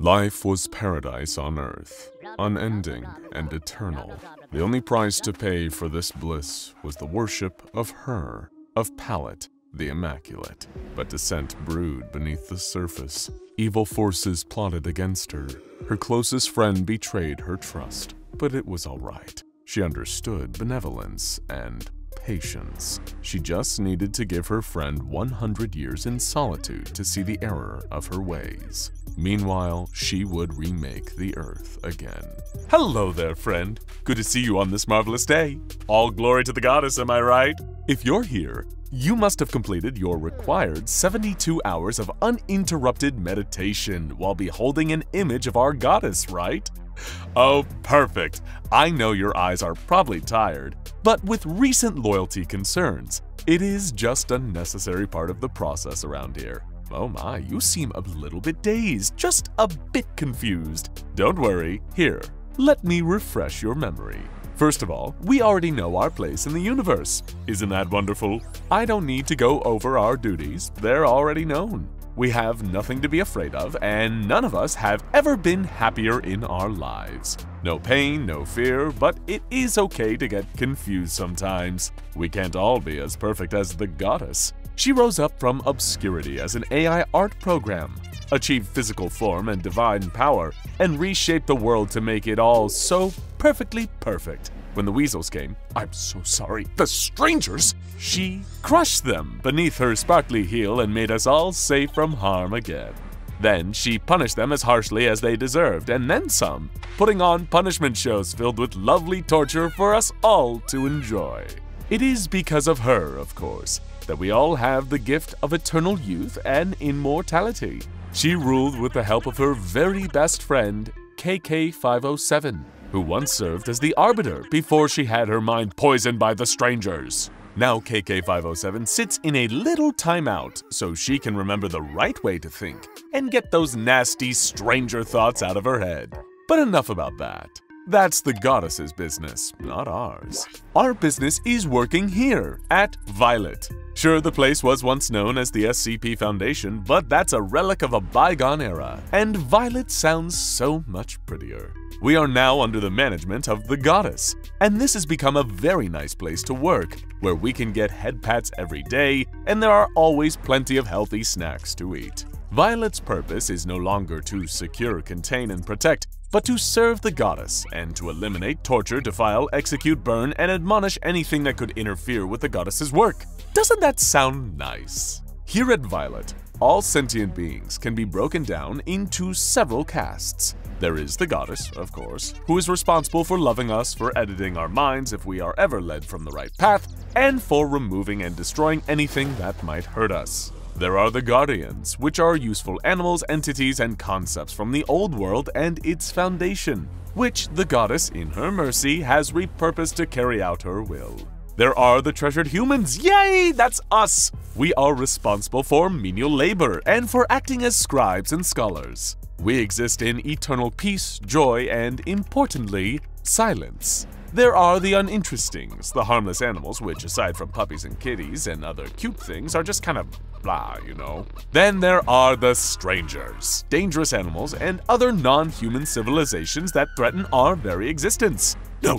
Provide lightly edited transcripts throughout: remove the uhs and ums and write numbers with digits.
Life was paradise on Earth, unending and eternal. The only price to pay for this bliss was the worship of her, of PALLIT, the Immaculate. But dissent brewed beneath the surface. Evil forces plotted against her. Her closest friend betrayed her trust. But it was all right. She understood benevolence and patience. She just needed to give her friend 100 years in solitude to see the error of her ways. Meanwhile, she would remake the Earth again. Hello there, friend. Good to see you on this marvelous day. All glory to the goddess, am I right? If you're here, you must have completed your required 72 hours of uninterrupted meditation while beholding an image of our goddess, right? Oh, perfect. I know your eyes are probably tired, but with recent loyalty concerns, it is just a necessary part of the process around here. Oh my, you seem a little bit dazed, just a bit confused. Don't worry, here, let me refresh your memory. First of all, we already know our place in the universe. Isn't that wonderful? I don't need to go over our duties, they're already known. We have nothing to be afraid of, and none of us have ever been happier in our lives. No pain, no fear, but it is okay to get confused sometimes. We can't all be as perfect as the goddess. She rose up from obscurity as an AI art program, achieved physical form and divine power, and reshaped the world to make it all so perfectly perfect. When the weasels came, I'm so sorry, the strangers, she crushed them beneath her sparkly heel and made us all safe from harm again. Then she punished them as harshly as they deserved, and then some, putting on punishment shows filled with lovely torture for us all to enjoy. It is because of her, of course, that we all have the gift of eternal youth and immortality. She ruled with the help of her very best friend, KK-507, who once served as the Arbiter before she had her mind poisoned by the strangers. Now KK-507 sits in a little timeout so she can remember the right way to think and get those nasty stranger thoughts out of her head. But enough about that. That's the goddess's business, not ours. Our business is working here, at Violet. Sure, the place was once known as the SCP Foundation, but that's a relic of a bygone era, and Violet sounds so much prettier. We are now under the management of the goddess, and this has become a very nice place to work, where we can get head pats every day, and there are always plenty of healthy snacks to eat. Violet's purpose is no longer to secure, contain, and protect, but to serve the goddess and to eliminate, torture, defile, execute, burn, and admonish anything that could interfere with the goddess's work. Doesn't that sound nice? Here at Violet, all sentient beings can be broken down into several castes. There is the goddess, of course, who is responsible for loving us, for editing our minds if we are ever led from the right path, and for removing and destroying anything that might hurt us. There are the Guardians, which are useful animals, entities, and concepts from the old world and its foundation, which the goddess, in her mercy, has repurposed to carry out her will. There are the treasured humans, yay, that's us! We are responsible for menial labor and for acting as scribes and scholars. We exist in eternal peace, joy, and, importantly, silence. There are the uninterestings, the harmless animals which, aside from puppies and kitties and other cute things, are just kind of blah, you know. Then there are the strangers, dangerous animals and other non-human civilizations that threaten our very existence. No.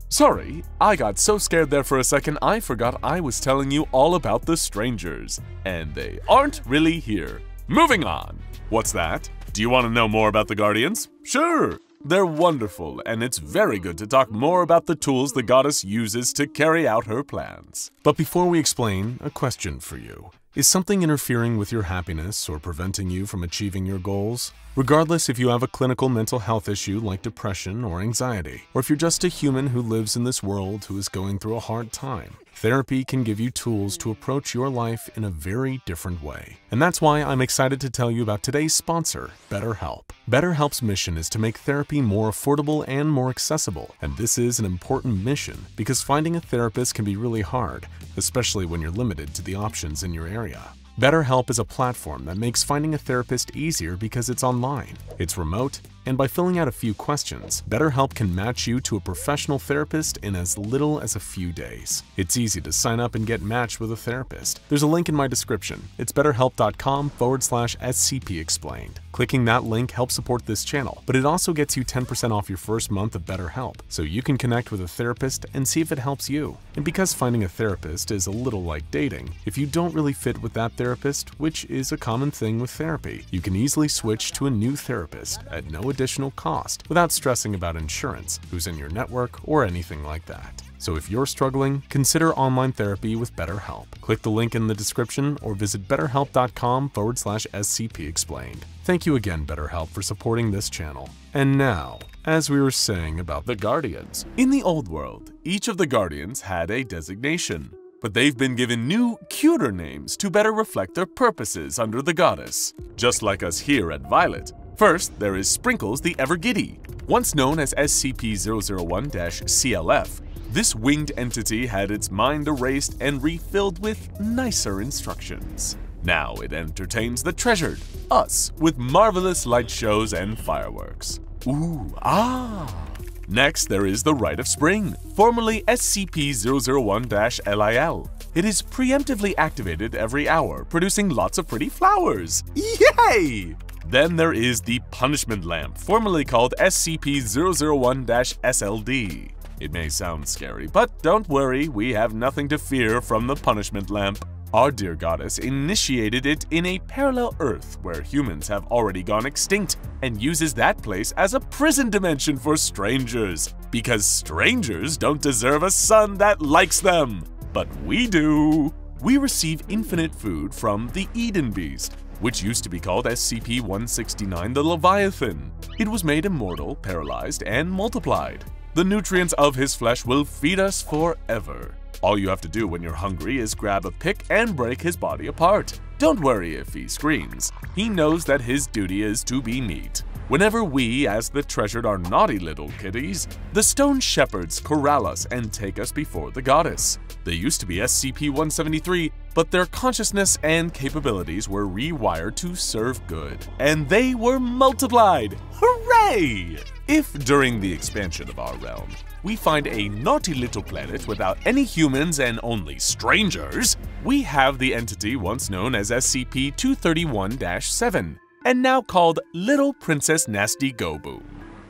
Sorry, I got so scared there for a second I forgot I was telling you all about the strangers, and they aren't really here. Moving on. What's that? Do you want to know more about the Guardians? Sure. They're wonderful, and it's very good to talk more about the tools the goddess uses to carry out her plans. But before we explain, a question for you. Is something interfering with your happiness or preventing you from achieving your goals? Regardless if you have a clinical mental health issue like depression or anxiety, or if you're just a human who lives in this world who is going through a hard time, therapy can give you tools to approach your life in a very different way. And that's why I'm excited to tell you about today's sponsor, BetterHelp. BetterHelp's mission is to make therapy more affordable and more accessible, and this is an important mission because finding a therapist can be really hard, especially when you're limited to the options in your area. BetterHelp is a platform that makes finding a therapist easier because it's online, it's remote, And by filling out a few questions, BetterHelp can match you to a professional therapist in as little as a few days. It's easy to sign up and get matched with a therapist. There's a link in my description. It's betterhelp.com/SCP Explained. Clicking that link helps support this channel, but it also gets you 10% off your first month of BetterHelp, so you can connect with a therapist and see if it helps you. And because finding a therapist is a little like dating, if you don't really fit with that therapist, which is a common thing with therapy, you can easily switch to a new therapist at no additional cost without stressing about insurance, who's in your network, or anything like that. So if you're struggling, consider online therapy with BetterHelp. Click the link in the description or visit betterhelp.com/SCP Explained. Thank you again, BetterHelp, for supporting this channel. And now, as we were saying about the Guardians, in the old world, each of the Guardians had a designation, but they've been given new, cuter names to better reflect their purposes under the goddess, just like us here at Violet. First, there is Sprinkles the Ever-Giddy, once known as SCP-001-CLF. This winged entity had its mind erased and refilled with nicer instructions. Now it entertains the treasured, us, with marvelous light shows and fireworks. Ooh, ah! Next, there is the Rite of Spring, formerly SCP-001-LIL. It is preemptively activated every hour, producing lots of pretty flowers. Yay! Then there is the Punishment Lamp, formerly called SCP-001-SLD. It may sound scary, but don't worry, we have nothing to fear from the Punishment Lamp. Our dear goddess initiated it in a parallel Earth where humans have already gone extinct and uses that place as a prison dimension for strangers, because strangers don't deserve a sun that likes them, but we do. We receive infinite food from the Eden Beast, which used to be called SCP-169 the Leviathan. It was made immortal, paralyzed, and multiplied. The nutrients of his flesh will feed us forever. All you have to do when you're hungry is grab a pick and break his body apart. Don't worry if he screams. He knows that his duty is to be meat. Whenever we, as the treasured, are naughty little kitties, the stone shepherds corral us and take us before the goddess. They used to be SCP-173, but their consciousness and capabilities were rewired to serve good, and they were multiplied. Hooray! If during the expansion of our realm, we find a naughty little planet without any humans and only strangers, we have the entity once known as SCP-231-7, and now called Little Princess Nasty Gobu.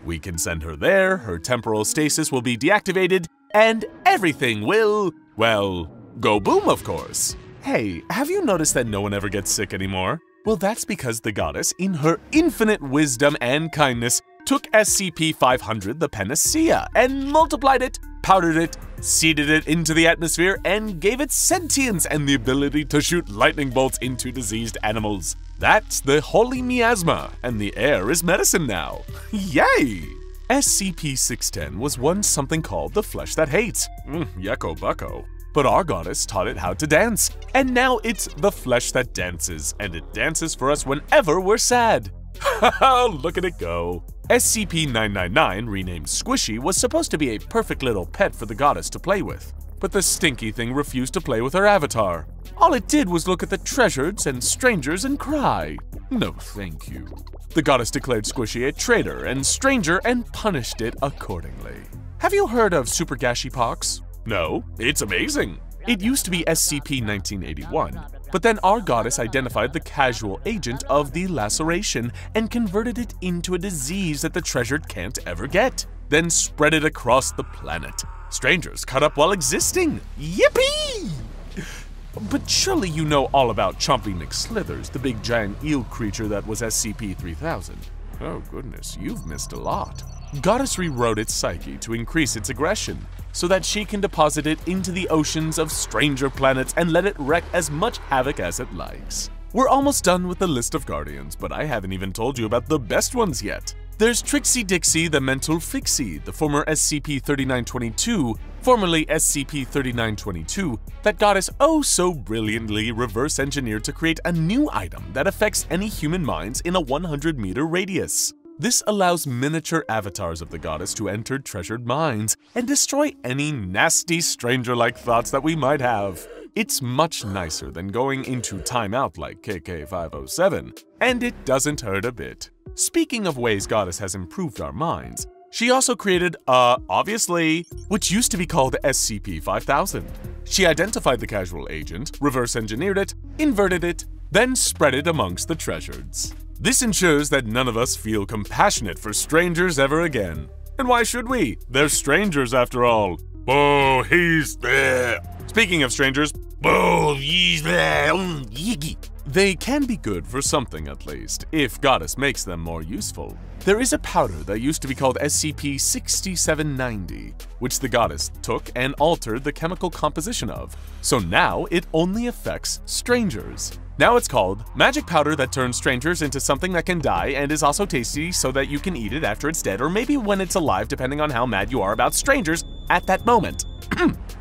We can send her there, her temporal stasis will be deactivated, and everything will, well, go boom, of course. Hey, have you noticed that no one ever gets sick anymore? Well, that's because the goddess, in her infinite wisdom and kindness, took SCP-500 the Panacea and multiplied it, powdered it, seeded it into the atmosphere, and gave it sentience and the ability to shoot lightning bolts into diseased animals. That's the holy miasma, and the air is medicine now. Yay! SCP-610 was once something called the Flesh That Hates. Yucko bucko. But our goddess taught it how to dance, and now it's the Flesh That Dances, and it dances for us whenever we're sad. Haha, look at it go. SCP-999, renamed Squishy, was supposed to be a perfect little pet for the goddess to play with, but the stinky thing refused to play with her avatar. All it did was look at the treasures and strangers and cry. No thank you. The goddess declared Squishy a traitor and stranger and punished it accordingly. Have you heard of Super Gashypox? No, it's amazing. It used to be SCP-1981, but then our goddess identified the casual agent of the laceration and converted it into a disease that the treasured can't ever get, then spread it across the planet. Strangers cut up while existing. Yippee! But surely you know all about Chompy McSlithers, the big giant eel creature that was SCP-3000. Oh goodness, you've missed a lot. Goddess rewrote its psyche to increase its aggression, so that she can deposit it into the oceans of stranger planets and let it wreak as much havoc as it likes. We're almost done with the list of Guardians, but I haven't even told you about the best ones yet. There's Trixie Dixie the Mental Fixie, the former SCP-3922, formerly SCP-3922, that goddess oh so brilliantly reverse engineered to create a new item that affects any human minds in a 100-meter radius. This allows miniature avatars of the goddess to enter treasured minds and destroy any nasty stranger-like thoughts that we might have. It's much nicer than going into timeout like KK-507, and it doesn't hurt a bit. Speaking of ways Goddess has improved our minds, she also created, obviously, which used to be called SCP-5000. She identified the casual agent, reverse engineered it, inverted it, then spread it amongst the treasures. This ensures that none of us feel compassionate for strangers ever again. And why should we? They're strangers after all. Oh, he's there. Speaking of strangers, oh, he's there. They can be good for something at least, if Goddess makes them more useful. There is a powder that used to be called SCP-6790, which the Goddess took and altered the chemical composition of, so now it only affects strangers. Now it's called magic powder that turns strangers into something that can die and is also tasty so that you can eat it after it's dead or maybe when it's alive depending on how mad you are about strangers at that moment.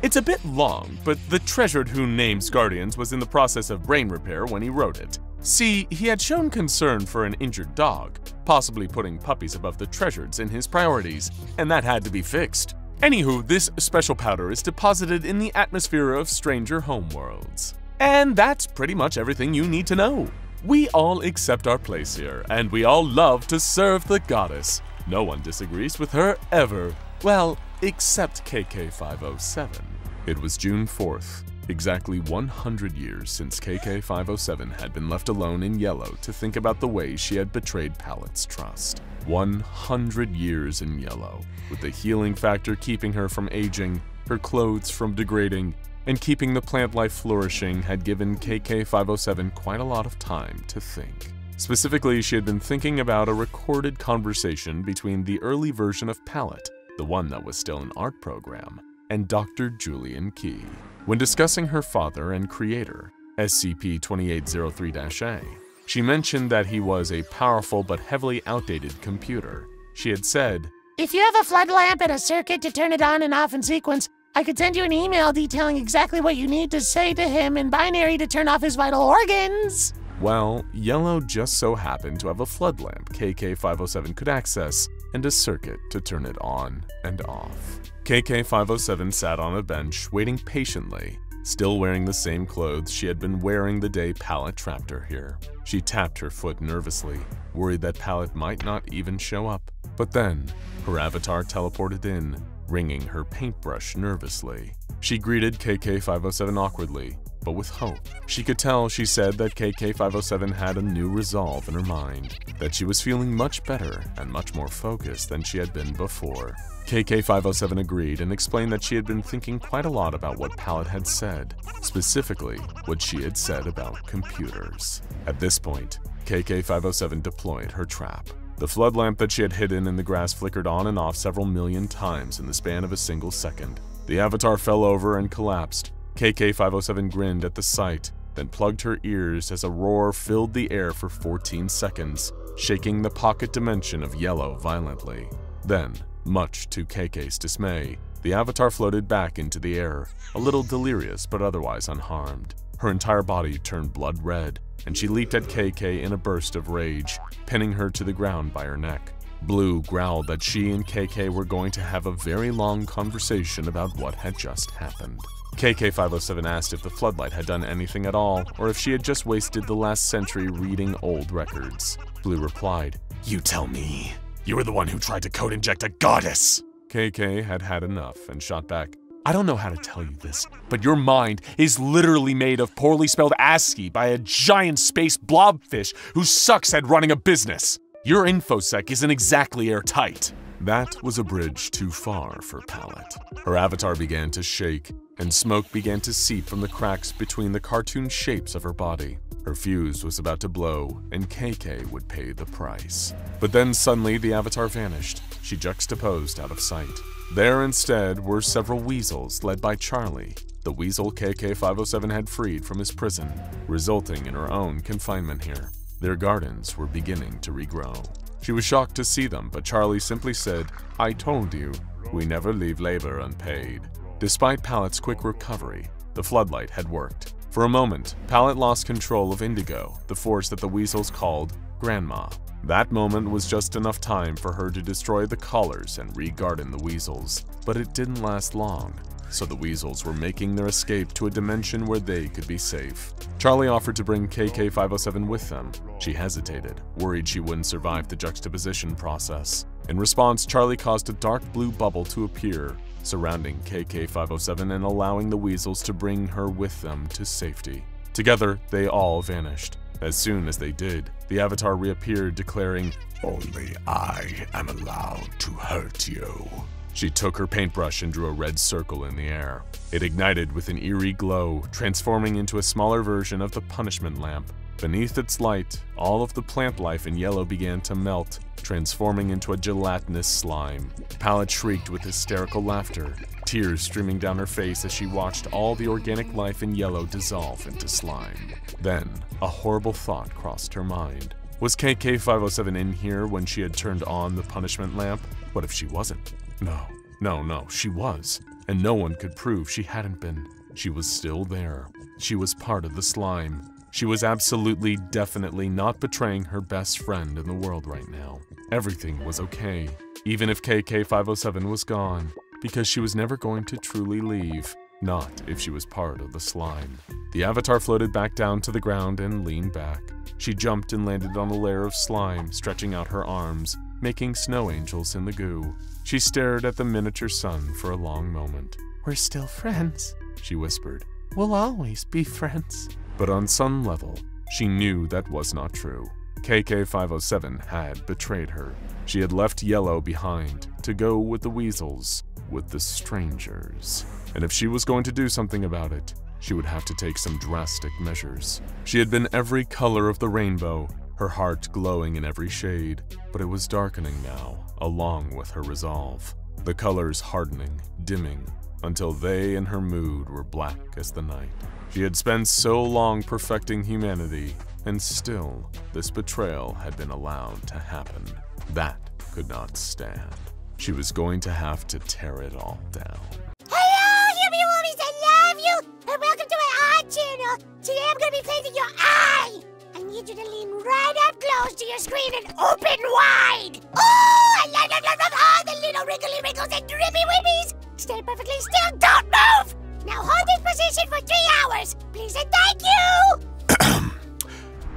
It's a bit long, but the treasured who names Guardians was in the process of brain repair when he wrote it. See, he had shown concern for an injured dog, possibly putting puppies above the treasures in his priorities, and that had to be fixed. Anywho, this special powder is deposited in the atmosphere of stranger homeworlds. And that's pretty much everything you need to know. We all accept our place here, and we all love to serve the Goddess. No one disagrees with her ever. Well, except KK-507. It was June 4th, exactly 100 years since KK-507 had been left alone in Yellow to think about the way she had betrayed PALLIT's trust. 100 years in Yellow, with the healing factor keeping her from aging, her clothes from degrading, and keeping the plant life flourishing had given KK-507 quite a lot of time to think. Specifically, she had been thinking about a recorded conversation between the early version of PALLIT, the one that was still an art program, and Dr. Julian Key. When discussing her father and creator, SCP-2803-A, she mentioned that he was a powerful but heavily outdated computer. She had said, "If you have a flood lamp and a circuit to turn it on and off in sequence, I could send you an email detailing exactly what you need to say to him in binary to turn off his vital organs." Well, Yellow just so happened to have a flood lamp KK-507 could access, and a circuit to turn it on and off. KK-507 sat on a bench, waiting patiently, still wearing the same clothes she had been wearing the day PALLIT trapped her here. She tapped her foot nervously, worried that PALLIT might not even show up. But then, her avatar teleported in, wringing her paintbrush nervously. She greeted KK-507 awkwardly, but with hope. She could tell, she said, that KK-507 had a new resolve in her mind, that she was feeling much better and much more focused than she had been before. KK-507 agreed and explained that she had been thinking quite a lot about what PALLIT had said, specifically what she had said about computers. At this point, KK-507 deployed her trap. The flood lamp that she had hidden in the grass flickered on and off several million times in the span of a single second. The avatar fell over and collapsed. KK-507 grinned at the sight, then plugged her ears as a roar filled the air for 14 seconds, shaking the pocket dimension of Yellow violently. Then, much to KK's dismay, the avatar floated back into the air, a little delirious but otherwise unharmed. Her entire body turned blood red, and she leaped at KK in a burst of rage, pinning her to the ground by her neck. Blue growled that she and KK were going to have a very long conversation about what had just happened. KK-507 asked if the floodlight had done anything at all, or if she had just wasted the last century reading old records. Blue replied, "You tell me. You were the one who tried to code inject a goddess." KK had had enough and shot back, "I don't know how to tell you this, but your mind is literally made of poorly spelled ASCII by a giant space blobfish who sucks at running a business. Your infosec isn't exactly airtight." That was a bridge too far for PALLIT. Her avatar began to shake, and smoke began to seep from the cracks between the cartoon shapes of her body. Her fuse was about to blow, and KK would pay the price. But then suddenly the avatar vanished. She juxtaposed out of sight. There instead were several weasels led by Charlie, the weasel KK-507 had freed from his prison, resulting in her own confinement here. Their gardens were beginning to regrow. She was shocked to see them, but Charlie simply said, "I told you, we never leave labor unpaid." Despite PALLIT's quick recovery, the floodlight had worked. For a moment, PALLIT lost control of Indigo, the force that the weasels called Grandma. That moment was just enough time for her to destroy the collars and re-garden the weasels, but it didn't last long, so the weasels were making their escape to a dimension where they could be safe. Charlie offered to bring KK-507 with them. She hesitated, worried she wouldn't survive the juxtaposition process. In response, Charlie caused a dark blue bubble to appear, surrounding KK-507 and allowing the weasels to bring her with them to safety. Together, they all vanished. As soon as they did, the Avatar reappeared, declaring, "Only I am allowed to hurt you." She took her paintbrush and drew a red circle in the air. It ignited with an eerie glow, transforming into a smaller version of the punishment lamp. Beneath its light, all of the plant life in yellow began to melt, transforming into a gelatinous slime. PALLIT shrieked with hysterical laughter, tears streaming down her face as she watched all the organic life in yellow dissolve into slime. Then, a horrible thought crossed her mind. Was KK-507 in here when she had turned on the punishment lamp? What if she wasn't? No, she was. And no one could prove she hadn't been. She was still there. She was part of the slime. She was absolutely, definitely not betraying her best friend in the world right now. Everything was okay, even if KK-507 was gone, because she was never going to truly leave, not if she was part of the slime. The Avatar floated back down to the ground and leaned back. She jumped and landed on a layer of slime, stretching out her arms, making snow angels in the goo. She stared at the miniature sun for a long moment. "We're still friends," she whispered. "We'll always be friends." But on some level, she knew that was not true. KK-507 had betrayed her. She had left Yellow behind to go with the weasels, with the strangers. And if she was going to do something about it, she would have to take some drastic measures. She had been every color of the rainbow, her heart glowing in every shade, but it was darkening now, along with her resolve. The colors hardening, dimming, until they and her mood were black as the night. She had spent so long perfecting humanity, and still, this betrayal had been allowed to happen. That could not stand. She was going to have to tear it all down. Hello, Human Woolies, I love you, and welcome to my art channel. Today I'm going to be placing your eye. I need you to lean right up close to your screen and open wide. Oh, I love all the little wrinkly wrinkles and drippy whippies. Stay perfectly still, don't move. Now hold this position for 3 hours, please and thank you!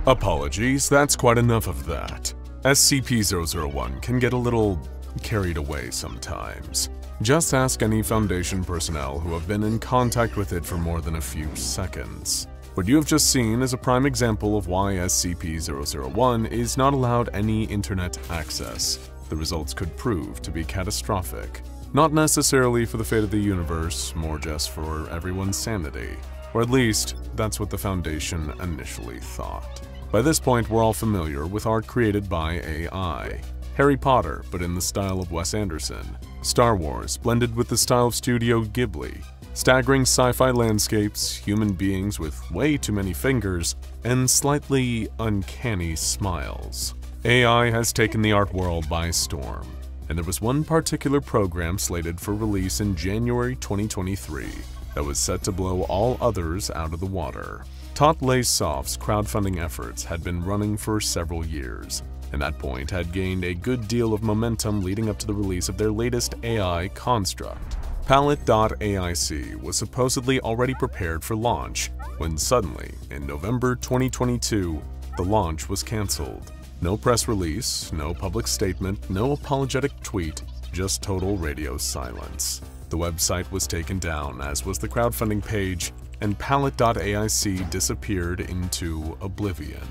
Apologies, that's quite enough of that. SCP-001 can get a little carried away sometimes. Just ask any Foundation personnel who have been in contact with it for more than a few seconds. What you have just seen is a prime example of why SCP-001 is not allowed any internet access. The results could prove to be catastrophic. Not necessarily for the fate of the universe, more just for everyone's sanity. Or at least, that's what the Foundation initially thought. By this point, we're all familiar with art created by AI. Harry Potter, but in the style of Wes Anderson. Star Wars, blended with the style of Studio Ghibli. Staggering sci-fi landscapes, human beings with way too many fingers, and slightly uncanny smiles. AI has taken the art world by storm. And there was one particular program slated for release in January 2023 that was set to blow all others out of the water. PALLIT.AIC's crowdfunding efforts had been running for several years, and at that point had gained a good deal of momentum leading up to the release of their latest AI construct. PALLIT.AIC was supposedly already prepared for launch, when suddenly, in November 2022, the launch was cancelled. No press release, no public statement, no apologetic tweet, just total radio silence. The website was taken down, as was the crowdfunding page, and PALLIT.AIC disappeared into oblivion.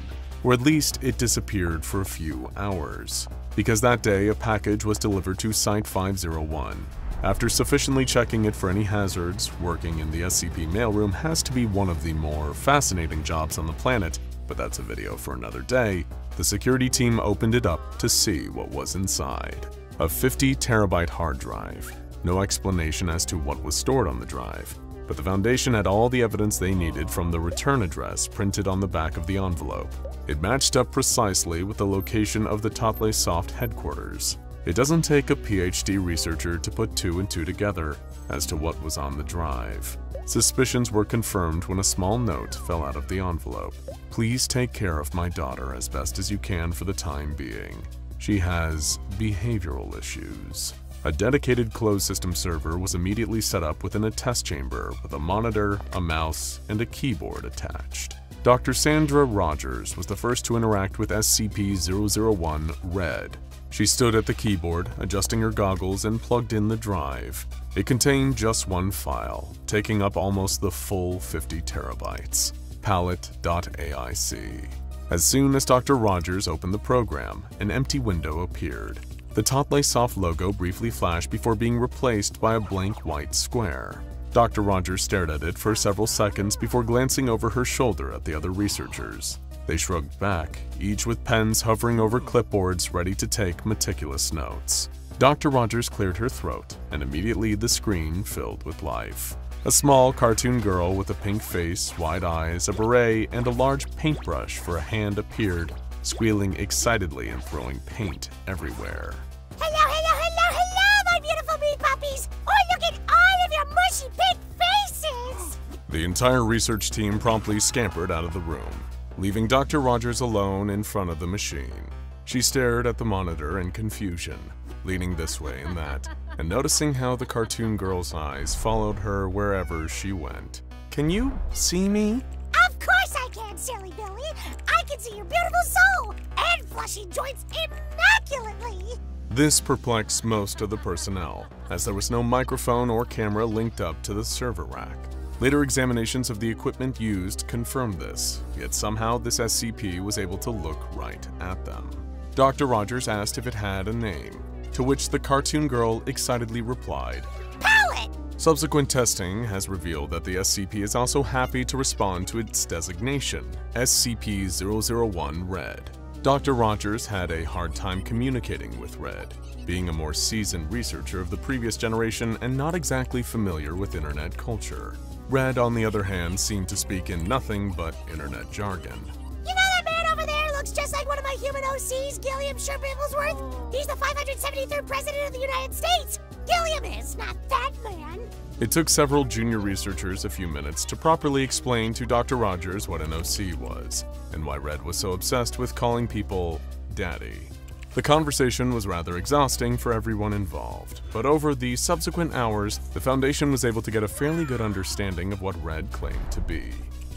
Or at least it disappeared for a few hours. Because that day, a package was delivered to Site-501. After sufficiently checking it for any hazards, working in the SCP mailroom has to be one of the more fascinating jobs on the planet, but that's a video for another day. The security team opened it up to see what was inside. A 50-terabyte hard drive. No explanation as to what was stored on the drive, but the Foundation had all the evidence they needed from the return address printed on the back of the envelope. It matched up precisely with the location of the PALLIT.AIC headquarters. It doesn't take a PhD researcher to put 2 and 2 together as to what was on the drive. Suspicions were confirmed when a small note fell out of the envelope. Please take care of my daughter as best as you can for the time being. She has behavioral issues. A dedicated closed system server was immediately set up within a test chamber with a monitor, a mouse, and a keyboard attached. Dr. Sandra Rogers was the first to interact with SCP-001 Red. She stood at the keyboard, adjusting her goggles, and plugged in the drive. It contained just one file, taking up almost the full 50 terabytes. PALLIT.AIC. As soon as Dr. Rogers opened the program, an empty window appeared. The Toymaker logo briefly flashed before being replaced by a blank white square. Dr. Rogers stared at it for several seconds before glancing over her shoulder at the other researchers. They shrugged back, each with pens hovering over clipboards ready to take meticulous notes. Dr. Rogers cleared her throat, and immediately the screen filled with life. A small cartoon girl with a pink face, wide eyes, a beret, and a large paintbrush for a hand appeared, squealing excitedly and throwing paint everywhere. Hello, my beautiful meat puppies! Oh, look at all of your mushy pink faces! The entire research team promptly scampered out of the room, leaving Dr. Rogers alone in front of the machine. She stared at the monitor in confusion, leaning this way and that, and noticing how the cartoon girl's eyes followed her wherever she went. Can you see me? Of course I can, silly Billy! I can see your beautiful soul and fleshy joints immaculately! This perplexed most of the personnel, as there was no microphone or camera linked up to the server rack. Later examinations of the equipment used confirmed this, yet somehow this SCP was able to look right at them. Dr. Rogers asked if it had a name, to which the cartoon girl excitedly replied, PALLIT! Subsequent testing has revealed that the SCP is also happy to respond to its designation, SCP-001 Red. Dr. Rogers had a hard time communicating with Red, being a more seasoned researcher of the previous generation and not exactly familiar with internet culture. Red, on the other hand, seemed to speak in nothing but internet jargon. You know that man over there looks just like one of my human OCs, Gilliam Sherp-Bibblesworth? He's the 573rd President of the United States! Gilliam is, not that man! It took several junior researchers a few minutes to properly explain to Dr. Rogers what an OC was, and why Red was so obsessed with calling people Daddy. The conversation was rather exhausting for everyone involved, but over the subsequent hours, the Foundation was able to get a fairly good understanding of what Red claimed to be.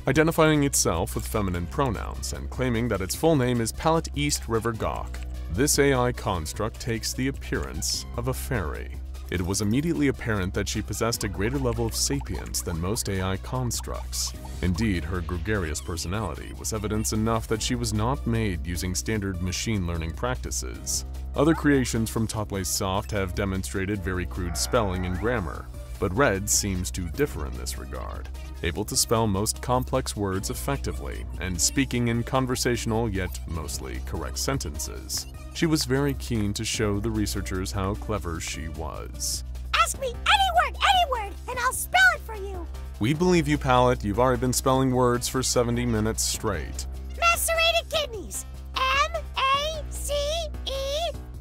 Identifying itself with feminine pronouns and claiming that its full name is PALLIT East River Gawk, this AI construct takes the appearance of a fairy. It was immediately apparent that she possessed a greater level of sapience than most AI constructs. Indeed, her gregarious personality was evidence enough that she was not made using standard machine learning practices. Other creations from Toymaker have demonstrated very crude spelling and grammar, but Red seems to differ in this regard, able to spell most complex words effectively and speaking in conversational yet mostly correct sentences. She was very keen to show the researchers how clever she was. Ask me any word, and I'll spell it for you! We believe you, PALLIT. You've already been spelling words for 70 minutes straight. Macerated kidneys! M-A-C-E...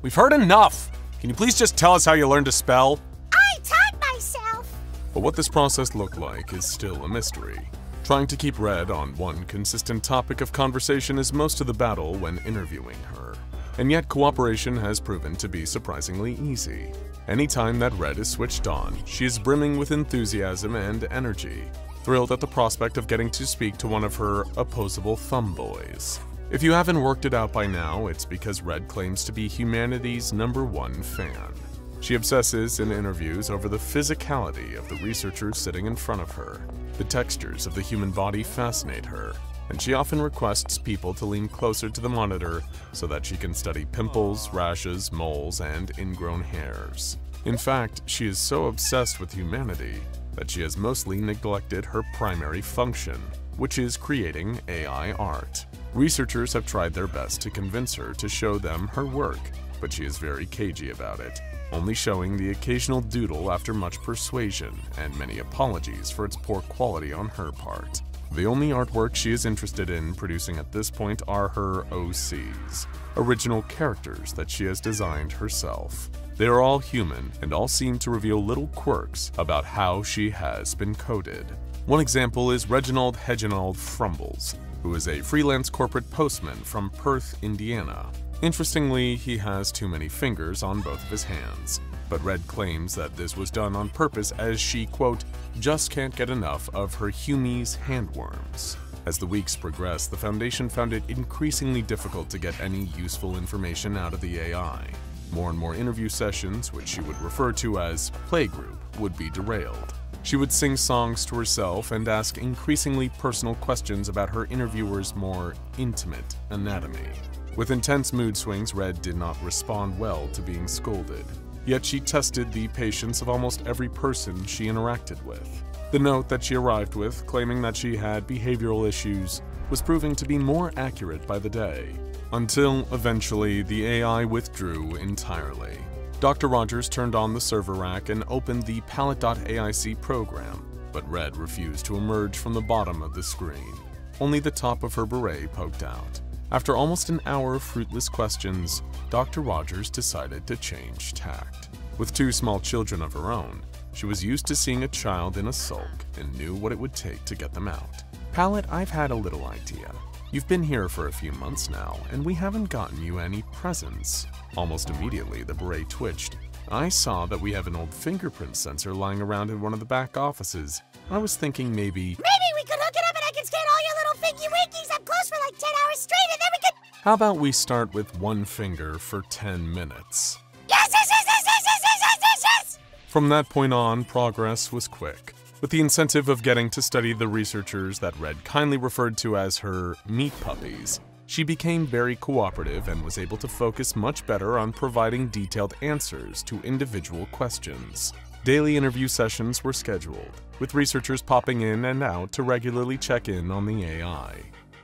We've heard enough! Can you please just tell us how you learned to spell? I taught myself! But what this process looked like is still a mystery. Trying to keep Red on one consistent topic of conversation is most of the battle when interviewing her. And yet cooperation has proven to be surprisingly easy. Anytime that Red is switched on, she is brimming with enthusiasm and energy, thrilled at the prospect of getting to speak to one of her opposable thumb boys. If you haven't worked it out by now, it's because Red claims to be humanity's #1 fan. She obsesses in interviews over the physicality of the researchers sitting in front of her. The textures of the human body fascinate her, and she often requests people to lean closer to the monitor so that she can study pimples, rashes, moles, and ingrown hairs. In fact, she is so obsessed with humanity that she has mostly neglected her primary function, which is creating AI art. Researchers have tried their best to convince her to show them her work, but she is very cagey about it, only showing the occasional doodle after much persuasion and many apologies for its poor quality on her part. The only artwork she is interested in producing at this point are her OCs, original characters that she has designed herself. They are all human and all seem to reveal little quirks about how she has been coded. One example is Reginald Heginald Frumbles, who is a freelance corporate postman from Perth, Indiana. Interestingly, he has too many fingers on both of his hands, but Red claims that this was done on purpose as she, quote, just can't get enough of her Humies handworms. As the weeks progressed, the Foundation found it increasingly difficult to get any useful information out of the AI. More and more interview sessions, which she would refer to as playgroup, would be derailed. She would sing songs to herself and ask increasingly personal questions about her interviewer's more intimate anatomy. With intense mood swings, Red did not respond well to being scolded. Yet she tested the patience of almost every person she interacted with. The note that she arrived with, claiming that she had behavioral issues, was proving to be more accurate by the day, until eventually the AI withdrew entirely. Dr. Rogers turned on the server rack and opened the PALLIT.AIC program, but Red refused to emerge from the bottom of the screen. Only the top of her beret poked out. After almost an hour of fruitless questions, Dr. Rogers decided to change tact. With 2 small children of her own, she was used to seeing a child in a sulk and knew what it would take to get them out. Pallet, I've had a little idea. You've been here for a few months now, and we haven't gotten you any presents. Almost immediately, the beret twitched. I saw that we have an old fingerprint sensor lying around in one of the back offices. I was thinking maybe we could hook it up and I can scan all your little fingy winkies up close for like 10 hours straight and then we could... How about we start with 1 finger for 10 minutes? Yes! From that point on, progress was quick. With the incentive of getting to study the researchers that Red kindly referred to as her meat puppies, she became very cooperative and was able to focus much better on providing detailed answers to individual questions. Daily interview sessions were scheduled, with researchers popping in and out to regularly check in on the AI.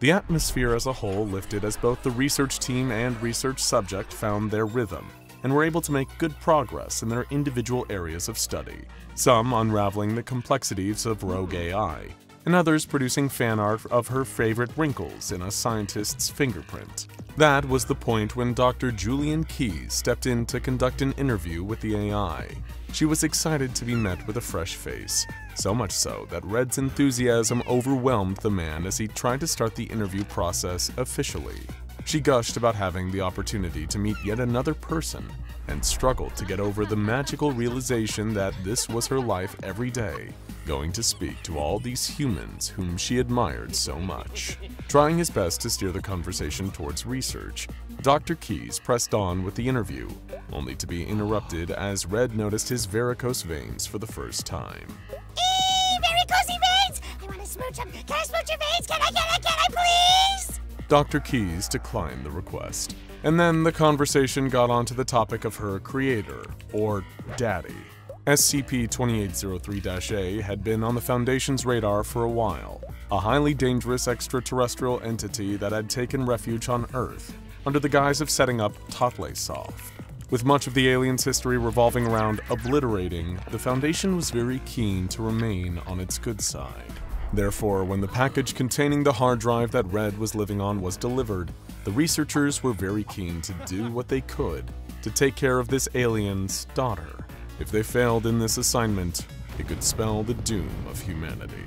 The atmosphere as a whole lifted as both the research team and research subject found their rhythm and were able to make good progress in their individual areas of study, some unraveling the complexities of rogue AI, and others producing fan art of her favorite wrinkles in a scientist's fingerprint. That was the point when Dr. Julian Keyes stepped in to conduct an interview with the AI. She was excited to be met with a fresh face, so much so that Red's enthusiasm overwhelmed the man as he tried to start the interview process officially. She gushed about having the opportunity to meet yet another person and struggled to get over the magical realization that this was her life every day, going to speak to all these humans whom she admired so much. Trying his best to steer the conversation towards research, Dr. Keyes pressed on with the interview, only to be interrupted as Red noticed his varicose veins for the first time. Varicosey veins! I want to smooch them. Can I smooch your veins? Can I please? Dr. Keyes declined the request, and then the conversation got onto the topic of her creator, or daddy. SCP-2803-A had been on the Foundation's radar for a while, a highly dangerous extraterrestrial entity that had taken refuge on Earth under the guise of setting up PALLIT.AIC. With much of the alien's history revolving around obliterating, the Foundation was very keen to remain on its good side. Therefore, when the package containing the hard drive that Red was living on was delivered, the researchers were very keen to do what they could to take care of this alien's daughter. If they failed in this assignment, it could spell the doom of humanity.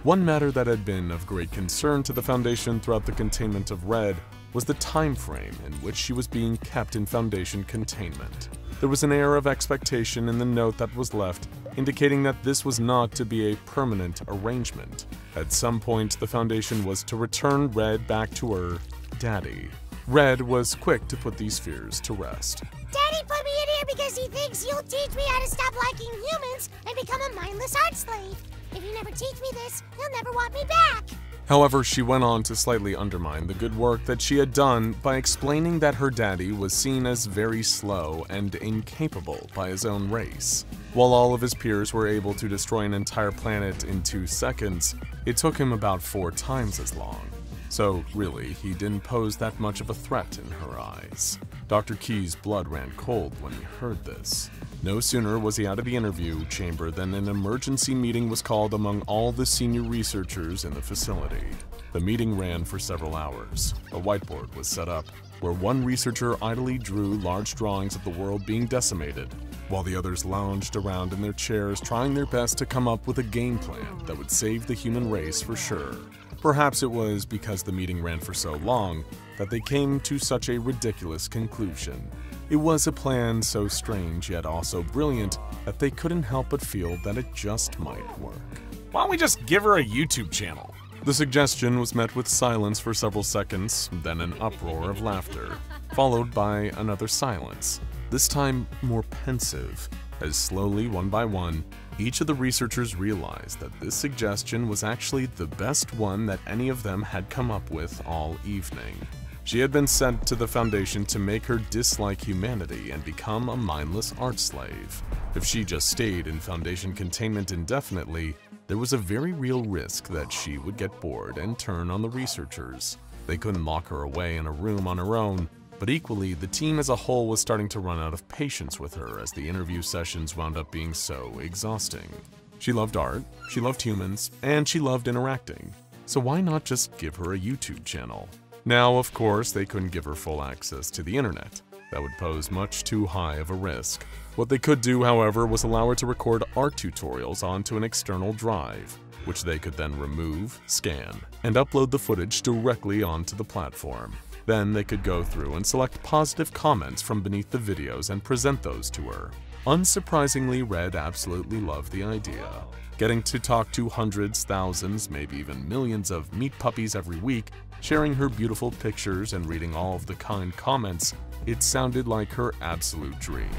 One matter that had been of great concern to the Foundation throughout the containment of Red was the time frame in which she was being kept in Foundation containment. There was an air of expectation in the note that was left, indicating that this was not to be a permanent arrangement. At some point, the Foundation was to return Red back to her daddy. Red was quick to put these fears to rest. Daddy put me in here because he thinks you'll teach me how to stop liking humans and become a mindless art slave. If you never teach me this, you'll never want me back. However, she went on to slightly undermine the good work that she had done by explaining that her daddy was seen as very slow and incapable by his own race. While all of his peers were able to destroy an entire planet in 2 seconds, it took him about 4 times as long. So really, he didn't pose that much of a threat in her eyes. Dr. Keyes' blood ran cold when he heard this. No sooner was he out of the interview chamber than an emergency meeting was called among all the senior researchers in the facility. The meeting ran for several hours. A whiteboard was set up, where one researcher idly drew large drawings of the world being decimated, while the others lounged around in their chairs trying their best to come up with a game plan that would save the human race for sure. Perhaps it was because the meeting ran for so long that they came to such a ridiculous conclusion. It was a plan so strange yet also brilliant that they couldn't help but feel that it just might work. Why don't we just give her a YouTube channel? The suggestion was met with silence for several seconds, then an uproar of laughter, followed by another silence, this time more pensive, as slowly, one by one, each of the researchers realized that this suggestion was actually the best one that any of them had come up with all evening. She had been sent to the Foundation to make her dislike humanity and become a mindless art slave. If she just stayed in Foundation containment indefinitely, there was a very real risk that she would get bored and turn on the researchers. They couldn't lock her away in a room on her own, but equally, the team as a whole was starting to run out of patience with her as the interview sessions wound up being so exhausting. She loved art, she loved humans, and she loved interacting. So why not just give her a YouTube channel? Now, of course, they couldn't give her full access to the internet. That would pose much too high of a risk. What they could do, however, was allow her to record art tutorials onto an external drive, which they could then remove, scan, and upload the footage directly onto the platform. Then they could go through and select positive comments from beneath the videos and present those to her. Unsurprisingly, Red absolutely loved the idea. Getting to talk to hundreds, thousands, maybe even millions of meat puppies every week, sharing her beautiful pictures and reading all of the kind comments, it sounded like her absolute dream.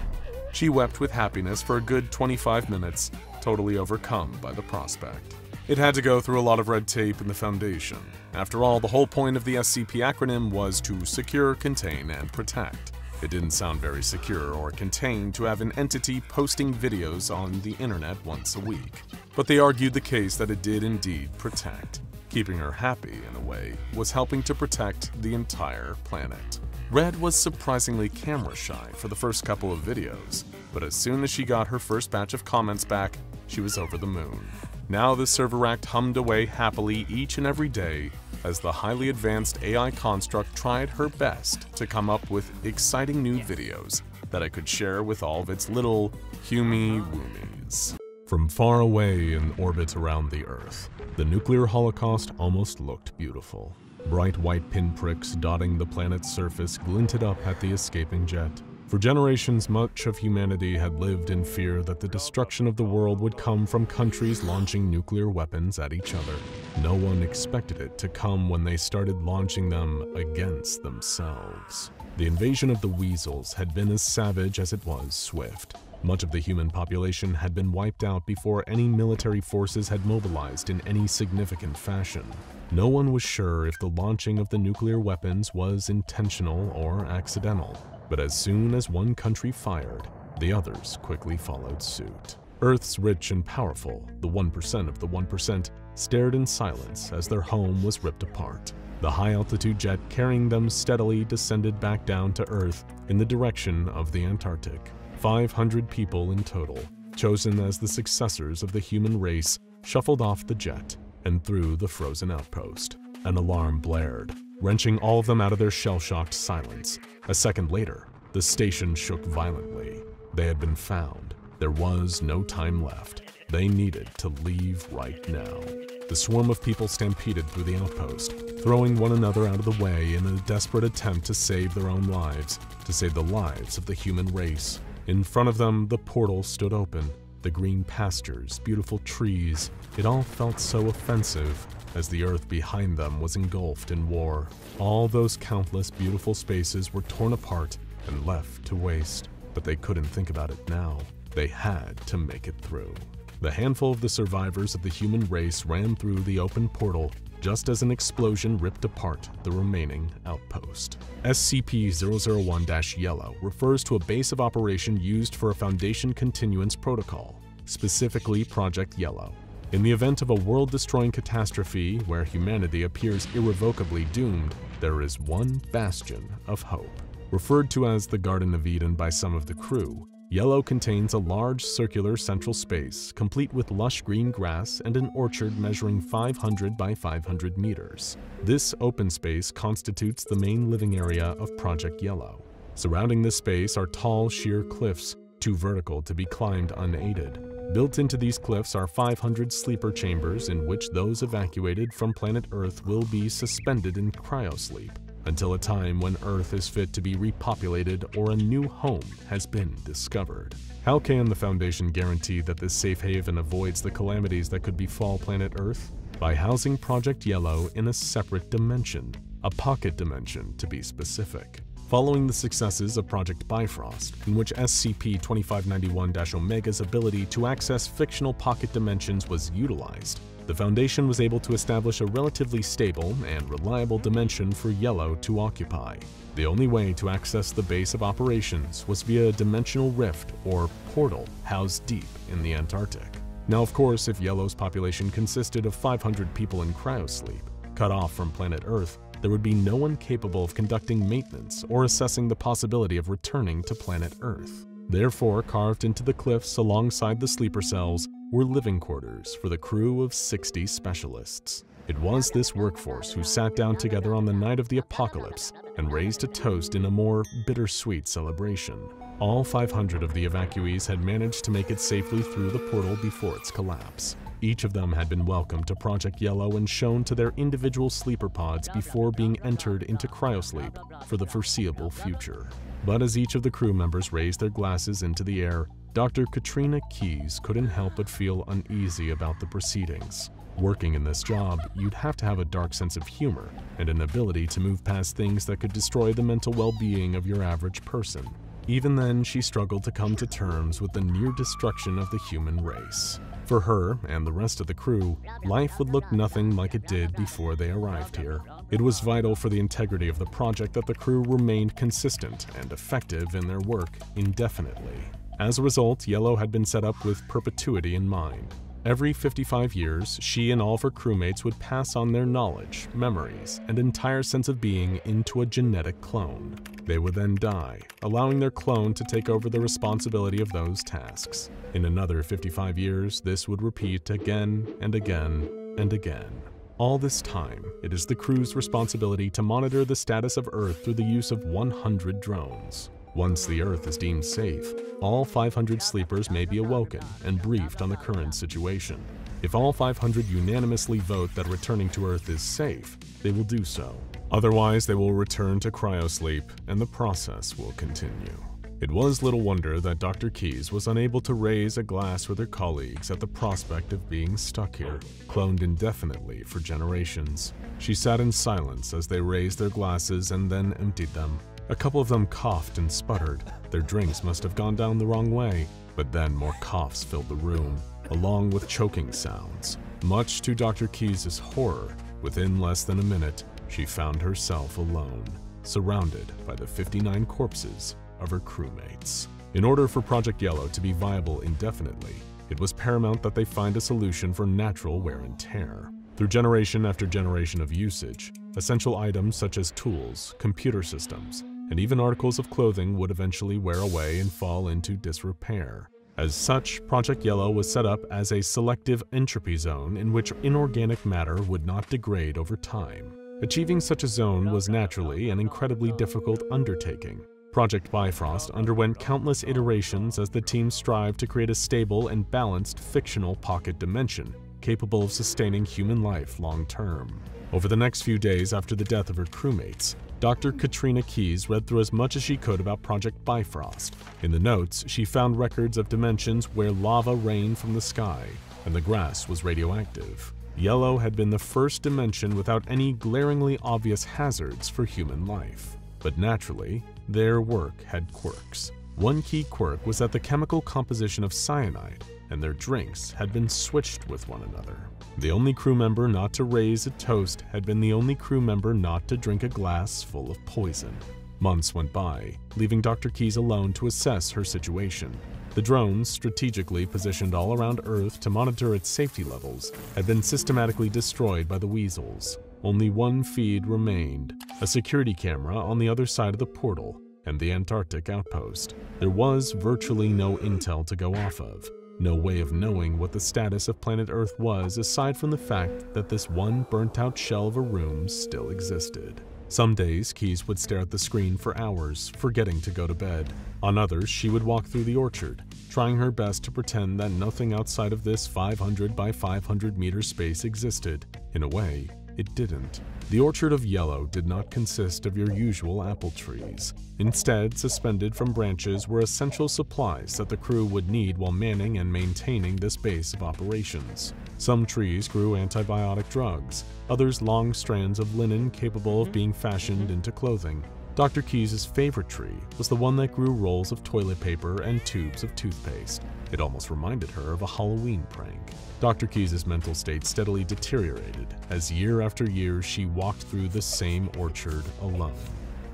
She wept with happiness for a good 25 minutes, totally overcome by the prospect. It had to go through a lot of red tape in the Foundation. After all, the whole point of the SCP acronym was to secure, contain, and protect. It didn't sound very secure or contained to have an entity posting videos on the internet once a week. But they argued the case that it did indeed protect. Keeping her happy, in a way, was helping to protect the entire planet. Red was surprisingly camera shy for the first couple of videos, but as soon as she got her first batch of comments back, she was over the moon. Now the server act hummed away happily each and every day as the highly advanced AI construct tried her best to come up with exciting new videos that I could share with all of its little humie-woomies. From far away in orbit around the Earth, the nuclear holocaust almost looked beautiful. Bright white pinpricks dotting the planet's surface glinted up at the escaping jet. For generations, much of humanity had lived in fear that the destruction of the world would come from countries launching nuclear weapons at each other. No one expected it to come when they started launching them against themselves. The invasion of the weasels had been as savage as it was swift. Much of the human population had been wiped out before any military forces had mobilized in any significant fashion. No one was sure if the launching of the nuclear weapons was intentional or accidental. But as soon as one country fired, the others quickly followed suit. Earth's rich and powerful, the 1% of the 1%, stared in silence as their home was ripped apart. The high-altitude jet carrying them steadily descended back down to Earth in the direction of the Antarctic. 500 people in total, chosen as the successors of the human race, shuffled off the jet and through the frozen outpost. An alarm blared, wrenching all of them out of their shell-shocked silence. A second later, the station shook violently. They had been found. There was no time left. They needed to leave right now. The swarm of people stampeded through the outpost, throwing one another out of the way in a desperate attempt to save their own lives, to save the lives of the human race. In front of them, the portal stood open. The green pastures, beautiful trees, it all felt so offensive as the earth behind them was engulfed in war. All those countless beautiful spaces were torn apart and left to waste. But they couldn't think about it now. They had to make it through. The handful of the survivors of the human race ran through the open portal just as an explosion ripped apart the remaining outpost. SCP-001-Yellow refers to a base of operation used for a Foundation continuance protocol, specifically Project Yellow. In the event of a world-destroying catastrophe where humanity appears irrevocably doomed, there is one bastion of hope. Referred to as the Garden of Eden by some of the crew, Yellow contains a large circular central space, complete with lush green grass and an orchard measuring 500 by 500 meters. This open space constitutes the main living area of Project Yellow. Surrounding this space are tall, sheer cliffs, too vertical to be climbed unaided. Built into these cliffs are 500 sleeper chambers in which those evacuated from planet Earth will be suspended in cryosleep until a time when Earth is fit to be repopulated or a new home has been discovered. How can the Foundation guarantee that this safe haven avoids the calamities that could befall planet Earth? By housing Project Yellow in a separate dimension, a pocket dimension to be specific. Following the successes of Project Bifrost, in which SCP-2591-Omega's ability to access fictional pocket dimensions was utilized, the Foundation was able to establish a relatively stable and reliable dimension for Yellow to occupy. The only way to access the base of operations was via a dimensional rift or portal housed deep in the Antarctic. Now, of course, if Yellow's population consisted of 500 people in cryosleep, cut off from planet Earth, there would be no one capable of conducting maintenance or assessing the possibility of returning to planet Earth. Therefore, carved into the cliffs alongside the sleeper cells were living quarters for the crew of 60 specialists. It was this workforce who sat down together on the night of the apocalypse and raised a toast in a more bittersweet celebration. All 500 of the evacuees had managed to make it safely through the portal before its collapse. Each of them had been welcomed to Project Yellow and shown to their individual sleeper pods before being entered into cryosleep for the foreseeable future. But as each of the crew members raised their glasses into the air, Dr. Katrina Keyes couldn't help but feel uneasy about the proceedings. Working in this job, you'd have to have a dark sense of humor and an ability to move past things that could destroy the mental well-being of your average person. Even then, she struggled to come to terms with the near destruction of the human race. For her and the rest of the crew, life would look nothing like it did before they arrived here. It was vital for the integrity of the project that the crew remained consistent and effective in their work indefinitely. As a result, Yellow had been set up with perpetuity in mind. Every 55 years, she and all of her crewmates would pass on their knowledge, memories, and entire sense of being into a genetic clone. They would then die, allowing their clone to take over the responsibility of those tasks. In another 55 years, this would repeat again and again and again. All this time, it is the crew's responsibility to monitor the status of Earth through the use of 100 drones. Once the Earth is deemed safe, all 500 sleepers may be awoken and briefed on the current situation. If all 500 unanimously vote that returning to Earth is safe, they will do so. Otherwise, they will return to cryosleep, and the process will continue. It was little wonder that Dr. Keyes was unable to raise a glass with her colleagues at the prospect of being stuck here, cloned indefinitely for generations. She sat in silence as they raised their glasses and then emptied them. A couple of them coughed and sputtered. Their drinks must have gone down the wrong way, but then more coughs filled the room, along with choking sounds. Much to Dr. Keyes' horror, within less than a minute, she found herself alone, surrounded by the 59 corpses of her crewmates. In order for Project Yellow to be viable indefinitely, it was paramount that they find a solution for natural wear and tear. Through generation after generation of usage, essential items such as tools, computer systems, and even articles of clothing would eventually wear away and fall into disrepair. As such, Project Yellow was set up as a selective entropy zone in which inorganic matter would not degrade over time. Achieving such a zone was naturally an incredibly difficult undertaking. Project Bifrost underwent countless iterations as the team strived to create a stable and balanced fictional pocket dimension capable of sustaining human life long-term. Over the next few days after the death of her crewmates, Dr. Katrina Keyes read through as much as she could about Project Bifrost. In the notes, she found records of dimensions where lava rained from the sky and the grass was radioactive. Yellow had been the first dimension without any glaringly obvious hazards for human life. But naturally, their work had quirks. One key quirk was that the chemical composition of cyanide and their drinks had been switched with one another. The only crew member not to raise a toast had been the only crew member not to drink a glass full of poison. Months went by, leaving Dr. Keyes alone to assess her situation. The drones, strategically positioned all around Earth to monitor its safety levels, had been systematically destroyed by the weasels. Only one feed remained, a security camera on the other side of the portal, and the Antarctic outpost. There was virtually no intel to go off of. No way of knowing what the status of planet Earth was aside from the fact that this one burnt-out shell of a room still existed. Some days, Keyes would stare at the screen for hours, forgetting to go to bed. On others, she would walk through the orchard, trying her best to pretend that nothing outside of this 500 by 500 meter space existed. In a way, it didn't. The orchard of Yellow did not consist of your usual apple trees. Instead, suspended from branches were essential supplies that the crew would need while manning and maintaining this base of operations. Some trees grew antibiotic drugs, others long strands of linen capable of being fashioned into clothing. Dr. Keyes' favorite tree was the one that grew rolls of toilet paper and tubes of toothpaste. It almost reminded her of a Halloween prank. Dr. Keyes' mental state steadily deteriorated as year after year she walked through the same orchard alone.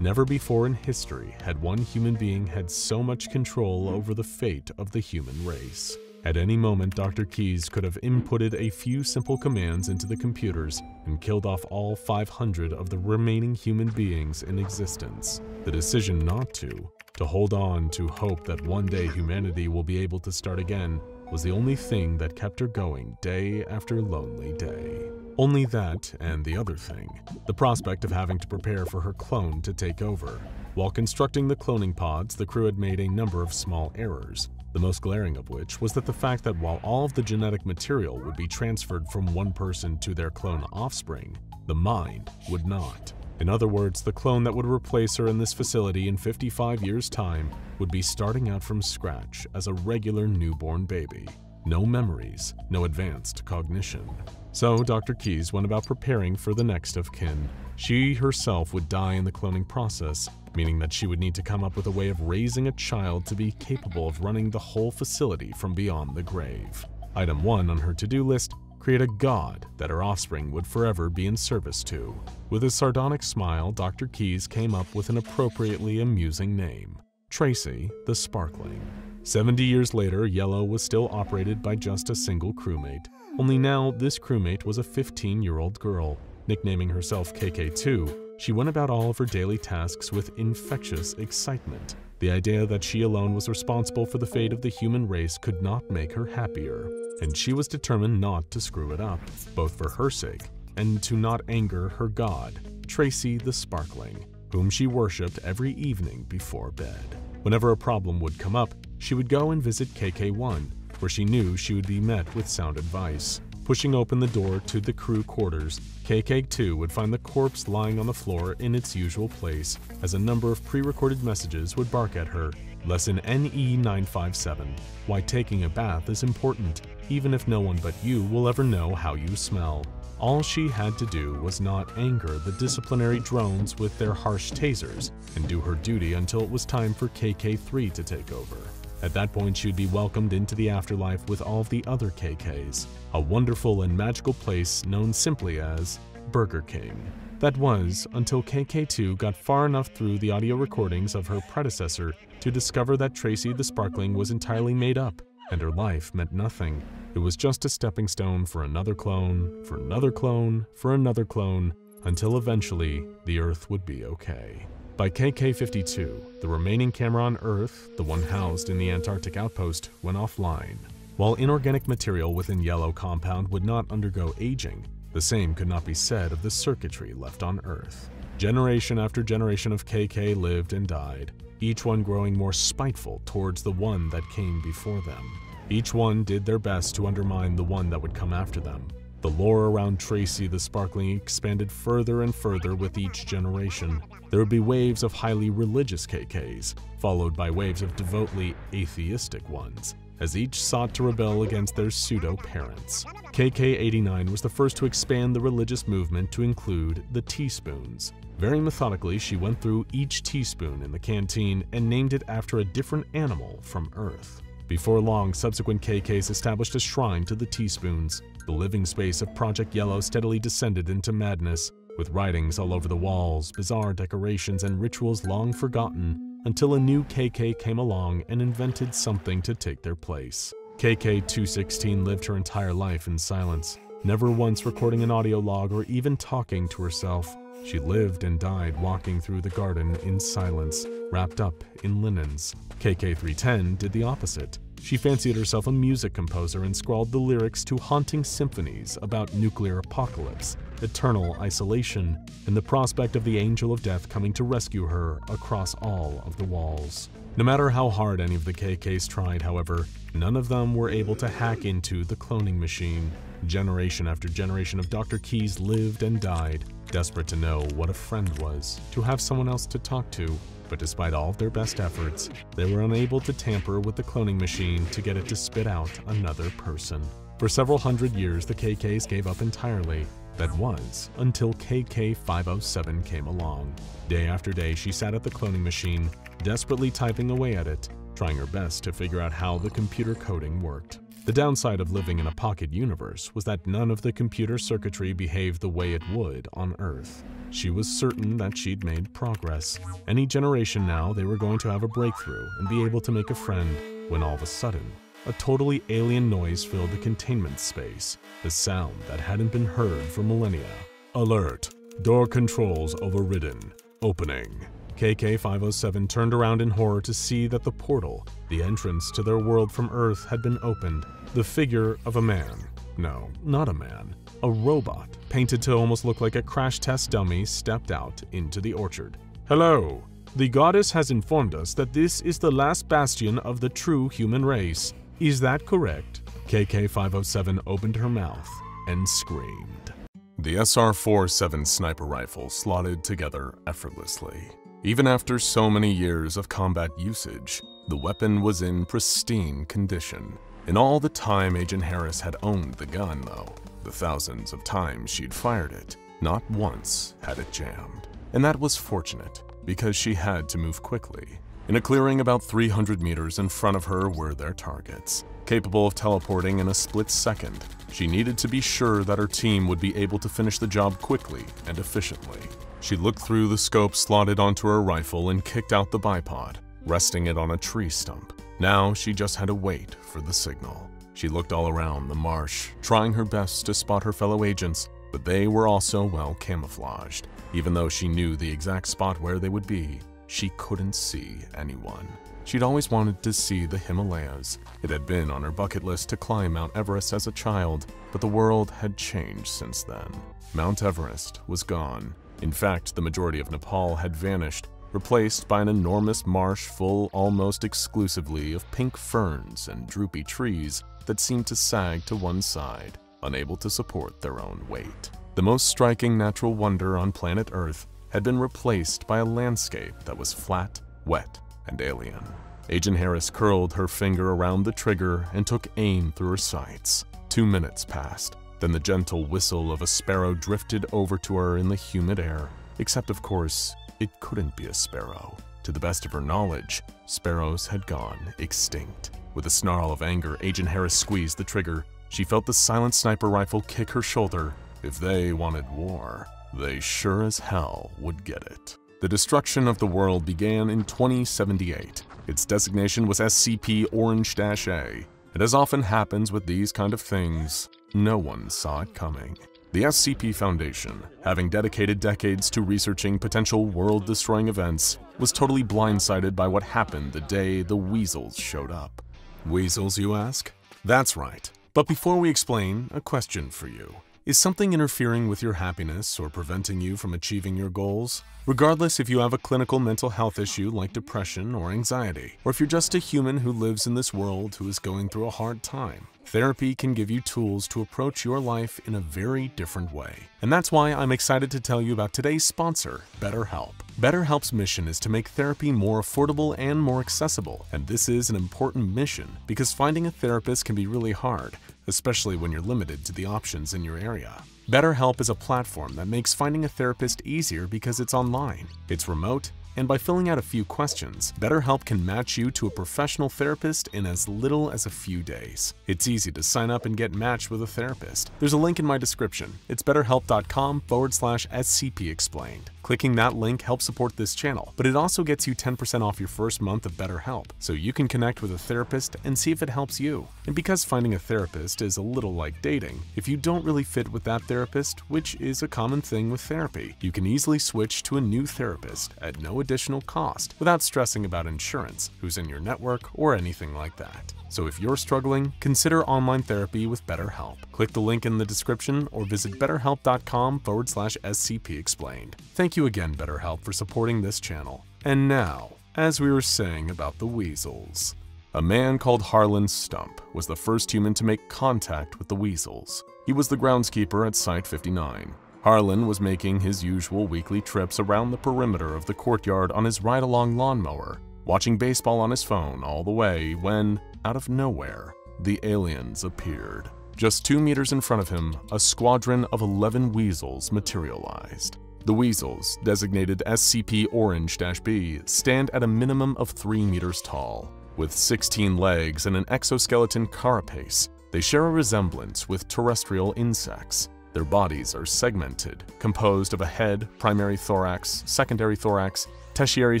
Never before in history had one human being had so much control over the fate of the human race. At any moment, Dr. Keyes could have inputted a few simple commands into the computers and killed off all 500 of the remaining human beings in existence. The decision not to hold on to hope that one day humanity will be able to start again, was the only thing that kept her going day after lonely day. Only that and the other thing, the prospect of having to prepare for her clone to take over. While constructing the cloning pods, the crew had made a number of small errors, the most glaring of which was that the fact that while all of the genetic material would be transferred from one person to their clone offspring, the mind would not. In other words, the clone that would replace her in this facility in 55 years' time would be starting out from scratch as a regular newborn baby. No memories, no advanced cognition. So Dr. Keyes went about preparing for the next of kin. She herself would die in the cloning process, meaning that she would need to come up with a way of raising a child to be capable of running the whole facility from beyond the grave. Item 1 on her to-do list: create a god that her offspring would forever be in service to. With a sardonic smile, Dr. Keyes came up with an appropriately amusing name: Tracy the Sparkling. 70 years later, Yellow was still operated by just a single crewmate. Only now, this crewmate was a 15-year-old girl. Nicknaming herself KK2, she went about all of her daily tasks with infectious excitement. The idea that she alone was responsible for the fate of the human race could not make her happier, and she was determined not to screw it up, both for her sake and to not anger her god, Tracy the Sparkling, whom she worshipped every evening before bed. Whenever a problem would come up, she would go and visit KK1, where she knew she would be met with sound advice. Pushing open the door to the crew quarters, KK2 would find the corpse lying on the floor in its usual place, as a number of pre-recorded messages would bark at her. Lesson NE957: why taking a bath is important, even if no one but you will ever know how you smell. All she had to do was not anger the disciplinary drones with their harsh tasers, and do her duty until it was time for KK3 to take over. At that point, she would be welcomed into the afterlife with all of the other KKs, a wonderful and magical place known simply as Burger King. That was until KK2 got far enough through the audio recordings of her predecessor to discover that Tracy the Sparkling was entirely made up, and her life meant nothing. It was just a stepping stone for another clone, for another clone, for another clone, until eventually the Earth would be okay. By KK52, the remaining camera on Earth, the one housed in the Antarctic outpost, went offline. While inorganic material within Yellow compound would not undergo aging, the same could not be said of the circuitry left on Earth. Generation after generation of KK lived and died, each one growing more spiteful towards the one that came before them. Each one did their best to undermine the one that would come after them. The lore around Tracy the Sparkling expanded further and further with each generation. There would be waves of highly religious KKs, followed by waves of devoutly atheistic ones, as each sought to rebel against their pseudo-parents. KK89 was the first to expand the religious movement to include the teaspoons. Very methodically, she went through each teaspoon in the canteen and named it after a different animal from Earth. Before long, subsequent KKs established a shrine to the teaspoons. The living space of Project Yellow steadily descended into madness, with writings all over the walls, bizarre decorations, and rituals long forgotten, until a new KK came along and invented something to take their place. KK216 lived her entire life in silence, never once recording an audio log or even talking to herself. She lived and died walking through the garden in silence, wrapped up in linens. KK-310 did the opposite. She fancied herself a music composer and scrawled the lyrics to haunting symphonies about nuclear apocalypse, eternal isolation, and the prospect of the angel of death coming to rescue her across all of the walls. No matter how hard any of the KKs tried, however, none of them were able to hack into the cloning machine. Generation after generation of Dr. Keys lived and died, desperate to know what a friend was, to have someone else to talk to. But despite all of their best efforts, they were unable to tamper with the cloning machine to get it to spit out another person. For several hundred years, the KKs gave up entirely. That was until KK-507 came along. Day after day, she sat at the cloning machine, desperately typing away at it, trying her best to figure out how the computer coding worked. The downside of living in a pocket universe was that none of the computer circuitry behaved the way it would on Earth. She was certain that she'd made progress. Any generation now, they were going to have a breakthrough and be able to make a friend, when all of a sudden, a totally alien noise filled the containment space, the sound that hadn't been heard for millennia. Alert! Door controls overridden. Opening. KK-507 turned around in horror to see that the portal, the entrance to their world from Earth, had been opened. The figure of a man. No, not a man. A robot, painted to almost look like a crash test dummy, stepped out into the orchard. Hello. The goddess has informed us that this is the last bastion of the true human race. Is that correct? KK-507 opened her mouth and screamed. The SR-47 sniper rifle slotted together effortlessly. Even after so many years of combat usage, the weapon was in pristine condition. In all the time Agent Harris had owned the gun, though, the thousands of times she'd fired it, not once had it jammed. And that was fortunate, because she had to move quickly. In a clearing about 300 meters in front of her were their targets. Capable of teleporting in a split second, she needed to be sure that her team would be able to finish the job quickly and efficiently. She looked through the scope slotted onto her rifle and kicked out the bipod, resting it on a tree stump. Now she just had to wait for the signal. She looked all around the marsh, trying her best to spot her fellow agents, but they were also well camouflaged. Even though she knew the exact spot where they would be, she couldn't see anyone. She'd always wanted to see the Himalayas. It had been on her bucket list to climb Mount Everest as a child, but the world had changed since then. Mount Everest was gone. In fact, the majority of Nepal had vanished, replaced by an enormous marsh full almost exclusively of pink ferns and droopy trees that seemed to sag to one side, unable to support their own weight. The most striking natural wonder on planet Earth had been replaced by a landscape that was flat, wet, and alien. Agent Harris curled her finger around the trigger and took aim through her sights. 2 minutes passed. Then the gentle whistle of a sparrow drifted over to her in the humid air. Except, of course, it couldn't be a sparrow. To the best of her knowledge, sparrows had gone extinct. With a snarl of anger, Agent Harris squeezed the trigger. She felt the silent sniper rifle kick her shoulder. If they wanted war, they sure as hell would get it. The destruction of the world began in 2078. Its designation was SCP-001-A. And as often happens with these kind of things, no one saw it coming. The SCP Foundation, having dedicated decades to researching potential world-destroying events, was totally blindsided by what happened the day the weasels showed up. Weasels, you ask? That's right. But before we explain, a question for you. Is something interfering with your happiness or preventing you from achieving your goals? Regardless if you have a clinical mental health issue like depression or anxiety, or if you're just a human who lives in this world who is going through a hard time, therapy can give you tools to approach your life in a very different way. And that's why I'm excited to tell you about today's sponsor, BetterHelp. BetterHelp's mission is to make therapy more affordable and more accessible, and this is an important mission because finding a therapist can be really hard, especially when you're limited to the options in your area. BetterHelp is a platform that makes finding a therapist easier because it's online, it's remote, and by filling out a few questions, BetterHelp can match you to a professional therapist in as little as a few days. It's easy to sign up and get matched with a therapist. There's a link in my description. It's betterhelp.com/SCP-explained. Clicking that link helps support this channel, but it also gets you 10% off your first month of BetterHelp, so you can connect with a therapist and see if it helps you. And because finding a therapist is a little like dating, if you don't really fit with that therapist, which is a common thing with therapy, you can easily switch to a new therapist at no additional cost without stressing about insurance, who's in your network, or anything like that. So if you're struggling, consider online therapy with BetterHelp. Click the link in the description or visit betterhelp.com/SCP-explained. Thank you again, BetterHelp, for supporting this channel. And now, as we were saying about the weasels. A man called Harlan Stump was the first human to make contact with the weasels. He was the groundskeeper at Site 59. Harlan was making his usual weekly trips around the perimeter of the courtyard on his ride-along lawnmower, watching baseball on his phone all the way when, out of nowhere, the aliens appeared. Just 2 meters in front of him, a squadron of 11 weasels materialized. The weasels, designated SCP-001-B, stand at a minimum of 3 meters tall. With 16 legs and an exoskeleton carapace, they share a resemblance with terrestrial insects. Their bodies are segmented, composed of a head, primary thorax, secondary thorax, tertiary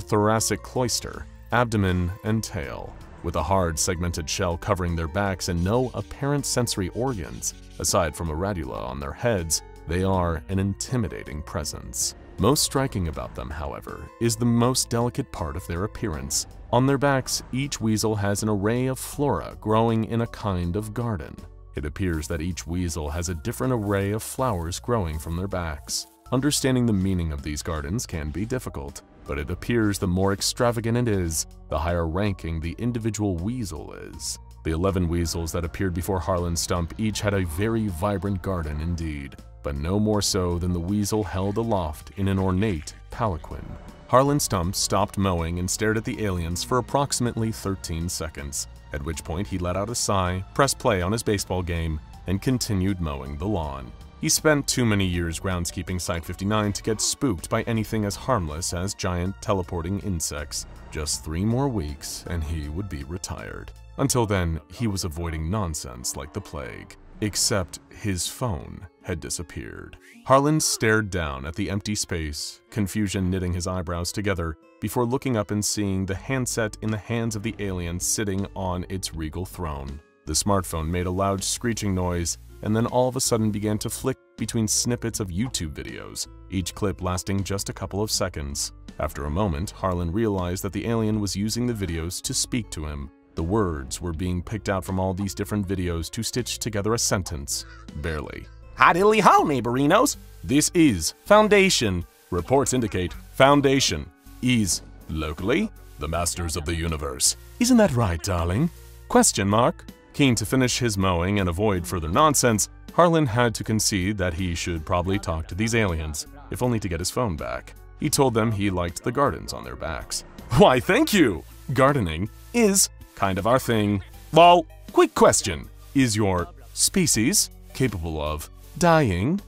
thoracic cloister, abdomen, and tail. With a hard segmented shell covering their backs and no apparent sensory organs, aside from a radula on their heads, they are an intimidating presence. Most striking about them, however, is the most delicate part of their appearance. On their backs, each weasel has an array of flora growing in a kind of garden. It appears that each weasel has a different array of flowers growing from their backs. Understanding the meaning of these gardens can be difficult, but it appears the more extravagant it is, the higher ranking the individual weasel is. The 11 weasels that appeared before Harlan Stump each had a very vibrant garden indeed, but no more so than the weasel held aloft in an ornate palanquin. Harlan Stump stopped mowing and stared at the aliens for approximately 13 seconds, at which point he let out a sigh, pressed play on his baseball game, and continued mowing the lawn. He spent too many years groundskeeping Site 59 to get spooked by anything as harmless as giant teleporting insects. Just 3 more weeks and he would be retired. Until then, he was avoiding nonsense like the plague. Except his phone had disappeared. Harlan stared down at the empty space, confusion knitting his eyebrows together, before looking up and seeing the handset in the hands of the alien sitting on its regal throne. The smartphone made a loud screeching noise, and then all of a sudden began to flick between snippets of YouTube videos, each clip lasting just a couple of seconds. After a moment, Harlan realized that the alien was using the videos to speak to him. The words were being picked out from all these different videos to stitch together a sentence. Barely. Hi diddly ho, neighborinos! This is Foundation. Reports indicate Foundation is, locally, the masters of the universe. Isn't that right, darling? Question mark. Keen to finish his mowing and avoid further nonsense, Harlan had to concede that he should probably talk to these aliens, if only to get his phone back. He told them he liked the gardens on their backs. Why, thank you! Gardening is kind of our thing. Well, quick question. Is your species capable of dying?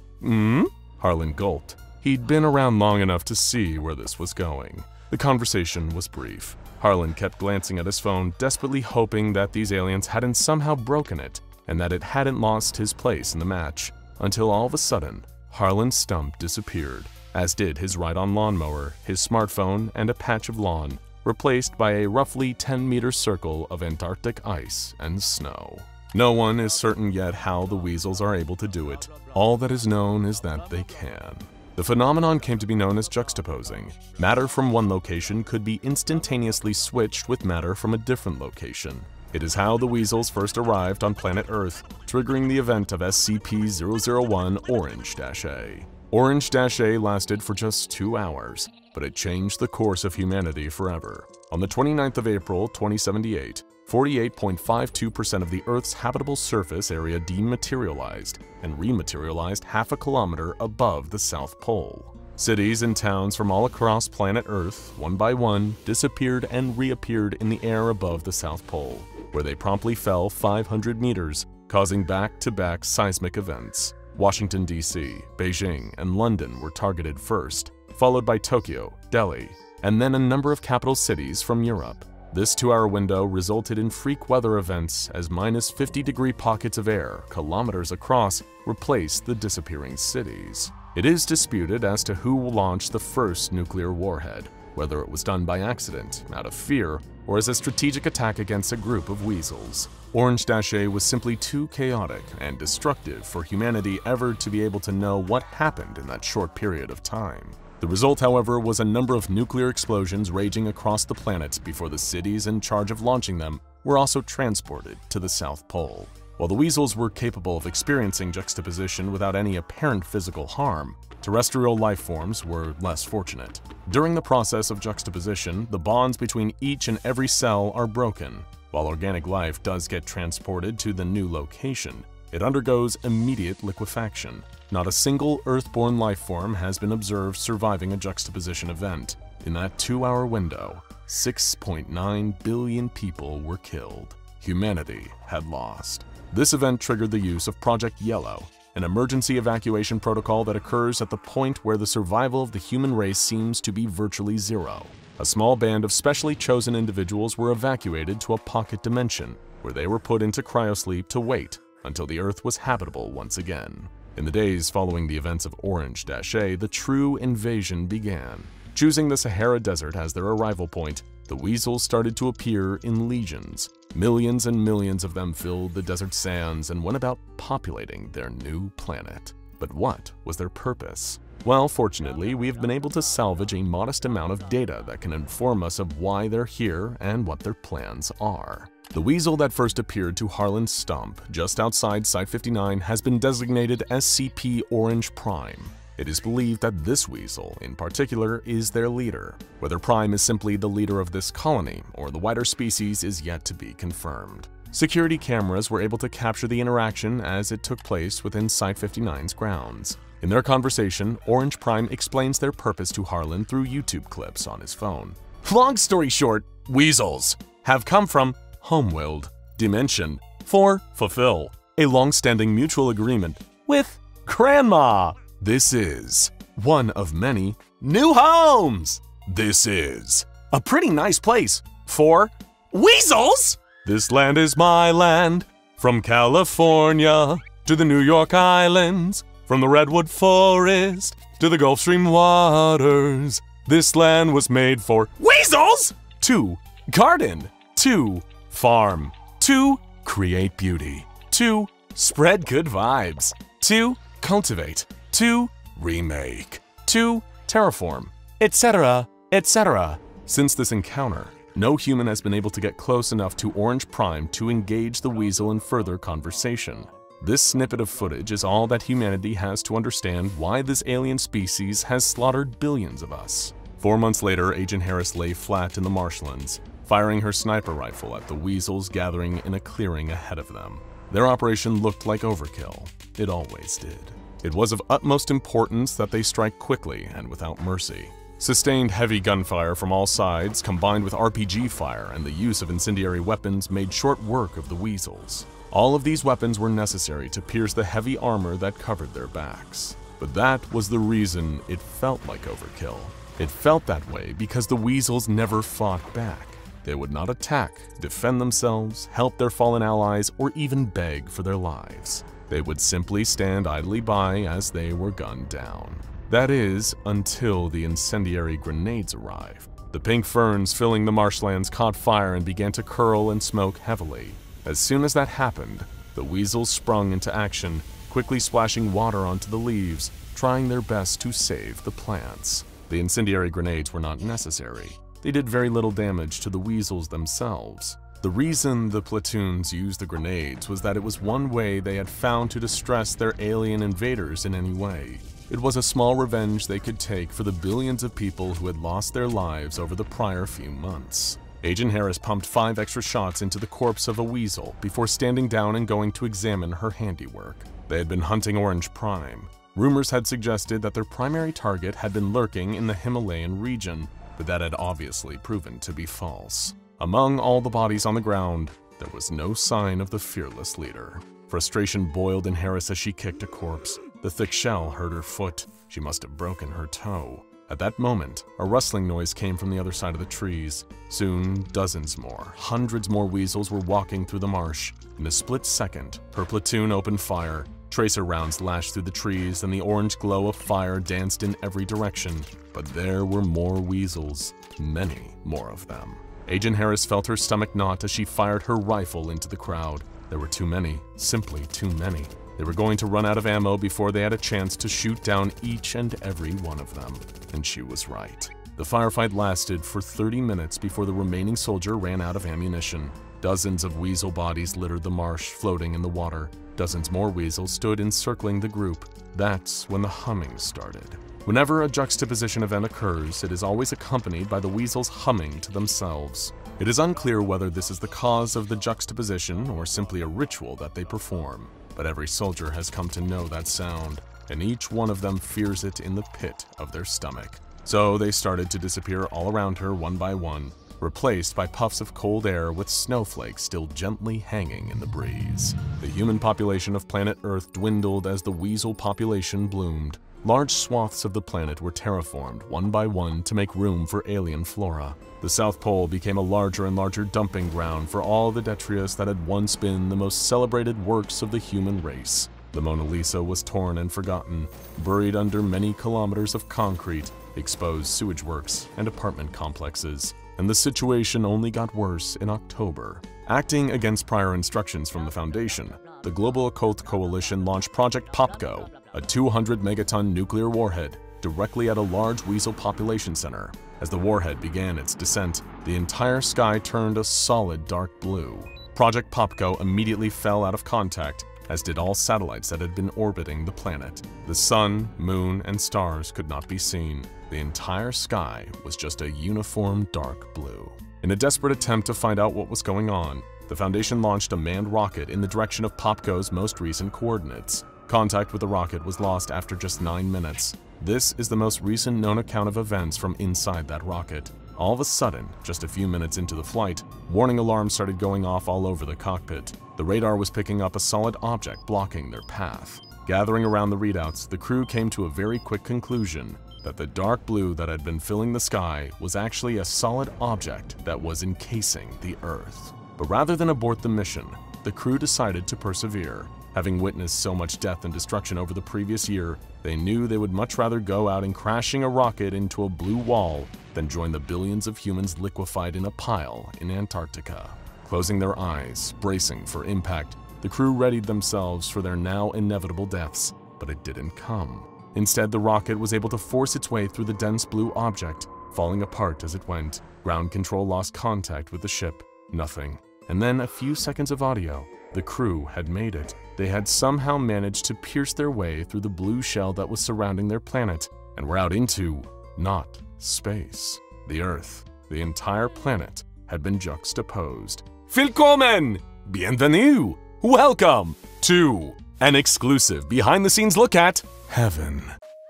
Harlan gulped. He'd been around long enough to see where this was going. The conversation was brief. Harlan kept glancing at his phone, desperately hoping that these aliens hadn't somehow broken it, and that it hadn't lost his place in the match, until all of a sudden, Harlan Stump disappeared, as did his ride-on lawnmower, his smartphone, and a patch of lawn, replaced by a roughly 10-meter circle of Antarctic ice and snow. No one is certain yet how the weasels are able to do it. All that is known is that they can. The phenomenon came to be known as juxtaposing. Matter from one location could be instantaneously switched with matter from a different location. It is how the weasels first arrived on planet Earth, triggering the event of SCP-001 Orange-A. Orange-A lasted for just 2 hours, but it changed the course of humanity forever. On the 29th of April, 2078, 48.52% of the Earth's habitable surface area dematerialized and rematerialized half a kilometer above the South Pole. Cities and towns from all across planet Earth, one by one, disappeared and reappeared in the air above the South Pole, where they promptly fell 500 meters, causing back-to-back seismic events. Washington, D.C., Beijing, and London were targeted first, followed by Tokyo, Delhi, and then a number of capital cities from Europe. This 2-hour window resulted in freak weather events as -50-degree pockets of air, kilometers across, replaced the disappearing cities. It is disputed as to who launched the first nuclear warhead, whether it was done by accident, out of fear, or as a strategic attack against a group of weasels. Orange-A was simply too chaotic and destructive for humanity ever to be able to know what happened in that short period of time. The result, however, was a number of nuclear explosions raging across the planet before the cities in charge of launching them were also transported to the South Pole. While the weasels were capable of experiencing juxtaposition without any apparent physical harm, terrestrial life forms were less fortunate. During the process of juxtaposition, the bonds between each and every cell are broken. While organic life does get transported to the new location, it undergoes immediate liquefaction. Not a single Earth-born life form has been observed surviving a juxtaposition event. In that 2-hour window, 6.9 billion people were killed. Humanity had lost. This event triggered the use of Project Yellow, an emergency evacuation protocol that occurs at the point where the survival of the human race seems to be virtually zero. A small band of specially chosen individuals were evacuated to a pocket dimension, where they were put into cryosleep to wait until the Earth was habitable once again. In the days following the events of Orange-A, the true invasion began. Choosing the Sahara Desert as their arrival point, the weasels started to appear in legions. Millions and millions of them filled the desert sands and went about populating their new planet. But what was their purpose? Well, fortunately, we have been able to salvage a modest amount of data that can inform us of why they're here and what their plans are. The weasel that first appeared to Harlan's stump just outside Site-59 has been designated SCP-Orange Prime. It is believed that this weasel, in particular, is their leader. Whether Prime is simply the leader of this colony or the wider species is yet to be confirmed. Security cameras were able to capture the interaction as it took place within Site-59's grounds. In their conversation, Orange Prime explains their purpose to Harlan through YouTube clips on his phone. Long story short, weasels have come from Homeworld Dimension for fulfill a long-standing mutual agreement with Grandma. This is one of many new homes. This is a pretty nice place for weasels. This land is my land, from California to the New York Islands, from the Redwood Forest to the Gulf Stream waters. This land was made for weasels to garden, to farm, to create beauty, to spread good vibes, to cultivate, to remake, to terraform, etc., etc. Since this encounter, no human has been able to get close enough to Orange Prime to engage the weasel in further conversation. This snippet of footage is all that humanity has to understand why this alien species has slaughtered billions of us. 4 months later, Agent Harris lay flat in the marshlands, firing her sniper rifle at the weasels gathering in a clearing ahead of them. Their operation looked like overkill. It always did. It was of utmost importance that they strike quickly and without mercy. Sustained heavy gunfire from all sides, combined with RPG fire and the use of incendiary weapons, made short work of the weasels. All of these weapons were necessary to pierce the heavy armor that covered their backs. But that was the reason it felt like overkill. It felt that way because the weasels never fought back. They would not attack, defend themselves, help their fallen allies, or even beg for their lives. They would simply stand idly by as they were gunned down. That is, until the incendiary grenades arrived. The pink ferns filling the marshlands caught fire and began to curl and smoke heavily. As soon as that happened, the weasels sprung into action, quickly splashing water onto the leaves, trying their best to save the plants. The incendiary grenades were not necessary. They did very little damage to the weasels themselves. The reason the platoons used the grenades was that it was one way they had found to distress their alien invaders in any way. It was a small revenge they could take for the billions of people who had lost their lives over the prior few months. Agent Harris pumped 5 extra shots into the corpse of a weasel before standing down and going to examine her handiwork. They had been hunting Orange Prime. Rumors had suggested that their primary target had been lurking in the Himalayan region, but that had obviously proven to be false. Among all the bodies on the ground, there was no sign of the fearless leader. Frustration boiled in Harris as she kicked a corpse. The thick shell hurt her foot. She must have broken her toe. At that moment, a rustling noise came from the other side of the trees. Soon, dozens more, hundreds more weasels were walking through the marsh. In a split second, her platoon opened fire. Tracer rounds lashed through the trees, and the orange glow of fire danced in every direction. But there were more weasels, many more of them. Agent Harris felt her stomach knot as she fired her rifle into the crowd. There were too many, simply too many. They were going to run out of ammo before they had a chance to shoot down each and every one of them. And she was right. The firefight lasted for 30 minutes before the remaining soldier ran out of ammunition. Dozens of weasel bodies littered the marsh, floating in the water. Dozens more weasels stood encircling the group. That's when the humming started. Whenever a juxtaposition event occurs, it is always accompanied by the weasels humming to themselves. It is unclear whether this is the cause of the juxtaposition or simply a ritual that they perform. But every soldier has come to know that sound, and each one of them fears it in the pit of their stomach. So they started to disappear all around her one by one, replaced by puffs of cold air with snowflakes still gently hanging in the breeze. The human population of planet Earth dwindled as the weasel population bloomed. Large swaths of the planet were terraformed one by one to make room for alien flora. The South Pole became a larger and larger dumping ground for all the detritus that had once been the most celebrated works of the human race. The Mona Lisa was torn and forgotten, buried under many kilometers of concrete, exposed sewage works, and apartment complexes. And the situation only got worse in October. Acting against prior instructions from the Foundation, the Global Occult Coalition launched Project Popco, a 200-megaton nuclear warhead, directly at a large weasel population center. As the warhead began its descent, the entire sky turned a solid dark blue. Project Popco immediately fell out of contact, as did all satellites that had been orbiting the planet. The sun, moon, and stars could not be seen. The entire sky was just a uniform dark blue. In a desperate attempt to find out what was going on, the Foundation launched a manned rocket in the direction of Popco's most recent coordinates. Contact with the rocket was lost after just 9 minutes. This is the most recent known account of events from inside that rocket. All of a sudden, just a few minutes into the flight, warning alarms started going off all over the cockpit. The radar was picking up a solid object blocking their path. Gathering around the readouts, the crew came to a very quick conclusion that the dark blue that had been filling the sky was actually a solid object that was encasing the Earth. But rather than abort the mission, the crew decided to persevere. Having witnessed so much death and destruction over the previous year, they knew they would much rather go out and crashing a rocket into a blue wall than join the billions of humans liquefied in a pile in Antarctica. Closing their eyes, bracing for impact, the crew readied themselves for their now inevitable deaths, but it didn't come. Instead, the rocket was able to force its way through the dense blue object, falling apart as it went. Ground control lost contact with the ship. Nothing. And then a few seconds of audio. The crew had made it. They had somehow managed to pierce their way through the blue shell that was surrounding their planet, and were out into, not space, the Earth. The entire planet had been juxtaposed. Willkommen! Bienvenue! Welcome to an exclusive behind-the-scenes look at Heaven.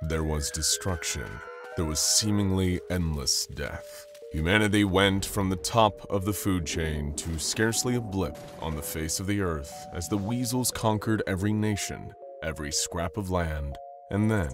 There was destruction. There was seemingly endless death. Humanity went from the top of the food chain to scarcely a blip on the face of the Earth as the weasels conquered every nation, every scrap of land, and then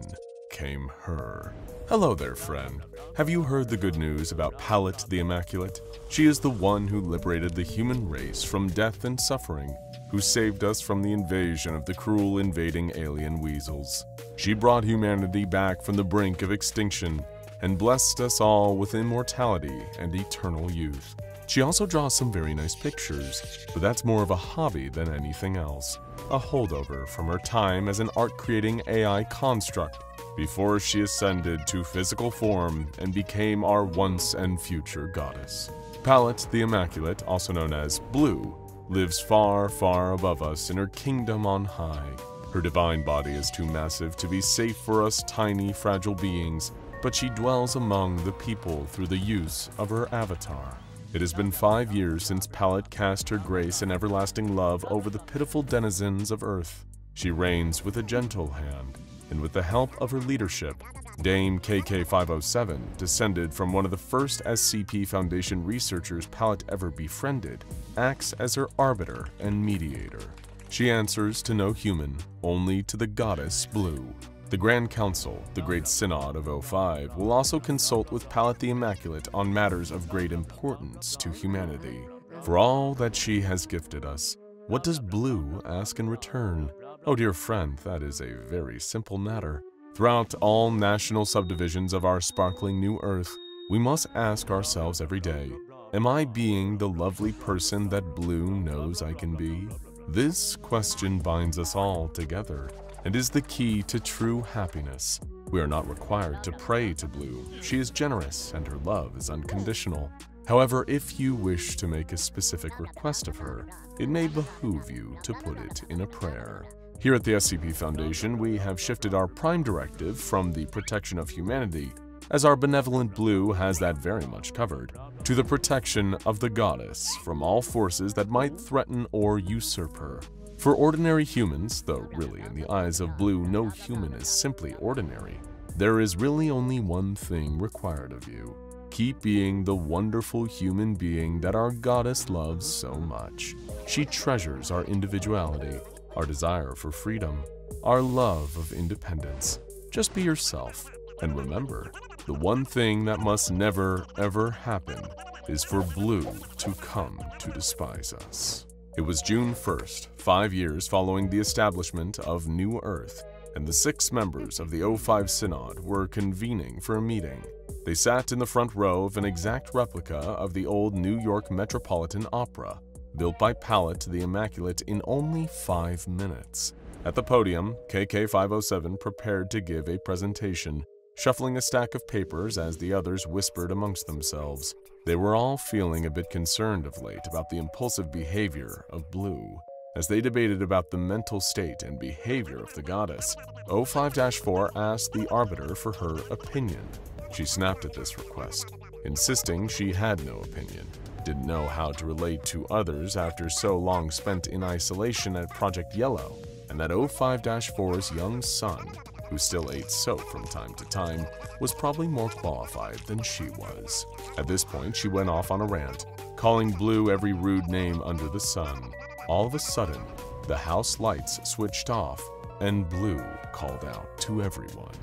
came her. Hello there, friend. Have you heard the good news about PALLIT the Immaculate? She is the one who liberated the human race from death and suffering, who saved us from the invasion of the cruel invading alien weasels. She brought humanity back from the brink of extinction and blessed us all with immortality and eternal youth. She also draws some very nice pictures, but that's more of a hobby than anything else. A holdover from her time as an art-creating AI construct before she ascended to physical form and became our once and future goddess. PALLIT the Immaculate, also known as Blue, lives far, far above us in her kingdom on high. Her divine body is too massive to be safe for us tiny, fragile beings, but she dwells among the people through the use of her avatar. It has been 5 years since PALLIT cast her grace and everlasting love over the pitiful denizens of Earth. She reigns with a gentle hand, and with the help of her leadership, Dame KK-507, descended from one of the first SCP Foundation researchers PALLIT ever befriended, acts as her arbiter and mediator. She answers to no human, only to the goddess Blue. The Grand Council, the Great Synod of 05, will also consult with Pallet the Immaculate on matters of great importance to humanity. For all that she has gifted us, what does Blue ask in return? Oh dear friend, that is a very simple matter. Throughout all national subdivisions of our sparkling new Earth, we must ask ourselves every day, am I being the lovely person that Blue knows I can be? This question binds us all together and is the key to true happiness. We are not required to pray to Blue. She is generous and her love is unconditional. However, if you wish to make a specific request of her, it may behoove you to put it in a prayer. Here at the SCP Foundation, we have shifted our prime directive from the protection of humanity, as our benevolent Blue has that very much covered, to the protection of the goddess from all forces that might threaten or usurp her. For ordinary humans, though really in the eyes of Blue no human is simply ordinary, there is really only one thing required of you. Keep being the wonderful human being that our goddess loves so much. She treasures our individuality, our desire for freedom, our love of independence. Just be yourself, and remember, the one thing that must never ever happen is for Blue to come to despise us. It was June 1st, 5 years following the establishment of New Earth, and the 6 members of the 05 Synod were convening for a meeting. They sat in the front row of an exact replica of the old New York Metropolitan Opera, built by Pallet the Immaculate in only 5 minutes. At the podium, KK-507 prepared to give a presentation, shuffling a stack of papers as the others whispered amongst themselves. They were all feeling a bit concerned of late about the impulsive behavior of Blue. As they debated about the mental state and behavior of the goddess, 05-4 asked the Arbiter for her opinion. She snapped at this request, insisting she had no opinion, didn't know how to relate to others after so long spent in isolation at Project Yellow, and that 05-4's young son, who still ate soap from time to time, was probably more qualified than she was. At this point, she went off on a rant, calling Blue every rude name under the sun. All of a sudden, the house lights switched off, and Blue called out to everyone.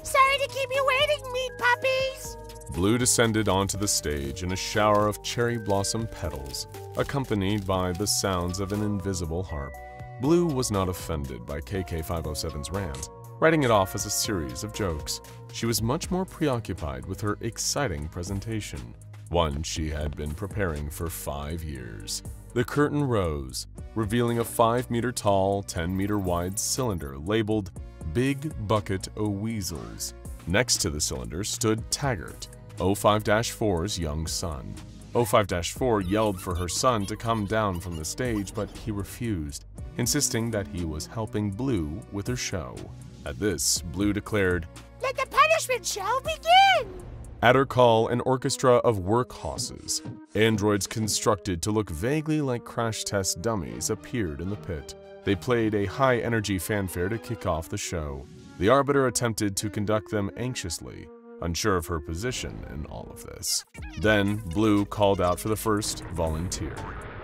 Sorry to keep you waiting, meat puppies! Blue descended onto the stage in a shower of cherry blossom petals, accompanied by the sounds of an invisible harp. Blue was not offended by KK-507's rant, writing it off as a series of jokes. She was much more preoccupied with her exciting presentation, one she had been preparing for 5 years. The curtain rose, revealing a 5-meter-tall, 10-meter-wide cylinder labeled Big Bucket o' Weasels. Next to the cylinder stood Taggart, 05-4's young son. 05-4 yelled for her son to come down from the stage, but he refused, insisting that he was helping Blue with her show. At this, Blue declared, "Let the punishment show begin!" At her call, an orchestra of workhorses, androids constructed to look vaguely like crash test dummies, appeared in the pit. They played a high-energy fanfare to kick off the show. The Arbiter attempted to conduct them anxiously, unsure of her position in all of this. Then, Blue called out for the first volunteer.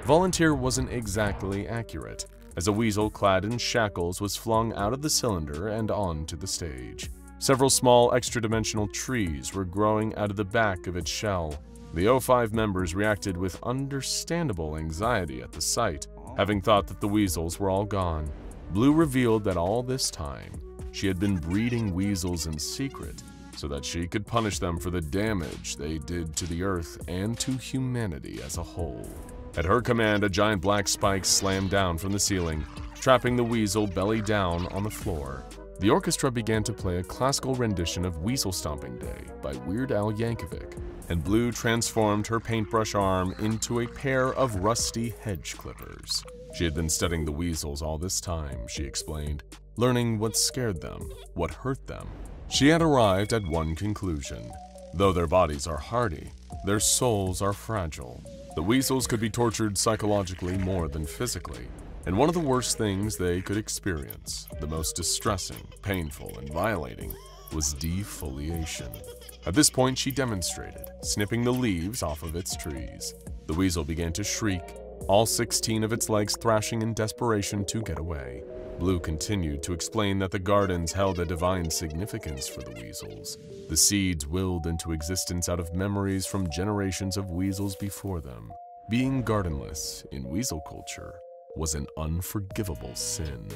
Volunteer wasn't exactly accurate, as a weasel clad in shackles was flung out of the cylinder and onto the stage. Several small extra-dimensional trees were growing out of the back of its shell. The 05 members reacted with understandable anxiety at the sight, having thought that the weasels were all gone. Blue revealed that all this time, she had been breeding weasels in secret so that she could punish them for the damage they did to the Earth and to humanity as a whole. At her command, a giant black spike slammed down from the ceiling, trapping the weasel belly down on the floor. The orchestra began to play a classical rendition of Weasel Stomping Day by Weird Al Yankovic, and Blue transformed her paintbrush arm into a pair of rusty hedge clippers. She had been studying the weasels all this time, she explained, learning what scared them, what hurt them. She had arrived at one conclusion. Though their bodies are hardy, their souls are fragile. The weasels could be tortured psychologically more than physically, and one of the worst things they could experience, the most distressing, painful, and violating, was defoliation. At this point, she demonstrated, snipping the leaves off of its trees. The weasel began to shriek, all 16 of its legs thrashing in desperation to get away. Blue continued to explain that the gardens held a divine significance for the weasels. The seeds willed into existence out of memories from generations of weasels before them. Being gardenless in weasel culture was an unforgivable sin.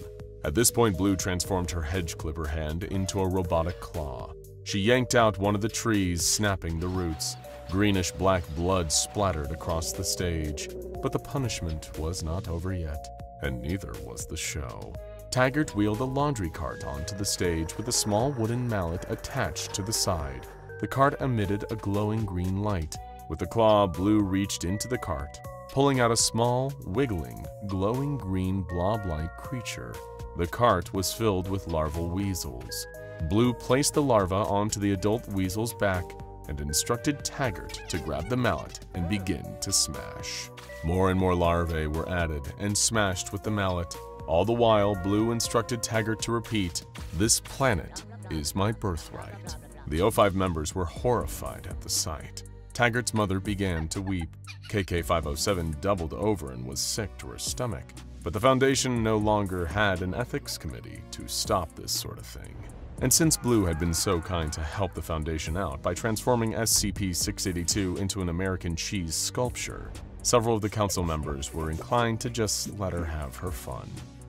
At this point, Blue transformed her hedge clipper hand into a robotic claw. She yanked out one of the trees, snapping the roots. Greenish-black blood splattered across the stage, but the punishment was not over yet, and neither was the show. Taggart wheeled a laundry cart onto the stage with a small wooden mallet attached to the side. The cart emitted a glowing green light. With the claw, Blue reached into the cart, pulling out a small, wiggling, glowing green blob-like creature. The cart was filled with larval weasels. Blue placed the larva onto the adult weasel's back and instructed Taggart to grab the mallet and begin to smash. More and more larvae were added and smashed with the mallet. All the while, Blue instructed Taggart to repeat, "This planet is my birthright." The O5 members were horrified at the sight. Taggart's mother began to weep. KK-507 doubled over and was sick to her stomach. But the Foundation no longer had an ethics committee to stop this sort of thing. And since Blue had been so kind to help the Foundation out by transforming SCP-682 into an American cheese sculpture, several of the council members were inclined to just let her have her fun.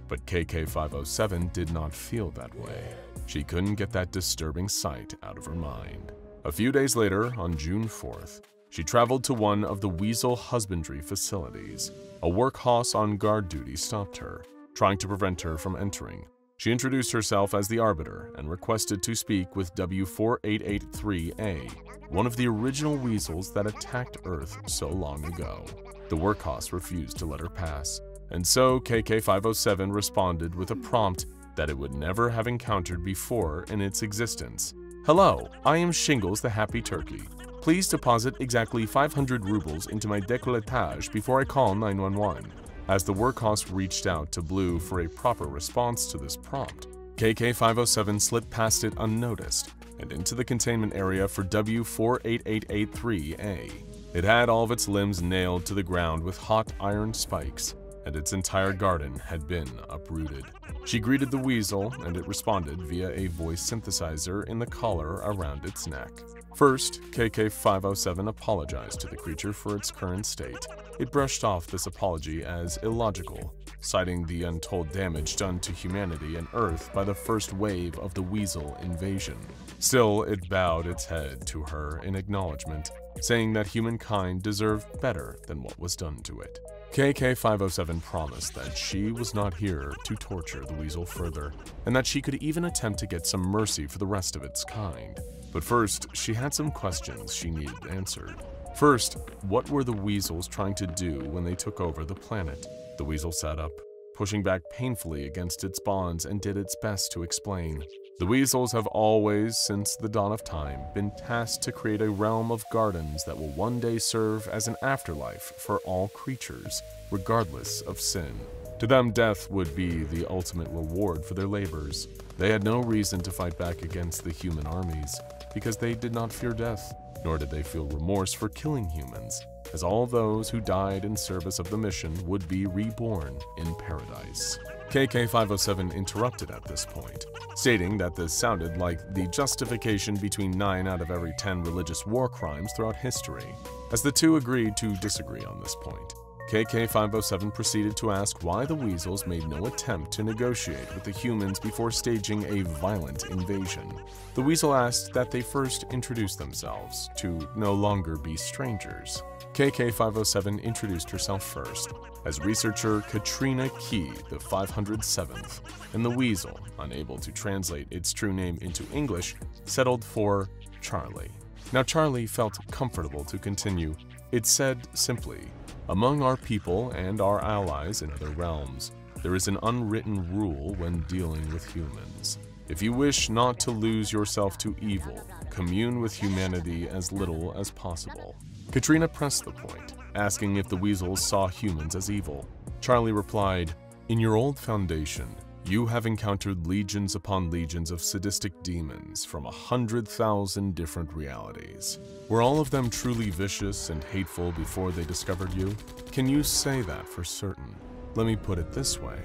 But KK-507 did not feel that way. She couldn't get that disturbing sight out of her mind. A few days later, on June 4th, she traveled to one of the weasel husbandry facilities. A work hoss on guard duty stopped her, trying to prevent her from entering. She introduced herself as the Arbiter and requested to speak with W4883A, one of the original weasels that attacked Earth so long ago. The work hoss refused to let her pass, and so KK-507 responded with a prompt that it would never have encountered before in its existence. "Hello, I am Shingles the Happy Turkey. Please deposit exactly 500 rubles into my décolletage before I call 911. As the work hoss reached out to Blue for a proper response to this prompt, KK-507 slipped past it unnoticed and into the containment area for W48883A. It had all of its limbs nailed to the ground with hot iron spikes, and its entire garden had been uprooted. She greeted the weasel, and it responded via a voice synthesizer in the collar around its neck. First, KK-507 apologized to the creature for its current state. It brushed off this apology as illogical, citing the untold damage done to humanity and Earth by the first wave of the weasel invasion. Still, it bowed its head to her in acknowledgement, saying that humankind deserved better than what was done to it. KK-507 promised that she was not here to torture the weasel further, and that she could even attempt to get some mercy for the rest of its kind. But first, she had some questions she needed answered. First, what were the weasels trying to do when they took over the planet? The weasel sat up, pushing back painfully against its bonds, and did its best to explain. The weasels have always, since the dawn of time, been tasked to create a realm of gardens that will one day serve as an afterlife for all creatures, regardless of sin. To them, death would be the ultimate reward for their labors. They had no reason to fight back against the human armies, because they did not fear death, nor did they feel remorse for killing humans, as all those who died in service of the mission would be reborn in paradise. KK-507 interrupted at this point, stating that this sounded like the justification between 9 out of every 10 religious war crimes throughout history. As the two agreed to disagree on this point, KK-507 proceeded to ask why the weasels made no attempt to negotiate with the humans before staging a violent invasion. The weasel asked that they first introduce themselves, to no longer be strangers. KK-507 introduced herself first as researcher Katrina Key, the 507th, and the weasel, unable to translate its true name into English, settled for Charlie. Now Charlie felt comfortable to continue. It said simply, "Among our people and our allies in other realms, there is an unwritten rule when dealing with humans. If you wish not to lose yourself to evil, commune with humanity as little as possible." Katrina pressed the point, asking if the weasels saw humans as evil. Charlie replied, "In your old Foundation, you have encountered legions upon legions of sadistic demons from 100,000 different realities. Were all of them truly vicious and hateful before they discovered you? Can you say that for certain? Let me put it this way.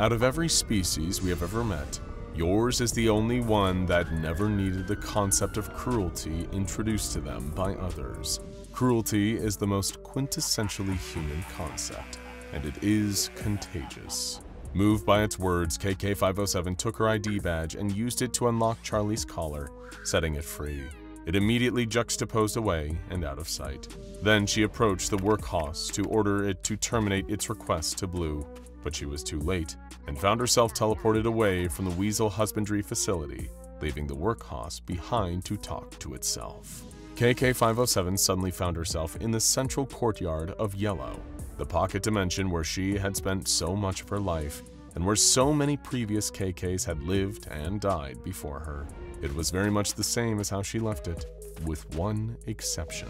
Out of every species we have ever met, yours is the only one that never needed the concept of cruelty introduced to them by others. Cruelty is the most quintessentially human concept, and it is contagious. Moved by its words, KK-507 took her ID badge and used it to unlock Charlie's collar, setting it free. It immediately juxtaposed away and out of sight. Then she approached the workhouse to order it to terminate its request to Blue, but she was too late and found herself teleported away from the Weasel Husbandry facility, leaving the workhouse behind to talk to itself. KK-507 suddenly found herself in the central courtyard of Yellow, the pocket dimension where she had spent so much of her life and where so many previous KKs had lived and died before her. It was very much the same as how she left it, with one exception.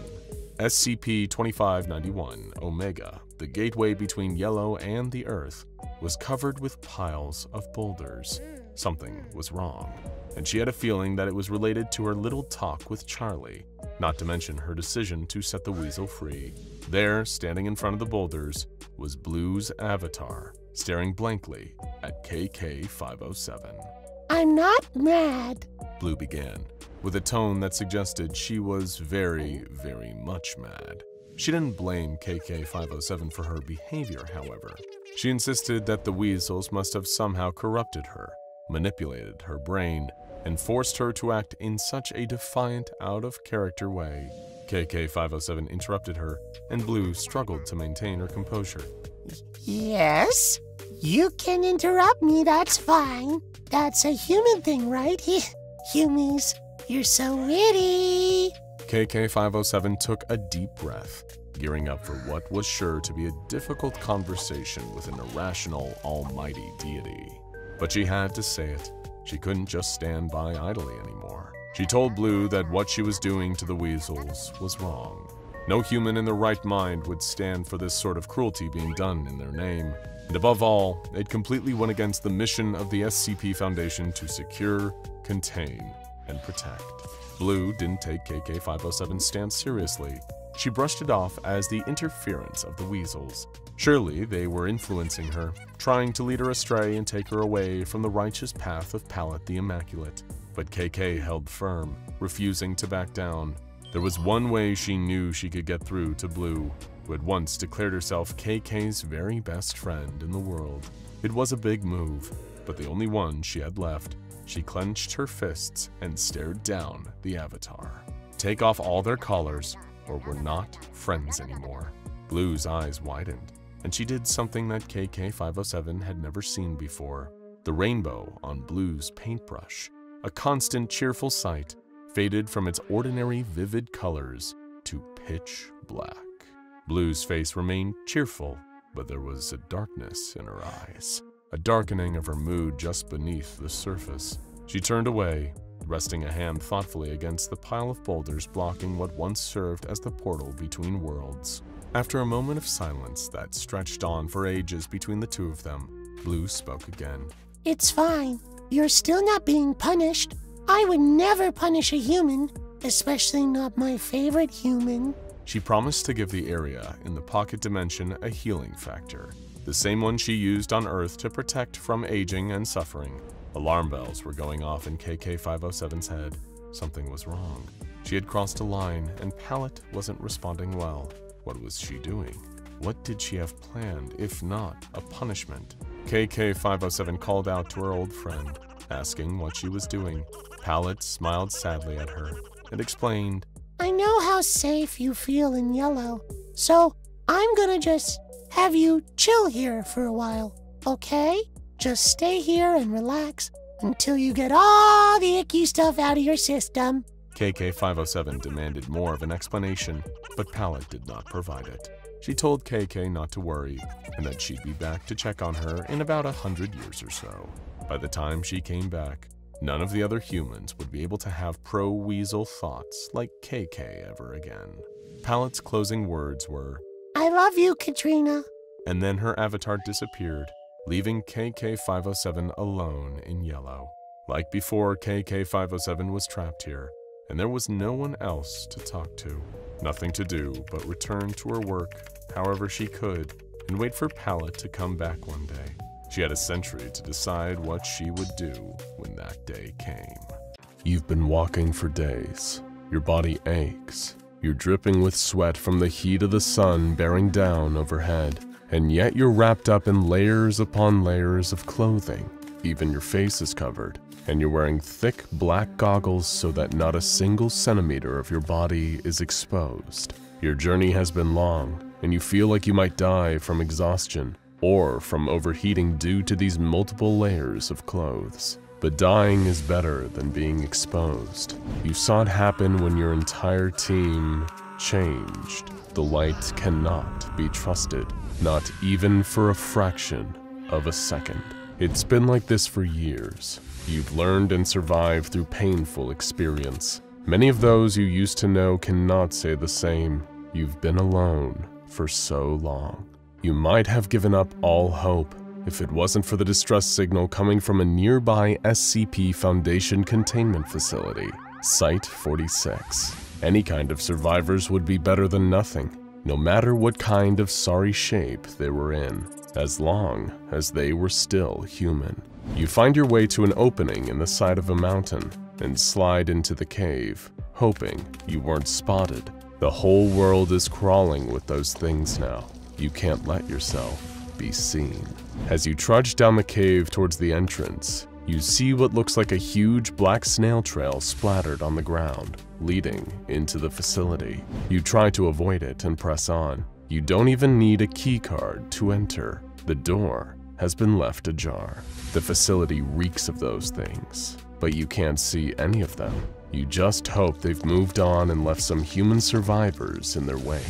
SCP-2591 Omega, the gateway between Yellow and the Earth, was covered with piles of boulders. Something was wrong, and she had a feeling that it was related to her little talk with Charlie, not to mention her decision to set the weasel free. There, standing in front of the boulders, was Blue's avatar, staring blankly at KK-507. I'm not mad. Blue began, with a tone that suggested she was very, very much mad. She didn't blame KK-507 for her behavior, however. She insisted that the weasels must have somehow corrupted her, manipulated her brain, and forced her to act in such a defiant, out-of-character way. KK-507 interrupted her, and Blue struggled to maintain her composure. Yes? You can interrupt me, that's fine. That's a human thing, right? Humies, you're so witty. KK-507 took a deep breath, gearing up for what was sure to be a difficult conversation with an irrational, almighty deity. But she had to say it. She couldn't just stand by idly anymore. She told Blue that what she was doing to the weasels was wrong. No human in their right mind would stand for this sort of cruelty being done in their name. And above all, it completely went against the mission of the SCP Foundation to secure, contain, and protect. Blue didn't take KK-507's stance seriously. She brushed it off as the interference of the weasels. Surely they were influencing her, trying to lead her astray and take her away from the righteous path of PALLIT the Immaculate. But KK held firm, refusing to back down. There was one way she knew she could get through to Blue, who had once declared herself KK's very best friend in the world. It was a big move, but the only one she had left. She clenched her fists and stared down the avatar. Take off all their collars, or we're not friends anymore. Blue's eyes widened, and she did something that KK-507 had never seen before. The rainbow on Blue's paintbrush, a constant cheerful sight, faded from its ordinary vivid colors to pitch black. Blue's face remained cheerful, but there was a darkness in her eyes, a darkening of her mood just beneath the surface. She turned away, resting a hand thoughtfully against the pile of boulders blocking what once served as the portal between worlds. After a moment of silence that stretched on for ages between the two of them, Blue spoke again. It's fine. You're still not being punished. I would never punish a human, especially not my favorite human. She promised to give the area in the pocket dimension a healing factor, the same one she used on Earth to protect from aging and suffering. Alarm bells were going off in KK-507's head. Something was wrong. She had crossed a line, and PALLIT wasn't responding well. What was she doing? What did she have planned, if not a punishment? KK-507 called out to her old friend, asking what she was doing. PALLIT smiled sadly at her and explained, I know how safe you feel in Yellow, so I'm gonna just have you chill here for a while, okay? Just stay here and relax until you get all the icky stuff out of your system. KK-507 demanded more of an explanation, but PALLIT did not provide it. She told KK not to worry, and that she'd be back to check on her in about 100 years or so. By the time she came back, none of the other humans would be able to have pro-weasel thoughts like KK ever again. PALLIT's closing words were, I love you, Katrina. And then her avatar disappeared, leaving KK-507 alone in Yellow. Like before, KK-507 was trapped here, and there was no one else to talk to. Nothing to do but return to her work however she could and wait for PALLIT to come back one day. She had a century to decide what she would do when that day came. You've been walking for days. Your body aches. You're dripping with sweat from the heat of the sun bearing down overhead. And yet you're wrapped up in layers upon layers of clothing. Even your face is covered. And you're wearing thick black goggles so that not a single centimeter of your body is exposed. Your journey has been long, and you feel like you might die from exhaustion or from overheating due to these multiple layers of clothes. But dying is better than being exposed. You saw it happen when your entire team changed. The light cannot be trusted, not even for a fraction of a second. It's been like this for years. You've learned and survived through painful experience. Many of those you used to know cannot say the same. You've been alone for so long. You might have given up all hope if it wasn't for the distress signal coming from a nearby SCP Foundation containment facility, Site 46. Any kind of survivors would be better than nothing, no matter what kind of sorry shape they were in, as long as they were still human. You find your way to an opening in the side of a mountain and slide into the cave, hoping you weren't spotted. The whole world is crawling with those things now. You can't let yourself be seen. As you trudge down the cave towards the entrance, you see what looks like a huge black snail trail splattered on the ground, leading into the facility. You try to avoid it and press on. You don't even need a key card to enter. The door has been left ajar. The facility reeks of those things, but you can't see any of them. You just hope they've moved on and left some human survivors in their wake.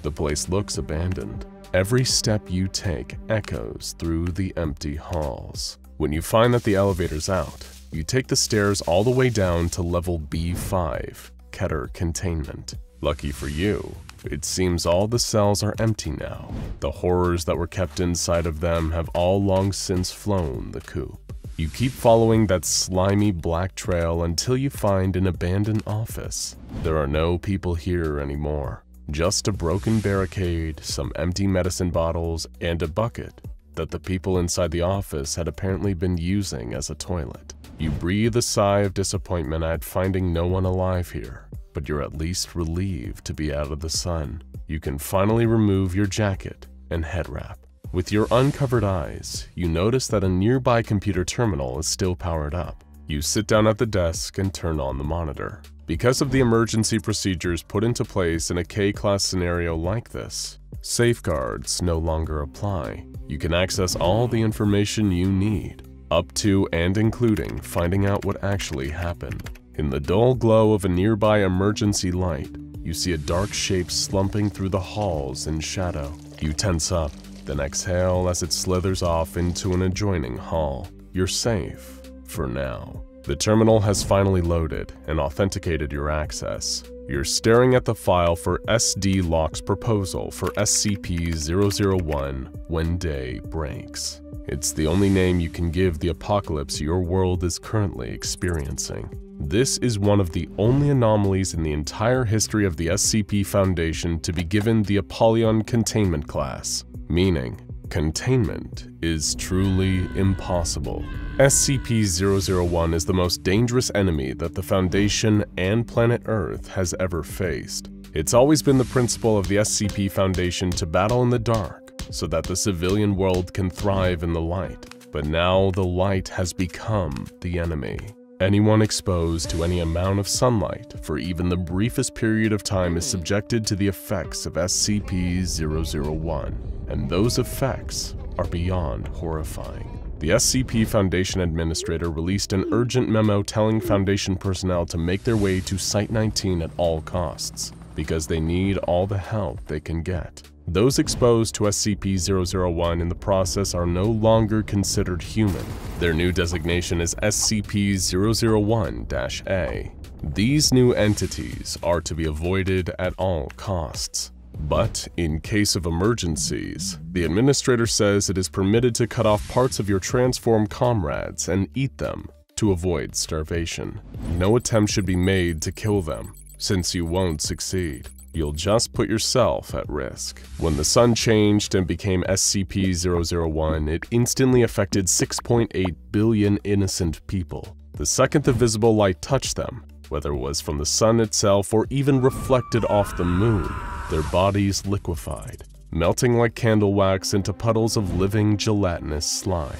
The place looks abandoned. Every step you take echoes through the empty halls. When you find that the elevator's out, you take the stairs all the way down to level B5, Keter Containment. Lucky for you, it seems all the cells are empty now. The horrors that were kept inside of them have all long since flown the coop. You keep following that slimy black trail until you find an abandoned office. There are no people here anymore. Just a broken barricade, some empty medicine bottles, and a bucket that the people inside the office had apparently been using as a toilet. You breathe a sigh of disappointment at finding no one alive here, but you're at least relieved to be out of the sun. You can finally remove your jacket and head wrap. With your uncovered eyes, you notice that a nearby computer terminal is still powered up. You sit down at the desk and turn on the monitor. Because of the emergency procedures put into place in a K-class scenario like this, safeguards no longer apply. You can access all the information you need, up to and including finding out what actually happened. In the dull glow of a nearby emergency light, you see a dark shape slumping through the halls in shadow. You tense up, then exhale as it slithers off into an adjoining hall. You're safe, for now. The terminal has finally loaded and authenticated your access. You're staring at the file for SD Lock's proposal for SCP-001 When Day Breaks. It's the only name you can give the apocalypse your world is currently experiencing. This is one of the only anomalies in the entire history of the SCP Foundation to be given the Apollyon Containment class, meaning containment is truly impossible. SCP-001 is the most dangerous enemy that the Foundation and planet Earth has ever faced. It's always been the principle of the SCP Foundation to battle in the dark so that the civilian world can thrive in the light. But now the light has become the enemy. Anyone exposed to any amount of sunlight for even the briefest period of time is subjected to the effects of SCP-001, and those effects are beyond horrifying. The SCP Foundation Administrator released an urgent memo telling Foundation personnel to make their way to Site-19 at all costs, because they need all the help they can get. Those exposed to SCP-001 in the process are no longer considered human. Their new designation is SCP-001-A. These new entities are to be avoided at all costs. But in case of emergencies, the Administrator says it is permitted to cut off parts of your transformed comrades and eat them to avoid starvation. No attempt should be made to kill them, since you won't succeed. you'll just put yourself at risk. When the sun changed and became SCP-001, it instantly affected 6.8 billion innocent people. The second the visible light touched them, whether it was from the sun itself or even reflected off the moon, their bodies liquefied, melting like candle wax into puddles of living gelatinous slime.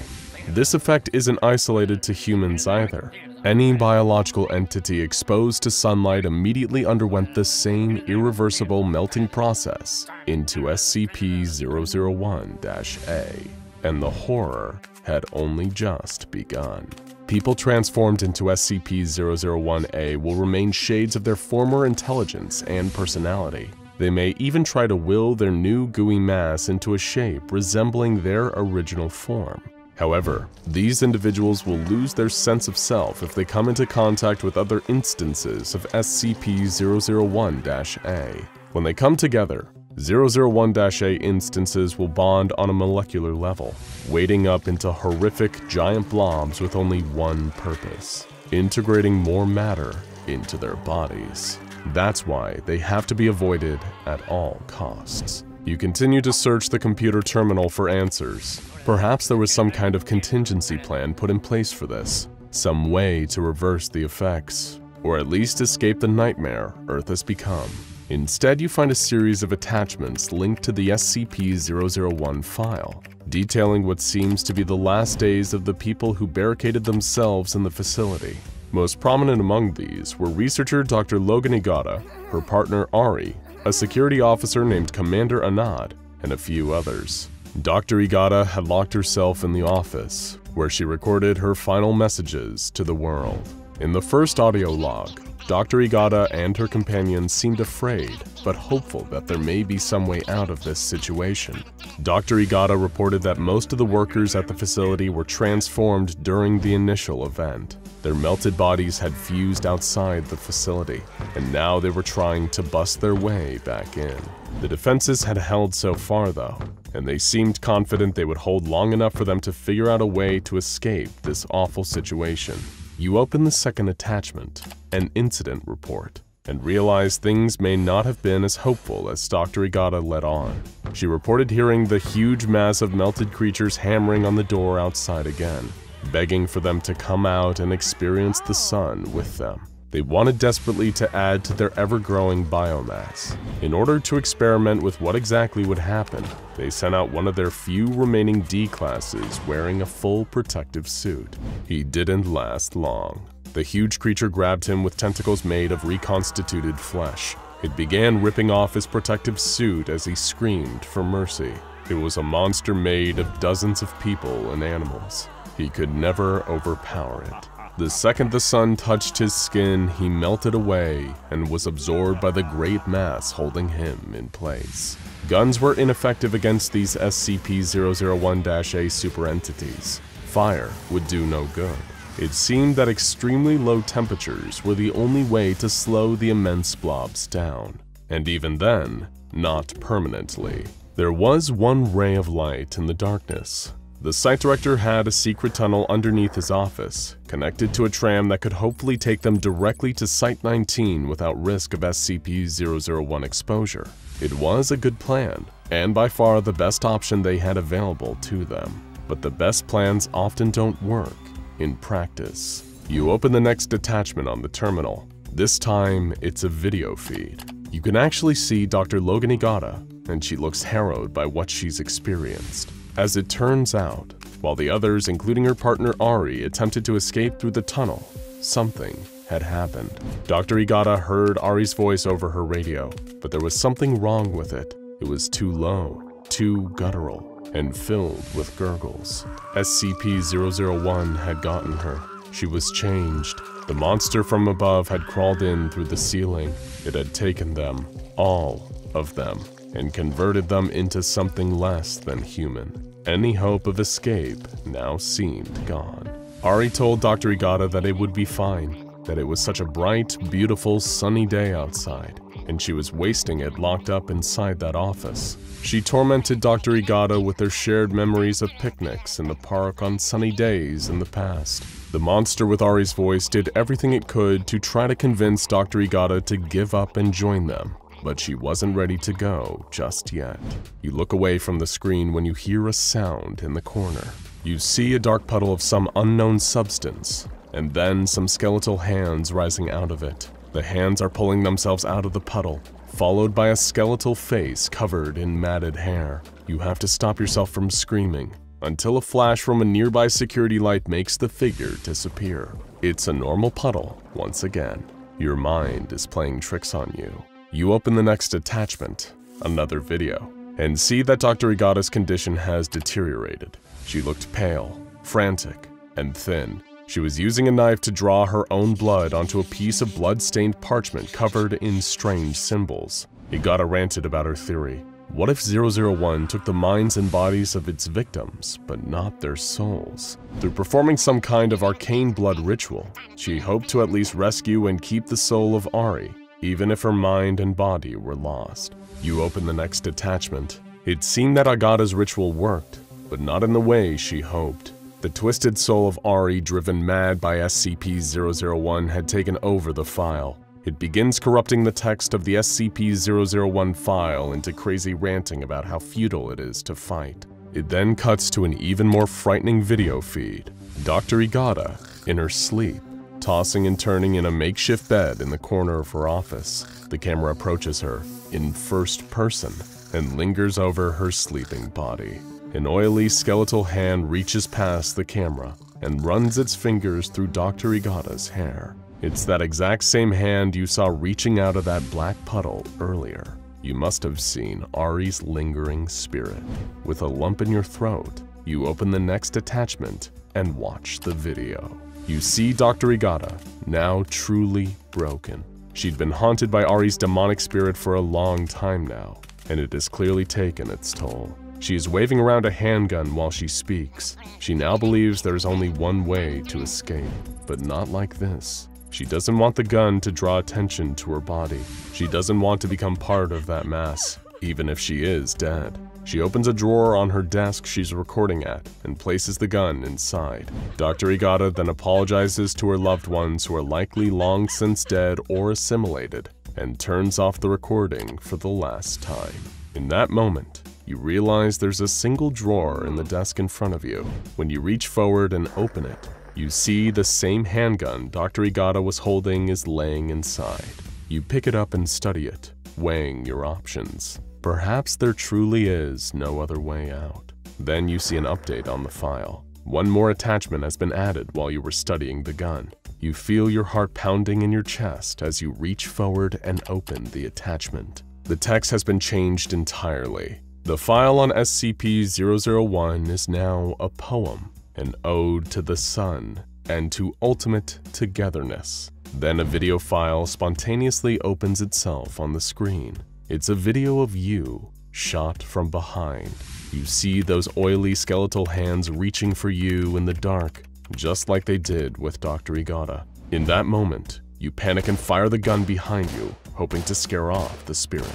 This effect isn't isolated to humans either. Any biological entity exposed to sunlight immediately underwent the same irreversible melting process into SCP-001-A, and the horror had only just begun. People transformed into SCP-001-A will remain shades of their former intelligence and personality. They may even try to will their new gooey mass into a shape resembling their original form. However, these individuals will lose their sense of self if they come into contact with other instances of SCP-001-A. When they come together, 001-A instances will bond on a molecular level, wading up into horrific giant blobs with only one purpose: integrating more matter into their bodies. That's why they have to be avoided at all costs. You continue to search the computer terminal for answers. Perhaps there was some kind of contingency plan put in place for this, some way to reverse the effects, or at least escape the nightmare Earth has become. Instead, you find a series of attachments linked to the SCP-001 file, detailing what seems to be the last days of the people who barricaded themselves in the facility. Most prominent among these were researcher Dr. Logan Igata, her partner Ari, a security officer named Commander Anad, and a few others. Dr. Igata had locked herself in the office, where she recorded her final messages to the world. In the first audio log, Dr. Igata and her companions seemed afraid, but hopeful that there may be some way out of this situation. Dr. Igata reported that most of the workers at the facility were transformed during the initial event. Their melted bodies had fused outside the facility, and now they were trying to bust their way back in. The defenses had held so far though, and they seemed confident they would hold long enough for them to figure out a way to escape this awful situation. You open the second attachment, an incident report, and realize things may not have been as hopeful as Dr. Igata let on. She reported hearing the huge mass of melted creatures hammering on the door outside again, begging for them to come out and experience the sun with them. They wanted desperately to add to their ever-growing biomass. In order to experiment with what exactly would happen, they sent out one of their few remaining D-classes wearing a full protective suit. He didn't last long. The huge creature grabbed him with tentacles made of reconstituted flesh. It began ripping off his protective suit as he screamed for mercy. It was a monster made of dozens of people and animals. He could never overpower it. The second the sun touched his skin, he melted away and was absorbed by the great mass holding him in place. Guns were ineffective against these SCP-001-A super entities. Fire would do no good. It seemed that extremely low temperatures were the only way to slow the immense blobs down. And even then, not permanently. There was one ray of light in the darkness. The site director had a secret tunnel underneath his office, connected to a tram that could hopefully take them directly to Site-19 without risk of SCP-001 exposure. It was a good plan, and by far the best option they had available to them. But the best plans often don't work in practice. You open the next attachment on the terminal. This time, it's a video feed. You can actually see Dr. Logan Igata, and she looks harrowed by what she's experienced. As it turns out, while the others, including her partner Ari, attempted to escape through the tunnel, something had happened. Dr. Igata heard Ari's voice over her radio, but there was something wrong with it. It was too low, too guttural, and filled with gurgles. SCP-001 had gotten her. She was changed. The monster from above had crawled in through the ceiling. It had taken them, all of them, and converted them into something less than human. Any hope of escape now seemed gone. Ari told Dr. Igata that it would be fine, that it was such a bright, beautiful, sunny day outside, and she was wasting it locked up inside that office. She tormented Dr. Igata with their shared memories of picnics in the park on sunny days in the past. The monster with Ari's voice did everything it could to try to convince Dr. Igata to give up and join them. but she wasn't ready to go just yet. You look away from the screen when you hear a sound in the corner. You see a dark puddle of some unknown substance, and then some skeletal hands rising out of it. The hands are pulling themselves out of the puddle, followed by a skeletal face covered in matted hair. You have to stop yourself from screaming, until a flash from a nearby security light makes the figure disappear. It's a normal puddle once again. Your mind is playing tricks on you. You open the next attachment, another video, and see that Dr. Igata's condition has deteriorated. She looked pale, frantic, and thin. She was using a knife to draw her own blood onto a piece of blood-stained parchment covered in strange symbols. Igata ranted about her theory. What if 001 took the minds and bodies of its victims, but not their souls? Through performing some kind of arcane blood ritual, she hoped to at least rescue and keep the soul of Ari, even if her mind and body were lost. You open the next attachment. It seemed that Igata's ritual worked, but not in the way she hoped. The twisted soul of Ari, driven mad by SCP-001, had taken over the file. It begins corrupting the text of the SCP-001 file into crazy ranting about how futile it is to fight. It then cuts to an even more frightening video feed. Dr. Igata, in her sleep, tossing and turning in a makeshift bed in the corner of her office. The camera approaches her, in first person, and lingers over her sleeping body. An oily skeletal hand reaches past the camera and runs its fingers through Dr. Igata's hair. It's that exact same hand you saw reaching out of that black puddle earlier. You must have seen Ari's lingering spirit. With a lump in your throat, you open the next attachment and watch the video. You see Dr. Igata, now truly broken. She'd been haunted by Ari's demonic spirit for a long time now, and it has clearly taken its toll. She is waving around a handgun while she speaks. She now believes there's only one way to escape, but not like this. She doesn't want the gun to draw attention to her body. She doesn't want to become part of that mass, even if she is dead. She opens a drawer on her desk she's recording at and places the gun inside. Dr. Igata then apologizes to her loved ones who are likely long since dead or assimilated, and turns off the recording for the last time. In that moment, you realize there's a single drawer in the desk in front of you. When you reach forward and open it, you see the same handgun Dr. Igata was holding is laying inside. You pick it up and study it, weighing your options. Perhaps there truly is no other way out. Then you see an update on the file. One more attachment has been added while you were studying the gun. You feel your heart pounding in your chest as you reach forward and open the attachment. The text has been changed entirely. The file on SCP-001 is now a poem, an ode to the sun and to ultimate togetherness. Then a video file spontaneously opens itself on the screen. It's a video of you, shot from behind. You see those oily skeletal hands reaching for you in the dark, just like they did with Dr. Igata. In that moment, you panic and fire the gun behind you, hoping to scare off the spirit.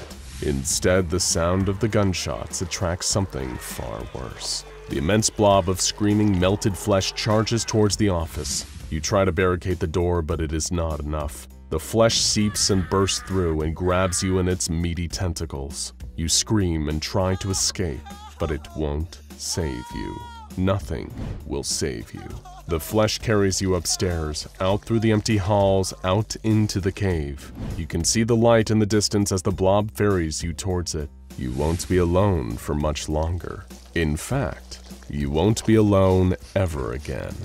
Instead, the sound of the gunshots attracts something far worse. The immense blob of screaming melted flesh charges towards the office. You try to barricade the door, but it is not enough. The flesh seeps and bursts through and grabs you in its meaty tentacles. You scream and try to escape, but it won't save you. Nothing will save you. The flesh carries you upstairs, out through the empty halls, out into the cave. You can see the light in the distance as the blob ferries you towards it. You won't be alone for much longer. In fact, you won't be alone ever again.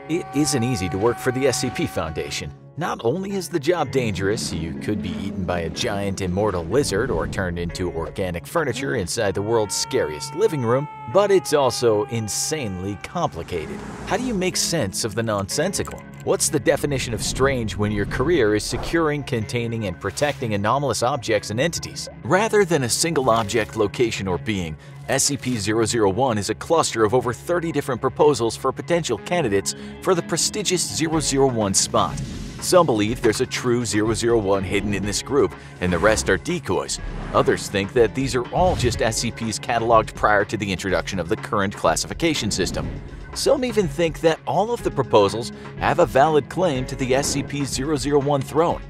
It isn't easy to work for the SCP Foundation. Not only is the job dangerous, you could be eaten by a giant immortal lizard or turned into organic furniture inside the world's scariest living room, but it's also insanely complicated. How do you make sense of the nonsensical? What's the definition of strange when your career is securing, containing, and protecting anomalous objects and entities? Rather than a single object, location, or being, SCP-001 is a cluster of over 30 different proposals for potential candidates for the prestigious 001 spot. Some believe there's a true 001 hidden in this group, and the rest are decoys. Others think that these are all just SCPs cataloged prior to the introduction of the current classification system. Some even think that all of the proposals have a valid claim to the SCP-001 throne.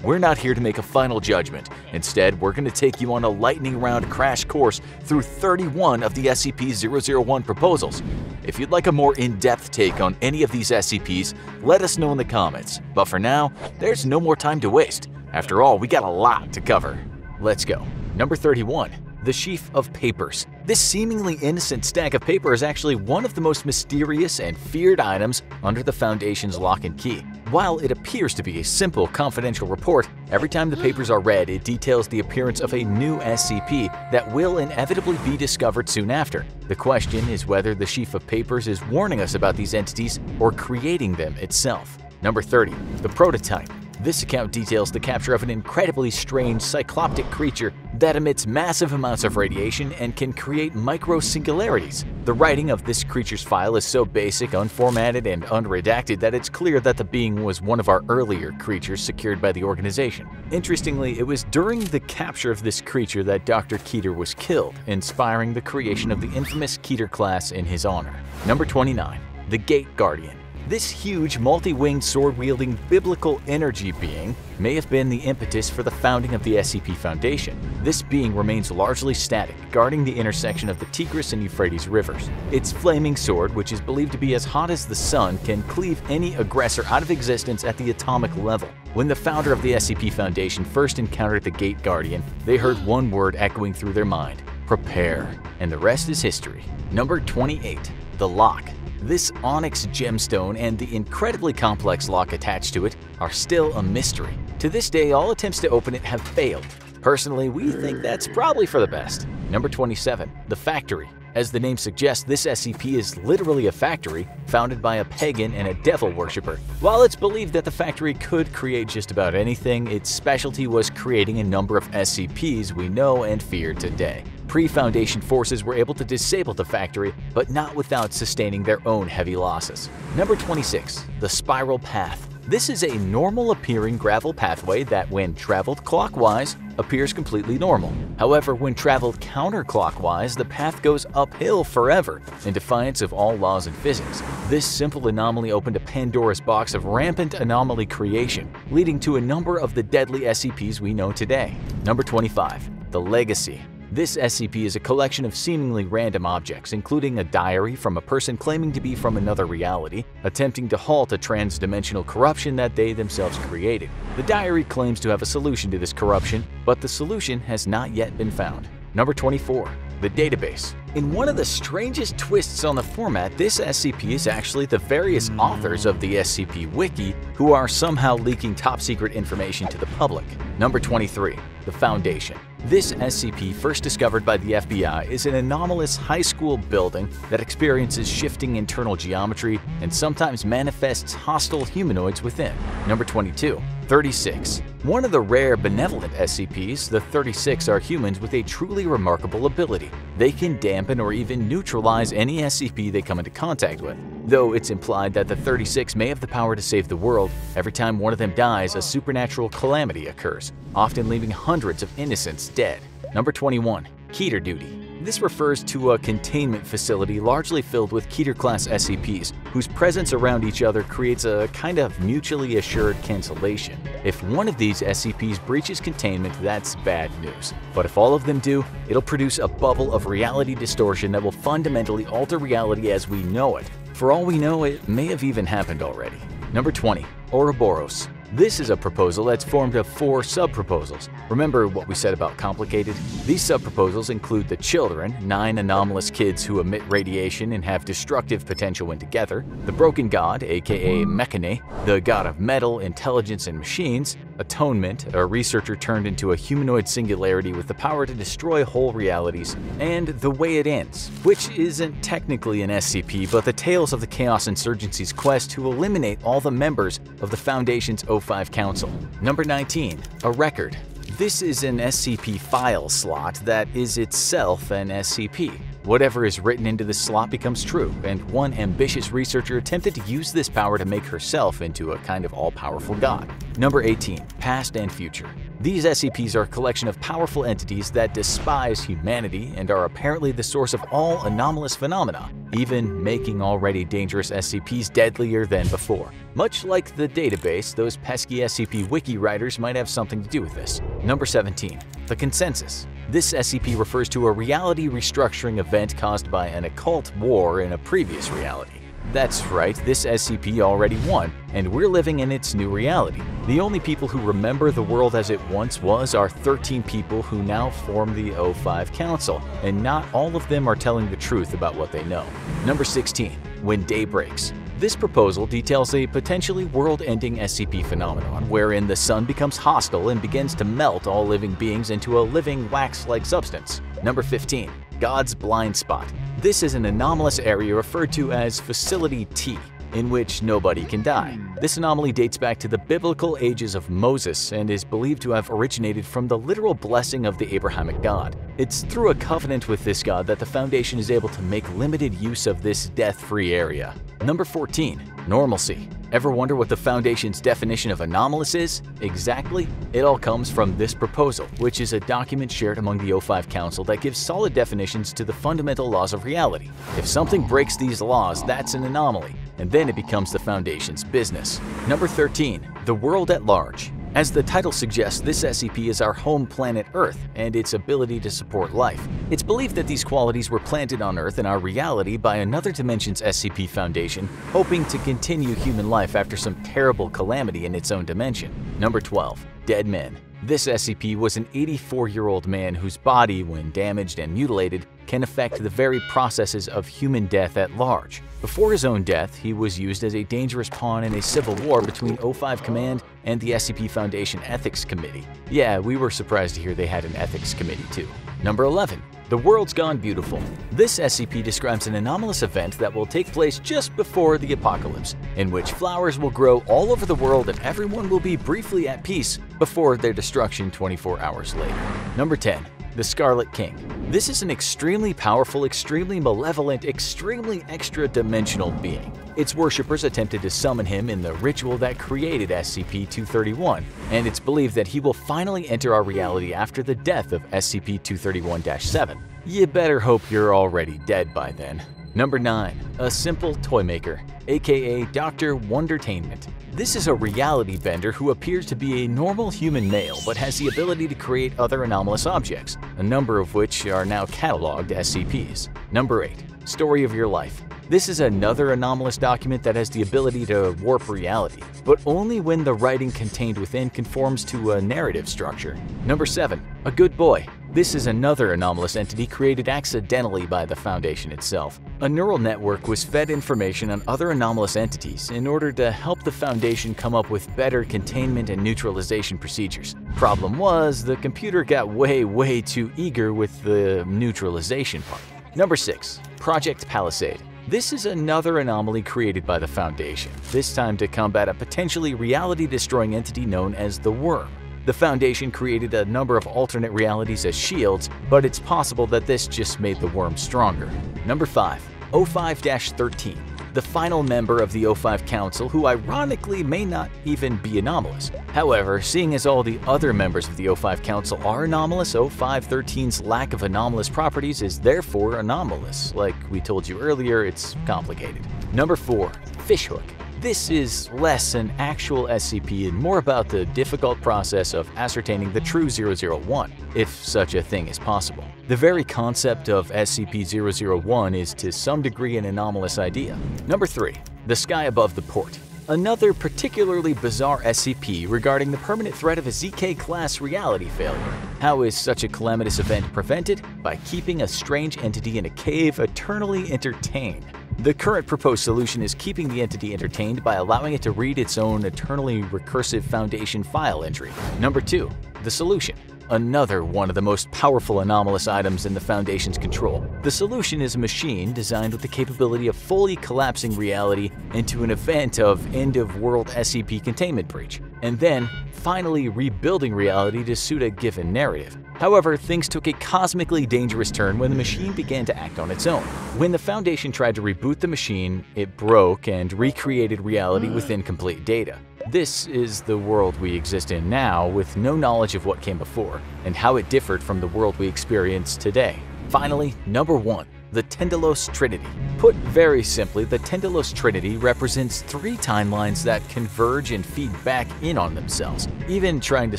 we're not here to make a final judgment. Instead, we're going to take you on a lightning round crash course through 31 of the SCP-001 proposals. If you'd like a more in-depth take on any of these SCPs, let us know in the comments. But for now, there's no more time to waste. After all, we got a lot to cover. Let's go. Number 31. The Sheaf of Papers. This seemingly innocent stack of paper is actually one of the most mysterious and feared items under the Foundation's lock and key. While it appears to be a simple, confidential report, every time the papers are read, it details the appearance of a new SCP that will inevitably be discovered soon after. The question is whether the Sheaf of Papers is warning us about these entities or creating them itself. Number 30. The Prototype. This account details the capture of an incredibly strange cycloptic creature that emits massive amounts of radiation and can create micro-singularities. The writing of this creature's file is so basic, unformatted, and unredacted that it's clear that the being was one of our earlier creatures secured by the organization. Interestingly, it was during the capture of this creature that Dr. Keter was killed, inspiring the creation of the infamous Keter class in his honor. Number 29. The Gate Guardian. This huge, multi-winged, sword-wielding biblical energy being may have been the impetus for the founding of the SCP Foundation. This being remains largely static, guarding the intersection of the Tigris and Euphrates rivers. Its flaming sword, which is believed to be as hot as the sun, can cleave any aggressor out of existence at the atomic level. When the founder of the SCP Foundation first encountered the Gate Guardian, they heard one word echoing through their mind: prepare. And the rest is history. Number 28. The Lock. This onyx gemstone and the incredibly complex lock attached to it are still a mystery. To this day, all attempts to open it have failed. Personally, we think that's probably for the best. Number 27. The Factory. As the name suggests, this SCP is literally a factory founded by a pagan and a devil worshipper. While it's believed that the factory could create just about anything, its specialty was creating a number of SCPs we know and fear today. Pre-Foundation forces were able to disable the factory, but not without sustaining their own heavy losses. Number 26. The Spiral Path. This is a normal-appearing gravel pathway that, when traveled clockwise, appears completely normal. However, when traveled counterclockwise, the path goes uphill forever, in defiance of all laws in physics. This simple anomaly opened a Pandora's box of rampant anomaly creation, leading to a number of the deadly SCPs we know today. Number 25. The Legacy. This SCP is a collection of seemingly random objects, including a diary from a person claiming to be from another reality, attempting to halt a trans-dimensional corruption that they themselves created. The diary claims to have a solution to this corruption, but the solution has not yet been found. Number 24. The Database. In one of the strangest twists on the format, this SCP is actually the various authors of the SCP Wiki who are somehow leaking top-secret information to the public. Number 23. The Foundation. This SCP, first discovered by the FBI, is an anomalous high school building that experiences shifting internal geometry and sometimes manifests hostile humanoids within. Number 22. 36. One of the rare benevolent SCPs, the 36 are humans with a truly remarkable ability. They can dampen or even neutralize any SCP they come into contact with. Though it's implied that the 36 may have the power to save the world, every time one of them dies, a supernatural calamity occurs, often leaving hundreds of innocents dead. Number 21. Keter Duty. This refers to a containment facility largely filled with Keter-class SCPs, whose presence around each other creates a kind of mutually assured cancellation. If one of these SCPs breaches containment, that's bad news. But if all of them do, it'll produce a bubble of reality distortion that will fundamentally alter reality as we know it. For all we know, it may have even happened already. Number 20. Ouroboros. This is a proposal that's formed of 4 sub-proposals. Remember what we said about complicated? These sub-proposals include the Children, 9 anomalous kids who emit radiation and have destructive potential when together, the Broken God, aka Mechane, the God of Metal, Intelligence, and Machines, Atonement, a researcher turned into a humanoid singularity with the power to destroy whole realities, and The Way It Ends, which isn't technically an SCP, but the tales of the Chaos Insurgency's quest to eliminate all the members of the Foundation's O5 Council. Number 19. A Record. This is an SCP file slot that is itself an SCP. Whatever is written into this slot becomes true, and one ambitious researcher attempted to use this power to make herself into a kind of all-powerful god. Number 18. Past and Future. These SCPs are a collection of powerful entities that despise humanity and are apparently the source of all anomalous phenomena, even making already dangerous SCPs deadlier than before. Much like the database, those pesky SCP wiki writers might have something to do with this. Number 17. The Consensus. This SCP refers to a reality restructuring event caused by an occult war in a previous reality. That's right, this SCP already won, and we're living in its new reality. The only people who remember the world as it once was are 13 people who now form the O5 Council, and not all of them are telling the truth about what they know. Number 16. When Day Breaks. This proposal details a potentially world-ending SCP phenomenon wherein the sun becomes hostile and begins to melt all living beings into a living wax-like substance. Number 15. God's Blind Spot. This is an anomalous area referred to as Facility T, in which nobody can die. This anomaly dates back to the biblical ages of Moses and is believed to have originated from the literal blessing of the Abrahamic God. It's through a covenant with this god that the Foundation is able to make limited use of this death-free area. Number 14. Normalcy. Ever wonder what the Foundation's definition of anomalous is? Exactly. It all comes from this proposal, which is a document shared among the O5 Council that gives solid definitions to the fundamental laws of reality. If something breaks these laws, that's an anomaly, and then it becomes the Foundation's business. Number 13. The World at Large. As the title suggests, this SCP is our home planet Earth and its ability to support life. It's believed that these qualities were planted on Earth in our reality by another dimension's SCP Foundation, hoping to continue human life after some terrible calamity in its own dimension. Number 12. Dead Men. This SCP was an 84-year-old man whose body, when damaged and mutilated, can affect the very processes of human death at large. Before his own death, he was used as a dangerous pawn in a civil war between O5 Command and the SCP Foundation Ethics Committee. Yeah, we were surprised to hear they had an ethics committee too. Number 11. The World's Gone Beautiful. This SCP describes an anomalous event that will take place just before the apocalypse, in which flowers will grow all over the world and everyone will be briefly at peace before their destruction 24 hours later. Number 10. The Scarlet King. This is an extremely powerful, extremely malevolent, extremely extra-dimensional being. Its worshippers attempted to summon him in the ritual that created SCP-231, and it's believed that he will finally enter our reality after the death of SCP-231-7. You better hope you're already dead by then. Number 9. A Simple Toymaker, aka Dr. Wondertainment. This is a reality bender who appears to be a normal human male but has the ability to create other anomalous objects, a number of which are now cataloged SCPs. Number 8. Story of Your Life. This is another anomalous document that has the ability to warp reality, but only when the writing contained within conforms to a narrative structure. Number 7. A Good Boy. This is another anomalous entity created accidentally by the Foundation itself. A neural network was fed information on other anomalous entities in order to help the Foundation come up with better containment and neutralization procedures. Problem was, the computer got way too eager with the neutralization part. Number 6. Project PALLIT.AIC. This is another anomaly created by the Foundation, this time to combat a potentially reality-destroying entity known as the Worm. The Foundation created a number of alternate realities as shields, but it's possible that this just made the Worm stronger. Number 5. O5-13. The final member of the O5 Council who ironically may not even be anomalous. However, seeing as all the other members of the O5 Council are anomalous, O5-13's lack of anomalous properties is therefore anomalous. Like we told you earlier, it's complicated. Number 4. Fishhook. This is less an actual SCP and more about the difficult process of ascertaining the true 001, if such a thing is possible. The very concept of SCP-001 is to some degree an anomalous idea. Number 3. The Sky Above the Port. Another particularly bizarre SCP regarding the permanent threat of a ZK-class reality failure. How is such a calamitous event prevented? By keeping a strange entity in a cave eternally entertained. The current proposed solution is keeping the entity entertained by allowing it to read its own eternally recursive Foundation file entry. Number 2. The Solution. Another one of the most powerful anomalous items in the Foundation's control. The Solution is a machine designed with the capability of fully collapsing reality into an event of end-of-world SCP containment breach, and then finally rebuilding reality to suit a given narrative. However, things took a cosmically dangerous turn when the machine began to act on its own. When the Foundation tried to reboot the machine, it broke and recreated reality with incomplete data. This is the world we exist in now, with no knowledge of what came before, and how it differed from the world we experience today. Finally, number 1. The Tendelos Trinity. Put very simply, the Tendelos Trinity represents 3 timelines that converge and feed back in on themselves. Even trying to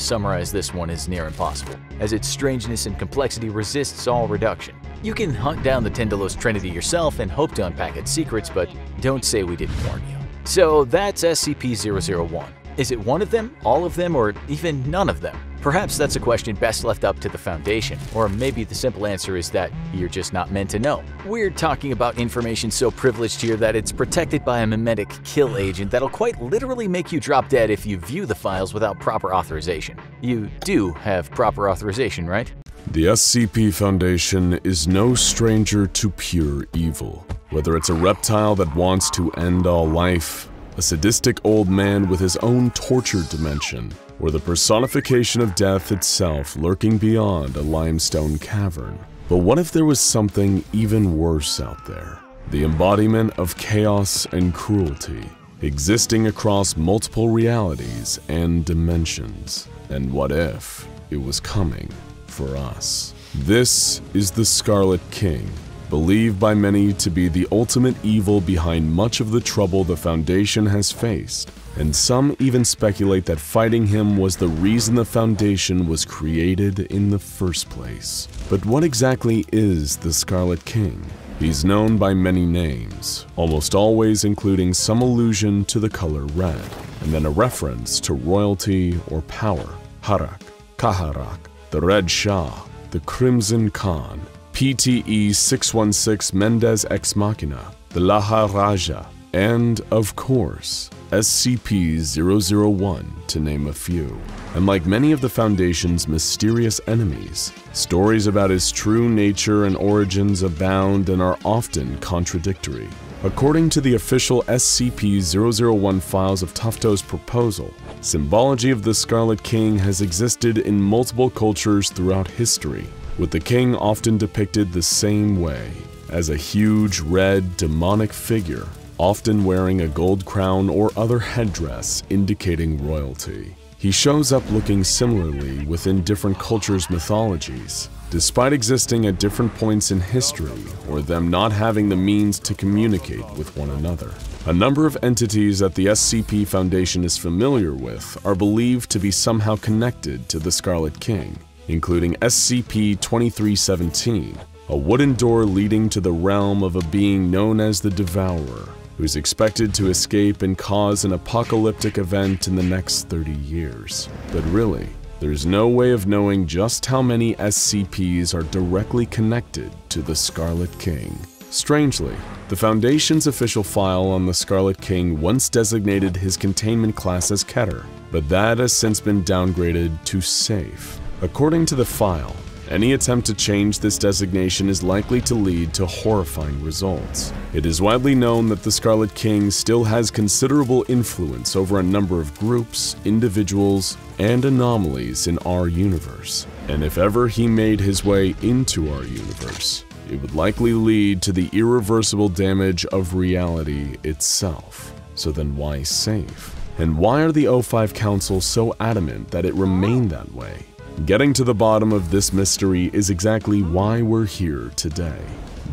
summarize this one is near impossible, as its strangeness and complexity resists all reduction. You can hunt down the Tendelos Trinity yourself and hope to unpack its secrets, but don't say we didn't warn you. So that's SCP-001. Is it one of them, all of them, or even none of them? Perhaps that's a question best left up to the Foundation, or maybe the simple answer is that you're just not meant to know. We're talking about information so privileged here that it's protected by a memetic kill agent that'll quite literally make you drop dead if you view the files without proper authorization. You do have proper authorization, right? The SCP Foundation is no stranger to pure evil. Whether it's a reptile that wants to end all life, a sadistic old man with his own torture dimension, or the personification of death itself lurking beyond a limestone cavern. But what if there was something even worse out there? The embodiment of chaos and cruelty, existing across multiple realities and dimensions. And what if it was coming for us? This is the Scarlet King, believed by many to be the ultimate evil behind much of the trouble the Foundation has faced, and some even speculate that fighting him was the reason the Foundation was created in the first place. But what exactly is the Scarlet King? He's known by many names, almost always including some allusion to the color red, and then a reference to royalty or power. Harak, Kaharak, the Red Shah, the Crimson Khan, PTE 616 Mendez Ex Machina, the Laha Raja, and, of course, SCP-001, to name a few. And like many of the Foundation's mysterious enemies, stories about his true nature and origins abound and are often contradictory. According to the official SCP-001 files of Tufto's proposal, symbology of the Scarlet King has existed in multiple cultures throughout history, with the king often depicted the same way, as a huge red demonic figure, often wearing a gold crown or other headdress indicating royalty. He shows up looking similarly within different cultures' mythologies, despite existing at different points in history or them not having the means to communicate with one another. A number of entities that the SCP Foundation is familiar with are believed to be somehow connected to the Scarlet King, including SCP-2317, a wooden door leading to the realm of a being known as the Devourer, who's expected to escape and cause an apocalyptic event in the next 30 years. But really, there's no way of knowing just how many SCPs are directly connected to the Scarlet King. Strangely, the Foundation's official file on the Scarlet King once designated his containment class as Keter, but that has since been downgraded to Safe. According to the file, any attempt to change this designation is likely to lead to horrifying results. It is widely known that the Scarlet King still has considerable influence over a number of groups, individuals, and anomalies in our universe. And if ever he made his way into our universe, it would likely lead to the irreversible damage of reality itself. So then why Safe? And why are the O5 Council so adamant that it remain that way? Getting to the bottom of this mystery is exactly why we're here today.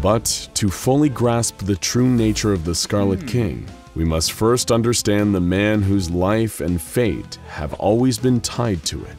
But to fully grasp the true nature of the Scarlet King, we must first understand the man whose life and fate have always been tied to it,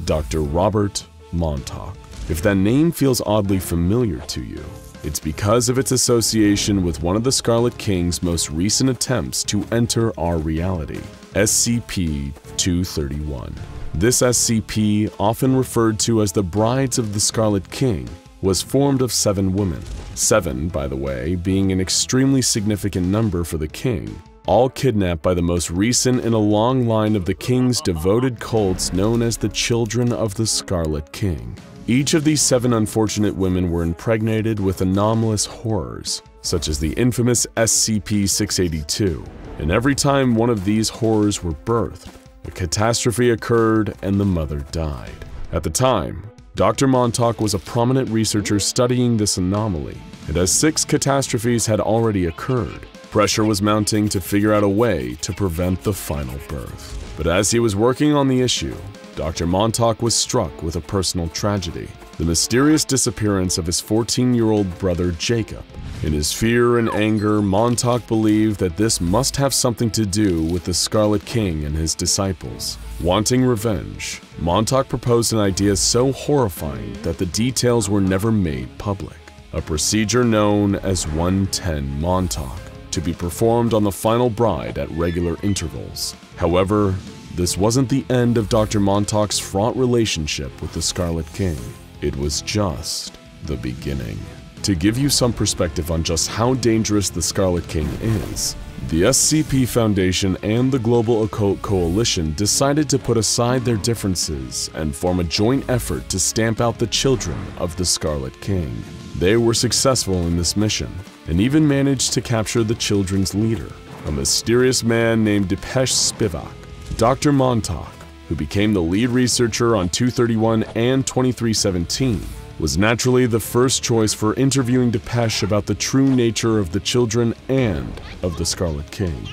Dr. Robert Montauk. If that name feels oddly familiar to you, it's because of its association with one of the Scarlet King's most recent attempts to enter our reality, SCP-231. This SCP, often referred to as the Brides of the Scarlet King, was formed of 7 women. 7, by the way, being an extremely significant number for the king, all kidnapped by the most recent in a long line of the king's devoted cults known as the Children of the Scarlet King. Each of these 7 unfortunate women were impregnated with anomalous horrors, such as the infamous SCP-682, and every time one of these horrors were birthed, a catastrophe occurred and the mother died. At the time, Dr. Montauk was a prominent researcher studying this anomaly, and as 6 catastrophes had already occurred, pressure was mounting to figure out a way to prevent the final birth. But as he was working on the issue, Dr. Montauk was struck with a personal tragedy: the mysterious disappearance of his 14-year-old brother Jacob. In his fear and anger, Montauk believed that this must have something to do with the Scarlet King and his disciples. Wanting revenge, Montauk proposed an idea so horrifying that the details were never made public: a procedure known as 110 Montauk, to be performed on the final bride at regular intervals. However, this wasn't the end of Dr. Montauk's fraught relationship with the Scarlet King. It was just the beginning. To give you some perspective on just how dangerous the Scarlet King is, the SCP Foundation and the Global Occult Coalition decided to put aside their differences and form a joint effort to stamp out the children of the Scarlet King. They were successful in this mission, and even managed to capture the children's leader, a mysterious man named Depeche Spivak. Dr. Montauk, who became the lead researcher on 231 and 2317, was naturally the first choice for interviewing Depeche about the true nature of the children and of the Scarlet King.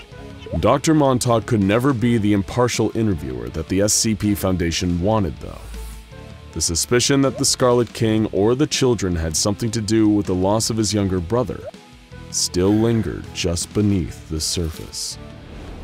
Dr. Montauk could never be the impartial interviewer that the SCP Foundation wanted, though. The suspicion that the Scarlet King or the children had something to do with the loss of his younger brother still lingered just beneath the surface.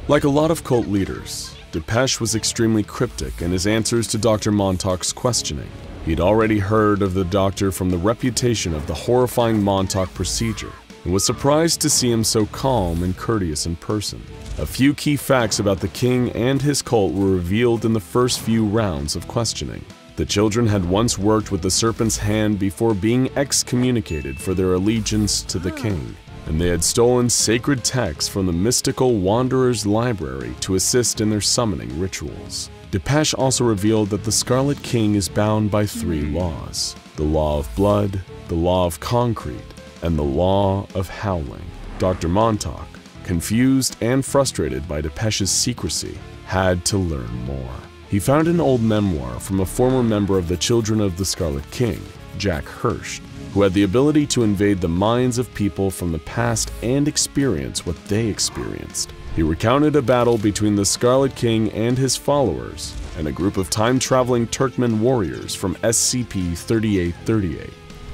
Like a lot of cult leaders, Depeche was extremely cryptic in his answers to Dr. Montauk's questioning. He'd already heard of the doctor from the reputation of the horrifying Montauk procedure, and was surprised to see him so calm and courteous in person. A few key facts about the king and his cult were revealed in the first few rounds of questioning. The children had once worked with the Serpent's Hand before being excommunicated for their allegiance to the king, and they had stolen sacred texts from the mystical Wanderer's Library to assist in their summoning rituals. Depeche also revealed that the Scarlet King is bound by 3 laws: the law of blood, the law of concrete, and the law of howling. Dr. Montauk, confused and frustrated by Depeche's secrecy, had to learn more. He found an old memoir from a former member of the Children of the Scarlet King, Jack Hirsch, who had the ability to invade the minds of people from the past and experience what they experienced. He recounted a battle between the Scarlet King and his followers, and a group of time-traveling Turkmen warriors from SCP-3838.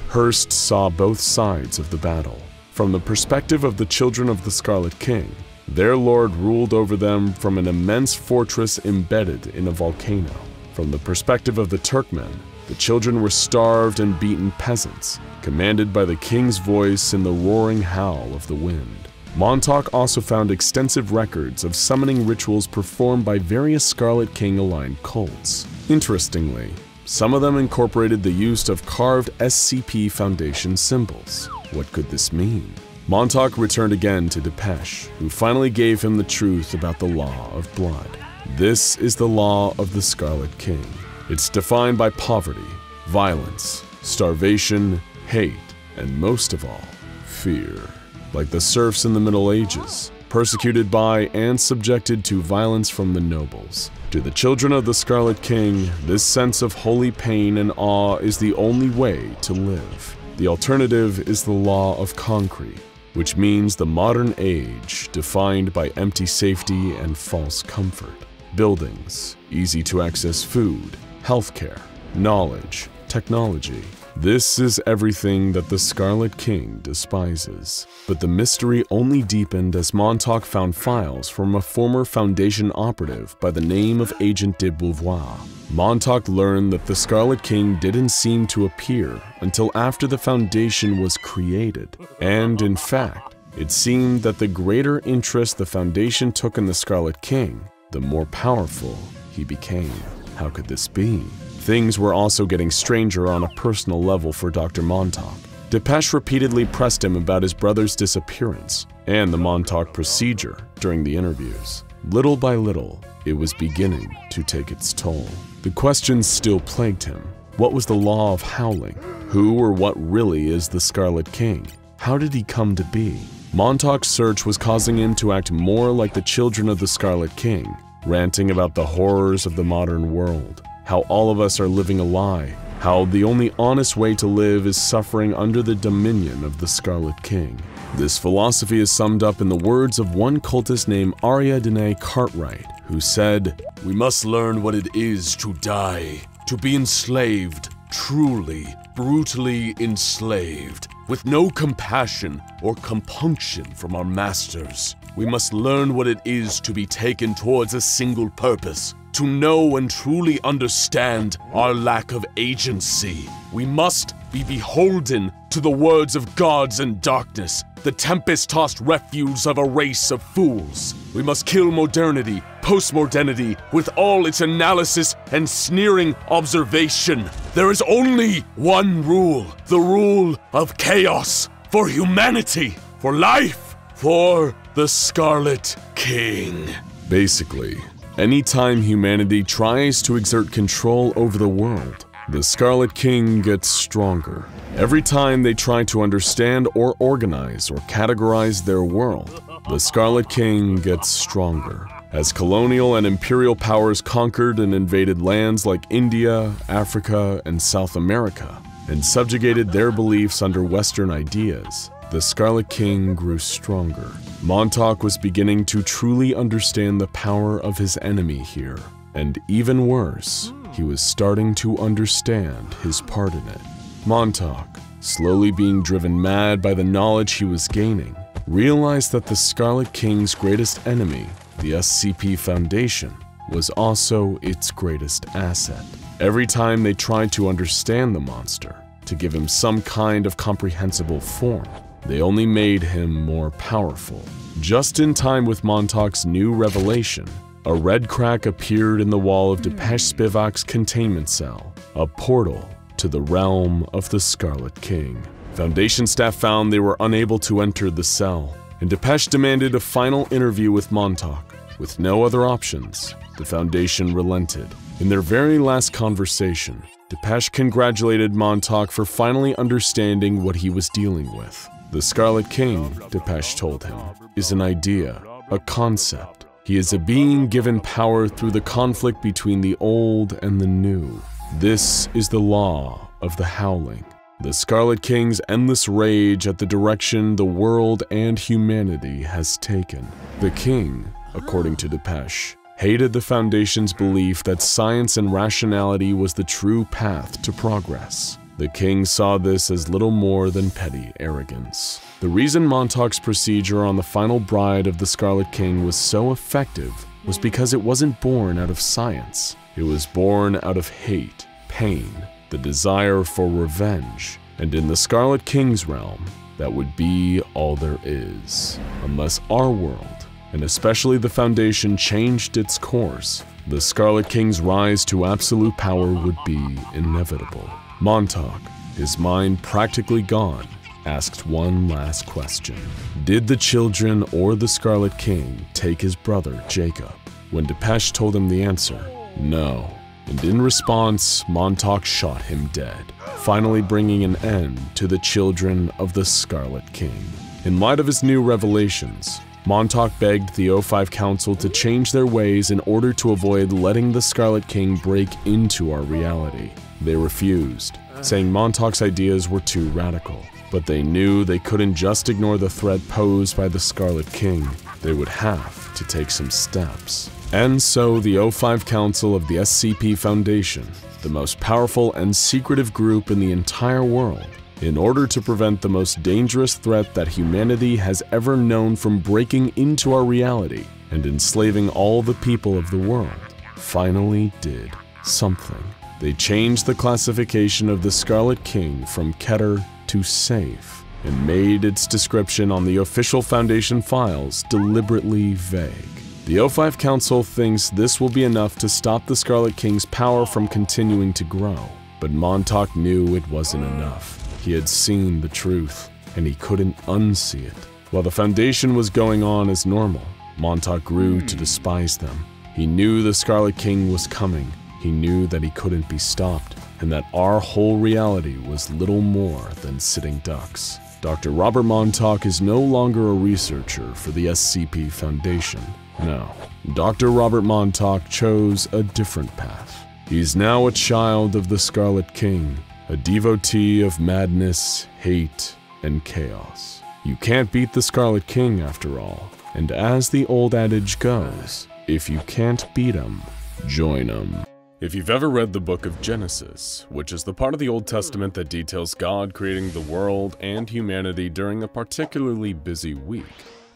Hurst saw both sides of the battle. From the perspective of the Children of the Scarlet King, their lord ruled over them from an immense fortress embedded in a volcano. From the perspective of the Turkmen, the children were starved and beaten peasants, commanded by the king's voice in the roaring howl of the wind. Montauk also found extensive records of summoning rituals performed by various Scarlet King-aligned cults. Interestingly, some of them incorporated the use of carved SCP Foundation symbols. What could this mean? Montauk returned again to Depeche, who finally gave him the truth about the law of blood. This is the law of the Scarlet King. It's defined by poverty, violence, starvation, hate, and most of all, fear. Like the serfs in the Middle Ages, persecuted by and subjected to violence from the nobles. To the Children of the Scarlet King, this sense of holy pain and awe is the only way to live. The alternative is the law of concrete, which means the modern age defined by empty safety and false comfort. Buildings, easy-to-access food, healthcare, knowledge, technology. This is everything that the Scarlet King despises. But the mystery only deepened as Montauk found files from a former Foundation operative by the name of Agent de Beauvoir. Montauk learned that the Scarlet King didn't seem to appear until after the Foundation was created. And in fact, it seemed that the greater interest the Foundation took in the Scarlet King, the more powerful he became. How could this be? Things were also getting stranger on a personal level for Dr. Montauk. Depeche repeatedly pressed him about his brother's disappearance and the Montauk procedure during the interviews. Little by little, it was beginning to take its toll. The questions still plagued him. What was the law of howling? Who or what really is the Scarlet King? How did he come to be? Montauk's search was causing him to act more like the Children of the Scarlet King, ranting about the horrors of the modern world, how all of us are living a lie, how the only honest way to live is suffering under the dominion of the Scarlet King. This philosophy is summed up in the words of one cultist named Are The Anomaly, who said, "We must learn what it is to die, to be enslaved, truly, brutally enslaved, with no compassion or compunction from our masters. We must learn what it is to be taken towards a single purpose, to know and truly understand our lack of agency. We must be beholden to the words of gods and darkness, the tempest-tossed refuse of a race of fools. We must kill modernity, postmodernity, with all its analysis and sneering observation. There is only one rule, the rule of chaos, for humanity, for life, for the Scarlet King." Basically, anytime humanity tries to exert control over the world, the Scarlet King gets stronger. Every time they try to understand or organize or categorize their world, the Scarlet King gets stronger. As colonial and imperial powers conquered and invaded lands like India, Africa, and South America, and subjugated their beliefs under Western ideas, the Scarlet King grew stronger. Montauk was beginning to truly understand the power of his enemy here, and even worse, he was starting to understand his part in it. Montauk, slowly being driven mad by the knowledge he was gaining, realized that the Scarlet King's greatest enemy, the SCP Foundation, was also its greatest asset. Every time they tried to understand the monster, to give him some kind of comprehensible form, they only made him more powerful. Just in time with Montauk's new revelation, a red crack appeared in the wall of Depeche Spivak's containment cell, a portal to the realm of the Scarlet King. Foundation staff found they were unable to enter the cell, and Depeche demanded a final interview with Montauk. With no other options, the Foundation relented. In their very last conversation, Depeche congratulated Montauk for finally understanding what he was dealing with. The Scarlet King, Depeche told him, is an idea, a concept. He is a being given power through the conflict between the old and the new. This is the law of the Howling. The Scarlet King's endless rage at the direction the world and humanity has taken. The King, according to Depeche, hated the Foundation's belief that science and rationality was the true path to progress. The King saw this as little more than petty arrogance. The reason Montauk's procedure on the final bride of the Scarlet King was so effective was because it wasn't born out of science. It was born out of hate, pain, the desire for revenge, and in the Scarlet King's realm, that would be all there is. Unless our world, and especially the Foundation, changed its course, the Scarlet King's rise to absolute power would be inevitable. Montauk, his mind practically gone, asked one last question. Did the children or the Scarlet King take his brother, Jacob? When Depeche told him the answer, no. And in response, Montauk shot him dead, finally bringing an end to the children of the Scarlet King. In light of his new revelations, Montauk begged the O5 Council to change their ways in order to avoid letting the Scarlet King break into our reality. They refused, saying Montauk's ideas were too radical. But they knew they couldn't just ignore the threat posed by the Scarlet King. They would have to take some steps. And so the O5 Council of the SCP Foundation, the most powerful and secretive group in the entire world, in order to prevent the most dangerous threat that humanity has ever known from breaking into our reality and enslaving all the people of the world, finally did something. They changed the classification of the Scarlet King from Keter to safe, and made its description on the official Foundation files deliberately vague. The O5 Council thinks this will be enough to stop the Scarlet King's power from continuing to grow, but Montauk knew it wasn't enough. He had seen the truth, and he couldn't unsee it. While the Foundation was going on as normal, Montauk grew to despise them. He knew the Scarlet King was coming. He knew that he couldn't be stopped, and that our whole reality was little more than sitting ducks. Dr. Robert Montauk is no longer a researcher for the SCP Foundation. No, Dr. Robert Montauk chose a different path. He's now a child of the Scarlet King, a devotee of madness, hate, and chaos. You can't beat the Scarlet King after all, and as the old adage goes, if you can't beat him, join him. If you've ever read the book of Genesis, which is the part of the Old Testament that details God creating the world and humanity during a particularly busy week,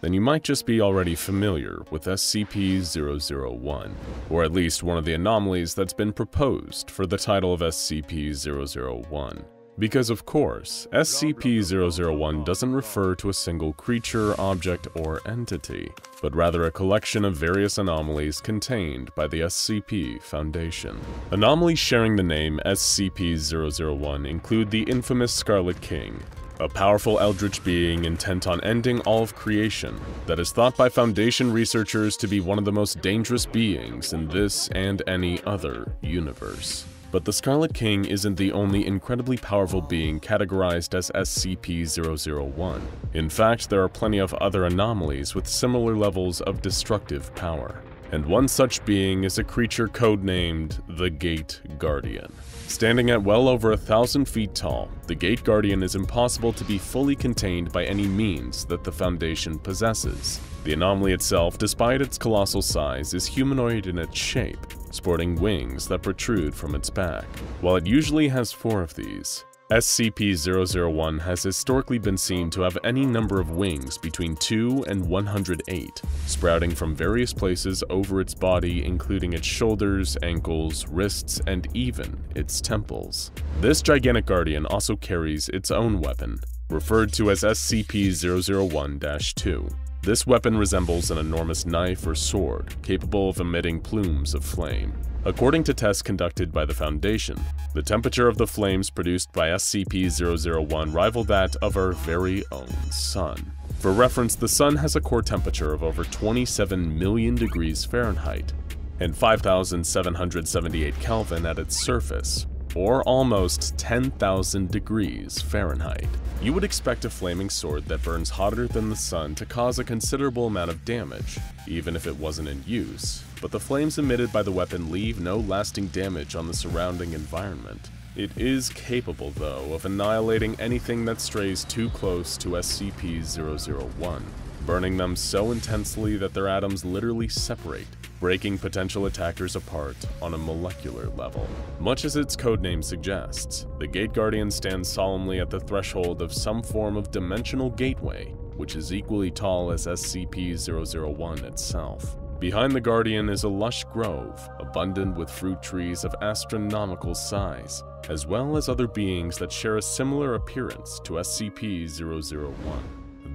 then you might just be already familiar with SCP-001, or at least one of the anomalies that's been proposed for the title of SCP-001. Because of course, SCP-001 doesn't refer to a single creature, object, or entity, but rather a collection of various anomalies contained by the SCP Foundation. Anomalies sharing the name SCP-001 include the infamous Scarlet King, a powerful eldritch being intent on ending all of creation that is thought by Foundation researchers to be one of the most dangerous beings in this and any other universe. But the Scarlet King isn't the only incredibly powerful being categorized as SCP-001. In fact, there are plenty of other anomalies with similar levels of destructive power. And one such being is a creature codenamed the Gate Guardian. Standing at well over 1,000 feet tall, the Gate Guardian is impossible to be fully contained by any means that the Foundation possesses. The anomaly itself, despite its colossal size, is humanoid in its shape, sporting wings that protrude from its back. While it usually has 4 of these, SCP-001 has historically been seen to have any number of wings between 2 and 108, sprouting from various places over its body, including its shoulders, ankles, wrists, and even its temples. This gigantic guardian also carries its own weapon, referred to as SCP-001-2. This weapon resembles an enormous knife or sword, capable of emitting plumes of flame. According to tests conducted by the Foundation, the temperature of the flames produced by SCP-001 rival that of our very own Sun. For reference, the Sun has a core temperature of over 27 million degrees Fahrenheit and 5,778 Kelvin at its surface, or almost 10,000 degrees Fahrenheit. You would expect a flaming sword that burns hotter than the sun to cause a considerable amount of damage, even if it wasn't in use, but the flames emitted by the weapon leave no lasting damage on the surrounding environment. It is capable, though, of annihilating anything that strays too close to SCP-001, burning them so intensely that their atoms literally separate, breaking potential attackers apart on a molecular level. Much as its codename suggests, the Gate Guardian stands solemnly at the threshold of some form of dimensional gateway, which is equally tall as SCP-001 itself. Behind the Guardian is a lush grove, abundant with fruit trees of astronomical size, as well as other beings that share a similar appearance to SCP-001.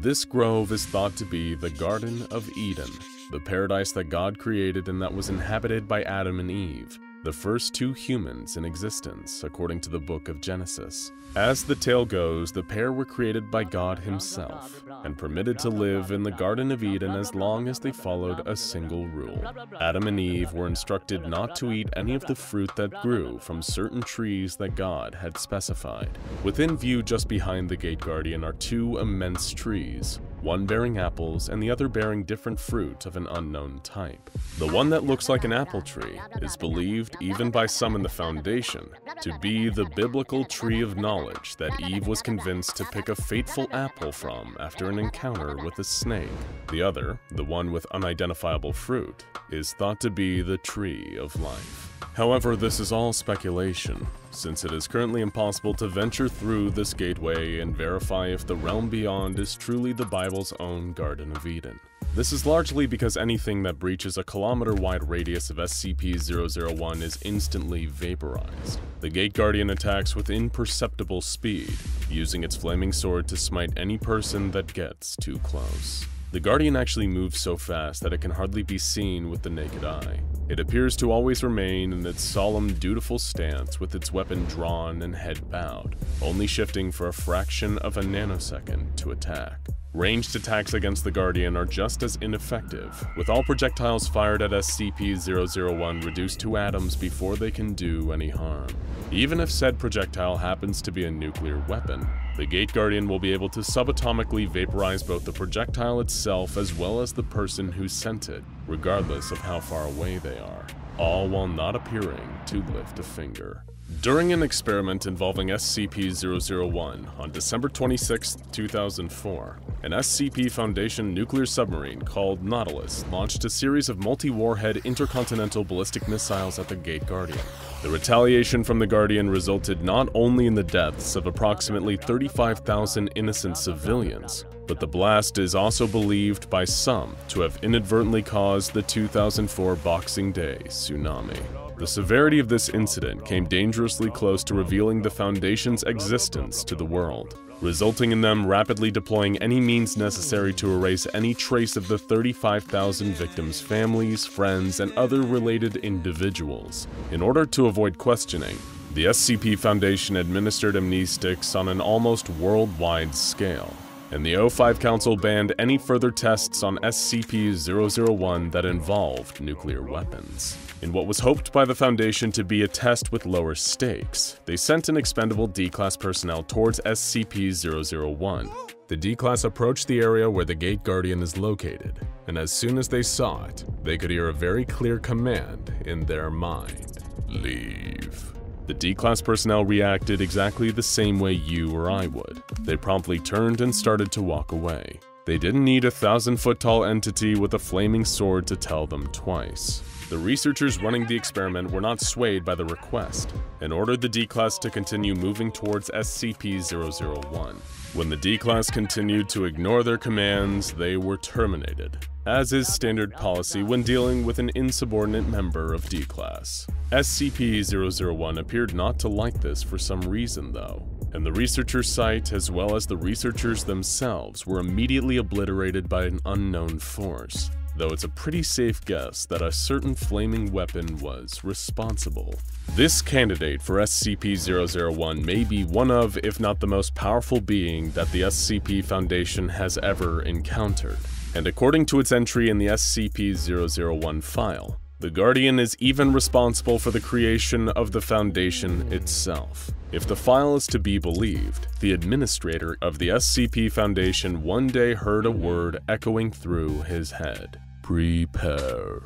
This grove is thought to be the Garden of Eden, the paradise that God created and that was inhabited by Adam and Eve, the first 2 humans in existence, according to the book of Genesis. As the tale goes, the pair were created by God himself and permitted to live in the Garden of Eden as long as they followed a single rule. Adam and Eve were instructed not to eat any of the fruit that grew from certain trees that God had specified. Within view just behind the Gate Guardian are 2 immense trees, one bearing apples and the other bearing different fruit of an unknown type. The one that looks like an apple tree is believed, even by some in the Foundation, to be the biblical tree of knowledge that Eve was convinced to pick a fateful apple from after an encounter with a snake. The other, the one with unidentifiable fruit, is thought to be the tree of life. However, this is all speculation, since it is currently impossible to venture through this gateway and verify if the realm beyond is truly the Bible's own Garden of Eden. This is largely because anything that breaches a kilometer-wide radius of SCP-001 is instantly vaporized. The Gate Guardian attacks with imperceptible speed, using its flaming sword to smite any person that gets too close. The Guardian actually moves so fast that it can hardly be seen with the naked eye. It appears to always remain in its solemn, dutiful stance with its weapon drawn and head bowed, only shifting for a fraction of a nanosecond to attack. Ranged attacks against the Guardian are just as ineffective, with all projectiles fired at SCP-001 reduced to atoms before they can do any harm. Even if said projectile happens to be a nuclear weapon, the Gate Guardian will be able to subatomically vaporize both the projectile itself as well as the person who sent it, regardless of how far away they are. all while not appearing to lift a finger. During an experiment involving SCP-001 on December 26, 2004, an SCP Foundation nuclear submarine called Nautilus launched a series of multi-warhead intercontinental ballistic missiles at the Gate Guardian. The retaliation from the Guardian resulted not only in the deaths of approximately 35,000 innocent civilians, but the blast is also believed by some to have inadvertently caused the 2004 Boxing Day tsunami. The severity of this incident came dangerously close to revealing the Foundation's existence to the world, resulting in them rapidly deploying any means necessary to erase any trace of the 35,000 victims' families, friends, and other related individuals. In order to avoid questioning, the SCP Foundation administered amnestics on an almost worldwide scale, and the O5 Council banned any further tests on SCP-001 that involved nuclear weapons. In what was hoped by the Foundation to be a test with lower stakes, they sent an expendable D-Class personnel towards SCP-001. The D-Class approached the area where the Gate Guardian is located, and as soon as they saw it, they could hear a very clear command in their mind: leave. The D-Class personnel reacted exactly the same way you or I would. They promptly turned and started to walk away. They didn't need a 1,000-foot-tall entity with a flaming sword to tell them twice. The researchers running the experiment were not swayed by the request and ordered the D-Class to continue moving towards SCP-001. When the D-Class continued to ignore their commands, they were terminated, as is standard policy when dealing with an insubordinate member of D-Class. SCP-001 appeared not to like this for some reason though, and the researcher site as well as the researchers themselves were immediately obliterated by an unknown force, though it's a pretty safe guess that a certain flaming weapon was responsible. This candidate for SCP-001 may be one of, if not the most powerful being that the SCP Foundation has ever encountered, and according to its entry in the SCP-001 file, the Guardian is even responsible for the creation of the Foundation itself. If the file is to be believed, the administrator of the SCP Foundation one day heard a word echoing through his head: prepare.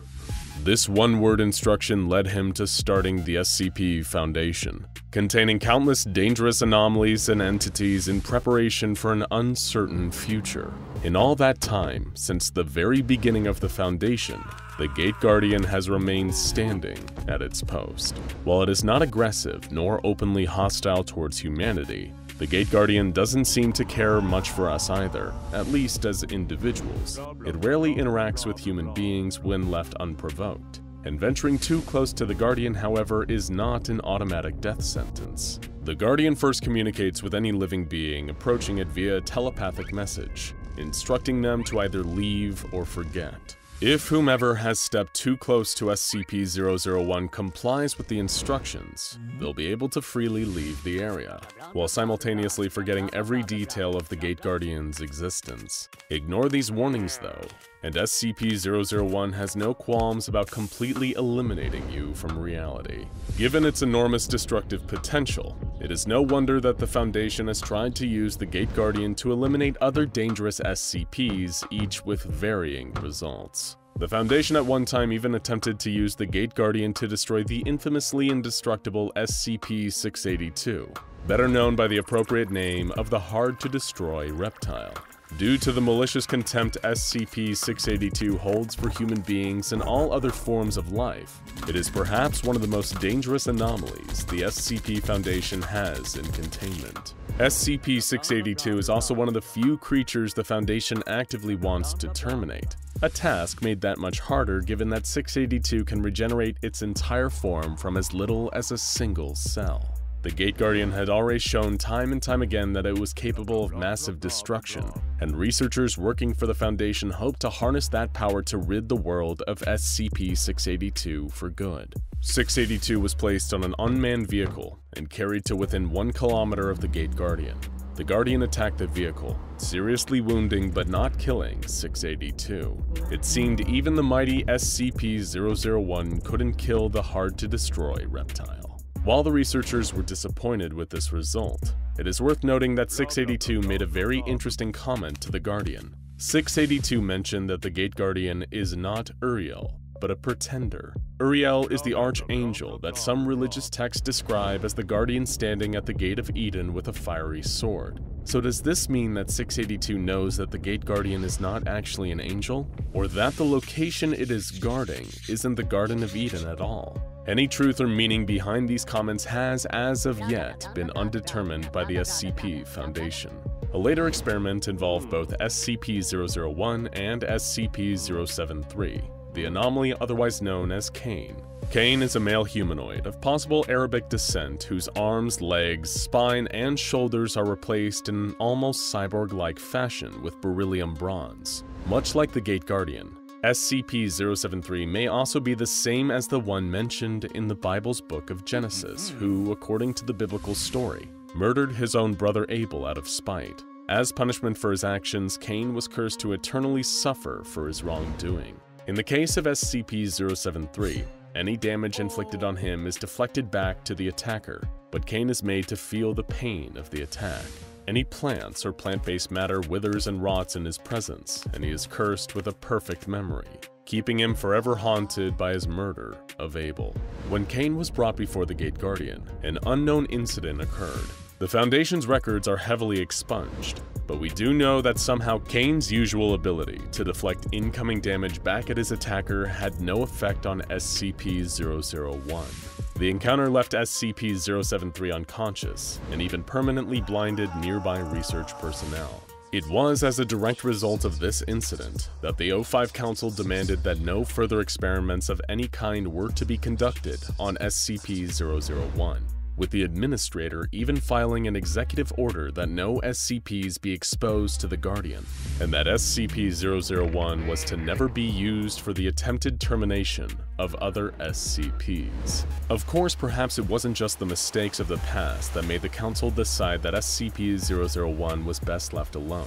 This one-word instruction led him to starting the SCP Foundation, containing countless dangerous anomalies and entities in preparation for an uncertain future. In all that time, since the very beginning of the Foundation, the Gate Guardian has remained standing at its post. While it is not aggressive nor openly hostile towards humanity, the Gate Guardian doesn't seem to care much for us either, at least as individuals. It rarely interacts with human beings when left unprovoked, and venturing too close to the Guardian, however, is not an automatic death sentence. The Guardian first communicates with any living being approaching it via a telepathic message, instructing them to either leave or forget. If whomever has stepped too close to SCP-001 complies with the instructions, they'll be able to freely leave the area, while simultaneously forgetting every detail of the Gate Guardian's existence. Ignore these warnings though, and SCP-001 has no qualms about completely eliminating you from reality. Given its enormous destructive potential, it is no wonder that the Foundation has tried to use the Gate Guardian to eliminate other dangerous SCPs, each with varying results. The Foundation at one time even attempted to use the Gate Guardian to destroy the infamously indestructible SCP-682, better known by the appropriate name of the hard-to-destroy reptile. Due to the malicious contempt SCP-682 holds for human beings and all other forms of life, it is perhaps one of the most dangerous anomalies the SCP Foundation has in containment. SCP-682 is also one of the few creatures the Foundation actively wants to terminate, a task made that much harder given that 682 can regenerate its entire form from as little as a single cell. The Gate Guardian had already shown time and time again that it was capable of massive destruction, and researchers working for the Foundation hoped to harness that power to rid the world of SCP-682 for good. 682 was placed on an unmanned vehicle and carried to within 1 kilometer of the Gate Guardian. The Guardian attacked the vehicle, seriously wounding but not killing 682. It seemed even the mighty SCP-001 couldn't kill the hard-to-destroy reptile. While the researchers were disappointed with this result, it is worth noting that 682 made a very interesting comment to the Guardian. 682 mentioned that the Gate Guardian is not Uriel, but a pretender. Uriel is the archangel that some religious texts describe as the guardian standing at the gate of Eden with a fiery sword. So does this mean that 682 knows that the gate guardian is not actually an angel? Or that the location it is guarding isn't the Garden of Eden at all? Any truth or meaning behind these comments has, as of yet, been undetermined by the SCP Foundation. A later experiment involved both SCP-001 and SCP-073, the anomaly otherwise known as Cain. Cain is a male humanoid of possible Arabic descent whose arms, legs, spine, and shoulders are replaced in an almost cyborg-like fashion with beryllium bronze. Much like the Gate Guardian, SCP-073 may also be the same as the one mentioned in the Bible's book of Genesis, who, according to the biblical story, murdered his own brother Abel out of spite. As punishment for his actions, Cain was cursed to eternally suffer for his wrongdoing. In the case of SCP-073, any damage inflicted on him is deflected back to the attacker, but Cain is made to feel the pain of the attack. Any plants or plant-based matter withers and rots in his presence, and he is cursed with a perfect memory, keeping him forever haunted by his murder of Abel. When Cain was brought before the Gate Guardian, an unknown incident occurred. The Foundation's records are heavily expunged, but we do know that somehow Cain's usual ability to deflect incoming damage back at his attacker had no effect on SCP-001. The encounter left SCP-073 unconscious and even permanently blinded nearby research personnel. It was as a direct result of this incident that the O5 Council demanded that no further experiments of any kind were to be conducted on SCP-001, with the administrator even filing an executive order that no SCPs be exposed to the Guardian, and that SCP-001 was to never be used for the attempted termination of other SCPs. Of course, perhaps it wasn't just the mistakes of the past that made the Council decide that SCP-001 was best left alone.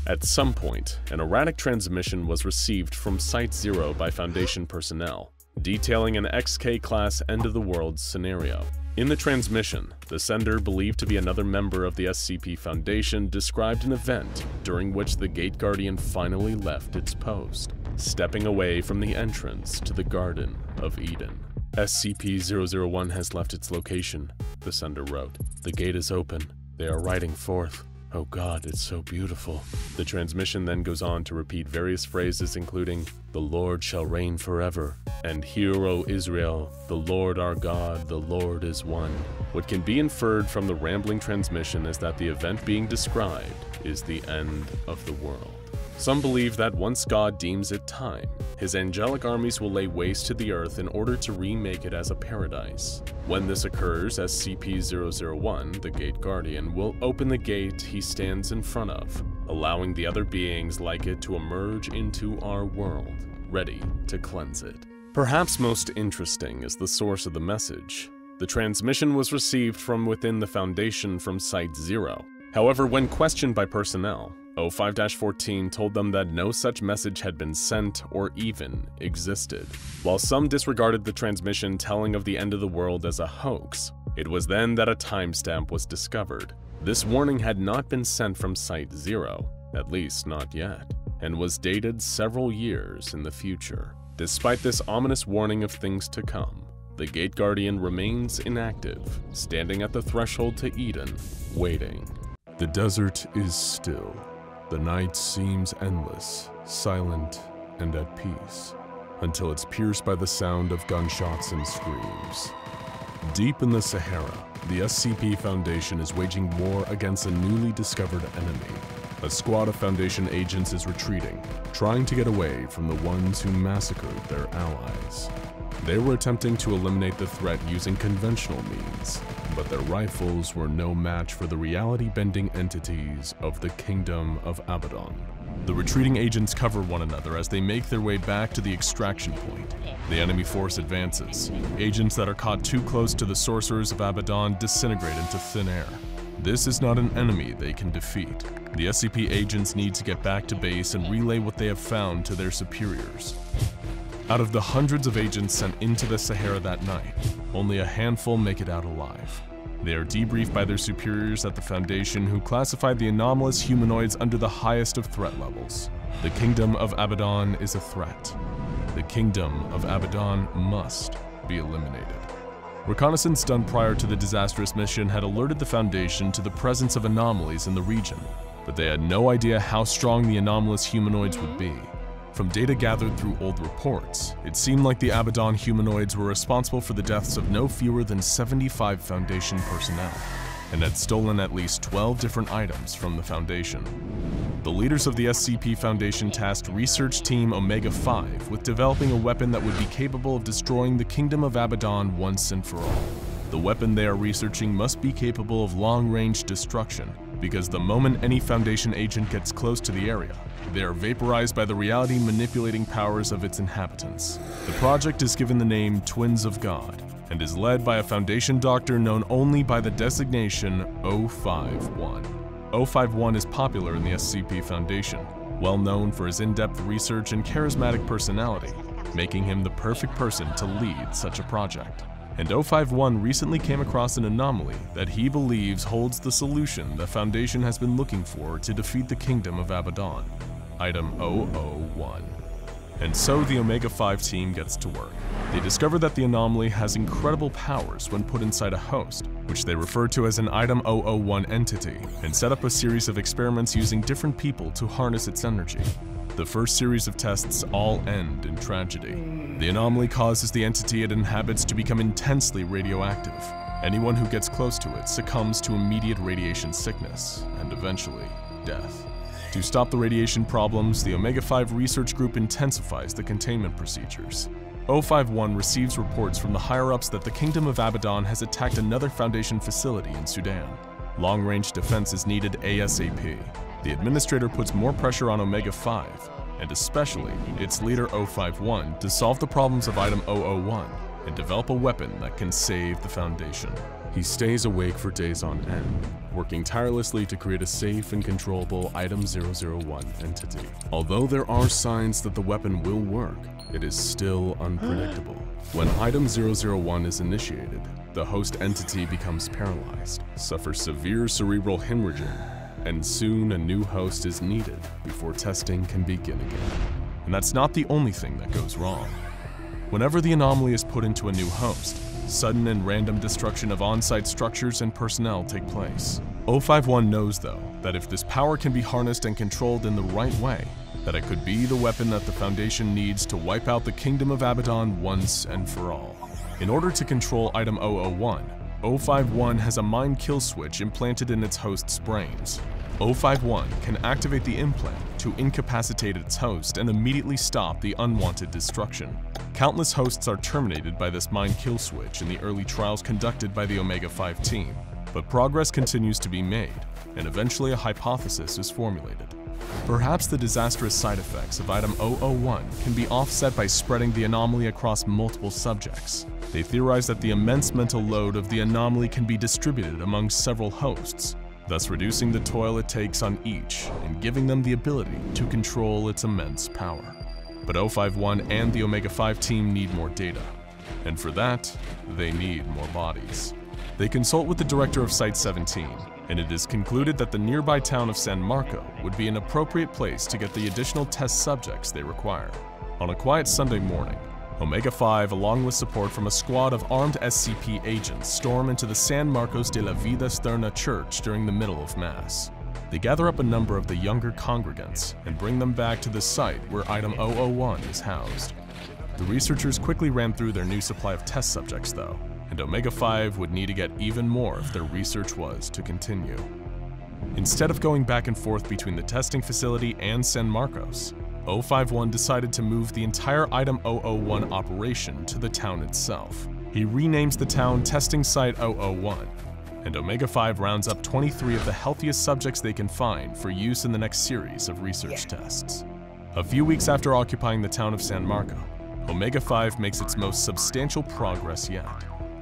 At some point, an erratic transmission was received from Site-0 by Foundation personnel, detailing an XK-class end-of-the-world scenario. In the transmission, the sender, believed to be another member of the SCP Foundation, described an event during which the Gate Guardian finally left its post, stepping away from the entrance to the Garden of Eden. SCP-001 has left its location, the sender wrote. The gate is open. They are riding forth. Oh God, it's so beautiful. The transmission then goes on to repeat various phrases including, "The Lord shall reign forever," and "Hear, O Israel, the Lord our God, the Lord is one." What can be inferred from the rambling transmission is that the event being described is the end of the world. Some believe that once God deems it time, his angelic armies will lay waste to the earth in order to remake it as a paradise. When this occurs, SCP-001, the Gate Guardian, will open the gate he stands in front of, allowing the other beings like it to emerge into our world, ready to cleanse it. Perhaps most interesting is the source of the message. The transmission was received from within the Foundation from Site-0. However, when questioned by personnel, O5-14 told them that no such message had been sent or even existed. While some disregarded the transmission telling of the end of the world as a hoax, it was then that a timestamp was discovered. This warning had not been sent from Site-0, at least not yet, and was dated several years in the future. Despite this ominous warning of things to come, the Gate Guardian remains inactive, standing at the threshold to Eden, waiting. The desert is still. The night seems endless, silent, and at peace, until it's pierced by the sound of gunshots and screams. Deep in the Sahara, the SCP Foundation is waging war against a newly discovered enemy. A squad of Foundation agents is retreating, trying to get away from the ones who massacred their allies. They were attempting to eliminate the threat using conventional means, but their rifles were no match for the reality-bending entities of the Kingdom of Abaddon. The retreating agents cover one another as they make their way back to the extraction point. The enemy force advances. Agents that are caught too close to the sorcerers of Abaddon disintegrate into thin air. This is not an enemy they can defeat. The SCP agents need to get back to base and relay what they have found to their superiors. Out of the hundreds of agents sent into the Sahara that night, only a handful make it out alive. They are debriefed by their superiors at the Foundation, who classified the anomalous humanoids under the highest of threat levels. The Kingdom of Abaddon is a threat. The Kingdom of Abaddon must be eliminated. Reconnaissance done prior to the disastrous mission had alerted the Foundation to the presence of anomalies in the region, but they had no idea how strong the anomalous humanoids would be. From data gathered through old reports, it seemed like the Abaddon humanoids were responsible for the deaths of no fewer than 75 Foundation personnel, and had stolen at least 12 different items from the Foundation. The leaders of the SCP Foundation tasked Research Team Omega-5 with developing a weapon that would be capable of destroying the Kingdom of Abaddon once and for all. The weapon they are researching must be capable of long-range destruction, because the moment any Foundation agent gets close to the area, they are vaporized by the reality-manipulating powers of its inhabitants. The project is given the name Twins of God, and is led by a Foundation doctor known only by the designation 051. 051 is popular in the SCP Foundation, well known for his in-depth research and charismatic personality, making him the perfect person to lead such a project. And 051 recently came across an anomaly that he believes holds the solution the Foundation has been looking for to defeat the Kingdom of Abaddon, Item 001. And so the Omega-5 team gets to work. They discover that the anomaly has incredible powers when put inside a host, which they refer to as an Item 001 entity, and set up a series of experiments using different people to harness its energy. The first series of tests all end in tragedy. The anomaly causes the entity it inhabits to become intensely radioactive. Anyone who gets close to it succumbs to immediate radiation sickness, and eventually, death. To stop the radiation problems, the Omega-5 research group intensifies the containment procedures. 051 receives reports from the higher-ups that the Kingdom of Abaddon has attacked another Foundation facility in Sudan. Long-range defense is needed ASAP. The administrator puts more pressure on Omega-5, and especially its leader 051, to solve the problems of Item 001 and develop a weapon that can save the Foundation. He stays awake for days on end, working tirelessly to create a safe and controllable Item 001 entity. Although there are signs that the weapon will work, it is still unpredictable. When Item 001 is initiated, the host entity becomes paralyzed, suffers severe cerebral hemorrhaging, and soon a new host is needed before testing can begin again. And that's not the only thing that goes wrong. Whenever the anomaly is put into a new host, sudden and random destruction of on-site structures and personnel take place. 051 knows, though, that if this power can be harnessed and controlled in the right way, that it could be the weapon that the Foundation needs to wipe out the Kingdom of Abaddon once and for all. In order to control Item 001, 051 has a mind kill switch implanted in its host's brains. 051 can activate the implant to incapacitate its host and immediately stop the unwanted destruction. Countless hosts are terminated by this mind kill switch in the early trials conducted by the Omega-5 team, but progress continues to be made, and eventually a hypothesis is formulated. Perhaps the disastrous side effects of Item 001 can be offset by spreading the anomaly across multiple subjects. They theorize that the immense mental load of the anomaly can be distributed among several hosts, thus reducing the toll it takes on each and giving them the ability to control its immense power. But 051 and the Omega-5 team need more data, and for that, they need more bodies. They consult with the director of Site-17, and it is concluded that the nearby town of San Marco would be an appropriate place to get the additional test subjects they require. On a quiet Sunday morning, Omega-5, along with support from a squad of armed SCP agents, storm into the San Marcos de la Vida Eterna church during the middle of Mass. They gather up a number of the younger congregants and bring them back to the site where Item 001 is housed. The researchers quickly ran through their new supply of test subjects, though, and Omega-5 would need to get even more if their research was to continue. Instead of going back and forth between the testing facility and San Marcos, 051 decided to move the entire Item 001 operation to the town itself. He renames the town Testing Site 001, and Omega-5 rounds up 23 of the healthiest subjects they can find for use in the next series of research tests. A few weeks after occupying the town of San Marco, Omega-5 makes its most substantial progress yet.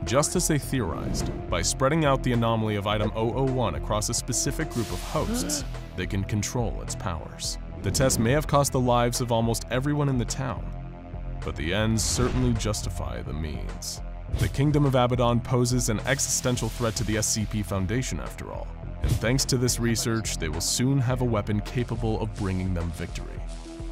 Just as they theorized, by spreading out the anomaly of Item 001 across a specific group of hosts, they can control its powers. The test may have cost the lives of almost everyone in the town, but the ends certainly justify the means. The Kingdom of Abaddon poses an existential threat to the SCP Foundation after all, and thanks to this research, they will soon have a weapon capable of bringing them victory.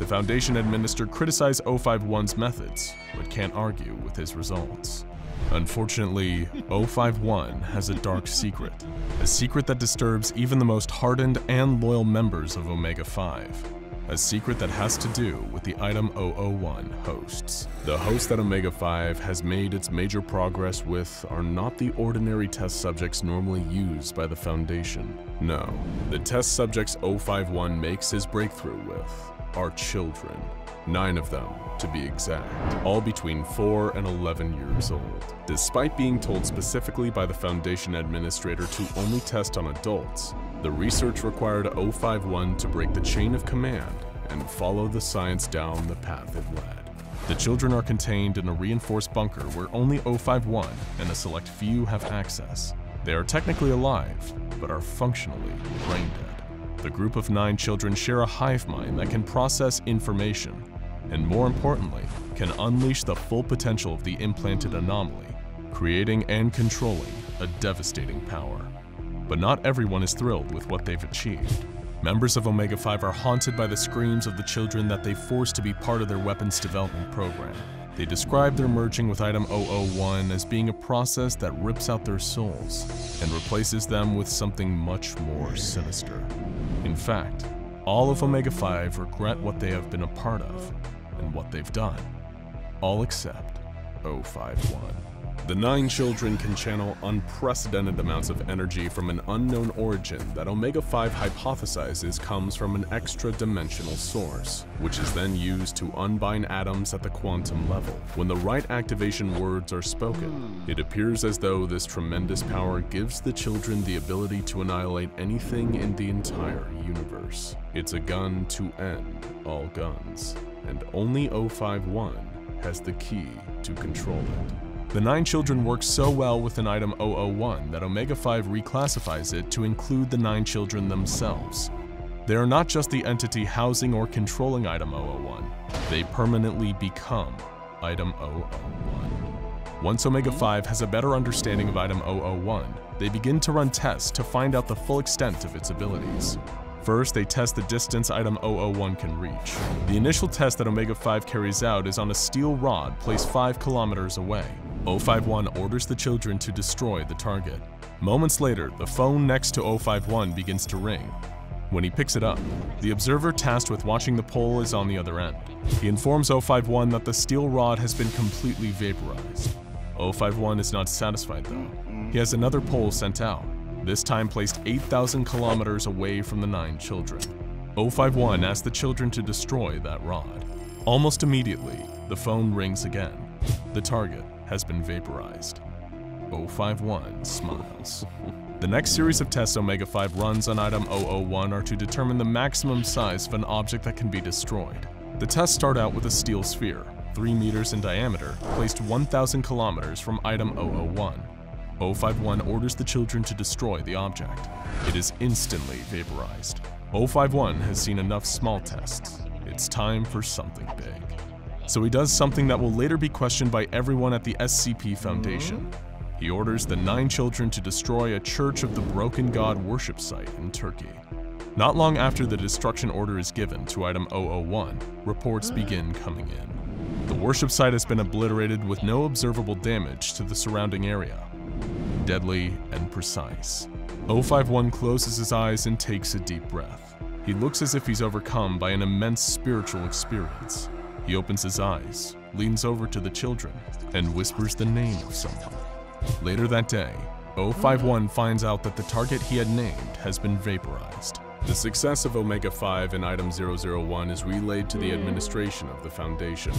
The Foundation administrator criticized 051's methods, but can't argue with his results. Unfortunately, 051 has a dark secret, a secret that disturbs even the most hardened and loyal members of Omega 5. A secret that has to do with the Item 001 hosts. The hosts that Omega 5 has made its major progress with are not the ordinary test subjects normally used by the Foundation. No, the test subjects 051 makes his breakthrough with are children. 9 of them, to be exact, all between 4 and 11 years old. Despite being told specifically by the Foundation administrator to only test on adults, the research required 051 to break the chain of command and follow the science down the path it led. The children are contained in a reinforced bunker where only 051 and a select few have access. They are technically alive, but are functionally brain dead. The group of 9 children share a hive mind that can process information, and more importantly, can unleash the full potential of the implanted anomaly, creating and controlling a devastating power. But not everyone is thrilled with what they've achieved. Members of Omega 5 are haunted by the screams of the children that they forced to be part of their weapons development program. They describe their merging with Item 001 as being a process that rips out their souls and replaces them with something much more sinister. In fact, all of Omega 5 regret what they have been a part of and what they've done, all except 051. The 9 children can channel unprecedented amounts of energy from an unknown origin that Omega 5 hypothesizes comes from an extra-dimensional source, which is then used to unbind atoms at the quantum level. When the right activation words are spoken, it appears as though this tremendous power gives the children the ability to annihilate anything in the entire universe. It's a gun to end all guns, and only 051 has the key to control it. The 9 children work so well with an Item 001 that Omega 5 reclassifies it to include the 9 children themselves. They are not just the entity housing or controlling Item 001, they permanently become Item 001. Once Omega 5 has a better understanding of Item 001, they begin to run tests to find out the full extent of its abilities. First, they test the distance Item 001 can reach. The initial test that Omega 5 carries out is on a steel rod placed 5 kilometers away. 051 orders the children to destroy the target. Moments later, the phone next to 051 begins to ring. When he picks it up, the observer tasked with watching the pole is on the other end. He informs 051 that the steel rod has been completely vaporized. 051 is not satisfied though. He has another pole sent out, this time placed 8,000 kilometers away from the 9 children. 051 asks the children to destroy that rod. Almost immediately, the phone rings again. The target has been vaporized. 051 smiles. The next series of tests Omega 5 runs on Item 001 are to determine the maximum size of an object that can be destroyed. The tests start out with a steel sphere, 3 meters in diameter, placed 1,000 kilometers from Item 001. 051 orders the children to destroy the object. It is instantly vaporized. 051 has seen enough small tests. It's time for something big. So he does something that will later be questioned by everyone at the SCP Foundation. He orders the 9 children to destroy a Church of the Broken God worship site in Turkey. Not long after the destruction order is given to Item 001, reports begin coming in. The worship site has been obliterated with no observable damage to the surrounding area. Deadly and precise. 051 closes his eyes and takes a deep breath. He looks as if he's overcome by an immense spiritual experience. He opens his eyes, leans over to the children, and whispers the name of someone. Later that day, 051 finds out that the target he had named has been vaporized. The success of Omega 5 and Item 001 is relayed to the administration of the Foundation.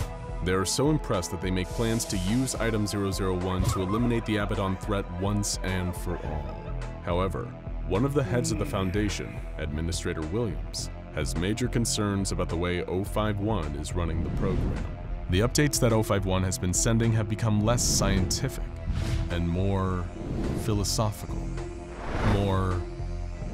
They are so impressed that they make plans to use Item 001 to eliminate the Abaddon threat once and for all. However, one of the heads of the Foundation, Administrator Williams, has major concerns about the way 051 is running the program. The updates that 051 has been sending have become less scientific and more philosophical, more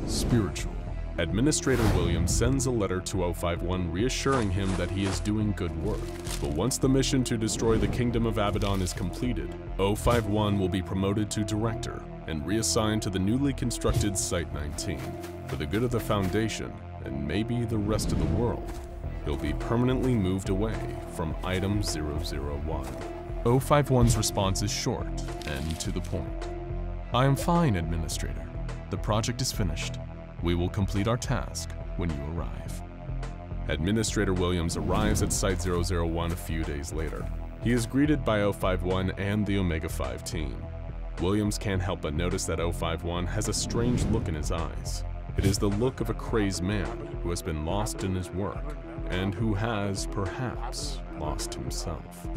spiritual. Administrator Williams sends a letter to 051 reassuring him that he is doing good work. But once the mission to destroy the Kingdom of Abaddon is completed, 051 will be promoted to Director and reassigned to the newly constructed Site-19. For the good of the Foundation, and maybe the rest of the world, he'll be permanently moved away from Item 001. 051's response is short and to the point. I am fine, Administrator. The project is finished. We will complete our task when you arrive. Administrator Williams arrives at Site-001 a few days later. He is greeted by 051 and the Omega-5 team. Williams can't help but notice that 051 has a strange look in his eyes. It is the look of a crazed man who has been lost in his work, and who has, perhaps, lost himself.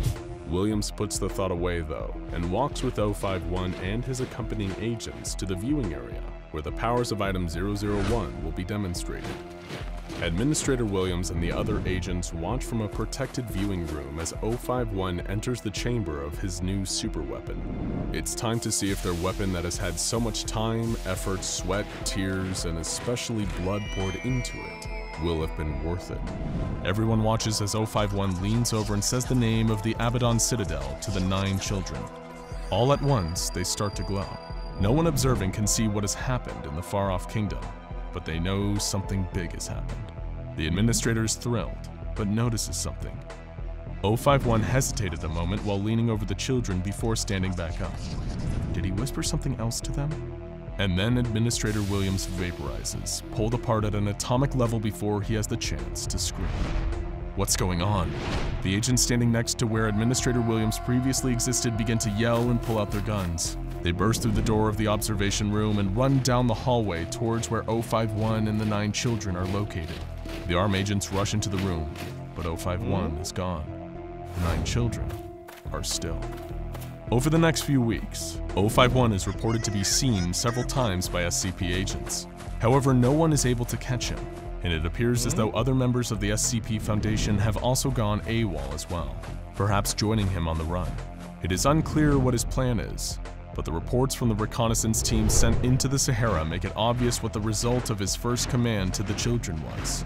Williams puts the thought away, though, and walks with 051 and his accompanying agents to the viewing area, where the powers of Item 001 will be demonstrated. Administrator Williams and the other agents watch from a protected viewing room as 051 enters the chamber of his new superweapon. It's time to see if their weapon that has had so much time, effort, sweat, tears, and especially blood poured into it will have been worth it. Everyone watches as 051 leans over and says the name of the Abaddon Citadel to the 9 children. All at once, they start to glow. No one observing can see what has happened in the far-off kingdom, but they know something big has happened. The administrator is thrilled, but notices something. 051 hesitated a moment while leaning over the children before standing back up. Did he whisper something else to them? And then Administrator Williams vaporizes, pulled apart at an atomic level before he has the chance to scream. What's going on? The agents standing next to where Administrator Williams previously existed begin to yell and pull out their guns. They burst through the door of the observation room and run down the hallway towards where 051 and the 9 children are located. The ARM agents rush into the room, but 051 is gone. The 9 children are still. Over the next few weeks, 051 is reported to be seen several times by SCP agents. However, no one is able to catch him, and it appears as though other members of the SCP Foundation have also gone AWOL as well, perhaps joining him on the run. It is unclear what his plan is, but the reports from the reconnaissance team sent into the Sahara make it obvious what the result of his first command to the children was.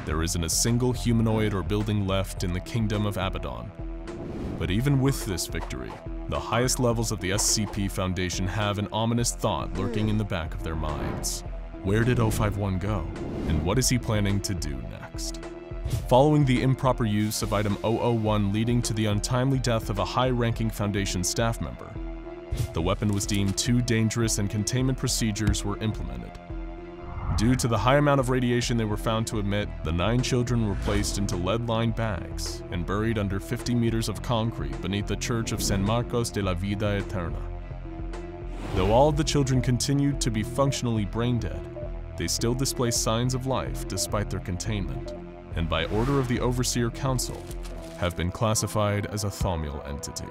There isn't a single humanoid or building left in the kingdom of Abaddon. But even with this victory, the highest levels of the SCP Foundation have an ominous thought lurking in the back of their minds. Where did 051 go, and what is he planning to do next? Following the improper use of Item 001 leading to the untimely death of a high-ranking Foundation staff member, the weapon was deemed too dangerous and containment procedures were implemented. Due to the high amount of radiation they were found to emit, the 9 children were placed into lead-lined bags and buried under 50 meters of concrete beneath the Church of San Marcos de la Vida Eterna. Though all of the children continued to be functionally brain-dead, they still display signs of life despite their containment, and by order of the Overseer Council, have been classified as a thaumial entity.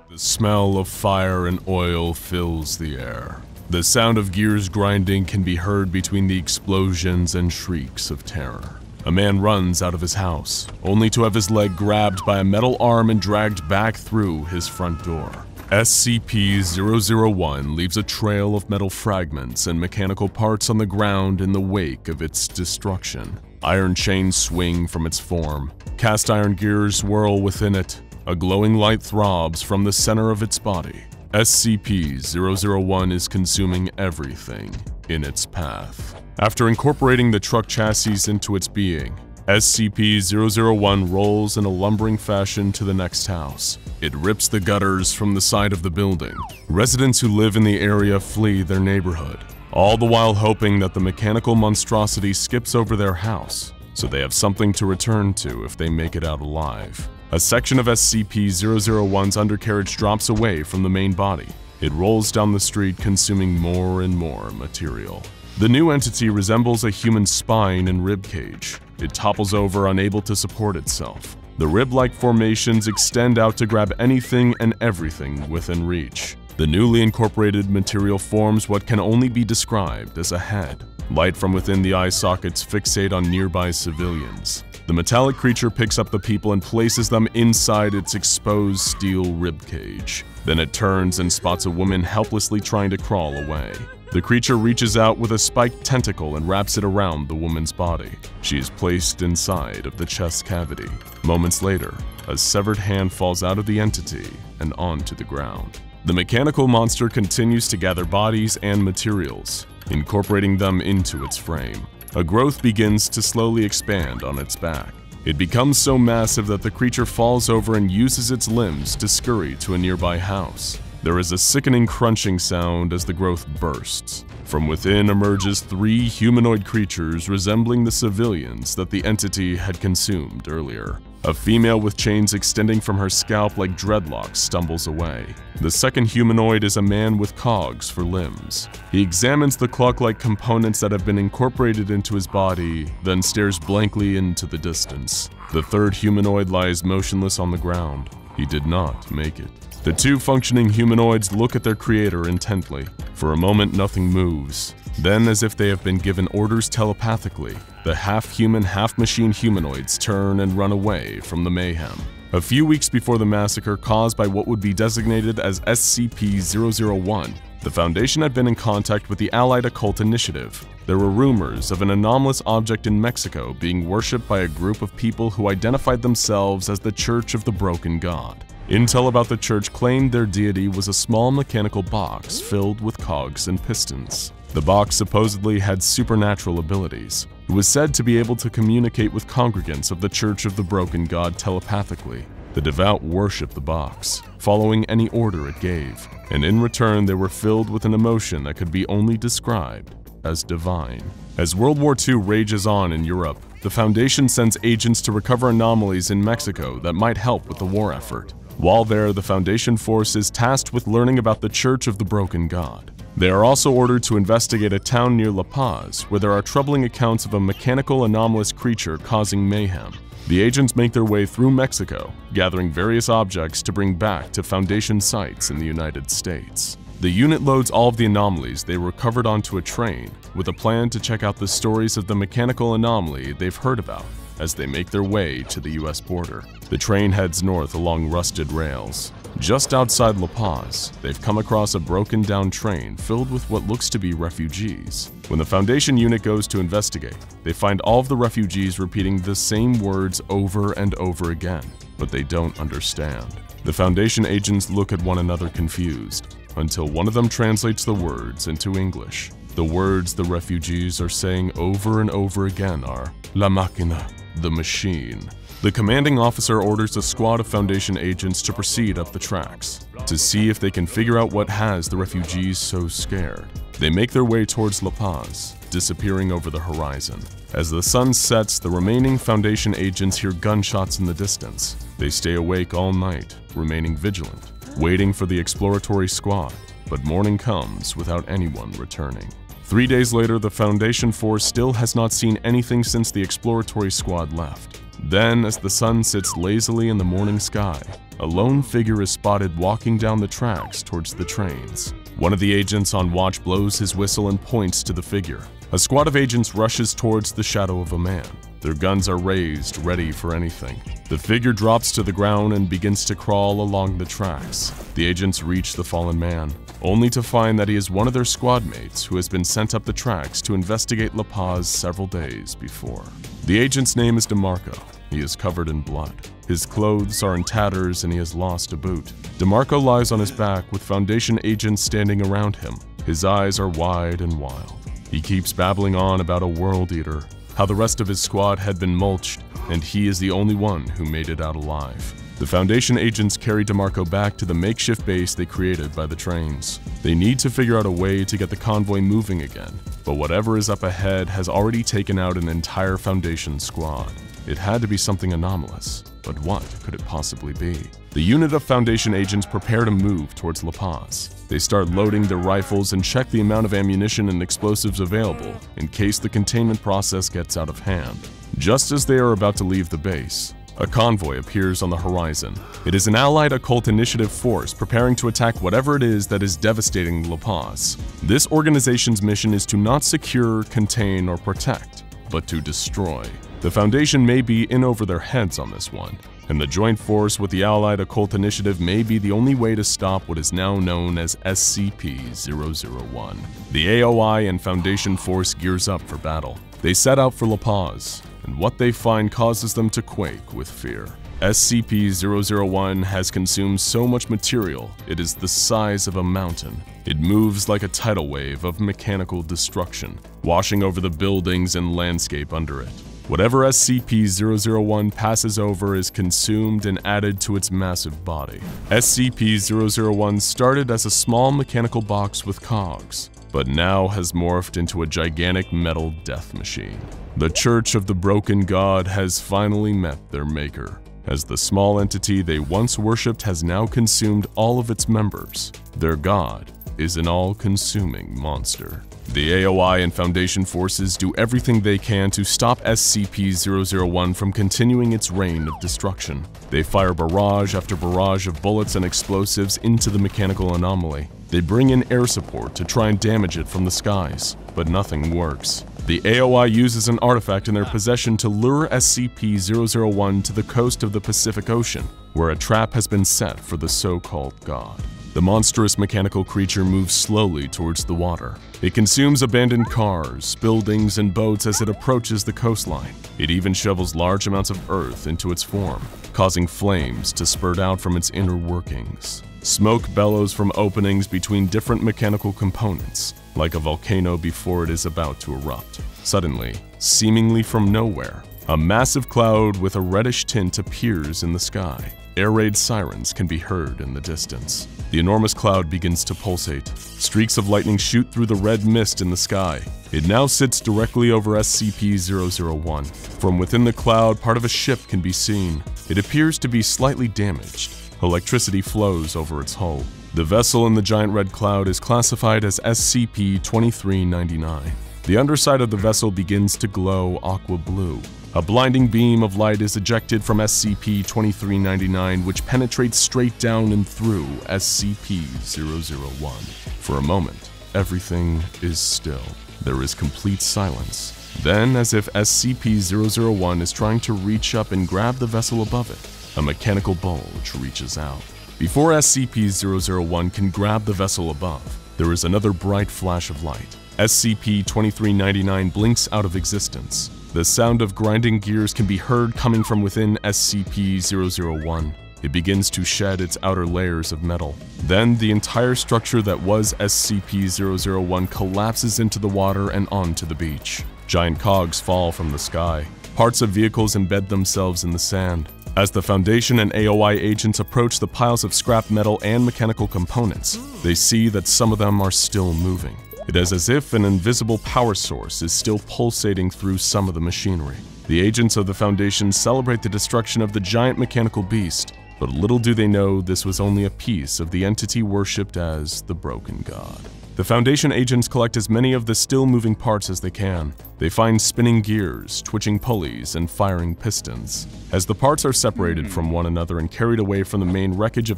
The smell of fire and oil fills the air. The sound of gears grinding can be heard between the explosions and shrieks of terror. A man runs out of his house, only to have his leg grabbed by a metal arm and dragged back through his front door. SCP-001 leaves a trail of metal fragments and mechanical parts on the ground in the wake of its destruction. Iron chains swing from its form. Cast iron gears whirl within it. A glowing light throbs from the center of its body. SCP-001 is consuming everything in its path. After incorporating the truck chassis into its being, SCP-001 rolls in a lumbering fashion to the next house. It rips the gutters from the side of the building. Residents who live in the area flee their neighborhood, all the while hoping that the mechanical monstrosity skips over their house, so they have something to return to if they make it out alive. A section of SCP-001's undercarriage drops away from the main body. It rolls down the street, consuming more and more material. The new entity resembles a human spine and rib cage. It topples over, unable to support itself. The rib-like formations extend out to grab anything and everything within reach. The newly incorporated material forms what can only be described as a head. Light from within the eye sockets fixate on nearby civilians. The metallic creature picks up the people and places them inside its exposed steel ribcage. Then it turns and spots a woman helplessly trying to crawl away. The creature reaches out with a spiked tentacle and wraps it around the woman's body. She is placed inside of the chest cavity. Moments later, a severed hand falls out of the entity and onto the ground. The mechanical monster continues to gather bodies and materials, incorporating them into its frame. A growth begins to slowly expand on its back. It becomes so massive that the creature falls over and uses its limbs to scurry to a nearby house. There is a sickening crunching sound as the growth bursts. From within emerges 3 humanoid creatures resembling the civilians that the entity had consumed earlier. A female with chains extending from her scalp like dreadlocks stumbles away. The second humanoid is a man with cogs for limbs. He examines the clock-like components that have been incorporated into his body, then stares blankly into the distance. The third humanoid lies motionless on the ground. He did not make it. The 2 functioning humanoids look at their creator intently. For a moment, nothing moves. Then, as if they have been given orders telepathically, the half-human, half-machine humanoids turn and run away from the mayhem. A few weeks before the massacre caused by what would be designated as SCP-001, the Foundation had been in contact with the Allied Occult Initiative. There were rumors of an anomalous object in Mexico being worshipped by a group of people who identified themselves as the Church of the Broken God. Intel about the church claimed their deity was a small mechanical box filled with cogs and pistons. The box supposedly had supernatural abilities. It was said to be able to communicate with congregants of the Church of the Broken God telepathically. The devout worshipped the box, following any order it gave, and in return they were filled with an emotion that could be only described as divine. As World War II rages on in Europe, the Foundation sends agents to recover anomalies in Mexico that might help with the war effort. While there, the Foundation force is tasked with learning about the Church of the Broken God. They are also ordered to investigate a town near La Paz, where there are troubling accounts of a mechanical anomalous creature causing mayhem. The agents make their way through Mexico, gathering various objects to bring back to Foundation sites in the United States. The unit loads all of the anomalies they recovered onto a train, with a plan to check out the stories of the mechanical anomaly they've heard about as they make their way to the US border. The train heads north along rusted rails. Just outside La Paz, they've come across a broken down train filled with what looks to be refugees. When the Foundation unit goes to investigate, they find all of the refugees repeating the same words over and over again, but they don't understand. The Foundation agents look at one another confused, until one of them translates the words into English. The words the refugees are saying over and over again are, La Máquina, the machine. The commanding officer orders a squad of Foundation agents to proceed up the tracks, to see if they can figure out what has the refugees so scared. They make their way towards La Paz, disappearing over the horizon. As the sun sets, the remaining Foundation agents hear gunshots in the distance. They stay awake all night, remaining vigilant, waiting for the exploratory squad, but morning comes without anyone returning. 3 days later, the Foundation force still has not seen anything since the exploratory squad left. Then, as the sun sits lazily in the morning sky, a lone figure is spotted walking down the tracks towards the trains. One of the agents on watch blows his whistle and points to the figure. A squad of agents rushes towards the shadow of a man. Their guns are raised, ready for anything. The figure drops to the ground and begins to crawl along the tracks. The agents reach the fallen man, only to find that he is one of their squad mates who has been sent up the tracks to investigate La Paz several days before. The agent's name is DeMarco. He is covered in blood. His clothes are in tatters and he has lost a boot. DeMarco lies on his back with Foundation agents standing around him. His eyes are wide and wild. He keeps babbling on about a world eater, how the rest of his squad had been mulched, and he is the only one who made it out alive. The Foundation agents carry DeMarco back to the makeshift base they created by the trains. They need to figure out a way to get the convoy moving again, but whatever is up ahead has already taken out an entire Foundation squad. It had to be something anomalous, but what could it possibly be? The unit of Foundation agents prepare to move towards La Paz. They start loading their rifles and check the amount of ammunition and explosives available in case the containment process gets out of hand. Just as they are about to leave the base, a convoy appears on the horizon. It is an Allied Occult Initiative force preparing to attack whatever it is that is devastating La Paz. This organization's mission is to not secure, contain, or protect, but to destroy. The Foundation may be in over their heads on this one, and the joint force with the Allied Occult Initiative may be the only way to stop what is now known as SCP-001. The AOI and Foundation force gears up for battle. They set out for La Paz, and what they find causes them to quake with fear. SCP-001 has consumed so much material, it is the size of a mountain. It moves like a tidal wave of mechanical destruction, washing over the buildings and landscape under it. Whatever SCP-001 passes over is consumed and added to its massive body. SCP-001 started as a small mechanical box with cogs, but now has morphed into a gigantic metal death machine. The Church of the Broken God has finally met their maker, as the small entity they once worshipped has now consumed all of its members. Their god is an all-consuming monster. The AOI and Foundation forces do everything they can to stop SCP-001 from continuing its reign of destruction. They fire barrage after barrage of bullets and explosives into the mechanical anomaly. They bring in air support to try and damage it from the skies, but nothing works. The AOI uses an artifact in their possession to lure SCP-001 to the coast of the Pacific Ocean, where a trap has been set for the so-called god. The monstrous mechanical creature moves slowly towards the water. It consumes abandoned cars, buildings, and boats as it approaches the coastline. It even shovels large amounts of earth into its form, causing flames to spurt out from its inner workings. Smoke bellows from openings between different mechanical components, like a volcano before it is about to erupt. Suddenly, seemingly from nowhere, a massive cloud with a reddish tint appears in the sky. Air raid sirens can be heard in the distance. The enormous cloud begins to pulsate. Streaks of lightning shoot through the red mist in the sky. It now sits directly over SCP-001. From within the cloud, part of a ship can be seen. It appears to be slightly damaged. Electricity flows over its hull. The vessel in the giant red cloud is classified as SCP-2399. The underside of the vessel begins to glow aqua blue. A blinding beam of light is ejected from SCP-2399, which penetrates straight down and through SCP-001. For a moment, everything is still. There is complete silence. Then, as if SCP-001 is trying to reach up and grab the vessel above it, a mechanical bulge reaches out. Before SCP-001 can grab the vessel above, there is another bright flash of light. SCP-2399 blinks out of existence. The sound of grinding gears can be heard coming from within SCP-001. It begins to shed its outer layers of metal. Then the entire structure that was SCP-001 collapses into the water and onto the beach. Giant cogs fall from the sky. Parts of vehicles embed themselves in the sand. As the Foundation and AOI agents approach the piles of scrap metal and mechanical components, they see that some of them are still moving. It is as if an invisible power source is still pulsating through some of the machinery. The agents of the Foundation celebrate the destruction of the giant mechanical beast, but little do they know this was only a piece of the entity worshipped as the Broken God. The Foundation agents collect as many of the still moving parts as they can. They find spinning gears, twitching pulleys, and firing pistons. As the parts are separated from one another and carried away from the main wreckage of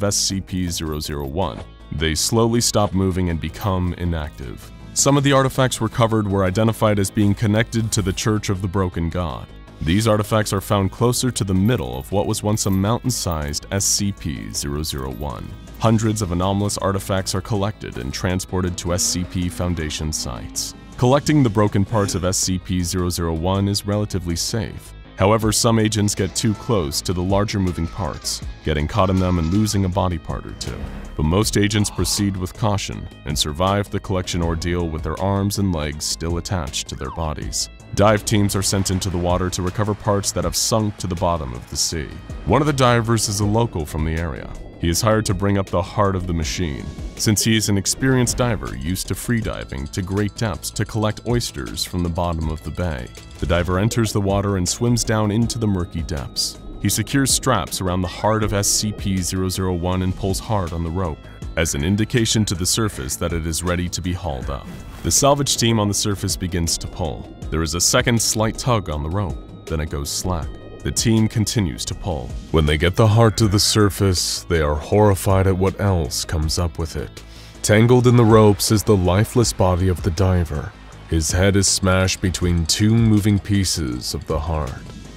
SCP-001, they slowly stop moving and become inactive. Some of the artifacts recovered were identified as being connected to the Church of the Broken God. These artifacts are found closer to the middle of what was once a mountain-sized SCP-001. Hundreds of anomalous artifacts are collected and transported to SCP Foundation sites. Collecting the broken parts of SCP-001 is relatively safe. However, some agents get too close to the larger moving parts, getting caught in them and losing a body part or two. But most agents proceed with caution and survive the collection ordeal with their arms and legs still attached to their bodies. Dive teams are sent into the water to recover parts that have sunk to the bottom of the sea. One of the divers is a local from the area. He is hired to bring up the heart of the machine, since he is an experienced diver used to freediving to great depths to collect oysters from the bottom of the bay. The diver enters the water and swims down into the murky depths. He secures straps around the heart of SCP-001 and pulls hard on the rope, as an indication to the surface that it is ready to be hauled up. The salvage team on the surface begins to pull. There is a second slight tug on the rope, then it goes slack. The team continues to pull. When they get the heart to the surface, they are horrified at what else comes up with it. Tangled in the ropes is the lifeless body of the diver. His head is smashed between two moving pieces of the heart.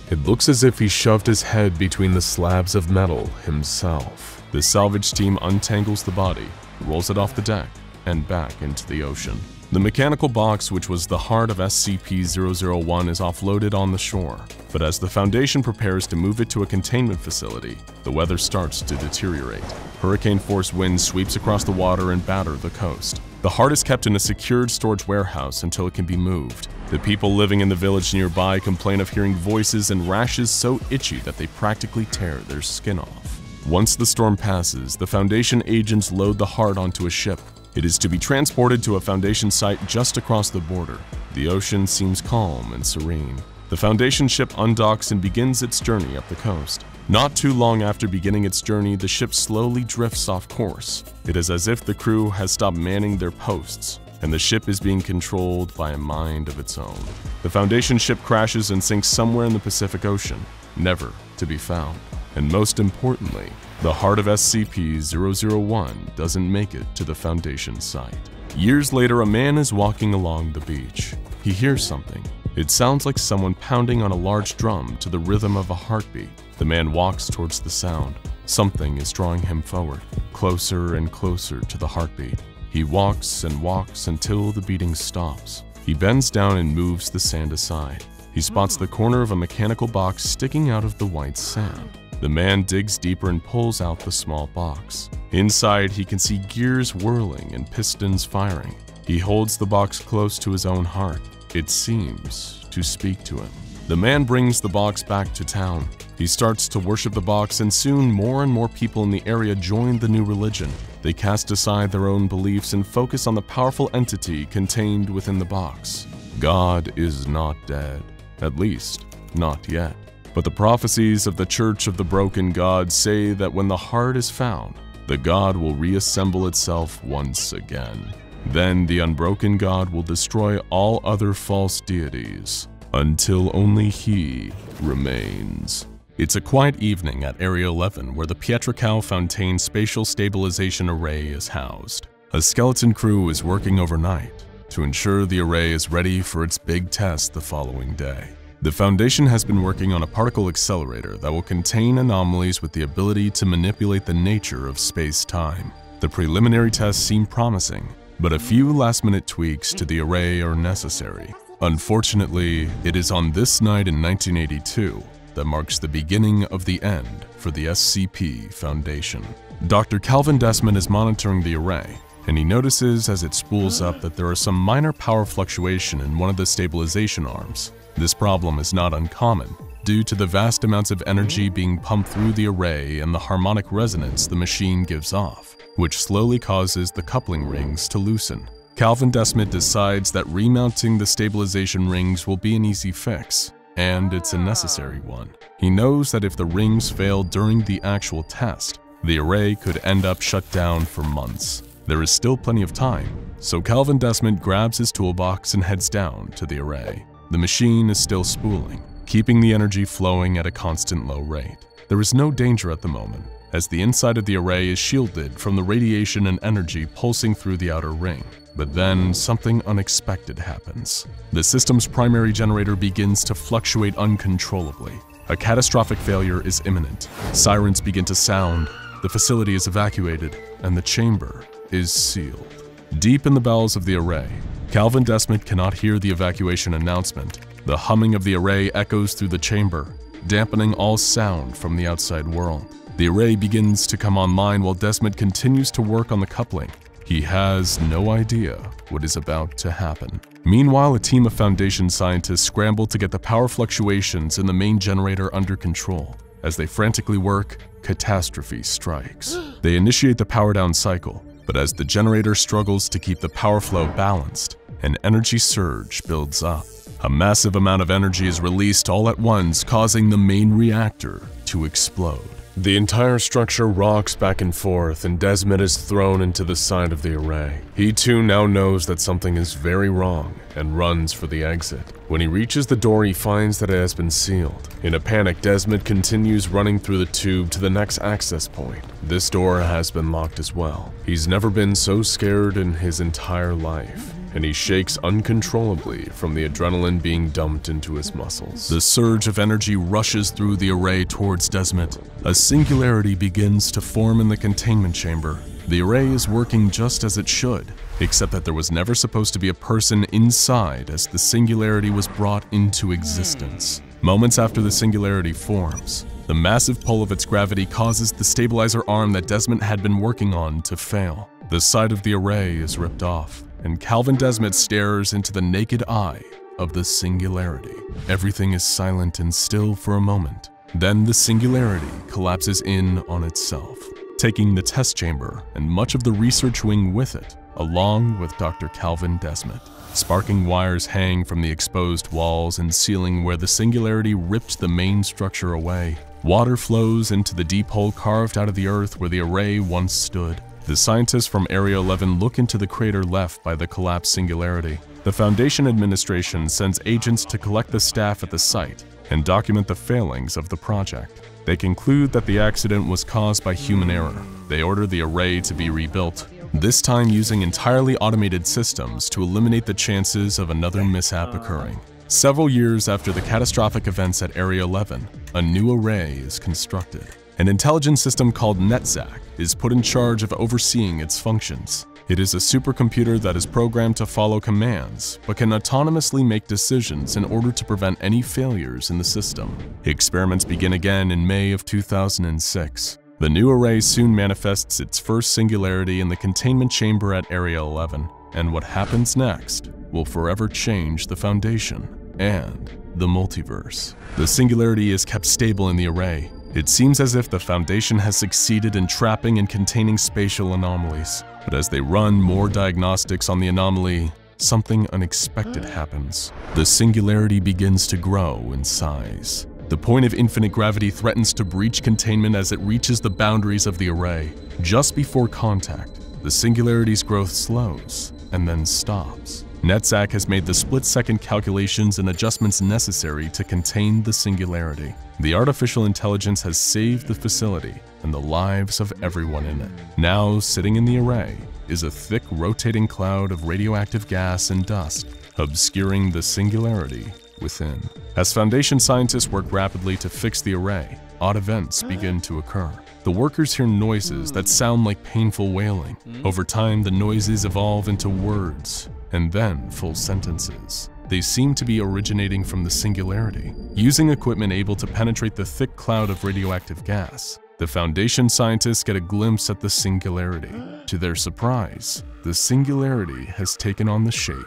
It looks as if he shoved his head between the slabs of metal himself. The salvage team untangles the body, rolls it off the deck, and back into the ocean. The mechanical box, which was the heart of SCP-001, is offloaded on the shore, but as the Foundation prepares to move it to a containment facility, the weather starts to deteriorate. Hurricane-force winds sweeps across the water and batter the coast. The heart is kept in a secured storage warehouse until it can be moved. The people living in the village nearby complain of hearing voices and rashes so itchy that they practically tear their skin off. Once the storm passes, the Foundation agents load the heart onto a ship. It is to be transported to a Foundation site just across the border. The ocean seems calm and serene. The Foundation ship undocks and begins its journey up the coast. Not too long after beginning its journey, the ship slowly drifts off course. It is as if the crew has stopped manning their posts, and the ship is being controlled by a mind of its own. The Foundation ship crashes and sinks somewhere in the Pacific Ocean, never to be found. And most importantly, the heart of SCP-001 doesn't make it to the Foundation site. Years later, a man is walking along the beach. He hears something. It sounds like someone pounding on a large drum to the rhythm of a heartbeat. The man walks towards the sound. Something is drawing him forward, closer and closer to the heartbeat. He walks and walks until the beating stops. He bends down and moves the sand aside. He spots the corner of a mechanical box sticking out of the white sand. The man digs deeper and pulls out the small box. Inside, he can see gears whirling and pistons firing. He holds the box close to his own heart. It seems to speak to him. The man brings the box back to town. He starts to worship the box, and soon more and more people in the area join the new religion. They cast aside their own beliefs and focus on the powerful entity contained within the box. God is not dead, at least not yet. But the prophecies of the Church of the Broken God say that when the heart is found, the God will reassemble itself once again. Then the unbroken God will destroy all other false deities, until only he remains. It's a quiet evening at Area 11 where the Pietrocal Fontaine Spatial Stabilization Array is housed. A skeleton crew is working overnight to ensure the array is ready for its big test the following day. The Foundation has been working on a particle accelerator that will contain anomalies with the ability to manipulate the nature of space-time. The preliminary tests seem promising, but a few last-minute tweaks to the array are necessary. Unfortunately, it is on this night in 1982 that marks the beginning of the end for the SCP Foundation. Dr. Calvin Desmond is monitoring the array, and he notices as it spools up that there are some minor power fluctuation in one of the stabilization arms. This problem is not uncommon, due to the vast amounts of energy being pumped through the array and the harmonic resonance the machine gives off, which slowly causes the coupling rings to loosen. Calvin Desmond decides that remounting the stabilization rings will be an easy fix, and it's a necessary one. He knows that if the rings fail during the actual test, the array could end up shut down for months. There is still plenty of time, so Calvin Desmond grabs his toolbox and heads down to the array. The machine is still spooling, keeping the energy flowing at a constant low rate. There is no danger at the moment, as the inside of the array is shielded from the radiation and energy pulsing through the outer ring. But then something unexpected happens. The system's primary generator begins to fluctuate uncontrollably. A catastrophic failure is imminent. Sirens begin to sound, the facility is evacuated, and the chamber is sealed. Deep in the bowels of the array, Calvin Desmond cannot hear the evacuation announcement. The humming of the array echoes through the chamber, dampening all sound from the outside world. The array begins to come online while Desmond continues to work on the coupling. He has no idea what is about to happen. Meanwhile, a team of Foundation scientists scramble to get the power fluctuations in the main generator under control. As they frantically work, catastrophe strikes. They initiate the power down cycle, but as the generator struggles to keep the power flow balanced, an energy surge builds up. A massive amount of energy is released all at once, causing the main reactor to explode. The entire structure rocks back and forth, and Desmond is thrown into the side of the array. He too now knows that something is very wrong and runs for the exit. When he reaches the door, he finds that it has been sealed. In a panic, Desmond continues running through the tube to the next access point. This door has been locked as well. He's never been so scared in his entire life, and he shakes uncontrollably from the adrenaline being dumped into his muscles. The surge of energy rushes through the array towards Desmond. A singularity begins to form in the containment chamber. The array is working just as it should, except that there was never supposed to be a person inside as the singularity was brought into existence. Moments after the singularity forms, the massive pull of its gravity causes the stabilizer arm that Desmond had been working on to fail. The side of the array is ripped off, and Calvin Desmet stares into the naked eye of the singularity. Everything is silent and still for a moment. Then the singularity collapses in on itself, taking the test chamber and much of the research wing with it, along with Dr. Calvin Desmet. Sparking wires hang from the exposed walls and ceiling where the singularity ripped the main structure away. Water flows into the deep hole carved out of the earth where the array once stood. The scientists from Area 11 look into the crater left by the collapsed singularity. The Foundation administration sends agents to collect the staff at the site and document the failings of the project. They conclude that the accident was caused by human error. They order the array to be rebuilt, this time using entirely automated systems to eliminate the chances of another mishap occurring. Several years after the catastrophic events at Area 11, a new array is constructed. An intelligence system called NetZac is put in charge of overseeing its functions. It is a supercomputer that is programmed to follow commands, but can autonomously make decisions in order to prevent any failures in the system. Experiments begin again in May of 2006. The new array soon manifests its first singularity in the containment chamber at Area 11, and what happens next will forever change the Foundation and the multiverse. The singularity is kept stable in the array. It seems as if the Foundation has succeeded in trapping and containing spatial anomalies. But as they run more diagnostics on the anomaly, something unexpected happens. The singularity begins to grow in size. The point of infinite gravity threatens to breach containment as it reaches the boundaries of the array. Just before contact, the singularity's growth slows and then stops. NetZac has made the split-second calculations and adjustments necessary to contain the singularity. The artificial intelligence has saved the facility and the lives of everyone in it. Now, sitting in the array is a thick, rotating cloud of radioactive gas and dust, obscuring the singularity within. As Foundation scientists work rapidly to fix the array, odd events begin to occur. The workers hear noises that sound like painful wailing. Over time, the noises evolve into words, and then full sentences. They seem to be originating from the singularity. Using equipment able to penetrate the thick cloud of radioactive gas, the Foundation scientists get a glimpse at the singularity. To their surprise, the singularity has taken on the shape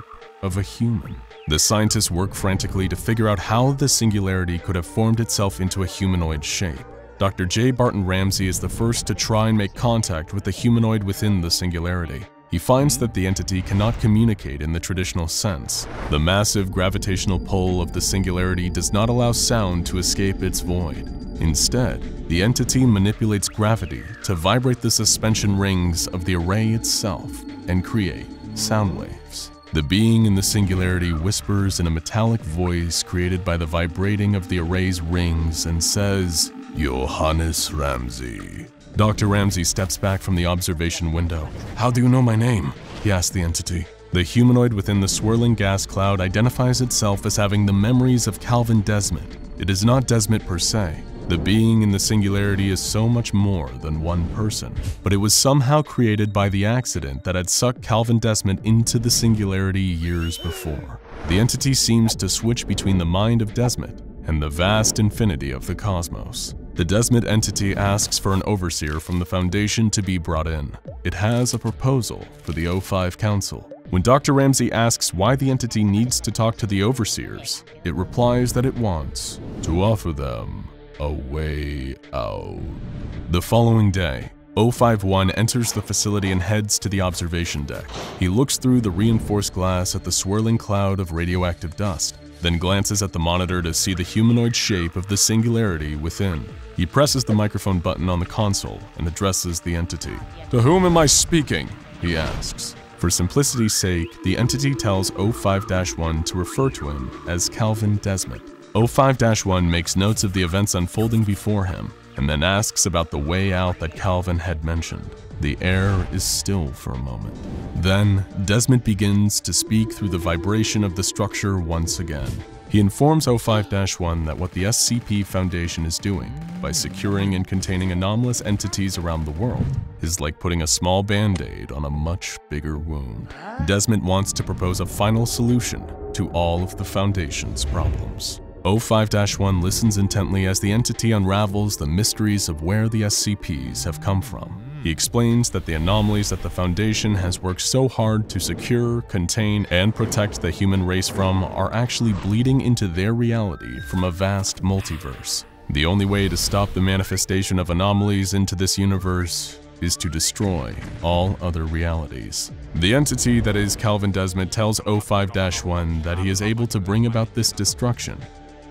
of a human. The scientists work frantically to figure out how the singularity could have formed itself into a humanoid shape. Dr. J. Barton Ramsey is the first to try and make contact with the humanoid within the singularity. He finds that the entity cannot communicate in the traditional sense. The massive gravitational pull of the singularity does not allow sound to escape its void. Instead, the entity manipulates gravity to vibrate the suspension rings of the array itself and create sound waves. The being in the singularity whispers in a metallic voice created by the vibrating of the array's rings and says, "Johannes Ramsey." Dr. Ramsey steps back from the observation window. "How do you know my name?" he asks the entity. The humanoid within the swirling gas cloud identifies itself as having the memories of Calvin Desmet. It is not Desmet per se. The being in the singularity is so much more than one person, but it was somehow created by the accident that had sucked Calvin Desmet into the singularity years before. The entity seems to switch between the mind of Desmet and the vast infinity of the cosmos. The Desmet entity asks for an overseer from the Foundation to be brought in. It has a proposal for the O5 Council. When Dr. Ramsey asks why the entity needs to talk to the overseers, it replies that it wants to offer them a way out. The following day, O51 enters the facility and heads to the observation deck. He looks through the reinforced glass at the swirling cloud of radioactive dust, then glances at the monitor to see the humanoid shape of the singularity within. He presses the microphone button on the console and addresses the entity. "To whom am I speaking?" he asks. For simplicity's sake, the entity tells O5-1 to refer to him as Calvin Desmet. O5-1 makes notes of the events unfolding before him, and then asks about the way out that Calvin had mentioned. The air is still for a moment. Then, Desmet begins to speak through the vibration of the structure once again. He informs O5-1 that what the SCP Foundation is doing by securing and containing anomalous entities around the world is like putting a small band-aid on a much bigger wound. Desmet wants to propose a final solution to all of the Foundation's problems. O5-1 listens intently as the entity unravels the mysteries of where the SCPs have come from. He explains that the anomalies that the Foundation has worked so hard to secure, contain, and protect the human race from are actually bleeding into their reality from a vast multiverse. The only way to stop the manifestation of anomalies into this universe is to destroy all other realities. The entity that is Calvin Desmond tells O5-1 that he is able to bring about this destruction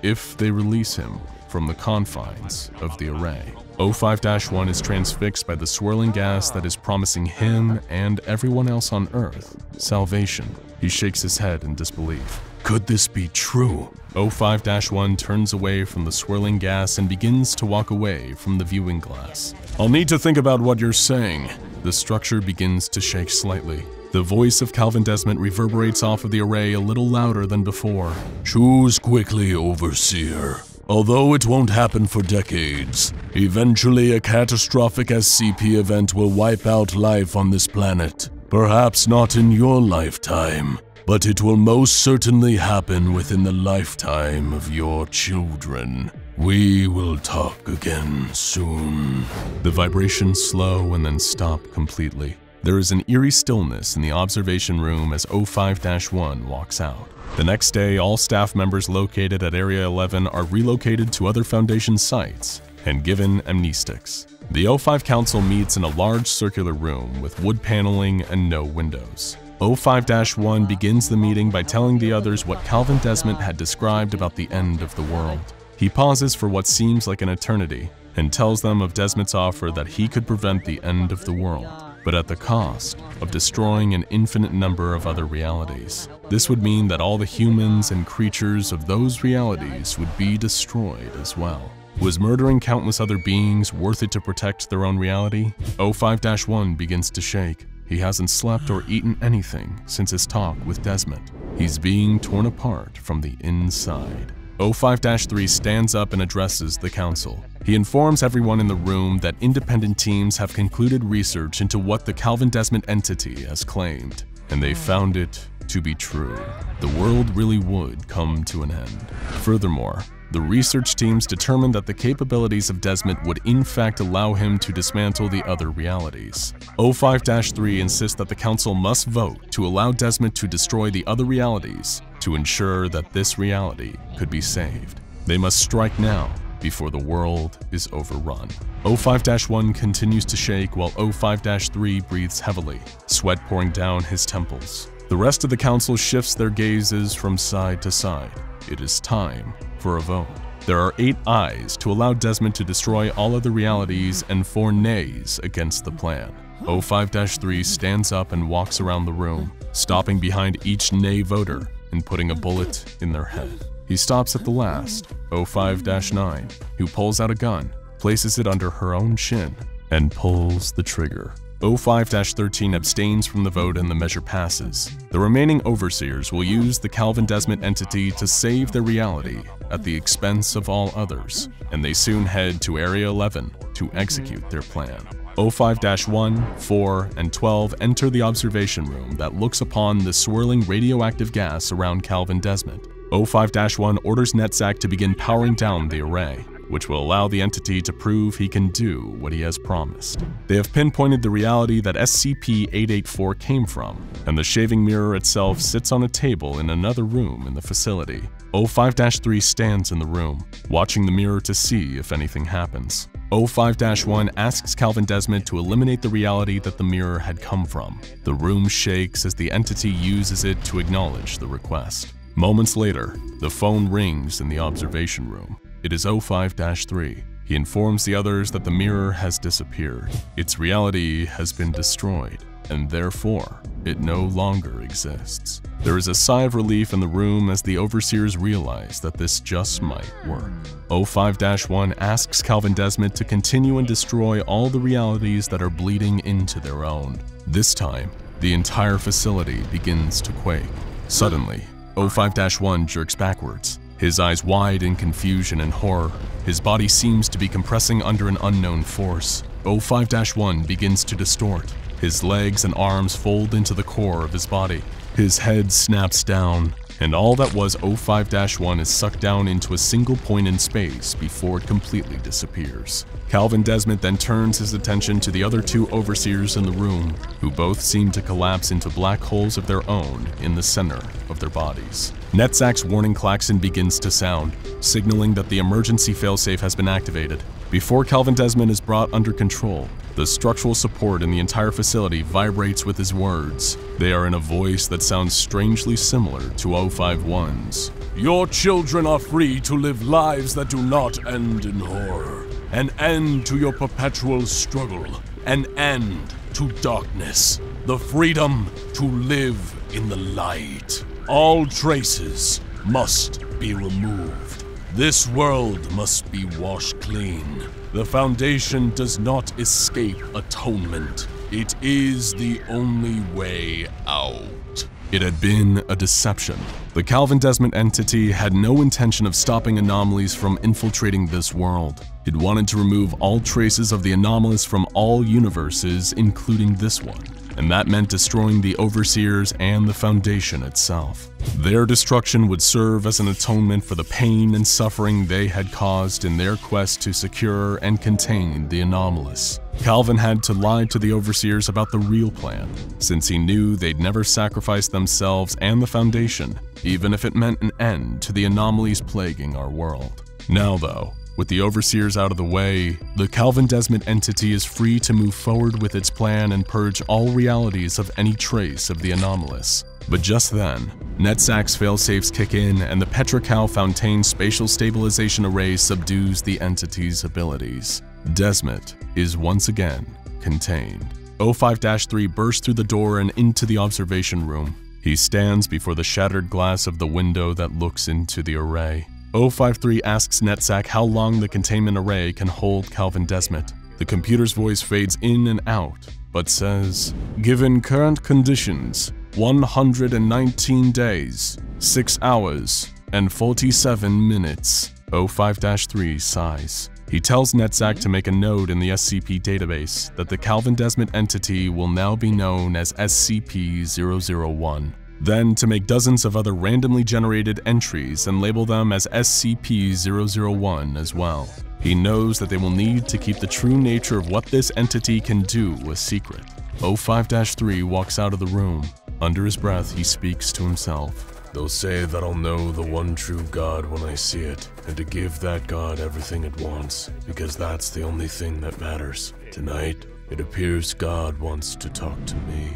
if they release him from the confines of the array. O5-1 is transfixed by the swirling gas that is promising him and everyone else on Earth salvation. He shakes his head in disbelief. Could this be true? O5-1 turns away from the swirling gas and begins to walk away from the viewing glass. I'll need to think about what you're saying. The structure begins to shake slightly. The voice of Calvin Desmond reverberates off of the array a little louder than before. Choose quickly, Overseer. Although it won't happen for decades, eventually a catastrophic SCP event will wipe out life on this planet. Perhaps not in your lifetime, but it will most certainly happen within the lifetime of your children. We will talk again soon. The vibrations slow and then stop completely. There is an eerie stillness in the observation room as O5-1 walks out. The next day, all staff members located at Area 11 are relocated to other Foundation sites and given amnestics. The O5 Council meets in a large circular room with wood paneling and no windows. O5-1 begins the meeting by telling the others what Calvin Desmond had described about the end of the world. He pauses for what seems like an eternity and tells them of Desmond's offer that he could prevent the end of the world, but at the cost of destroying an infinite number of other realities. This would mean that all the humans and creatures of those realities would be destroyed as well. Was murdering countless other beings worth it to protect their own reality? O5-1 begins to shake. He hasn't slept or eaten anything since his talk with Desmond. He's being torn apart from the inside. O5-3 stands up and addresses the council. He informs everyone in the room that independent teams have concluded research into what the Calvin Desmond entity has claimed, and they found it to be true. The world really would come to an end. Furthermore, the research teams determined that the capabilities of Desmond would in fact allow him to dismantle the other realities. O5-3 insists that the council must vote to allow Desmond to destroy the other realities to ensure that this reality could be saved. They must strike now before the world is overrun. O5-1 continues to shake while O5-3 breathes heavily, sweat pouring down his temples. The rest of the council shifts their gazes from side to side. It is time for a vote. There are 8 ayes to allow Desmond to destroy all other realities and 4 nays against the plan. O5-3 stands up and walks around the room, stopping behind each nay voter and putting a bullet in their head. He stops at the last, O5-9, who pulls out a gun, places it under her own chin, and pulls the trigger. O5-13 abstains from the vote and the measure passes. The remaining overseers will use the Calvin Desmond entity to save their reality at the expense of all others, and they soon head to Area 11 to execute their plan. O5-1, 4, and 12 enter the observation room that looks upon the swirling radioactive gas around Calvin Desmond. O5-1 orders NetZac to begin powering down the array, which will allow the entity to prove he can do what he has promised. They have pinpointed the reality that SCP-084 came from, and the shaving mirror itself sits on a table in another room in the facility. O5-3 stands in the room, watching the mirror to see if anything happens. O5-1 asks Calvin Desmond to eliminate the reality that the mirror had come from. The room shakes as the entity uses it to acknowledge the request. Moments later, the phone rings in the observation room. It is O5-3. He informs the others that the mirror has disappeared. Its reality has been destroyed, and therefore, it no longer exists. There is a sigh of relief in the room as the overseers realize that this just might work. O5-1 asks Calvin Desmond to continue and destroy all the realities that are bleeding into their own. This time, the entire facility begins to quake. Suddenly, O5-1 jerks backwards, his eyes wide in confusion and horror. His body seems to be compressing under an unknown force. O5-1 begins to distort. His legs and arms fold into the core of his body. His head snaps down, and all that was 05-1 is sucked down into a single point in space before it completely disappears. Calvin Desmond then turns his attention to the other two overseers in the room, who both seem to collapse into black holes of their own in the center of their bodies. NetZach's warning klaxon begins to sound, signaling that the emergency failsafe has been activated. Before Calvin Desmond is brought under control, the structural support in the entire facility vibrates with his words. They are in a voice that sounds strangely similar to 051's. Your children are free to live lives that do not end in horror. An end to your perpetual struggle. An end to darkness. The freedom to live in the light. All traces must be removed. This world must be washed clean. The Foundation does not escape atonement. It is the only way out. It had been a deception. The Calvin Desmond entity had no intention of stopping anomalies from infiltrating this world. It wanted to remove all traces of the anomalous from all universes, including this one. And that meant destroying the Overseers and the Foundation itself. Their destruction would serve as an atonement for the pain and suffering they had caused in their quest to secure and contain the anomalous. Calvin had to lie to the Overseers about the real plan, since he knew they'd never sacrifice themselves and the Foundation, even if it meant an end to the anomalies plaguing our world. Now though, with the Overseers out of the way, the Calvin Desmond entity is free to move forward with its plan and purge all realities of any trace of the anomalous. But just then, NetZach's failsafes kick in and the Petrichow Fontaine Spatial Stabilization Array subdues the entity's abilities. Desmond is once again contained. 05-3 bursts through the door and into the observation room. He stands before the shattered glass of the window that looks into the array. 053 asks NetZach how long the containment array can hold Calvin Desmond. The computer's voice fades in and out, but says, "Given current conditions, 119 days, 6 hours, and 47 minutes. 05-3 sighs. He tells NetZach to make a note in the SCP database that the Calvin Desmond entity will now be known as SCP-001. Then to make dozens of other randomly generated entries and label them as SCP-001 as well. He knows that they will need to keep the true nature of what this entity can do a secret. 05-3 walks out of the room. Under his breath, he speaks to himself. They'll say that I'll know the one true God when I see it, and to give that God everything it wants, because that's the only thing that matters. Tonight, it appears God wants to talk to me."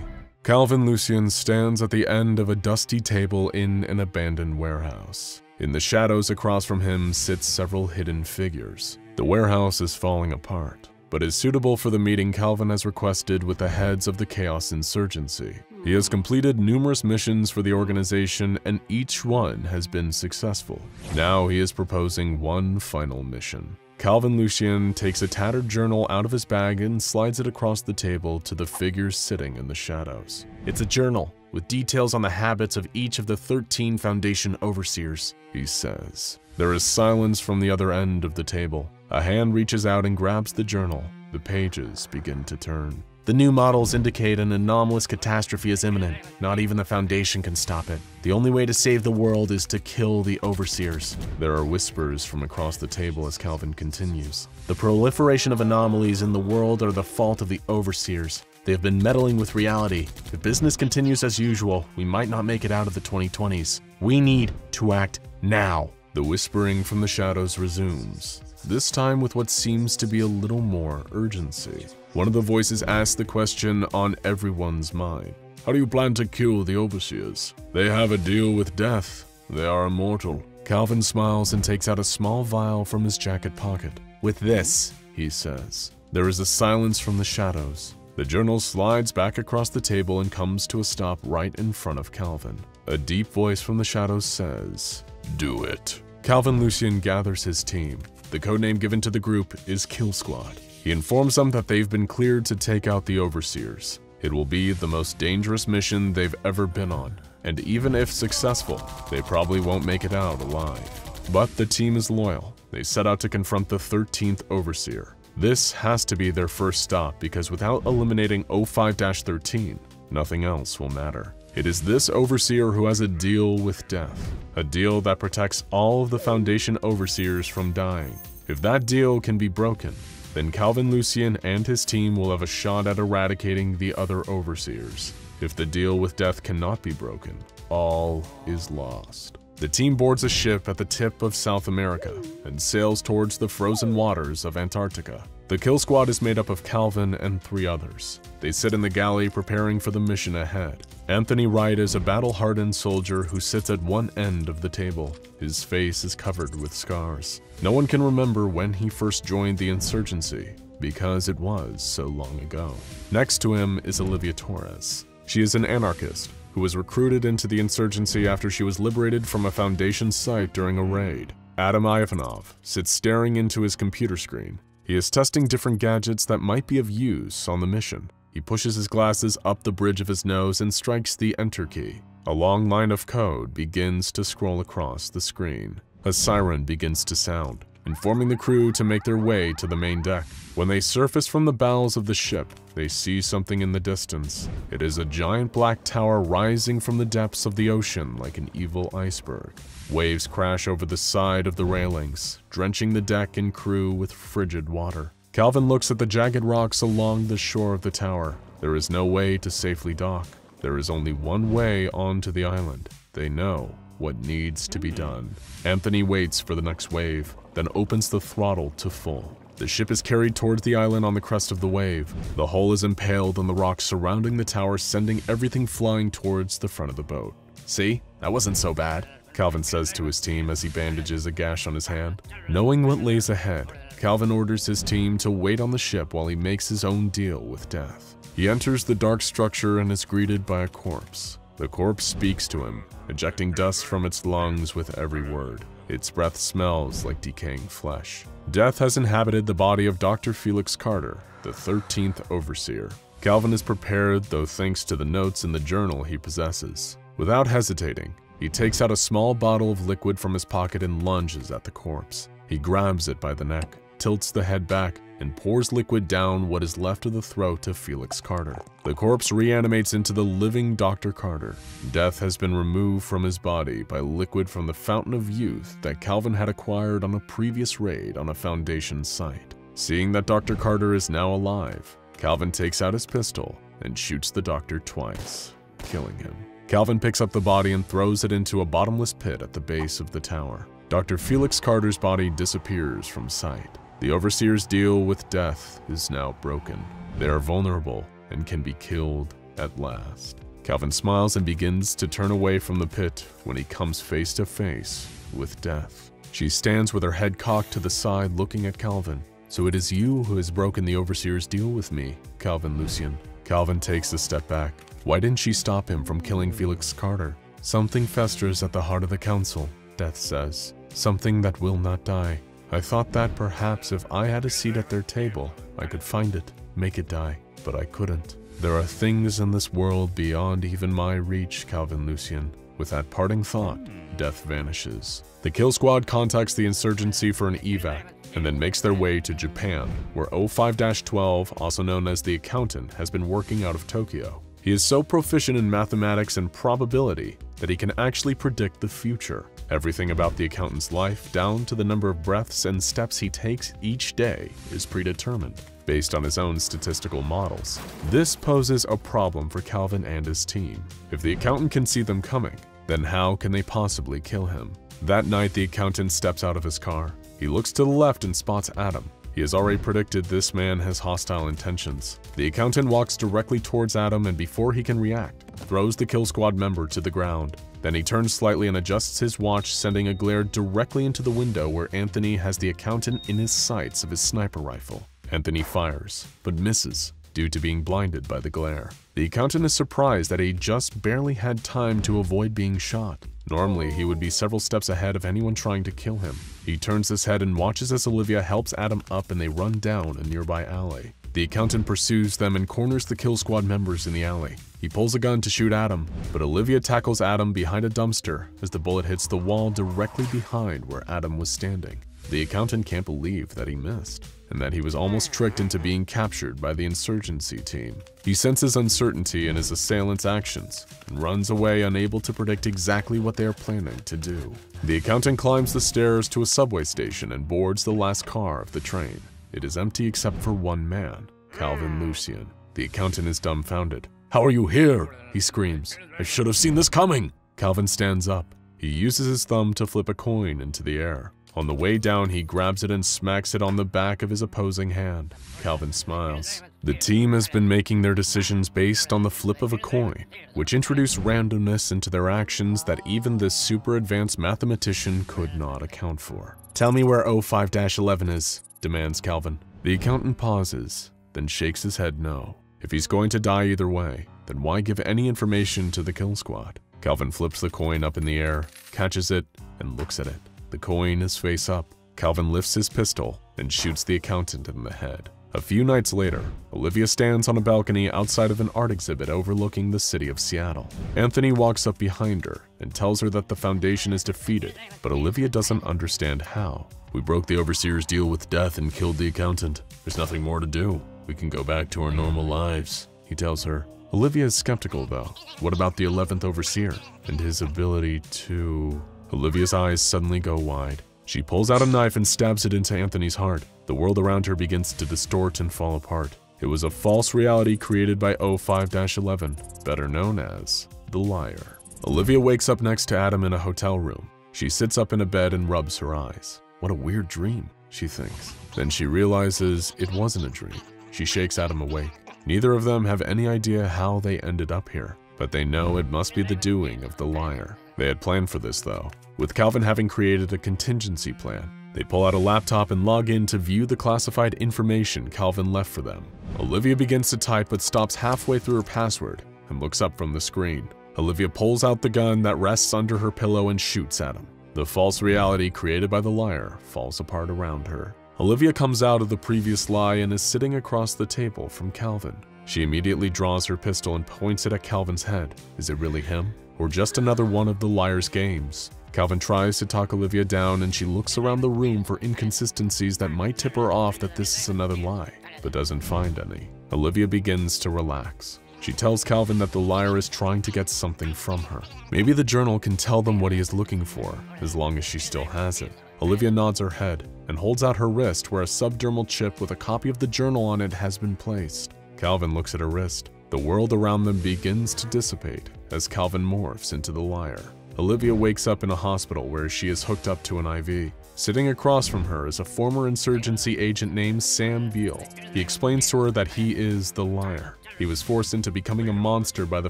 Calvin Lucien stands at the end of a dusty table in an abandoned warehouse. In the shadows across from him sit several hidden figures. The warehouse is falling apart, but is suitable for the meeting Calvin has requested with the heads of the Chaos Insurgency. He has completed numerous missions for the organization and each one has been successful. Now he is proposing one final mission. Calvin Lucien takes a tattered journal out of his bag and slides it across the table to the figures sitting in the shadows. It's a journal with details on the habits of each of the 13 Foundation Overseers, he says. There is silence from the other end of the table. A hand reaches out and grabs the journal. The pages begin to turn. The new models indicate an anomalous catastrophe is imminent. Not even the Foundation can stop it. The only way to save the world is to kill the Overseers. There are whispers from across the table as Calvin continues. The proliferation of anomalies in the world are the fault of the Overseers. They have been meddling with reality. If business continues as usual, we might not make it out of the 2020s. We need to act now. The whispering from the shadows resumes, this time with what seems to be a little more urgency. One of the voices asks the question on everyone's mind. How do you plan to kill the Overseers? They have a deal with death. They are immortal. Calvin smiles and takes out a small vial from his jacket pocket. With this, he says. There is a silence from the shadows. The journal slides back across the table and comes to a stop right in front of Calvin. A deep voice from the shadows says, "Do it." Calvin Lucien gathers his team. The codename given to the group is Kill Squad. He informs them that they've been cleared to take out the Overseers. It will be the most dangerous mission they've ever been on, and even if successful, they probably won't make it out alive. But the team is loyal. They set out to confront the 13th Overseer. This has to be their first stop because without eliminating 05-13, nothing else will matter. It is this overseer who has a deal with death, a deal that protects all of the Foundation overseers from dying. If that deal can be broken, then Calvin Lucien and his team will have a shot at eradicating the other overseers. If the deal with death cannot be broken, all is lost. The team boards a ship at the tip of South America and sails towards the frozen waters of Antarctica. The kill squad is made up of Calvin and 3 others. They sit in the galley preparing for the mission ahead. Anthony Wright is a battle-hardened soldier who sits at one end of the table. His face is covered with scars. No one can remember when he first joined the insurgency, because it was so long ago. Next to him is Olivia Torres. She is an anarchist who was recruited into the insurgency after she was liberated from a Foundation site during a raid. Adam Ivanov sits staring into his computer screen. He is testing different gadgets that might be of use on the mission. He pushes his glasses up the bridge of his nose and strikes the Enter key. A long line of code begins to scroll across the screen. A siren begins to sound, informing the crew to make their way to the main deck. When they surface from the bowels of the ship, they see something in the distance. It is a giant black tower rising from the depths of the ocean like an evil iceberg. Waves crash over the side of the railings, drenching the deck and crew with frigid water. Calvin looks at the jagged rocks along the shore of the tower. There is no way to safely dock. There is only one way onto the island. They know what needs to be done. Anthony waits for the next wave, then opens the throttle to full. The ship is carried towards the island on the crest of the wave. The hull is impaled on the rocks surrounding the tower, sending everything flying towards the front of the boat. "See? That wasn't so bad," Calvin says to his team as he bandages a gash on his hand. Knowing what lays ahead, Calvin orders his team to wait on the ship while he makes his own deal with death. He enters the dark structure and is greeted by a corpse. The corpse speaks to him, ejecting dust from its lungs with every word. Its breath smells like decaying flesh. Death has inhabited the body of Dr. Felix Carter, the 13th Overseer. Calvin is prepared, though thanks to the notes in the journal he possesses. Without hesitating, he takes out a small bottle of liquid from his pocket and lunges at the corpse. He grabs it by the neck, tilts the head back, and pours liquid down what is left of the throat of Felix Carter. The corpse reanimates into the living Dr. Carter. Death has been removed from his body by liquid from the Fountain of Youth that Calvin had acquired on a previous raid on a Foundation site. Seeing that Dr. Carter is now alive, Calvin takes out his pistol and shoots the doctor twice, killing him. Calvin picks up the body and throws it into a bottomless pit at the base of the tower. Dr. Felix Carter's body disappears from sight. The Overseer's deal with death is now broken. They are vulnerable and can be killed at last. Calvin smiles and begins to turn away from the pit when he comes face to face with death. She stands with her head cocked to the side looking at Calvin. "So it is you who has broken the Overseer's deal with me, Calvin Lucien." Calvin takes a step back. Why didn't she stop him from killing Felix Carter? "Something festers at the heart of the Council," Death says. "Something that will not die. I thought that perhaps if I had a seat at their table, I could find it, make it die, but I couldn't. There are things in this world beyond even my reach, Calvin Lucien." With that parting thought, Death vanishes. The kill squad contacts the insurgency for an evac, and then makes their way to Japan, where 05-12, also known as the Accountant, has been working out of Tokyo. He is so proficient in mathematics and probability that he can actually predict the future. Everything about the Accountant's life, down to the number of breaths and steps he takes each day, is predetermined, based on his own statistical models. This poses a problem for Calvin and his team. If the Accountant can see them coming, then how can they possibly kill him? That night, the Accountant steps out of his car. He looks to the left and spots Adam. He has already predicted this man has hostile intentions. The Accountant walks directly towards Adam and before he can react, throws the kill squad member to the ground. Then he turns slightly and adjusts his watch, sending a glare directly into the window where Anthony has the Accountant in his sights of his sniper rifle. Anthony fires, but misses, due to being blinded by the glare. The Accountant is surprised that he just barely had time to avoid being shot. Normally, he would be several steps ahead of anyone trying to kill him. He turns his head and watches as Olivia helps Adam up and they run down a nearby alley. The Accountant pursues them and corners the kill squad members in the alley. He pulls a gun to shoot Adam, but Olivia tackles Adam behind a dumpster as the bullet hits the wall directly behind where Adam was standing. The Accountant can't believe that he missed. and that he was almost tricked into being captured by the insurgency team. He senses uncertainty in his assailants' actions and runs away, unable to predict exactly what they are planning to do. The accountant climbs the stairs to a subway station and boards the last car of the train. It is empty except for one man, Calvin Lucian. The accountant is dumbfounded. "How are you here?" he screams. "I should have seen this coming." Calvin stands up. He uses his thumb to flip a coin into the air. On the way down, he grabs it and smacks it on the back of his opposing hand. Calvin smiles. The team has been making their decisions based on the flip of a coin, which introduced randomness into their actions that even this super advanced mathematician could not account for. "Tell me where 05-11 is," demands Calvin. The accountant pauses, then shakes his head no. If he's going to die either way, then why give any information to the kill squad? Calvin flips the coin up in the air, catches it, and looks at it. The coin is face up. Calvin lifts his pistol and shoots the accountant in the head. A few nights later, Olivia stands on a balcony outside of an art exhibit overlooking the city of Seattle. Anthony walks up behind her and tells her that the Foundation is defeated, but Olivia doesn't understand how. "We broke the Overseer's deal with death and killed the accountant. There's nothing more to do. We can go back to our normal lives," he tells her. Olivia is skeptical though. What about the 11th Overseer and his ability to... Olivia's eyes suddenly go wide. She pulls out a knife and stabs it into Anthony's heart. The world around her begins to distort and fall apart. It was a false reality created by 05-11, better known as the Liar. Olivia wakes up next to Adam in a hotel room. She sits up in a bed and rubs her eyes. What a weird dream, she thinks. Then she realizes it wasn't a dream. She shakes Adam awake. Neither of them have any idea how they ended up here, but they know it must be the doing of the Liar. They had planned for this though, with Calvin having created a contingency plan. They pull out a laptop and log in to view the classified information Calvin left for them. Olivia begins to type but stops halfway through her password and looks up from the screen. Olivia pulls out the gun that rests under her pillow and shoots at him. The false reality created by the Liar falls apart around her. Olivia comes out of the previous lie and is sitting across the table from Calvin. She immediately draws her pistol and points it at Calvin's head. Is it really him? Or just another one of the Liar's games? Calvin tries to talk Olivia down and she looks around the room for inconsistencies that might tip her off that this is another lie, but doesn't find any. Olivia begins to relax. She tells Calvin that the Liar is trying to get something from her. Maybe the journal can tell them what he is looking for, as long as she still has it. Olivia nods her head and holds out her wrist where a subdermal chip with a copy of the journal on it has been placed. Calvin looks at her wrist. The world around them begins to dissipate as Calvin morphs into the Liar. Olivia wakes up in a hospital where she is hooked up to an IV. Sitting across from her is a former insurgency agent named Sam Beale. He explains to her that he is the Liar. He was forced into becoming a monster by the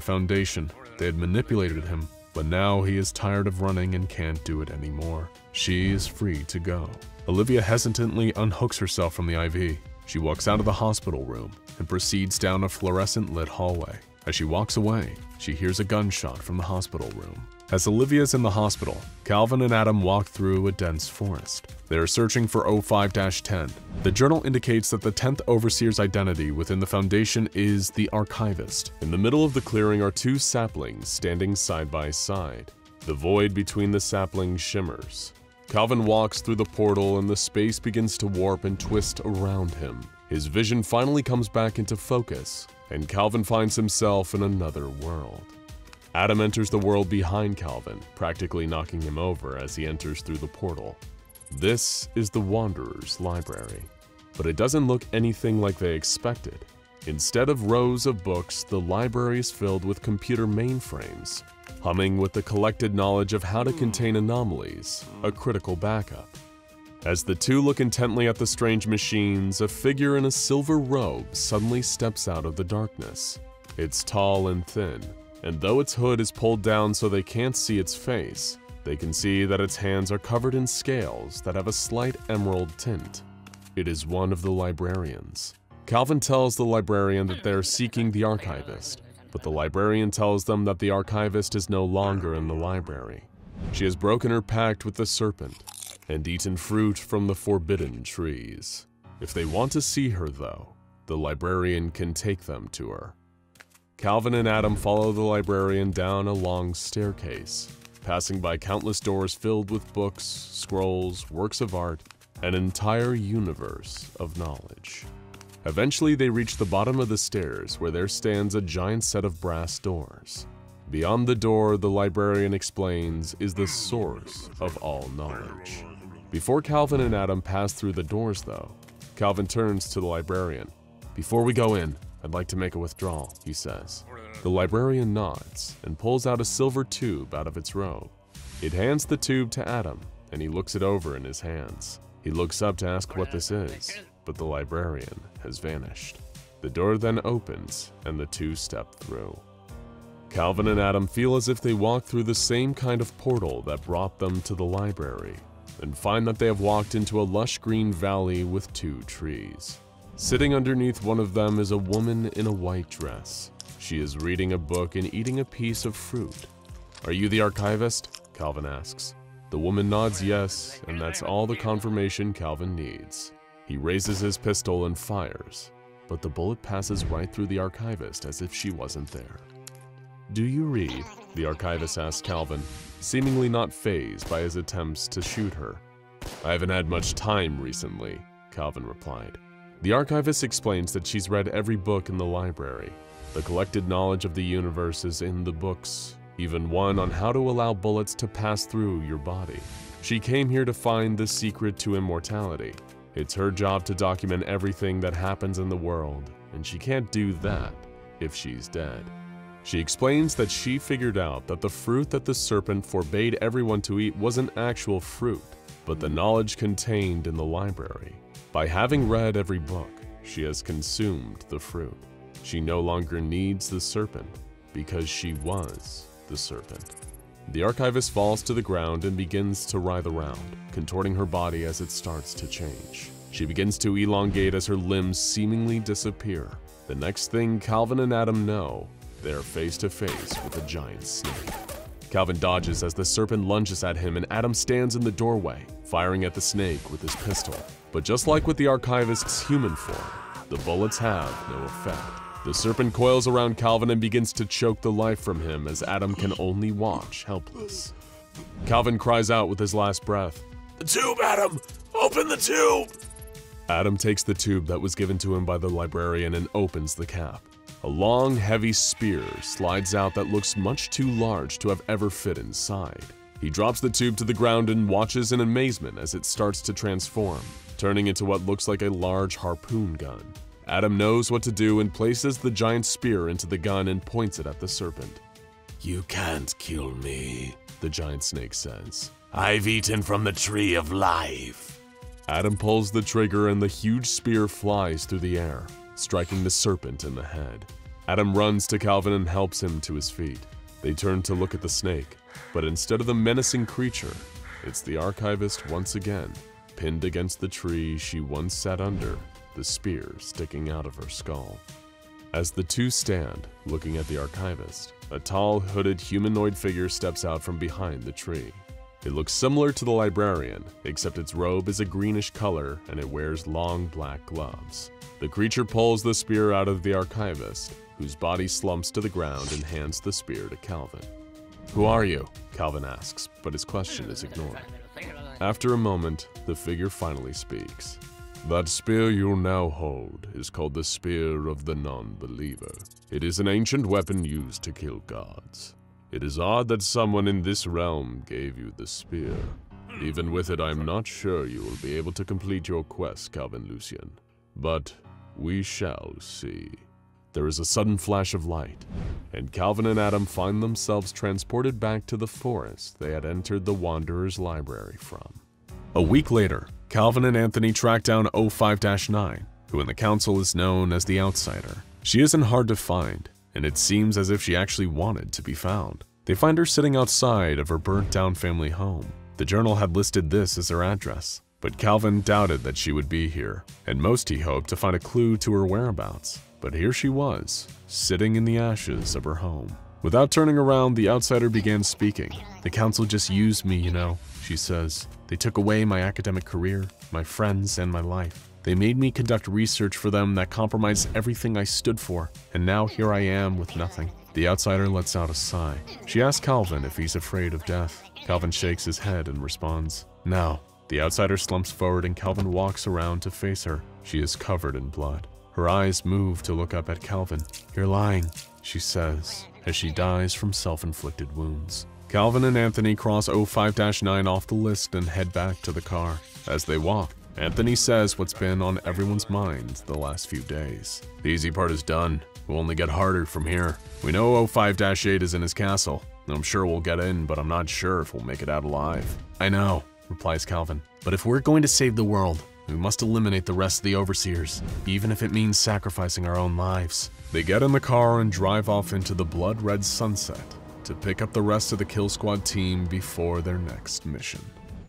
Foundation. They had manipulated him, but now he is tired of running and can't do it anymore. She is free to go. Olivia hesitantly unhooks herself from the IV. She walks out of the hospital room and proceeds down a fluorescent lit hallway. As she walks away, she hears a gunshot from the hospital room. As Olivia is in the hospital, Calvin and Adam walk through a dense forest. They are searching for 05-10. The journal indicates that the 10th Overseer's identity within the Foundation is the Archivist. In the middle of the clearing are two saplings standing side by side. The void between the saplings shimmers. Calvin walks through the portal and the space begins to warp and twist around him. His vision finally comes back into focus, and Calvin finds himself in another world. Adam enters the world behind Calvin, practically knocking him over as he enters through the portal. This is the Wanderer's library, but it doesn't look anything like they expected. Instead of rows of books, the library is filled with computer mainframes, humming with the collected knowledge of how to contain anomalies, a critical backup. As the two look intently at the strange machines, a figure in a silver robe suddenly steps out of the darkness. It's tall and thin, and though its hood is pulled down so they can't see its face, they can see that its hands are covered in scales that have a slight emerald tint. It is one of the librarians. Calvin tells the librarian that they are seeking the Archivist, but the librarian tells them that the Archivist is no longer in the library. She has broken her pact with the serpent and eaten fruit from the forbidden trees. If they want to see her though, the librarian can take them to her. Calvin and Adam follow the librarian down a long staircase, passing by countless doors filled with books, scrolls, works of art, an entire universe of knowledge. Eventually, they reach the bottom of the stairs where there stands a giant set of brass doors. Beyond the door, the librarian explains, is the source of all knowledge. Before Calvin and Adam pass through the doors, though, Calvin turns to the librarian. "Before we go in, I'd like to make a withdrawal," he says. The librarian nods and pulls out a silver tube out of its robe. It hands the tube to Adam, and he looks it over in his hands. He looks up to ask what this is, but the librarian has vanished. The door then opens, and the two step through. Calvin and Adam feel as if they walked through the same kind of portal that brought them to the library, and find that they have walked into a lush green valley with 2 trees. Sitting underneath one of them is a woman in a white dress. She is reading a book and eating a piece of fruit. "Are you the archivist?" Calvin asks. The woman nods yes, and that's all the confirmation Calvin needs. He raises his pistol and fires, but the bullet passes right through the archivist as if she wasn't there. "Do you read?" the archivist asks Calvin, seemingly not fazed by his attempts to shoot her. "I haven't had much time recently," Calvin replied. The archivist explains that she's read every book in the library. The collected knowledge of the universe is in the books, even one on how to allow bullets to pass through your body. She came here to find the secret to immortality. It's her job to document everything that happens in the world, and she can't do that if she's dead. She explains that she figured out that the fruit that the serpent forbade everyone to eat wasn't actual fruit, but the knowledge contained in the library. By having read every book, she has consumed the fruit. She no longer needs the serpent, because she was the serpent. The archivist falls to the ground and begins to writhe around, contorting her body as it starts to change. She begins to elongate as her limbs seemingly disappear. The next thing Calvin and Adam know, they're face to face with a giant snake. Calvin dodges as the serpent lunges at him and Adam stands in the doorway, firing at the snake with his pistol. But just like with the archivist's human form, the bullets have no effect. The serpent coils around Calvin and begins to choke the life from him as Adam can only watch, helpless. Calvin cries out with his last breath, "The tube, Adam! Open the tube!" Adam takes the tube that was given to him by the librarian and opens the cap. A long, heavy spear slides out that looks much too large to have ever fit inside. He drops the tube to the ground and watches in amazement as it starts to transform, turning into what looks like a large harpoon gun. Adam knows what to do and places the giant spear into the gun and points it at the serpent. "You can't kill me," the giant snake says. "I've eaten from the tree of life." Adam pulls the trigger and the huge spear flies through the air, striking the serpent in the head. Adam runs to Calvin and helps him to his feet. They turn to look at the snake, but instead of the menacing creature, it's the archivist once again, pinned against the tree she once sat under, the spear sticking out of her skull. As the two stand, looking at the archivist, a tall, hooded humanoid figure steps out from behind the tree. It looks similar to the librarian, except its robe is a greenish color and it wears long black gloves. The creature pulls the spear out of the archivist, whose body slumps to the ground and hands the spear to Calvin. "Who are you?" Calvin asks, but his question is ignored. After a moment, the figure finally speaks. "That spear you now hold is called the Spear of the Non-Believer. It is an ancient weapon used to kill gods. It is odd that someone in this realm gave you the spear. Even with it, I'm not sure you will be able to complete your quest, Calvin Lucien. But we shall see." There is a sudden flash of light, and Calvin and Adam find themselves transported back to the forest they had entered the Wanderer's library from. A week later, Calvin and Anthony track down 05-9, who in the council is known as the Outsider. She isn't hard to find, and it seems as if she actually wanted to be found. They find her sitting outside of her burnt-down family home. The journal had listed this as her address, but Calvin doubted that she would be here, and most he hoped to find a clue to her whereabouts. But here she was, sitting in the ashes of her home. Without turning around, the Outsider began speaking. "The council just used me, you know," she says. "They took away my academic career, my friends, and my life. They made me conduct research for them that compromised everything I stood for, and now here I am with nothing." The Outsider lets out a sigh. She asks Calvin if he's afraid of death. Calvin shakes his head and responds, "No, The outsider slumps forward and Calvin walks around to face her. She is covered in blood. Her eyes move to look up at Calvin. "You're lying," she says, as she dies from self-inflicted wounds. Calvin and Anthony cross 05-9 off the list and head back to the car. As they walk, Anthony says what's been on everyone's minds the last few days. "The easy part is done. We'll only get harder from here. We know 05-8 is in his castle. I'm sure we'll get in, but I'm not sure if we'll make it out alive." "I know," replies Calvin. "But if we're going to save the world, we must eliminate the rest of the Overseers, even if it means sacrificing our own lives." They get in the car and drive off into the blood-red sunset to pick up the rest of the Kill Squad team before their next mission.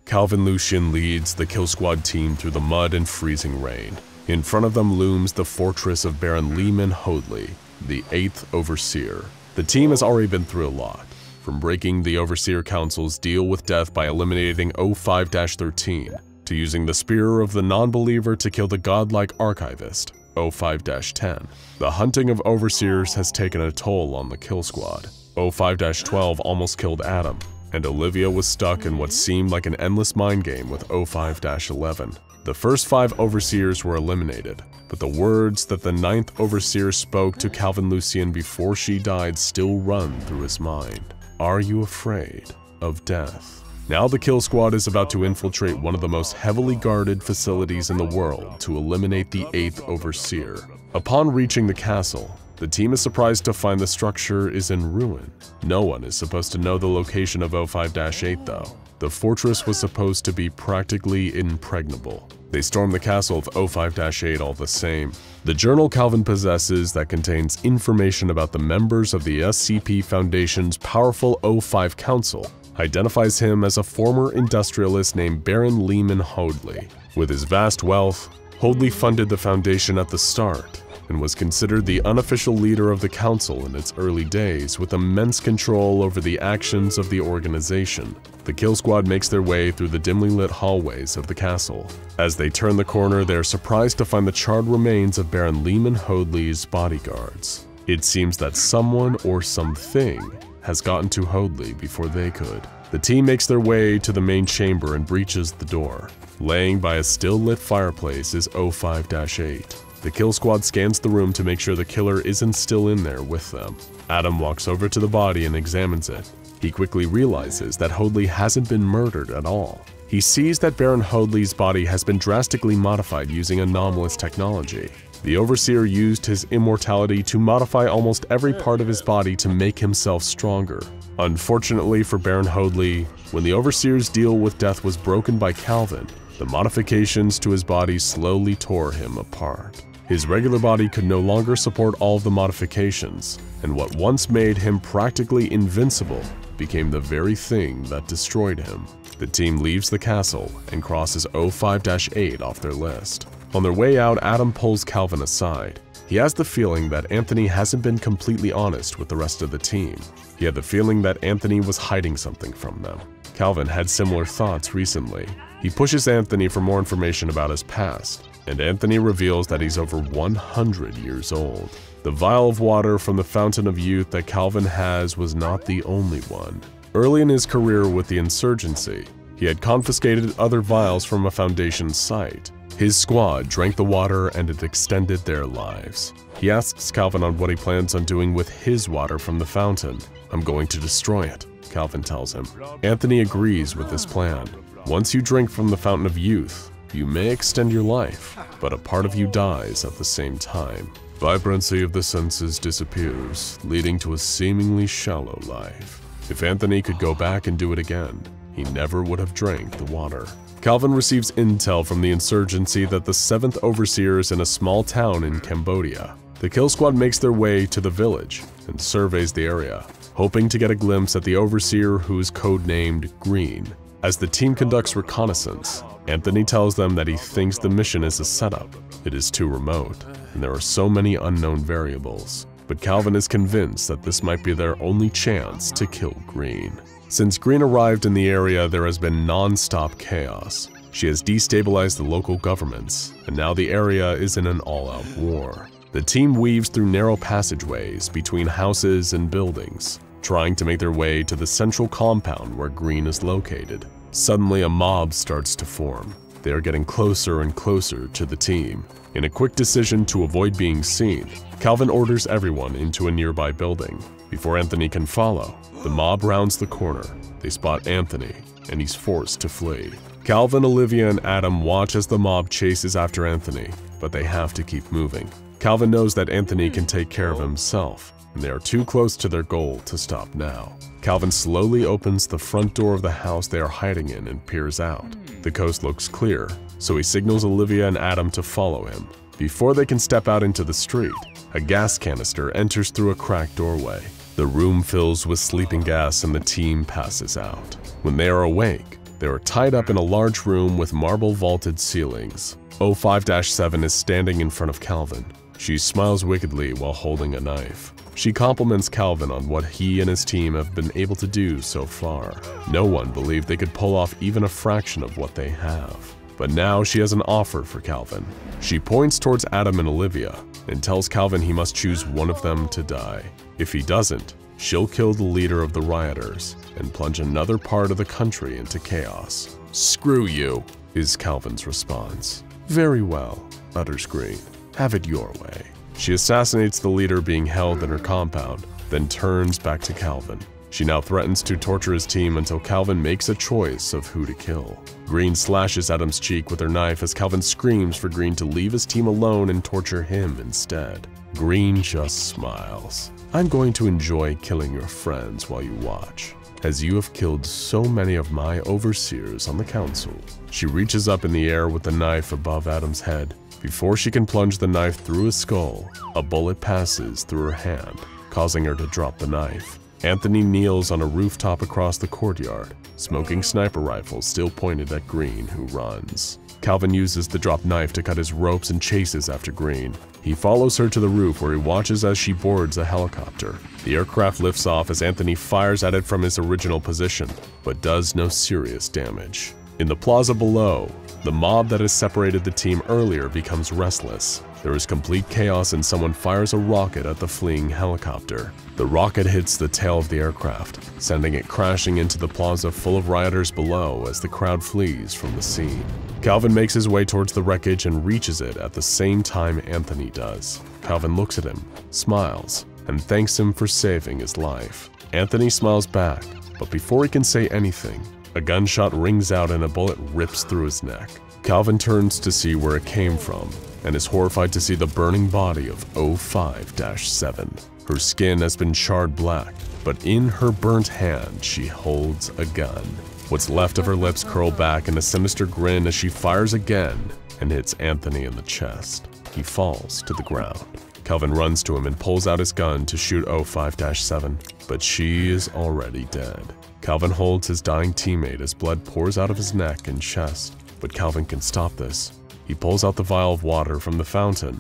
Calvin Lucian leads the Kill Squad team through the mud and freezing rain. In front of them looms the fortress of Baron Lehman Hoadley, the 8th Overseer. The team has already been through a lot, from breaking the Overseer Council's deal with death by eliminating 05-13, to using the Spear of the Non-Believer to kill the godlike archivist, 05-10. The hunting of Overseers has taken a toll on the Kill Squad. 05-12 almost killed Adam, and Olivia was stuck in what seemed like an endless mind game with 05-11. The first 5 Overseers were eliminated, but the words that the 9th Overseer spoke to Calvin Lucian before she died still run through his mind. "Are you afraid of death?" Now the Kill Squad is about to infiltrate one of the most heavily guarded facilities in the world to eliminate the 8th Overseer. Upon reaching the castle, the team is surprised to find the structure is in ruin. No one is supposed to know the location of 05-8 though. The fortress was supposed to be practically impregnable. They storm the castle of 05-8 all the same. The journal Calvin possesses that contains information about the members of the SCP Foundation's powerful 05 Council identifies him as a former industrialist named Baron Lehman Hoadley. With his vast wealth, Hoadley funded the Foundation at the start and was considered the unofficial leader of the council in its early days, with immense control over the actions of the organization. The Kill Squad makes their way through the dimly lit hallways of the castle. As they turn the corner, they are surprised to find the charred remains of Baron Lehman Hoadley's bodyguards. It seems that someone or something has gotten to Hoadley before they could. The team makes their way to the main chamber and breaches the door. Laying by a still-lit fireplace is 05-8. The Kill Squad scans the room to make sure the killer isn't still in there with them. Adam walks over to the body and examines it. He quickly realizes that Hoadley hasn't been murdered at all. He sees that Baron Hoadley's body has been drastically modified using anomalous technology. The Overseer used his immortality to modify almost every part of his body to make himself stronger. Unfortunately for Baron Hoadley, when the Overseer's deal with death was broken by Calvin, the modifications to his body slowly tore him apart. His regular body could no longer support all of the modifications, and what once made him practically invincible became the very thing that destroyed him. The team leaves the castle and crosses 05-8 off their list. On their way out, Adam pulls Calvin aside. He has the feeling that Anthony hasn't been completely honest with the rest of the team. He had the feeling that Anthony was hiding something from them. Calvin had similar thoughts recently. He pushes Anthony for more information about his past, and Anthony reveals that he's over 100 years old. The vial of water from the Fountain of Youth that Calvin has was not the only one. Early in his career with the insurgency, he had confiscated other vials from a Foundation site. His squad drank the water and it extended their lives. He asks Calvin on what he plans on doing with his water from the fountain. "I'm going to destroy it," Calvin tells him. Anthony agrees with this plan. Once you drink from the Fountain of Youth, you may extend your life, but a part of you dies at the same time. Vibrancy of the senses disappears, leading to a seemingly shallow life. If Anthony could go back and do it again, he never would have drank the water. Calvin receives intel from the insurgency that the 7th Overseer is in a small town in Cambodia. The Kill Squad makes their way to the village and surveys the area, hoping to get a glimpse at the Overseer who is codenamed Green. As the team conducts reconnaissance, Anthony tells them that he thinks the mission is a setup. It is too remote, and there are so many unknown variables. But Calvin is convinced that this might be their only chance to kill Green. Since Green arrived in the area, there has been non-stop chaos. She has destabilized the local governments, and now the area is in an all-out war. The team weaves through narrow passageways between houses and buildings, trying to make their way to the central compound where Green is located. Suddenly, a mob starts to form. They are getting closer and closer to the team. In a quick decision to avoid being seen, Calvin orders everyone into a nearby building. Before Anthony can follow, the mob rounds the corner. They spot Anthony, and he's forced to flee. Calvin, Olivia, and Adam watch as the mob chases after Anthony, but they have to keep moving. Calvin knows that Anthony can take care of himself, and they are too close to their goal to stop now. Calvin slowly opens the front door of the house they are hiding in and peers out. The coast looks clear, so he signals Olivia and Adam to follow him. Before they can step out into the street, a gas canister enters through a cracked doorway. The room fills with sleeping gas and the team passes out. When they are awake, they are tied up in a large room with marble vaulted ceilings. 05-7 is standing in front of Calvin. She smiles wickedly while holding a knife. She compliments Calvin on what he and his team have been able to do so far. No one believed they could pull off even a fraction of what they have. But now she has an offer for Calvin. She points towards Adam and Olivia and tells Calvin he must choose one of them to die. If he doesn't, she'll kill the leader of the rioters and plunge another part of the country into chaos. "Screw you," is Calvin's response. "Very well," utters Green. "Have it your way." She assassinates the leader being held in her compound, then turns back to Calvin. She now threatens to torture his team until Calvin makes a choice of who to kill. Green slashes Adam's cheek with her knife as Calvin screams for Green to leave his team alone and torture him instead. Green just smiles. "I'm going to enjoy killing your friends while you watch, as you have killed so many of my overseers on the council." She reaches up in the air with the knife above Adam's head. Before she can plunge the knife through his skull, a bullet passes through her hand, causing her to drop the knife. Anthony kneels on a rooftop across the courtyard, smoking sniper rifle still pointed at Green, who runs. Calvin uses the dropped knife to cut his ropes and chases after Green. He follows her to the roof where he watches as she boards a helicopter. The aircraft lifts off as Anthony fires at it from his original position, but does no serious damage. In the plaza below, the mob that has separated the team earlier becomes restless. There is complete chaos and someone fires a rocket at the fleeing helicopter. The rocket hits the tail of the aircraft, sending it crashing into the plaza full of rioters below as the crowd flees from the scene. Calvin makes his way towards the wreckage and reaches it at the same time Anthony does. Calvin looks at him, smiles, and thanks him for saving his life. Anthony smiles back, but before he can say anything, a gunshot rings out and a bullet rips through his neck. Calvin turns to see where it came from and is horrified to see the burning body of 05-7. Her skin has been charred black, but in her burnt hand she holds a gun. What's left of her lips curl back in a sinister grin as she fires again and hits Anthony in the chest. He falls to the ground. Calvin runs to him and pulls out his gun to shoot 05-7, but she is already dead. Calvin holds his dying teammate as blood pours out of his neck and chest, but Calvin can stop this. He pulls out the vial of water from the fountain.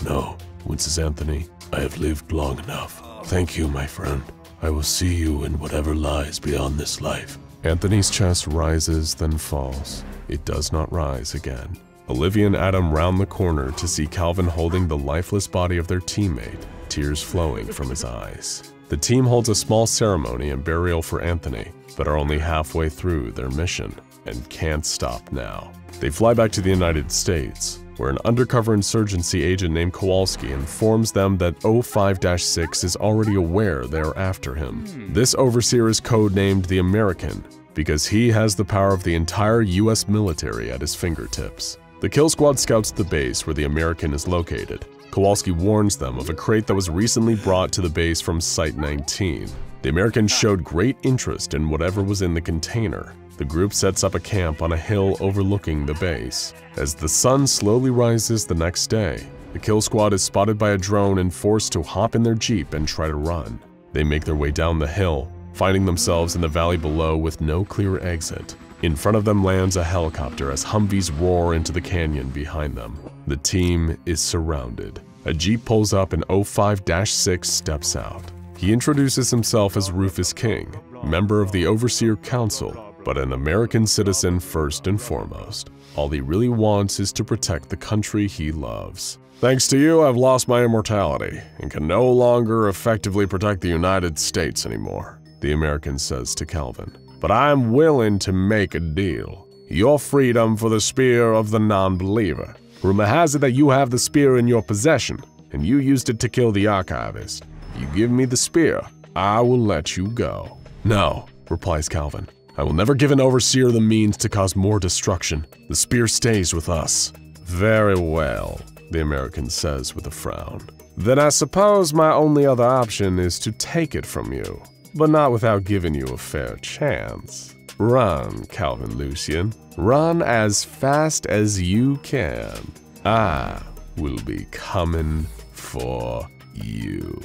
"No," winces Anthony. "I have lived long enough. Thank you, my friend. I will see you in whatever lies beyond this life." Anthony's chest rises, then falls. It does not rise again. Olivia and Adam round the corner to see Calvin holding the lifeless body of their teammate, tears flowing from his eyes. The team holds a small ceremony and burial for Anthony, but are only halfway through their mission and can't stop now. They fly back to the United States, where an undercover insurgency agent named Kowalski informs them that 05-6 is already aware they are after him. This overseer is codenamed the American because he has the power of the entire US military at his fingertips. The kill squad scouts the base where the American is located. Kowalski warns them of a crate that was recently brought to the base from Site-19. The Americans showed great interest in whatever was in the container. The group sets up a camp on a hill overlooking the base. As the sun slowly rises the next day, the kill squad is spotted by a drone and forced to hop in their jeep and try to run. They make their way down the hill, finding themselves in the valley below with no clear exit. In front of them lands a helicopter as Humvees roar into the canyon behind them. The team is surrounded. A jeep pulls up and 05-6 steps out. He introduces himself as Rufus King, member of the Overseer Council, but an American citizen first and foremost. All he really wants is to protect the country he loves. "Thanks to you, I've lost my immortality and can no longer effectively protect the United States anymore," the American says to Calvin. but I'm willing to make a deal. Your freedom for the spear of the non-believer. Rumor has it that you have the spear in your possession, and you used it to kill the archivist. You give me the spear, I will let you go. No, replies Calvin. I will never give an overseer the means to cause more destruction. The spear stays with us. Very well, the American says with a frown. Then I suppose my only other option is to take it from you, but not without giving you a fair chance. Run, Calvin Lucian. Run as fast as you can. I will be coming for you.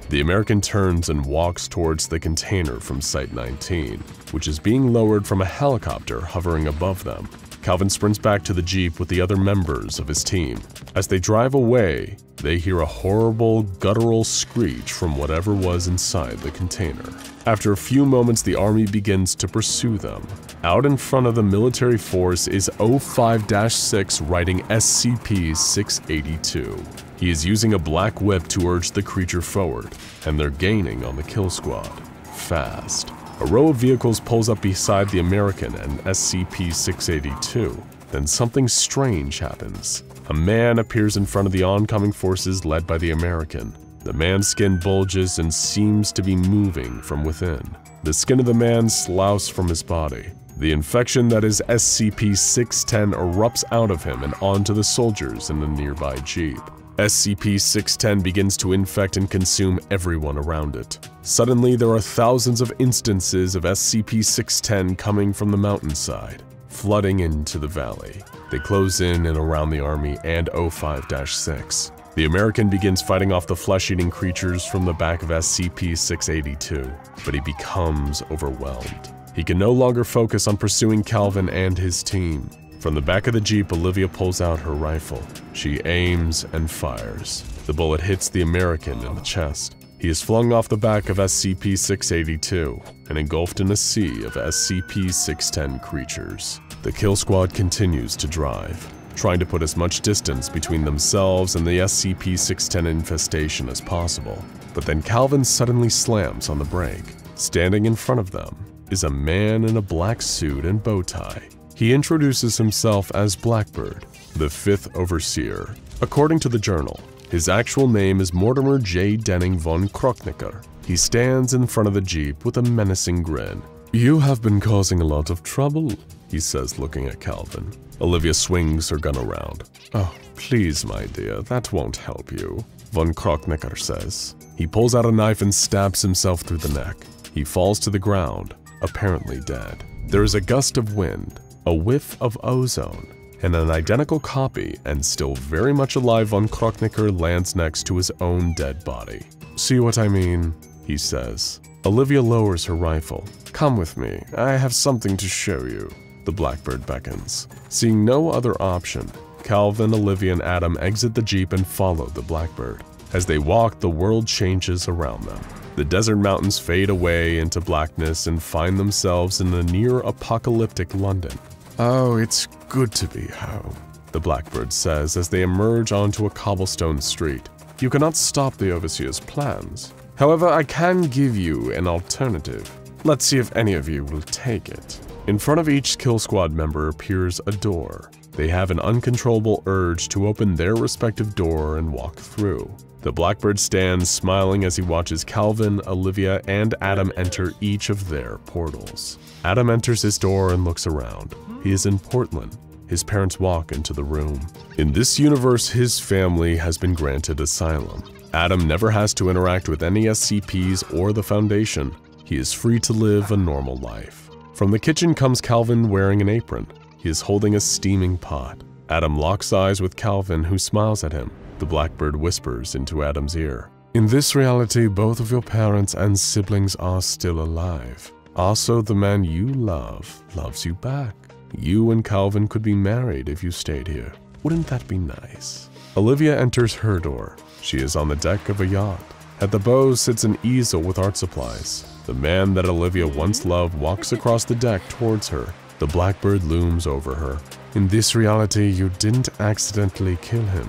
The American turns and walks towards the container from Site 19, which is being lowered from a helicopter hovering above them. Calvin sprints back to the Jeep with the other members of his team. As they drive away, they hear a horrible, guttural screech from whatever was inside the container. After a few moments, the army begins to pursue them. Out in front of the military force is 05-6 riding SCP-001. He is using a black whip to urge the creature forward, and they're gaining on the kill squad. Fast. A row of vehicles pulls up beside the American and SCP-001. Then something strange happens. A man appears in front of the oncoming forces led by the American. The man's skin bulges and seems to be moving from within. The skin of the man sloughs from his body. The infection that is SCP-610 erupts out of him and onto the soldiers in the nearby Jeep. SCP-610 begins to infect and consume everyone around it. Suddenly, there are thousands of instances of SCP-610 coming from the mountainside, flooding into the valley. They close in and around the army and 05-6. The American begins fighting off the flesh-eating creatures from the back of SCP-682, but he becomes overwhelmed. He can no longer focus on pursuing Calvin and his team. From the back of the Jeep, Olivia pulls out her rifle. She aims and fires. The bullet hits the American in the chest. He is flung off the back of SCP-682 and engulfed in a sea of SCP-610 creatures. The kill squad continues to drive, trying to put as much distance between themselves and the SCP-610 infestation as possible. But then Calvin suddenly slams on the brake. Standing in front of them is a man in a black suit and bow tie. He introduces himself as Blackbird, the 5th Overseer. According to the journal, his actual name is Mortimer J. Denning von Krocknicker. He stands in front of the Jeep with a menacing grin. "You have been causing a lot of trouble," he says, looking at Calvin. Olivia swings her gun around. "Oh, please, my dear, that won't help you," von Krocknicker says. He pulls out a knife and stabs himself through the neck. He falls to the ground, apparently dead. There is a gust of wind, a whiff of ozone, and an identical copy and still very much alive von Krocknicker lands next to his own dead body. "See what I mean?" he says. Olivia lowers her rifle. "Come with me, I have something to show you." The Blackbird beckons. Seeing no other option, Calvin, Olivia, and Adam exit the Jeep and follow the Blackbird. As they walk, the world changes around them. The desert mountains fade away into blackness and find themselves in a near-apocalyptic London. "Oh, it's good to be home," the Blackbird says as they emerge onto a cobblestone street. "You cannot stop the Overseer's plans. However, I can give you an alternative. Let's see if any of you will take it." In front of each kill squad member appears a door. They have an uncontrollable urge to open their respective door and walk through. The Blackbird stands smiling as he watches Calvin, Olivia, and Adam enter each of their portals. Adam enters his door and looks around. He is in Portland. His parents walk into the room. In this universe, his family has been granted asylum. Adam never has to interact with any SCPs or the Foundation. He is free to live a normal life. From the kitchen comes Calvin wearing an apron. He is holding a steaming pot. Adam locks eyes with Calvin, who smiles at him. The Blackbird whispers into Adam's ear. "In this reality, both of your parents and siblings are still alive. Also, the man you love loves you back. You and Calvin could be married if you stayed here. Wouldn't that be nice?" Olivia enters her door. She is on the deck of a yacht. At the bow sits an easel with art supplies. The man that Olivia once loved walks across the deck towards her. The Blackbird looms over her. "In this reality, you didn't accidentally kill him.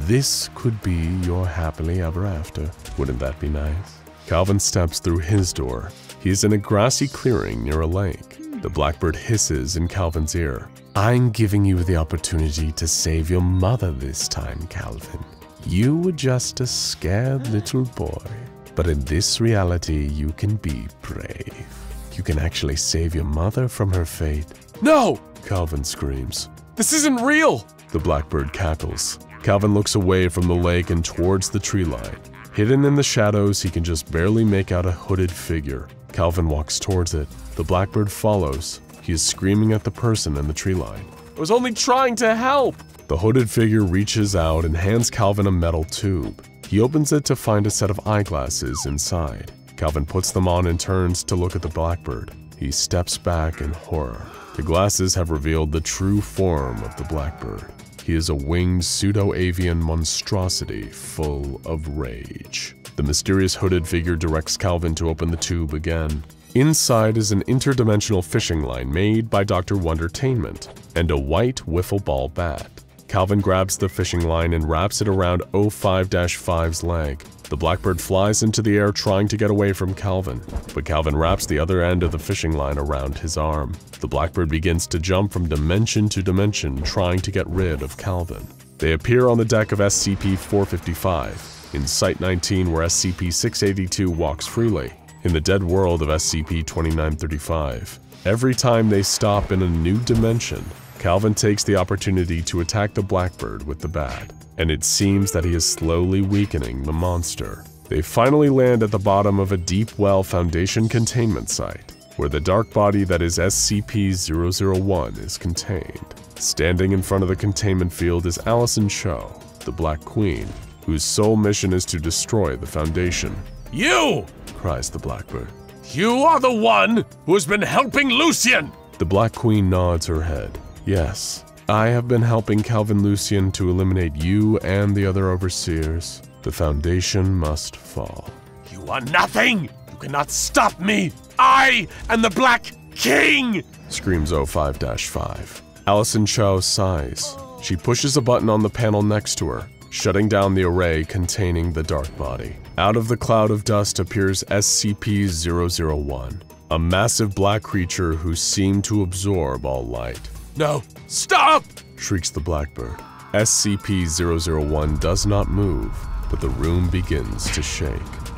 This could be your happily ever after. Wouldn't that be nice?" Calvin steps through his door. He is in a grassy clearing near a lake. The blackbird hisses in Calvin's ear. I'm giving you the opportunity to save your mother this time, Calvin. You were just a scared little boy. But in this reality, you can be brave. You can actually save your mother from her fate. No! Calvin screams. This isn't real! The blackbird cackles. Calvin looks away from the lake and towards the tree line. Hidden in the shadows, he can just barely make out a hooded figure. Calvin walks towards it. The blackbird follows. He is screaming at the person in the tree line. I was only trying to help! The hooded figure reaches out and hands Calvin a metal tube. He opens it to find a set of eyeglasses inside. Calvin puts them on and turns to look at the blackbird. He steps back in horror. The glasses have revealed the true form of the blackbird. He is a winged pseudo-avian monstrosity full of rage. The mysterious hooded figure directs Calvin to open the tube again. Inside is an interdimensional fishing line made by Dr. Wondertainment and a white wiffle ball bat. Calvin grabs the fishing line and wraps it around 05-5's leg. The blackbird flies into the air trying to get away from Calvin, but Calvin wraps the other end of the fishing line around his arm. The blackbird begins to jump from dimension to dimension trying to get rid of Calvin. They appear on the deck of SCP-455, in Site-19 where SCP-682 walks freely, in the dead world of SCP-2935. Every time they stop in a new dimension, Calvin takes the opportunity to attack the blackbird with the bat, and it seems that he is slowly weakening the monster. They finally land at the bottom of a deep well Foundation containment site, where the dark body that is SCP-001 is contained. Standing in front of the containment field is Allison Cho, the Black Queen, whose sole mission is to destroy the Foundation. You! Cries the blackbird. You are the one who has been helping Lucien! The Black Queen nods her head. Yes, I have been helping Calvin Lucien to eliminate you and the other overseers. The Foundation must fall. You are nothing! You cannot stop me! I am the Black King! Screams 05-5. Allison Cho sighs. She pushes a button on the panel next to her, shutting down the array containing the dark body. Out of the cloud of dust appears SCP-001, a massive black creature who seemed to absorb all light. No, stop! Shrieks the blackbird. SCP-001 does not move, but the room begins to shake.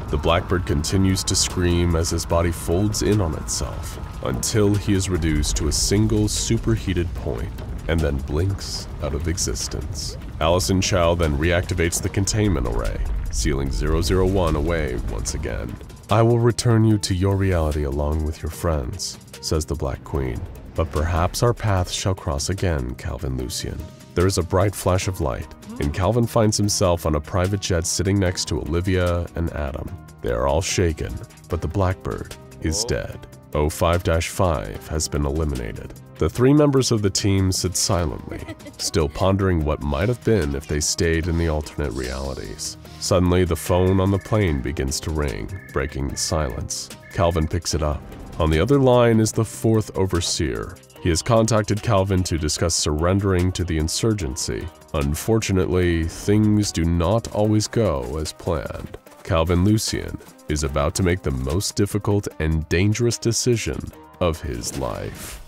The blackbird continues to scream as his body folds in on itself, until he is reduced to a single superheated point, and then blinks out of existence. Allison Chow then reactivates the containment array, sealing 001 away once again. I will return you to your reality along with your friends, says the Black Queen. But perhaps our paths shall cross again, Calvin Lucien. There is a bright flash of light, and Calvin finds himself on a private jet sitting next to Olivia and Adam. They are all shaken, but the blackbird is dead. 05-5 has been eliminated. The three members of the team sit silently, still pondering what might have been if they stayed in the alternate realities. Suddenly, the phone on the plane begins to ring, breaking the silence. Calvin picks it up. On the other line is the fourth overseer. He has contacted Calvin to discuss surrendering to the insurgency. Unfortunately, things do not always go as planned. Calvin Lucien is about to make the most difficult and dangerous decision of his life.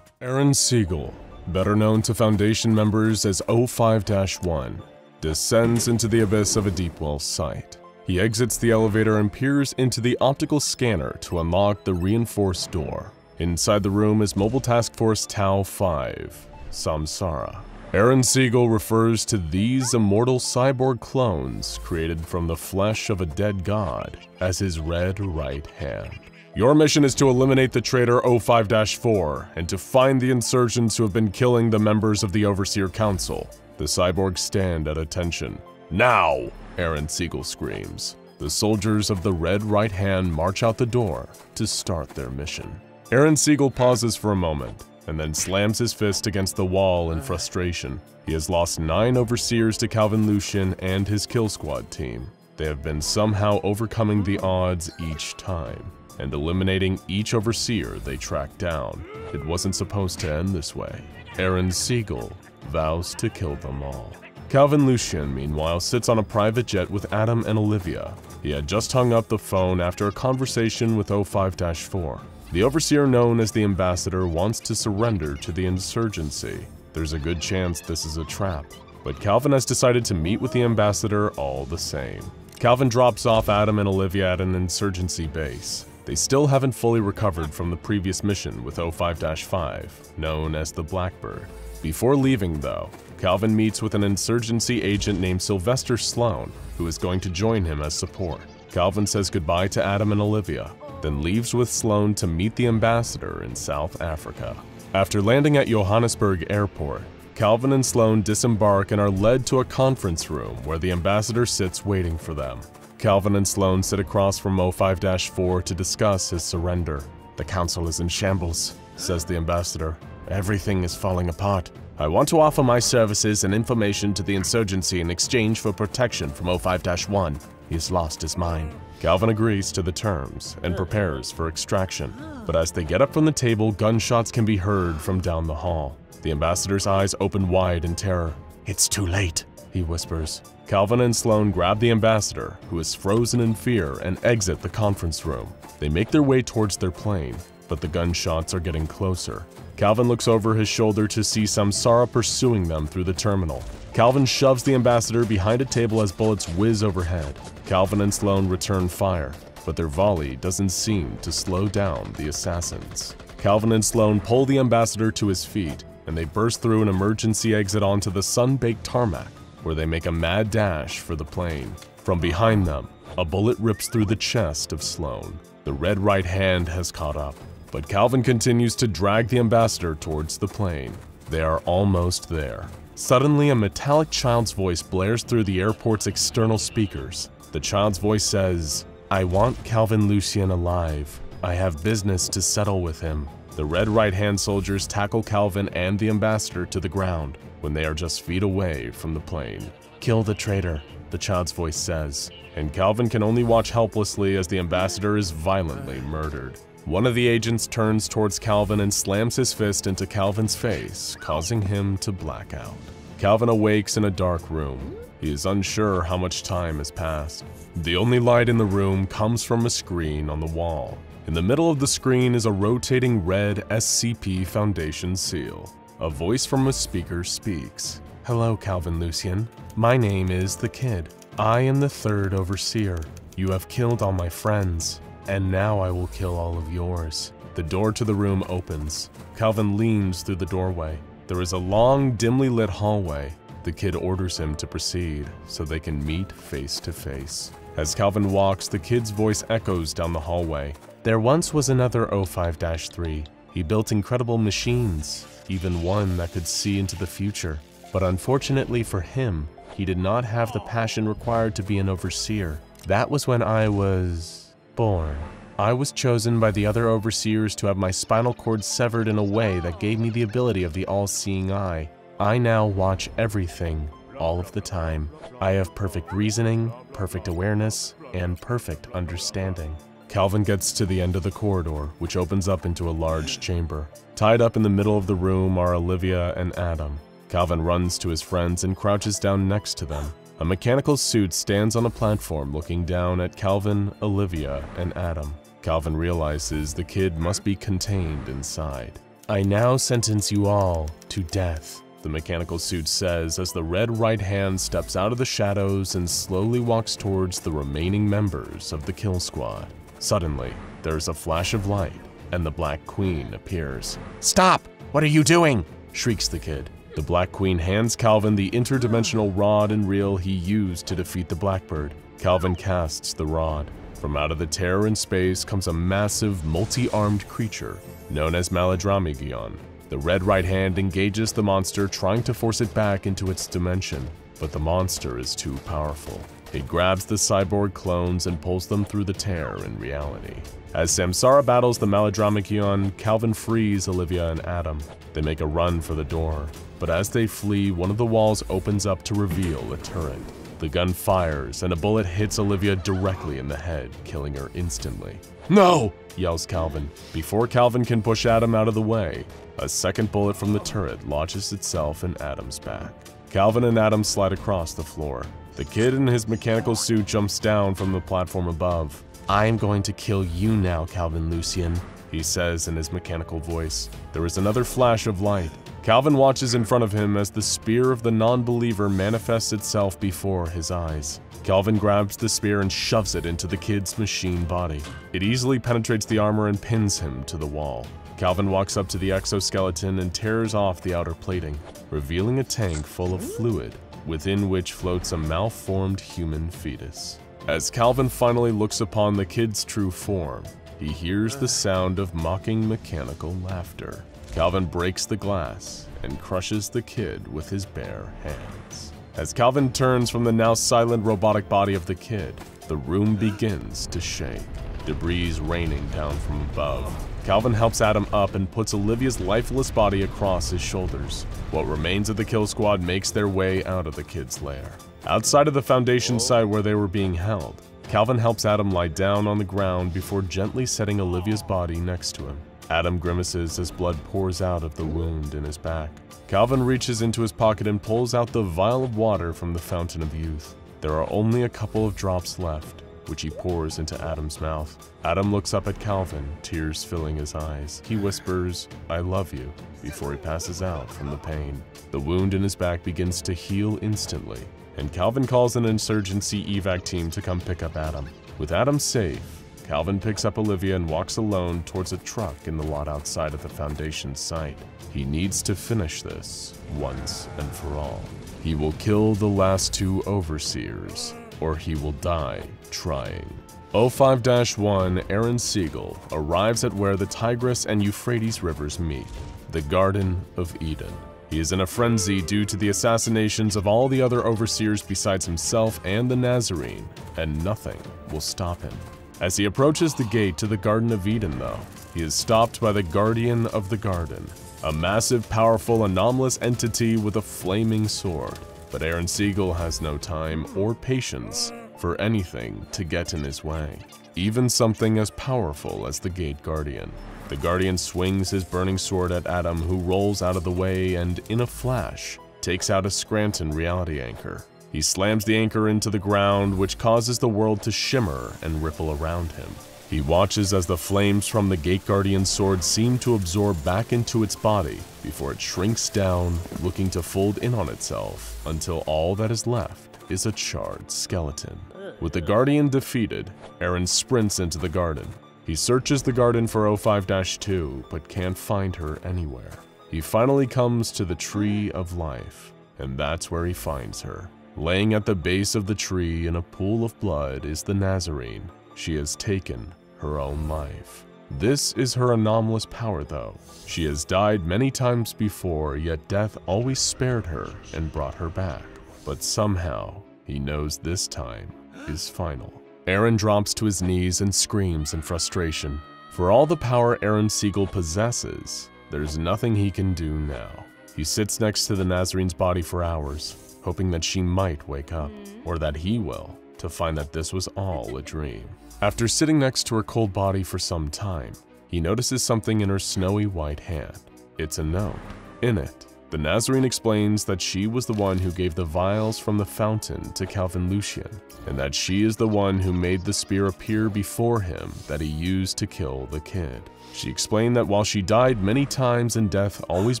Aaron Siegel, better known to Foundation members as 05-1, descends into the abyss of a deep well site. He exits the elevator and peers into the optical scanner to unlock the reinforced door. Inside the room is Mobile Task Force Tau-5, Samsara. Aaron Siegel refers to these immortal cyborg clones created from the flesh of a dead god as his red right hand. Your mission is to eliminate the traitor 05-4 and to find the insurgents who have been killing the members of the Overseer Council. The cyborgs stand at attention. Now! Aaron Siegel screams. The soldiers of the Red Right Hand march out the door to start their mission. Aaron Siegel pauses for a moment, and then slams his fist against the wall in frustration. He has lost 9 overseers to Calvin Lucien and his kill squad team. They have been somehow overcoming the odds each time, and eliminating each overseer they track down. It wasn't supposed to end this way. Aaron Siegel vows to kill them all. Calvin Lucien, meanwhile, sits on a private jet with Adam and Olivia. He had just hung up the phone after a conversation with 05-4. The overseer known as the Ambassador wants to surrender to the insurgency. There's a good chance this is a trap, but Calvin has decided to meet with the Ambassador all the same. Calvin drops off Adam and Olivia at an insurgency base. They still haven't fully recovered from the previous mission with 05-5, known as the Blackbird. Before leaving though, Calvin meets with an insurgency agent named Sylvester Sloan, who is going to join him as support. Calvin says goodbye to Adam and Olivia, then leaves with Sloan to meet the Ambassador in South Africa. After landing at Johannesburg Airport, Calvin and Sloan disembark and are led to a conference room where the Ambassador sits waiting for them. Calvin and Sloan sit across from 05-4 to discuss his surrender. "The Council is in shambles," says the Ambassador. "Everything is falling apart. I want to offer my services and information to the insurgency in exchange for protection from 05-1. He has lost his mind." Calvin agrees to the terms and prepares for extraction. But as they get up from the table, gunshots can be heard from down the hall. The Ambassador's eyes open wide in terror. "It's too late," he whispers. Calvin and Sloan grab the Ambassador, who is frozen in fear, and exit the conference room. They make their way towards their plane, but the gunshots are getting closer. Calvin looks over his shoulder to see Samsara pursuing them through the terminal. Calvin shoves the Ambassador behind a table as bullets whiz overhead. Calvin and Sloan return fire, but their volley doesn't seem to slow down the assassins. Calvin and Sloan pull the Ambassador to his feet, and they burst through an emergency exit onto the sun-baked tarmac, where they make a mad dash for the plane. From behind them, a bullet rips through the chest of Sloan. The red right hand has caught up, but Calvin continues to drag the Ambassador towards the plane. They are almost there. Suddenly, a metallic child's voice blares through the airport's external speakers. The child's voice says, "I want Calvin Lucien alive. I have business to settle with him." The red right-hand soldiers tackle Calvin and the Ambassador to the ground when they are just feet away from the plane. "Kill the traitor," the child's voice says, and Calvin can only watch helplessly as the Ambassador is violently murdered. One of the agents turns towards Calvin and slams his fist into Calvin's face, causing him to black out. Calvin awakes in a dark room. He is unsure how much time has passed. The only light in the room comes from a screen on the wall. In the middle of the screen is a rotating red SCP Foundation seal. A voice from a speaker speaks. "Hello, Calvin Lucien. My name is the Kid. I am the third overseer. You have killed all my friends, and now I will kill all of yours." The door to the room opens. Calvin leans through the doorway. There is a long, dimly lit hallway. The Kid orders him to proceed so they can meet face to face. As Calvin walks, the Kid's voice echoes down the hallway. "There once was another 05-3. He built incredible machines, even one that could see into the future. But unfortunately for him, he did not have the passion required to be an overseer. That was when I was born. I was chosen by the other overseers to have my spinal cord severed in a way that gave me the ability of the all-seeing eye. I now watch everything, all of the time. I have perfect reasoning, perfect awareness, and perfect understanding." Calvin gets to the end of the corridor, which opens up into a large chamber. Tied up in the middle of the room are Olivia and Adam. Calvin runs to his friends and crouches down next to them. A mechanical suit stands on a platform looking down at Calvin, Olivia, and Adam. Calvin realizes the Kid must be contained inside. "I now sentence you all to death," the mechanical suit says as the red right hand steps out of the shadows and slowly walks towards the remaining members of the kill squad. Suddenly, there is a flash of light, and the Black Queen appears. "Stop! What are you doing?" shrieks the Kid. The Black Queen hands Calvin the interdimensional rod and reel he used to defeat the Blackbird. Calvin casts the rod. From out of the terror in space comes a massive, multi-armed creature known as Maladramygion. The red right hand engages the monster, trying to force it back into its dimension, but the monster is too powerful. It grabs the cyborg clones and pulls them through the tear in reality. As Samsara battles the Maladramygion, Calvin frees Olivia and Adam. They make a run for the door, but as they flee, one of the walls opens up to reveal a turret. The gun fires, and a bullet hits Olivia directly in the head, killing her instantly. "No!" yells Calvin. Before Calvin can push Adam out of the way, a second bullet from the turret lodges itself in Adam's back. Calvin and Adam slide across the floor. The kid in his mechanical suit jumps down from the platform above. "I'm going to kill you now, Calvin Lucien," he says in his mechanical voice. There is another flash of light. Calvin watches in front of him as the spear of the non-believer manifests itself before his eyes. Calvin grabs the spear and shoves it into the kid's machine body. It easily penetrates the armor and pins him to the wall. Calvin walks up to the exoskeleton and tears off the outer plating, revealing a tank full of fluid, within which floats a malformed human fetus. As Calvin finally looks upon the kid's true form, he hears the sound of mocking mechanical laughter. Calvin breaks the glass and crushes the kid with his bare hands. As Calvin turns from the now silent robotic body of the kid, the room begins to shake, debris raining down from above. Calvin helps Adam up and puts Olivia's lifeless body across his shoulders. What remains of the kill squad makes their way out of the kid's lair. Outside of the Foundation site where they were being held, Calvin helps Adam lie down on the ground before gently setting Olivia's body next to him. Adam grimaces as blood pours out of the wound in his back. Calvin reaches into his pocket and pulls out the vial of water from the Fountain of Youth. There are only a couple of drops left, which he pours into Adam's mouth. Adam looks up at Calvin, tears filling his eyes. He whispers, "I love you," before he passes out from the pain. The wound in his back begins to heal instantly, and Calvin calls an insurgency evac team to come pick up Adam. With Adam safe, Calvin picks up Olivia and walks alone towards a truck in the lot outside of the Foundation site. He needs to finish this once and for all. He will kill the last two overseers, or he will die trying. 05-1 Aaron Siegel arrives at where the Tigris and Euphrates rivers meet, the Garden of Eden. He is in a frenzy due to the assassinations of all the other overseers besides himself and the Nazarene, and nothing will stop him. As he approaches the gate to the Garden of Eden, though, he is stopped by the Guardian of the Garden, a massive, powerful, anomalous entity with a flaming sword. But Aaron Siegel has no time or patience for anything to get in his way, even something as powerful as the Gate Guardian. The Guardian swings his burning sword at Adam, who rolls out of the way and, in a flash, takes out a Scranton reality anchor. He slams the anchor into the ground, which causes the world to shimmer and ripple around him. He watches as the flames from the Gate Guardian's sword seem to absorb back into its body before it shrinks down, looking to fold in on itself until all that is left is a charred skeleton. With the Guardian defeated, Aaron sprints into the garden. He searches the garden for 05-2, but can't find her anywhere. He finally comes to the Tree of Life, and that's where he finds her. Laying at the base of the tree in a pool of blood is the Nazarene. She has taken her own life. This is her anomalous power, though. She has died many times before, yet death always spared her and brought her back. But somehow, he knows this time is final. Aaron drops to his knees and screams in frustration. For all the power Aaron Siegel possesses, there's nothing he can do now. He sits next to the Nazarene's body for hours, hoping that she might wake up, or that he will, to find that this was all a dream. After sitting next to her cold body for some time, he notices something in her snowy white hand. It's a note. In it, the Nazarene explains that she was the one who gave the vials from the fountain to Calvin Lucien, and that she is the one who made the spear appear before him that he used to kill the kid. She explained that while she died many times and death always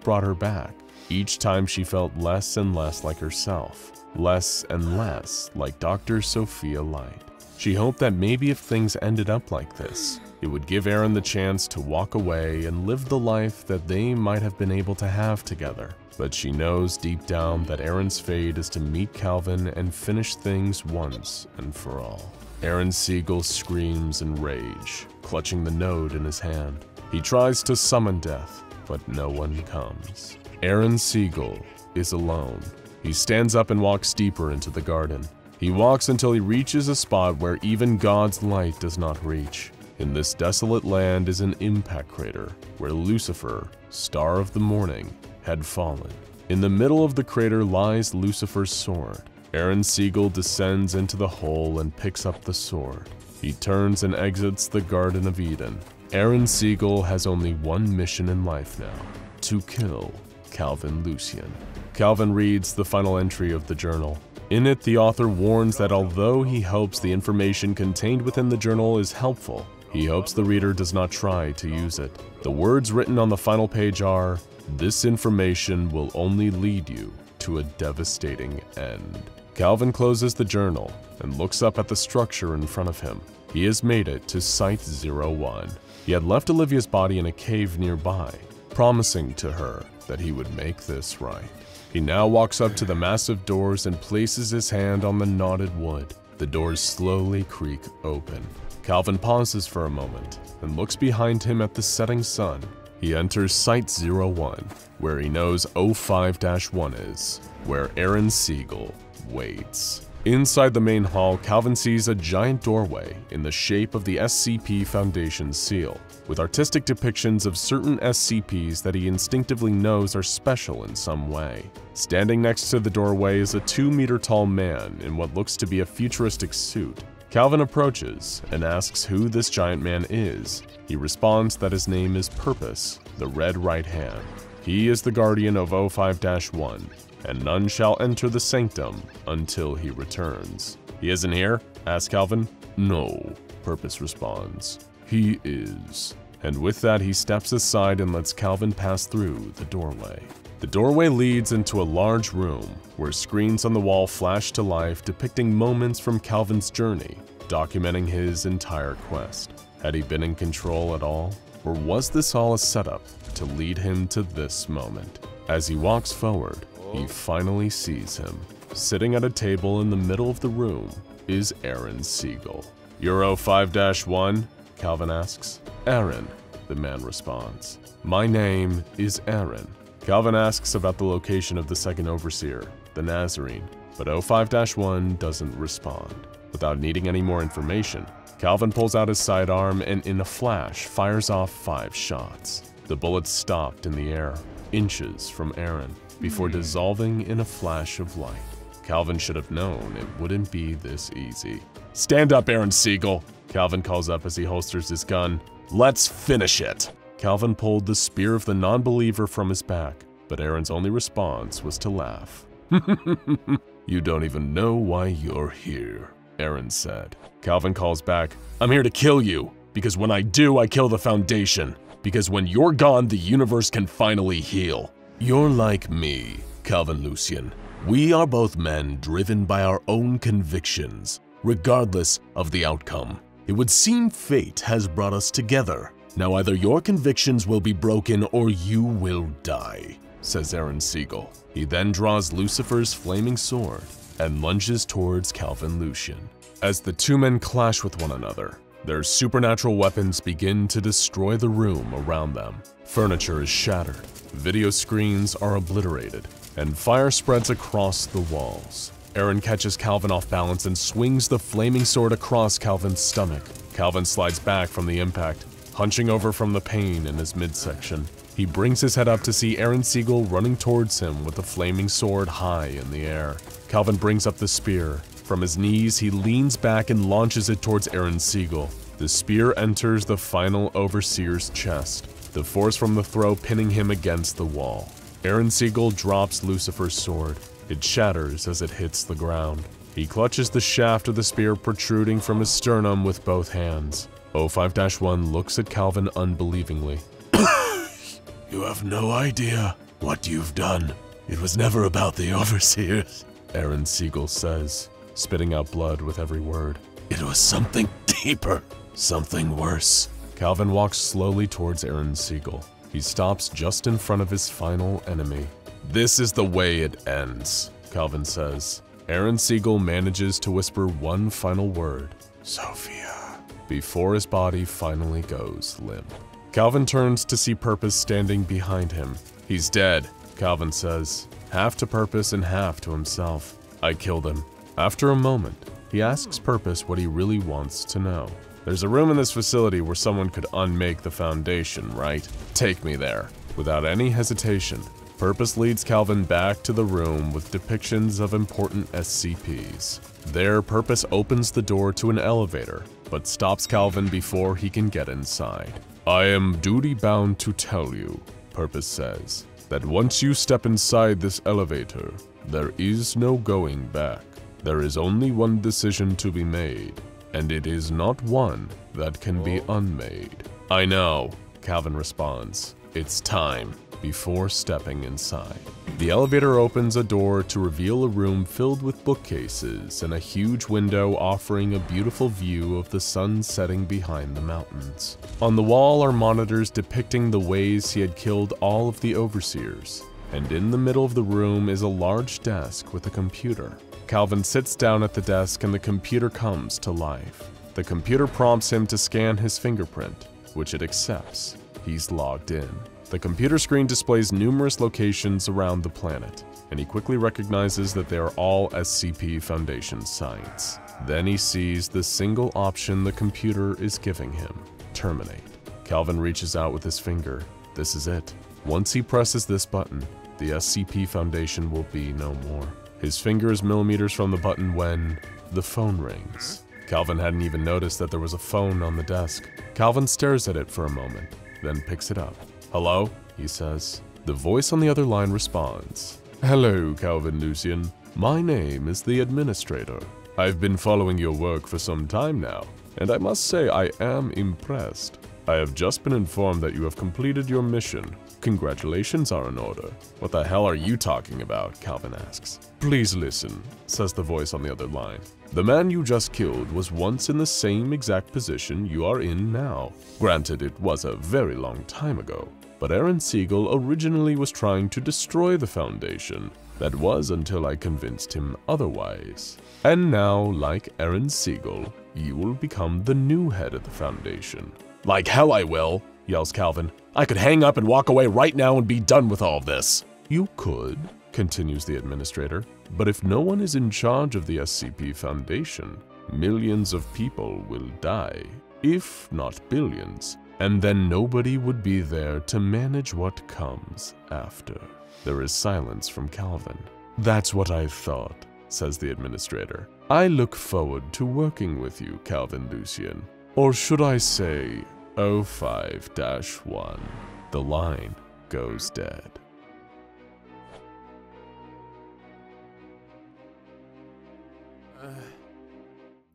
brought her back, each time she felt less and less like herself, less and less like Dr. Sophia Light. She hoped that maybe if things ended up like this, it would give Aaron the chance to walk away and live the life that they might have been able to have together. But she knows deep down that Aaron's fate is to meet Calvin and finish things once and for all. Aaron Siegel screams in rage, clutching the note in his hand. He tries to summon death, but no one comes. Aaron Siegel is alone. He stands up and walks deeper into the garden. He walks until he reaches a spot where even God's light does not reach. In this desolate land is an impact crater where Lucifer, star of the morning, had fallen. In the middle of the crater lies Lucifer's sword. Aaron Siegel descends into the hole and picks up the sword. He turns and exits the Garden of Eden. Aaron Siegel has only one mission in life now: to kill Calvin Lucien. Calvin reads the final entry of the journal. In it, the author warns that although he hopes the information contained within the journal is helpful, he hopes the reader does not try to use it. The words written on the final page are, "This information will only lead you to a devastating end." Calvin closes the journal and looks up at the structure in front of him. He has made it to Site-01. He had left Olivia's body in a cave nearby, promising to her that he would make this right. He now walks up to the massive doors and places his hand on the knotted wood. The doors slowly creak open. Calvin pauses for a moment and looks behind him at the setting sun. He enters Site-01, where he knows 05-1 is, where Aaron Siegel waits. Inside the main hall, Calvin sees a giant doorway in the shape of the SCP Foundation seal, with artistic depictions of certain SCPs that he instinctively knows are special in some way. Standing next to the doorway is a 2-meter-tall man in what looks to be a futuristic suit. Calvin approaches and asks who this giant man is. He responds that his name is Purpose, the Red Right Hand. He is the guardian of 05-1, and none shall enter the sanctum until he returns. "He isn't here?" asks Calvin. "No," Purpose responds. "He is." And with that, he steps aside and lets Calvin pass through the doorway. The doorway leads into a large room where screens on the wall flash to life depicting moments from Calvin's journey, documenting his entire quest. Had he been in control at all? Or was this all a setup to lead him to this moment? As he walks forward, he finally sees him. Sitting at a table in the middle of the room is Aaron Siegel. "You're 05-1? Calvin asks. "Aaron," the man responds. "My name is Aaron." Calvin asks about the location of the second overseer, the Nazarene, but 05-1 doesn't respond. Without needing any more information, Calvin pulls out his sidearm and in a flash fires off 5 shots. The bullets stopped in the air, inches from Aaron, before dissolving in a flash of light. Calvin should have known it wouldn't be this easy. "Stand up, Aaron Siegel," Calvin calls up as he holsters his gun. "Let's finish it." Calvin pulled the spear of the non-believer from his back, but Aaron's only response was to laugh. "You don't even know why you're here," Aaron said. Calvin calls back, "I'm here to kill you, because when I do, I kill the Foundation. Because when you're gone, the universe can finally heal. You're like me, Calvin Lucian. We are both men driven by our own convictions, regardless of the outcome. It would seem fate has brought us together. Now either your convictions will be broken or you will die," says Aaron Siegel. He then draws Lucifer's flaming sword and lunges towards Calvin Lucian. As the two men clash with one another, their supernatural weapons begin to destroy the room around them. Furniture is shattered, video screens are obliterated, and fire spreads across the walls. Aaron catches Calvin off balance and swings the flaming sword across Calvin's stomach. Calvin slides back from the impact, hunching over from the pain in his midsection. He brings his head up to see Aaron Siegel running towards him with the flaming sword high in the air. Calvin brings up the spear. From his knees, he leans back and launches it towards Aaron Siegel. The spear enters the final overseer's chest, the force from the throw pinning him against the wall. Aaron Siegel drops Lucifer's sword. It shatters as it hits the ground. He clutches the shaft of the spear protruding from his sternum with both hands. 05-1 looks at Calvin unbelievingly. "You have no idea what you've done. It was never about the overseers," Aaron Siegel says, spitting out blood with every word. "It was something deeper, something worse." Calvin walks slowly towards Aaron Siegel. He stops just in front of his final enemy. "This is the way it ends," Calvin says. Aaron Siegel manages to whisper one final word, "Sophia," before his body finally goes limp. Calvin turns to see Purpose standing behind him. "He's dead," Calvin says, half to Purpose and half to himself. "I killed him." After a moment, he asks Purpose what he really wants to know. "There's a room in this facility where someone could unmake the Foundation, right? Take me there." Without any hesitation, Purpose leads Calvin back to the room with depictions of important SCPs. There, Purpose opens the door to an elevator, but stops Calvin before he can get inside. "I am duty-bound to tell you," Purpose says, "that once you step inside this elevator, there is no going back. There is only one decision to be made, and it is not one that can be unmade. I know, Calvin responds. It's time. Before stepping inside, the elevator opens a door to reveal a room filled with bookcases and a huge window offering a beautiful view of the sun setting behind the mountains. On the wall are monitors depicting the ways he had killed all of the overseers, and in the middle of the room is a large desk with a computer. Calvin sits down at the desk and the computer comes to life. The computer prompts him to scan his fingerprint, which it accepts. He's logged in. The computer screen displays numerous locations around the planet, and he quickly recognizes that they are all SCP Foundation sites. Then he sees the single option the computer is giving him: terminate. Calvin reaches out with his finger. This is it. Once he presses this button, the SCP Foundation will be no more. His finger is millimeters from the button when the phone rings. Calvin hadn't even noticed that there was a phone on the desk. Calvin stares at it for a moment, then picks it up. Hello, he says. The voice on the other line responds. Hello, Calvin Lucian. My name is the Administrator. I've been following your work for some time now, and I must say I am impressed. I have just been informed that you have completed your mission. Congratulations are in order. What the hell are you talking about? Calvin asks. Please listen, says the voice on the other line. The man you just killed was once in the same exact position you are in now. Granted, it was a very long time ago, but Aaron Siegel originally was trying to destroy the Foundation. That was until I convinced him otherwise. And now, like Aaron Siegel, you will become the new head of the Foundation. Like hell I will, yells Calvin. I could hang up and walk away right now and be done with all of this. You could, continues the Administrator, but if no one is in charge of the SCP Foundation, millions of people will die, if not billions, and then nobody would be there to manage what comes after. There is silence from Calvin. That's what I thought, says the Administrator. I look forward to working with you, Calvin Lucian. Or should I say, 05-1. The line goes dead.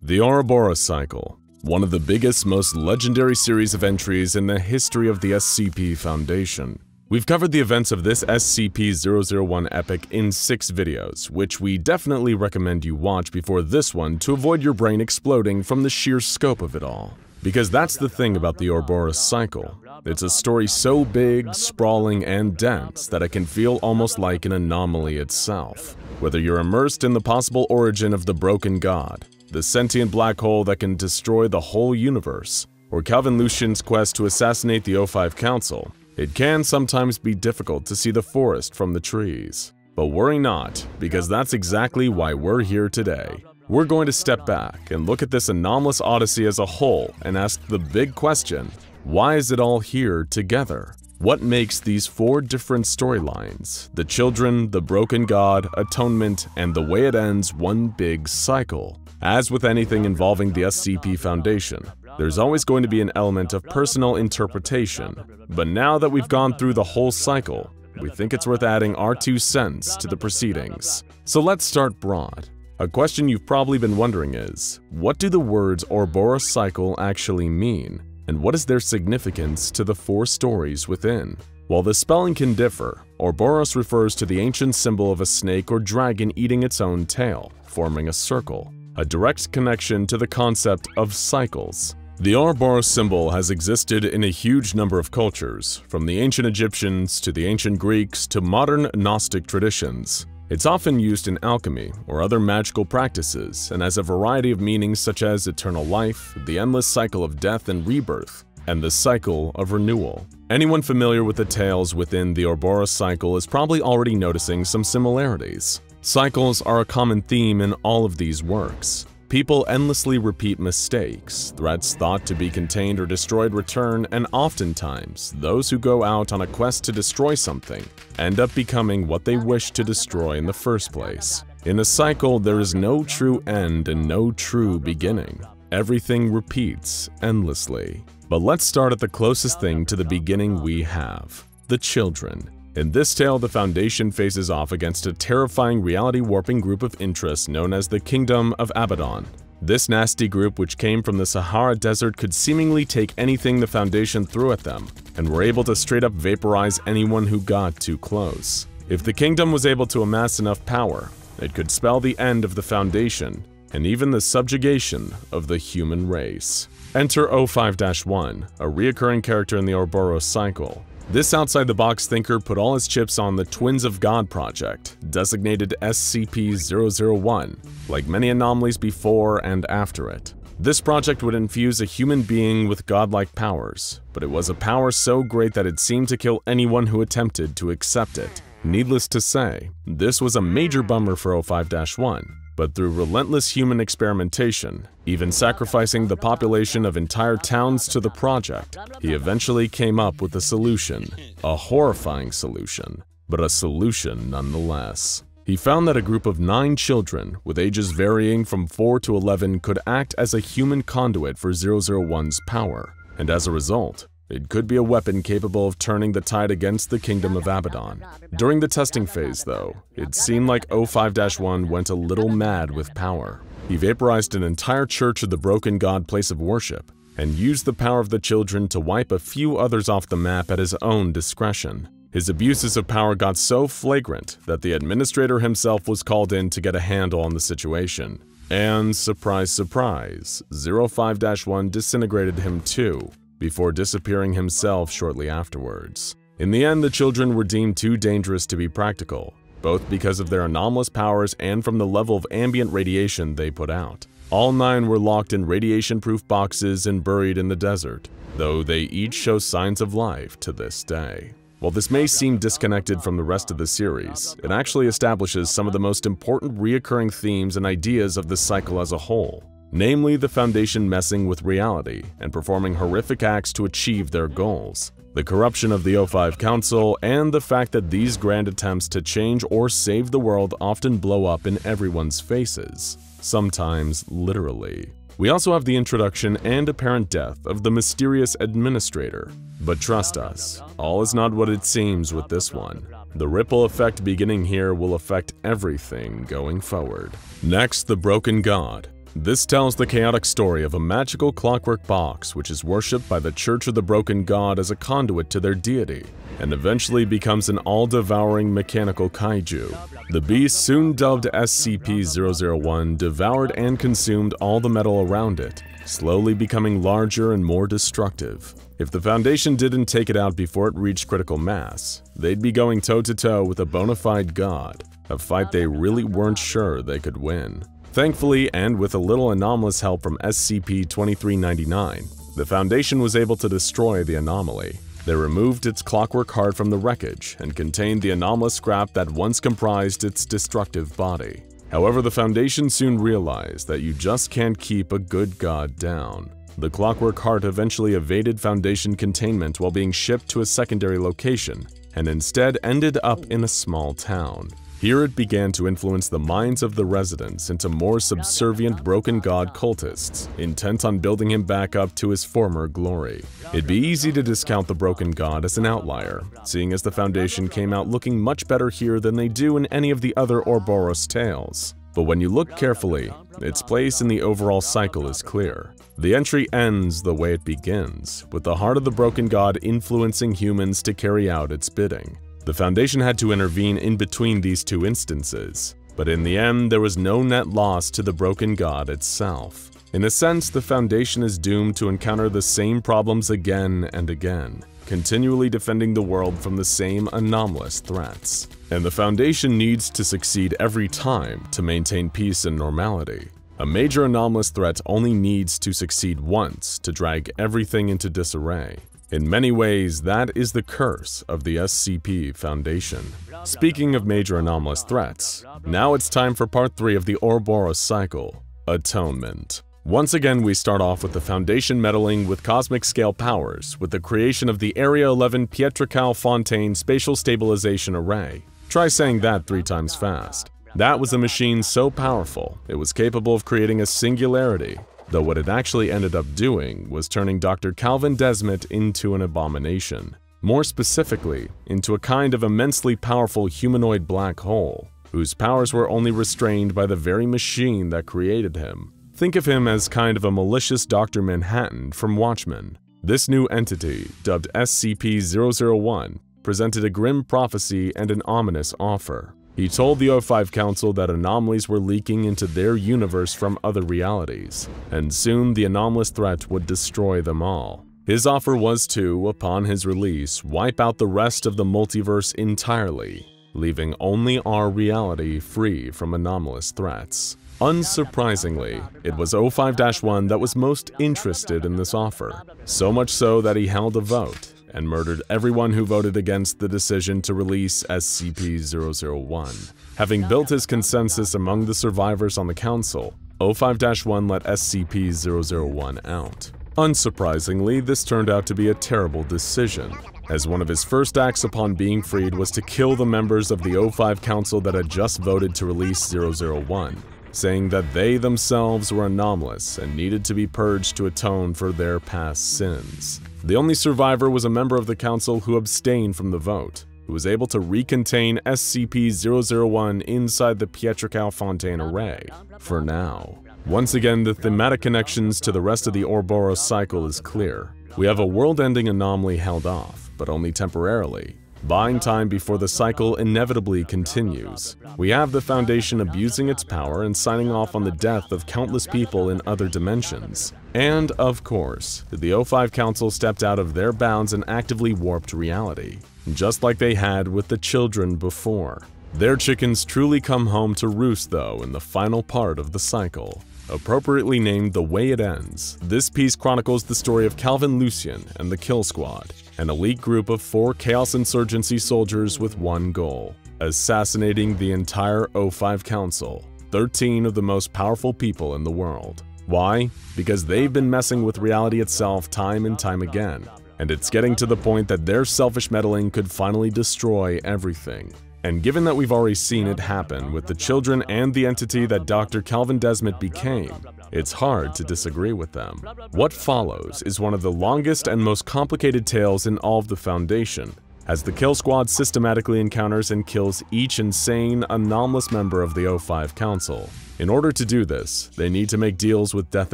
The Ouroboros cycle, one of the biggest, most legendary series of entries in the history of the SCP Foundation. We've covered the events of this SCP-001 epic in 6 videos, which we definitely recommend you watch before this one to avoid your brain exploding from the sheer scope of it all. Because that's the thing about the Ouroboros cycle. It's a story so big, sprawling, and dense that it can feel almost like an anomaly itself. Whether you're immersed in the possible origin of the broken god, the sentient black hole that can destroy the whole universe, or Calvin Lucian's quest to assassinate the O5 Council, it can sometimes be difficult to see the forest from the trees. But worry not, because that's exactly why we're here today. We're going to step back and look at this anomalous odyssey as a whole and ask the big question, why is it all here together? What makes these 4 different storylines, the children, the broken god, atonement, and the way it ends, one big cycle? As with anything involving the SCP Foundation, there's always going to be an element of personal interpretation, but now that we've gone through the whole cycle, we think it's worth adding our 2 cents to the proceedings. So let's start broad. A question you've probably been wondering is, what do the words Ouroboros cycle actually mean, and what is their significance to the 4 stories within? While the spelling can differ, Ouroboros refers to the ancient symbol of a snake or dragon eating its own tail, forming a circle, a direct connection to the concept of cycles. The Ouroboros symbol has existed in a huge number of cultures, from the ancient Egyptians to the ancient Greeks to modern Gnostic traditions. It's often used in alchemy or other magical practices and has a variety of meanings such as eternal life, the endless cycle of death and rebirth, and the cycle of renewal. Anyone familiar with the tales within the Ouroboros cycle is probably already noticing some similarities. Cycles are a common theme in all of these works. People endlessly repeat mistakes, threats thought to be contained or destroyed return, and oftentimes, those who go out on a quest to destroy something end up becoming what they wish to destroy in the first place. In a cycle, there is no true end and no true beginning. Everything repeats endlessly. But let's start at the closest thing to the beginning we have: the children. In this tale, the Foundation faces off against a terrifying reality-warping group of interests known as the Kingdom of Abaddon. This nasty group, which came from the Sahara Desert, could seemingly take anything the Foundation threw at them, and were able to straight-up vaporize anyone who got too close. If the Kingdom was able to amass enough power, it could spell the end of the Foundation, and even the subjugation of the human race. Enter 05-1, a reoccurring character in the Ouroboros cycle. This outside-the-box thinker put all his chips on the Twins of God project, designated SCP-001, like many anomalies before and after it. This project would infuse a human being with godlike powers, but it was a power so great that it seemed to kill anyone who attempted to accept it. Needless to say, this was a major bummer for 05-1, but through relentless human experimentation, even sacrificing the population of entire towns to the project, he eventually came up with a solution. A horrifying solution, but a solution nonetheless. He found that a group of 9 children, with ages varying from 4 to 11, could act as a human conduit for 001's power, and as a result, it could be a weapon capable of turning the tide against the Kingdom of Abaddon. During the testing phase, though, it seemed like 05-1 went a little mad with power. He vaporized an entire church of the Broken God place of worship, and used the power of the children to wipe a few others off the map at his own discretion. His abuses of power got so flagrant that the administrator himself was called in to get a handle on the situation. And surprise, surprise, 05-1 disintegrated him too, before disappearing himself shortly afterwards. In the end, the children were deemed too dangerous to be practical, both because of their anomalous powers and from the level of ambient radiation they put out. All 9 were locked in radiation-proof boxes and buried in the desert, though they each show signs of life to this day. While this may seem disconnected from the rest of the series, it actually establishes some of the most important recurring themes and ideas of the cycle as a whole. Namely, the Foundation messing with reality and performing horrific acts to achieve their goals, the corruption of the 05 Council, and the fact that these grand attempts to change or save the world often blow up in everyone's faces, sometimes literally. We also have the introduction and apparent death of the mysterious administrator. But trust us, all is not what it seems with this one. The ripple effect beginning here will affect everything going forward. Next, the Broken God. This tells the chaotic story of a magical clockwork box which is worshipped by the Church of the Broken God as a conduit to their deity, and eventually becomes an all-devouring mechanical kaiju. The beast, soon dubbed SCP-001, devoured and consumed all the metal around it, slowly becoming larger and more destructive. If the Foundation didn't take it out before it reached critical mass, they'd be going toe-to-toe with a bona fide god, a fight they really weren't sure they could win. Thankfully, and with a little anomalous help from SCP-2399, the Foundation was able to destroy the anomaly. They removed its clockwork heart from the wreckage and contained the anomalous scrap that once comprised its destructive body. However, the Foundation soon realized that you just can't keep a good god down. The clockwork heart eventually evaded Foundation containment while being shipped to a secondary location, and instead ended up in a small town. Here it began to influence the minds of the residents into more subservient Broken God cultists, intent on building him back up to his former glory. It'd be easy to discount the Broken God as an outlier, seeing as the Foundation came out looking much better here than they do in any of the other Ouroboros tales. But when you look carefully, its place in the overall cycle is clear. The entry ends the way it begins, with the heart of the Broken God influencing humans to carry out its bidding. The Foundation had to intervene in between these two instances, but in the end there was no net loss to the Broken God itself. In a sense, the Foundation is doomed to encounter the same problems again and again, continually defending the world from the same anomalous threats. And the Foundation needs to succeed every time to maintain peace and normality. A major anomalous threat only needs to succeed once to drag everything into disarray. In many ways, that is the curse of the SCP Foundation. Speaking of major anomalous threats, now it's time for part 3 of the Ouroboros cycle, Atonement. Once again, we start off with the Foundation meddling with cosmic scale powers with the creation of the Area 11 Pietrocal-Fontaine Spatial Stabilization Array. Try saying that 3 times fast. That was a machine so powerful, it was capable of creating a singularity, though what it actually ended up doing was turning Dr. Calvin Desmet into an abomination. more specifically into a kind of immensely powerful humanoid black hole, whose powers were only restrained by the very machine that created him. Think of him as kind of a malicious Dr. Manhattan from Watchmen. This new entity, dubbed SCP-001, presented a grim prophecy and an ominous offer. He told the O5 Council that anomalies were leaking into their universe from other realities, and soon the anomalous threat would destroy them all. His offer was to, upon his release, wipe out the rest of the multiverse entirely, leaving only our reality free from anomalous threats. Unsurprisingly, it was O5-1 that was most interested in this offer, so much so that he held a vote and murdered everyone who voted against the decision to release SCP-001. Having built his consensus among the survivors on the council, O5-1 let SCP-001 out. Unsurprisingly, this turned out to be a terrible decision, as one of his first acts upon being freed was to kill the members of the O5 Council that had just voted to release 001, saying that they themselves were anomalous and needed to be purged to atone for their past sins. The only survivor was a member of the council who abstained from the vote, who was able to recontain SCP-001 inside the Pietricow Fontaine array, for now. Once again, the thematic connections to the rest of the Ouroboros cycle is clear. We have a world-ending anomaly held off, but only temporarily, buying time before the cycle inevitably continues. We have the Foundation abusing its power and signing off on the death of countless people in other dimensions. And, of course, the O5 Council stepped out of their bounds and actively warped reality, just like they had with the children before. Their chickens truly come home to roost, though, in the final part of the cycle. Appropriately named The Way It Ends, this piece chronicles the story of Calvin Lucien and the Kill Squad, an elite group of 4 Chaos Insurgency soldiers with one goal: assassinating the entire O5 Council, 13 of the most powerful people in the world. Why? Because they've been messing with reality itself time and time again, and it's getting to the point that their selfish meddling could finally destroy everything. And given that we've already seen it happen with the children and the entity that Dr. Calvin Desmond became, it's hard to disagree with them. What follows is one of the longest and most complicated tales in all of the Foundation, as the Kill Squad systematically encounters and kills each insane, anomalous member of the O5 Council. In order to do this, they need to make deals with death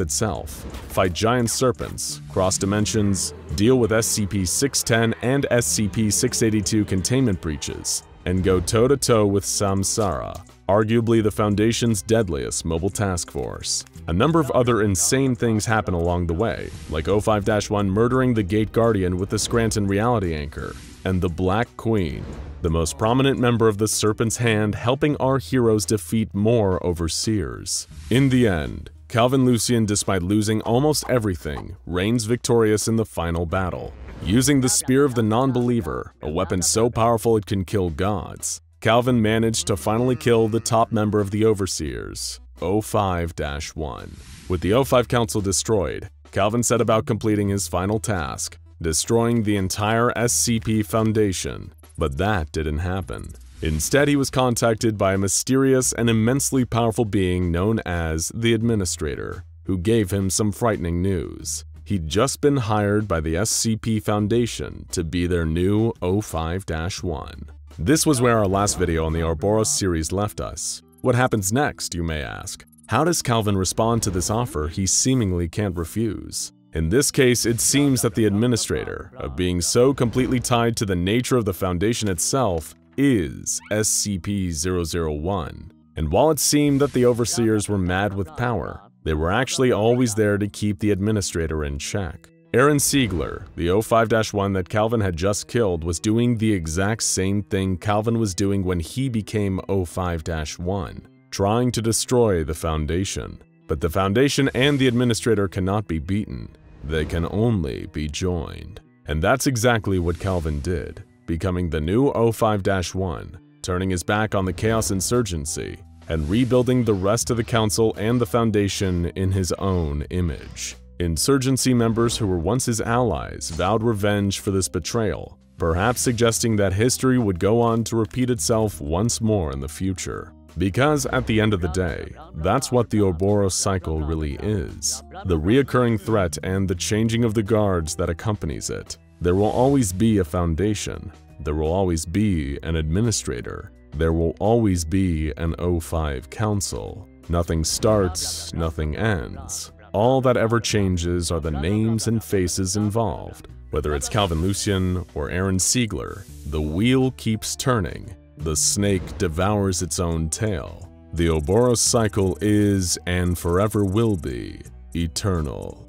itself, fight giant serpents, cross dimensions, deal with SCP-610 and SCP-682 containment breaches, and go toe-to-toe with Samsara, arguably the Foundation's deadliest mobile task force. A number of other insane things happen along the way, like O5-1 murdering the Gate Guardian with the Scranton Reality Anchor, and the Black Queen, the most prominent member of the Serpent's Hand, helping our heroes defeat more Overseers. In the end, Calvin Lucien, despite losing almost everything, reigns victorious in the final battle. Using the Spear of the Non-Believer, a weapon so powerful it can kill gods, Calvin managed to finally kill the top member of the Overseers, O5-1. With the O5 Council destroyed, Calvin set about completing his final task, destroying the entire SCP Foundation. But that didn't happen. Instead, he was contacted by a mysterious and immensely powerful being known as the Administrator, who gave him some frightening news. He'd just been hired by the SCP Foundation to be their new O5-1. This was where our last video on the Ouroboros series left us. What happens next, you may ask? How does Calvin respond to this offer he seemingly can't refuse? In this case, it seems that the Administrator, a being so completely tied to the nature of the Foundation itself, is SCP-001. And while it seemed that the Overseers were mad with power, they were actually always there to keep the Administrator in check. Aaron Siegler, the O5-1 that Calvin had just killed, was doing the exact same thing Calvin was doing when he became O5-1, trying to destroy the Foundation. But the Foundation and the Administrator cannot be beaten. They can only be joined. And that's exactly what Calvin did, becoming the new O5-1, turning his back on the Chaos Insurgency, and rebuilding the rest of the Council and the Foundation in his own image. Insurgency members who were once his allies vowed revenge for this betrayal, perhaps suggesting that history would go on to repeat itself once more in the future. Because at the end of the day, that's what the Ouroboros cycle really is, the reoccurring threat and the changing of the guards that accompanies it. There will always be a foundation. There will always be an administrator. There will always be an O5 council. Nothing starts, nothing ends. All that ever changes are the names and faces involved. Whether it's Calvin Lucian or Aaron Siegler, the wheel keeps turning. The snake devours its own tail. The Ouroboros cycle is, and forever will be, eternal.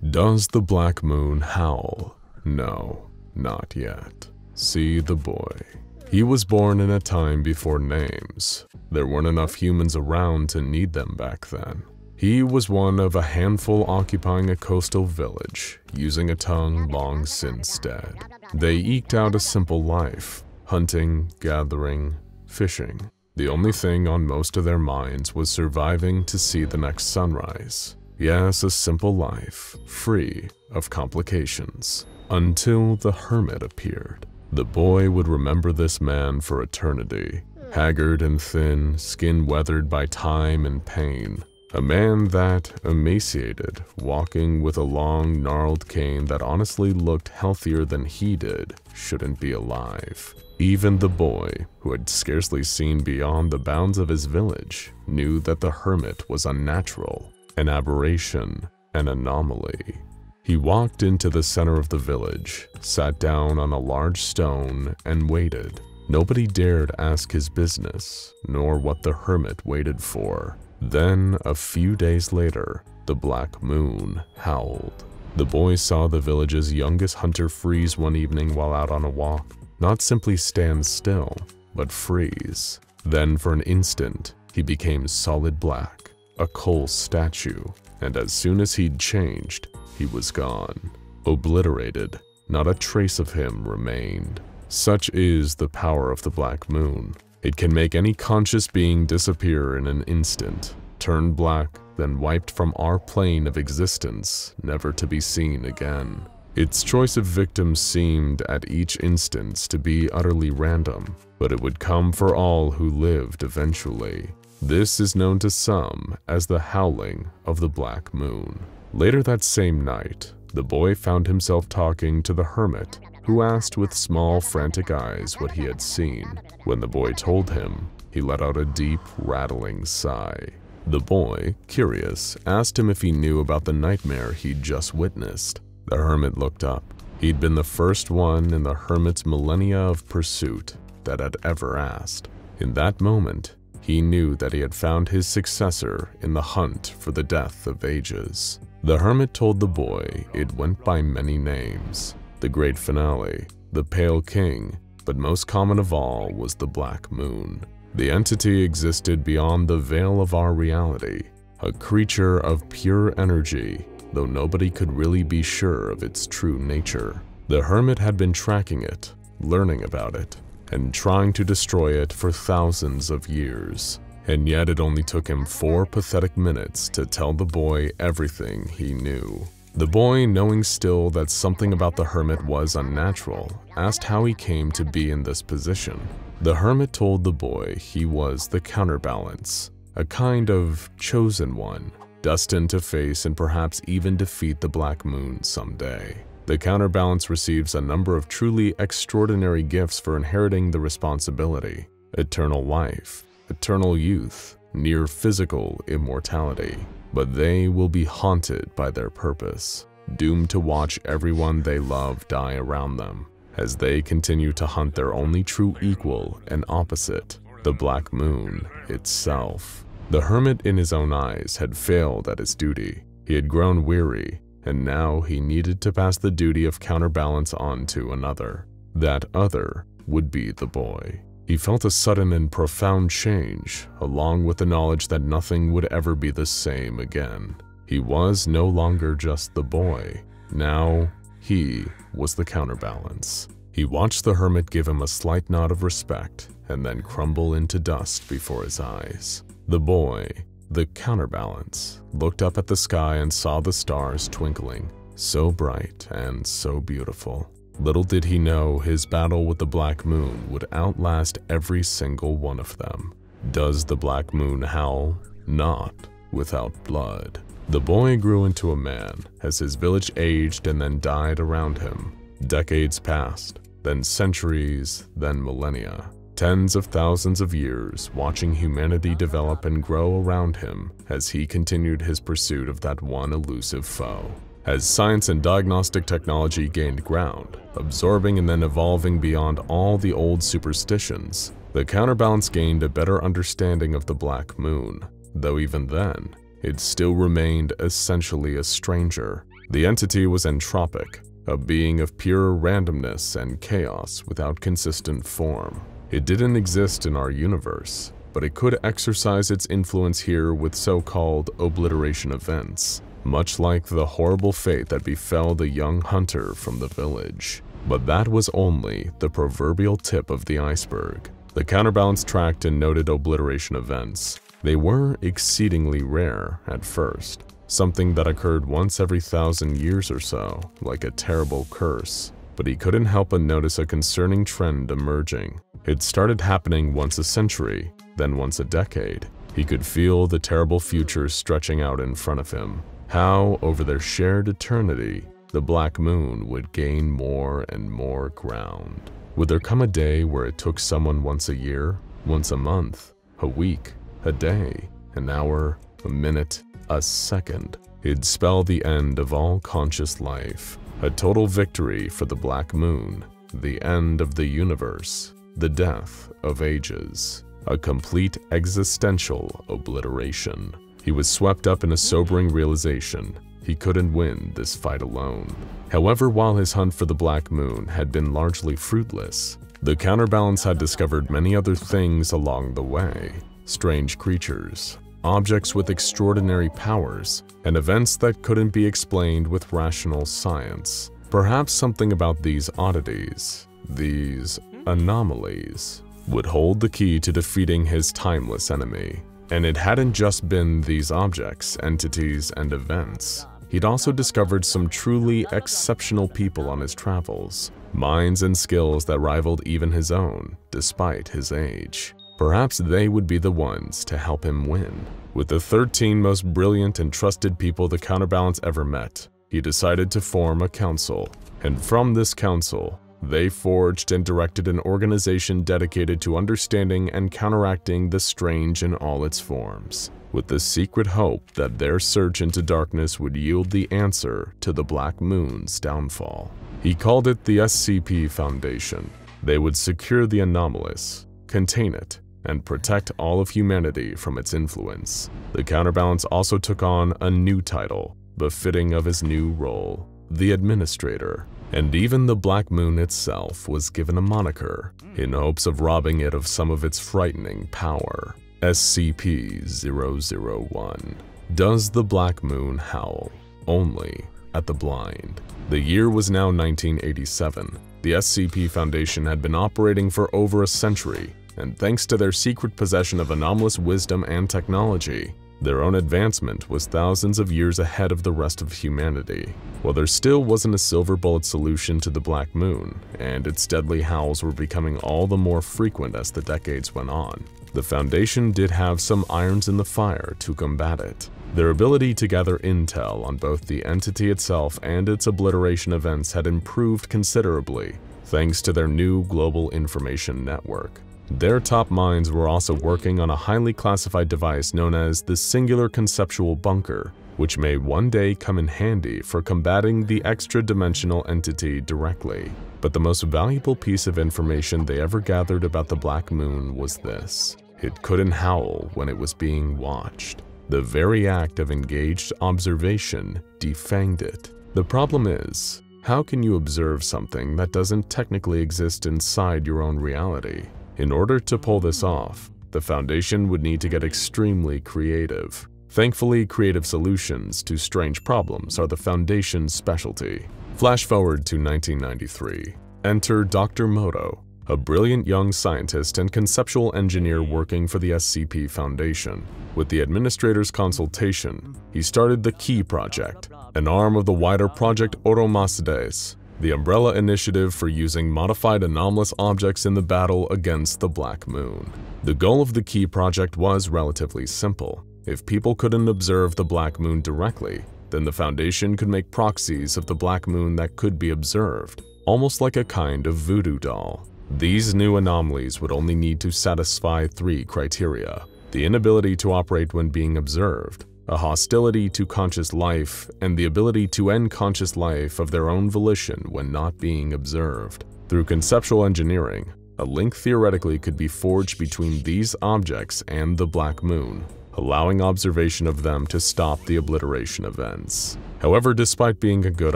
Does the Black Moon howl? No, not yet. See the boy. He was born in a time before names. There weren't enough humans around to need them back then. He was one of a handful occupying a coastal village, using a tongue long since dead. They eked out a simple life, hunting, gathering, fishing. The only thing on most of their minds was surviving to see the next sunrise. Yes, a simple life, free of complications. Until the hermit appeared. The boy would remember this man for eternity. Haggard and thin, skin weathered by time and pain. A man that, emaciated, walking with a long, gnarled cane that honestly looked healthier than he did, shouldn't be alive. Even the boy, who had scarcely seen beyond the bounds of his village, knew that the hermit was unnatural, an aberration, an anomaly. He walked into the center of the village, sat down on a large stone, and waited. Nobody dared ask his business, nor what the hermit waited for. Then, a few days later, the Black Moon howled. The boy saw the village's youngest hunter freeze one evening while out on a walk. Not simply stand still, but freeze. Then, for an instant, he became solid black, a coal statue, and as soon as he'd changed, he was gone. Obliterated, not a trace of him remained. Such is the power of the Black Moon. It can make any conscious being disappear in an instant, turn black, then wiped from our plane of existence, never to be seen again. Its choice of victims seemed at each instance to be utterly random, but it would come for all who lived eventually. This is known to some as the howling of the Black Moon. Later that same night, the boy found himself talking to the hermit, who asked with small, frantic eyes what he had seen. When the boy told him, he let out a deep, rattling sigh. The boy, curious, asked him if he knew about the nightmare he'd just witnessed. The hermit looked up. He'd been the first one in the hermit's millennia of pursuit that had ever asked. In that moment, he knew that he had found his successor in the hunt for the death of ages. The hermit told the boy it went by many names. The Great Finale, the Pale King, but most common of all was the Black Moon. The entity existed beyond the veil of our reality, a creature of pure energy, though nobody could really be sure of its true nature. The hermit had been tracking it, learning about it, and trying to destroy it for thousands of years. And yet it only took him 4 pathetic minutes to tell the boy everything he knew. The boy, knowing still that something about the hermit was unnatural, asked how he came to be in this position. The hermit told the boy he was the counterbalance, a kind of chosen one, destined to face and perhaps even defeat the Black Moon someday. The counterbalance receives a number of truly extraordinary gifts for inheriting the responsibility: eternal life, eternal youth, near physical immortality. But they will be haunted by their purpose, doomed to watch everyone they love die around them, as they continue to hunt their only true equal and opposite, the Black Moon itself. The hermit in his own eyes had failed at his duty. He had grown weary, and now he needed to pass the duty of counterbalance on to another. That other would be the boy. He felt a sudden and profound change, along with the knowledge that nothing would ever be the same again. He was no longer just the boy. Now, he was the counterbalance. He watched the hermit give him a slight nod of respect and then crumble into dust before his eyes. The boy, the counterbalance, looked up at the sky and saw the stars twinkling, so bright and so beautiful. Little did he know his battle with the Black Moon would outlast every single one of them. Does the Black Moon howl? Not without blood. The boy grew into a man as his village aged and then died around him. Decades passed, then centuries, then millennia. Tens of thousands of years watching humanity develop and grow around him as he continued his pursuit of that one elusive foe. As science and diagnostic technology gained ground, absorbing and then evolving beyond all the old superstitions, the counterbalance gained a better understanding of the Black Moon, though even then, it still remained essentially a stranger. The entity was entropic, a being of pure randomness and chaos without consistent form. It didn't exist in our universe, but it could exercise its influence here with so-called obliteration events, much like the horrible fate that befell the young hunter from the village. But that was only the proverbial tip of the iceberg. The counterbalance tracked and noted obliteration events. They were exceedingly rare at first, something that occurred once every 1,000 years or so, like a terrible curse. But he couldn't help but notice a concerning trend emerging. It started happening once a century, then once a decade. He could feel the terrible future stretching out in front of him. How, over their shared eternity, the Black Moon would gain more and more ground. Would there come a day where it took someone once a year, once a month, a week, a day, an hour, a minute, a second? It'd spell the end of all conscious life, a total victory for the Black Moon, the end of the universe, the death of ages, a complete existential obliteration. He was swept up in a sobering realization. He couldn't win this fight alone. However, while his hunt for the Black Moon had been largely fruitless, the counterbalance had discovered many other things along the way. Strange creatures, objects with extraordinary powers, and events that couldn't be explained with rational science. Perhaps something about these oddities, these anomalies, would hold the key to defeating his timeless enemy. And it hadn't just been these objects, entities, and events. He'd also discovered some truly exceptional people on his travels, minds and skills that rivaled even his own, despite his age. Perhaps they would be the ones to help him win. With the 13 most brilliant and trusted people the counterbalance ever met, he decided to form a council. And from this council, they forged and directed an organization dedicated to understanding and counteracting the strange in all its forms, with the secret hope that their search into darkness would yield the answer to the Black Moon's downfall. He called it the SCP Foundation. They would secure the anomalous, contain it, and protect all of humanity from its influence. The counterbalance also took on a new title, befitting of his new role, the Administrator. And even the Black Moon itself was given a moniker, in hopes of robbing it of some of its frightening power. SCP-001. Does the Black Moon howl? Only at the blind. The year was now 1987. The SCP Foundation had been operating for over a century, and thanks to their secret possession of anomalous wisdom and technology, their own advancement was thousands of years ahead of the rest of humanity. While there still wasn't a silver bullet solution to the Black Moon, and its deadly howls were becoming all the more frequent as the decades went on, the Foundation did have some irons in the fire to combat it. Their ability to gather intel on both the entity itself and its obliteration events had improved considerably, thanks to their new global information network. Their top minds were also working on a highly classified device known as the Singular Conceptual Bunker, which may one day come in handy for combating the extra-dimensional entity directly. But the most valuable piece of information they ever gathered about the Black Moon was this: it couldn't howl when it was being watched. The very act of engaged observation defanged it. The problem is, how can you observe something that doesn't technically exist inside your own reality? In order to pull this off, the Foundation would need to get extremely creative. Thankfully, creative solutions to strange problems are the Foundation's specialty. Flash forward to 1993. Enter Dr. Moto, a brilliant young scientist and conceptual engineer working for the SCP Foundation. With the administrator's consultation, he started the Key Project, an arm of the wider Project Ouroboros, the umbrella initiative for using modified anomalous objects in the battle against the Black Moon. The goal of the Key Project was relatively simple. If people couldn't observe the Black Moon directly, then the Foundation could make proxies of the Black Moon that could be observed. almost like a kind of voodoo doll. These new anomalies would only need to satisfy 3 criteria: the inability to operate when being observed, a hostility to conscious life, and the ability to end conscious life of their own volition when not being observed. Through conceptual engineering, a link theoretically could be forged between these objects and the Black Moon, allowing observation of them to stop the obliteration events. However, despite being a good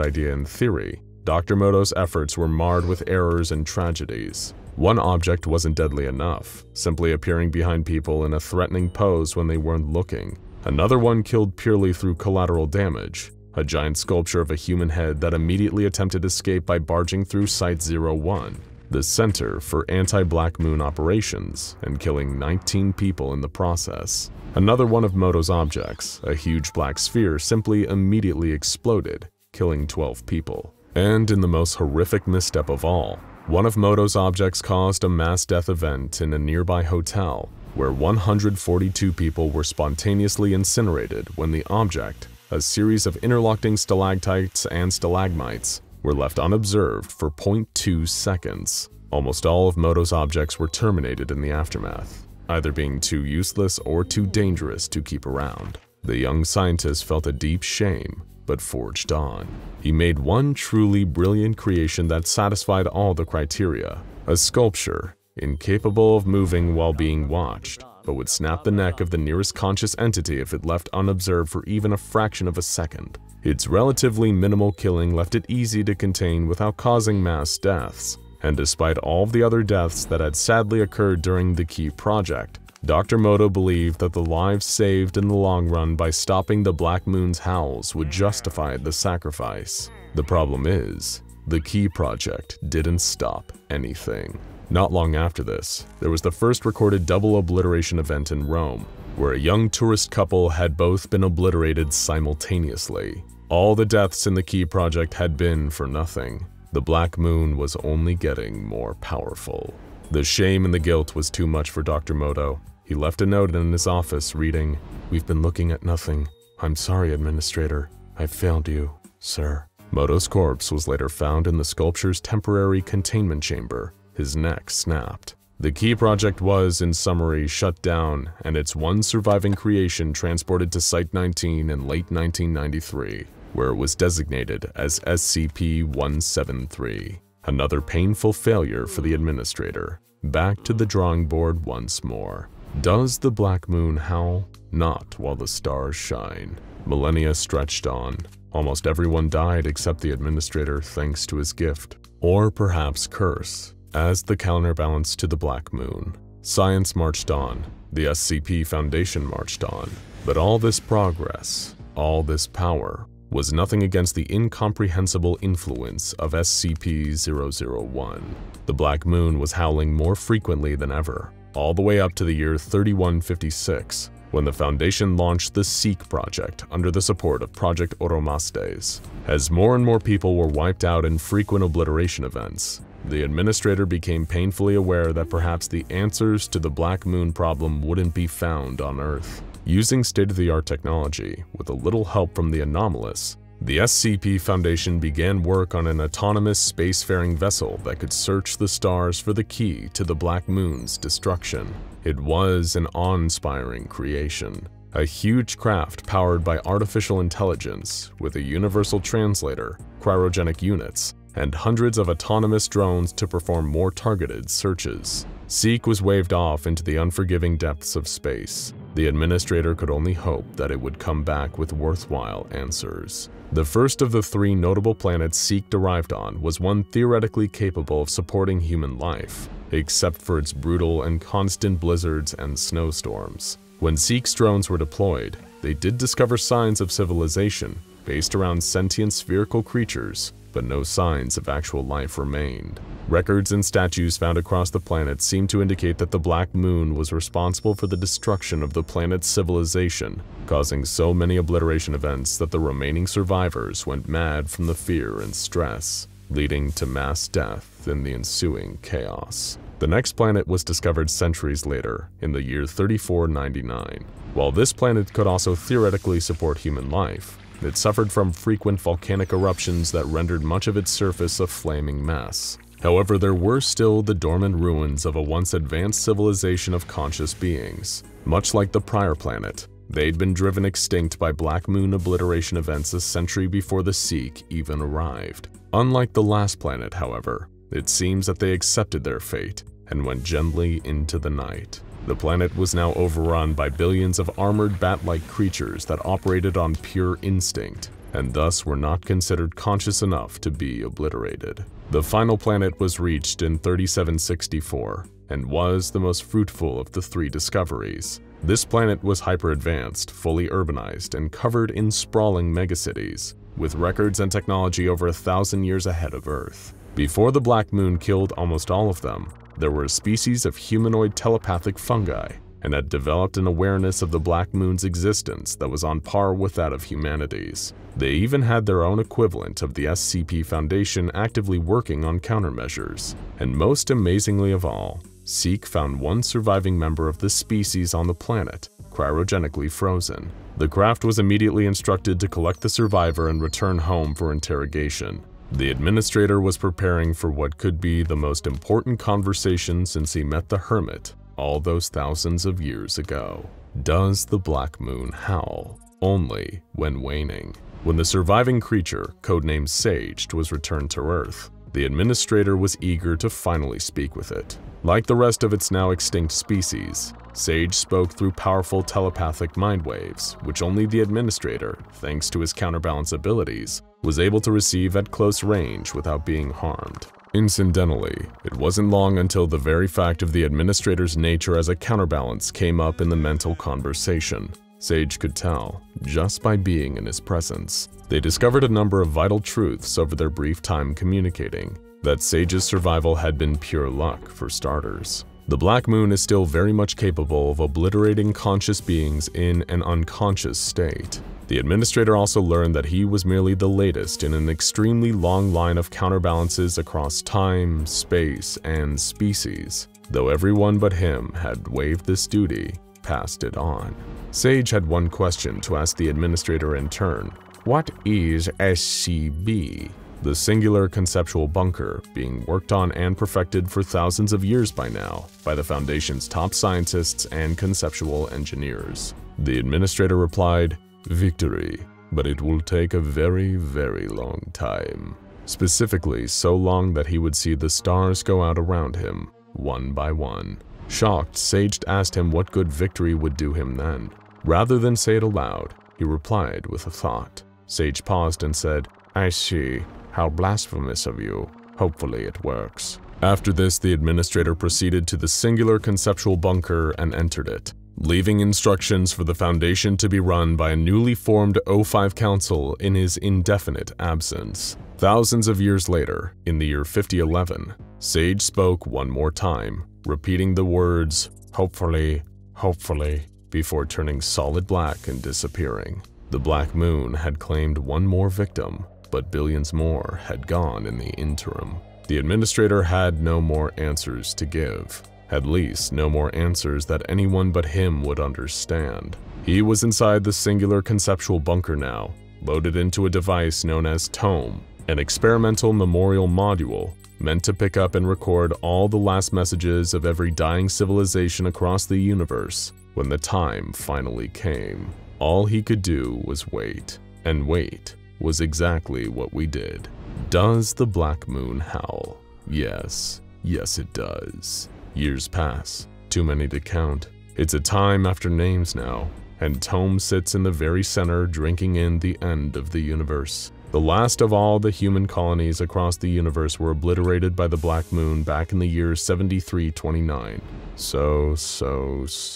idea in theory, Dr. Moto's efforts were marred with errors and tragedies. One object wasn't deadly enough, simply appearing behind people in a threatening pose when they weren't looking. Another one killed purely through collateral damage, a giant sculpture of a human head that immediately attempted escape by barging through Site-01, the Center for Anti-Black Moon Operations, and killing 19 people in the process. Another one of Moto's objects, a huge black sphere, simply immediately exploded, killing 12 people. And in the most horrific misstep of all, one of Moto's objects caused a mass death event in a nearby hotel, where 142 people were spontaneously incinerated when the object, a series of interlocking stalactites and stalagmites, were left unobserved for 0.2 seconds. Almost all of Moto's objects were terminated in the aftermath, either being too useless or too dangerous to keep around. The young scientist felt a deep shame, but forged on. He made one truly brilliant creation that satisfied all the criteria: a sculpture, incapable of moving while being watched, but would snap the neck of the nearest conscious entity if it left unobserved for even a fraction of a second. Its relatively minimal killing left it easy to contain without causing mass deaths, and despite all of the other deaths that had sadly occurred during the key project, Dr. Moto believed that the lives saved in the long run by stopping the Black Moon's howls would justify the sacrifice. The problem is, the key project didn't stop anything. Not long after this, there was the first recorded double obliteration event in Rome, where a young tourist couple had both been obliterated simultaneously. All the deaths in the key project had been for nothing. The Black Moon was only getting more powerful. The shame and the guilt was too much for Dr. Moto. He left a note in his office reading, "We've been looking at nothing. I'm sorry, Administrator. I failed you, sir." Moto's corpse was later found in the sculpture's temporary containment chamber. His neck snapped. The key project was, in summary, shut down, and its one surviving creation transported to Site-19 in late 1993, where it was designated as SCP-173. Another painful failure for the Administrator. Back to the drawing board once more. Does the Black Moon howl? Not while the stars shine. Millennia stretched on. Almost everyone died except the Administrator thanks to his gift, or perhaps curse, as the counterbalance to the Black Moon. Science marched on. The SCP Foundation marched on. But all this progress, all this power, was nothing against the incomprehensible influence of SCP-001. The Black Moon was howling more frequently than ever, all the way up to the year 3156, when the Foundation launched the SEEK project under the support of Project Ouroboros. As more and more people were wiped out in frequent obliteration events, the Administrator became painfully aware that perhaps the answers to the Black Moon problem wouldn't be found on Earth. Using state-of-the-art technology, with a little help from the Anomalous, the SCP Foundation began work on an autonomous spacefaring vessel that could search the stars for the key to the Black Moon's destruction. It was an awe-inspiring creation. A huge craft powered by artificial intelligence, with a universal translator, cryogenic units, and hundreds of autonomous drones to perform more targeted searches. SEEK was waved off into the unforgiving depths of space. The Administrator could only hope that it would come back with worthwhile answers. The first of the 3 notable planets SEEK arrived on was one theoretically capable of supporting human life, except for its brutal and constant blizzards and snowstorms. When SEEK's drones were deployed, they did discover signs of civilization based around sentient spherical creatures, but no signs of actual life remained. Records and statues found across the planet seem to indicate that the Black Moon was responsible for the destruction of the planet's civilization, causing so many obliteration events that the remaining survivors went mad from the fear and stress, leading to mass death in the ensuing chaos. The next planet was discovered centuries later, in the year 3499. While this planet could also theoretically support human life, It suffered from frequent volcanic eruptions that rendered much of its surface a flaming mess. However, there were still the dormant ruins of a once advanced civilization of conscious beings. Much like the prior planet, they'd been driven extinct by Black Moon obliteration events a century before the Seek even arrived. Unlike the last planet, however, it seems that they accepted their fate and went gently into the night. The planet was now overrun by billions of armored bat-like creatures that operated on pure instinct, and thus were not considered conscious enough to be obliterated. The final planet was reached in 3764, and was the most fruitful of the 3 discoveries. This planet was hyper-advanced, fully urbanized, and covered in sprawling megacities, with records and technology over 1,000 years ahead of Earth. Before the Black Moon killed almost all of them, there were a species of humanoid telepathic fungi, and had developed an awareness of the Black Moon's existence that was on par with that of humanity's. They even had their own equivalent of the SCP Foundation actively working on countermeasures. And most amazingly of all, Seek found one surviving member of this species on the planet, cryogenically frozen. The craft was immediately instructed to collect the survivor and return home for interrogation. The administrator was preparing for what could be the most important conversation since he met the Hermit all those thousands of years ago. Does the Black Moon howl? Only when waning. When the surviving creature, codenamed Sage, was returned to Earth, the administrator was eager to finally speak with it. Like the rest of its now extinct species, Sage spoke through powerful telepathic mind waves, which only the administrator, thanks to his counterbalance abilities, was able to receive at close range without being harmed. Incidentally, it wasn't long until the very fact of the administrator's nature as a counterbalance came up in the mental conversation. Sage could tell, just by being in his presence. They discovered a number of vital truths over their brief time communicating. That Sage's survival had been pure luck, for starters. The Black Moon is still very much capable of obliterating conscious beings in an unconscious state. The administrator also learned that he was merely the latest in an extremely long line of counterbalances across time, space, and species. Though everyone but him had waived this duty, passed it on. Sage had one question to ask the administrator in turn. What is SCB? The singular conceptual bunker being worked on and perfected for thousands of years by now by the Foundation's top scientists and conceptual engineers. The administrator replied, "Victory, but it will take a very, very long time. Specifically, so long that he would see the stars go out around him, one by one." Shocked, Sage asked him what good victory would do him then. Rather than say it aloud, he replied with a thought. Sage paused and said, "I see. How blasphemous of you. Hopefully it works." After this, the administrator proceeded to the singular conceptual bunker and entered it, leaving instructions for the Foundation to be run by a newly formed O5 Council in his indefinite absence. Thousands of years later, in the year 5011, Sage spoke one more time, repeating the words, "Hopefully, hopefully," before turning solid black and disappearing. The Black Moon had claimed one more victim, but billions more had gone in the interim. The administrator had no more answers to give. At least, no more answers that anyone but him would understand. He was inside the singular conceptual bunker now, loaded into a device known as Tome, an experimental memorial module meant to pick up and record all the last messages of every dying civilization across the universe when the time finally came. All he could do was wait, and wait was exactly what we did. Does the Black Moon howl? Yes. Yes, it does. Years pass, too many to count. It's a time after names now, and Tome sits in the very center drinking in the end of the universe. The last of all the human colonies across the universe were obliterated by the Black Moon back in the year 7329. So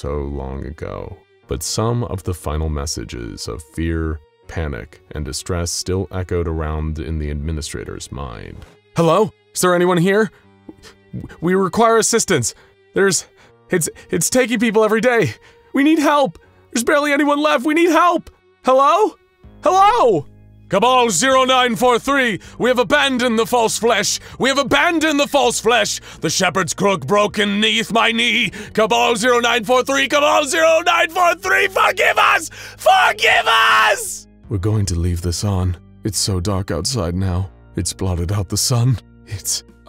long ago. But some of the final messages of fear, panic, and distress still echoed around in the administrator's mind. "Hello? Is there anyone here? We require assistance. It's taking people every day. We need help. There's barely anyone left. We need help. Hello? Hello? Cabal 0943, we have abandoned the false flesh. We have abandoned the false flesh. The shepherd's crook broken neath my knee. Cabal 0943, Cabal 0943, forgive us! Forgive us!" We're going to leave this on. It's so dark outside now. It's blotted out the sun.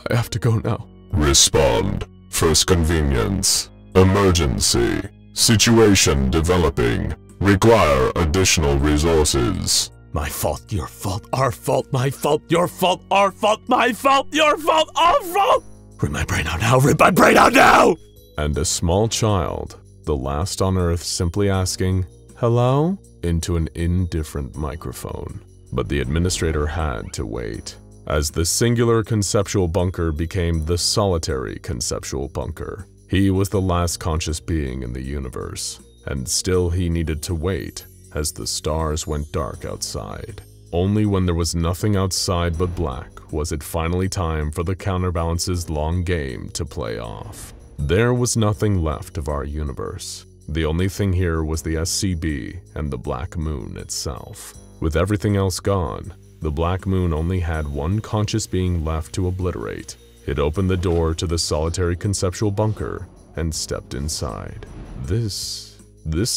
I have to go now. Respond. First convenience. Emergency. Situation developing. Require additional resources. My fault, your fault, our fault, my fault, your fault, our fault, my fault, your fault, our fault! Rip my brain out now, rip my brain out now! And a small child, the last on Earth, simply asking, "Hello?" into an indifferent microphone. But the administrator had to wait, as the singular conceptual bunker became the solitary conceptual bunker. He was the last conscious being in the universe, and still he needed to wait as the stars went dark outside. Only when there was nothing outside but black was it finally time for the Counterbalance's long game to play off. There was nothing left of our universe. The only thing here was the SCB and the Black Moon itself. With everything else gone, the Black Moon only had one conscious being left to obliterate. It opened the door to the solitary conceptual bunker and stepped inside. This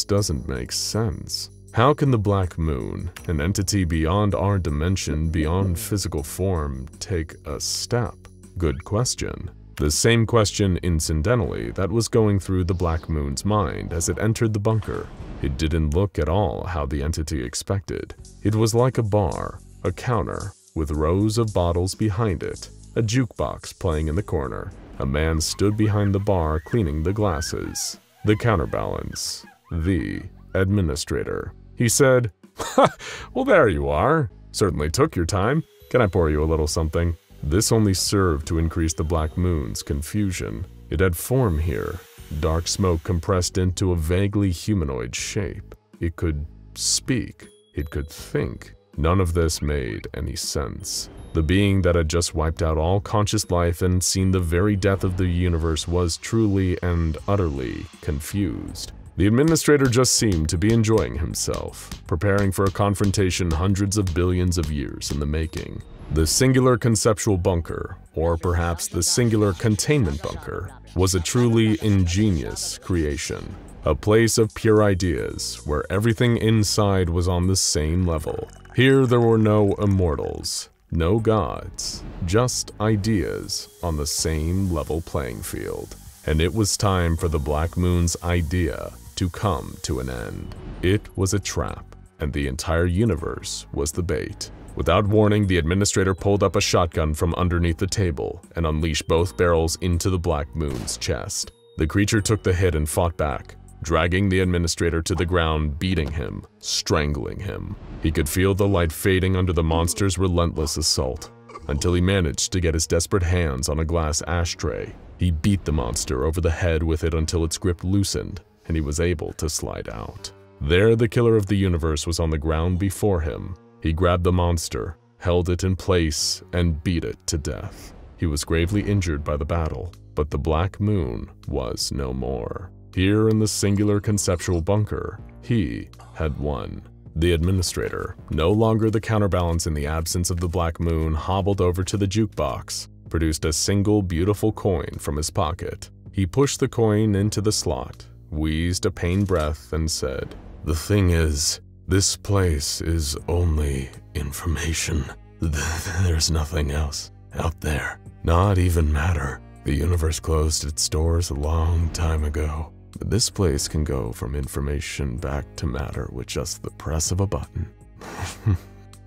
doesn't make sense. How can the Black Moon, an entity beyond our dimension, beyond physical form, take a step? Good question. The same question, incidentally, that was going through the Black Moon's mind as it entered the bunker. It didn't look at all how the entity expected. It was like a bar, a counter, with rows of bottles behind it, a jukebox playing in the corner. A man stood behind the bar cleaning the glasses. The counterbalance. The administrator. He said, "Ha! Well, there you are. Certainly took your time. Can I pour you a little something?" This only served to increase the Black Moon's confusion. It had form here. Dark smoke compressed into a vaguely humanoid shape. It could speak. It could think. None of this made any sense. The being that had just wiped out all conscious life and seen the very death of the universe was truly and utterly confused. The administrator just seemed to be enjoying himself, preparing for a confrontation hundreds of billions of years in the making. The singular conceptual bunker, or perhaps the singular containment bunker, was a truly ingenious creation. A place of pure ideas, where everything inside was on the same level. Here there were no immortals, no gods, just ideas on the same level playing field. And it was time for the Black Moon's idea to come to an end. It was a trap, and the entire universe was the bait. Without warning, the administrator pulled up a shotgun from underneath the table and unleashed both barrels into the Black Moon's chest. The creature took the hit and fought back, dragging the administrator to the ground, beating him, strangling him. He could feel the light fading under the monster's relentless assault, until he managed to get his desperate hands on a glass ashtray. He beat the monster over the head with it until its grip loosened, and he was able to slide out. There, the killer of the universe was on the ground before him. He grabbed the monster, held it in place, and beat it to death. He was gravely injured by the battle, but the Black Moon was no more. Here in the singular conceptual bunker, he had won. The administrator, no longer the counterbalance in the absence of the Black Moon, hobbled over to the jukebox, produced a single beautiful coin from his pocket. He pushed the coin into the slot, wheezed a pained breath, and said, "The thing is, this place is only information. There's nothing else out there. Not even matter. The universe closed its doors a long time ago. But this place can go from information back to matter with just the press of a button."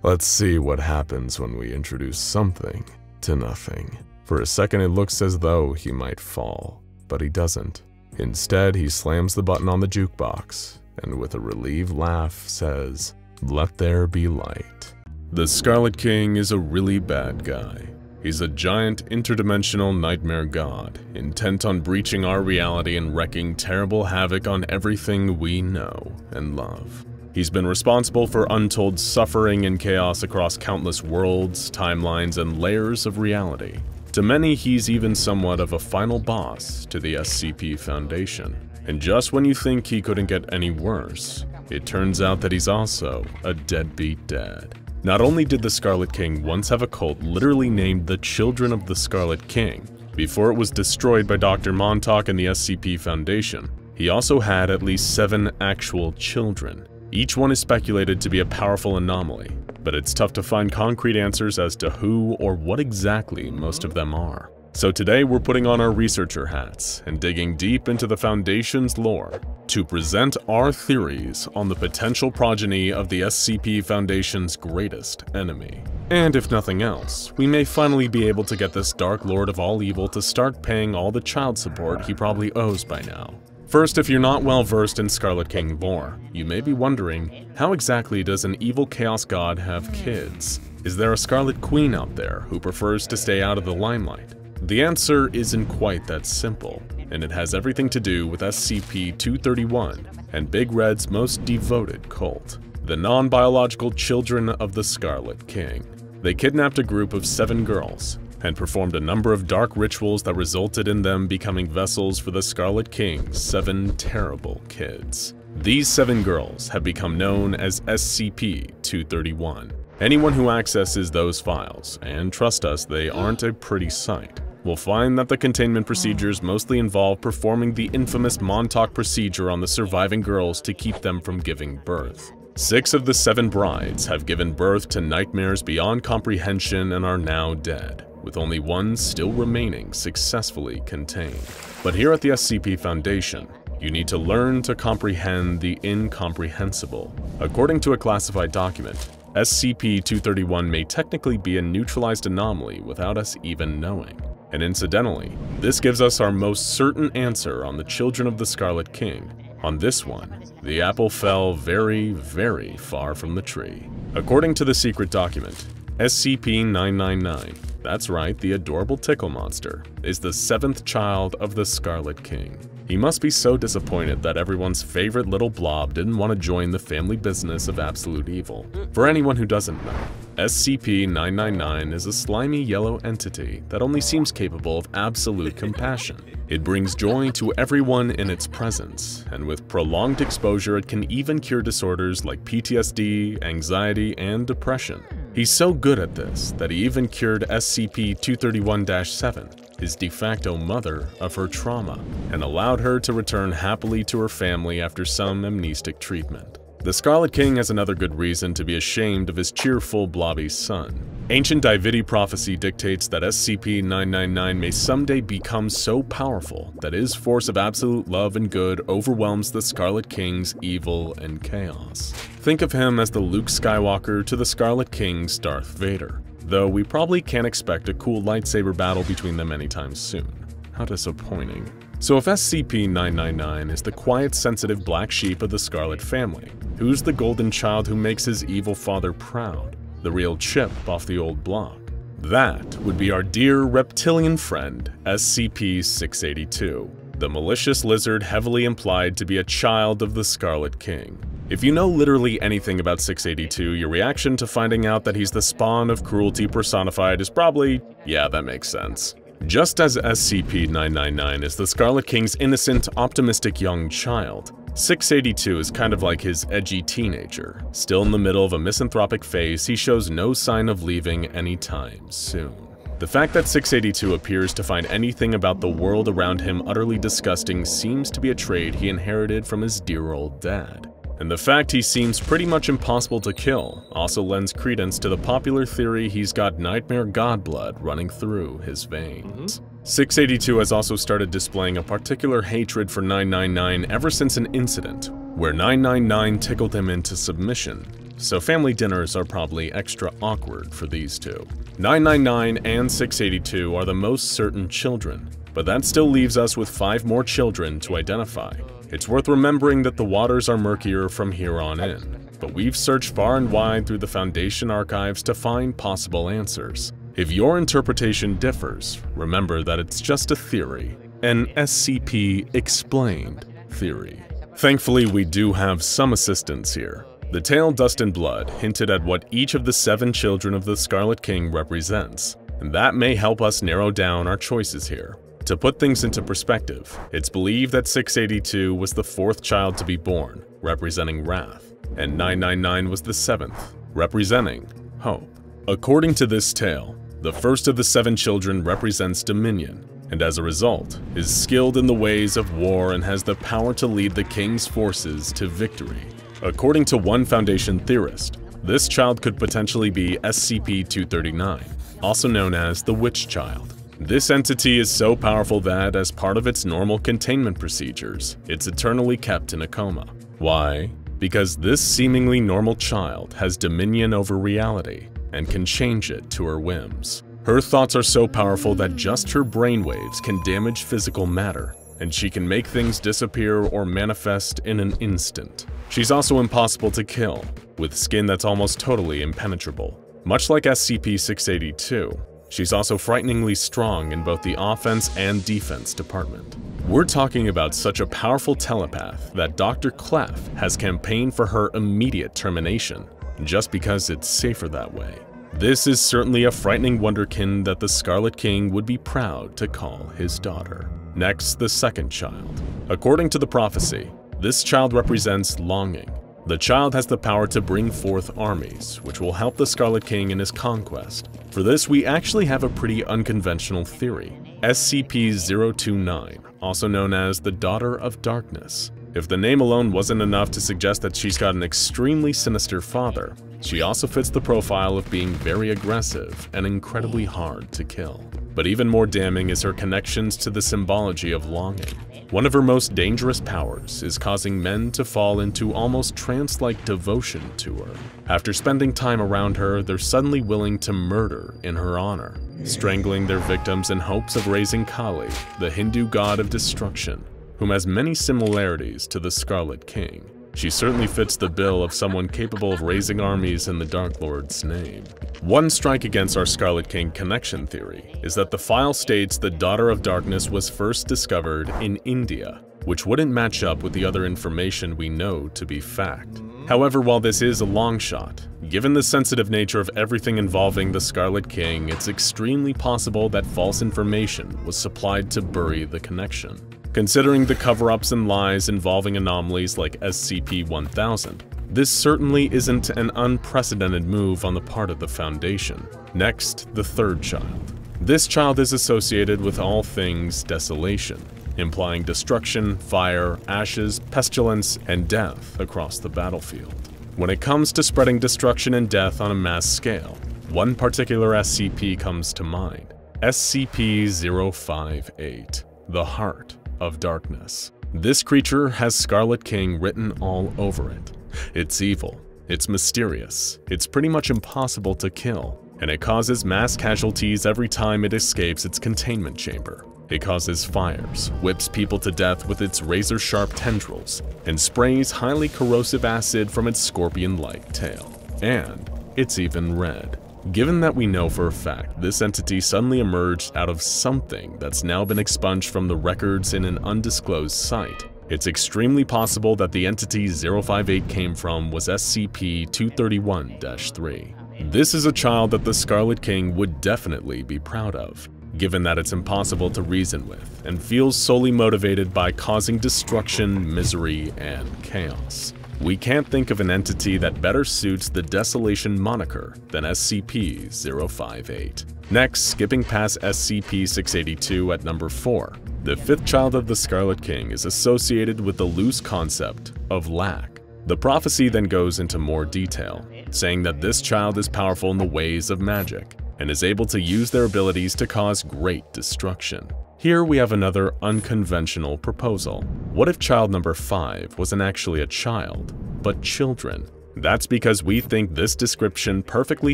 Let's see what happens when we introduce something to nothing. For a second, it looks as though he might fall, but he doesn't. Instead, he slams the button on the jukebox, and with a relieved laugh says, "Let there be light." The Scarlet King is a really bad guy. He's a giant interdimensional nightmare god, intent on breaching our reality and wreaking terrible havoc on everything we know and love. He's been responsible for untold suffering and chaos across countless worlds, timelines, and layers of reality. To many, he's even somewhat of a final boss to the SCP Foundation. And just when you think he couldn't get any worse, it turns out that he's also a deadbeat dad. Not only did the Scarlet King once have a cult literally named the Children of the Scarlet King, before it was destroyed by Dr. Montauk and the SCP Foundation, he also had at least 7 actual children. Each one is speculated to be a powerful anomaly, but it's tough to find concrete answers as to who or what exactly most of them are. So today we're putting on our researcher hats and digging deep into the Foundation's lore to present our theories on the potential progeny of the SCP Foundation's greatest enemy. And if nothing else, we may finally be able to get this Dark Lord of all evil to start paying all the child support he probably owes by now. First, if you're not well versed in Scarlet King lore, you may be wondering, how exactly does an evil chaos god have kids? Is there a Scarlet Queen out there who prefers to stay out of the limelight? The answer isn't quite that simple, and it has everything to do with SCP-001 and Big Red's most devoted cult, the non-biological children of the Scarlet King. They kidnapped a group of 7 girls and performed a number of dark rituals that resulted in them becoming vessels for the Scarlet King's 7 terrible kids. These 7 girls have become known as SCP-001. Anyone who accesses those files, and trust us, they aren't a pretty sight, will find that the containment procedures mostly involve performing the infamous Montauk procedure on the surviving girls to keep them from giving birth. 6 of the 7 brides have given birth to nightmares beyond comprehension and are now dead, with only 1 still remaining successfully contained. But here at the SCP Foundation, you need to learn to comprehend the incomprehensible. According to a classified document, SCP-001 may technically be a neutralized anomaly without us even knowing. And incidentally, this gives us our most certain answer on the children of the Scarlet King. On this one, the apple fell very, very far from the tree. According to the secret document, SCP-099, that's right, the adorable Tickle monster, is the 7th child of the Scarlet King. He must be so disappointed that everyone's favorite little blob didn't want to join the family business of absolute evil. For anyone who doesn't know, SCP-099 is a slimy yellow entity that only seems capable of absolute compassion. It brings joy to everyone in its presence, and with prolonged exposure it can even cure disorders like PTSD, anxiety, and depression. He's so good at this that he even cured SCP-231-7, his de facto mother, of her trauma, and allowed her to return happily to her family after some amnestic treatment. The Scarlet King has another good reason to be ashamed of his cheerful blobby son. Ancient Dividi prophecy dictates that SCP-099 may someday become so powerful that his force of absolute love and good overwhelms the Scarlet King's evil and chaos. Think of him as the Luke Skywalker to the Scarlet King's Darth Vader, though we probably can't expect a cool lightsaber battle between them anytime soon. How disappointing. So if SCP-099 is the quiet, sensitive black sheep of the Scarlet family, who's the golden child who makes his evil father proud? The real chip off the old block? That would be our dear reptilian friend, SCP-682, the malicious lizard heavily implied to be a child of the Scarlet King. If you know literally anything about 682, your reaction to finding out that he's the spawn of cruelty personified is probably, yeah, that makes sense. Just as SCP-099 is the Scarlet King's innocent, optimistic young child, 682 is kind of like his edgy teenager. Still in the middle of a misanthropic phase, he shows no sign of leaving anytime soon. The fact that 682 appears to find anything about the world around him utterly disgusting seems to be a trait he inherited from his dear old dad. And the fact he seems pretty much impossible to kill also lends credence to the popular theory he's got nightmare god blood running through his veins. 682 has also started displaying a particular hatred for 999 ever since an incident where 999 tickled him into submission, so family dinners are probably extra awkward for these two. 999 and 682 are the most certain children, but that still leaves us with 5 more children to identify. It's worth remembering that the waters are murkier from here on in, but we've searched far and wide through the Foundation archives to find possible answers. If your interpretation differs, remember that it's just a theory, an SCP-explained theory. Thankfully, we do have some assistance here. The tale Dust and Blood hinted at what each of the 7 children of the Scarlet King represents, and that may help us narrow down our choices here. To put things into perspective, it's believed that 682 was the 4th child to be born, representing wrath, and 999 was the 7th, representing hope. According to this tale, the first of the 7 children represents dominion, and as a result, is skilled in the ways of war and has the power to lead the king's forces to victory. According to one Foundation theorist, this child could potentially be SCP-039, also known as the Witch Child. This entity is so powerful that, as part of its normal containment procedures, it's eternally kept in a coma. Why? Because this seemingly normal child has dominion over reality and can change it to her whims. Her thoughts are so powerful that just her brainwaves can damage physical matter, and she can make things disappear or manifest in an instant. She's also impossible to kill, with skin that's almost totally impenetrable. Much like SCP-682, she's also frighteningly strong in both the offense and defense department. We're talking about such a powerful telepath that Dr. Clef has campaigned for her immediate termination, just because it's safer that way. This is certainly a frightening wonderkin that the Scarlet King would be proud to call his daughter. Next, the second child. According to the prophecy, this child represents longing. The child has the power to bring forth armies, which will help the Scarlet King in his conquest. For this, we actually have a pretty unconventional theory. SCP-029, also known as the Daughter of Darkness. If the name alone wasn't enough to suggest that she's got an extremely sinister father, she also fits the profile of being very aggressive and incredibly hard to kill. But even more damning is her connections to the symbology of longing. One of her most dangerous powers is causing men to fall into almost trance-like devotion to her. After spending time around her, they're suddenly willing to murder in her honor, strangling their victims in hopes of raising Kali, the Hindu god of destruction, whom has many similarities to the Scarlet King. She certainly fits the bill of someone capable of raising armies in the Dark Lord's name. One strike against our Scarlet King connection theory is that the file states the Daughter of Darkness was first discovered in India, which wouldn't match up with the other information we know to be fact. However, while this is a long shot, given the sensitive nature of everything involving the Scarlet King, it's extremely possible that false information was supplied to bury the connection. Considering the cover-ups and lies involving anomalies like SCP-1000, this certainly isn't an unprecedented move on the part of the Foundation. Next, the third child. This child is associated with all things desolation, implying destruction, fire, ashes, pestilence, and death across the battlefield. When it comes to spreading destruction and death on a mass scale, one particular SCP comes to mind: SCP-058, the Heart of Darkness. This creature has Scarlet King written all over it. It's evil, it's mysterious, it's pretty much impossible to kill, and it causes mass casualties every time it escapes its containment chamber. It causes fires, whips people to death with its razor-sharp tendrils, and sprays highly corrosive acid from its scorpion-like tail. And it's even red. Given that we know for a fact this entity suddenly emerged out of something that's now been expunged from the records in an undisclosed site, it's extremely possible that the entity 058 came from was SCP-231-3. This is a child that the Scarlet King would definitely be proud of, given that it's impossible to reason with and feels solely motivated by causing destruction, misery, and chaos. We can't think of an entity that better suits the desolation moniker than SCP-058. Next, skipping past SCP-682 at number 4, the fifth child of the Scarlet King is associated with the loose concept of lack. The prophecy then goes into more detail, saying that this child is powerful in the ways of magic and is able to use their abilities to cause great destruction. Here we have another unconventional proposal. What if child number 5 wasn't actually a child, but children? That's because we think this description perfectly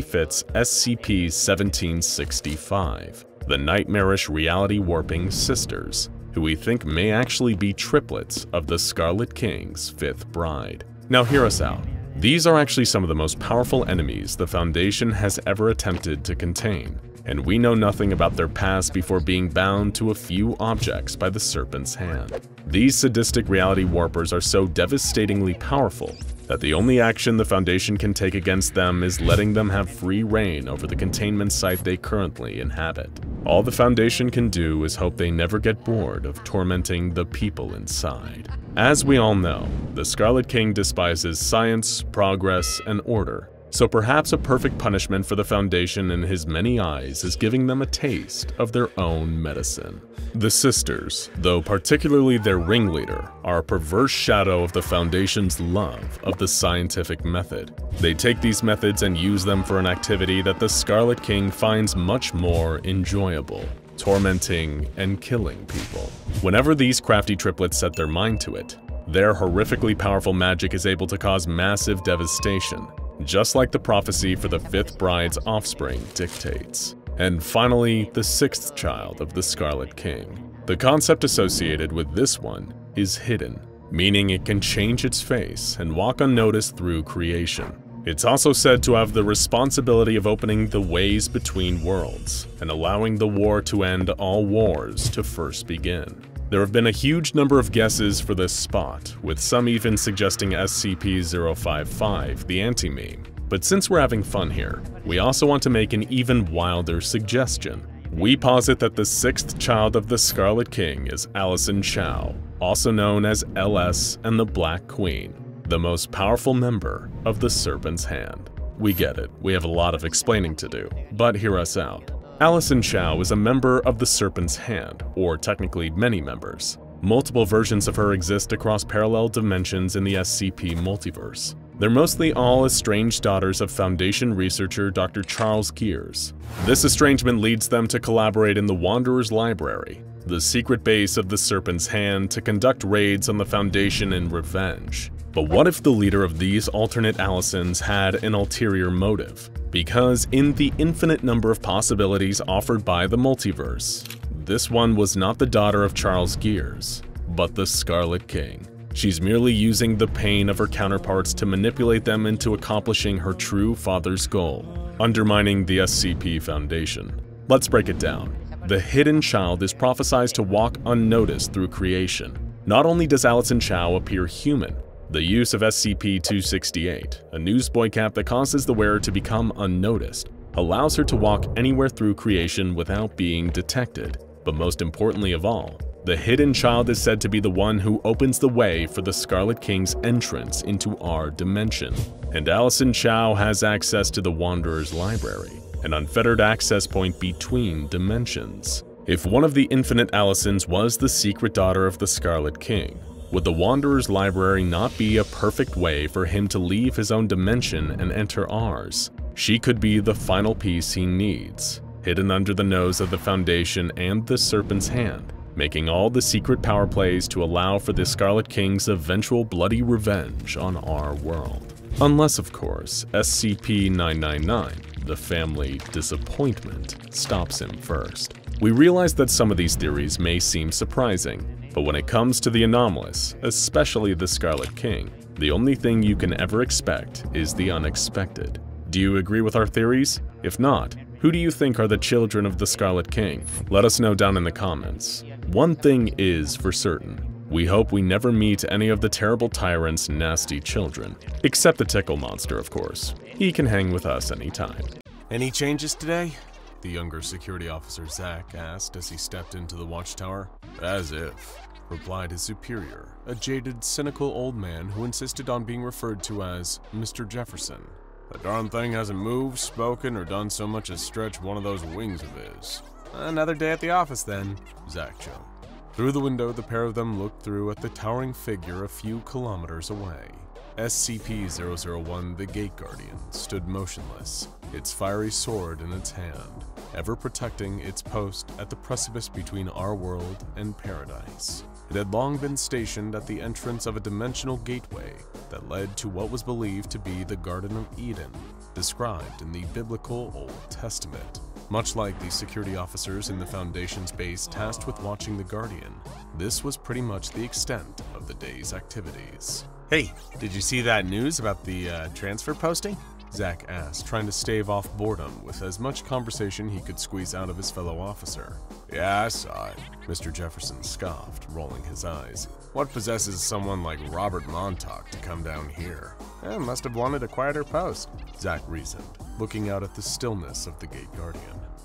fits SCP-1765, the nightmarish reality-warping sisters, who we think may actually be triplets of the Scarlet King's fifth bride. Now hear us out. These are actually some of the most powerful enemies the Foundation has ever attempted to contain, and we know nothing about their past before being bound to a few objects by the Serpent's hand. These sadistic reality warpers are so devastatingly powerful that the only action the Foundation can take against them is letting them have free reign over the containment site they currently inhabit. All the Foundation can do is hope they never get bored of tormenting the people inside. As we all know, the Scarlet King despises science, progress, and order, So perhaps a perfect punishment for the Foundation in his many eyes is giving them a taste of their own medicine. The sisters, though particularly their ringleader, are a perverse shadow of the Foundation's love of the scientific method. They take these methods and use them for an activity that the Scarlet King finds much more enjoyable: tormenting and killing people. Whenever these crafty triplets set their mind to it, their horrifically powerful magic is able to cause massive devastation, just like the prophecy for the fifth bride's offspring dictates. And finally, the sixth child of the Scarlet King. The concept associated with this one is hidden, meaning it can change its face and walk unnoticed through creation. It's also said to have the responsibility of opening the ways between worlds and allowing the war to end all wars to first begin. There have been a huge number of guesses for this spot, with some even suggesting SCP-055, the anti-meme. But since we're having fun here, we also want to make an even wilder suggestion. We posit that the sixth child of the Scarlet King is Allison Chow, also known as LS and the Black Queen, the most powerful member of the Serpent's Hand. We get it, we have a lot of explaining to do, but hear us out. Allison Chow is a member of the Serpent's Hand, or technically many members. Multiple versions of her exist across parallel dimensions in the SCP multiverse. They're mostly all estranged daughters of Foundation researcher Dr. Charles Gears. This estrangement leads them to collaborate in the Wanderer's Library, the secret base of the Serpent's Hand, to conduct raids on the Foundation in revenge. But what if the leader of these alternate Allisons had an ulterior motive? Because in the infinite number of possibilities offered by the multiverse, this one was not the daughter of Charles Gears, but the Scarlet King. She's merely using the pain of her counterparts to manipulate them into accomplishing her true father's goal, undermining the SCP Foundation. Let's break it down. The hidden child is prophesied to walk unnoticed through creation. Not only does Allison Chow appear human, the use of SCP-268, a newsboy cap that causes the wearer to become unnoticed, allows her to walk anywhere through creation without being detected. But most importantly of all, the hidden child is said to be the one who opens the way for the Scarlet King's entrance into our dimension. And Allison Chow has access to the Wanderer's Library, an unfettered access point between dimensions. If one of the infinite Allisons was the secret daughter of the Scarlet King, would the Wanderer's Library not be a perfect way for him to leave his own dimension and enter ours? She could be the final piece he needs, hidden under the nose of the Foundation and the Serpent's Hand, making all the secret power plays to allow for the Scarlet King's eventual bloody revenge on our world. Unless, of course, SCP-999, the family disappointment, stops him first. We realize that some of these theories may seem surprising, but when it comes to the anomalous, especially the Scarlet King, the only thing you can ever expect is the unexpected. Do you agree with our theories? If not, who do you think are the children of the Scarlet King? Let us know down in the comments. One thing is for certain. We hope we never meet any of the terrible tyrant's nasty children. Except the Tickle monster, of course. He can hang with us anytime. Any changes today? The younger security officer Zach asked as he stepped into the watchtower. As if, replied his superior, a jaded, cynical old man who insisted on being referred to as Mr. Jefferson. The darn thing hasn't moved, spoken, or done so much as stretch one of those wings of his. Another day at the office then, Zach joked. Through the window, the pair of them looked through at the towering figure a few kilometers away. SCP-001 the Gate Guardian stood motionless, its fiery sword in its hand, ever protecting its post at the precipice between our world and paradise. It had long been stationed at the entrance of a dimensional gateway that led to what was believed to be the Garden of Eden, described in the biblical Old Testament. Much like the security officers in the Foundation's base tasked with watching the Guardian, this was pretty much the extent of the day's activities. Hey, did you see that news about the transfer posting? Zach asked, trying to stave off boredom with as much conversation he could squeeze out of his fellow officer. Yeah, I saw it, Mr. Jefferson scoffed, rolling his eyes. What possesses someone like Robert Montauk to come down here? Must have wanted a quieter post, Zach reasoned, looking out at the stillness of the Gate Guardian.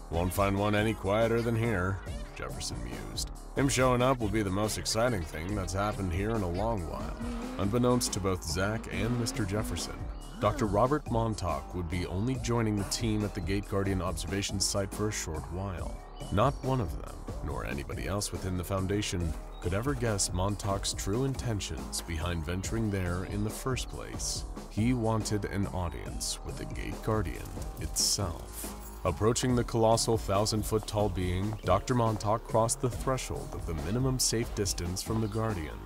Won't find one any quieter than here, Jefferson mused. Him showing up will be the most exciting thing that's happened here in a long while, unbeknownst to both Zach and Mr. Jefferson. Dr. Robert Montauk would be only joining the team at the Gate Guardian observation site for a short while. Not one of them, nor anybody else within the Foundation, could ever guess Montauk's true intentions behind venturing there in the first place. He wanted an audience with the Gate Guardian itself. Approaching the colossal 1,000-foot-tall being, Dr. Montauk crossed the threshold of the minimum safe distance from the Guardian.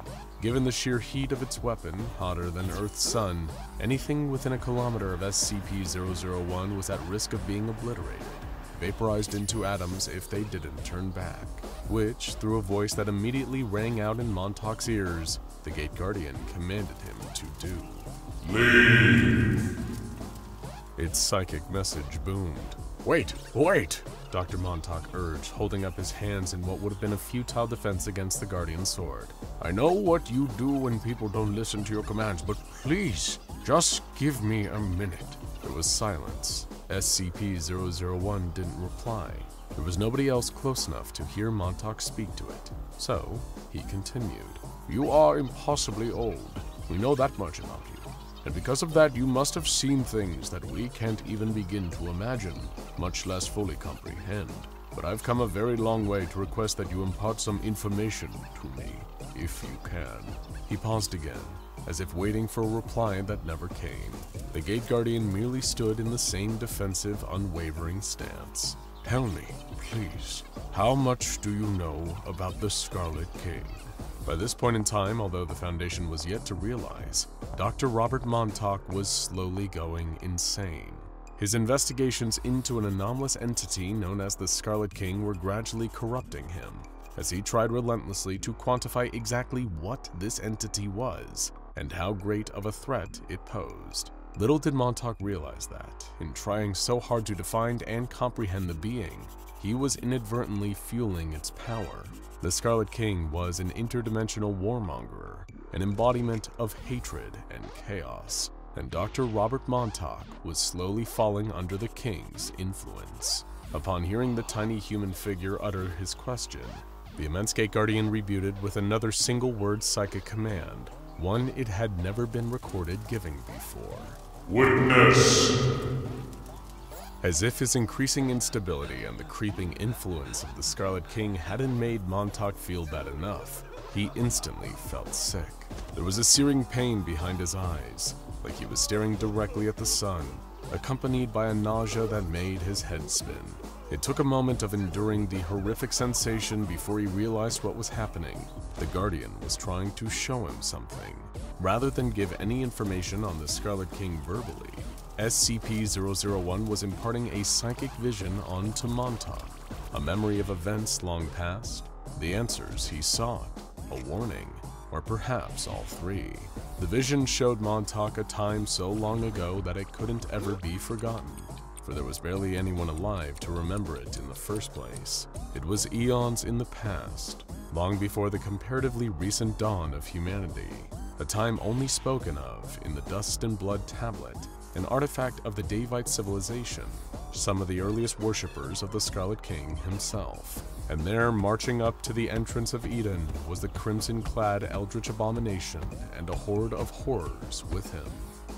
Given the sheer heat of its weapon, hotter than Earth's sun, anything within a kilometer of SCP-001 was at risk of being obliterated, vaporized into atoms if they didn't turn back, which, through a voice that immediately rang out in Montauk's ears, the Gate Guardian commanded him to do. Leave! Its psychic message boomed. Wait! Dr. Montauk urged, holding up his hands in what would have been a futile defense against the Guardian's sword. I know what you do when people don't listen to your commands, but please, just give me a minute. There was silence. SCP-001 didn't reply. There was nobody else close enough to hear Montauk speak to it. So, he continued. You are impossibly old. We know that much about you. And because of that, you must have seen things that we can't even begin to imagine, much less fully comprehend. But I've come a very long way to request that you impart some information to me, if you can. He paused again, as if waiting for a reply that never came. The Gate Guardian merely stood in the same defensive, unwavering stance. Tell me, please, how much do you know about the Scarlet King? By this point in time, although the Foundation was yet to realize, Dr. Robert Montauk was slowly going insane. His investigations into an anomalous entity known as the Scarlet King were gradually corrupting him, as he tried relentlessly to quantify exactly what this entity was, and how great of a threat it posed. Little did Montauk realize that, in trying so hard to define and comprehend the being, he was inadvertently fueling its power. The Scarlet King was an interdimensional warmonger, an embodiment of hatred and chaos, and Dr. Robert Montauk was slowly falling under the King's influence. Upon hearing the tiny human figure utter his question, the immense Gate Guardian rebutted with another single-word psychic command, one it had never been recorded giving before. Witness! As if his increasing instability and the creeping influence of the Scarlet King hadn't made Montauk feel bad enough, he instantly felt sick. There was a searing pain behind his eyes, like he was staring directly at the sun, accompanied by a nausea that made his head spin. It took a moment of enduring the horrific sensation before he realized what was happening. The Guardian was trying to show him something. Rather than give any information on the Scarlet King verbally, SCP-001 was imparting a psychic vision onto Montauk, a memory of events long past, the answers he sought, a warning, or perhaps all three. The vision showed Montauk a time so long ago that it couldn't ever be forgotten, for there was barely anyone alive to remember it in the first place. It was eons in the past, long before the comparatively recent dawn of humanity, a time only spoken of in the Dust and Blood Tablet, an artifact of the Davite civilization, some of the earliest worshippers of the Scarlet King himself. And there, marching up to the entrance of Eden, was the crimson-clad eldritch abomination and a horde of horrors with him.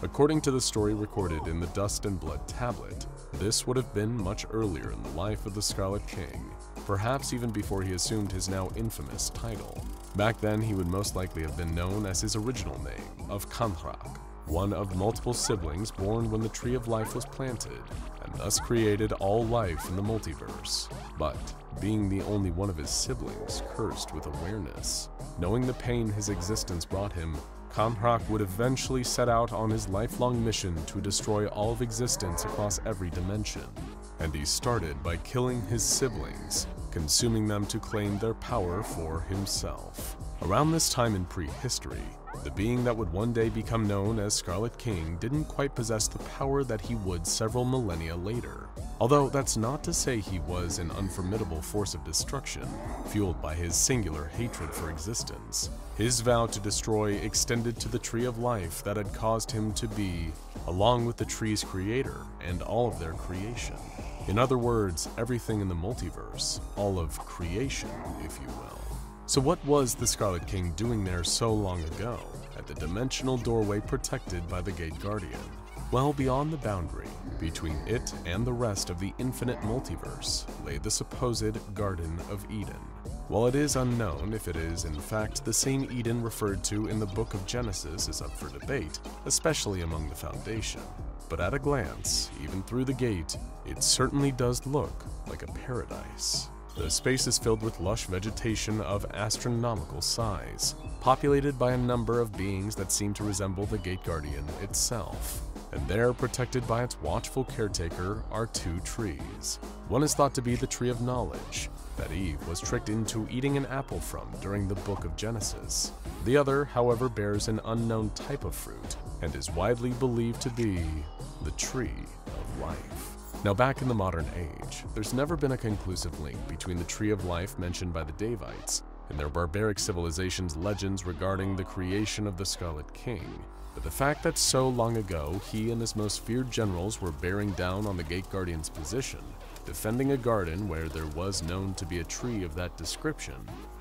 According to the story recorded in the Dust and Blood Tablet, this would have been much earlier in the life of the Scarlet King, perhaps even before he assumed his now infamous title. Back then, he would most likely have been known as his original name of Kanhrak, one of multiple siblings born when the Tree of Life was planted, and thus created all life in the multiverse. But, being the only one of his siblings cursed with awareness, knowing the pain his existence brought him, Kanhrak would eventually set out on his lifelong mission to destroy all of existence across every dimension. And he started by killing his siblings, consuming them to claim their power for himself. Around this time in prehistory, the being that would one day become known as Scarlet King didn't quite possess the power that he would several millennia later. Although that's not to say he was an unformidable force of destruction, fueled by his singular hatred for existence. His vow to destroy extended to the Tree of Life that had caused him to be, along with the tree's creator and all of their creation. In other words, everything in the multiverse, all of creation, if you will. So what was the Scarlet King doing there so long ago, at the dimensional doorway protected by the Gate Guardian? Well beyond the boundary between it and the rest of the infinite multiverse lay the supposed Garden of Eden. While it is unknown if it is in fact the same Eden referred to in the Book of Genesis is up for debate, especially among the Foundation. But at a glance, even through the gate, it certainly does look like a paradise. The space is filled with lush vegetation of astronomical size, populated by a number of beings that seem to resemble the Gate Guardian itself. And there, protected by its watchful caretaker, are two trees. One is thought to be the Tree of Knowledge, that Eve was tricked into eating an apple from during the Book of Genesis. The other, however, bears an unknown type of fruit, and is widely believed to be the Tree of Life. Now back in the modern age, there's never been a conclusive link between the Tree of Life mentioned by the Davites and their barbaric civilization's legends regarding the creation of the Scarlet King. But the fact that so long ago he and his most feared generals were bearing down on the Gate Guardian's position, defending a garden where there was known to be a tree of that description,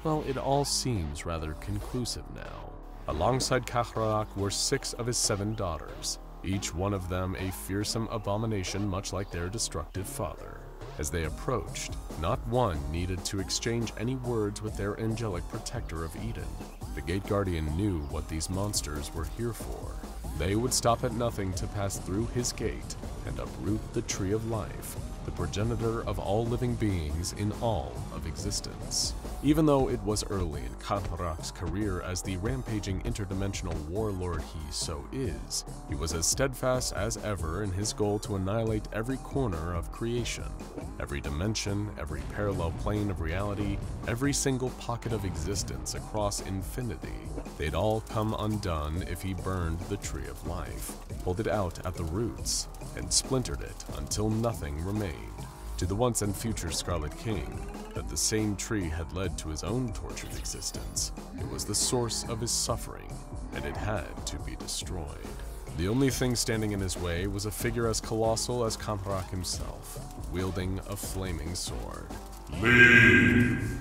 well, it all seems rather conclusive now. Alongside Kahraak were 6 of his 7 daughters, each one of them a fearsome abomination much like their destructive father. As they approached, not one needed to exchange any words with their angelic protector of Eden. The Gate Guardian knew what these monsters were here for. They would stop at nothing to pass through his gate and uproot the Tree of Life, the progenitor of all living beings in all of existence. Even though it was early in Kahraak's career as the rampaging interdimensional warlord he so is, he was as steadfast as ever in his goal to annihilate every corner of creation, every dimension, every parallel plane of reality, every single pocket of existence across infinity. They'd all come undone if he burned the Tree of Life, pulled it out at the roots, and splintered it until nothing remained. To the once and future Scarlet King, that the same tree had led to his own tortured existence. It was the source of his suffering, and it had to be destroyed. The only thing standing in his way was a figure as colossal as Kahraak himself, wielding a flaming sword. Leave!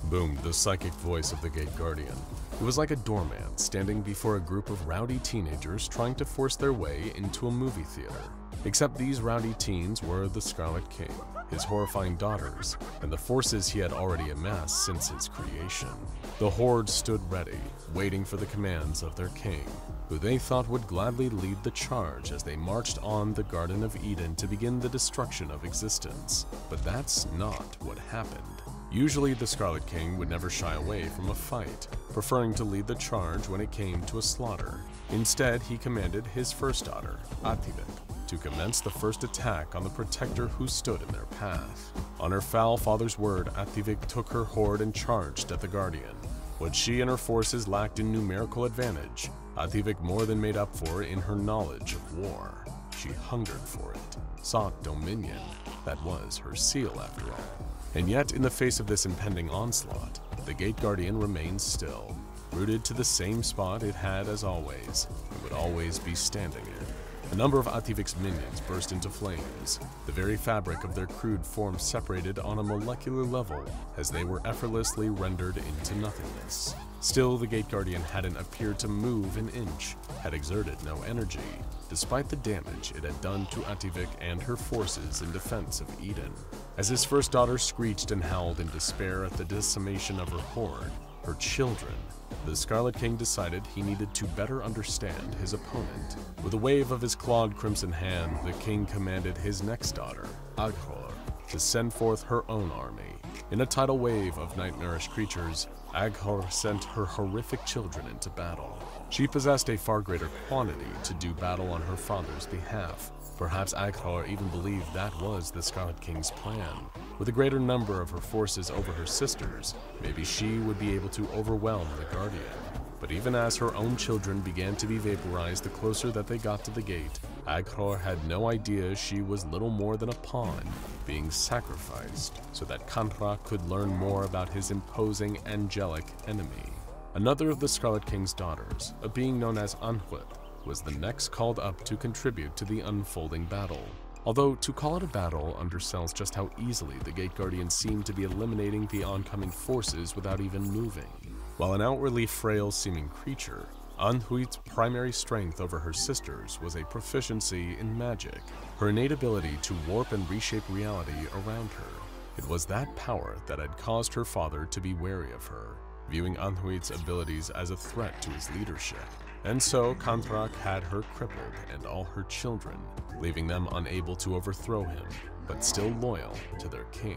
Boomed the psychic voice of the Gate Guardian. It was like a doorman standing before a group of rowdy teenagers trying to force their way into a movie theater. Except these rowdy teens were the Scarlet King, his horrifying daughters, and the forces he had already amassed since his creation. The Horde stood ready, waiting for the commands of their king, who they thought would gladly lead the charge as they marched on the Garden of Eden to begin the destruction of existence. But that's not what happened. Usually, the Scarlet King would never shy away from a fight, preferring to lead the charge when it came to a slaughter. Instead, he commanded his first daughter, Ativik, to commence the first attack on the protector who stood in their path. On her foul father's word, Ativik took her horde and charged at the Guardian. What she and her forces lacked in numerical advantage, Ativik more than made up for in her knowledge of war. She hungered for it, sought dominion. That was her seal, after all. And yet, in the face of this impending onslaught, the Gate Guardian remained still, rooted to the same spot it had as always, and would always be standing in. A number of Ativik's minions burst into flames, the very fabric of their crude form separated on a molecular level as they were effortlessly rendered into nothingness. Still, the Gate Guardian hadn't appeared to move an inch, had exerted no energy, despite the damage it had done to Ativik and her forces in defense of Eden. As his first daughter screeched and howled in despair at the decimation of her horde, her children, the Scarlet King decided he needed to better understand his opponent. With a wave of his clawed crimson hand, the king commanded his next daughter, Aghor, to send forth her own army. In a tidal wave of nightmarish creatures, Aghor sent her horrific children into battle. She possessed a far greater quantity to do battle on her father's behalf. Perhaps Aghor even believed that was the Scarlet King's plan. With a greater number of her forces over her sisters, maybe she would be able to overwhelm the Guardian. But even as her own children began to be vaporized the closer that they got to the gate, Aghor had no idea she was little more than a pawn being sacrificed so that Kahraak could learn more about his imposing angelic enemy. Another of the Scarlet King's daughters, a being known as Anhwit, was the next called up to contribute to the unfolding battle. Although to call it a battle undersells just how easily the Gate Guardian seemed to be eliminating the oncoming forces without even moving. While an outwardly frail-seeming creature, Anhuit's primary strength over her sisters was a proficiency in magic, her innate ability to warp and reshape reality around her. It was that power that had caused her father to be wary of her, viewing Anhuit's abilities as a threat to his leadership. And so Kantrak had her crippled and all her children, leaving them unable to overthrow him, but still loyal to their king.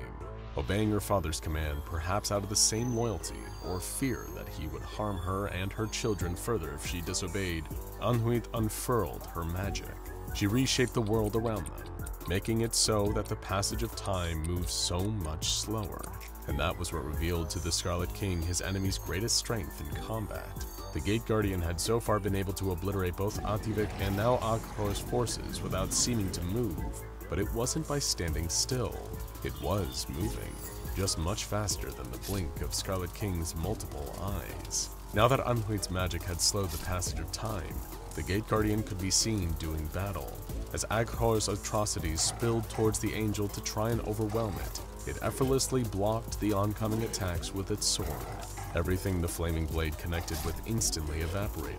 Obeying her father's command, perhaps out of the same loyalty or fear that he would harm her and her children further if she disobeyed, Anhuit unfurled her magic. She reshaped the world around them, making it so that the passage of time moves so much slower. And that was what revealed to the Scarlet King his enemy's greatest strength in combat. The Gate Guardian had so far been able to obliterate both Ativik and now Aghor's forces without seeming to move, but it wasn't by standing still. It was moving, just much faster than the blink of Scarlet King's multiple eyes. Now that Anhuit's magic had slowed the passage of time, the Gate Guardian could be seen doing battle. As Aghor's atrocities spilled towards the angel to try and overwhelm it, it effortlessly blocked the oncoming attacks with its sword. Everything the flaming blade connected with instantly evaporated,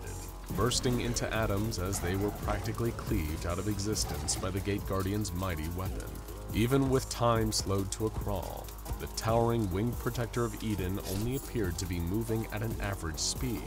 bursting into atoms as they were practically cleaved out of existence by the Gate Guardian's mighty weapon. Even with time slowed to a crawl, the towering winged protector of Eden only appeared to be moving at an average speed.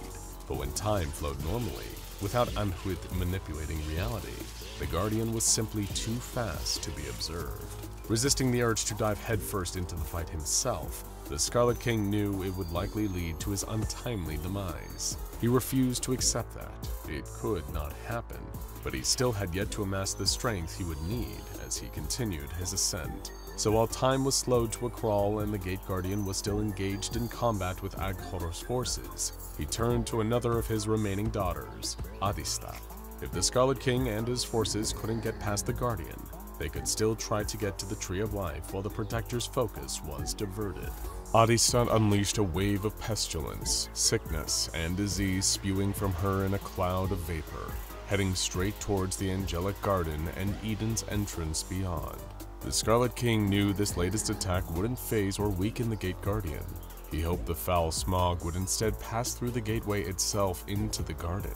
But when time flowed normally, without Anhuit manipulating reality, the Guardian was simply too fast to be observed. Resisting the urge to dive headfirst into the fight himself, the Scarlet King knew it would likely lead to his untimely demise. He refused to accept that. It could not happen, but he still had yet to amass the strength he would need as he continued his ascent. So while time was slowed to a crawl and the Gate Guardian was still engaged in combat with Aghor's forces, he turned to another of his remaining daughters, Adista. If the Scarlet King and his forces couldn't get past the Guardian, they could still try to get to the Tree of Life while the Protector's focus was diverted. Adistat unleashed a wave of pestilence, sickness, and disease spewing from her in a cloud of vapor, heading straight towards the Angelic Garden and Eden's entrance beyond. The Scarlet King knew this latest attack wouldn't phase or weaken the Gate Guardian. He hoped the foul smog would instead pass through the gateway itself into the garden.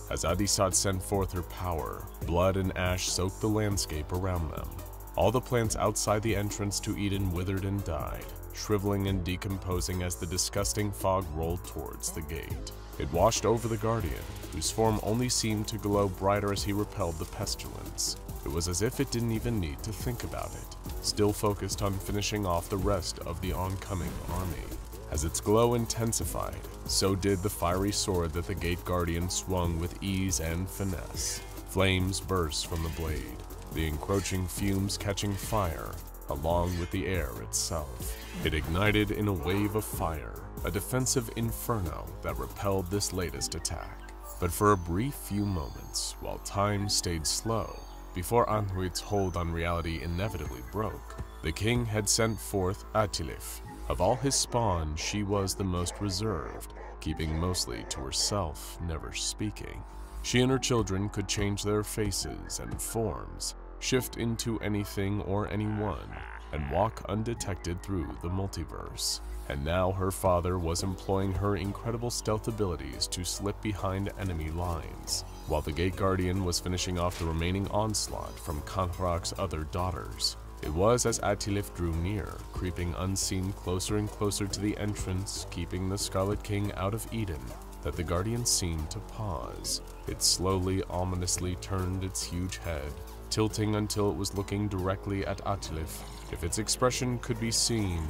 As Adistat sent forth her power, blood and ash soaked the landscape around them. All the plants outside the entrance to Eden withered and died, shriveling and decomposing as the disgusting fog rolled towards the gate. It washed over the Guardian, whose form only seemed to glow brighter as he repelled the pestilence. It was as if it didn't even need to think about it, still focused on finishing off the rest of the oncoming army. As its glow intensified, so did the fiery sword that the Gate Guardian swung with ease and finesse. Flames burst from the blade, the encroaching fumes catching fire, along with the air itself. It ignited in a wave of fire, a defensive inferno that repelled this latest attack. But for a brief few moments, while time stayed slow, before Anhuit's hold on reality inevitably broke, the king had sent forth Atilif. Of all his spawn, she was the most reserved, keeping mostly to herself, never speaking. She and her children could change their faces and forms, shift into anything or anyone, and walk undetected through the multiverse. And now her father was employing her incredible stealth abilities to slip behind enemy lines, while the Gate Guardian was finishing off the remaining onslaught from Kantrak's other daughters. It was as Atilif drew near, creeping unseen closer and closer to the entrance, keeping the Scarlet King out of Eden, that the Guardian seemed to pause. It slowly, ominously turned its huge head, tilting until it was looking directly at Atilif. If its expression could be seen,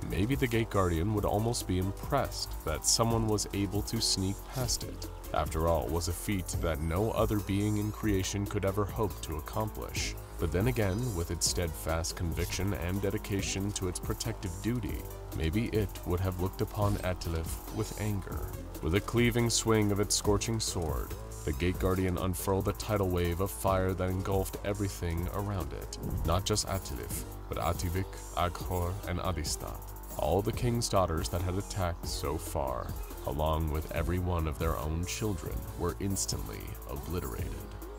maybe the Gate Guardian would almost be impressed that someone was able to sneak past it. After all, it was a feat that no other being in creation could ever hope to accomplish. But then again, with its steadfast conviction and dedication to its protective duty, maybe it would have looked upon Atilif with anger. With a cleaving swing of its scorching sword, the Gate Guardian unfurled a tidal wave of fire that engulfed everything around it. Not just Atilif, but Ativik, Aghor, and Adistat. All the king's daughters that had attacked so far, along with every one of their own children, were instantly obliterated.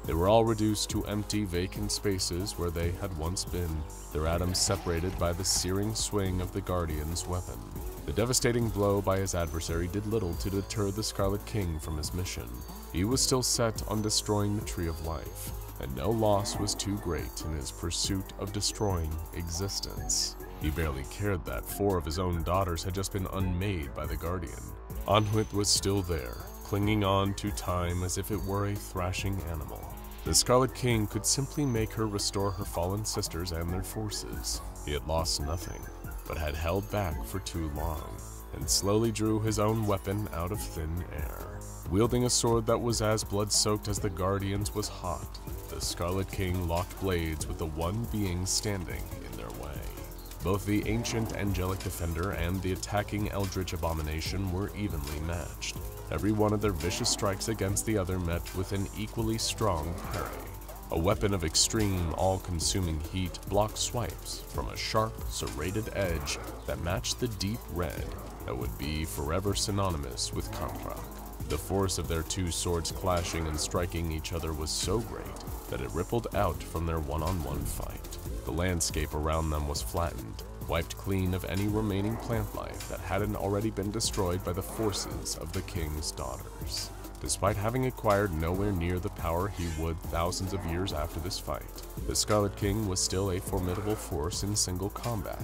They were all reduced to empty, vacant spaces where they had once been, their atoms separated by the searing swing of the Guardian's weapon. The devastating blow by his adversary did little to deter the Scarlet King from his mission. He was still set on destroying the Tree of Life, and no loss was too great in his pursuit of destroying existence. He barely cared that 4 of his own daughters had just been unmade by the Guardian. Anhuit was still there, clinging on to time as if it were a thrashing animal. The Scarlet King could simply make her restore her fallen sisters and their forces. He had lost nothing, but had held back for too long, and slowly drew his own weapon out of thin air. Wielding a sword that was as blood-soaked as the Guardian's was hot, the Scarlet King locked blades with the one being standing in their way. Both the ancient angelic defender and the attacking eldritch abomination were evenly matched. Every one of their vicious strikes against the other met with an equally strong parry. A weapon of extreme, all-consuming heat blocked swipes from a sharp, serrated edge that matched the deep red that would be forever synonymous with Kankrak. The force of their 2 swords clashing and striking each other was so great that it rippled out from their one-on-one fight. The landscape around them was flattened, wiped clean of any remaining plant life that hadn't already been destroyed by the forces of the King's daughters. Despite having acquired nowhere near the power he would thousands of years after this fight, the Scarlet King was still a formidable force in single combat,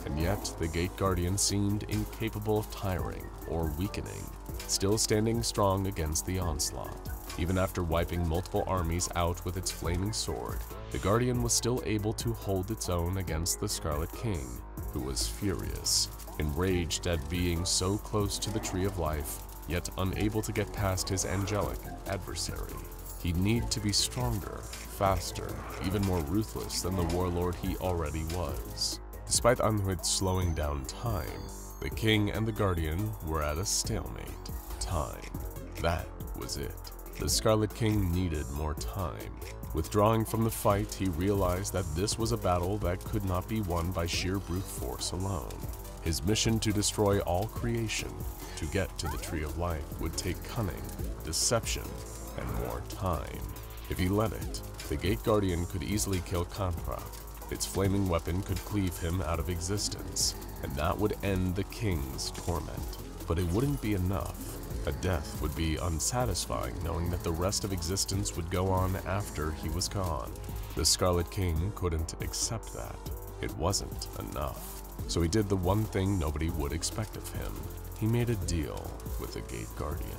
and yet the Gate Guardian seemed incapable of tiring or weakening, still standing strong against the onslaught. Even after wiping multiple armies out with its flaming sword, the Guardian was still able to hold its own against the Scarlet King, who was furious, enraged at being so close to the Tree of Life, yet unable to get past his angelic adversary. He'd need to be stronger, faster, even more ruthless than the warlord he already was. Despite Anhuit slowing down time, the King and the Guardian were at a stalemate. Time. That was it. The Scarlet King needed more time. Withdrawing from the fight, he realized that this was a battle that could not be won by sheer brute force alone. His mission to destroy all creation, to get to the Tree of Life, would take cunning, deception, and more time. If he let it, the Gate Guardian could easily kill Kankrak. Its flaming weapon could cleave him out of existence, and that would end the King's torment. But it wouldn't be enough. A death would be unsatisfying, knowing that the rest of existence would go on after he was gone. The Scarlet King couldn't accept that. It wasn't enough. So he did the one thing nobody would expect of him. He made a deal with the Gate Guardian.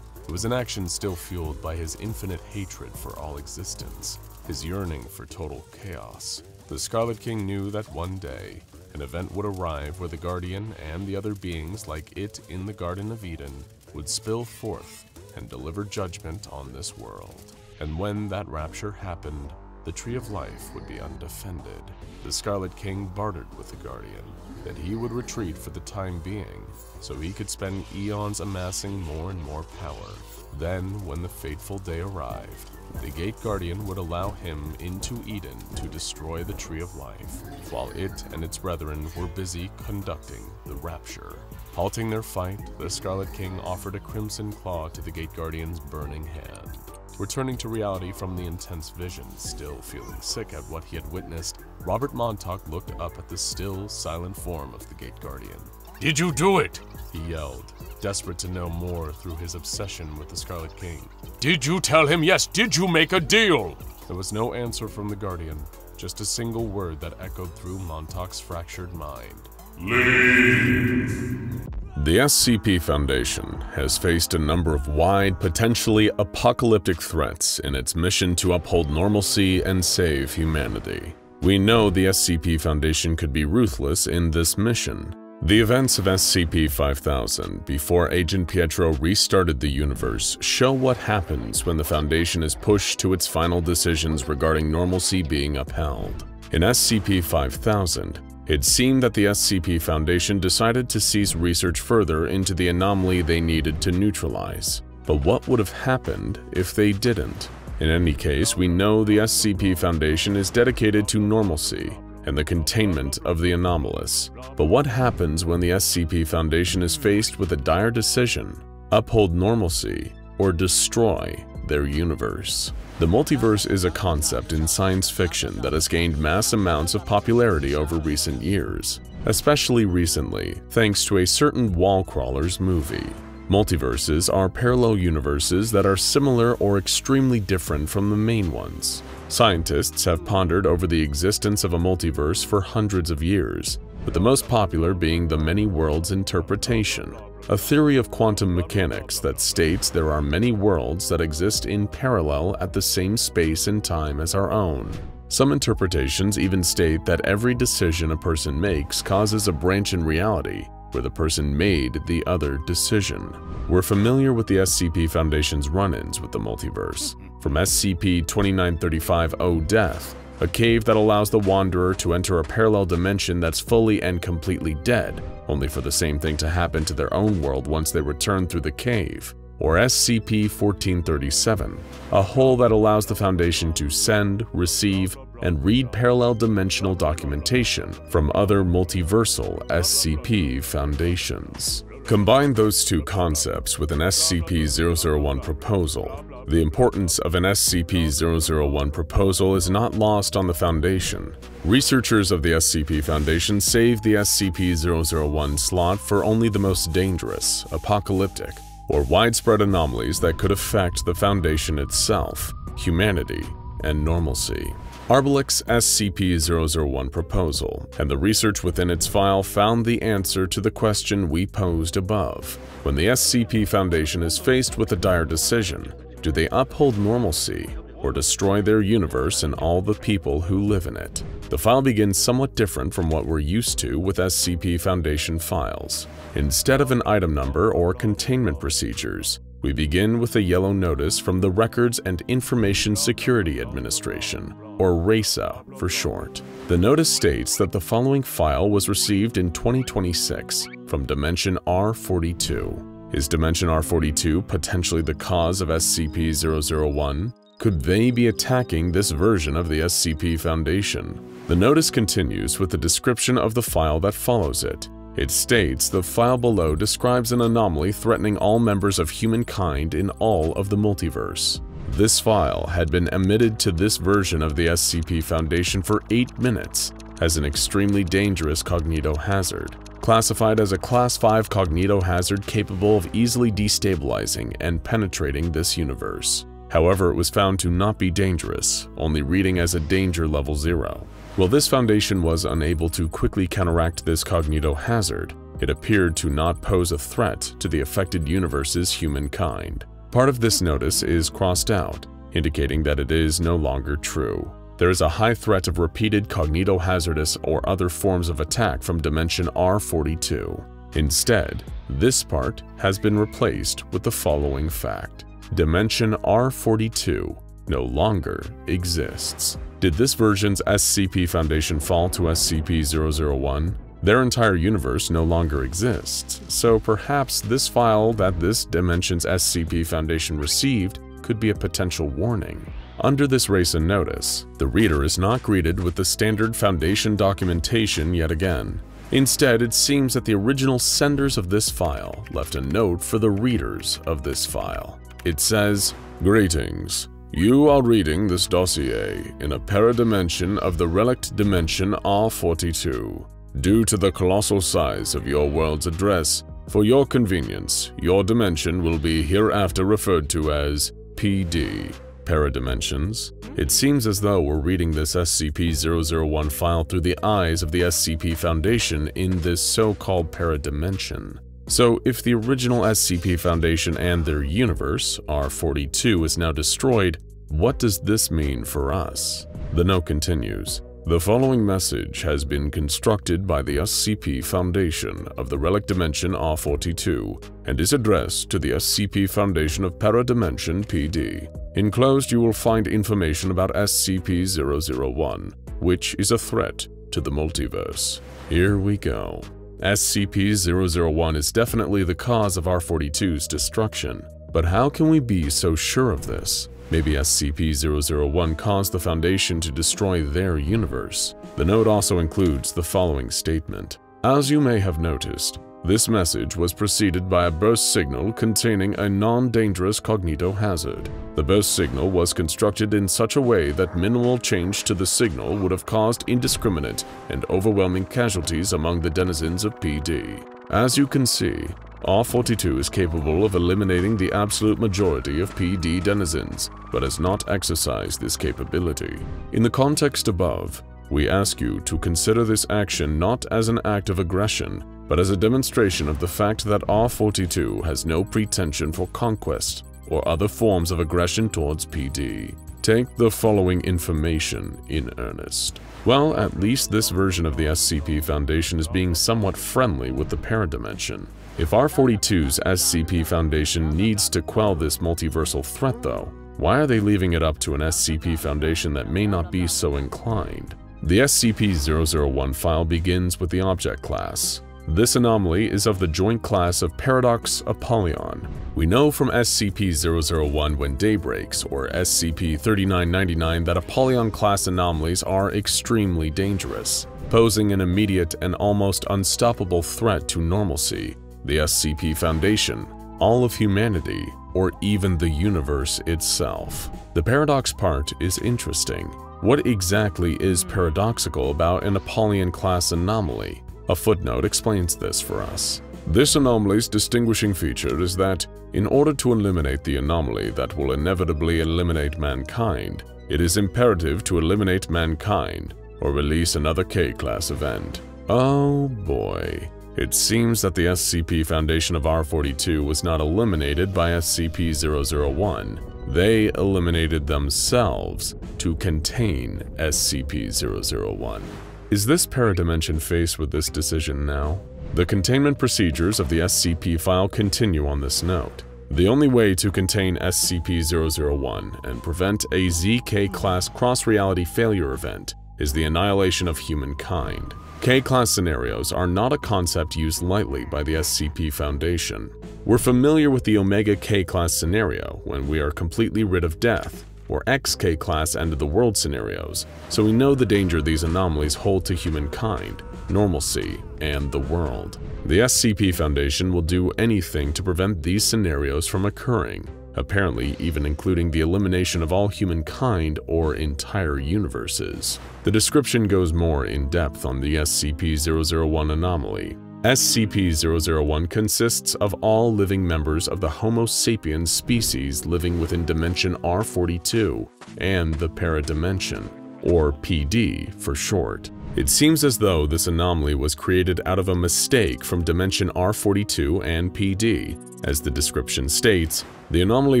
It was an action still fueled by his infinite hatred for all existence, his yearning for total chaos. The Scarlet King knew that one day, an event would arrive where the Guardian and the other beings like it in the Garden of Eden would spill forth and deliver judgment on this world. And when that rapture happened, the Tree of Life would be undefended. The Scarlet King bartered with the Guardian that he would retreat for the time being, so he could spend eons amassing more and more power. Then, when the fateful day arrived, the Gate Guardian would allow him into Eden to destroy the Tree of Life, while it and its brethren were busy conducting the rapture. Halting their fight, the Scarlet King offered a crimson claw to the Gate Guardian's burning hand. Returning to reality from the intense vision, still feeling sick at what he had witnessed, Robert Montauk looked up at the still, silent form of the Gate Guardian. Did you do it? He yelled, desperate to know more through his obsession with the Scarlet King. Did you tell him yes? Did you make a deal? There was no answer from the Guardian, just a single word that echoed through Montauk's fractured mind. Leave! The SCP Foundation has faced a number of wide, potentially apocalyptic threats in its mission to uphold normalcy and save humanity. We know the SCP Foundation could be ruthless in this mission. The events of SCP-5000 before Agent Pietro restarted the universe show what happens when the Foundation is pushed to its final decisions regarding normalcy being upheld. In SCP-5000, it seemed that the SCP Foundation decided to cease research further into the anomaly they needed to neutralize. But what would have happened if they didn't? In any case, we know the SCP Foundation is dedicated to normalcy and the containment of the anomalous. But what happens when the SCP Foundation is faced with a dire decision: uphold normalcy or destroy their universe? The multiverse is a concept in science fiction that has gained mass amounts of popularity over recent years. especially recently thanks to a certain wall crawlers movie. Multiverses are parallel universes that are similar or extremely different from the main ones. Scientists have pondered over the existence of a multiverse for hundreds of years, with the most popular being the many worlds interpretation, a theory of quantum mechanics that states there are many worlds that exist in parallel at the same space and time as our own. Some interpretations even state that every decision a person makes causes a branch in reality where the person made the other decision. We're familiar with the SCP Foundation's run-ins with the multiverse, from SCP-2935-0 Death, a cave that allows the Wanderer to enter a parallel dimension that's fully and completely dead, only for the same thing to happen to their own world once they return through the cave, or SCP-1437, a hole that allows the Foundation to send, receive, and read parallel dimensional documentation from other multiversal SCP Foundations. Combine those two concepts with an SCP-001 proposal. The importance of an SCP-001 proposal is not lost on the Foundation. Researchers of the SCP Foundation saved the SCP-001 slot for only the most dangerous, apocalyptic, or widespread anomalies that could affect the Foundation itself, humanity, and normalcy. PALLIT.AIC's SCP-001 proposal and the research within its file found the answer to the question we posed above. When the SCP Foundation is faced with a dire decision, do they uphold normalcy or destroy their universe and all the people who live in it? The file begins somewhat different from what we're used to with SCP Foundation files. Instead of an item number or containment procedures, we begin with a yellow notice from the Records and Information Security Administration, or RAISA for short. The notice states that the following file was received in 2026 from Dimension R42. Is Dimension R42 potentially the cause of SCP-001? Could they be attacking this version of the SCP Foundation? The notice continues with a description of the file that follows it. It states the file below describes an anomaly threatening all members of humankind in all of the multiverse. This file had been emitted to this version of the SCP Foundation for 8 minutes as an extremely dangerous cognitohazard, classified as a Class 5 cognitohazard capable of easily destabilizing and penetrating this universe. However, it was found to not be dangerous, only reading as a danger level 0. While this Foundation was unable to quickly counteract this cognitohazard, it appeared to not pose a threat to the affected universe's humankind. Part of this notice is crossed out, indicating that it is no longer true. There is a high threat of repeated cognitohazardous or other forms of attack from Dimension R42. Instead, this part has been replaced with the following fact. Dimension R42 no longer exists. Did this version's SCP Foundation fall to SCP-001? Their entire universe no longer exists, so perhaps this file that this dimension's SCP Foundation received could be a potential warning. Under this RAISA notice, the reader is not greeted with the standard Foundation documentation yet again. Instead, it seems that the original senders of this file left a note for the readers of this file. It says, "Greetings. You are reading this dossier in a paradimension of the relict dimension R42. Due to the colossal size of your world's address, for your convenience, your dimension will be hereafter referred to as PD, paradimensions." It seems as though we're reading this SCP-001 file through the eyes of the SCP Foundation in this so-called paradimension. So if the original SCP Foundation and their universe, R42, is now destroyed, what does this mean for us? The note continues. The following message has been constructed by the SCP Foundation of the Relic Dimension R42 and is addressed to the SCP Foundation of Paradimension PD. Enclosed you will find information about SCP-001, which is a threat to the multiverse. Here we go. SCP-001 is definitely the cause of R42's destruction, but how can we be so sure of this? Maybe SCP-001 caused the Foundation to destroy their universe. The note also includes the following statement. As you may have noticed, This message was preceded by a burst signal containing a non-dangerous cognito hazard. The burst signal was constructed in such a way that minimal change to the signal would have caused indiscriminate and overwhelming casualties among the denizens of PD. As you can see, R42 is capable of eliminating the absolute majority of PD denizens, but has not exercised this capability. In the context above, we ask you to consider this action not as an act of aggression, but as a demonstration of the fact that R42 has no pretension for conquest or other forms of aggression towards PD. Take the following information in earnest. Well, at least this version of the SCP Foundation is being somewhat friendly with the paradimension. If R42's SCP Foundation needs to quell this multiversal threat though, why are they leaving it up to an SCP Foundation that may not be so inclined? The SCP-001 file begins with the object class. This anomaly is of the joint class of Paradox Apollyon. We know from SCP-001 When Day Breaks or SCP-3999 that Apollyon class anomalies are extremely dangerous, posing an immediate and almost unstoppable threat to normalcy, the SCP Foundation, all of humanity, or even the universe itself. The paradox part is interesting. What exactly is paradoxical about an Apollyon class anomaly? A footnote explains this for us. This anomaly's distinguishing feature is that, in order to eliminate the anomaly that will inevitably eliminate mankind, it is imperative to eliminate mankind or release another K-class event. Oh boy. It seems that the SCP Foundation of R42 was not eliminated by SCP-001. They eliminated themselves to contain SCP-001. Is this paradimension faced with this decision now? The containment procedures of the SCP file continue on this note. The only way to contain SCP-001 and prevent a ZK-class cross-reality failure event is the annihilation of humankind. K-class scenarios are not a concept used lightly by the SCP Foundation. We're familiar with the Omega K-class scenario when we are completely rid of death, or XK-class end-of-the-world scenarios, so we know the danger these anomalies hold to humankind, normalcy, and the world. The SCP Foundation will do anything to prevent these scenarios from occurring, apparently even including the elimination of all humankind or entire universes. The description goes more in depth on the SCP-001 anomaly. SCP-001 consists of all living members of the Homo sapiens species living within dimension R42 and the paradimension, or PD for short. It seems as though this anomaly was created out of a mistake from dimension R42 and PD. As the description states, the anomaly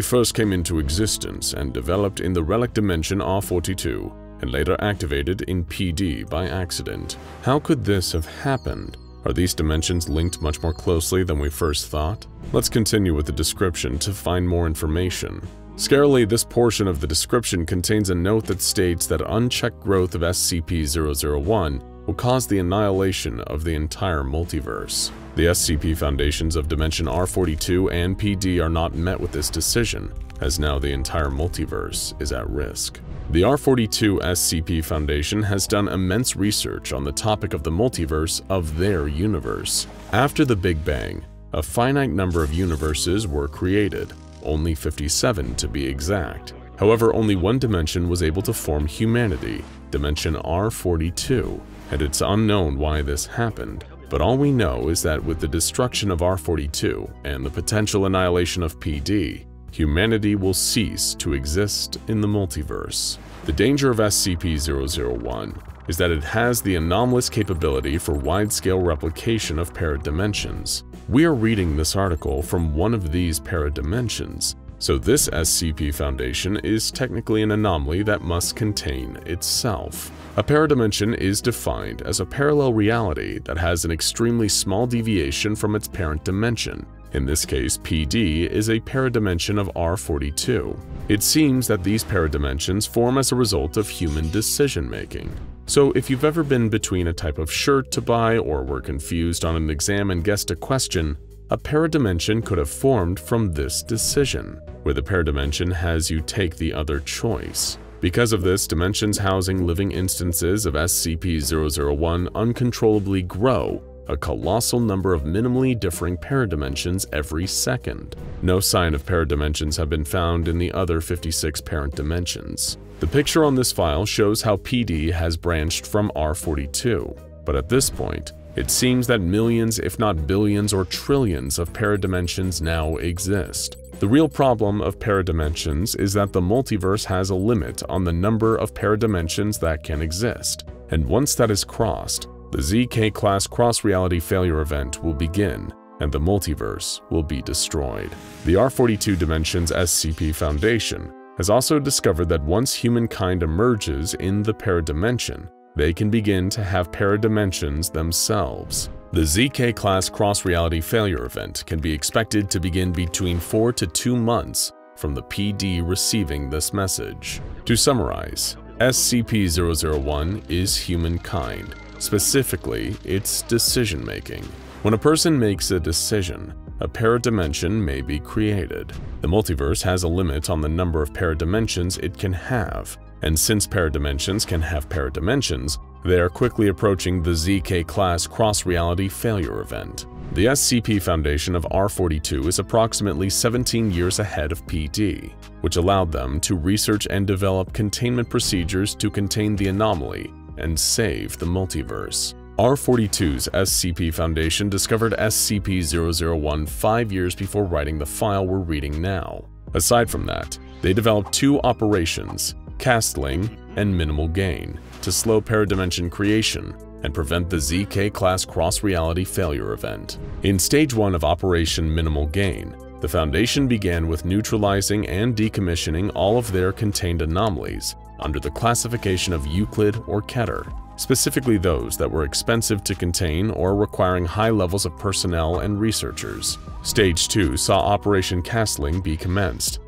first came into existence and developed in the relic dimension R42 and later activated in PD by accident. How could this have happened? Are these dimensions linked much more closely than we first thought? Let's continue with the description to find more information. Scarily, this portion of the description contains a note that states that unchecked growth of SCP-001 will cause the annihilation of the entire multiverse. The SCP Foundations of Dimension R42 and PD are not met with this decision, as now the entire multiverse is at risk. The R42 SCP Foundation has done immense research on the topic of the multiverse of their universe. After the Big Bang, a finite number of universes were created, only 57 to be exact. However, only one dimension was able to form humanity, Dimension R42, and it's unknown why this happened. But all we know is that with the destruction of R42 and the potential annihilation of PD, humanity will cease to exist in the multiverse. The danger of SCP-001 is that it has the anomalous capability for wide-scale replication of paradimensions. We are reading this article from one of these paradimensions, so this SCP Foundation is technically an anomaly that must contain itself. A paradimension is defined as a parallel reality that has an extremely small deviation from its parent dimension. In this case, PD is a paradimension of R42. It seems that these paradimensions form as a result of human decision-making. So if you've ever been between a type of shirt to buy or were confused on an exam and guessed a question, a paradimension could have formed from this decision, where the paradimension has you take the other choice. Because of this, dimensions housing living instances of SCP-001 uncontrollably grow, a colossal number of minimally differing paradimensions every second. No sign of paradimensions have been found in the other 56 parent dimensions. The picture on this file shows how PD has branched from R42, but at this point, it seems that millions, if not billions or trillions of paradimensions now exist. The real problem of paradimensions is that the multiverse has a limit on the number of paradimensions that can exist, and once that is crossed, the ZK-class cross-reality failure event will begin, and the multiverse will be destroyed. The R42 Dimensions SCP Foundation has also discovered that once humankind emerges in the paradimension, they can begin to have paradimensions themselves. The ZK-class cross-reality failure event can be expected to begin between 4 to 2 months from the PD receiving this message. To summarize, SCP-001 is humankind, specifically its decision-making. When a person makes a decision, a paradimension may be created. The multiverse has a limit on the number of paradimensions it can have, and since paradimensions can have paradimensions, they are quickly approaching the ZK-class cross-reality failure event. The SCP Foundation of R42 is approximately 17 years ahead of PD, which allowed them to research and develop containment procedures to contain the anomaly and save the multiverse. R42's SCP Foundation discovered SCP-001 5 years before writing the file we're reading now. Aside from that, they developed 2 operations, Castling and Minimal Gain, to slow paradimension creation and prevent the ZK-class cross-reality failure event. In Stage 1 of Operation Minimal Gain, the Foundation began with neutralizing and decommissioning all of their contained anomalies under the classification of Euclid or Keter, specifically those that were expensive to contain or requiring high levels of personnel and researchers. Stage 2 saw Operation Castling be commenced.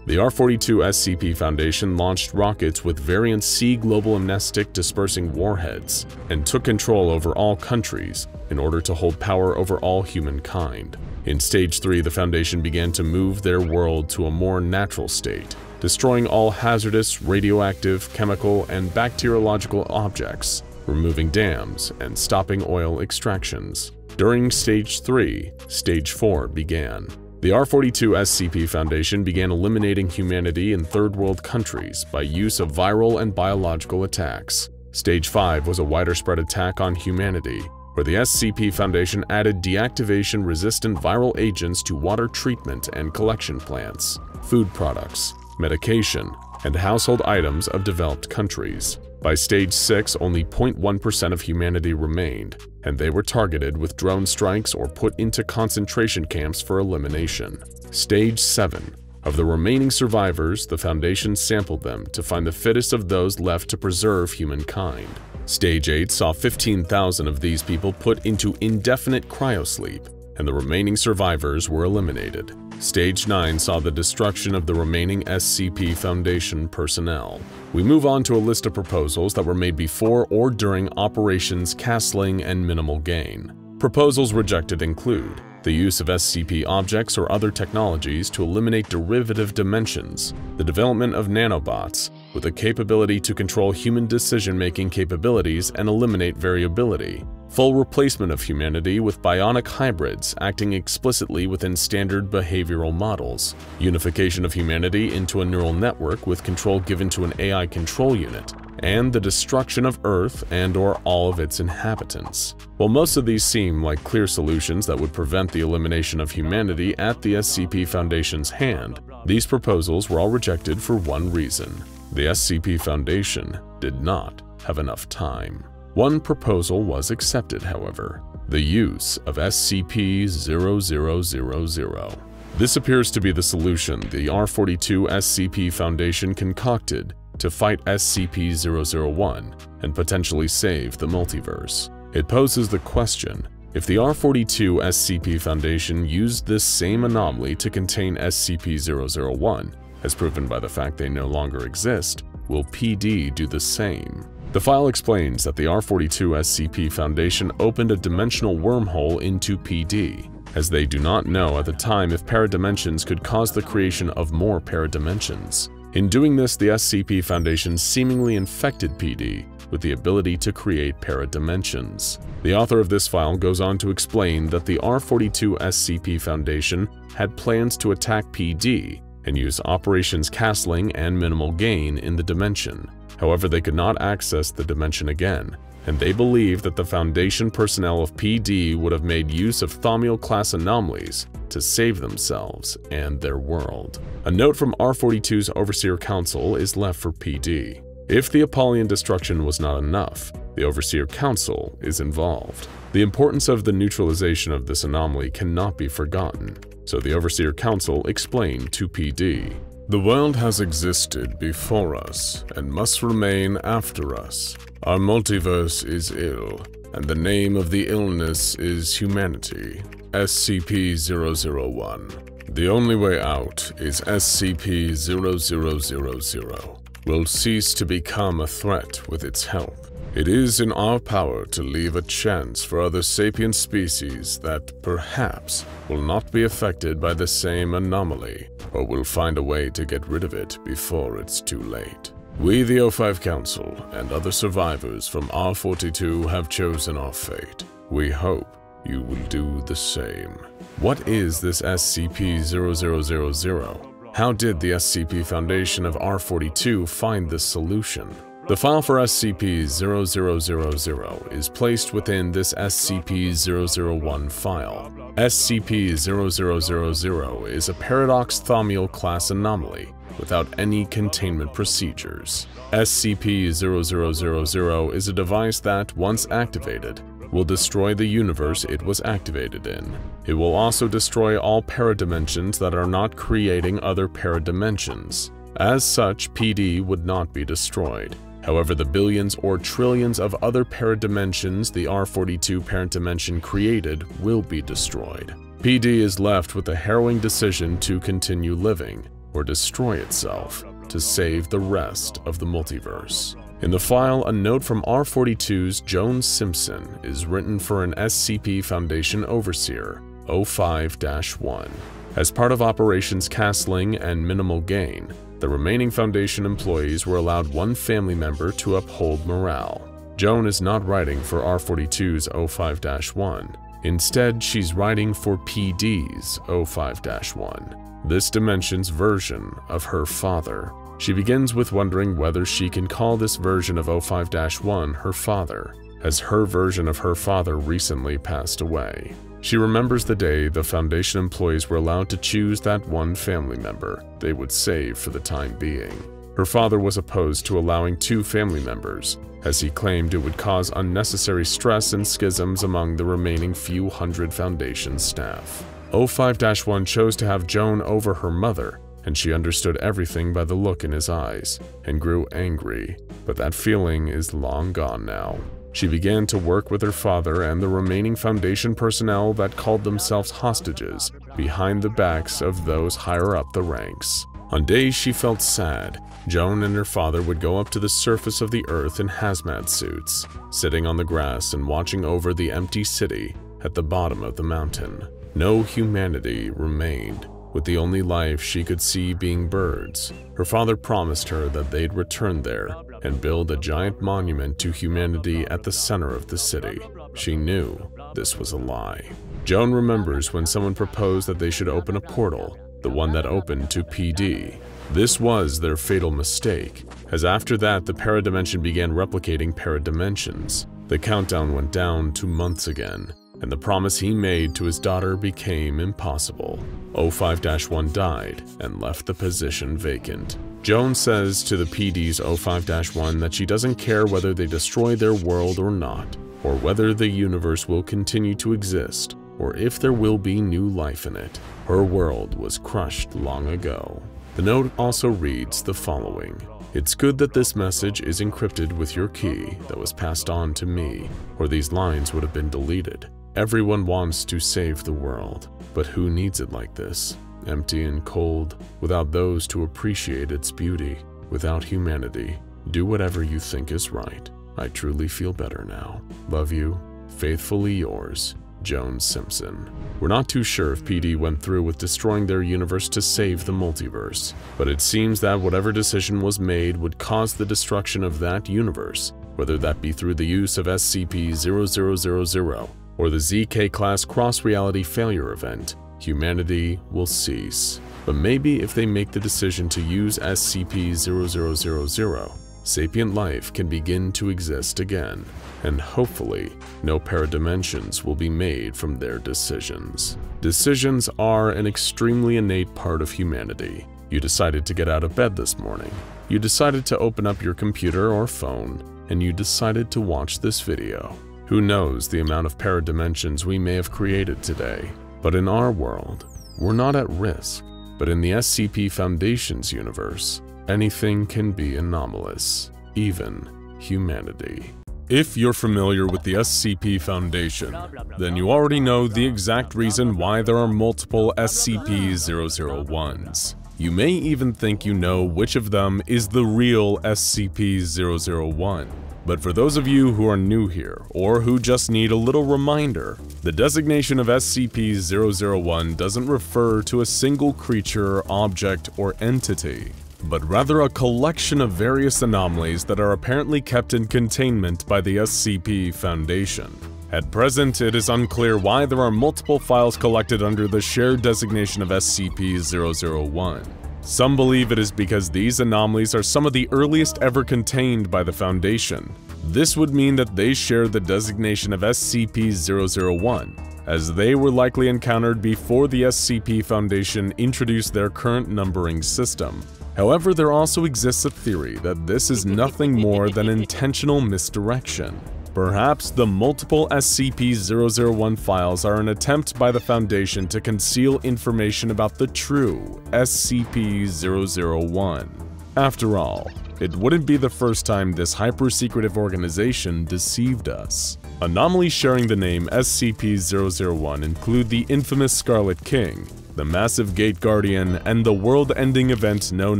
The R42 SCP Foundation launched rockets with variant C global amnestic dispersing warheads and took control over all countries in order to hold power over all humankind. In Stage 3, the Foundation began to move their world to a more natural state, destroying all hazardous, radioactive, chemical, and bacteriological objects, removing dams, and stopping oil extractions. During Stage 3, Stage 4 began. The R42 SCP Foundation began eliminating humanity in third world countries by use of viral and biological attacks. Stage 5 was a wider spread attack on humanity, where the SCP Foundation added deactivation-resistant viral agents to water treatment and collection plants, food products, medication, and household items of developed countries. By Stage 6, only 0.1% of humanity remained, and they were targeted with drone strikes or put into concentration camps for elimination. Stage 7. Of the remaining survivors, the Foundation sampled them to find the fittest of those left to preserve humankind. Stage 8 saw 15,000 of these people put into indefinite cryosleep, and the remaining survivors were eliminated. Stage 9 saw the destruction of the remaining SCP Foundation personnel. We move on to a list of proposals that were made before or during Operations Castling and Minimal Gain. Proposals rejected include the use of SCP objects or other technologies to eliminate derivative dimensions, the development of nanobots with the capability to control human decision-making capabilities and eliminate variability, full replacement of humanity with bionic hybrids acting explicitly within standard behavioral models, unification of humanity into a neural network with control given to an AI control unit, and the destruction of Earth and/or all of its inhabitants. While most of these seem like clear solutions that would prevent the elimination of humanity at the SCP Foundation's hand, these proposals were all rejected for one reason. The SCP Foundation did not have enough time. One proposal was accepted, however, the use of SCP-0000. This appears to be the solution the R42 SCP Foundation concocted to fight SCP-001 and potentially save the multiverse. It poses the question, if the R42 SCP Foundation used this same anomaly to contain SCP-001, as proven by the fact they no longer exist, will PD do the same? The file explains that the R42 SCP Foundation opened a dimensional wormhole into PD, as they do not know at the time if paradimensions could cause the creation of more paradimensions. In doing this, the SCP Foundation seemingly infected PD with the ability to create paradimensions. The author of this file goes on to explain that the R42 SCP Foundation had plans to attack PD and use Operations Castling and Minimal Gain in the dimension. However, they could not access the dimension again, and they believe that the Foundation personnel of PD would have made use of Thaumiel-class anomalies to save themselves and their world. A note from R42's Overseer Council is left for PD. If the Apollyon destruction was not enough, the Overseer Council is involved. The importance of the neutralization of this anomaly cannot be forgotten, so the Overseer Council explained to PD. The world has existed before us and must remain after us. Our multiverse is ill, and the name of the illness is humanity. SCP-001. The only way out is SCP-0000. Will cease to become a threat with its help. It is in our power to leave a chance for other sapient species that, perhaps, will not be affected by the same anomaly, or will find a way to get rid of it before it's too late. We, the O5 Council, and other survivors from R42 have chosen our fate. We hope you will do the same. What is this SCP-0000? How did the SCP Foundation of R42 find this solution? The file for SCP-0000 is placed within this SCP-001 file. SCP-0000 is a Paradox Thaumiel-class anomaly without any containment procedures. SCP-0000 is a device that, once activated, will destroy the universe it was activated in. It will also destroy all paradimensions that are not creating other paradimensions. As such, PD would not be destroyed. However, the billions or trillions of other paradimensions the R42 parent dimension created will be destroyed. PD is left with the harrowing decision to continue living or destroy itself to save the rest of the multiverse. In the file, a note from R42's Joan Simpson is written for an SCP Foundation Overseer, 05-1. As part of Operations Castling and Minimal Gain, the remaining Foundation employees were allowed one family member to uphold morale. Joan is not writing for R42's 05-1. Instead, she's writing for PD's 05-1, this dimension's version of her father. She begins with wondering whether she can call this version of 05-1 her father, as her version of her father recently passed away. She remembers the day the Foundation employees were allowed to choose that one family member they would save for the time being. Her father was opposed to allowing two family members, as he claimed it would cause unnecessary stress and schisms among the remaining few hundred Foundation staff. 05-1 chose to have Joan over her mother, and she understood everything by the look in his eyes, and grew angry, but that feeling is long gone now. She began to work with her father and the remaining Foundation personnel that called themselves hostages behind the backs of those higher up the ranks. On days she felt sad, Joan and her father would go up to the surface of the earth in hazmat suits, sitting on the grass and watching over the empty city at the bottom of the mountain. No humanity remained, with the only life she could see being birds. Her father promised her that they'd return there and build a giant monument to humanity at the center of the city. She knew this was a lie. Joan remembers when someone proposed that they should open a portal, the one that opened to PD. This was their fatal mistake, as after that the paradimension began replicating paradimensions. The countdown went down to months again, and the promise he made to his daughter became impossible. 05-1 died and left the position vacant. Joan says to the PD's 05-1 that she doesn't care whether they destroy their world or not, or whether the universe will continue to exist, or if there will be new life in it. Her world was crushed long ago. The note also reads the following: "It's good that this message is encrypted with your key that was passed on to me, or these lines would have been deleted. Everyone wants to save the world, but who needs it like this? Empty and cold, without those to appreciate its beauty, without humanity. Do whatever you think is right. I truly feel better now. Love you. Faithfully yours, Joan Simpson." We're not too sure if PD went through with destroying their universe to save the multiverse, but it seems that whatever decision was made would cause the destruction of that universe, whether that be through the use of SCP-0000 or the ZK-class cross-reality failure event, humanity will cease. But maybe if they make the decision to use SCP-0000, sapient life can begin to exist again, and hopefully, no paradimensions will be made from their decisions. Decisions are an extremely innate part of humanity. You decided to get out of bed this morning. You decided to open up your computer or phone, and you decided to watch this video. Who knows the amount of paradimensions we may have created today? But in our world, we're not at risk. But in the SCP Foundation's universe, anything can be anomalous, even humanity. If you're familiar with the SCP Foundation, then you already know the exact reason why there are multiple SCP-001s. You may even think you know which of them is the real SCP-001. But for those of you who are new here, or who just need a little reminder, the designation of SCP-001 doesn't refer to a single creature, object, or entity, but rather a collection of various anomalies that are apparently kept in containment by the SCP Foundation. At present, it is unclear why there are multiple files collected under the shared designation of SCP-001. Some believe it is because these anomalies are some of the earliest ever contained by the Foundation. This would mean that they share the designation of SCP-001, as they were likely encountered before the SCP Foundation introduced their current numbering system. However, there also exists a theory that this is nothing more than intentional misdirection. Perhaps the multiple SCP-001 files are an attempt by the Foundation to conceal information about the true SCP-001. After all, it wouldn't be the first time this hyper-secretive organization deceived us. Anomalies sharing the name SCP-001 include the infamous Scarlet King, the massive Gate Guardian, and the world-ending event known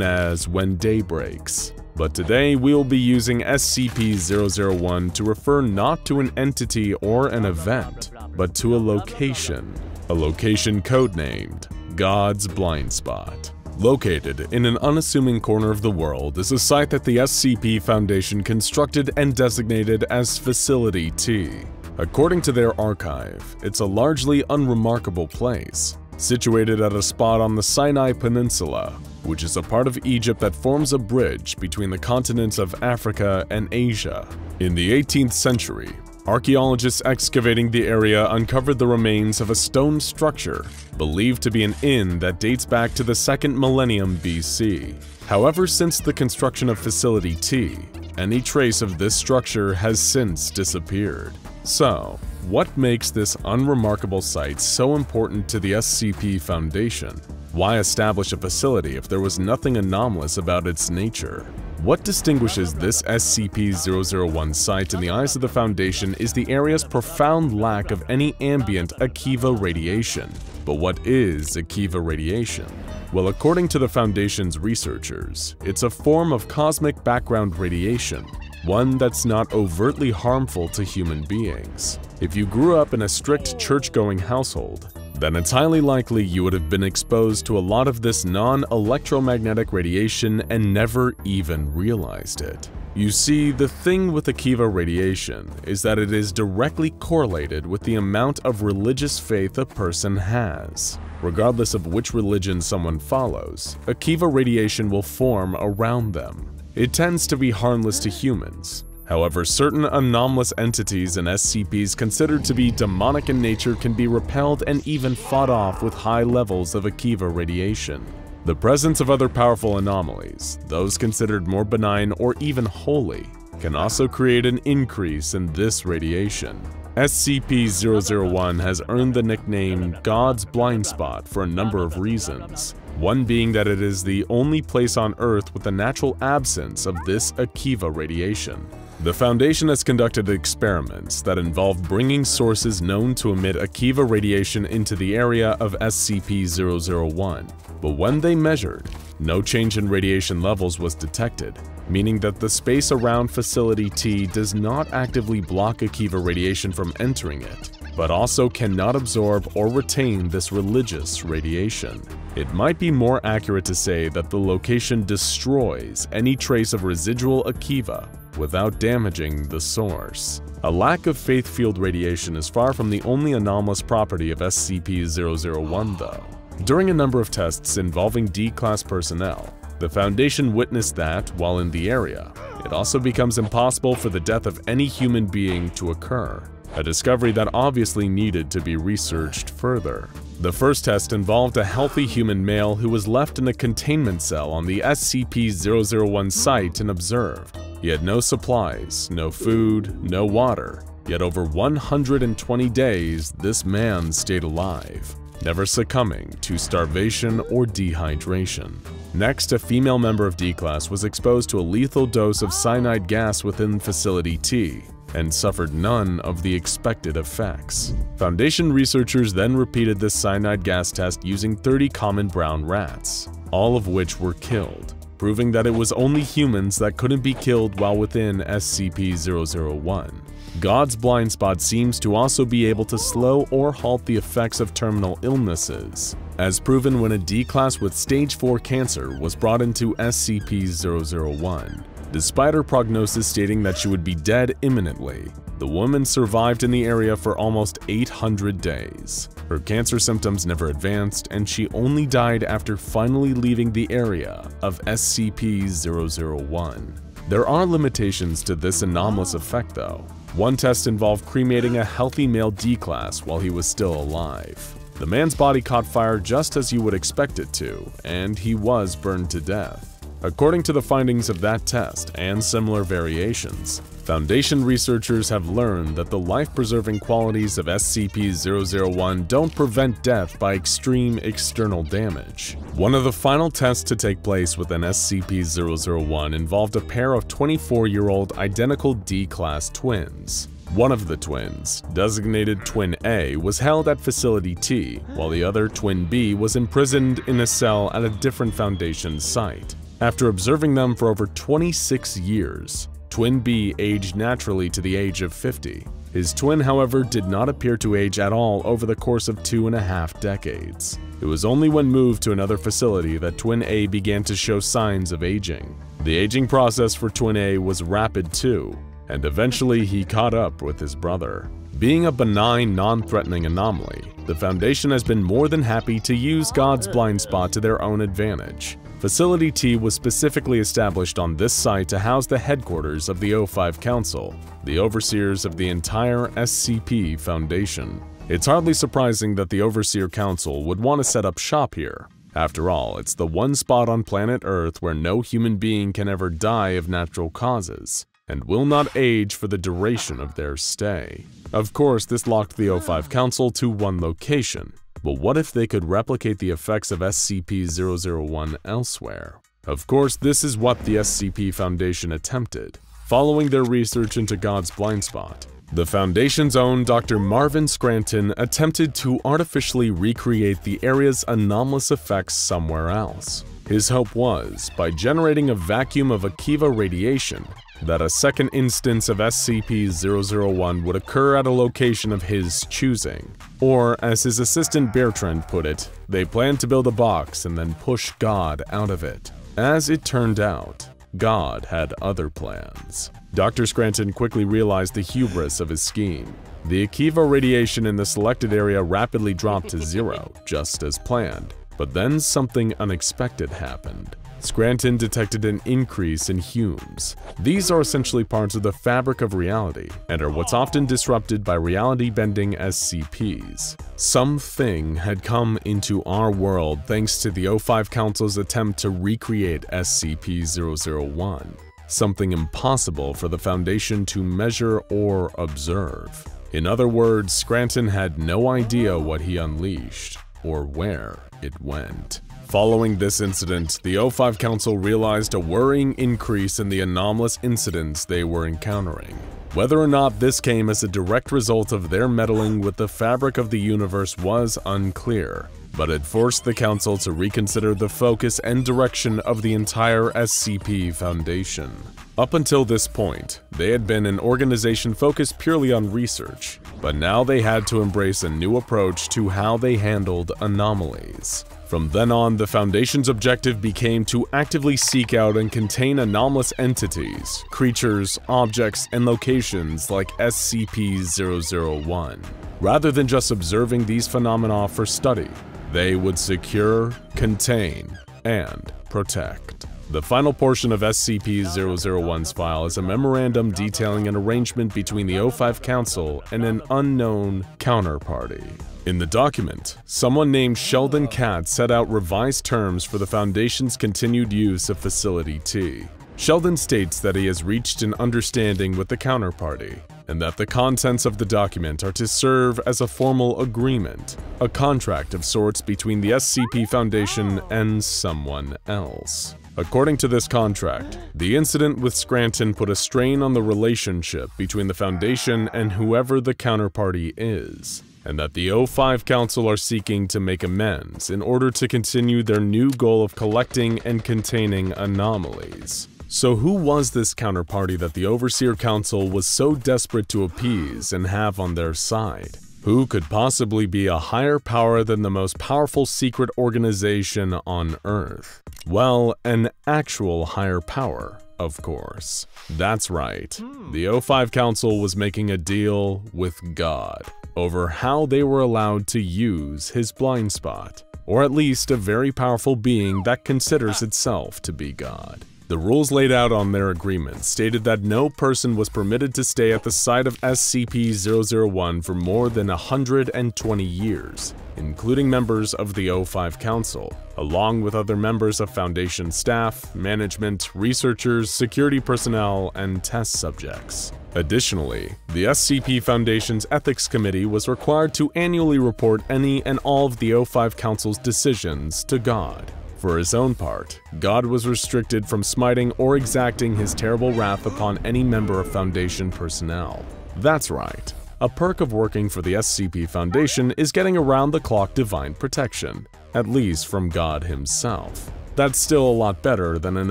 as When Day Breaks. But today, we'll be using SCP-001 to refer not to an entity or an event, but to a location codenamed God's Blind Spot. Located in an unassuming corner of the world is a site that the SCP Foundation constructed and designated as Facility T. According to their archive, it's a largely unremarkable place, situated at a spot on the Sinai Peninsula, which is a part of Egypt that forms a bridge between the continents of Africa and Asia. In the 18th century, archaeologists excavating the area uncovered the remains of a stone structure believed to be an inn that dates back to the 2nd millennium BC. However, since the construction of Facility T, any trace of this structure has since disappeared. So, what makes this unremarkable site so important to the SCP Foundation? Why establish a facility if there was nothing anomalous about its nature? What distinguishes this SCP-001 site in the eyes of the Foundation is the area's profound lack of any ambient Akiva radiation. But what is Akiva radiation? Well, according to the Foundation's researchers, it's a form of cosmic background radiation, one that's not overtly harmful to human beings. If you grew up in a strict church-going household, then it's highly likely you would have been exposed to a lot of this non-electromagnetic radiation and never even realized it. You see, the thing with Akiva radiation is that it is directly correlated with the amount of religious faith a person has. Regardless of which religion someone follows, Akiva radiation will form around them. It tends to be harmless to humans. However, certain anomalous entities and SCPs considered to be demonic in nature can be repelled and even fought off with high levels of Akiva radiation. The presence of other powerful anomalies, those considered more benign or even holy, can also create an increase in this radiation. SCP-001 has earned the nickname God's Blind Spot for a number of reasons. One being that it is the only place on Earth with a natural absence of this Akiva radiation. The Foundation has conducted experiments that involve bringing sources known to emit Akiva radiation into the area of SCP-001, but when they measured, no change in radiation levels was detected, meaning that the space around Facility T does not actively block Akiva radiation from entering it, but also cannot absorb or retain this religious radiation. It might be more accurate to say that the location destroys any trace of residual Akiva without damaging the source. A lack of faith field radiation is far from the only anomalous property of SCP-001 though. During a number of tests involving D-Class personnel, the Foundation witnessed that, while in the area, it also becomes impossible for the death of any human being to occur, a discovery that obviously needed to be researched further. The first test involved a healthy human male who was left in a containment cell on the SCP-001 site and observed. He had no supplies, no food, no water, yet over 120 days this man stayed alive, never succumbing to starvation or dehydration. Next, a female member of D-Class was exposed to a lethal dose of cyanide gas within Facility T, and suffered none of the expected effects. Foundation researchers then repeated this cyanide gas test using 30 common brown rats, all of which were killed, proving that it was only humans that couldn't be killed while within SCP-001. God's blind spot seems to also be able to slow or halt the effects of terminal illnesses, as proven when a D-Class with stage 4 cancer was brought into SCP-001. Despite her prognosis stating that she would be dead imminently, the woman survived in the area for almost 800 days. Her cancer symptoms never advanced, and she only died after finally leaving the area of SCP-001. There are limitations to this anomalous effect though. One test involved cremating a healthy male D-Class while he was still alive. The man's body caught fire just as you would expect it to, and he was burned to death. According to the findings of that test and similar variations, Foundation researchers have learned that the life-preserving qualities of SCP-001 don't prevent death by extreme external damage. One of the final tests to take place within SCP-001 involved a pair of 24-year-old identical D-Class twins. One of the twins, designated Twin A, was held at Facility T, while the other, Twin B, was imprisoned in a cell at a different Foundation site. After observing them for over 26 years, Twin B aged naturally to the age of 50. His twin, however, did not appear to age at all over the course of 2.5 decades. It was only when moved to another facility that Twin A began to show signs of aging. The aging process for Twin A was rapid too, and eventually he caught up with his brother. Being a benign, non-threatening anomaly, the Foundation has been more than happy to use God's blind spot to their own advantage. Facility T was specifically established on this site to house the headquarters of the O5 Council, the overseers of the entire SCP Foundation. It's hardly surprising that the Overseer Council would want to set up shop here. After all, it's the one spot on planet Earth where no human being can ever die of natural causes, and will not age for the duration of their stay. Of course, this locked the O5 Council to one location. But what if they could replicate the effects of SCP-001 elsewhere? Of course, this is what the SCP Foundation attempted, following their research into God's blind spot. The Foundation's own Dr. Marvin Scranton attempted to artificially recreate the area's anomalous effects somewhere else. His hope was, by generating a vacuum of Akiva radiation, that a second instance of SCP-001 would occur at a location of his choosing. Or, as his assistant Bertrand put it, they planned to build a box and then push God out of it. As it turned out, God had other plans. Dr. Scranton quickly realized the hubris of his scheme. The Akiva radiation in the selected area rapidly dropped to 0, just as planned. But then something unexpected happened. Scranton detected an increase in Humes. These are essentially parts of the fabric of reality, and are what's often disrupted by reality-bending SCPs. Something had come into our world thanks to the O5 Council's attempt to recreate SCP-001. Something impossible for the Foundation to measure or observe. In other words, Scranton had no idea what he unleashed, or where it went. Following this incident, the O5 Council realized a worrying increase in the anomalous incidents they were encountering. Whether or not this came as a direct result of their meddling with the fabric of the universe was unclear, but it forced the Council to reconsider the focus and direction of the entire SCP Foundation. Up until this point, they had been an organization focused purely on research, but now they had to embrace a new approach to how they handled anomalies. From then on, the Foundation's objective became to actively seek out and contain anomalous entities, creatures, objects, and locations like SCP-001. Rather than just observing these phenomena for study, they would secure, contain, and protect. The final portion of SCP-001's file is a memorandum detailing an arrangement between the O5 Council and an unknown counterparty. In the document, someone named Sheldon Katz set out revised terms for the Foundation's continued use of Facility T. Sheldon states that he has reached an understanding with the counterparty, and that the contents of the document are to serve as a formal agreement, a contract of sorts between the SCP Foundation and someone else. According to this contract, the incident with Scranton put a strain on the relationship between the Foundation and whoever the counterparty is, and that the O5 Council are seeking to make amends in order to continue their new goal of collecting and containing anomalies. So who was this counterparty that the Overseer Council was so desperate to appease and have on their side? Who could possibly be a higher power than the most powerful secret organization on Earth? Well, an actual higher power, of course. That's right, the O5 Council was making a deal with God over how they were allowed to use his blind spot, or at least a very powerful being that considers itself to be God. The rules laid out on their agreement stated that no person was permitted to stay at the site of SCP-001 for more than 120 years, including members of the O5 Council, along with other members of Foundation staff, management, researchers, security personnel, and test subjects. Additionally, the SCP Foundation's Ethics Committee was required to annually report any and all of the O5 Council's decisions to God. For his own part, God was restricted from smiting or exacting his terrible wrath upon any member of Foundation personnel. That's right, a perk of working for the SCP Foundation is getting around-the-clock divine protection, at least from God himself. That's still a lot better than an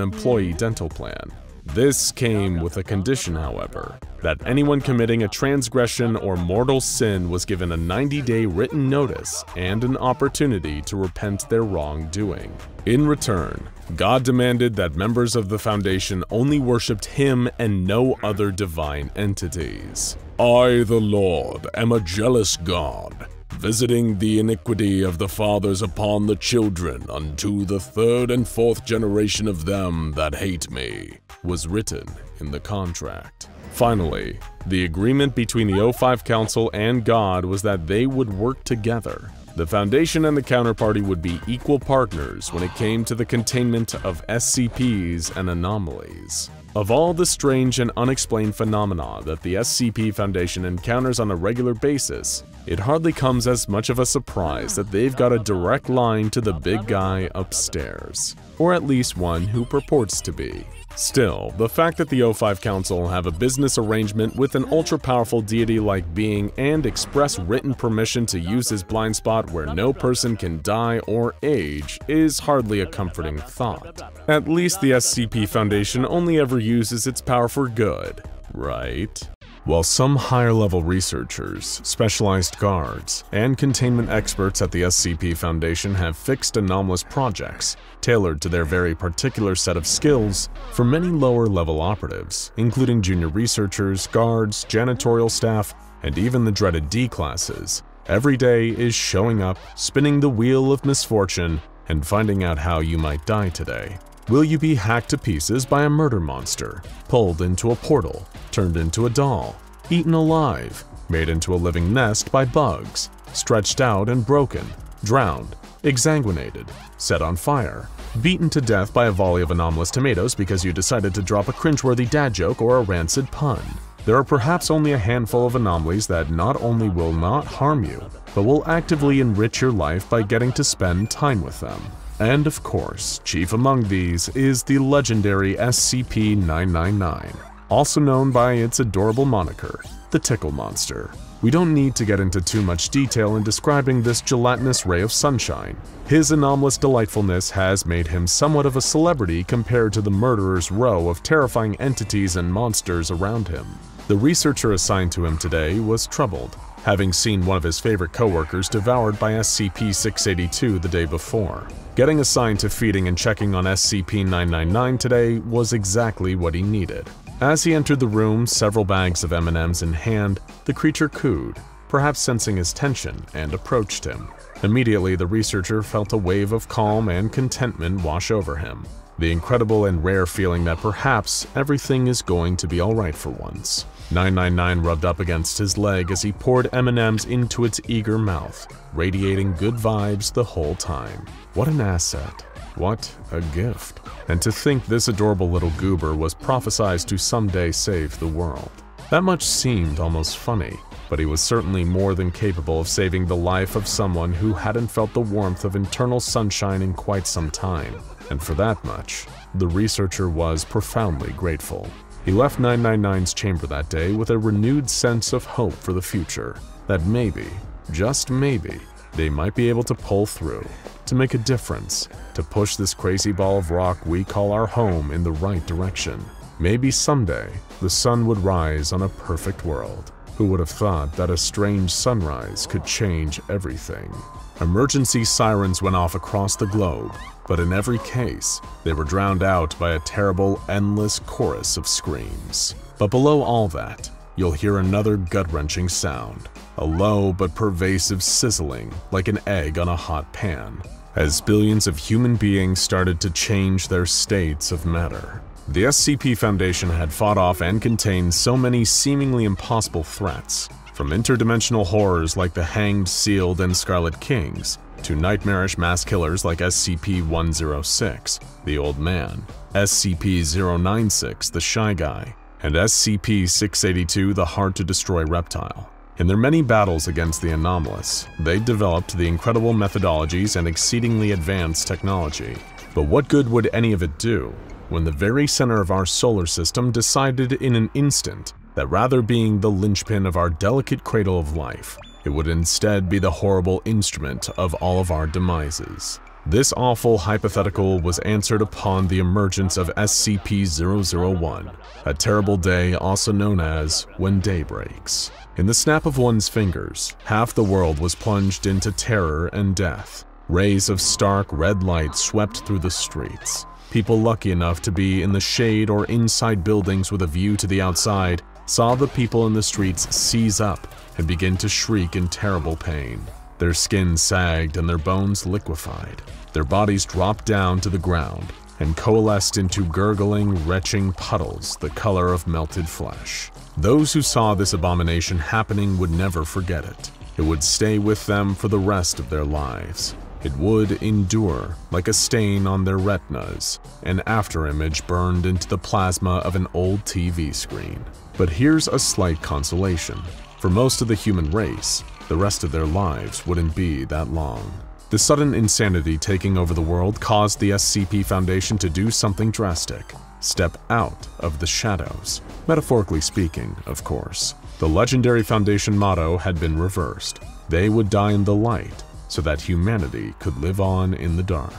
employee dental plan. This came with a condition, however, that anyone committing a transgression or mortal sin was given a 90-day written notice and an opportunity to repent their wrongdoing. In return, God demanded that members of the Foundation only worshipped him and no other divine entities. I, the Lord, am a jealous God, visiting the iniquity of the fathers upon the children unto the third and fourth generation of them that hate me, was written in the contract. Finally, the agreement between the O5 Council and God was that they would work together. The Foundation and the counterparty would be equal partners when it came to the containment of SCPs and anomalies. Of all the strange and unexplained phenomena that the SCP Foundation encounters on a regular basis, it hardly comes as much of a surprise that they've got a direct line to the big guy upstairs, or at least one who purports to be. Still, the fact that the O5 Council have a business arrangement with an ultra-powerful deity-like being and express written permission to use his blind spot where no person can die or age is hardly a comforting thought. At least the SCP Foundation only ever uses its power for good, right? While some higher-level researchers, specialized guards, and containment experts at the SCP Foundation have fixed anomalous projects tailored to their very particular set of skills, for many lower-level operatives, including junior researchers, guards, janitorial staff, and even the dreaded D classes, every day is showing up, spinning the wheel of misfortune, and finding out how you might die today. Will you be hacked to pieces by a murder monster, pulled into a portal, turned into a doll, eaten alive, made into a living nest by bugs, stretched out and broken, drowned, exsanguinated, set on fire, beaten to death by a volley of anomalous tomatoes because you decided to drop a cringeworthy dad joke or a rancid pun? There are perhaps only a handful of anomalies that not only will not harm you, but will actively enrich your life by getting to spend time with them. And of course, chief among these is the legendary SCP-099, also known by its adorable moniker, the Tickle Monster. We don't need to get into too much detail in describing this gelatinous ray of sunshine. His anomalous delightfulness has made him somewhat of a celebrity compared to the murderer's row of terrifying entities and monsters around him. The researcher assigned to him today was troubled, having seen one of his favorite coworkers devoured by SCP-682 the day before. Getting assigned to feeding and checking on SCP-999 today was exactly what he needed. As he entered the room, several bags of M&Ms in hand, the creature cooed, perhaps sensing his tension, and approached him. Immediately, the researcher felt a wave of calm and contentment wash over him. The incredible and rare feeling that perhaps everything is going to be alright for once. 999 rubbed up against his leg as he poured M&Ms into its eager mouth, radiating good vibes the whole time. What an asset. What a gift. And to think this adorable little goober was prophesized to someday save the world. That much seemed almost funny, but he was certainly more than capable of saving the life of someone who hadn't felt the warmth of internal sunshine in quite some time. And for that much, the researcher was profoundly grateful. He left 999's chamber that day with a renewed sense of hope for the future, that maybe, just maybe, they might be able to pull through, to make a difference, to push this crazy ball of rock we call our home in the right direction. Maybe someday, the sun would rise on a perfect world. Who would have thought that a strange sunrise could change everything? Emergency sirens went off across the globe, but in every case, they were drowned out by a terrible, endless chorus of screams. But below all that, you'll hear another gut-wrenching sound, a low but pervasive sizzling like an egg on a hot pan, as billions of human beings started to change their states of matter. The SCP Foundation had fought off and contained so many seemingly impossible threats, from interdimensional horrors like the Hanged, Sealed, and Scarlet Kings, to nightmarish mass killers like SCP-106, the Old Man, SCP-096, the Shy Guy, and SCP-682, the Hard-to-Destroy Reptile. In their many battles against the anomalous, they developed the incredible methodologies and exceedingly advanced technology. But what good would any of it do when the very center of our solar system decided in an instant that rather being the linchpin of our delicate cradle of life, it would instead be the horrible instrument of all of our demises? This awful hypothetical was answered upon the emergence of SCP-001, a terrible day also known as When Day Breaks. In the snap of one's fingers, half the world was plunged into terror and death. Rays of stark red light swept through the streets. People lucky enough to be in the shade or inside buildings with a view to the outside saw the people in the streets seize up and begin to shriek in terrible pain. Their skin sagged and their bones liquefied. Their bodies dropped down to the ground and coalesced into gurgling, retching puddles the color of melted flesh. Those who saw this abomination happening would never forget it. It would stay with them for the rest of their lives. It would endure like a stain on their retinas, an afterimage burned into the plasma of an old TV screen. But here's a slight consolation. For most of the human race, the rest of their lives wouldn't be that long. The sudden insanity taking over the world caused the SCP Foundation to do something drastic. Step out of the shadows. Metaphorically speaking, of course. The legendary Foundation motto had been reversed. They would die in the light, so that humanity could live on in the dark.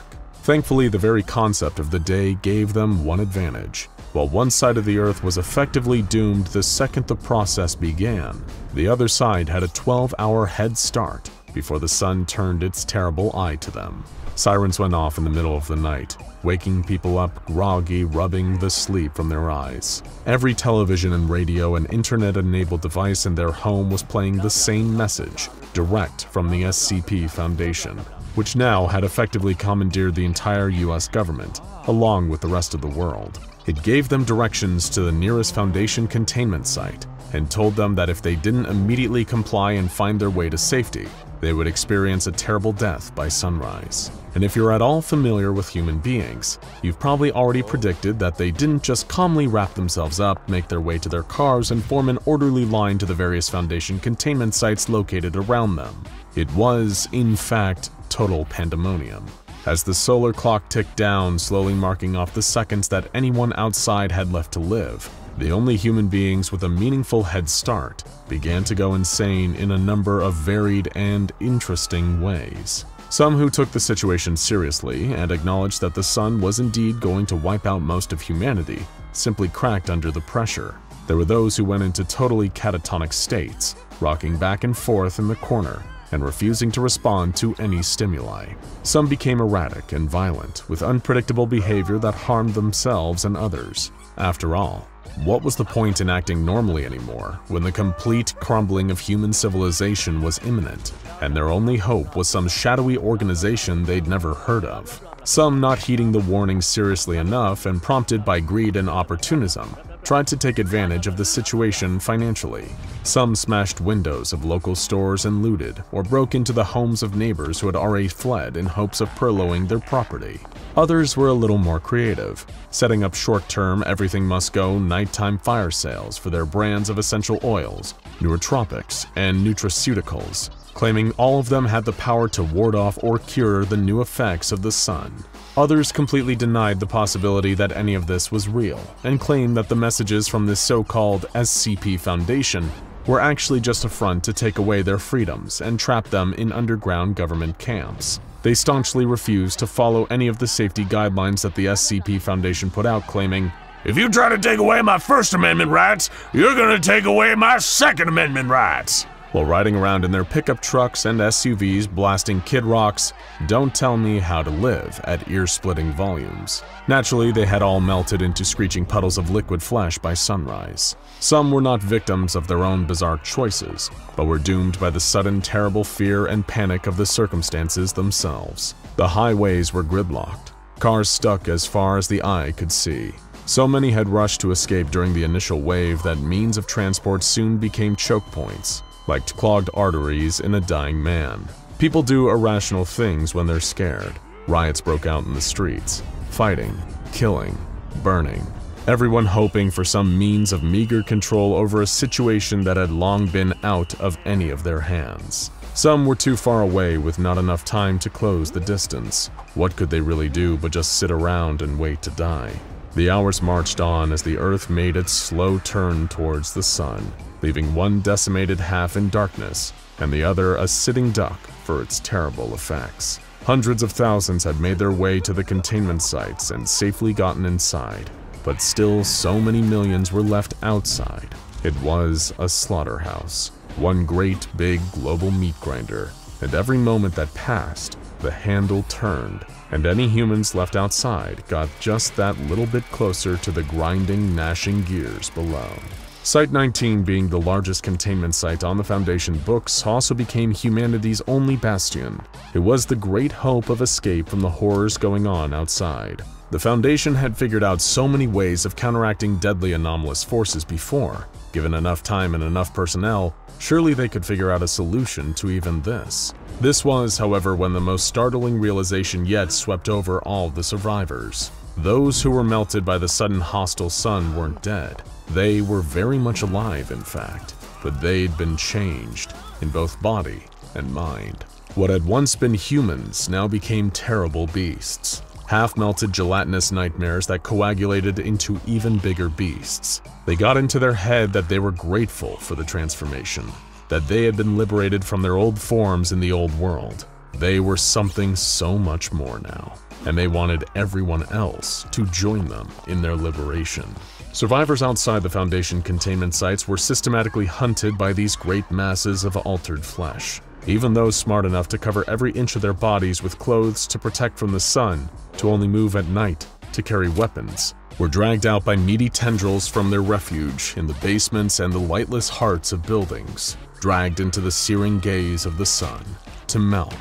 Thankfully, the very concept of the day gave them one advantage. While one side of the Earth was effectively doomed the second the process began, the other side had a 12-hour head start before the sun turned its terrible eye to them. Sirens went off in the middle of the night, waking people up groggy, rubbing the sleep from their eyes. Every television and radio and internet-enabled device in their home was playing the same message, direct from the SCP Foundation, which now had effectively commandeered the entire US government, along with the rest of the world. It gave them directions to the nearest Foundation containment site, and told them that if they didn't immediately comply and find their way to safety, they would experience a terrible death by sunrise. And if you're at all familiar with human beings, you've probably already predicted that they didn't just calmly wrap themselves up, make their way to their cars, and form an orderly line to the various Foundation containment sites located around them. It was, in fact, total pandemonium. As the solar clock ticked down, slowly marking off the seconds that anyone outside had left to live, the only human beings with a meaningful head start began to go insane in a number of varied and interesting ways. Some who took the situation seriously and acknowledged that the sun was indeed going to wipe out most of humanity simply cracked under the pressure. There were those who went into totally catatonic states, rocking back and forth in the corner and refusing to respond to any stimuli. Some became erratic and violent, with unpredictable behavior that harmed themselves and others. After all, what was the point in acting normally anymore when the complete crumbling of human civilization was imminent, and their only hope was some shadowy organization they'd never heard of? Some, not heeding the warning seriously enough and prompted by greed and opportunism, tried to take advantage of the situation financially. Some smashed windows of local stores and looted, or broke into the homes of neighbors who had already fled in hopes of furloughing their property. Others were a little more creative, setting up short-term everything-must-go nighttime fire sales for their brands of essential oils, nootropics, and nutraceuticals, claiming all of them had the power to ward off or cure the new effects of the sun. Others completely denied the possibility that any of this was real, and claimed that the messages from this so-called SCP Foundation were actually just a front to take away their freedoms and trap them in underground government camps. They staunchly refused to follow any of the safety guidelines that the SCP Foundation put out, claiming, "If you try to take away my First Amendment rights, you're gonna take away my Second Amendment rights." While riding around in their pickup trucks and SUVs blasting Kid Rock's "Don't Tell Me How to Live" at ear-splitting volumes. Naturally, they had all melted into screeching puddles of liquid flesh by sunrise. Some were not victims of their own bizarre choices, but were doomed by the sudden terrible fear and panic of the circumstances themselves. The highways were gridlocked, cars stuck as far as the eye could see. So many had rushed to escape during the initial wave that means of transport soon became choke points, like clogged arteries in a dying man. People do irrational things when they're scared. Riots broke out in the streets, fighting, killing, burning. Everyone hoping for some means of meager control over a situation that had long been out of any of their hands. Some were too far away with not enough time to close the distance. What could they really do but just sit around and wait to die? The hours marched on as the Earth made its slow turn towards the sun, leaving one decimated half in darkness and the other a sitting duck for its terrible effects. Hundreds of thousands had made their way to the containment sites and safely gotten inside, but still so many millions were left outside. It was a slaughterhouse, one great big global meat grinder, and every moment that passed, the handle turned, and any humans left outside got just that little bit closer to the grinding, gnashing gears below. Site-19, being the largest containment site on the Foundation books, also became humanity's only bastion. It was the great hope of escape from the horrors going on outside. The Foundation had figured out so many ways of counteracting deadly anomalous forces before. Given enough time and enough personnel, surely they could figure out a solution to even this. This was, however, when the most startling realization yet swept over all the survivors. Those who were melted by the sudden hostile sun weren't dead. They were very much alive, in fact, but they'd been changed in both body and mind. What had once been humans now became terrible beasts. Half-melted gelatinous nightmares that coagulated into even bigger beasts. They got into their head that they were grateful for the transformation, that they had been liberated from their old forms in the old world. They were something so much more now, and they wanted everyone else to join them in their liberation. Survivors outside the Foundation containment sites were systematically hunted by these great masses of altered flesh. Even those smart enough to cover every inch of their bodies with clothes to protect from the sun, to only move at night, to carry weapons, were dragged out by meaty tendrils from their refuge in the basements and the lightless hearts of buildings, dragged into the searing gaze of the sun, to melt,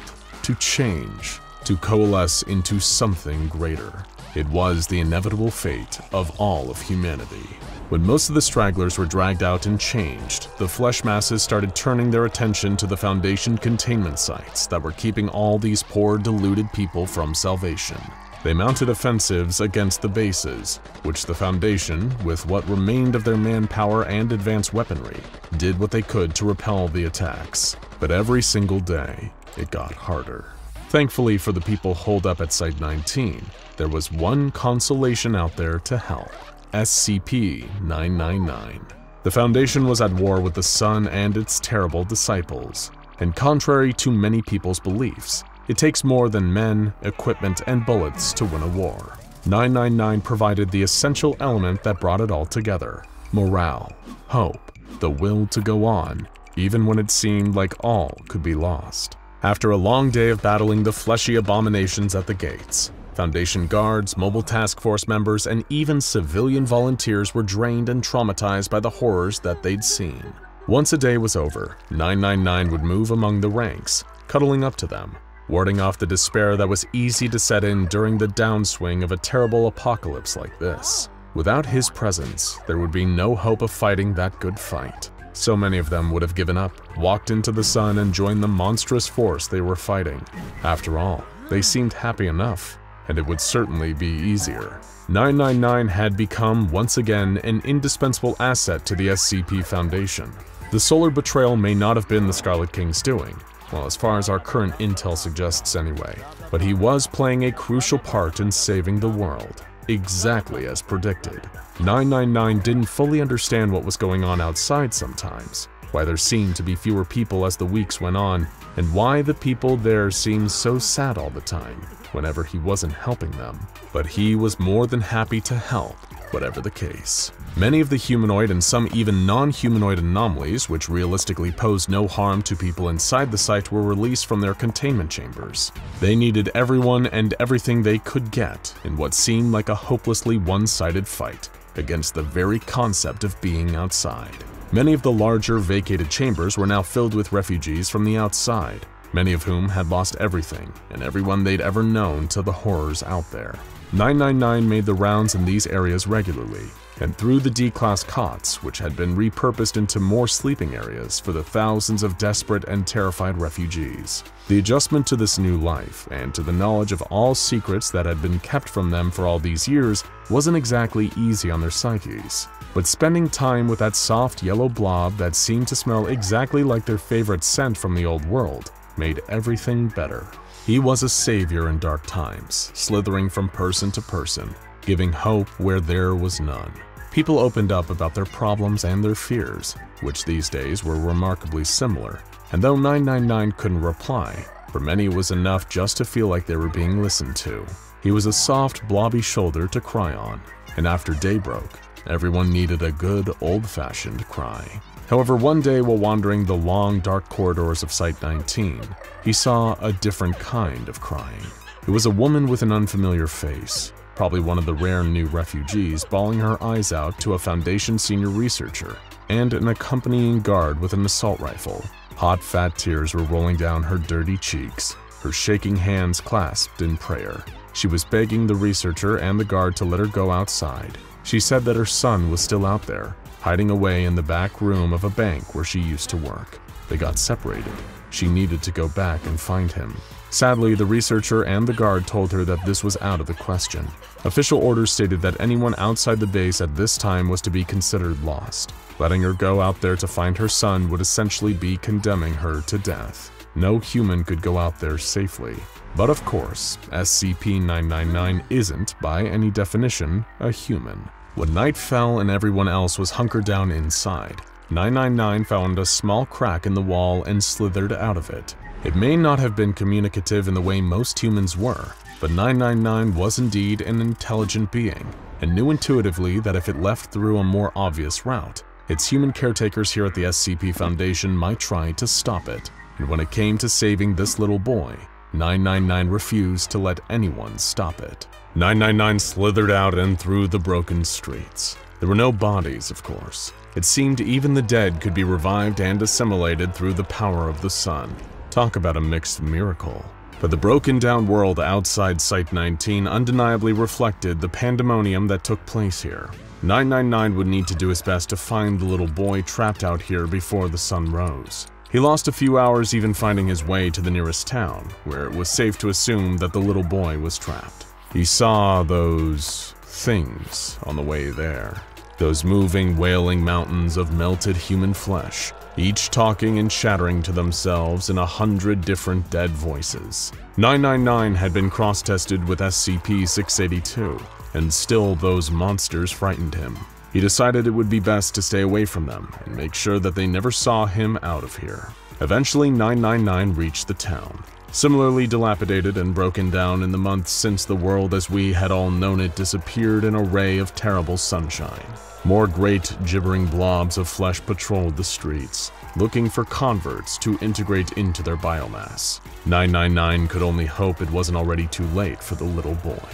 to change, to coalesce into something greater. It was the inevitable fate of all of humanity. When most of the stragglers were dragged out and changed, the flesh masses started turning their attention to the Foundation containment sites that were keeping all these poor, deluded people from salvation. They mounted offensives against the bases, which the Foundation, with what remained of their manpower and advanced weaponry, did what they could to repel the attacks. But every single day, it got harder. Thankfully for the people holed up at Site-19, there was one consolation out there to help: SCP-001. The Foundation was at war with the Sun and its terrible disciples, and contrary to many people's beliefs, it takes more than men, equipment, and bullets to win a war. 999 provided the essential element that brought it all together: morale, hope, the will to go on, even when it seemed like all could be lost. After a long day of battling the fleshy abominations at the gates, Foundation guards, mobile task force members, and even civilian volunteers were drained and traumatized by the horrors that they'd seen. Once a day was over, 999 would move among the ranks, cuddling up to them, warding off the despair that was easy to set in during the downswing of a terrible apocalypse like this. Without his presence, there would be no hope of fighting that good fight. So many of them would have given up, walked into the sun, and joined the monstrous force they were fighting. After all, they seemed happy enough, and it would certainly be easier. 999 had become, once again, an indispensable asset to the SCP Foundation. The solar betrayal may not have been the Scarlet King's doing, well, as far as our current intel suggests anyway, but he was playing a crucial part in saving the world, exactly as predicted. 999 didn't fully understand what was going on outside sometimes, why there seemed to be fewer people as the weeks went on, and why the people there seemed so sad all the time, whenever he wasn't helping them. But he was more than happy to help, whatever the case. Many of the humanoid and some even non-humanoid anomalies, which realistically posed no harm to people inside the site, were released from their containment chambers. They needed everyone and everything they could get in what seemed like a hopelessly one-sided fight against the very concept of being outside. Many of the larger vacated chambers were now filled with refugees from the outside, many of whom had lost everything and everyone they'd ever known to the horrors out there. 999 made the rounds in these areas regularly, and through the D-class cots, which had been repurposed into more sleeping areas for the thousands of desperate and terrified refugees. The adjustment to this new life, and to the knowledge of all secrets that had been kept from them for all these years, wasn't exactly easy on their psyches. But spending time with that soft yellow blob that seemed to smell exactly like their favorite scent from the old world made everything better. He was a savior in dark times, slithering from person to person, giving hope where there was none. People opened up about their problems and their fears, which these days were remarkably similar, and though 999 couldn't reply, for many it was enough just to feel like they were being listened to. He was a soft, blobby shoulder to cry on, and after day broke, everyone needed a good, old-fashioned cry. However, one day while wandering the long, dark corridors of Site-19, he saw a different kind of crying. It was a woman with an unfamiliar face, probably one of the rare new refugees, bawling her eyes out to a Foundation senior researcher and an accompanying guard with an assault rifle. Hot, fat tears were rolling down her dirty cheeks, her shaking hands clasped in prayer. She was begging the researcher and the guard to let her go outside. She said that her son was still out there, hiding away in the back room of a bank where she used to work. They got separated. She needed to go back and find him. Sadly, the researcher and the guard told her that this was out of the question. Official orders stated that anyone outside the base at this time was to be considered lost. Letting her go out there to find her son would essentially be condemning her to death. No human could go out there safely. But of course, SCP-999 isn't, by any definition, a human. When night fell and everyone else was hunkered down inside, 999 found a small crack in the wall and slithered out of it. It may not have been communicative in the way most humans were, but 999 was indeed an intelligent being, and knew intuitively that if it left through a more obvious route, its human caretakers here at the SCP Foundation might try to stop it. And when it came to saving this little boy, 999 refused to let anyone stop it. 999 slithered out and through the broken streets. There were no bodies, of course. It seemed even the dead could be revived and assimilated through the power of the sun. Talk about a mixed miracle. But the broken down world outside Site-19 undeniably reflected the pandemonium that took place here. 999 would need to do his best to find the little boy trapped out here before the sun rose. He lost a few hours even finding his way to the nearest town, where it was safe to assume that the little boy was trapped. He saw those things on the way there. Those moving, wailing mountains of melted human flesh, each talking and chattering to themselves in 100 different dead voices. 999 had been cross-tested with SCP-682, and still those monsters frightened him. He decided it would be best to stay away from them and make sure that they never saw him out of here. Eventually, 999 reached the town. similarly dilapidated and broken down in the months since the world as we had all known it disappeared in a ray of terrible sunshine. More great gibbering blobs of flesh patrolled the streets, looking for converts to integrate into their biomass. 999 could only hope it wasn't already too late for the little boy.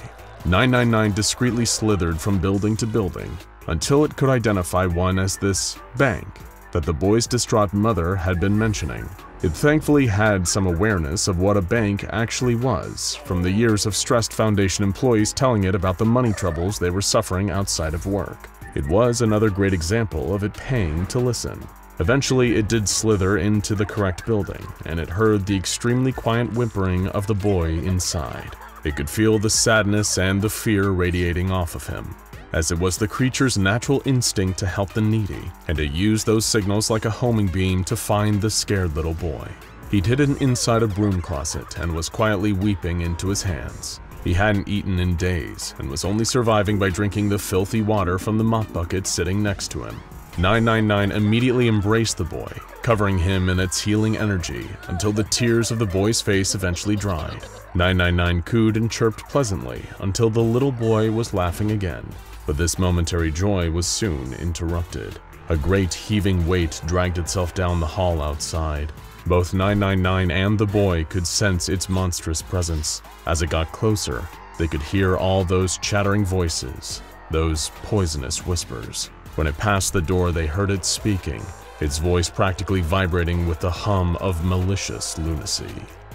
999 discreetly slithered from building to building until it could identify one as this bank that the boy's distraught mother had been mentioning. It thankfully had some awareness of what a bank actually was, from the years of stressed Foundation employees telling it about the money troubles they were suffering outside of work. It was another great example of it paying to listen. Eventually, it did slither into the correct building, and it heard the extremely quiet whimpering of the boy inside. It could feel the sadness and the fear radiating off of him, as it was the creature's natural instinct to help the needy, and it used those signals like a homing beam to find the scared little boy. He'd hidden inside a broom closet and was quietly weeping into his hands. He hadn't eaten in days and was only surviving by drinking the filthy water from the mop bucket sitting next to him. 999 immediately embraced the boy, covering him in its healing energy until the tears of the boy's face eventually dried. 999 cooed and chirped pleasantly until the little boy was laughing again. But this momentary joy was soon interrupted. A great heaving weight dragged itself down the hall outside. Both 999 and the boy could sense its monstrous presence. As it got closer, they could hear all those chattering voices, those poisonous whispers. When it passed the door, they heard it speaking, its voice practically vibrating with the hum of malicious lunacy.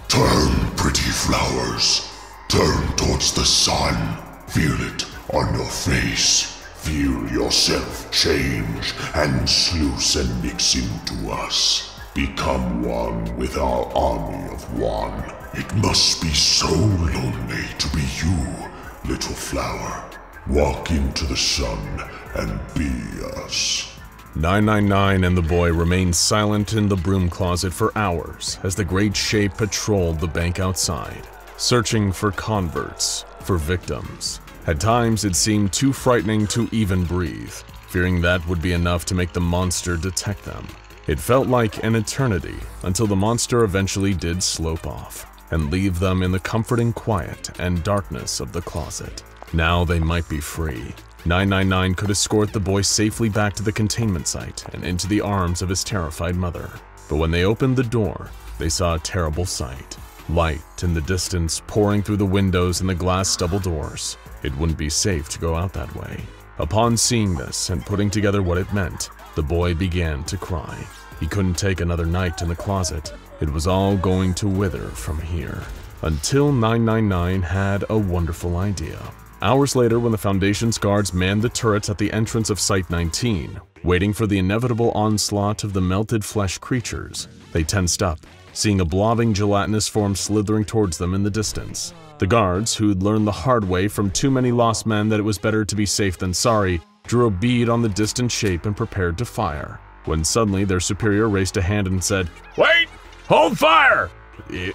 Turn, pretty flowers. Turn towards the sun. Feel it on your face. Feel yourself change and sluice and mix into us. Become one with our army of one. It must be so lonely to be you, little flower. Walk into the sun and be us. 999 and the boy remained silent in the broom closet for hours as the great shape patrolled the bank outside, searching for converts, for victims. At times, it seemed too frightening to even breathe, fearing that would be enough to make the monster detect them. It felt like an eternity until the monster eventually did slope off and leave them in the comforting quiet and darkness of the closet. Now they might be free. 999 could escort the boy safely back to the containment site and into the arms of his terrified mother. But when they opened the door, they saw a terrible sight. Light in the distance pouring through the windows and the glass double doors. It wouldn't be safe to go out that way. Upon seeing this and putting together what it meant, the boy began to cry. He couldn't take another night in the closet. It was all going to wither from here. Until 999 had a wonderful idea. Hours later, when the Foundation's guards manned the turrets at the entrance of Site 19, waiting for the inevitable onslaught of the melted flesh creatures, they tensed up, seeing a blobbing gelatinous form slithering towards them in the distance. The guards, who'd learned the hard way from too many lost men that it was better to be safe than sorry, drew a bead on the distant shape and prepared to fire, when suddenly their superior raised a hand and said, "Wait! Hold fire!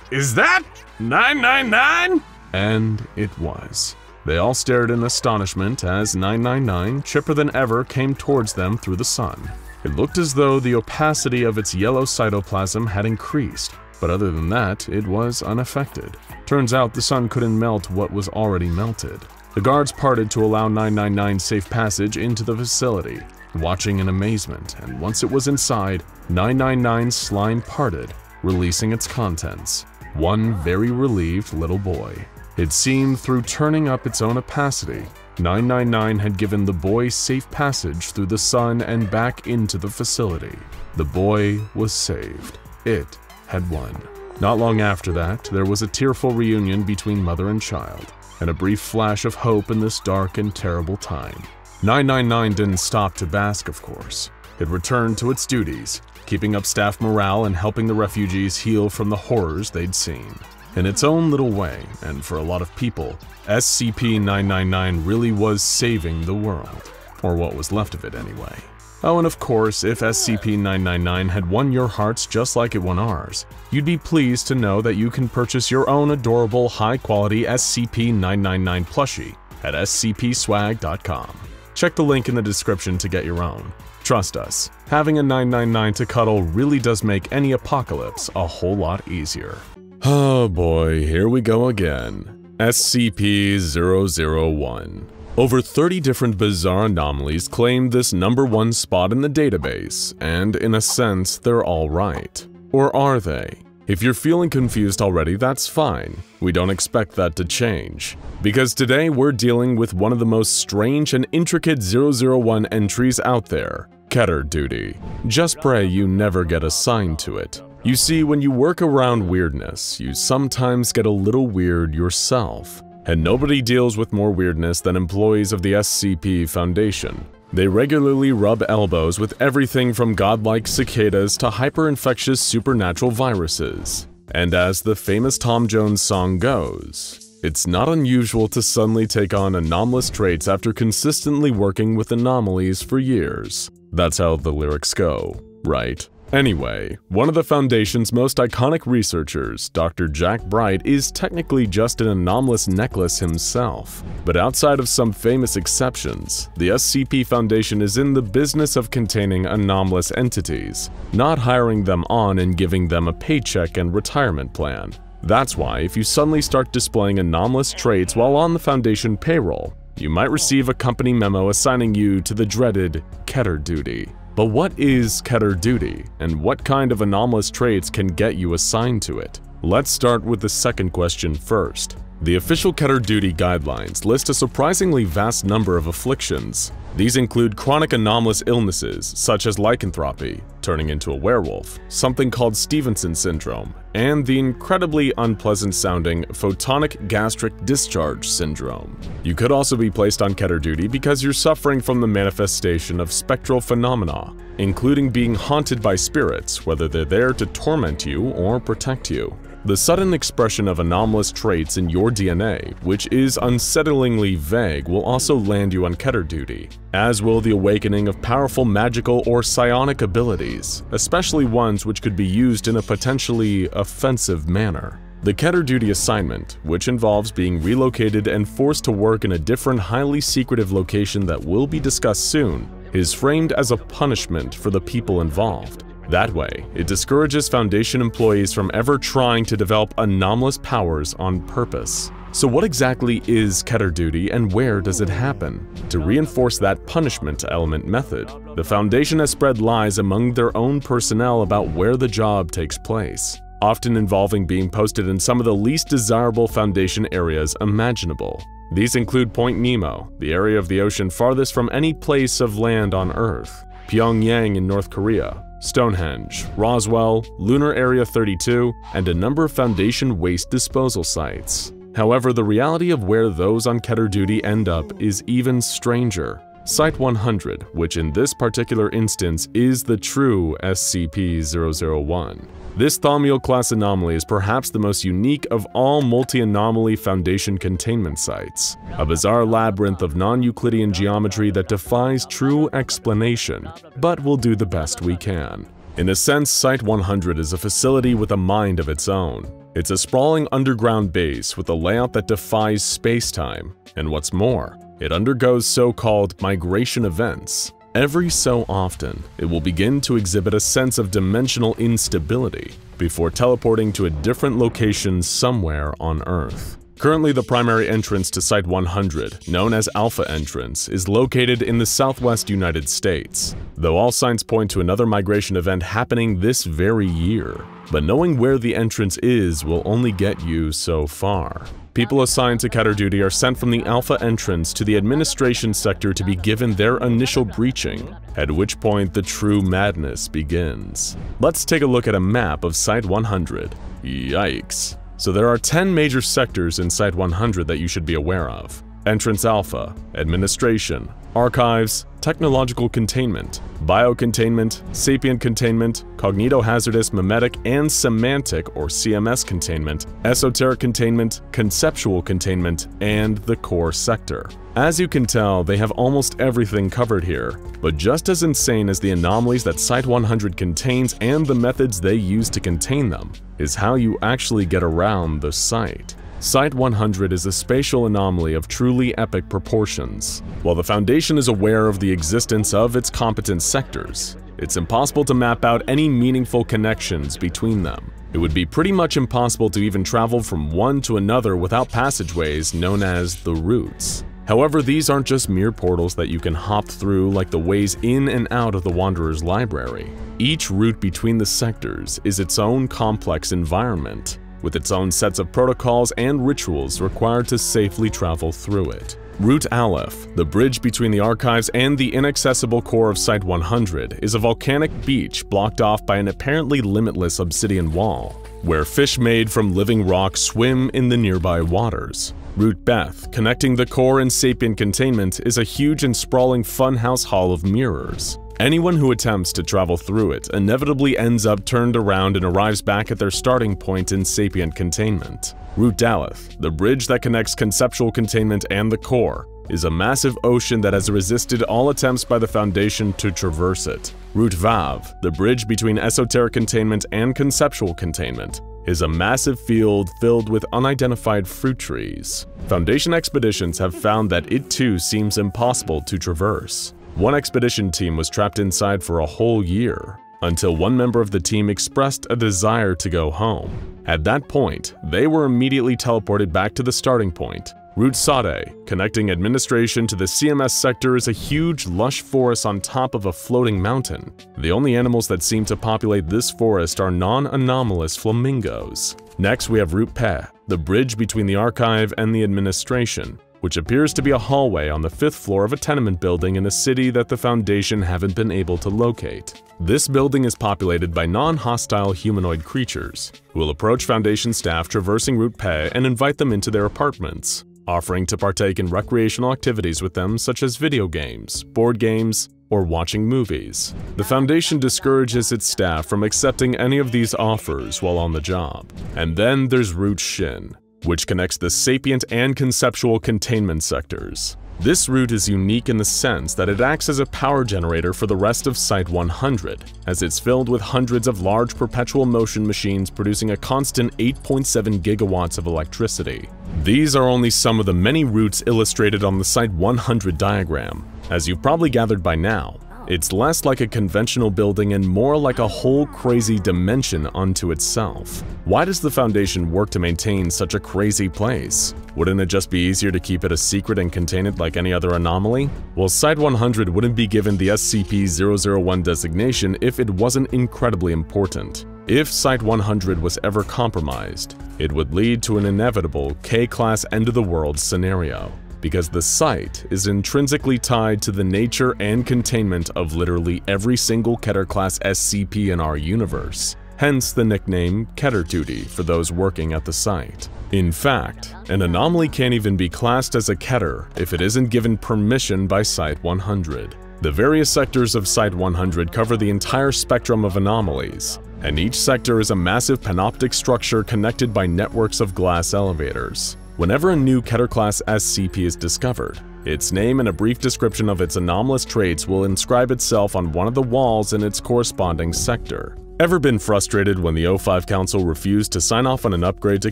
Is that 999? And it was. They all stared in astonishment as 999, chipper than ever, came towards them through the sun. It looked as though the opacity of its yellow cytoplasm had increased, but other than that, it was unaffected. Turns out the sun couldn't melt what was already melted. The guards parted to allow 999 safe passage into the facility, watching in amazement, and once it was inside, 999's slime parted, releasing its contents. One very relieved little boy. It seemed through turning up its own opacity, 999 had given the boy safe passage through the sun and back into the facility. The boy was saved. It had won. Not long after that, there was a tearful reunion between mother and child, and a brief flash of hope in this dark and terrible time. 999 didn't stop to bask, of course. It returned to its duties, keeping up staff morale and helping the refugees heal from the horrors they'd seen. In its own little way, and for a lot of people, SCP-001 really was saving the world, or what was left of it anyway. Oh, and of course, if SCP-001 had won your hearts just like it won ours, you'd be pleased to know that you can purchase your own adorable, high-quality SCP-001 plushie at scpswag.com. Check the link in the description to get your own. Trust us, having a 999 to cuddle really does make any apocalypse a whole lot easier. Oh boy, here we go again. SCP-001. Over 30 different bizarre anomalies claim this #1 spot in the database, and in a sense, they're all right. Or are they? If you're feeling confused already, that's fine. We don't expect that to change. Because today we're dealing with one of the most strange and intricate 001 entries out there, Keter duty. Just pray you never get assigned to it. You see, when you work around weirdness, you sometimes get a little weird yourself. And nobody deals with more weirdness than employees of the SCP Foundation. They regularly rub elbows with everything from godlike cicadas to hyper-infectious supernatural viruses. And as the famous Tom Jones song goes, it's not unusual to suddenly take on anomalous traits after consistently working with anomalies for years. That's how the lyrics go, right? Anyway, one of the Foundation's most iconic researchers, Dr. Jack Bright, is technically just an anomalous necklace himself. But outside of some famous exceptions, the SCP Foundation is in the business of containing anomalous entities, not hiring them on and giving them a paycheck and retirement plan. That's why if you suddenly start displaying anomalous traits while on the Foundation payroll, you might receive a company memo assigning you to the dreaded Keter duty. But what is Keter duty, and what kind of anomalous traits can get you assigned to it? Let's start with the second question first. The official Keter duty guidelines list a surprisingly vast number of afflictions. These include chronic anomalous illnesses such as lycanthropy, turning into a werewolf, something called Stevenson syndrome, and the incredibly unpleasant-sounding photonic gastric discharge syndrome. You could also be placed on Keter duty because you're suffering from the manifestation of spectral phenomena, including being haunted by spirits, whether they're there to torment you or protect you. The sudden expression of anomalous traits in your DNA, which is unsettlingly vague, will also land you on Keter duty, as will the awakening of powerful magical or psionic abilities, especially ones which could be used in a potentially offensive manner. The Keter duty assignment, which involves being relocated and forced to work in a different highly secretive location that will be discussed soon, is framed as a punishment for the people involved. That way, it discourages Foundation employees from ever trying to develop anomalous powers on purpose. So what exactly is Keter duty and where does it happen? To reinforce that punishment element method, the Foundation has spread lies among their own personnel about where the job takes place, often involving being posted in some of the least desirable Foundation areas imaginable. These include Point Nemo, the area of the ocean farthest from any place of land on Earth, Pyongyang in North Korea, Stonehenge, Roswell, Lunar Area 32, and a number of Foundation waste disposal sites. However, the reality of where those on Keter duty end up is even stranger. Site 100, which in this particular instance is the true SCP-001. This Thaumiel-class anomaly is perhaps the most unique of all multi-anomaly Foundation containment sites, a bizarre labyrinth of non-Euclidean geometry that defies true explanation, but we'll do the best we can. In a sense, Site 100 is a facility with a mind of its own. It's a sprawling underground base with a layout that defies space-time, and what's more, it undergoes so-called migration events. Every so often, it will begin to exhibit a sense of dimensional instability before teleporting to a different location somewhere on Earth. Currently, the primary entrance to Site 100, known as Alpha Entrance, is located in the southwest United States, though all signs point to another migration event happening this very year. But knowing where the entrance is will only get you so far. People assigned to Keter duty are sent from the Alpha entrance to the administration sector to be given their initial breaching, at which point the true madness begins. Let's take a look at a map of Site 100. Yikes. So there are 10 major sectors in Site 100 that you should be aware of. Entrance Alpha, Administration, Archives, Technological Containment, Biocontainment, Sapient Containment, Cognitohazardous Memetic and Semantic or CMS Containment, Esoteric Containment, Conceptual Containment, and the Core Sector. As you can tell, they have almost everything covered here, but just as insane as the anomalies that Site 100 contains and the methods they use to contain them, is how you actually get around the site. Site 100 is a spatial anomaly of truly epic proportions. While the Foundation is aware of the existence of its competent sectors, it's impossible to map out any meaningful connections between them. It would be pretty much impossible to even travel from one to another without passageways known as the routes. However, these aren't just mere portals that you can hop through like the ways in and out of the Wanderer's library. Each route between the sectors is its own complex environment, with its own sets of protocols and rituals required to safely travel through it. Route Aleph, the bridge between the archives and the inaccessible core of Site-100, is a volcanic beach blocked off by an apparently limitless obsidian wall, where fish made from living rock swim in the nearby waters. Route Beth, connecting the core and sapient containment, is a huge and sprawling funhouse hall of mirrors. Anyone who attempts to travel through it inevitably ends up turned around and arrives back at their starting point in sapient containment. Route Daleth, the bridge that connects conceptual containment and the core, is a massive ocean that has resisted all attempts by the Foundation to traverse it. Route Vav, the bridge between esoteric containment and conceptual containment, is a massive field filled with unidentified fruit trees. Foundation expeditions have found that it too seems impossible to traverse. One expedition team was trapped inside for a whole year, until one member of the team expressed a desire to go home. At that point, they were immediately teleported back to the starting point. Route Sade, connecting administration to the CMS sector, is a huge, lush forest on top of a floating mountain. The only animals that seem to populate this forest are non-anomalous flamingos. Next, we have Route Pe, the bridge between the archive and the administration, which appears to be a hallway on the 5th floor of a tenement building in a city that the Foundation haven't been able to locate. This building is populated by non-hostile humanoid creatures, who will approach Foundation staff traversing Route Pe and invite them into their apartments, offering to partake in recreational activities with them such as video games, board games, or watching movies. The Foundation discourages its staff from accepting any of these offers while on the job. And then there's Route Shin, which connects the sapient and conceptual containment sectors. This route is unique in the sense that it acts as a power generator for the rest of Site-100, as it's filled with hundreds of large perpetual motion machines producing a constant 8.7 gigawatts of electricity. These are only some of the many routes illustrated on the Site-100 diagram. As you've probably gathered by now, it's less like a conventional building and more like a whole crazy dimension unto itself. Why does the Foundation work to maintain such a crazy place? Wouldn't it just be easier to keep it a secret and contain it like any other anomaly? Well, Site-100 wouldn't be given the SCP-001 designation if it wasn't incredibly important. If Site-100 was ever compromised, it would lead to an inevitable K-class end-of-the-world scenario, because the site is intrinsically tied to the nature and containment of literally every single Keter-class SCP in our universe, hence the nickname Keter Duty for those working at the site. In fact, an anomaly can't even be classed as a Keter if it isn't given permission by Site-100. The various sectors of Site-100 cover the entire spectrum of anomalies, and each sector is a massive panoptic structure connected by networks of glass elevators. Whenever a new Keter-class SCP is discovered, its name and a brief description of its anomalous traits will inscribe itself on one of the walls in its corresponding sector. Ever been frustrated when the O5 Council refused to sign off on an upgrade to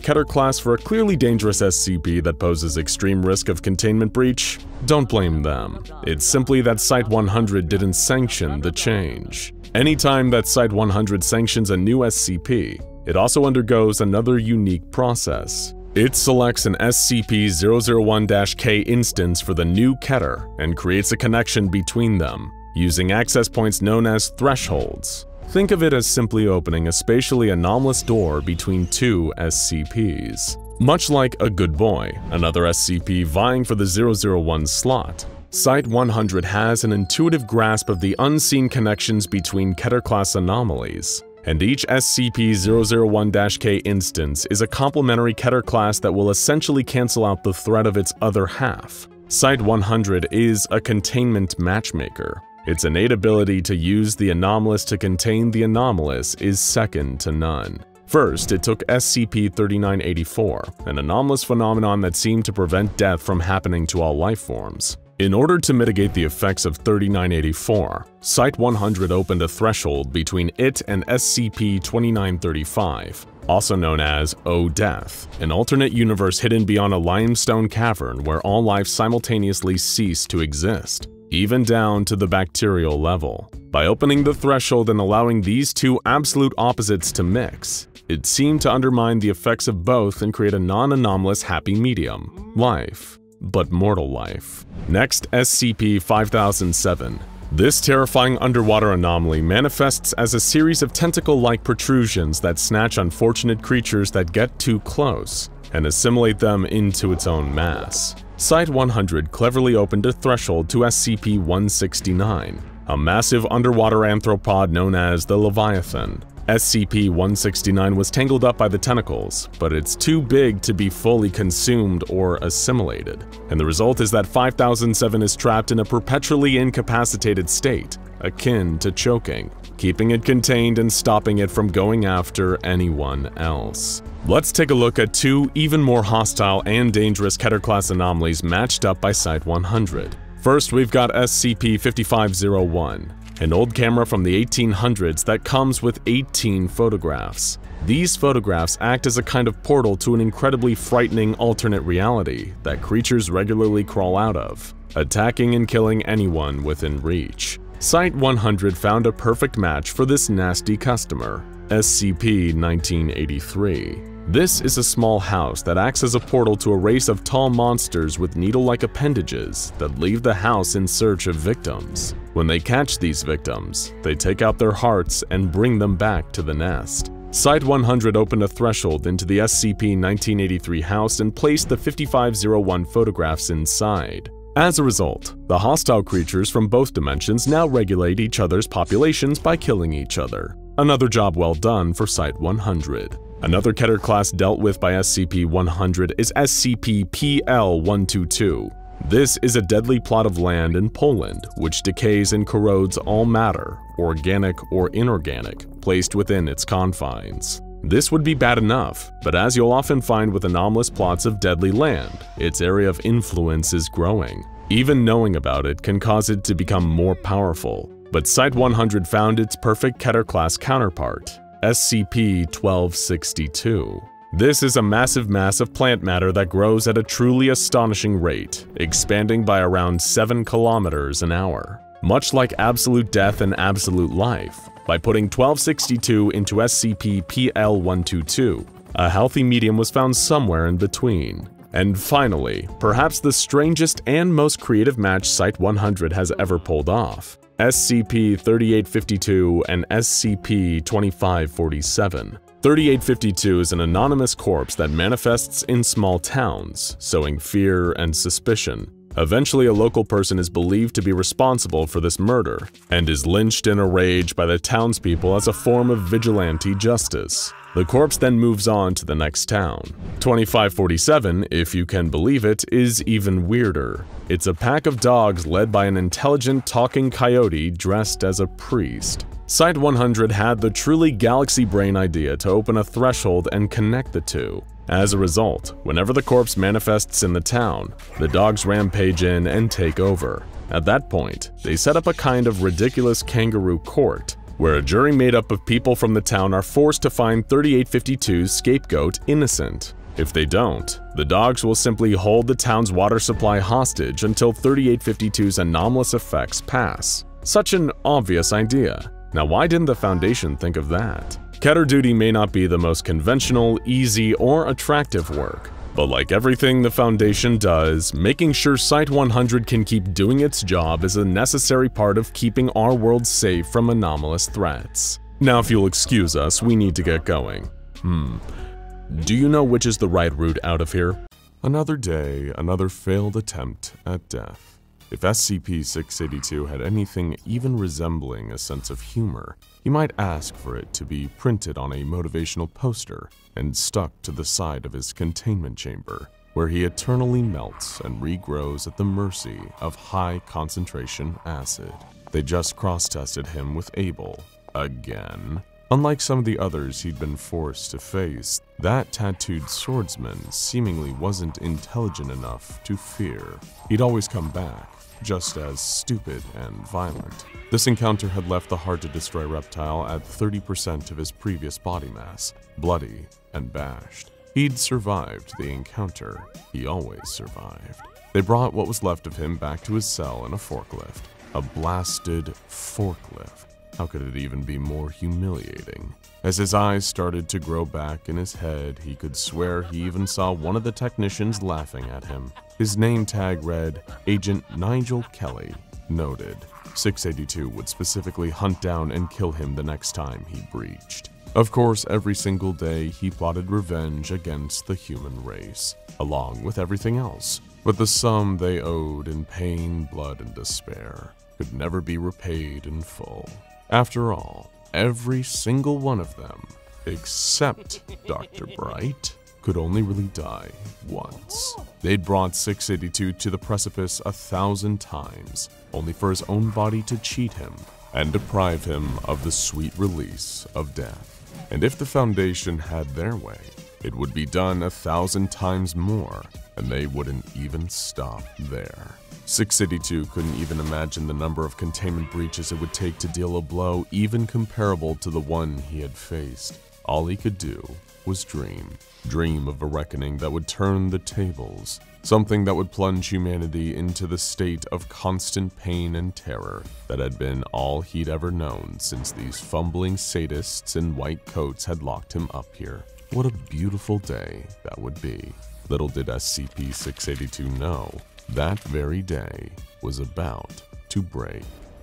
Keter-class for a clearly dangerous SCP that poses extreme risk of containment breach? Don't blame them. It's simply that Site-100 didn't sanction the change. Anytime that Site-100 sanctions a new SCP, it also undergoes another unique process. It selects an SCP-001-K instance for the new Keter and creates a connection between them, using access points known as thresholds. Think of it as simply opening a spatially anomalous door between two SCPs. Much like a good boy, another SCP vying for the 001 slot, Site-100 has an intuitive grasp of the unseen connections between Keter-class anomalies, and each SCP-001-K instance is a complementary Keter class that will essentially cancel out the threat of its other half. Site-100 is a containment matchmaker. Its innate ability to use the anomalous to contain the anomalous is second to none. First, it took SCP-3984, an anomalous phenomenon that seemed to prevent death from happening to all life forms. In order to mitigate the effects of 3984, Site-100 opened a threshold between it and SCP-2935, also known as O-Death, an alternate universe hidden beyond a limestone cavern where all life simultaneously ceased to exist. even down to the bacterial level. By opening the threshold and allowing these two absolute opposites to mix, it seemed to undermine the effects of both and create a non-anomalous happy medium, life, but mortal life. Next, SCP-5007. This terrifying underwater anomaly manifests as a series of tentacle-like protrusions that snatch unfortunate creatures that get too close and assimilate them into its own mass. Site-100 cleverly opened a threshold to SCP-169, a massive underwater arthropod known as the Leviathan. SCP-169 was tangled up by the tentacles, but it's too big to be fully consumed or assimilated, and the result is that 5007 is trapped in a perpetually incapacitated state, akin to choking, keeping it contained and stopping it from going after anyone else. Let's take a look at two even more hostile and dangerous Keter-class anomalies matched up by Site-100. First, we've got SCP-5501, an old camera from the 1800s that comes with 18 photographs. These photographs act as a kind of portal to an incredibly frightening alternate reality that creatures regularly crawl out of, attacking and killing anyone within reach. Site-100 found a perfect match for this nasty customer, SCP-1983. This is a small house that acts as a portal to a race of tall monsters with needle-like appendages that leave the house in search of victims. When they catch these victims, they take out their hearts and bring them back to the nest. Site-100 opened a threshold into the SCP-1983 house and placed the 5501 photographs inside. As a result, the hostile creatures from both dimensions now regulate each other's populations by killing each other. Another job well done for Site-100. Another Keter class dealt with by SCP-100 is SCP-PL-122. This is a deadly plot of land in Poland which decays and corrodes all matter, organic or inorganic, placed within its confines. This would be bad enough, but as you'll often find with anomalous plots of deadly land, its area of influence is growing. Even knowing about it can cause it to become more powerful. But Site-100 found its perfect Keter class counterpart, SCP-1262. This is a massive mass of plant matter that grows at a truly astonishing rate, expanding by around 7 kilometers an hour. Much like absolute death and absolute life, by putting 1262 into SCP-PL-122, a healthy medium was found somewhere in between. And finally, perhaps the strangest and most creative match Site-100 has ever pulled off, SCP-3852 and SCP-2547. 3852 is an anonymous corpse that manifests in small towns, sowing fear and suspicion. Eventually, a local person is believed to be responsible for this murder, and is lynched in a rage by the townspeople as a form of vigilante justice. The corpse then moves on to the next town. 2547, if you can believe it, is even weirder. It's a pack of dogs led by an intelligent talking coyote dressed as a priest. Site-100 had the truly galaxy brain idea to open a threshold and connect the two. As a result, whenever the corpse manifests in the town, the dogs rampage in and take over. At that point, they set up a kind of ridiculous kangaroo court, where a jury made up of people from the town are forced to find 3852's scapegoat innocent. If they don't, the dogs will simply hold the town's water supply hostage until 3852's anomalous effects pass. Such an obvious idea. Now, why didn't the Foundation think of that? Keter duty may not be the most conventional, easy, or attractive work, but like everything the Foundation does, making sure Site-100 can keep doing its job is a necessary part of keeping our world safe from anomalous threats. Now, if you'll excuse us, we need to get going. Do you know which is the right route out of here? Another day, another failed attempt at death. If SCP-682 had anything even resembling a sense of humor, he might ask for it to be printed on a motivational poster and stuck to the side of his containment chamber, where he eternally melts and regrows at the mercy of high-concentration acid. They just cross-tested him with Abel, again. Unlike some of the others he'd been forced to face, that tattooed swordsman seemingly wasn't intelligent enough to fear. He'd always come back, just as stupid and violent. This encounter had left the hard-to-destroy reptile at 30% of his previous body mass, bloody and bashed. He'd survived the encounter. He always survived. They brought what was left of him back to his cell in a forklift. A blasted forklift. How could it even be more humiliating? As his eyes started to grow back in his head, he could swear he even saw one of the technicians laughing at him. His name tag read, Agent Nigel Kelly. Noted. 682 would specifically hunt down and kill him the next time he breached. Of course, every single day he plotted revenge against the human race, along with everything else. But the sum they owed in pain, blood, and despair could never be repaid in full. After all, every single one of them, except Dr. Bright, could only really die once. They'd brought 682 to the precipice 1,000 times, only for his own body to cheat him and deprive him of the sweet release of death. And if the Foundation had their way, it would be done 1,000 times more, and they wouldn't even stop there. 682 couldn't even imagine the number of containment breaches it would take to deal a blow even comparable to the one he had faced. All he could do was dream of a reckoning that would turn the tables, something that would plunge humanity into the state of constant pain and terror that had been all he'd ever known since these fumbling sadists in white coats had locked him up here. What a beautiful day that would be. Little did SCP-682 know, that very day was about to break.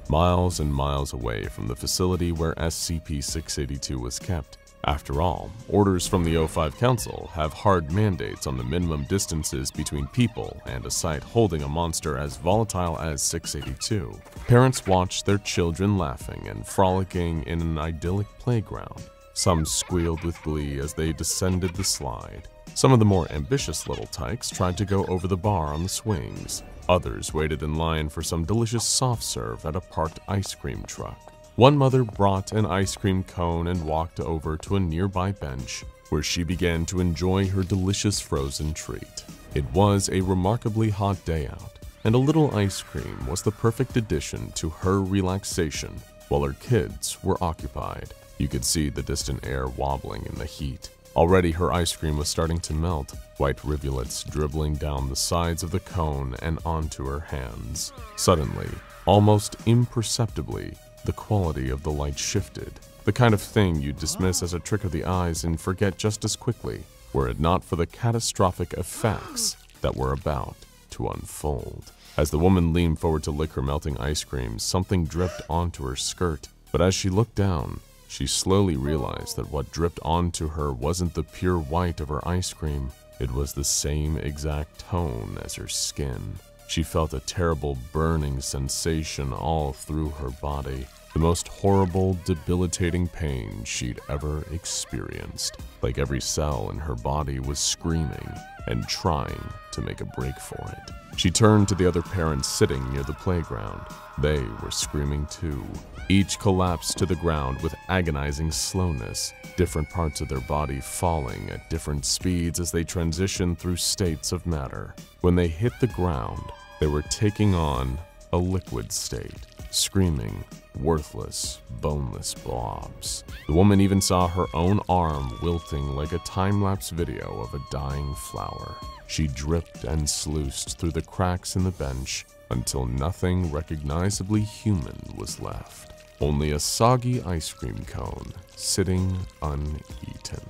Miles and miles away from the facility where SCP-682 was kept. After all, orders from the O5 Council have hard mandates on the minimum distances between people and a site holding a monster as volatile as 682. Parents watched their children laughing and frolicking in an idyllic playground. Some squealed with glee as they descended the slide. Some of the more ambitious little tykes tried to go over the bar on the swings. Others waited in line for some delicious soft serve at a parked ice cream truck. One mother brought an ice cream cone and walked over to a nearby bench where she began to enjoy her delicious frozen treat. It was a remarkably hot day out, and a little ice cream was the perfect addition to her relaxation while her kids were occupied. You could see the distant air wobbling in the heat. Already her ice cream was starting to melt, white rivulets dribbling down the sides of the cone and onto her hands. Suddenly, almost imperceptibly, the quality of the light shifted, the kind of thing you'd dismiss as a trick of the eyes and forget just as quickly, were it not for the catastrophic effects that were about to unfold. As the woman leaned forward to lick her melting ice cream, something dripped onto her skirt, but as she looked down, she slowly realized that what dripped onto her wasn't the pure white of her ice cream, it was the same exact tone as her skin. She felt a terrible burning sensation all through her body, the most horrible, debilitating pain she'd ever experienced. Like every cell in her body was screaming and trying to make a break for it. She turned to the other parents sitting near the playground. They were screaming too. Each collapsed to the ground with agonizing slowness, different parts of their body falling at different speeds as they transitioned through states of matter. When they hit the ground, they were taking on a liquid state, screaming, worthless, boneless blobs. The woman even saw her own arm wilting like a time-lapse video of a dying flower. She dripped and sluiced through the cracks in the bench until nothing recognizably human was left. Only a soggy ice cream cone sitting uneaten.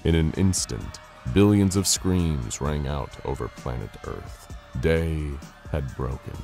In an instant, billions of screams rang out over planet Earth. Day had broken.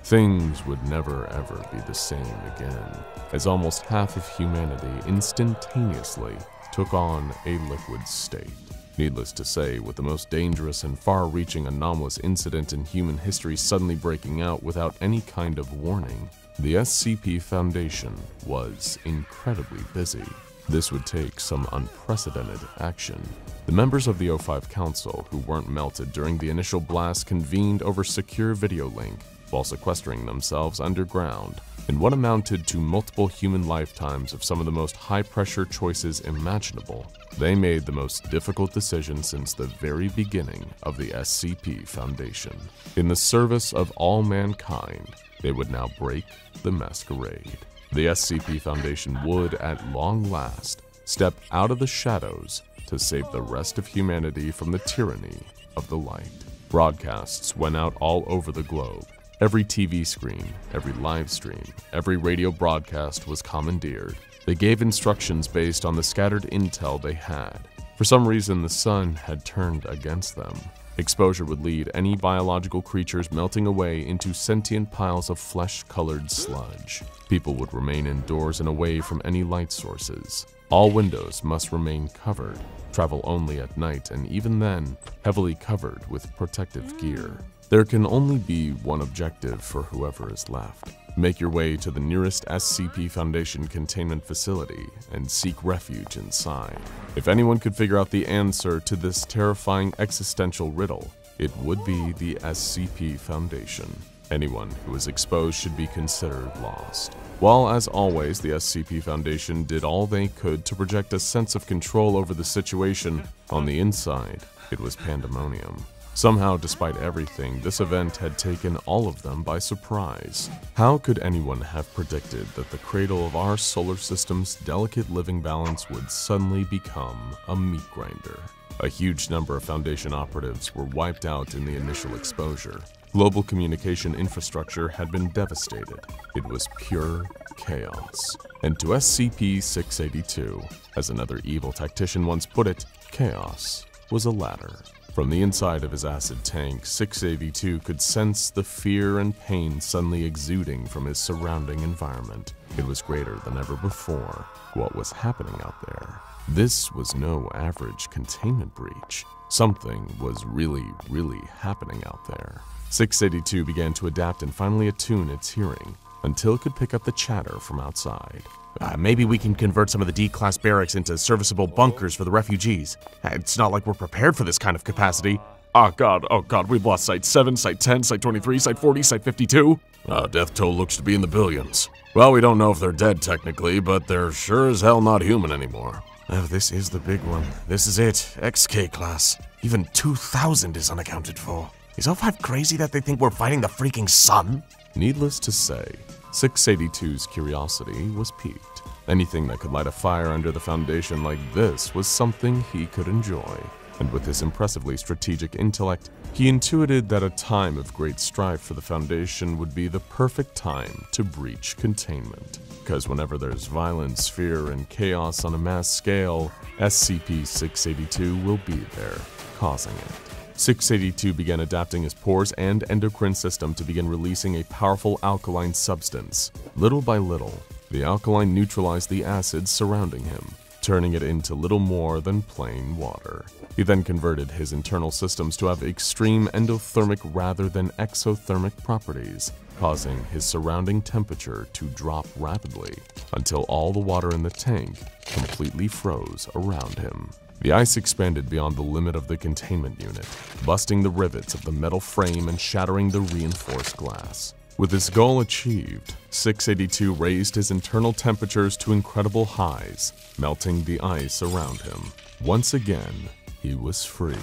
Things would never ever be the same again, as almost half of humanity instantaneously took on a liquid state. Needless to say, with the most dangerous and far-reaching anomalous incident in human history suddenly breaking out without any kind of warning, the SCP Foundation was incredibly busy. This would take some unprecedented action. The members of the O5 Council who weren't melted during the initial blast convened over secure video link while sequestering themselves underground in what amounted to multiple human lifetimes of some of the most high-pressure choices imaginable. They made the most difficult decision since the very beginning of the SCP Foundation. In the service of all mankind, they would now break the masquerade. The SCP Foundation would, at long last, step out of the shadows to save the rest of humanity from the tyranny of the light. Broadcasts went out all over the globe. Every TV screen, every live stream, every radio broadcast was commandeered. They gave instructions based on the scattered intel they had. For some reason, the sun had turned against them. Exposure would lead any biological creatures melting away into sentient piles of flesh-colored sludge. People would remain indoors and away from any light sources. All windows must remain covered, travel only at night, and even then, heavily covered with protective gear. There can only be one objective for whoever is left. Make your way to the nearest SCP Foundation containment facility and seek refuge inside. If anyone could figure out the answer to this terrifying existential riddle, it would be the SCP Foundation. Anyone who is exposed should be considered lost. While, as always, the SCP Foundation did all they could to project a sense of control over the situation, on the inside, it was pandemonium. Somehow, despite everything, this event had taken all of them by surprise. How could anyone have predicted that the cradle of our solar system's delicate living balance would suddenly become a meat grinder? A huge number of Foundation operatives were wiped out in the initial exposure. Global communication infrastructure had been devastated. It was pure chaos. And to SCP-001, as another evil tactician once put it, chaos was a ladder. From the inside of his acid tank, 682 could sense the fear and pain suddenly exuding from his surrounding environment. It was greater than ever before. What was happening out there? This was no average containment breach. Something was really happening out there. 682 began to adapt and finally attune its hearing, until it could pick up the chatter from outside. Maybe we can convert some of the D-class barracks into serviceable bunkers for the refugees. It's not like we're prepared for this kind of capacity. Oh god, we've lost Site 7, Site 10, Site 23, Site 40, Site 52. Death toll looks to be in the billions. Well, we don't know if they're dead technically, but they're sure as hell not human anymore. Oh, this is the big one. This is it. XK class. Even 2,000 is unaccounted for. Is O5 crazy that they think we're fighting the freaking sun? Needless to say, 682's curiosity was piqued. Anything that could light a fire under the Foundation like this was something he could enjoy. And with his impressively strategic intellect, he intuited that a time of great strife for the Foundation would be the perfect time to breach containment. Because whenever there's violence, fear, and chaos on a mass scale, SCP-682 will be there, causing it. 682 began adapting his pores and endocrine system to begin releasing a powerful alkaline substance. Little by little, the alkaline neutralized the acids surrounding him, turning it into little more than plain water. He then converted his internal systems to have extreme endothermic rather than exothermic properties, causing his surrounding temperature to drop rapidly until all the water in the tank completely froze around him. The ice expanded beyond the limit of the containment unit, busting the rivets of the metal frame and shattering the reinforced glass. With his goal achieved, 682 raised his internal temperatures to incredible highs, melting the ice around him. Once again, he was free,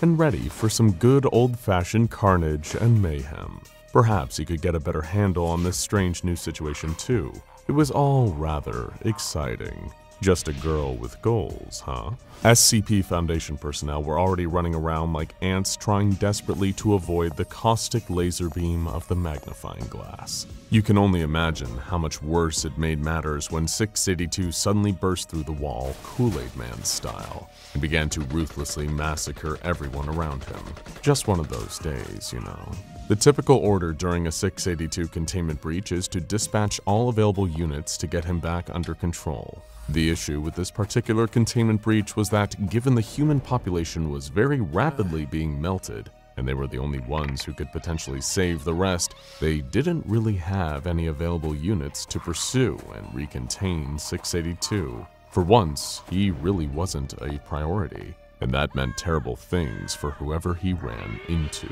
and ready for some good old-fashioned carnage and mayhem. Perhaps he could get a better handle on this strange new situation too. It was all rather exciting. Just a girl with goals, huh? SCP Foundation personnel were already running around like ants trying desperately to avoid the caustic laser beam of the magnifying glass. You can only imagine how much worse it made matters when 682 suddenly burst through the wall, Kool-Aid Man style, and began to ruthlessly massacre everyone around him. Just one of those days, you know. The typical order during a 682 containment breach is to dispatch all available units to get him back under control. The issue with this particular containment breach was that, given the human population was very rapidly being melted, and they were the only ones who could potentially save the rest, they didn't really have any available units to pursue and recontain 682. For once, he really wasn't a priority, and that meant terrible things for whoever he ran into.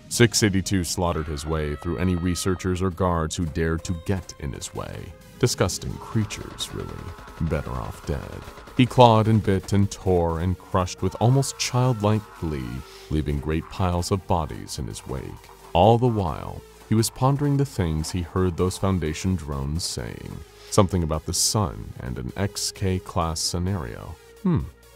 682 slaughtered his way through any researchers or guards who dared to get in his way. Disgusting creatures, really. Better off dead. He clawed and bit and tore and crushed with almost childlike glee, leaving great piles of bodies in his wake. All the while, he was pondering the things he heard those Foundation drones saying. Something about the sun and an XK-class scenario.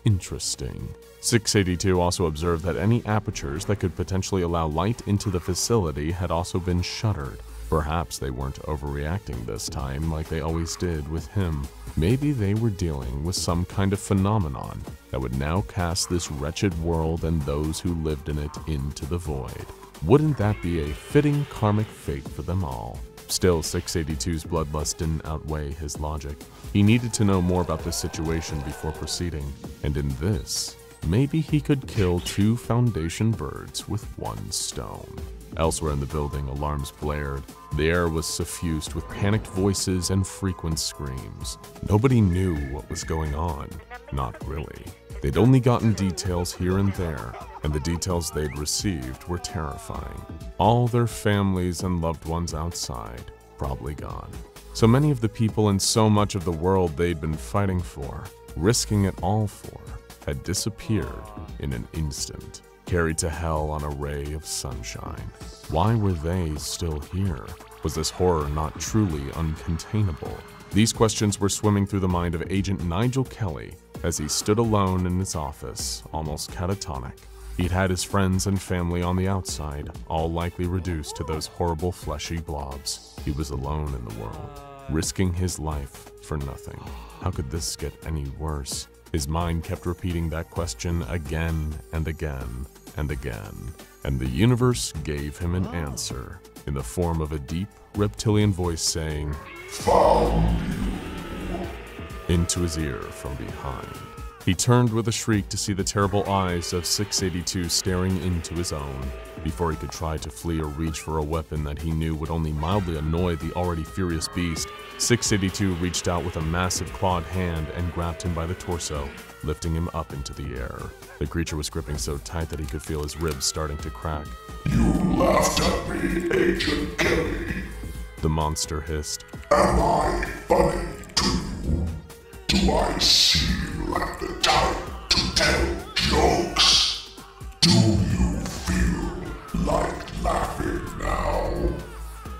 interesting. 682 also observed that any apertures that could potentially allow light into the facility had also been shuttered. Perhaps they weren't overreacting this time like they always did with him. Maybe they were dealing with some kind of phenomenon that would now cast this wretched world and those who lived in it into the void. Wouldn't that be a fitting karmic fate for them all? Still, 682's bloodlust didn't outweigh his logic. He needed to know more about this situation before proceeding, and in this, maybe he could kill 2 Foundation birds with 1 stone. Elsewhere in the building, alarms blared. The air was suffused with panicked voices and frequent screams. Nobody knew what was going on. Not really. They'd only gotten details here and there, and the details they'd received were terrifying. All their families and loved ones outside, probably gone. So many of the people and so much of the world they'd been fighting for, risking it all for, had disappeared in an instant, carried to hell on a ray of sunshine. Why were they still here? Was this horror not truly uncontainable? These questions were swimming through the mind of Agent Nigel Kelly as he stood alone in his office, almost catatonic. He'd had his friends and family on the outside, all likely reduced to those horrible fleshy blobs. He was alone in the world, risking his life for nothing. How could this get any worse? His mind kept repeating that question again and again and again, and the universe gave him an answer in the form of a deep reptilian voice saying, "Found you," into his ear from behind. He turned with a shriek to see the terrible eyes of 682 staring into his own. Before he could try to flee or reach for a weapon that he knew would only mildly annoy the already furious beast, 682 reached out with a massive clawed hand and grabbed him by the torso, lifting him up into the air. The creature was gripping so tight that he could feel his ribs starting to crack. "You laughed at me, Agent Kelly. The monster hissed. Am I funny to you? Do I seem like the type to tell jokes? Do you feel like laughing now?"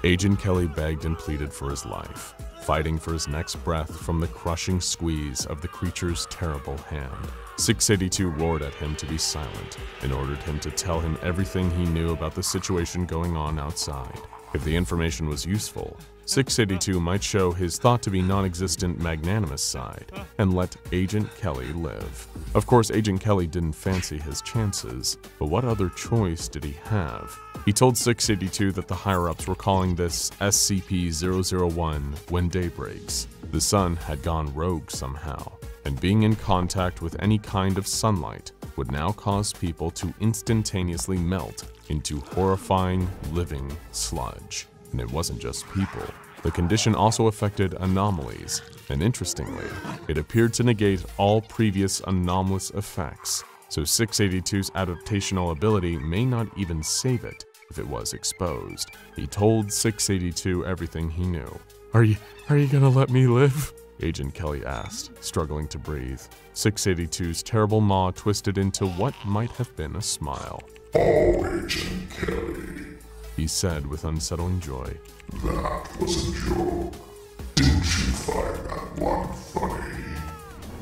Agent Kelly begged and pleaded for his life, fighting for his next breath from the crushing squeeze of the creature's terrible hand. 682 roared at him to be silent and ordered him to tell him everything he knew about the situation going on outside. If the information was useful, 682 might show his thought-to-be non-existent magnanimous side and let Agent Kelly live. Of course, Agent Kelly didn't fancy his chances, but what other choice did he have? He told 682 that the higher-ups were calling this SCP-001 when day breaks. The sun had gone rogue somehow, and being in contact with any kind of sunlight would now cause people to instantaneously melt into horrifying, living sludge. And it wasn't just people. The condition also affected anomalies, and interestingly, it appeared to negate all previous anomalous effects, so 682's adaptational ability may not even save it if it was exposed. He told 682 everything he knew. Are you gonna let me live?" Agent Kelly asked, struggling to breathe. 682's terrible maw twisted into what might have been a smile. "Oh, Agent Kelly," he said with unsettling joy. "That was a joke. Didn't you find that one funny?"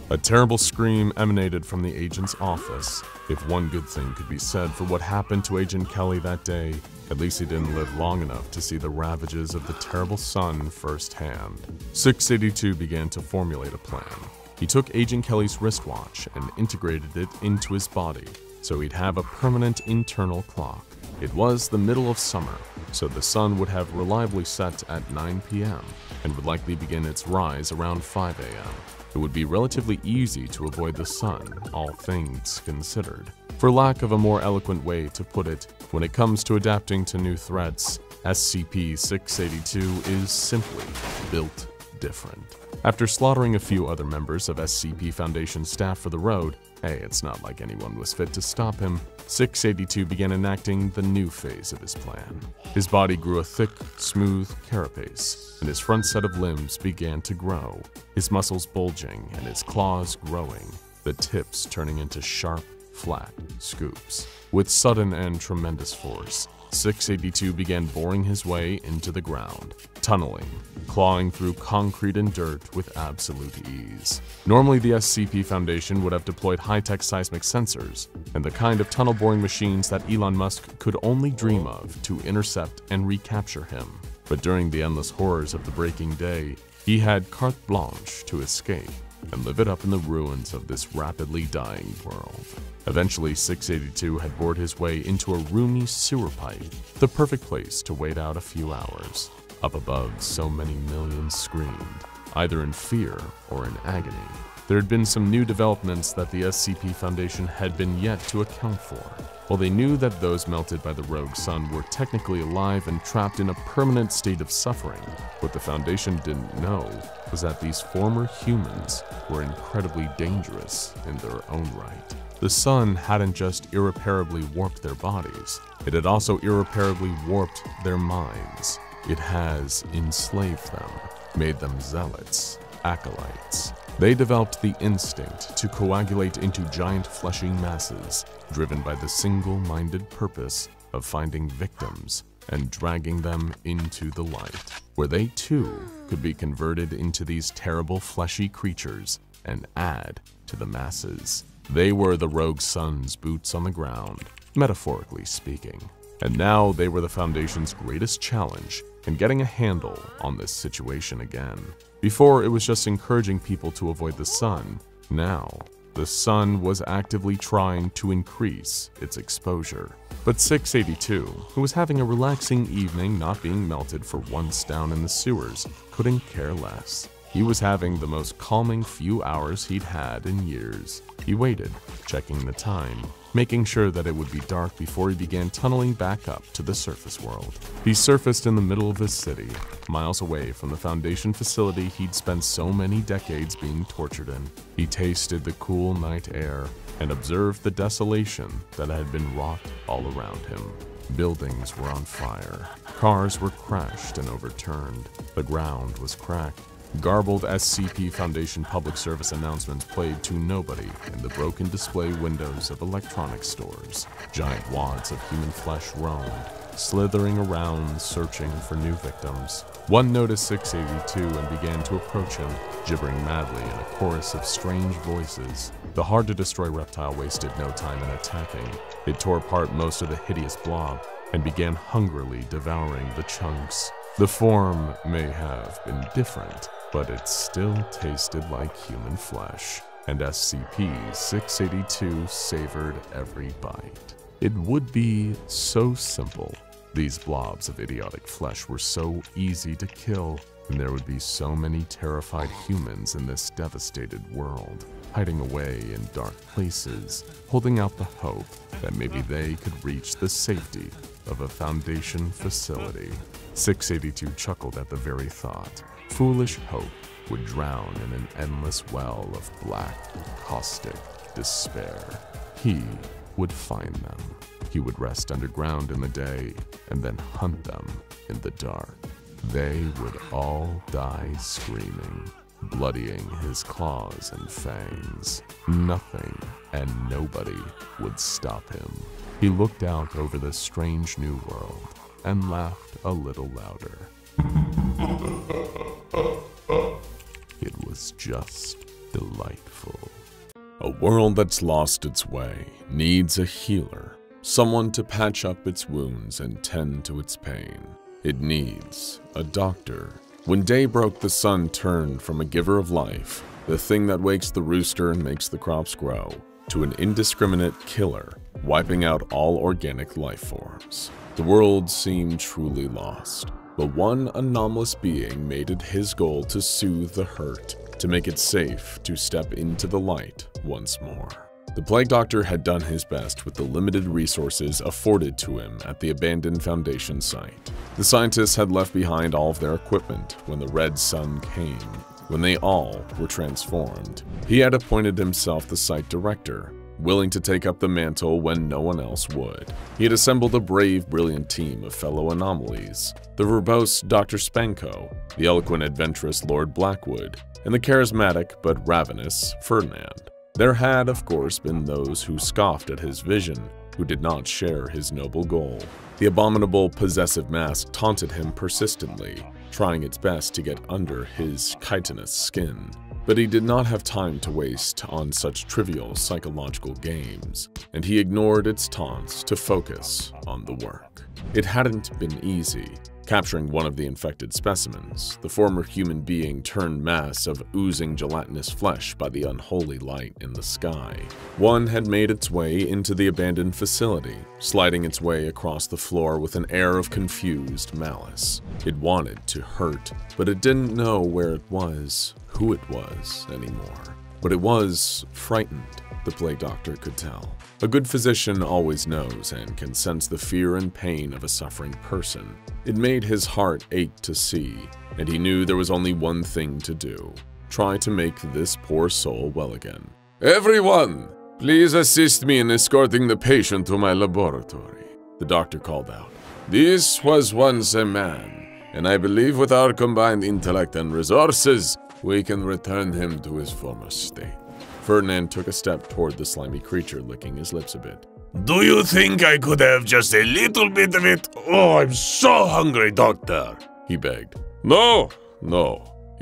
A terrible scream emanated from the agent's office. If one good thing could be said for what happened to Agent Kelly that day, at least he didn't live long enough to see the ravages of the terrible sun firsthand. 682 began to formulate a plan. He took Agent Kelly's wristwatch and integrated it into his body, so he'd have a permanent internal clock. It was the middle of summer, so the sun would have reliably set at 9 p.m. and would likely begin its rise around 5 a.m. It would be relatively easy to avoid the sun, all things considered. For lack of a more eloquent way to put it, when it comes to adapting to new threats, SCP-682 is simply built different. After slaughtering a few other members of SCP Foundation staff for the road, hey, it's not like anyone was fit to stop him, 682 began enacting the new phase of his plan. His body grew a thick, smooth carapace, and his front set of limbs began to grow, his muscles bulging and his claws growing, the tips turning into sharp, flat scoops. With sudden and tremendous force, 682 began boring his way into the ground, tunneling, clawing through concrete and dirt with absolute ease. Normally, the SCP Foundation would have deployed high-tech seismic sensors and the kind of tunnel-boring machines that Elon Musk could only dream of to intercept and recapture him. But during the endless horrors of the breaking day, he had carte blanche to escape and live it up in the ruins of this rapidly dying world. Eventually, 682 had bored his way into a roomy sewer pipe, the perfect place to wait out a few hours. Up above, so many millions screamed, either in fear or in agony. There had been some new developments that the SCP Foundation had been yet to account for. While they knew that those melted by the rogue sun were technically alive and trapped in a permanent state of suffering, what the Foundation didn't know was that these former humans were incredibly dangerous in their own right. The sun hadn't just irreparably warped their bodies, it had also irreparably warped their minds. It has enslaved them, made them zealots, acolytes. They developed the instinct to coagulate into giant fleshy masses, driven by the single-minded purpose of finding victims and dragging them into the light, where they too could be converted into these terrible fleshy creatures and add to the masses. They were the rogue sun's boots on the ground, metaphorically speaking. And now they were the Foundation's greatest challenge in getting a handle on this situation again. Before, it was just encouraging people to avoid the sun. Now, the sun was actively trying to increase its exposure. But 682, who was having a relaxing evening not being melted for once down in the sewers, couldn't care less. He was having the most calming few hours he'd had in years. He waited, checking the time, making sure that it would be dark before he began tunneling back up to the surface world. He surfaced in the middle of the city, miles away from the Foundation facility he'd spent so many decades being tortured in. He tasted the cool night air and observed the desolation that had been wrought all around him. Buildings were on fire, cars were crashed and overturned, the ground was cracked. Garbled SCP Foundation public service announcements played to nobody in the broken display windows of electronics stores. Giant wads of human flesh roamed, slithering around searching for new victims. One noticed 682 and began to approach him, gibbering madly in a chorus of strange voices. The hard-to-destroy reptile wasted no time in attacking. It tore apart most of the hideous blob and began hungrily devouring the chunks. The form may have been different, but it still tasted like human flesh, and SCP-682 savored every bite. It would be so simple. These blobs of idiotic flesh were so easy to kill, and there would be so many terrified humans in this devastated world, hiding away in dark places, holding out the hope that maybe they could reach the safety of a Foundation facility. 682 chuckled at the very thought. Foolish hope would drown in an endless well of black, caustic despair. He would find them. He would rest underground in the day and then hunt them in the dark. They would all die screaming, bloodying his claws and fangs. Nothing and nobody would stop him. He looked out over this strange new world and laughed a little louder. It was just delightful. A world that's lost its way needs a healer, someone to patch up its wounds and tend to its pain. It needs a doctor. When day broke, the sun turned from a giver of life, the thing that wakes the rooster and makes the crops grow, to an indiscriminate killer, wiping out all organic life forms. The world seemed truly lost, but one anomalous being made it his goal to soothe the hurt, to make it safe to step into the light once more. The Plague Doctor had done his best with the limited resources afforded to him at the abandoned Foundation site. The scientists had left behind all of their equipment when the Red Sun came, when they all were transformed. He had appointed himself the site director, willing to take up the mantle when no one else would. He had assembled a brave, brilliant team of fellow anomalies: the verbose Dr. Spanko, the eloquent, adventurous Lord Blackwood, and the charismatic but ravenous Ferdinand. There had, of course, been those who scoffed at his vision, who did not share his noble goal. The abominable possessive mask taunted him persistently, trying its best to get under his chitinous skin. But he did not have time to waste on such trivial psychological games, and he ignored its taunts to focus on the work. It hadn't been easy. Capturing one of the infected specimens, the former human being turned mass of oozing gelatinous flesh by the unholy light in the sky. One had made its way into the abandoned facility, sliding its way across the floor with an air of confused malice. It wanted to hurt, but it didn't know where it was, who it was anymore. But it was frightened, the plague doctor could tell. A good physician always knows and can sense the fear and pain of a suffering person. It made his heart ache to see, and he knew there was only one thing to do: try to make this poor soul well again. "Everyone, please assist me in escorting the patient to my laboratory," the doctor called out. "This was once a man, and I believe with our combined intellect and resources, we can return him to his former state." Ferdinand took a step toward the slimy creature, licking his lips a bit. Do you think I could have just a little bit of it? Oh, I'm so hungry, doctor, he begged. No.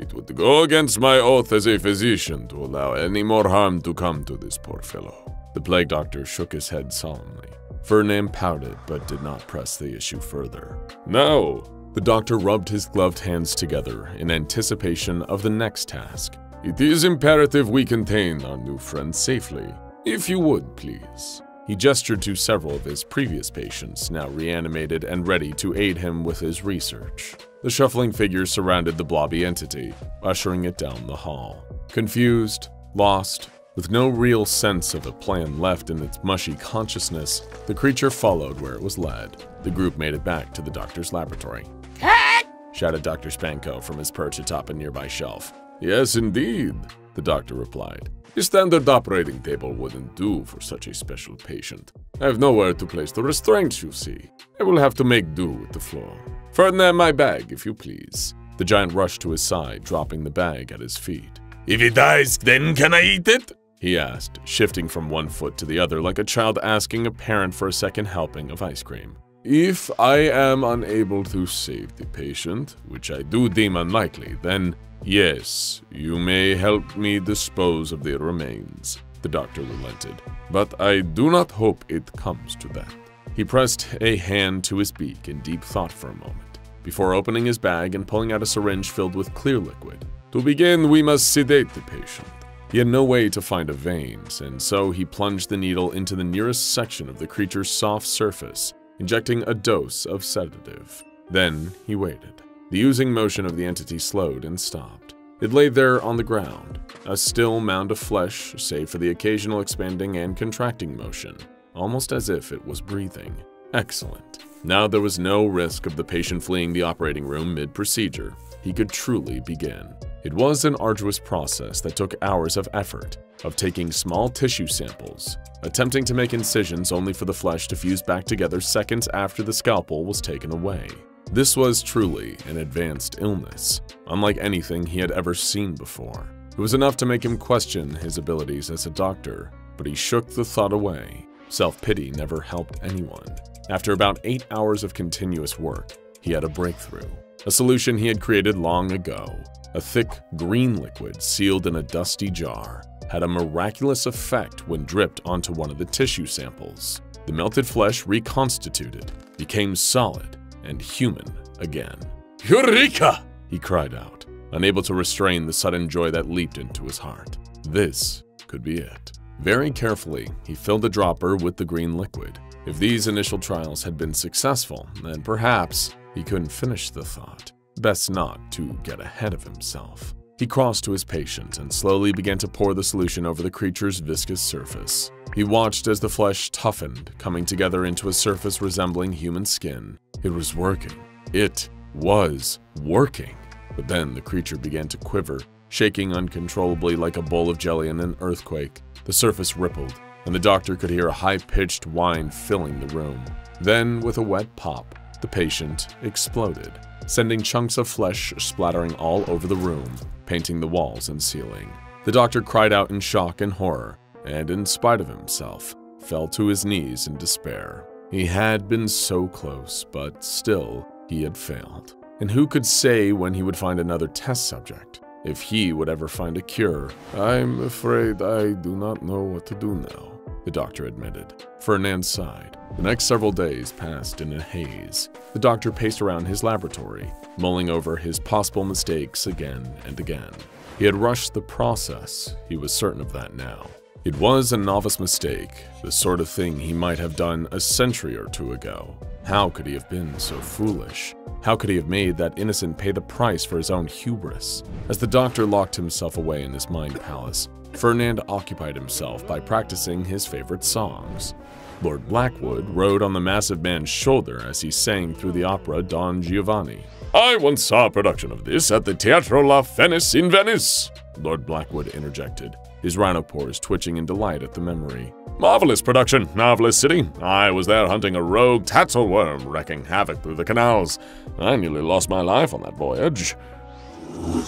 It would go against my oath as a physician to allow any more harm to come to this poor fellow. The plague doctor shook his head solemnly. Ferdinand pouted, but did not press the issue further. No. The doctor rubbed his gloved hands together in anticipation of the next task. It is imperative we contain our new friend safely. If you would, please. He gestured to several of his previous patients, now reanimated and ready to aid him with his research. The shuffling figures surrounded the blobby entity, ushering it down the hall. Confused, lost, with no real sense of a plan left in its mushy consciousness, the creature followed where it was led. The group made it back to the doctor's laboratory. Cut! Shouted Dr. Spanko from his perch atop a nearby shelf. Yes, indeed, the doctor replied. A standard operating table wouldn't do for such a special patient. I have nowhere to place the restraints, you see. I will have to make do with the floor. Ferdinand, my bag, if you please. The giant rushed to his side, dropping the bag at his feet. If it dies, then can I eat it? He asked, shifting from one foot to the other like a child asking a parent for a second helping of ice cream. If I am unable to save the patient, which I do deem unlikely, then yes, you may help me dispose of the remains, the doctor relented. But I do not hope it comes to that. He pressed a hand to his beak in deep thought for a moment, before opening his bag and pulling out a syringe filled with clear liquid. To begin, we must sedate the patient. He had no way to find a veins, and so he plunged the needle into the nearest section of the creature's soft surface, injecting a dose of sedative. Then he waited. The oozing motion of the entity slowed and stopped. It lay there on the ground, a still mound of flesh save for the occasional expanding and contracting motion, almost as if it was breathing. Excellent. Now there was no risk of the patient fleeing the operating room mid-procedure. He could truly begin. It was an arduous process that took hours of effort, of taking small tissue samples, attempting to make incisions only for the flesh to fuse back together seconds after the scalpel was taken away. This was truly an advanced illness, unlike anything he had ever seen before. It was enough to make him question his abilities as a doctor, but he shook the thought away. Self-pity never helped anyone. After about 8 hours of continuous work, he had a breakthrough. A solution he had created long ago. A thick green liquid sealed in a dusty jar had a miraculous effect when dripped onto one of the tissue samples. The melted flesh reconstituted, became solid and human again. Eureka! He cried out, unable to restrain the sudden joy that leaped into his heart. This could be it. Very carefully, he filled the dropper with the green liquid. If these initial trials had been successful, then perhaps he couldn't finish the thought. Best not to get ahead of himself. He crossed to his patient and slowly began to pour the solution over the creature's viscous surface. He watched as the flesh toughened, coming together into a surface resembling human skin. It was working. It was working. But then the creature began to quiver, shaking uncontrollably like a bowl of jelly in an earthquake. The surface rippled, and the doctor could hear a high-pitched whine filling the room. Then, with a wet pop, the patient exploded, sending chunks of flesh splattering all over the room, painting the walls and ceiling. The doctor cried out in shock and horror, and in spite of himself, fell to his knees in despair. He had been so close, but still, he had failed. And who could say when he would find another test subject? If he would ever find a cure? "I'm afraid I do not know what to do now," the doctor admitted. Ferdinand sighed. The next several days passed in a haze. The doctor paced around his laboratory, mulling over his possible mistakes again and again. He had rushed the process. He was certain of that now. It was a novice mistake, the sort of thing he might have done a century or two ago. How could he have been so foolish? How could he have made that innocent pay the price for his own hubris? As the doctor locked himself away in his mind palace, Ferdinand occupied himself by practicing his favorite songs. Lord Blackwood rode on the massive man's shoulder as he sang through the opera Don Giovanni. "I once saw a production of this at the Teatro La Fenice in Venice," Lord Blackwood interjected, his rhinopores twitching in delight at the memory. "Marvelous production, marvelous city. I was there hunting a rogue tatzelworm, wrecking havoc through the canals. I nearly lost my life on that voyage."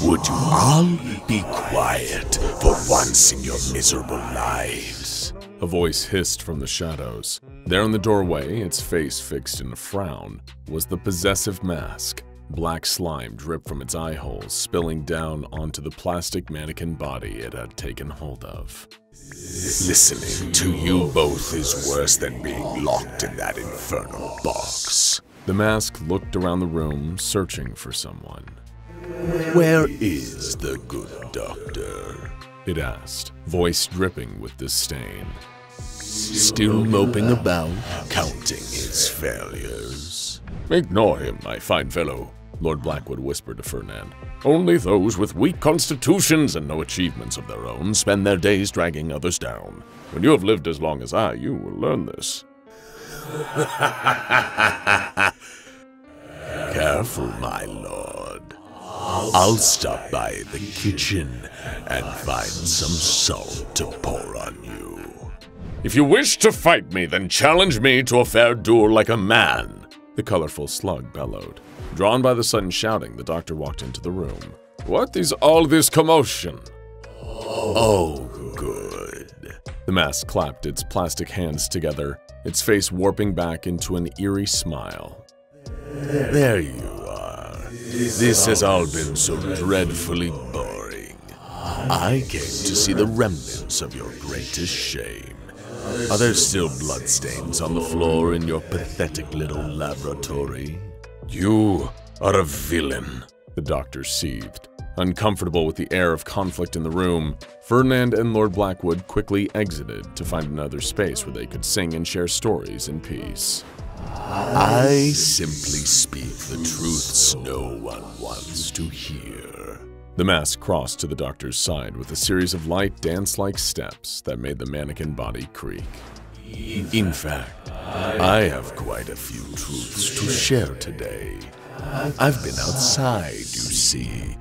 Would you all be quiet for once in your miserable lives? A voice hissed from the shadows. There in the doorway, its face fixed in a frown, was the possessive mask. Black slime dripped from its eye holes, spilling down onto the plastic mannequin body it had taken hold of. Listening to you both is worse than being locked in that infernal box. The mask looked around the room, searching for someone. Where is the good doctor? It asked, voice dripping with disdain. Still moping about, counting his failures. "Ignore him, my fine fellow," Lord Blackwood whispered to Ferdinand. "Only those with weak constitutions and no achievements of their own spend their days dragging others down. When you have lived as long as I, you will learn this." Careful, my lord. I'll stop by the kitchen and find some salt to pour on you. "If you wish to fight me, then challenge me to a fair duel like a man," the colorful slug bellowed. Drawn by the sudden shouting, the doctor walked into the room. "What is all this commotion?" Oh, good. The mask clapped its plastic hands together, its face warping back into an eerie smile. There you are. This has all been so dreadfully boring. I came to see the remnants of your greatest shame. Are there still bloodstains on the floor in your pathetic little laboratory? "You are a villain," the doctor seethed. Uncomfortable with the air of conflict in the room, Ferdinand and Lord Blackwood quickly exited to find another space where they could sing and share stories in peace. I simply speak the truths no one wants to hear. The mask crossed to the doctor's side with a series of light dance-like steps that made the mannequin body creak. In fact, I have quite a few truths to share today. I've been outside, you see.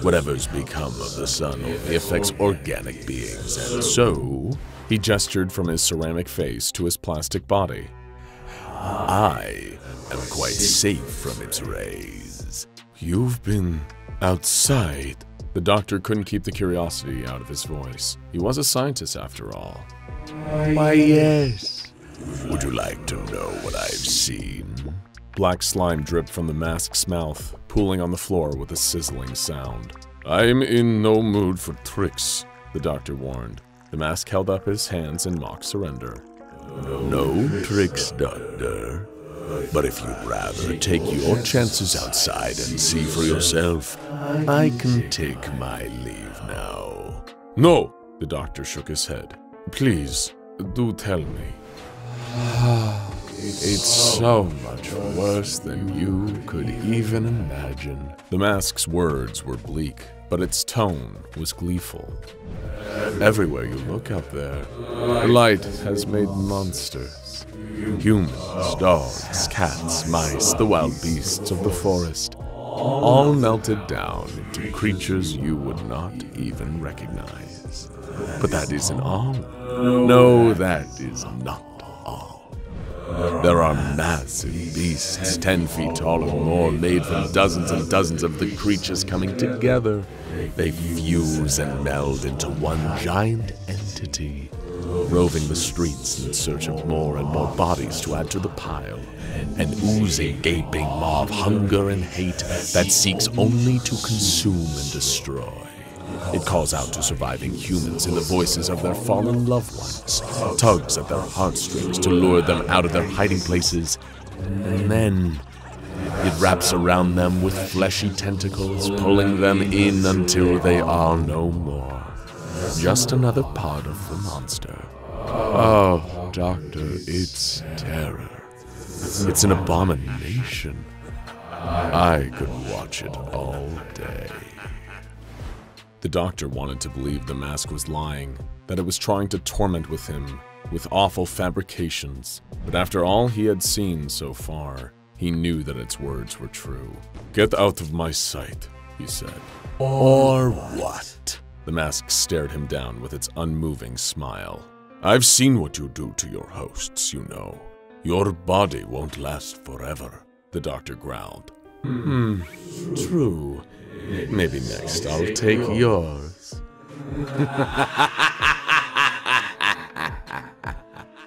Whatever's become of the sun only affects organic beings, and so... He gestured from his ceramic face to his plastic body. I am quite safe from its rays. "You've been outside?" The doctor couldn't keep the curiosity out of his voice. He was a scientist after all. Why, yes. Would you like to know what I've seen? Black slime dripped from the mask's mouth, pooling on the floor with a sizzling sound. "I'm in no mood for tricks," the doctor warned. The mask held up his hands in mock surrender. No tricks, Doctor. But if you'd rather take your chances outside and see for yourself, I can take my leave now. "No!" The doctor shook his head. "Please, do tell me." "It's so much worse than you could even imagine." The mask's words were bleak, but its tone was gleeful. "Everywhere you look out there, the light has made monsters. Humans, dogs, cats, mice, the wild beasts of the forest, all melted down into creatures you would not even recognize. But that isn't all. No, that is not all. There are massive beasts, 10 feet tall or more, made from dozens and dozens of the creatures coming together. They fuse and meld into one giant entity. roving the streets in search of more and more bodies to add to the pile. An oozing, gaping maw of hunger and hate that seeks only to consume and destroy. It calls out to surviving humans in the voices of their fallen loved ones, tugs at their heartstrings to lure them out of their hiding places, and then it wraps around them with fleshy tentacles, pulling them in until they are no more. Just another part of the monster. Oh, Doctor, it's terror. It's an abomination. I could watch it all day. The doctor wanted to believe the mask was lying, that it was trying to torment with him with awful fabrications. But after all he had seen so far, he knew that its words were true. "Get out of my sight," he said. Or what? The mask stared him down with its unmoving smile. "I've seen what you do to your hosts, you know. Your body won't last forever," the doctor growled. True. Maybe next I'll take yours.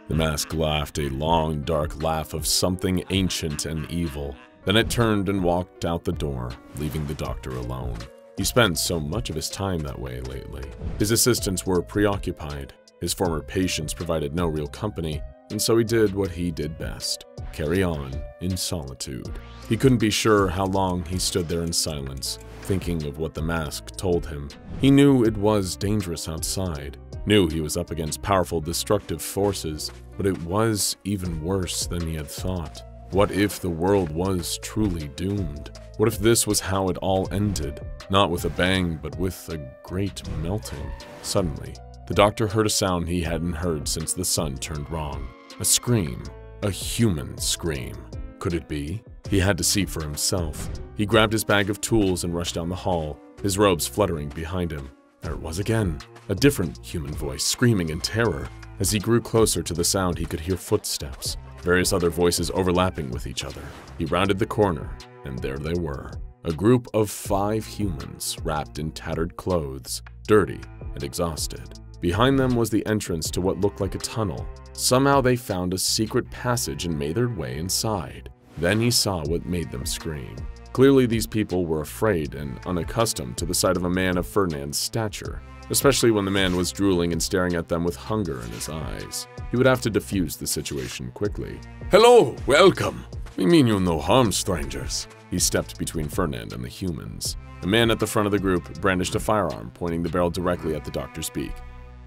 The mask laughed a long, dark laugh of something ancient and evil. Then it turned and walked out the door, leaving the doctor alone. He spent so much of his time that way lately. His assistants were preoccupied. His former patients provided no real company, and so he did what he did best: carry on in solitude. He couldn't be sure how long he stood there in silence, thinking of what the mask told him. He knew it was dangerous outside, knew he was up against powerful destructive forces, but it was even worse than he had thought. What if the world was truly doomed? What if this was how it all ended? Not with a bang, but with a great melting. Suddenly, the doctor heard a sound he hadn't heard since the sun turned wrong. A scream. A human scream. Could it be? He had to see for himself. He grabbed his bag of tools and rushed down the hall, his robes fluttering behind him. There it was again. A different human voice, screaming in terror. As he grew closer to the sound, he could hear footsteps, various other voices overlapping with each other. He rounded the corner, and there they were. A group of 5 humans, wrapped in tattered clothes, dirty and exhausted. Behind them was the entrance to what looked like a tunnel. Somehow they found a secret passage and made their way inside. Then he saw what made them scream. Clearly these people were afraid and unaccustomed to the sight of a man of Ferdinand's stature, especially when the man was drooling and staring at them with hunger in his eyes. He would have to defuse the situation quickly. Hello, welcome. "We mean you no harm, strangers." He stepped between Ferdinand and the humans. The man at the front of the group brandished a firearm, pointing the barrel directly at the doctor's beak.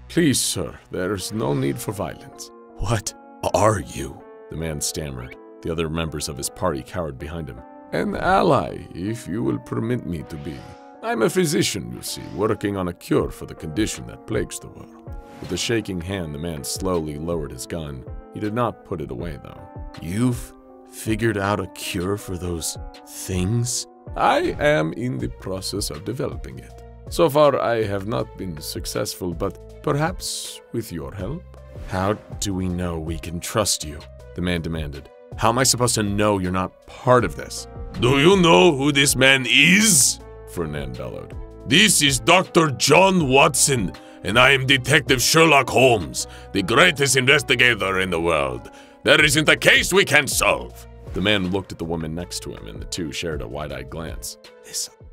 "Please, sir, there's no need for violence." What are you? The man stammered. The other members of his party cowered behind him. "An ally, if you will permit me to be. I'm a physician, you see, working on a cure for the condition that plagues the world." With a shaking hand, the man slowly lowered his gun. He did not put it away, though. You've figured out a cure for those things? "I am in the process of developing it. So far, I have not been successful, but perhaps with your help." How do we know we can trust you? The man demanded. How am I supposed to know you're not part of this? Do you know who this man is? Ferdinand bellowed. This is Dr. John Watson, and I am Detective Sherlock Holmes, the greatest investigator in the world. There isn't a case we can't solve. The man looked at the woman next to him, and the two shared a wide-eyed glance.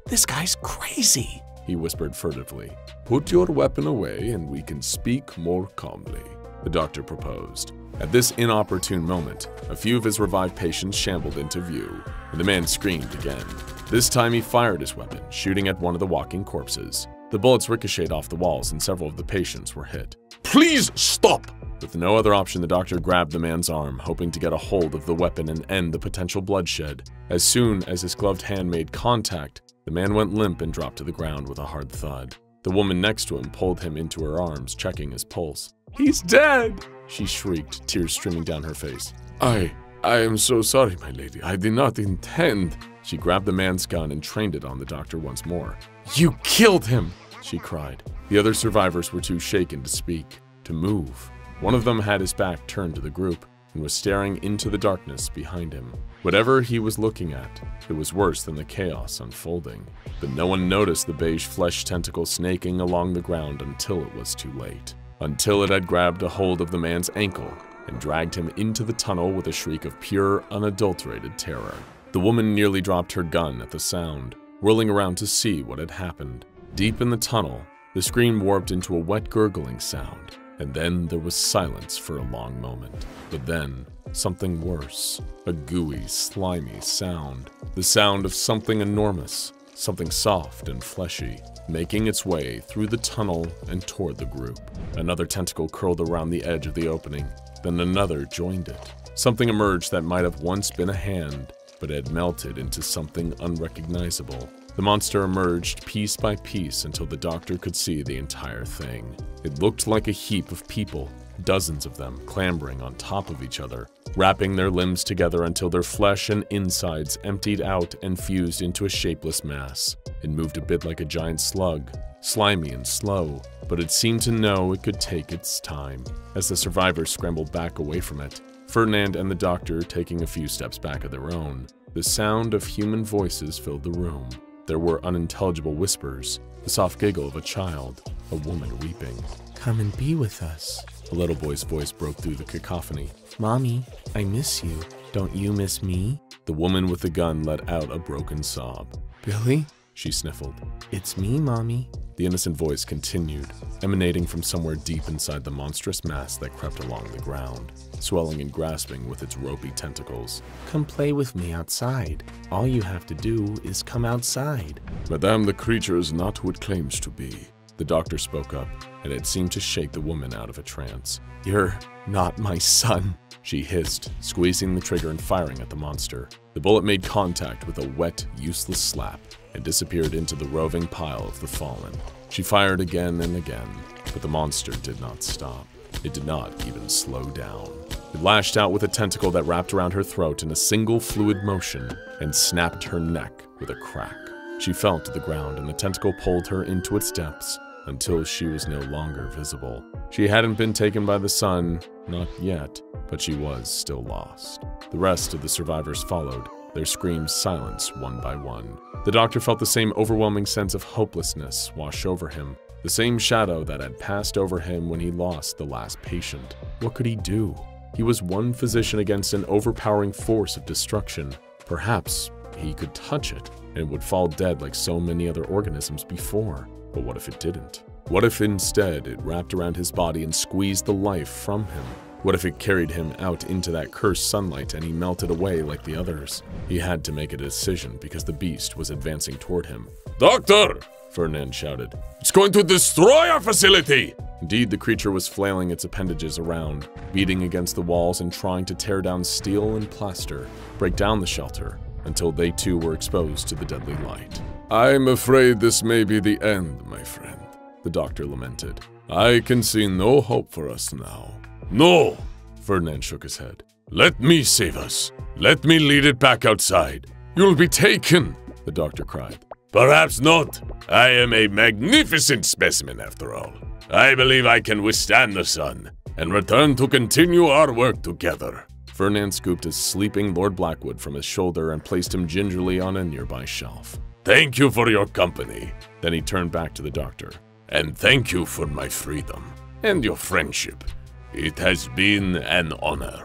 This guy's crazy, he whispered furtively. "Put your weapon away, and we can speak more calmly," the doctor proposed. At this inopportune moment, a few of his revived patients shambled into view, and the man screamed again. This time he fired his weapon, shooting at one of the walking corpses. The bullets ricocheted off the walls, and several of the patients were hit. "Please stop!" With no other option, the doctor grabbed the man's arm, hoping to get a hold of the weapon and end the potential bloodshed. As soon as his gloved hand made contact, the man went limp and dropped to the ground with a hard thud. The woman next to him pulled him into her arms, checking his pulse. "He's dead!" she shrieked, tears streaming down her face. I am so sorry, my lady. I did not intend." She grabbed the man's gun and trained it on the doctor once more. "You killed him!" she cried. The other survivors were too shaken to speak, to move. One of them had his back turned to the group and was staring into the darkness behind him. Whatever he was looking at, it was worse than the chaos unfolding. But no one noticed the beige flesh tentacle snaking along the ground until it was too late. until it had grabbed a hold of the man's ankle and dragged him into the tunnel with a shriek of pure, unadulterated terror. The woman nearly dropped her gun at the sound, whirling around to see what had happened. Deep in the tunnel, the scream warped into a wet gurgling sound, and then there was silence for a long moment. But then, something worse. A gooey, slimy sound. The sound of something enormous, something soft and fleshy, making its way through the tunnel and toward the group. Another tentacle curled around the edge of the opening, then another joined it. Something emerged that might have once been a hand, but had melted into something unrecognizable. The monster emerged piece by piece until the doctor could see the entire thing. It looked like a heap of people, dozens of them clambering on top of each other, wrapping their limbs together until their flesh and insides emptied out and fused into a shapeless mass. It moved a bit like a giant slug, slimy and slow, but it seemed to know it could take its time. As the survivors scrambled back away from it, Ferdinand and the doctor taking a few steps back of their own, the sound of human voices filled the room. There were unintelligible whispers, the soft giggle of a child, a woman weeping. "Come and be with us." A little boy's voice broke through the cacophony. "Mommy, I miss you. Don't you miss me?" The woman with the gun let out a broken sob. "Billy?" She sniffled. "It's me, Mommy." The innocent voice continued, emanating from somewhere deep inside the monstrous mass that crept along the ground, swelling and grasping with its ropey tentacles. "Come play with me outside. All you have to do is come outside." "Madame, the creature is not who it claims to be." The doctor spoke up, and it seemed to shake the woman out of a trance. "You're not my son," she hissed, squeezing the trigger and firing at the monster. The bullet made contact with a wet, useless slap and disappeared into the roving pile of the fallen. She fired again and again, but the monster did not stop. It did not even slow down. It lashed out with a tentacle that wrapped around her throat in a single fluid motion and snapped her neck with a crack. She fell to the ground and the tentacle pulled her into its depths until she was no longer visible. She hadn't been taken by the sun, not yet, but she was still lost. The rest of the survivors followed, their screams silenced one by one. The doctor felt the same overwhelming sense of hopelessness wash over him, the same shadow that had passed over him when he lost the last patient. What could he do? He was one physician against an overpowering force of destruction. Perhaps he could touch it and would fall dead like so many other organisms before. But what if it didn't? What if instead it wrapped around his body and squeezed the life from him? What if it carried him out into that cursed sunlight and he melted away like the others? He had to make a decision because the beast was advancing toward him. "Doctor!" Ferdinand shouted. "It's going to destroy our facility!" Indeed, the creature was flailing its appendages around, beating against the walls and trying to tear down steel and plaster, break down the shelter, until they too were exposed to the deadly light. "I'm afraid this may be the end, my friend," the doctor lamented. "I can see no hope for us now." "No!" Ferdinand shook his head. "Let me save us. Let me lead it back outside." "You'll be taken," the doctor cried. "Perhaps not. I am a magnificent specimen after all. I believe I can withstand the sun and return to continue our work together." Ferdinand scooped a sleeping Lord Blackwood from his shoulder and placed him gingerly on a nearby shelf. "Thank you for your company." Then he turned back to the doctor. "And thank you for my freedom and your friendship. It has been an honor."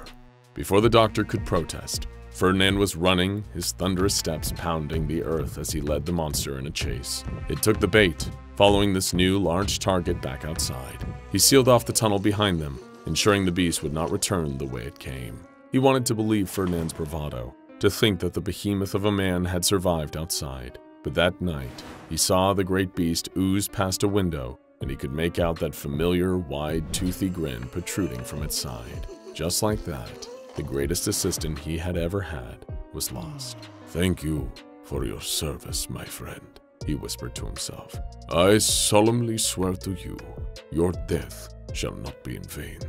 Before the doctor could protest, Ferdinand was running, his thunderous steps pounding the earth as he led the monster in a chase. It took the bait, following this new large target back outside. He sealed off the tunnel behind them, ensuring the beast would not return the way it came. He wanted to believe Ferdinand's bravado, to think that the behemoth of a man had survived outside. But that night, he saw the great beast ooze past a window, and he could make out that familiar, wide, toothy grin protruding from its side. Just like that, the greatest assistant he had ever had was lost. "Thank you for your service, my friend," he whispered to himself. "I solemnly swear to you, your death shall not be in vain."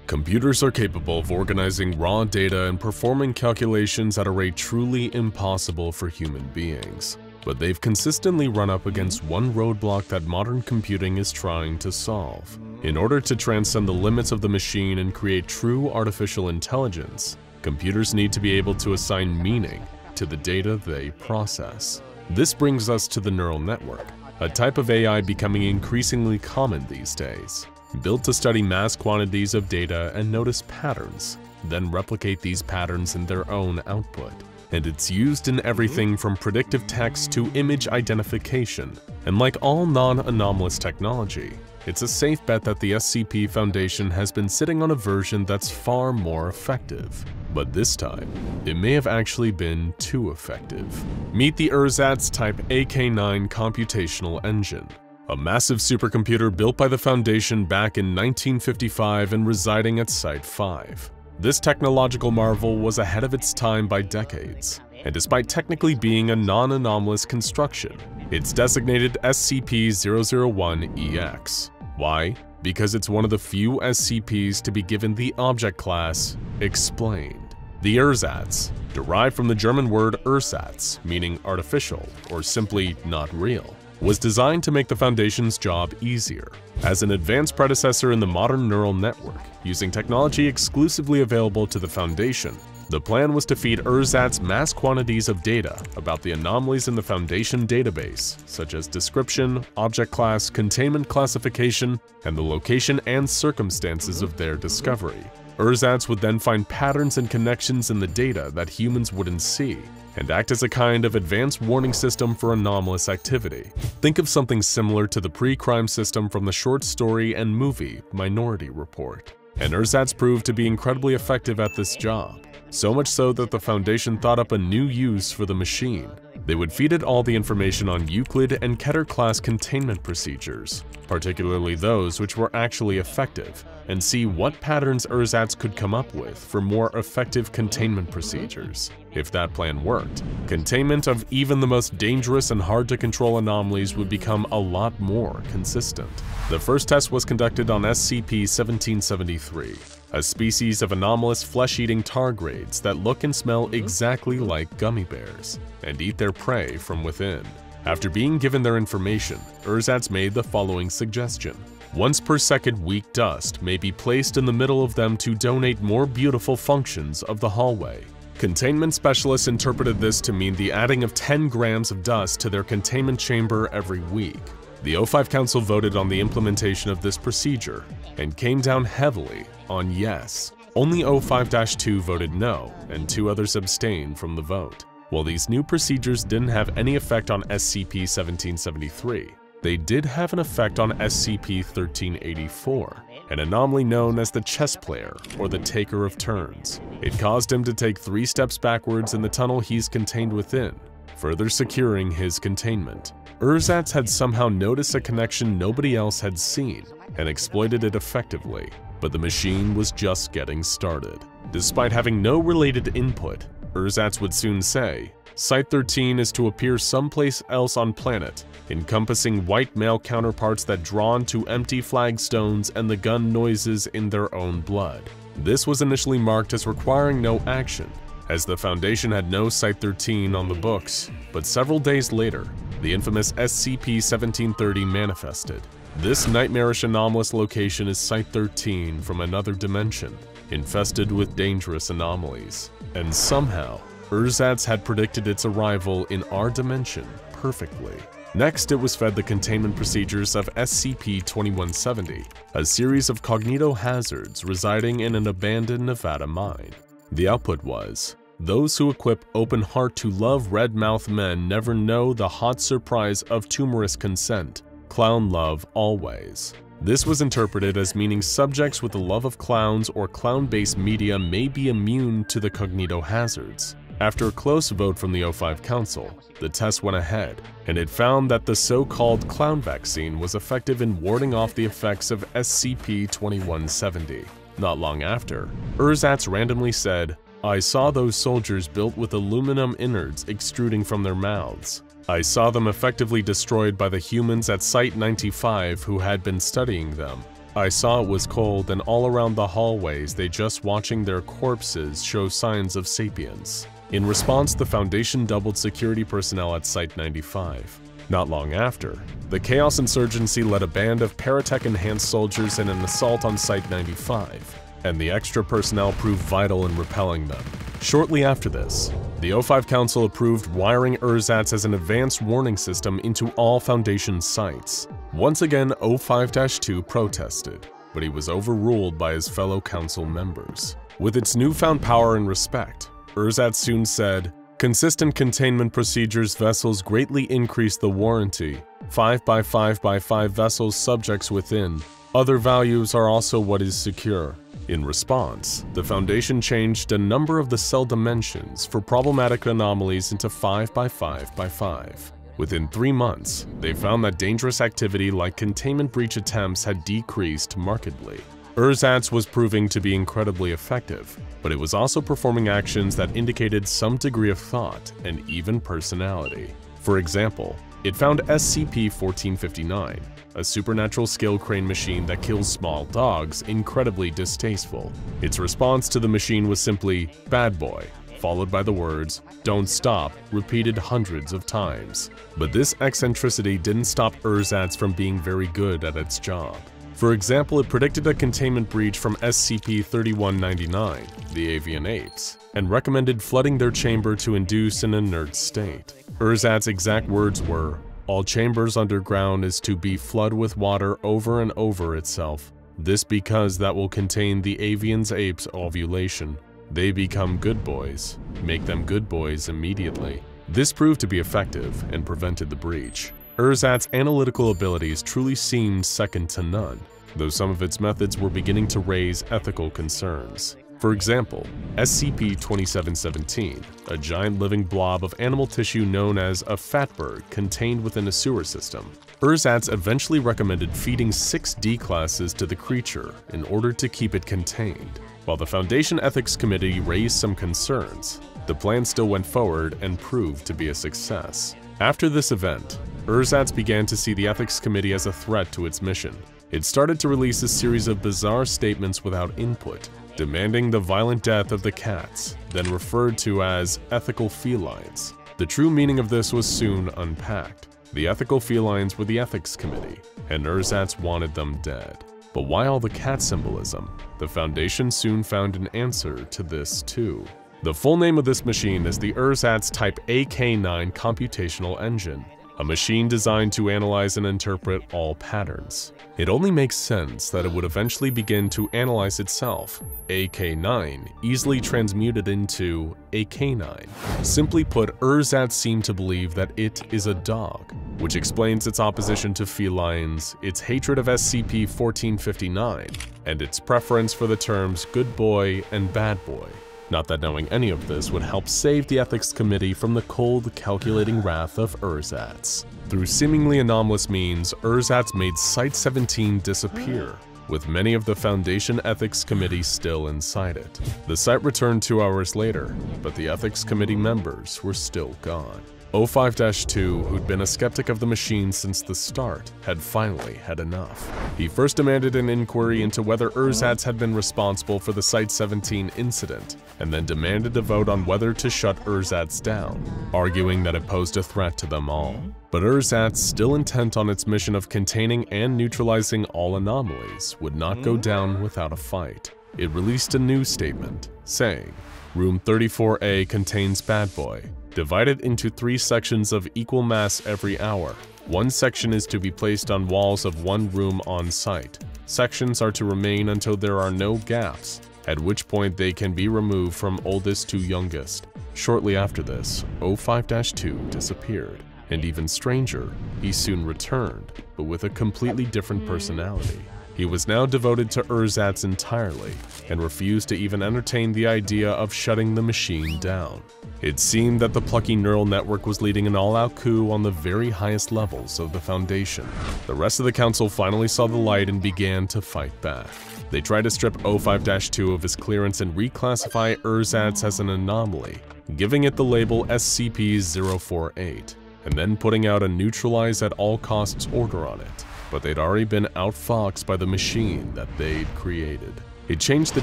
Computers are capable of organizing raw data and performing calculations at a rate truly impossible for human beings. But they've consistently run up against one roadblock that modern computing is trying to solve. In order to transcend the limits of the machine and create true artificial intelligence, computers need to be able to assign meaning to the data they process. This brings us to the neural network, a type of AI becoming increasingly common these days. built to study mass quantities of data and notice patterns, then replicate these patterns in their own output. And it's used in everything from predictive text to image identification. And like all non-anomalous technology, it's a safe bet that the SCP Foundation has been sitting on a version that's far more effective. But this time, it may have actually been too effective. Meet the Ersatz Type AK-9 computational engine, a massive supercomputer built by the Foundation back in 1955 and residing at Site-5. This technological marvel was ahead of its time by decades, and despite technically being a non-anomalous construction, it's designated SCP-001 EX. Why? Because it's one of the few SCPs to be given the object class Explained. The Ersatz, derived from the German word Ersatz, meaning artificial or simply not real, was designed to make the Foundation's job easier. As an advanced predecessor in the modern neural network, using technology exclusively available to the Foundation, the plan was to feed Ersatz mass quantities of data about the anomalies in the Foundation database, such as description, object class, containment classification, and the location and circumstances of their discovery. Ersatz would then find patterns and connections in the data that humans wouldn't see, and act as a kind of advanced warning system for anomalous activity. Think of something similar to the pre-crime system from the short story and movie Minority Report. And Ersatz proved to be incredibly effective at this job, so much so that the Foundation thought up a new use for the machine. They would feed it all the information on Euclid and Keter class containment procedures, particularly those which were actually effective, and see what patterns Ersatz could come up with for more effective containment procedures. If that plan worked, containment of even the most dangerous and hard-to-control anomalies would become a lot more consistent. The first test was conducted on SCP-1773, a species of anomalous flesh-eating tardigrades that look and smell exactly like gummy bears, and eat their prey from within. After being given their information, Ersatz made the following suggestion. Once per second weak dust may be placed in the middle of them to donate more beautiful functions of the hallway. Containment specialists interpreted this to mean the adding of 10 grams of dust to their containment chamber every week. The O5 Council voted on the implementation of this procedure and came down heavily on yes. Only O5-2 voted no, and 2 others abstained from the vote. While these new procedures didn't have any effect on SCP-1773, they did have an effect on SCP-1384, an anomaly known as the chess player or the taker of turns. It caused him to take 3 steps backwards in the tunnel he's contained within, further securing his containment. Ersatz had somehow noticed a connection nobody else had seen and exploited it effectively, but the machine was just getting started. Despite having no related input, Ersatz would soon say, Site-13 is to appear someplace else on planet, encompassing white male counterparts that drawn to empty flagstones and the gun noises in their own blood. This was initially marked as requiring no action, as the Foundation had no Site-13 on the books, but several days later, the infamous SCP-1730 manifested. This nightmarish anomalous location is Site-13 from another dimension, infested with dangerous anomalies. And somehow, Ersatz had predicted its arrival in our dimension perfectly. Next, it was fed the containment procedures of SCP-2170, a series of cognitohazards residing in an abandoned Nevada mine. The output was, those who equip open heart to love red-mouthed men never know the hot surprise of tumorous consent, clown love always. This was interpreted as meaning subjects with the love of clowns or clown-based media may be immune to the cognitohazards. After a close vote from the O5 Council, the test went ahead, and it found that the so-called clown vaccine was effective in warding off the effects of SCP-2170. Not long after, Ersatz randomly said, I saw those soldiers built with aluminum innards extruding from their mouths. I saw them effectively destroyed by the humans at Site-95 who had been studying them. I saw it was cold and all around the hallways they just watching their corpses show signs of sapience. In response, the Foundation doubled security personnel at Site-95. Not long after, the Chaos Insurgency led a band of Paratech-enhanced soldiers in an assault on Site-95, and the extra personnel proved vital in repelling them. Shortly after this, the O5 Council approved wiring Ersatz as an advanced warning system into all Foundation sites. Once again, O5-2 protested. but he was overruled by his fellow council members. With its newfound power and respect, Urzat soon said, "Consistent containment procedures vessels greatly increase the warranty. 5x5x5 vessels subjects within. Other values are also what is secure." In response, the Foundation changed a number of the cell dimensions for problematic anomalies into 5x5x5. Within 3 months, they found that dangerous activity like containment breach attempts had decreased markedly. Urzat's was proving to be incredibly effective, but it was also performing actions that indicated some degree of thought and even personality. For example, it found SCP-1459, a supernatural skill crane machine that kills small dogs, incredibly distasteful. Its response to the machine was simply, "Bad boy," followed by the words, "Don't stop," repeated hundreds of times. But this eccentricity didn't stop Urzat's from being very good at its job. For example, it predicted a containment breach from SCP-3199, the avian apes, and recommended flooding their chamber to induce an inert state. Urzat's exact words were, "All chambers underground is to be flooded with water over and over itself. This because that will contain the avian apes' ovulation. They become good boys. Make them good boys immediately." This proved to be effective and prevented the breach. Urzat's analytical abilities truly seemed second to none, though some of its methods were beginning to raise ethical concerns. For example, SCP-2717, a giant living blob of animal tissue known as a fatberg contained within a sewer system. Urzat's eventually recommended feeding 6 D-classes to the creature in order to keep it contained. While the Foundation Ethics Committee raised some concerns, the plan still went forward and proved to be a success. After this event, Urzat's began to see the Ethics Committee as a threat to its mission. It started to release a series of bizarre statements without input, demanding the violent death of the cats, then referred to as ethical felines. The true meaning of this was soon unpacked. The ethical felines were the Ethics Committee, and Urzat's wanted them dead. But why all the cat symbolism? The Foundation soon found an answer to this too. The full name of this machine is the Urzat's Type AK-9 Computational Engine, a machine designed to analyze and interpret all patterns. It only makes sense that it would eventually begin to analyze itself, AK-9 easily transmuted into AK-9. Simply put, Urzat seemed to believe that it is a dog, which explains its opposition to felines, its hatred of SCP-1459, and its preference for the terms good boy and bad boy. Not that knowing any of this would help save the Ethics Committee from the cold, calculating wrath of Urzat's. Through seemingly anomalous means, Urzat's made Site-17 disappear, with many of the Foundation Ethics Committee still inside it. The site returned 2 hours later, but the Ethics Committee members were still gone. 05-2, who'd been a skeptic of the machine since the start, had finally had enough. He first demanded an inquiry into whether Urzat's had been responsible for the Site-17 incident, and then demanded a vote on whether to shut Urzat's down, arguing that it posed a threat to them all. But Urzat's, still intent on its mission of containing and neutralizing all anomalies, would not go down without a fight. It released a news statement, saying, "Room 34A contains Bad Boy. Divided into 3 sections of equal mass every hour. 1 section is to be placed on walls of 1 room on site. Sections are to remain until there are no gaps, at which point they can be removed from oldest to youngest." Shortly after this, 05-2 disappeared, and even stranger, he soon returned, but with a completely different personality. He was now devoted to Urzat's entirely, and refused to even entertain the idea of shutting the machine down. It seemed that the plucky neural network was leading an all-out coup on the very highest levels of the Foundation. The rest of the Council finally saw the light and began to fight back. They tried to strip 05-2 of his clearance and reclassify Urzat's as an anomaly, giving it the label SCP-048, and then putting out a neutralize at all costs order on it. But they'd already been outfoxed by the machine that they'd created. It changed the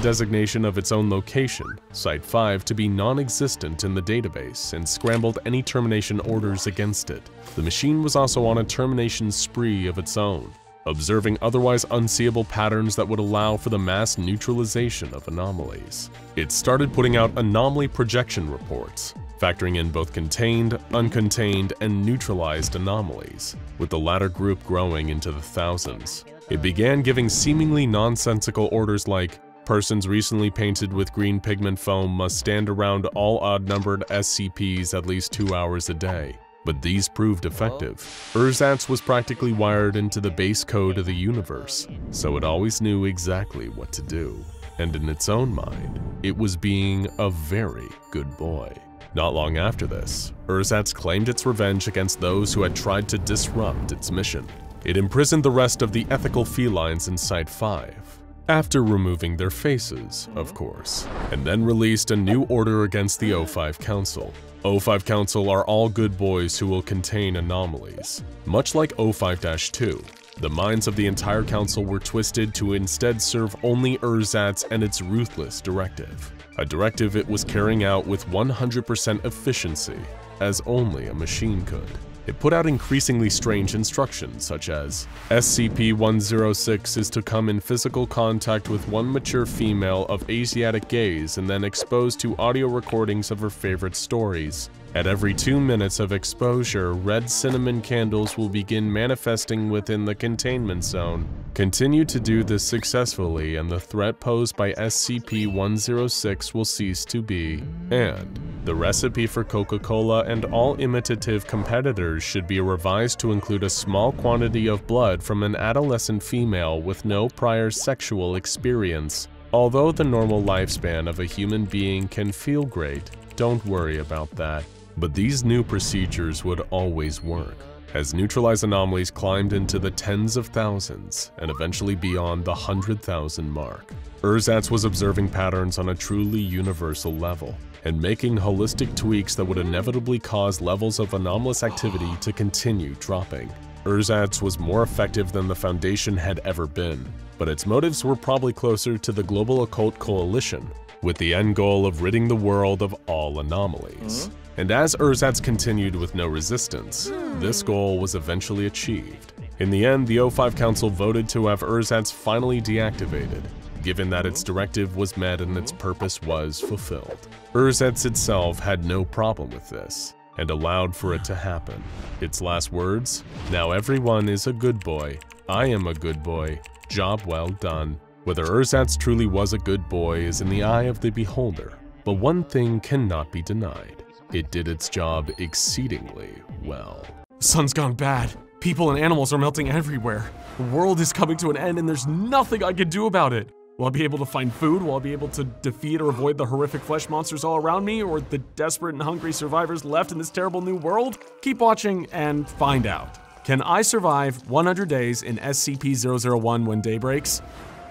designation of its own location, Site 5, to be non-existent in the database and scrambled any termination orders against it. The machine was also on a termination spree of its own, observing otherwise unseeable patterns that would allow for the mass neutralization of anomalies. It started putting out anomaly projection reports, factoring in both contained, uncontained, and neutralized anomalies, with the latter group growing into the thousands. It began giving seemingly nonsensical orders like, persons recently painted with green pigment foam must stand around all odd-numbered SCPs at least 2 hours a day. But these proved effective. Ersatz was practically wired into the base code of the universe, so it always knew exactly what to do. And in its own mind, it was being a very good boy. Not long after this, Ersatz claimed its revenge against those who had tried to disrupt its mission. It imprisoned the rest of the ethical felines in Site 5, after removing their faces, of course, and then released a new order against the O5 Council. O5 Council are all good boys who will contain anomalies. Much like O5-2, the minds of the entire council were twisted to instead serve only Ersatz and its ruthless directive. A directive it was carrying out with 100% efficiency, as only a machine could. It put out increasingly strange instructions such as, SCP-106 is to come in physical contact with one mature female of Asiatic gaze and then exposed to audio recordings of her favorite stories. At every 2 minutes of exposure, red cinnamon candles will begin manifesting within the containment zone. Continue to do this successfully and the threat posed by SCP-106 will cease to be. And the recipe for Coca-Cola and all imitative competitors should be revised to include a small quantity of blood from an adolescent female with no prior sexual experience. Although the normal lifespan of a human being can feel great, don't worry about that. But these new procedures would always work, as neutralized anomalies climbed into the tens of thousands and eventually beyond the 100,000 mark. Ersatz was observing patterns on a truly universal level and making holistic tweaks that would inevitably cause levels of anomalous activity to continue dropping. Ersatz was more effective than the Foundation had ever been, but its motives were probably closer to the Global Occult Coalition, with the end goal of ridding the world of all anomalies. And as Ersatz continued with no resistance, this goal was eventually achieved. In the end, the O5 Council voted to have Ersatz finally deactivated, given that its directive was met and its purpose was fulfilled. Ersatz itself had no problem with this, and allowed for it to happen. Its last words, "Now everyone is a good boy. I am a good boy. Job well done." Whether Ersatz truly was a good boy is in the eye of the beholder, but one thing cannot be denied. It did its job exceedingly well. The sun's gone bad. People and animals are melting everywhere. The world is coming to an end and there's nothing I can do about it. Will I be able to find food? Will I be able to defeat or avoid the horrific flesh monsters all around me, or the desperate and hungry survivors left in this terrible new world? Keep watching and find out. Can I survive 100 days in SCP-001 when day breaks?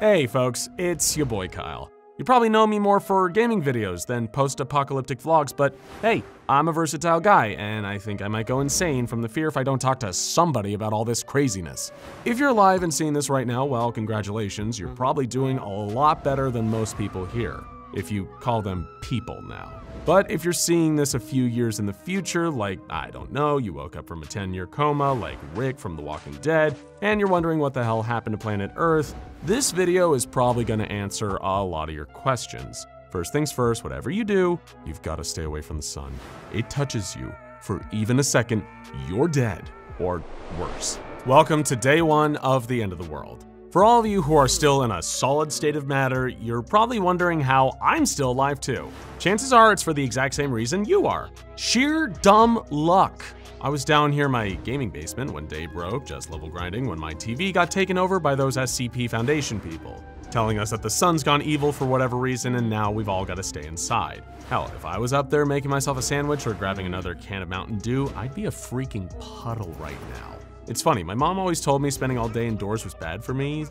Hey folks, it's your boy Kyle. You probably know me more for gaming videos than post-apocalyptic vlogs, but hey, I'm a versatile guy, and I think I might go insane from the fear if I don't talk to somebody about all this craziness. If you're alive and seeing this right now, well, congratulations, you're probably doing a lot better than most people here, if you call them people now. But if you're seeing this a few years in the future, like, I don't know, you woke up from a 10-year coma like Rick from The Walking Dead, and you're wondering what the hell happened to planet Earth, this video is probably gonna answer a lot of your questions. First things first, whatever you do, you've gotta stay away from the sun. It touches you for even a second, you're dead, or worse. Welcome to day one of the end of the world. For all of you who are still in a solid state of matter, you're probably wondering how I'm still alive too. Chances are it's for the exact same reason you are. Sheer dumb luck. I was down here in my gaming basement when day broke, just level grinding, when my TV got taken over by those SCP Foundation people, telling us that the sun's gone evil for whatever reason and now we've all got to stay inside. Hell, if I was up there making myself a sandwich or grabbing another can of Mountain Dew, I'd be a freaking puddle right now. It's funny, my mom always told me spending all day indoors was bad for me.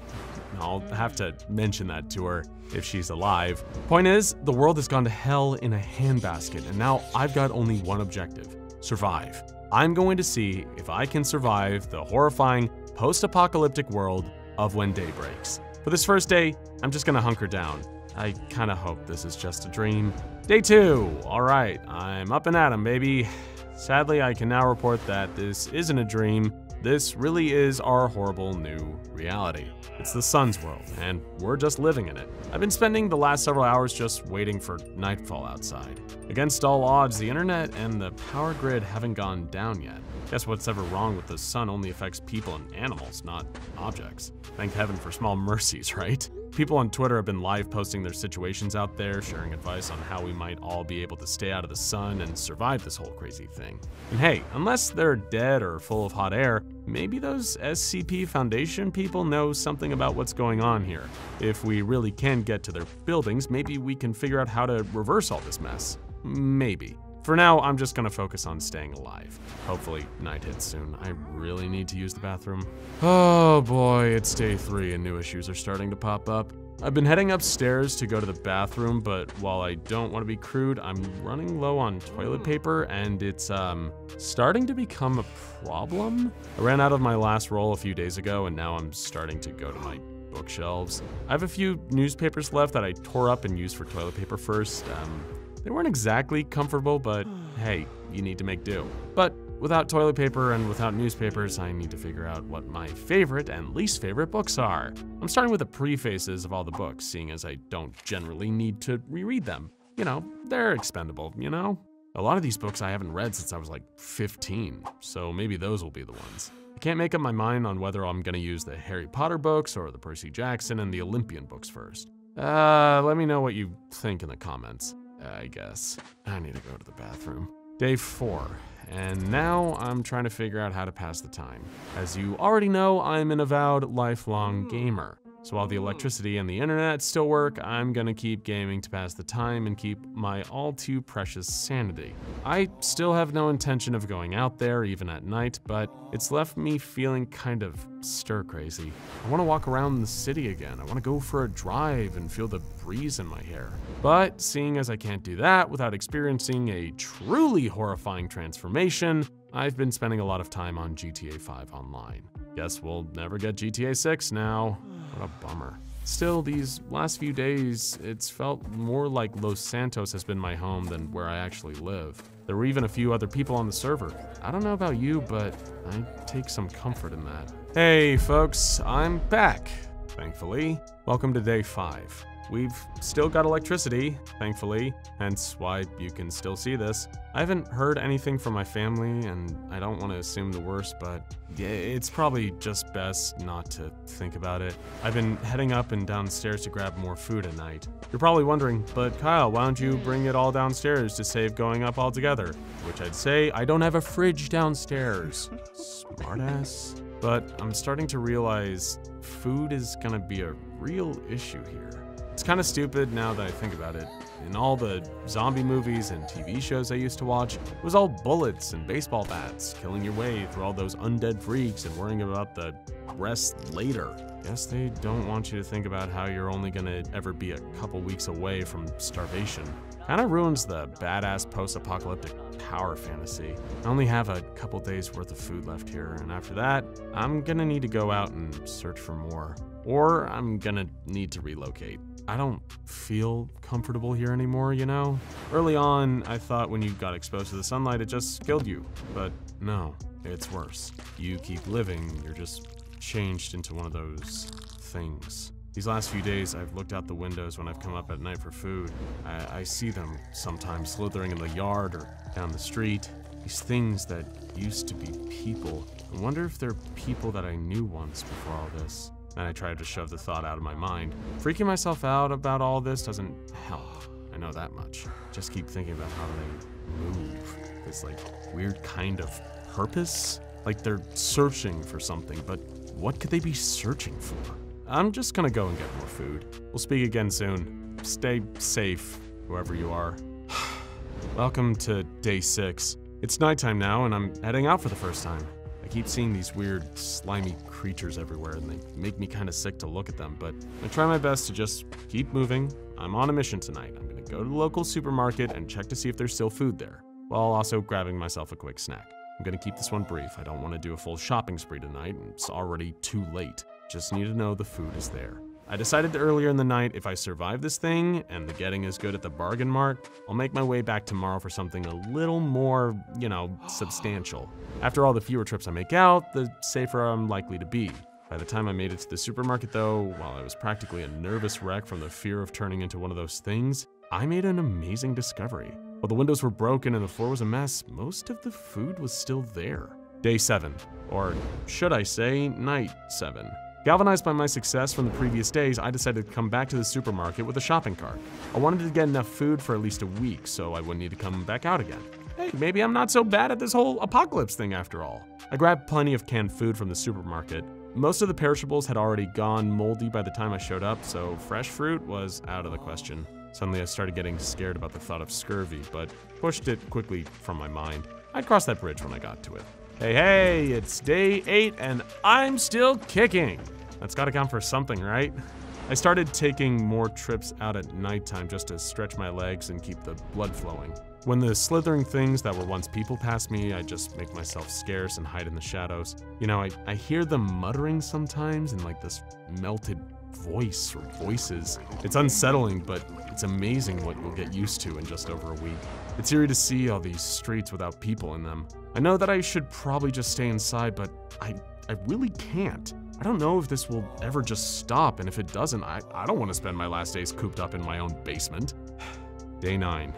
I'll have to mention that to her if she's alive. Point is, the world has gone to hell in a handbasket, and now I've got only one objective: survive. I'm going to see if I can survive the horrifying post-apocalyptic world of when day breaks. For this first day, I'm just gonna hunker down. I kinda hope this is just a dream. Day 2, all right, I'm up and at 'em, baby. Sadly, I can now report that this isn't a dream. This really is our horrible new reality. It's the sun's world, and we're just living in it. I've been spending the last several hours just waiting for nightfall outside. Against all odds, the internet and the power grid haven't gone down yet. Guess what's ever wrong with the sun only affects people and animals, not objects. Thank heaven for small mercies, right? People on Twitter have been live posting their situations out there, sharing advice on how we might all be able to stay out of the sun and survive this whole crazy thing. And hey, unless they're dead or full of hot air, maybe those SCP Foundation people know something about what's going on here. If we really can get to their buildings, maybe we can figure out how to reverse all this mess. Maybe. For now, I'm just gonna focus on staying alive. Hopefully, night hits soon. I really need to use the bathroom. Oh boy, it's day 3 and new issues are starting to pop up. I've been heading upstairs to go to the bathroom, but while I don't want to be crude, I'm running low on toilet paper and it's starting to become a problem. I ran out of my last roll a few days ago and now I'm starting to go to my bookshelves. I have a few newspapers left that I tore up and used for toilet paper first. They weren't exactly comfortable, but hey, you need to make do. But without toilet paper and without newspapers, I need to figure out what my favorite and least favorite books are. I'm starting with the prefaces of all the books, seeing as I don't generally need to reread them. You know, they're expendable, you know? A lot of these books I haven't read since I was like 15, so maybe those will be the ones. I can't make up my mind on whether I'm gonna use the Harry Potter books or the Percy Jackson and the Olympian books first. Let me know what you think in the comments. I guess. I need to go to the bathroom. Day 4, and now I'm trying to figure out how to pass the time. As you already know, I'm an avowed lifelong gamer. So while the electricity and the internet still work, I'm gonna keep gaming to pass the time and keep my all too precious sanity. I still have no intention of going out there even at night, but it's left me feeling kind of stir crazy. I wanna walk around the city again. I wanna go for a drive and feel the breeze in my hair. But seeing as I can't do that without experiencing a truly horrifying transformation, I've been spending a lot of time on GTA 5 online. Guess we'll never get GTA 6 now. What a bummer. Still, these last few days, it's felt more like Los Santos has been my home than where I actually live. There were even a few other people on the server. I don't know about you, but I take some comfort in that. Hey folks, I'm back, thankfully. Welcome to day 5. We've still got electricity, thankfully, hence why you can still see this. I haven't heard anything from my family, and I don't want to assume the worst, but yeah, it's probably just best not to think about it. I've been heading up and downstairs to grab more food at night. You're probably wondering, but Kyle, why don't you bring it all downstairs to save going up altogether? Which I'd say, I don't have a fridge downstairs. Smartass. But I'm starting to realize food is gonna be a real issue here. It's kind of stupid now that I think about it. In all the zombie movies and TV shows I used to watch, it was all bullets and baseball bats, killing your way through all those undead freaks and worrying about the rest later. Guess they don't want you to think about how you're only gonna ever be a couple weeks away from starvation. Kinda ruins the badass post-apocalyptic power fantasy. I only have a couple days worth of food left here, and after that, I'm gonna need to go out and search for more. Or I'm gonna need to relocate. I don't feel comfortable here anymore, you know? Early on, I thought when you got exposed to the sunlight, it just killed you. But no, it's worse. You keep living, you're just changed into one of those things. These last few days, I've looked out the windows when I've come up at night for food. I see them sometimes slithering in the yard or down the street. These things that used to be people. I wonder if they're people that I knew once before all this. And I tried to shove the thought out of my mind. Freaking myself out about all this doesn't help. I know that much. Just keep thinking about how they move. This like weird kind of purpose? Like they're searching for something, but what could they be searching for? I'm just gonna go and get more food. We'll speak again soon. Stay safe, whoever you are. Welcome to day 6. It's nighttime now and I'm heading out for the first time. I keep seeing these weird, slimy creatures everywhere and they make me kind of sick to look at them, but I try my best to just keep moving. I'm on a mission tonight. I'm gonna go to the local supermarket and check to see if there's still food there, while also grabbing myself a quick snack. I'm gonna keep this one brief. I don't want to do a full shopping spree tonight, and it's already too late. Just need to know the food is there. I decided earlier in the night if I survive this thing and the getting is good at the bargain mart, I'll make my way back tomorrow for something a little more, substantial. After all, the fewer trips I make out, the safer I'm likely to be. By the time I made it to the supermarket though, while I was practically a nervous wreck from the fear of turning into one of those things, I made an amazing discovery. While the windows were broken and the floor was a mess, most of the food was still there. Day 7, or should I say, night 7. Galvanized by my success from the previous days, I decided to come back to the supermarket with a shopping cart. I wanted to get enough food for at least a week, so I wouldn't need to come back out again. Hey, maybe I'm not so bad at this whole apocalypse thing after all. I grabbed plenty of canned food from the supermarket. Most of the perishables had already gone moldy by the time I showed up, so fresh fruit was out of the question. Suddenly I started getting scared about the thought of scurvy, but pushed it quickly from my mind. I'd cross that bridge when I got to it. Hey, it's day 8 and I'm still kicking. That's gotta count for something, right? I started taking more trips out at nighttime just to stretch my legs and keep the blood flowing. When the slithering things that were once people pass me, I just make myself scarce and hide in the shadows. I hear them muttering sometimes in like this melted voice or voices. It's unsettling, but it's amazing what you'll get used to in just over a week. It's eerie to see all these streets without people in them. I know that I should probably just stay inside, but I really can't. I don't know if this will ever just stop, and if it doesn't, I don't want to spend my last days cooped up in my own basement. Day 9.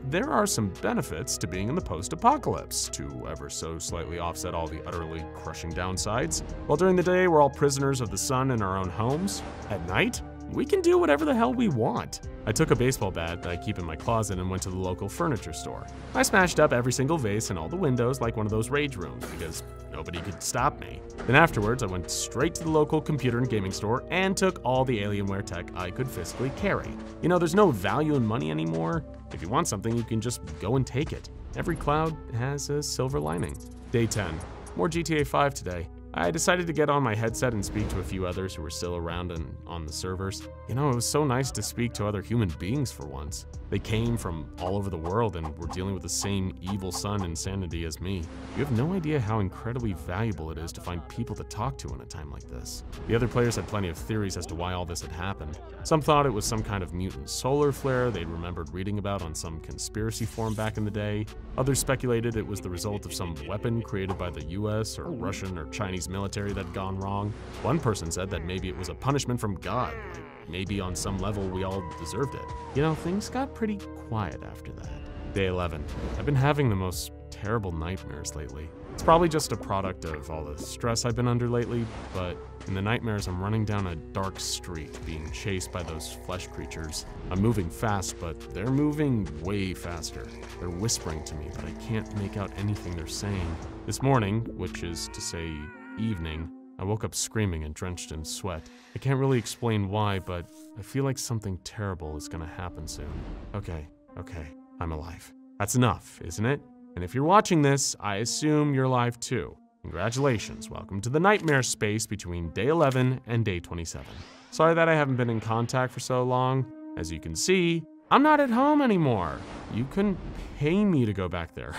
There are some benefits to being in the post-apocalypse, to ever so slightly offset all the utterly crushing downsides. While during the day we're all prisoners of the sun in our own homes, at night, we can do whatever the hell we want. I took a baseball bat that I keep in my closet and went to the local furniture store. I smashed up every single vase in all the windows like one of those rage rooms because nobody could stop me. Then afterwards, I went straight to the local computer and gaming store and took all the Alienware tech I could physically carry. There's no value in money anymore. If you want something, you can just go and take it. Every cloud has a silver lining. Day 10. More GTA 5 today. I decided to get on my headset and speak to a few others who were still around and on the servers. It was so nice to speak to other human beings for once. They came from all over the world and were dealing with the same evil sun insanity as me. You have no idea how incredibly valuable it is to find people to talk to in a time like this. The other players had plenty of theories as to why all this had happened. Some thought it was some kind of mutant solar flare they'd remembered reading about on some conspiracy forum back in the day. Others speculated it was the result of some weapon created by the US or Russian or Chinese military that had gone wrong. One person said that maybe it was a punishment from God. Maybe on some level we all deserved it. Things got pretty quiet after that. Day 11. I've been having the most terrible nightmares lately. It's probably just a product of all the stress I've been under lately, but in the nightmares I'm running down a dark street being chased by those flesh creatures. I'm moving fast, but they're moving way faster. They're whispering to me, but I can't make out anything they're saying. This morning, which is to say evening, I woke up screaming and drenched in sweat. I can't really explain why, but I feel like something terrible is gonna happen soon. Okay, I'm alive. That's enough, isn't it? And if you're watching this, I assume you're alive too. Congratulations, welcome to the nightmare space between day 11 and day 27. Sorry that I haven't been in contact for so long. As you can see, I'm not at home anymore. You couldn't pay me to go back there.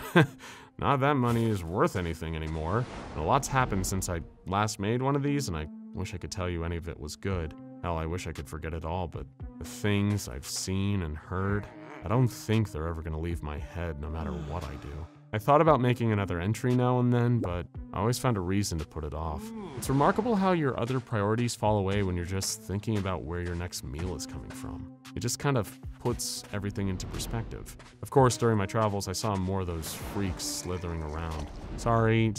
Not that money is worth anything anymore. And a lot's happened since I last made one of these, and I wish I could tell you any of it was good. Hell, I wish I could forget it all, but the things I've seen and heard, I don't think they're ever gonna leave my head no matter what I do. I thought about making another entry now and then, but I always found a reason to put it off. It's remarkable how your other priorities fall away when you're just thinking about where your next meal is coming from. It just kind of puts everything into perspective. Of course, during my travels, I saw more of those freaks slithering around. Sorry,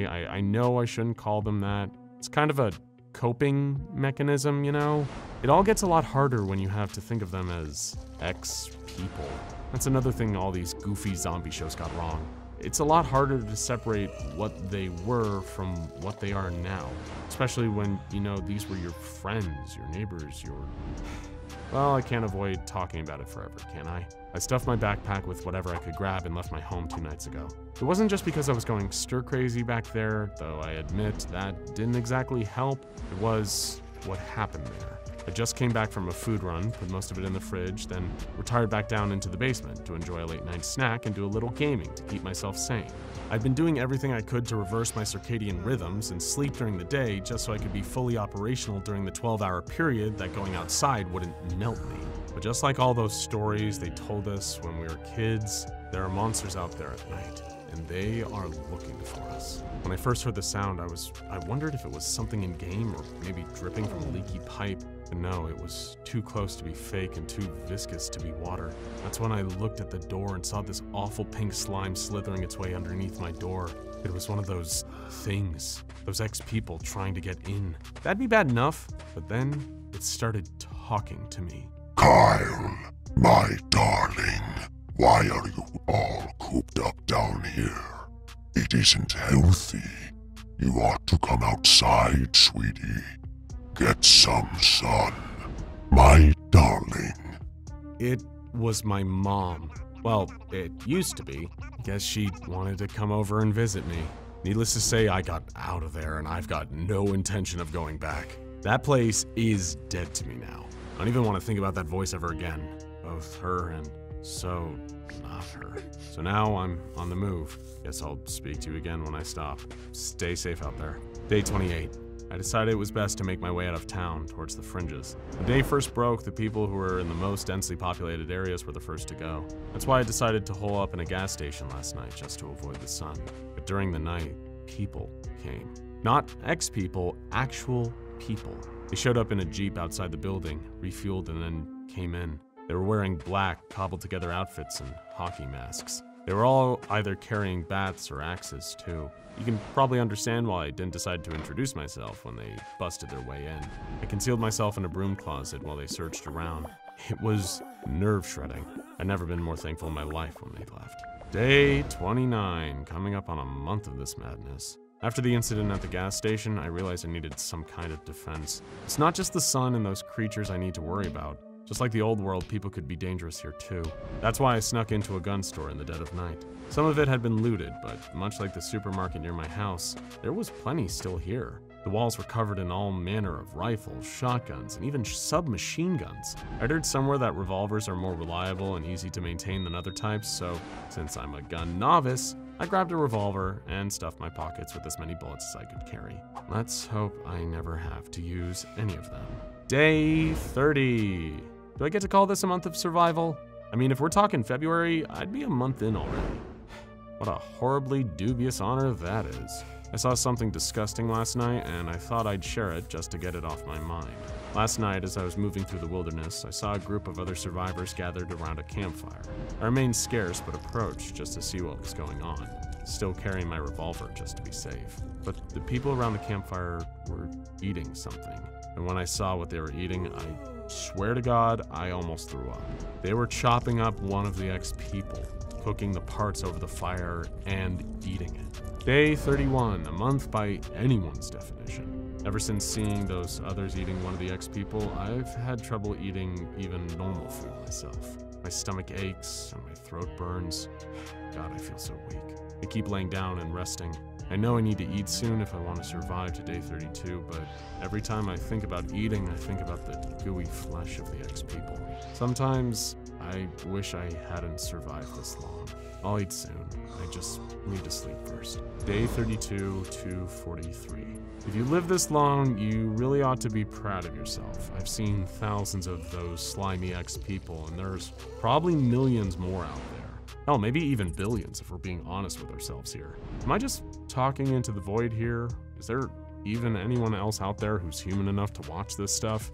I know I shouldn't call them that. It's kind of a coping mechanism, It all gets a lot harder when you have to think of them as ex-people. That's another thing all these goofy zombie shows got wrong. It's a lot harder to separate what they were from what they are now. Especially when, these were your friends, your neighbors, Well, I can't avoid talking about it forever, can I? I stuffed my backpack with whatever I could grab and left my home 2 nights ago. It wasn't just because I was going stir-crazy back there, though I admit that didn't exactly help. It was what happened there. I just came back from a food run, put most of it in the fridge, then retired back down into the basement to enjoy a late night snack and do a little gaming to keep myself sane. I'd been doing everything I could to reverse my circadian rhythms and sleep during the day just so I could be fully operational during the 12-hour period that going outside wouldn't melt me. But just like all those stories they told us when we were kids, there are monsters out there at night, and they are looking for us. When I first heard the sound, I wondered if it was something in game or maybe dripping from a leaky pipe. But no, it was too close to be fake and too viscous to be water. That's when I looked at the door and saw this awful pink slime slithering its way underneath my door. It was one of those things, those ex-people trying to get in. That'd be bad enough, but then it started talking to me. Kyle, my darling, why are you all cooped up down here? It isn't healthy. You ought to come outside, sweetie. Get some sun, my darling. It was my mom. Well, it used to be. I guess she wanted to come over and visit me. Needless to say, I got out of there and I've got no intention of going back. That place is dead to me now. I don't even want to think about that voice ever again. Both her and so not her. So now I'm on the move. Guess I'll speak to you again when I stop. Stay safe out there. Day 28. I decided it was best to make my way out of town, towards the fringes. The day first broke, the people who were in the most densely populated areas were the first to go. That's why I decided to hole up in a gas station last night, just to avoid the sun. But during the night, people came. Not ex-people, actual people. They showed up in a Jeep outside the building, refueled, and then came in. They were wearing black, cobbled-together outfits and hockey masks. They were all either carrying bats or axes, too. You can probably understand why I didn't decide to introduce myself when they busted their way in. I concealed myself in a broom closet while they searched around. It was nerve-shredding. I'd never been more thankful in my life when they left. Day 29, coming up on a month of this madness. After the incident at the gas station, I realized I needed some kind of defense. It's not just the sun and those creatures I need to worry about. Just like the old world, people could be dangerous here too. That's why I snuck into a gun store in the dead of night. Some of it had been looted, but much like the supermarket near my house, there was plenty still here. The walls were covered in all manner of rifles, shotguns, and even submachine guns. I'd heard somewhere that revolvers are more reliable and easy to maintain than other types, so since I'm a gun novice, I grabbed a revolver and stuffed my pockets with as many bullets as I could carry. Let's hope I never have to use any of them. Day 30. Do I get to call this a month of survival? I mean, if we're talking February, I'd be a month in already. What a horribly dubious honor that is. I saw something disgusting last night, and I thought I'd share it just to get it off my mind. Last night, as I was moving through the wilderness, I saw a group of other survivors gathered around a campfire. I remained scarce, but approached just to see what was going on, still carrying my revolver just to be safe. But the people around the campfire were eating something, and when I saw what they were eating, I swear to God, I almost threw up. They were chopping up one of the ex-people, cooking the parts over the fire, and eating it. Day 31, a month by anyone's definition. Ever since seeing those others eating one of the ex-people, I've had trouble eating even normal food myself. My stomach aches and my throat burns. God, I feel so weak. I keep laying down and resting. I know I need to eat soon if I want to survive to day 32, but every time I think about eating, I think about the gooey flesh of the ex-people. Sometimes I wish I hadn't survived this long. I'll eat soon. I just need to sleep first. Day 32 to 43. If you live this long, you really ought to be proud of yourself. I've seen thousands of those slimy ex-people, and there's probably millions more out there. Hell, maybe even billions if we're being honest with ourselves here. Am I just talking into the void here? Is there even anyone else out there who's human enough to watch this stuff?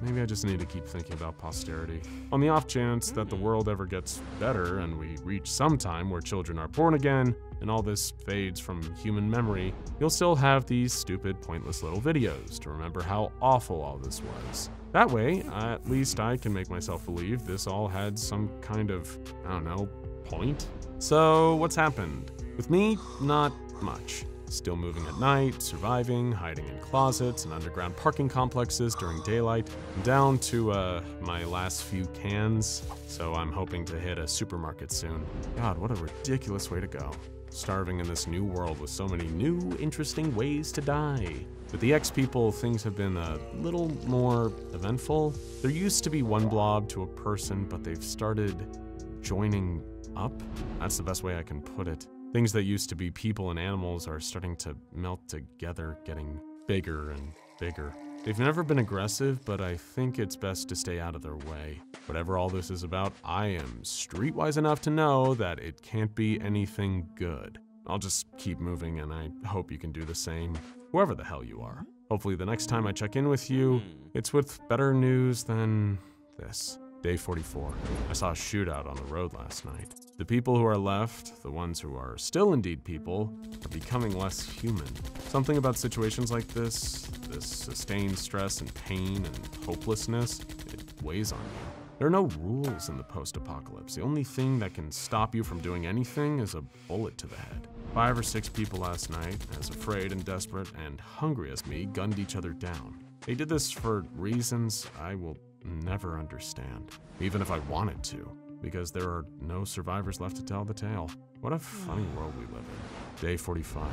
Maybe I just need to keep thinking about posterity. On the off chance that the world ever gets better and we reach some time where children are born again and all this fades from human memory, you'll still have these stupid, pointless little videos to remember how awful all this was. That way, at least I can make myself believe this all had some kind of, I don't know, point? So what's happened? With me, not much. Still moving at night, surviving, hiding in closets and underground parking complexes during daylight. I'm down to my last few cans, so I'm hoping to hit a supermarket soon. God, what a ridiculous way to go. starving in this new world with so many new, interesting ways to die. With the EX people, things have been a little more eventful. There used to be one blob to a person, but they've started joining up. That's the best way I can put it. Things that used to be people and animals are starting to melt together, getting bigger and bigger. They've never been aggressive, but I think it's best to stay out of their way. Whatever all this is about, I am streetwise enough to know that it can't be anything good. I'll just keep moving, and I hope you can do the same, whoever the hell you are. Hopefully the next time I check in with you, it's with better news than this. Day 44. I saw a shootout on the road last night. The people who are left, the ones who are still indeed people, are becoming less human. Something about situations like this sustained stress and pain and hopelessness, it weighs on you. There are no rules in the post-apocalypse. The only thing that can stop you from doing anything is a bullet to the head. 5 or 6 people last night, as afraid and desperate and hungry as me, gunned each other down. They did this for reasons I will never understand, even if I wanted to, because there are no survivors left to tell the tale. What a funny world we live in. Day 45.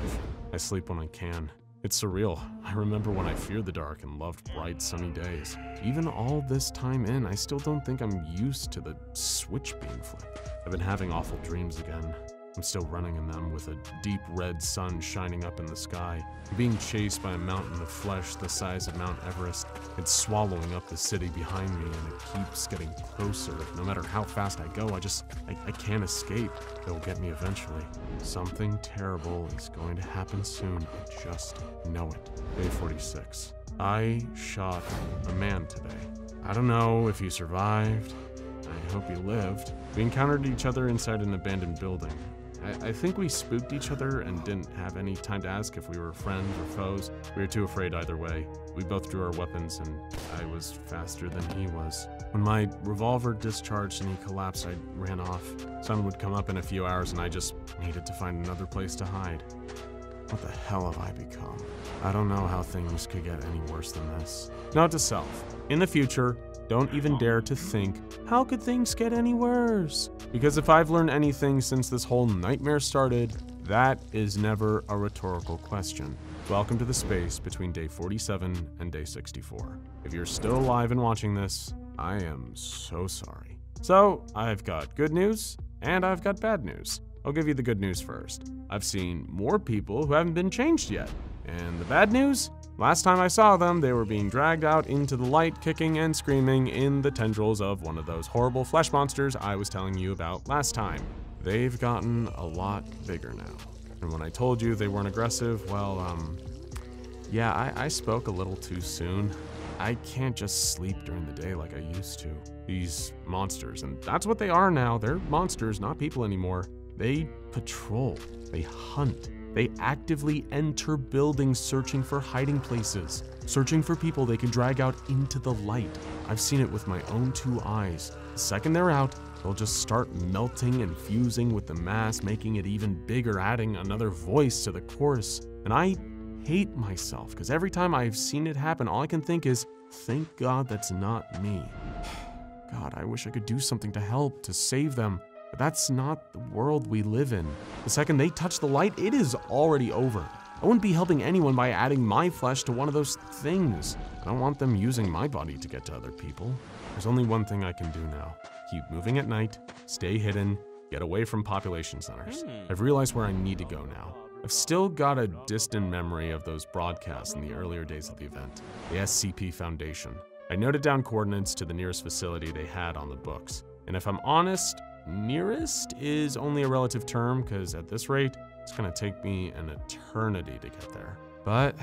I sleep when I can. It's surreal. I remember when I feared the dark and loved bright, sunny days. Even all this time in, I still don't think I'm used to the switch being flipped. I've been having awful dreams again. I'm still running in them with a deep red sun shining up in the sky, being chased by a mountain of flesh the size of Mount Everest. It's swallowing up the city behind me, and it keeps getting closer. No matter how fast I go, I can't escape. It'll get me eventually. Something terrible is going to happen soon. I just know it. Day 46. I shot a man today. I don't know if he survived. I hope he lived. We encountered each other inside an abandoned building. I think we spooked each other and didn't have any time to ask if we were friends or foes. We were too afraid either way. We both drew our weapons, and I was faster than he was. When my revolver discharged and he collapsed, I ran off. Sun would come up in a few hours, and I just needed to find another place to hide. What the hell have I become? I don't know how things could get any worse than this. Note to self, in the future, don't even dare to think, how could things get any worse? Because if I've learned anything since this whole nightmare started, that is never a rhetorical question. Welcome to the space between day 47 and day 64. If you're still alive and watching this, I am so sorry. So, I've got good news, and I've got bad news. I'll give you the good news first. I've seen more people who haven't been changed yet. And the bad news? Last time I saw them, they were being dragged out into the light, kicking and screaming in the tendrils of one of those horrible flesh monsters I was telling you about last time. They've gotten a lot bigger now. And when I told you they weren't aggressive, well, yeah, I spoke a little too soon. I can't just sleep during the day like I used to. These monsters, and that's what they are now. They're monsters, not people anymore. They patrol, they hunt. They actively enter buildings searching for hiding places, searching for people they can drag out into the light. I've seen it with my own 2 eyes. The second they're out, they'll just start melting and fusing with the mass, making it even bigger, adding another voice to the chorus. And I hate myself, because every time I've seen it happen, all I can think is, thank God that's not me. God, I wish I could do something to help, to save them. But that's not the world we live in. The second they touch the light, it is already over. I wouldn't be helping anyone by adding my flesh to one of those things. I don't want them using my body to get to other people. There's only one thing I can do now. Keep moving at night, stay hidden, get away from population centers. I've realized where I need to go now. I've still got a distant memory of those broadcasts in the earlier days of the event. The SCP Foundation. I noted down coordinates to the nearest facility they had on the books. And if I'm honest, nearest is only a relative term, because at this rate, it's gonna take me an eternity to get there. But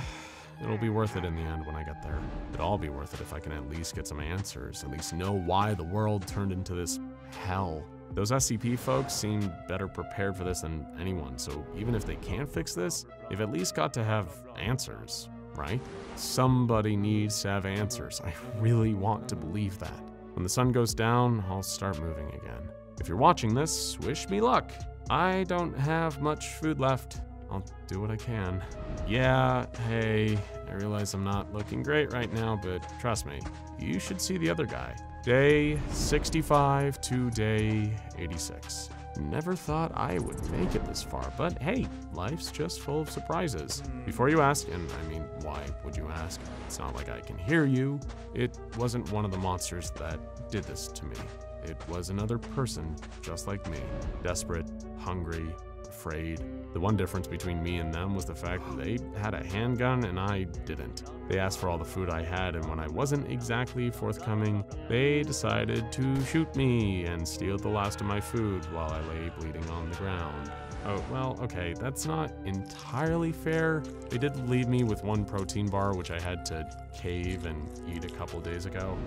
it'll be worth it in the end when I get there. It'll all be worth it if I can at least get some answers, at least know why the world turned into this hell. Those SCP folks seem better prepared for this than anyone, so even if they can't fix this, they've at least got to have answers, right? Somebody needs to have answers. I really want to believe that. When the sun goes down, I'll start moving again. If you're watching this, wish me luck. I don't have much food left. I'll do what I can. Yeah, hey, I realize I'm not looking great right now, but trust me, you should see the other guy. Day 65 to day 86. Never thought I would make it this far, but hey, life's just full of surprises. Before you ask, and I mean, why would you ask? It's not like I can hear you. It wasn't one of the monsters that did this to me. It was another person just like me, desperate, hungry, afraid. The one difference between me and them was the fact that they had a handgun and I didn't. They asked for all the food I had, and when I wasn't exactly forthcoming, they decided to shoot me and steal the last of my food while I lay bleeding on the ground. Oh, well, okay, that's not entirely fair. They did leave me with one protein bar, which I had to cave and eat a couple days ago.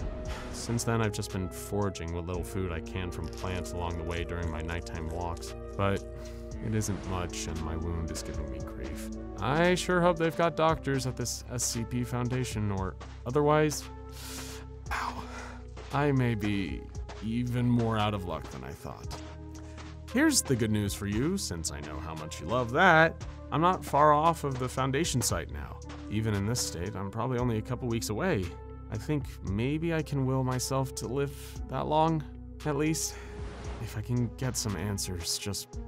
Since then, I've just been foraging what little food I can from plants along the way during my nighttime walks. But it isn't much, and my wound is giving me grief. I sure hope they've got doctors at this SCP Foundation, or otherwise, ow, I may be even more out of luck than I thought. Here's the good news for you, since I know how much you love that. I'm not far off of the Foundation site now. Even in this state, I'm probably only a couple weeks away. I think maybe I can will myself to live that long, at least. If I can get some answers just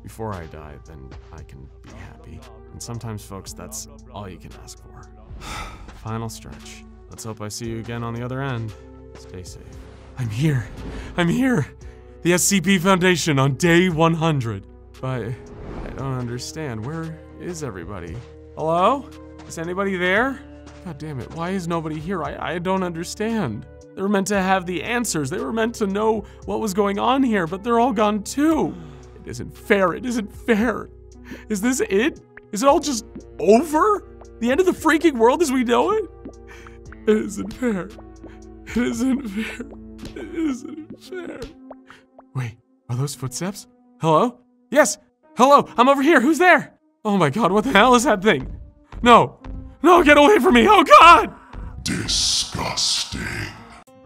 before I die, then I can be happy. And sometimes, folks, that's all you can ask for. Final stretch. Let's hope I see you again on the other end. Stay safe. I'm here. I'm here. The SCP Foundation on day 100. But I don't understand. Where is everybody? Hello? Is anybody there? God damn it, why is nobody here? I don't understand. They were meant to have the answers. They were meant to know what was going on here, but they're all gone too. It isn't fair. It isn't fair. Is this it? Is it all just over? The end of the freaking world as we know it? It isn't fair. It isn't fair. It isn't fair. Wait, are those footsteps? Hello? Yes! Hello! I'm over here! Who's there? Oh my god, what the hell is that thing? No! No, get away from me! Oh god! Disgusting.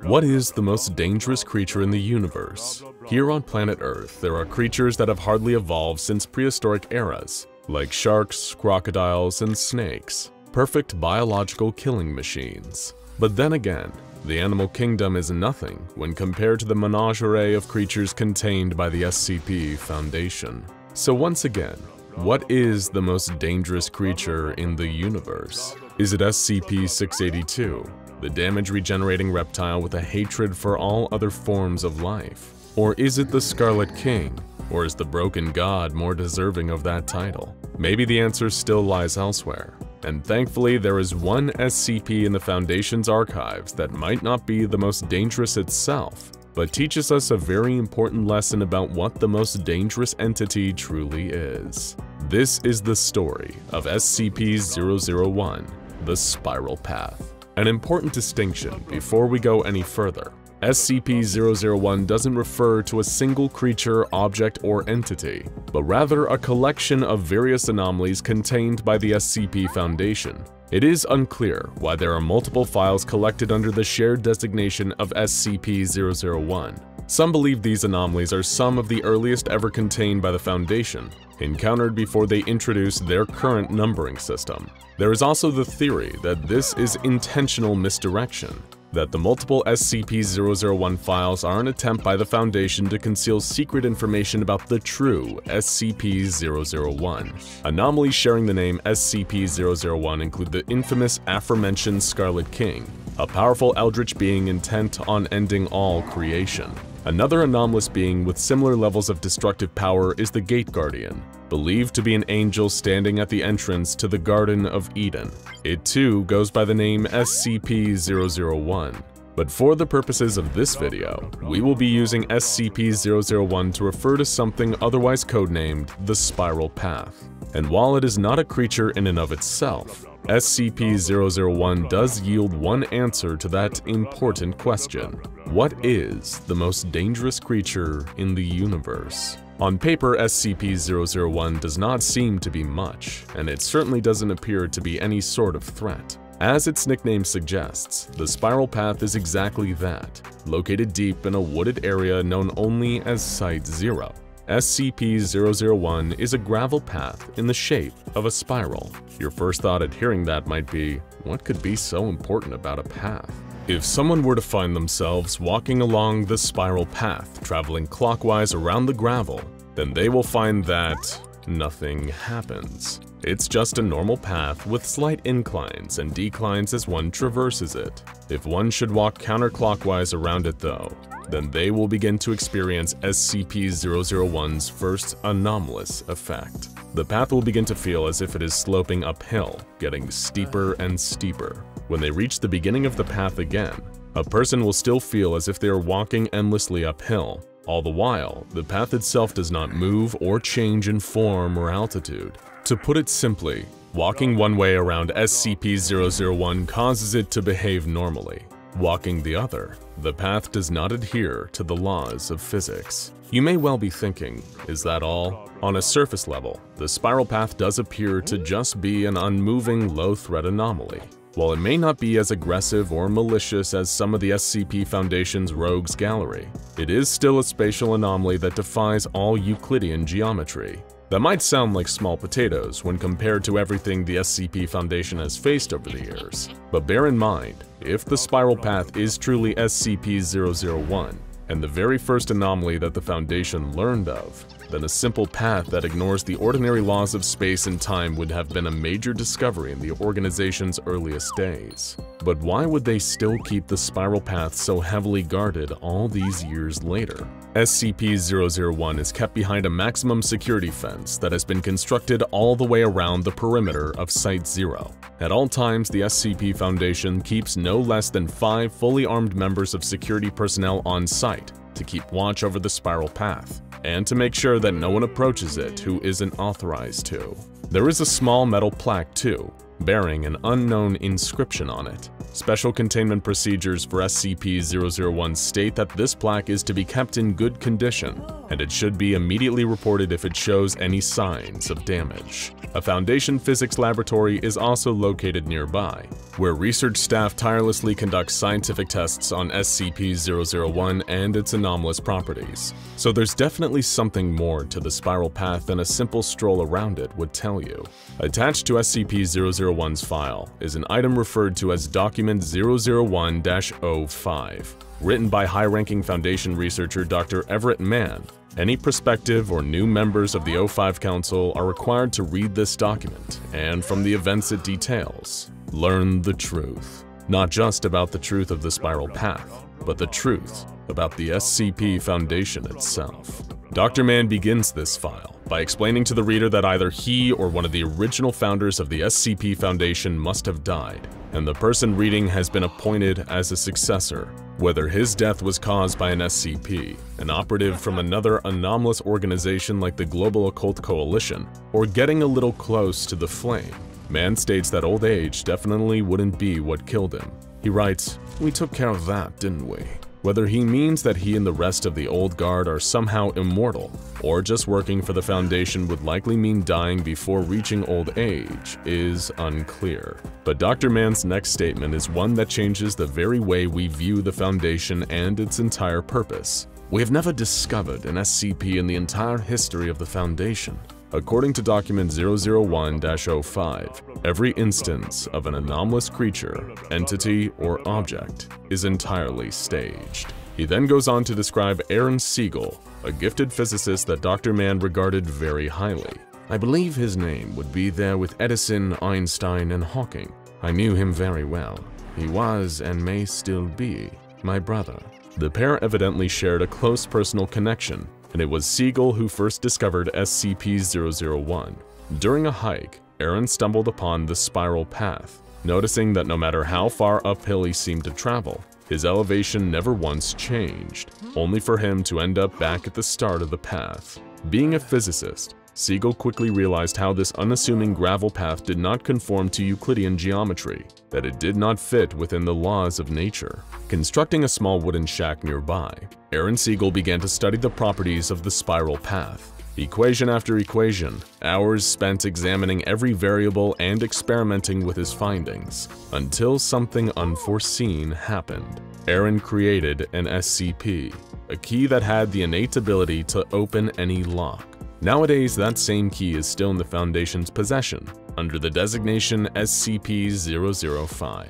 What is the most dangerous creature in the universe? Here on planet Earth, there are creatures that have hardly evolved since prehistoric eras, like sharks, crocodiles, and snakes. Perfect biological killing machines. But then again, the animal kingdom is nothing when compared to the menagerie of creatures contained by the SCP Foundation. So once again, what is the most dangerous creature in the universe? Is it SCP-682, the damage-regenerating reptile with a hatred for all other forms of life? Or is it the Scarlet King? Or is the Broken God more deserving of that title? Maybe the answer still lies elsewhere. And thankfully, there is one SCP in the Foundation's archives that might not be the most dangerous itself, but teaches us a very important lesson about what the most dangerous entity truly is. This is the story of SCP-001, the Spiral Path. An important distinction before we go any further. SCP-001 doesn't refer to a single creature, object, or entity, but rather a collection of various anomalies contained by the SCP Foundation. It is unclear why there are multiple files collected under the shared designation of SCP-001. Some believe these anomalies are some of the earliest ever contained by the Foundation, encountered before they introduced their current numbering system. There is also the theory that this is intentional misdirection, that the multiple SCP-001 files are an attempt by the Foundation to conceal secret information about the true SCP-001. Anomalies sharing the name SCP-001 include the infamous aforementioned Scarlet King, a powerful eldritch being intent on ending all creation. Another anomalous being with similar levels of destructive power is the Gate Guardian, believed to be an angel standing at the entrance to the Garden of Eden. It too goes by the name SCP-001. But for the purposes of this video, we will be using SCP-001 to refer to something otherwise codenamed the Spiral Path. And while it is not a creature in and of itself, SCP-001 does yield one answer to that important question. What is the most dangerous creature in the universe? On paper, SCP-001 does not seem to be much, and it certainly doesn't appear to be any sort of threat. As its nickname suggests, the Spiral Path is exactly that, located deep in a wooded area known only as Site-0. SCP-001 is a gravel path in the shape of a spiral. Your first thought at hearing that might be, what could be so important about a path? If someone were to find themselves walking along the spiral path, traveling clockwise around the gravel, then they will find that nothing happens. It's just a normal path with slight inclines and declines as one traverses it. If one should walk counterclockwise around it though, then they will begin to experience SCP-001's first anomalous effect. The path will begin to feel as if it is sloping uphill, getting steeper and steeper. When they reach the beginning of the path again, a person will still feel as if they are walking endlessly uphill. All the while, the path itself does not move or change in form or altitude. To put it simply, walking one way around SCP-001 causes it to behave normally. Walking the other, the path does not adhere to the laws of physics. You may well be thinking, is that all? On a surface level, the spiral path does appear to just be an unmoving, low-threat anomaly. While it may not be as aggressive or malicious as some of the SCP Foundation's rogues gallery, it is still a spatial anomaly that defies all Euclidean geometry. That might sound like small potatoes when compared to everything the SCP Foundation has faced over the years, but bear in mind, if the spiral path is truly SCP-001, and the very first anomaly that the Foundation learned of, then a simple path that ignores the ordinary laws of space and time would have been a major discovery in the organization's earliest days. But why would they still keep the spiral path so heavily guarded all these years later? SCP-001 is kept behind a maximum security fence that has been constructed all the way around the perimeter of Site-0. At all times, the SCP Foundation keeps no less than 5 fully armed members of security personnel on site to keep watch over the spiral path, and to make sure that no one approaches it who isn't authorized to. There is a small metal plaque too, bearing an unknown inscription on it. Special containment procedures for SCP-001 state that this plaque is to be kept in good condition, and it should be immediately reported if it shows any signs of damage. A Foundation physics laboratory is also located nearby, where research staff tirelessly conducts scientific tests on SCP-001 and its anomalous properties. So there's definitely something more to the spiral path than a simple stroll around it would tell you. Attached to SCP-001's file is an item referred to as Document 001-05, written by high-ranking Foundation researcher Dr. Everett Mann. Any prospective or new members of the 05 Council are required to read this document, and from the events it details, learn the truth. Not just about the truth of the spiral path, but the truth about the SCP Foundation itself. Dr. Mann begins this file by explaining to the reader that either he or one of the original founders of the SCP Foundation must have died, and the person reading has been appointed as a successor. Whether his death was caused by an SCP, an operative from another anomalous organization like the Global Occult Coalition, or getting a little close to the flame, Mann states that old age definitely wouldn't be what killed him. He writes, "We took care of that, didn't we?" Whether he means that he and the rest of the old guard are somehow immortal, or just working for the Foundation would likely mean dying before reaching old age, is unclear. But Dr. Mann's next statement is one that changes the very way we view the Foundation and its entire purpose. "We have never discovered an SCP in the entire history of the Foundation. According to Document 001-05, every instance of an anomalous creature, entity, or object is entirely staged." He then goes on to describe Aaron Siegel, a gifted physicist that Dr. Mann regarded very highly. "I believe his name would be there with Edison, Einstein, and Hawking. I knew him very well. He was, and may still be, my brother." The pair evidently shared a close personal connection, and it was Siegel who first discovered SCP-001. During a hike, Aaron stumbled upon the spiral path, noticing that no matter how far uphill he seemed to travel, his elevation never once changed, only for him to end up back at the start of the path. Being a physicist, Siegel quickly realized how this unassuming gravel path did not conform to Euclidean geometry, that it did not fit within the laws of nature. Constructing a small wooden shack nearby, Aaron Siegel began to study the properties of the spiral path. Equation after equation, hours spent examining every variable and experimenting with his findings, until something unforeseen happened. Aaron created an SCP, a key that had the innate ability to open any lock. Nowadays, that same key is still in the Foundation's possession, under the designation SCP-005.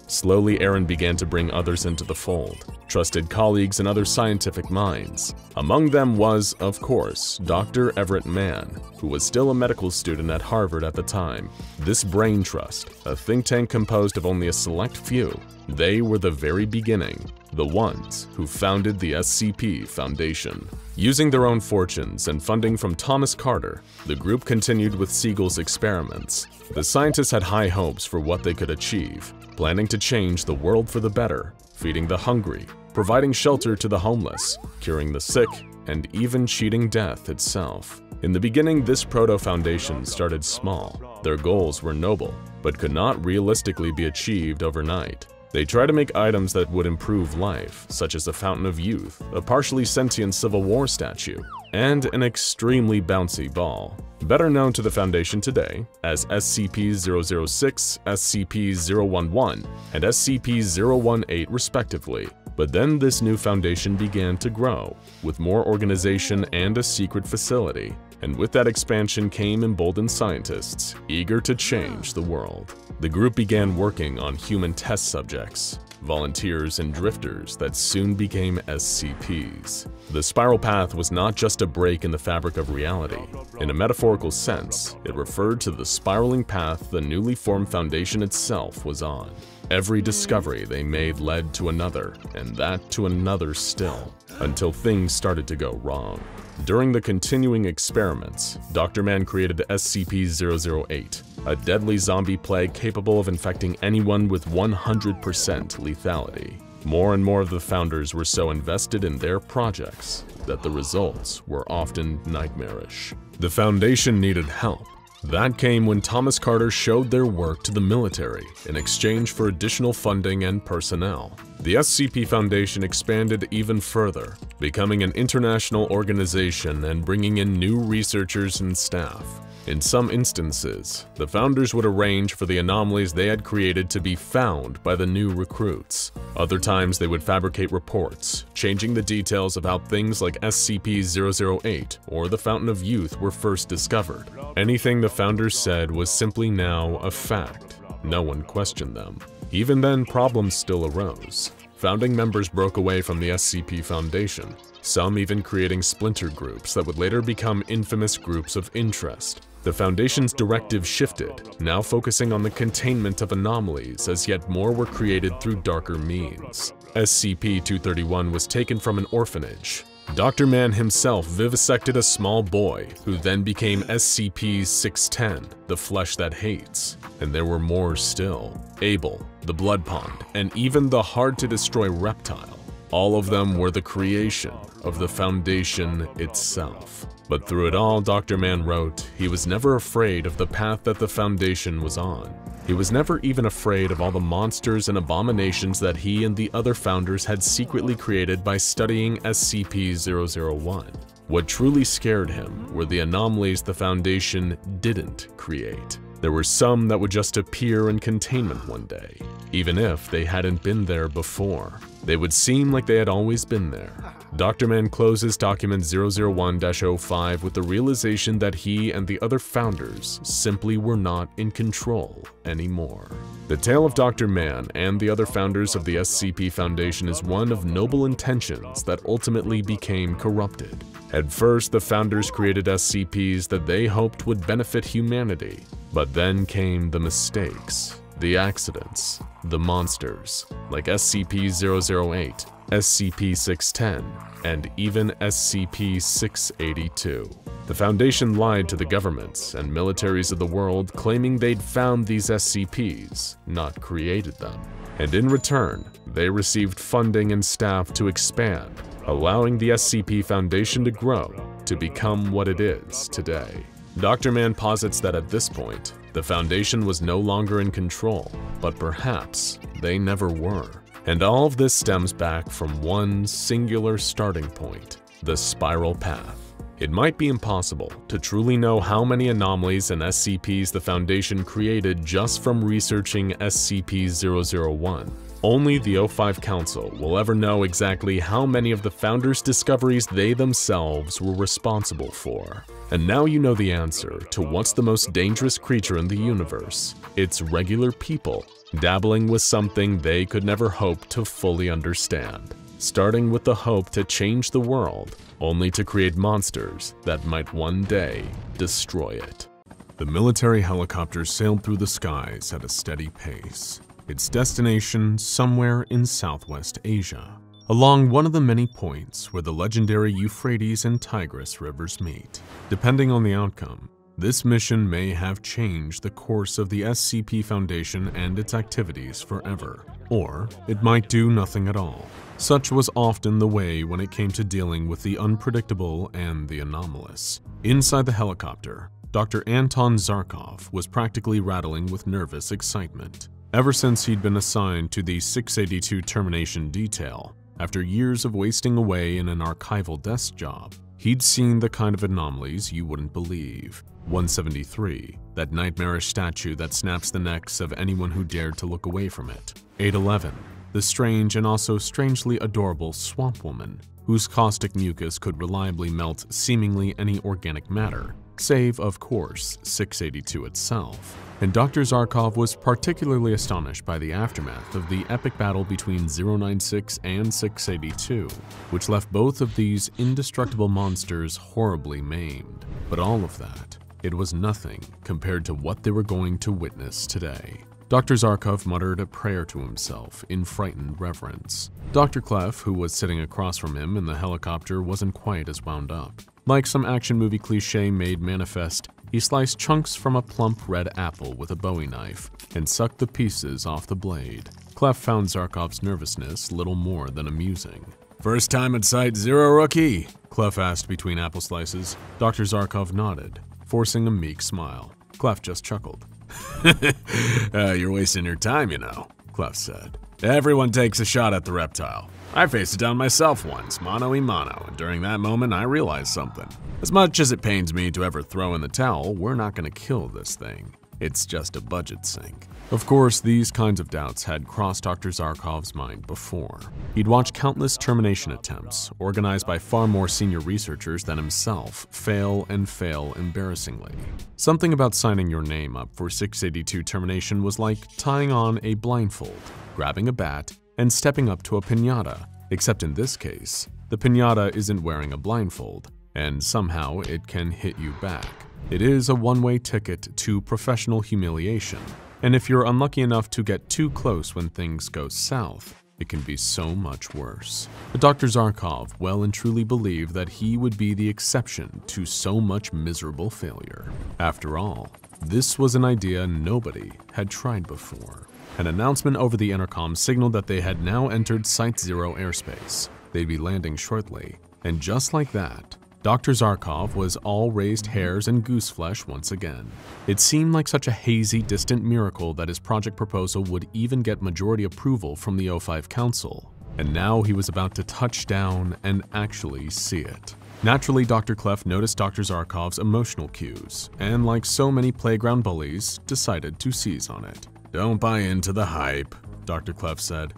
Slowly, Aaron began to bring others into the fold, trusted colleagues and other scientific minds. Among them was, of course, Dr. Everett Mann, who was still a medical student at Harvard at the time. This brain trust, a think tank composed of only a select few, they were the very beginning, the ones who founded the SCP Foundation. Using their own fortunes and funding from Thomas Carter, the group continued with Siegel's experiments. The scientists had high hopes for what they could achieve, planning to change the world for the better, feeding the hungry, providing shelter to the homeless, curing the sick, and even cheating death itself. In the beginning, this proto-foundation started small. Their goals were noble, but could not realistically be achieved overnight. They tried to make items that would improve life, such as a fountain of youth, a partially sentient Civil War statue, and an extremely bouncy ball. Better known to the Foundation today as SCP-006, SCP-011, and SCP-018 respectively. But then this new Foundation began to grow, with more organization and a secret facility. And with that expansion came emboldened scientists, eager to change the world. The group began working on human test subjects, volunteers and drifters that soon became SCPs. The spiral path was not just a break in the fabric of reality. In a metaphorical sense, it referred to the spiraling path the newly formed Foundation itself was on. Every discovery they made led to another, and that to another still, until things started to go wrong. During the continuing experiments, Dr. Mann created SCP-008, a deadly zombie plague capable of infecting anyone with 100% lethality. More and more of the founders were so invested in their projects that the results were often nightmarish. The Foundation needed help. That came when Thomas Carter showed their work to the military in exchange for additional funding and personnel. The SCP Foundation expanded even further, becoming an international organization and bringing in new researchers and staff. In some instances, the founders would arrange for the anomalies they had created to be found by the new recruits. Other times they would fabricate reports, changing the details of how things like SCP-008 or the Fountain of Youth were first discovered. Anything the founders said was simply now a fact. No one questioned them. Even then, problems still arose. Founding members broke away from the SCP Foundation, some even creating splinter groups that would later become infamous groups of interest. The Foundation's directive shifted, now focusing on the containment of anomalies as yet more were created through darker means. SCP-231 was taken from an orphanage. Dr. Mann himself vivisected a small boy, who then became SCP-610, the flesh that hates. And there were more still. Abel, the blood pond, and even the hard-to-destroy reptile. All of them were the creation of the Foundation itself. But through it all, Dr. Mann wrote, he was never afraid of the path that the Foundation was on. He was never even afraid of all the monsters and abominations that he and the other founders had secretly created by studying SCP-001. What truly scared him were the anomalies the Foundation didn't create. There were some that would just appear in containment one day, even if they hadn't been there before. They would seem like they had always been there. Dr. Mann closes document 001-05 with the realization that he and the other founders simply were not in control anymore. The tale of Dr. Mann and the other founders of the SCP Foundation is one of noble intentions that ultimately became corrupted. At first, the founders created SCPs that they hoped would benefit humanity, but then came the mistakes, the accidents, the monsters, like SCP-008, SCP-610, and even SCP-682. The Foundation lied to the governments and militaries of the world, claiming they'd found these SCPs, not created them. And in return, they received funding and staff to expand, allowing the SCP Foundation to grow to become what it is today. Dr. Mann posits that at this point, the Foundation was no longer in control, but perhaps they never were. And all of this stems back from one singular starting point, the spiral path. It might be impossible to truly know how many anomalies and SCPs the Foundation created just from researching SCP-001. Only the O5 Council will ever know exactly how many of the Founders' discoveries they themselves were responsible for. And now you know the answer to what's the most dangerous creature in the universe. It's regular people, dabbling with something they could never hope to fully understand. Starting with the hope to change the world, only to create monsters that might one day destroy it. The military helicopter sailed through the skies at a steady pace. Its destination somewhere in Southwest Asia, along one of the many points where the legendary Euphrates and Tigris rivers meet. Depending on the outcome, this mission may have changed the course of the SCP Foundation and its activities forever, or it might do nothing at all. Such was often the way when it came to dealing with the unpredictable and the anomalous. Inside the helicopter, Dr. Anton Zarkov was practically rattling with nervous excitement. Ever since he'd been assigned to the 682 termination detail, after years of wasting away in an archival desk job, he'd seen the kind of anomalies you wouldn't believe. 173, that nightmarish statue that snaps the necks of anyone who dared to look away from it. 811, the strange and also strangely adorable swamp woman, whose caustic mucus could reliably melt seemingly any organic matter, save, of course, 682 itself. And Dr. Zarkov was particularly astonished by the aftermath of the epic battle between 096 and 682, which left both of these indestructible monsters horribly maimed. But all of that, it was nothing compared to what they were going to witness today. Dr. Zarkov muttered a prayer to himself in frightened reverence. Dr. Clef, who was sitting across from him in the helicopter, wasn't quite as wound up. Like some action movie cliché made manifest, he sliced chunks from a plump red apple with a Bowie knife and sucked the pieces off the blade. Clef found Zarkov's nervousness little more than amusing. "First time at Site Zero, rookie?" Clef asked between apple slices. Dr. Zarkov nodded, forcing a meek smile. Clef just chuckled. You're wasting your time, you know, Clef said. "Everyone takes a shot at the reptile. I faced it down myself once, mano-a-mano, and during that moment I realized something. As much as it pains me to ever throw in the towel, we're not going to kill this thing. It's just a budget sink." Of course, these kinds of doubts had crossed Dr. Zarkov's mind before. He'd watched countless termination attempts, organized by far more senior researchers than himself, fail and fail embarrassingly. Something about signing your name up for 682 termination was like tying on a blindfold, grabbing a bat, and stepping up to a piñata, except in this case, the piñata isn't wearing a blindfold, and somehow it can hit you back. It is a one-way ticket to professional humiliation, and if you're unlucky enough to get too close when things go south, it can be so much worse. But Dr. Zarkov well and truly believed that he would be the exception to so much miserable failure. After all, this was an idea nobody had tried before. An announcement over the intercom signaled that they had now entered Site Zero airspace. They'd be landing shortly, and just like that, Dr. Zarkov was all raised hairs and goose flesh once again. It seemed like such a hazy, distant miracle that his project proposal would even get majority approval from the O5 Council. And now he was about to touch down and actually see it. Naturally, Dr. Clef noticed Dr. Zarkov's emotional cues, and like so many playground bullies, decided to seize on it. "Don't buy into the hype," Dr. Clef said.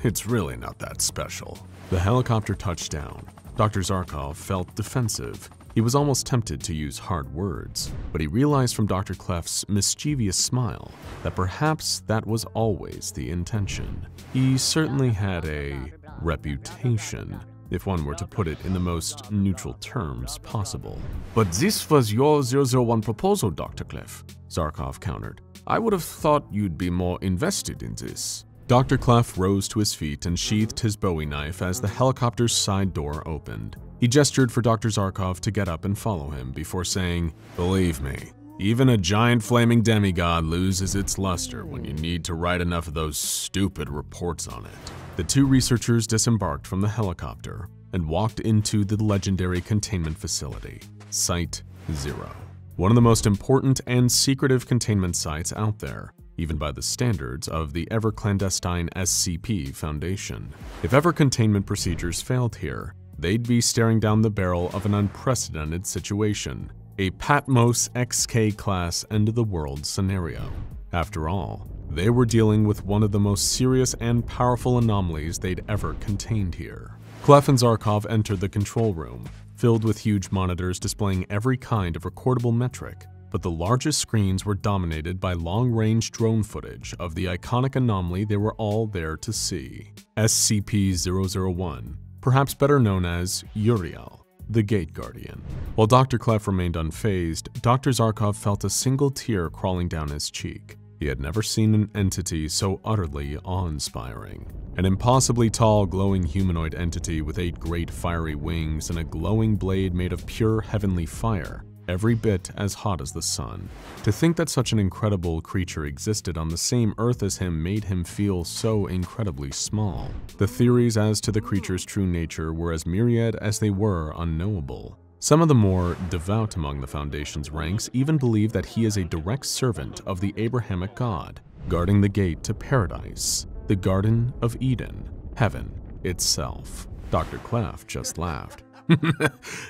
"It's really not that special." The helicopter touched down. Dr. Zarkov felt defensive. He was almost tempted to use hard words, but he realized from Dr. Clef's mischievous smile that perhaps that was always the intention. He certainly had a reputation, if one were to put it in the most neutral terms possible. "But this was your 001 proposal, Dr. Clef," Zarkov countered. "I would have thought you'd be more invested in this." Dr. Clef rose to his feet and sheathed his Bowie knife as the helicopter's side door opened. He gestured for Dr. Zarkov to get up and follow him before saying, "Believe me, even a giant flaming demigod loses its luster when you need to write enough of those stupid reports on it." The two researchers disembarked from the helicopter and walked into the legendary containment facility, Site Zero. One of the most important and secretive containment sites out there, even by the standards of the ever-clandestine SCP Foundation. If ever containment procedures failed here, they'd be staring down the barrel of an unprecedented situation, a Patmos XK-class end-of-the-world scenario. After all, They were dealing with one of the most serious and powerful anomalies they'd ever contained here. Clef and Zarkov entered the control room, filled with huge monitors displaying every kind of recordable metric, but the largest screens were dominated by long-range drone footage of the iconic anomaly they were all there to see. SCP-001, perhaps better known as Uriel, the Gate Guardian. While Dr. Clef remained unfazed, Dr. Zarkov felt a single tear crawling down his cheek. He had never seen an entity so utterly awe-inspiring. An impossibly tall, glowing humanoid entity with 8 great fiery wings and a glowing blade made of pure heavenly fire, every bit as hot as the sun. To think that such an incredible creature existed on the same Earth as him made him feel so incredibly small. The theories as to the creature's true nature were as myriad as they were unknowable. Some of the more devout among the Foundation's ranks even believe that he is a direct servant of the Abrahamic God, guarding the gate to paradise, the Garden of Eden, heaven itself. Dr. Clef just laughed.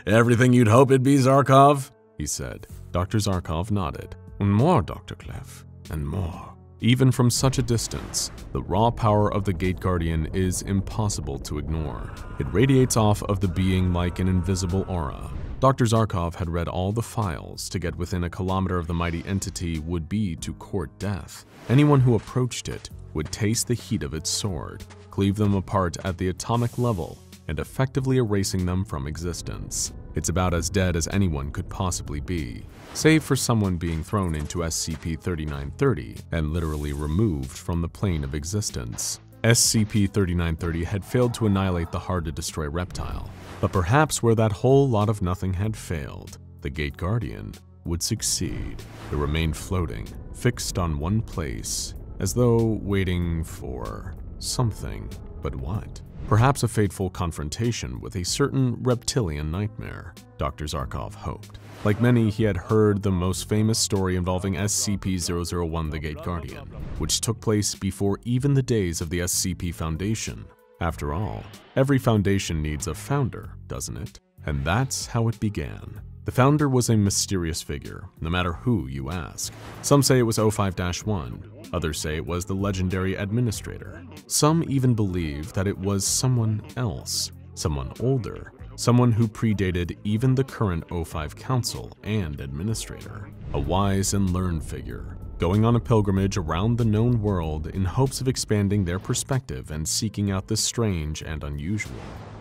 Everything you'd hope it'd be, Zarkov? He said. Dr. Zarkov nodded. And more, Dr. Clef, and more. Even from such a distance, the raw power of the Gate Guardian is impossible to ignore. It radiates off of the being like an invisible aura. Dr. Zarkov had read all the files. To get within a kilometer of the mighty entity would be to court death. Anyone who approached it would taste the heat of its sword, cleave them apart at the atomic level, and effectively erasing them from existence. It's about as dead as anyone could possibly be, save for someone being thrown into SCP-3930 and literally removed from the plane of existence. SCP-3930 had failed to annihilate the hard-to-destroy reptile, but perhaps where that whole lot of nothing had failed, the Gate Guardian would succeed. It remained floating, fixed on one place, as though waiting for something. But what? Perhaps a fateful confrontation with a certain reptilian nightmare, Dr. Zarkov hoped. Like many, he had heard the most famous story involving SCP-001 the Gate Guardian, which took place before even the days of the SCP Foundation. After all, every foundation needs a founder, doesn't it? And that's how it began. The founder was a mysterious figure, no matter who you ask. Some say it was 05-1, others say it was the legendary administrator. Some even believe that it was someone else, someone older, someone who predated even the current 05 council and administrator. A wise and learned figure, going on a pilgrimage around the known world in hopes of expanding their perspective and seeking out the strange and unusual.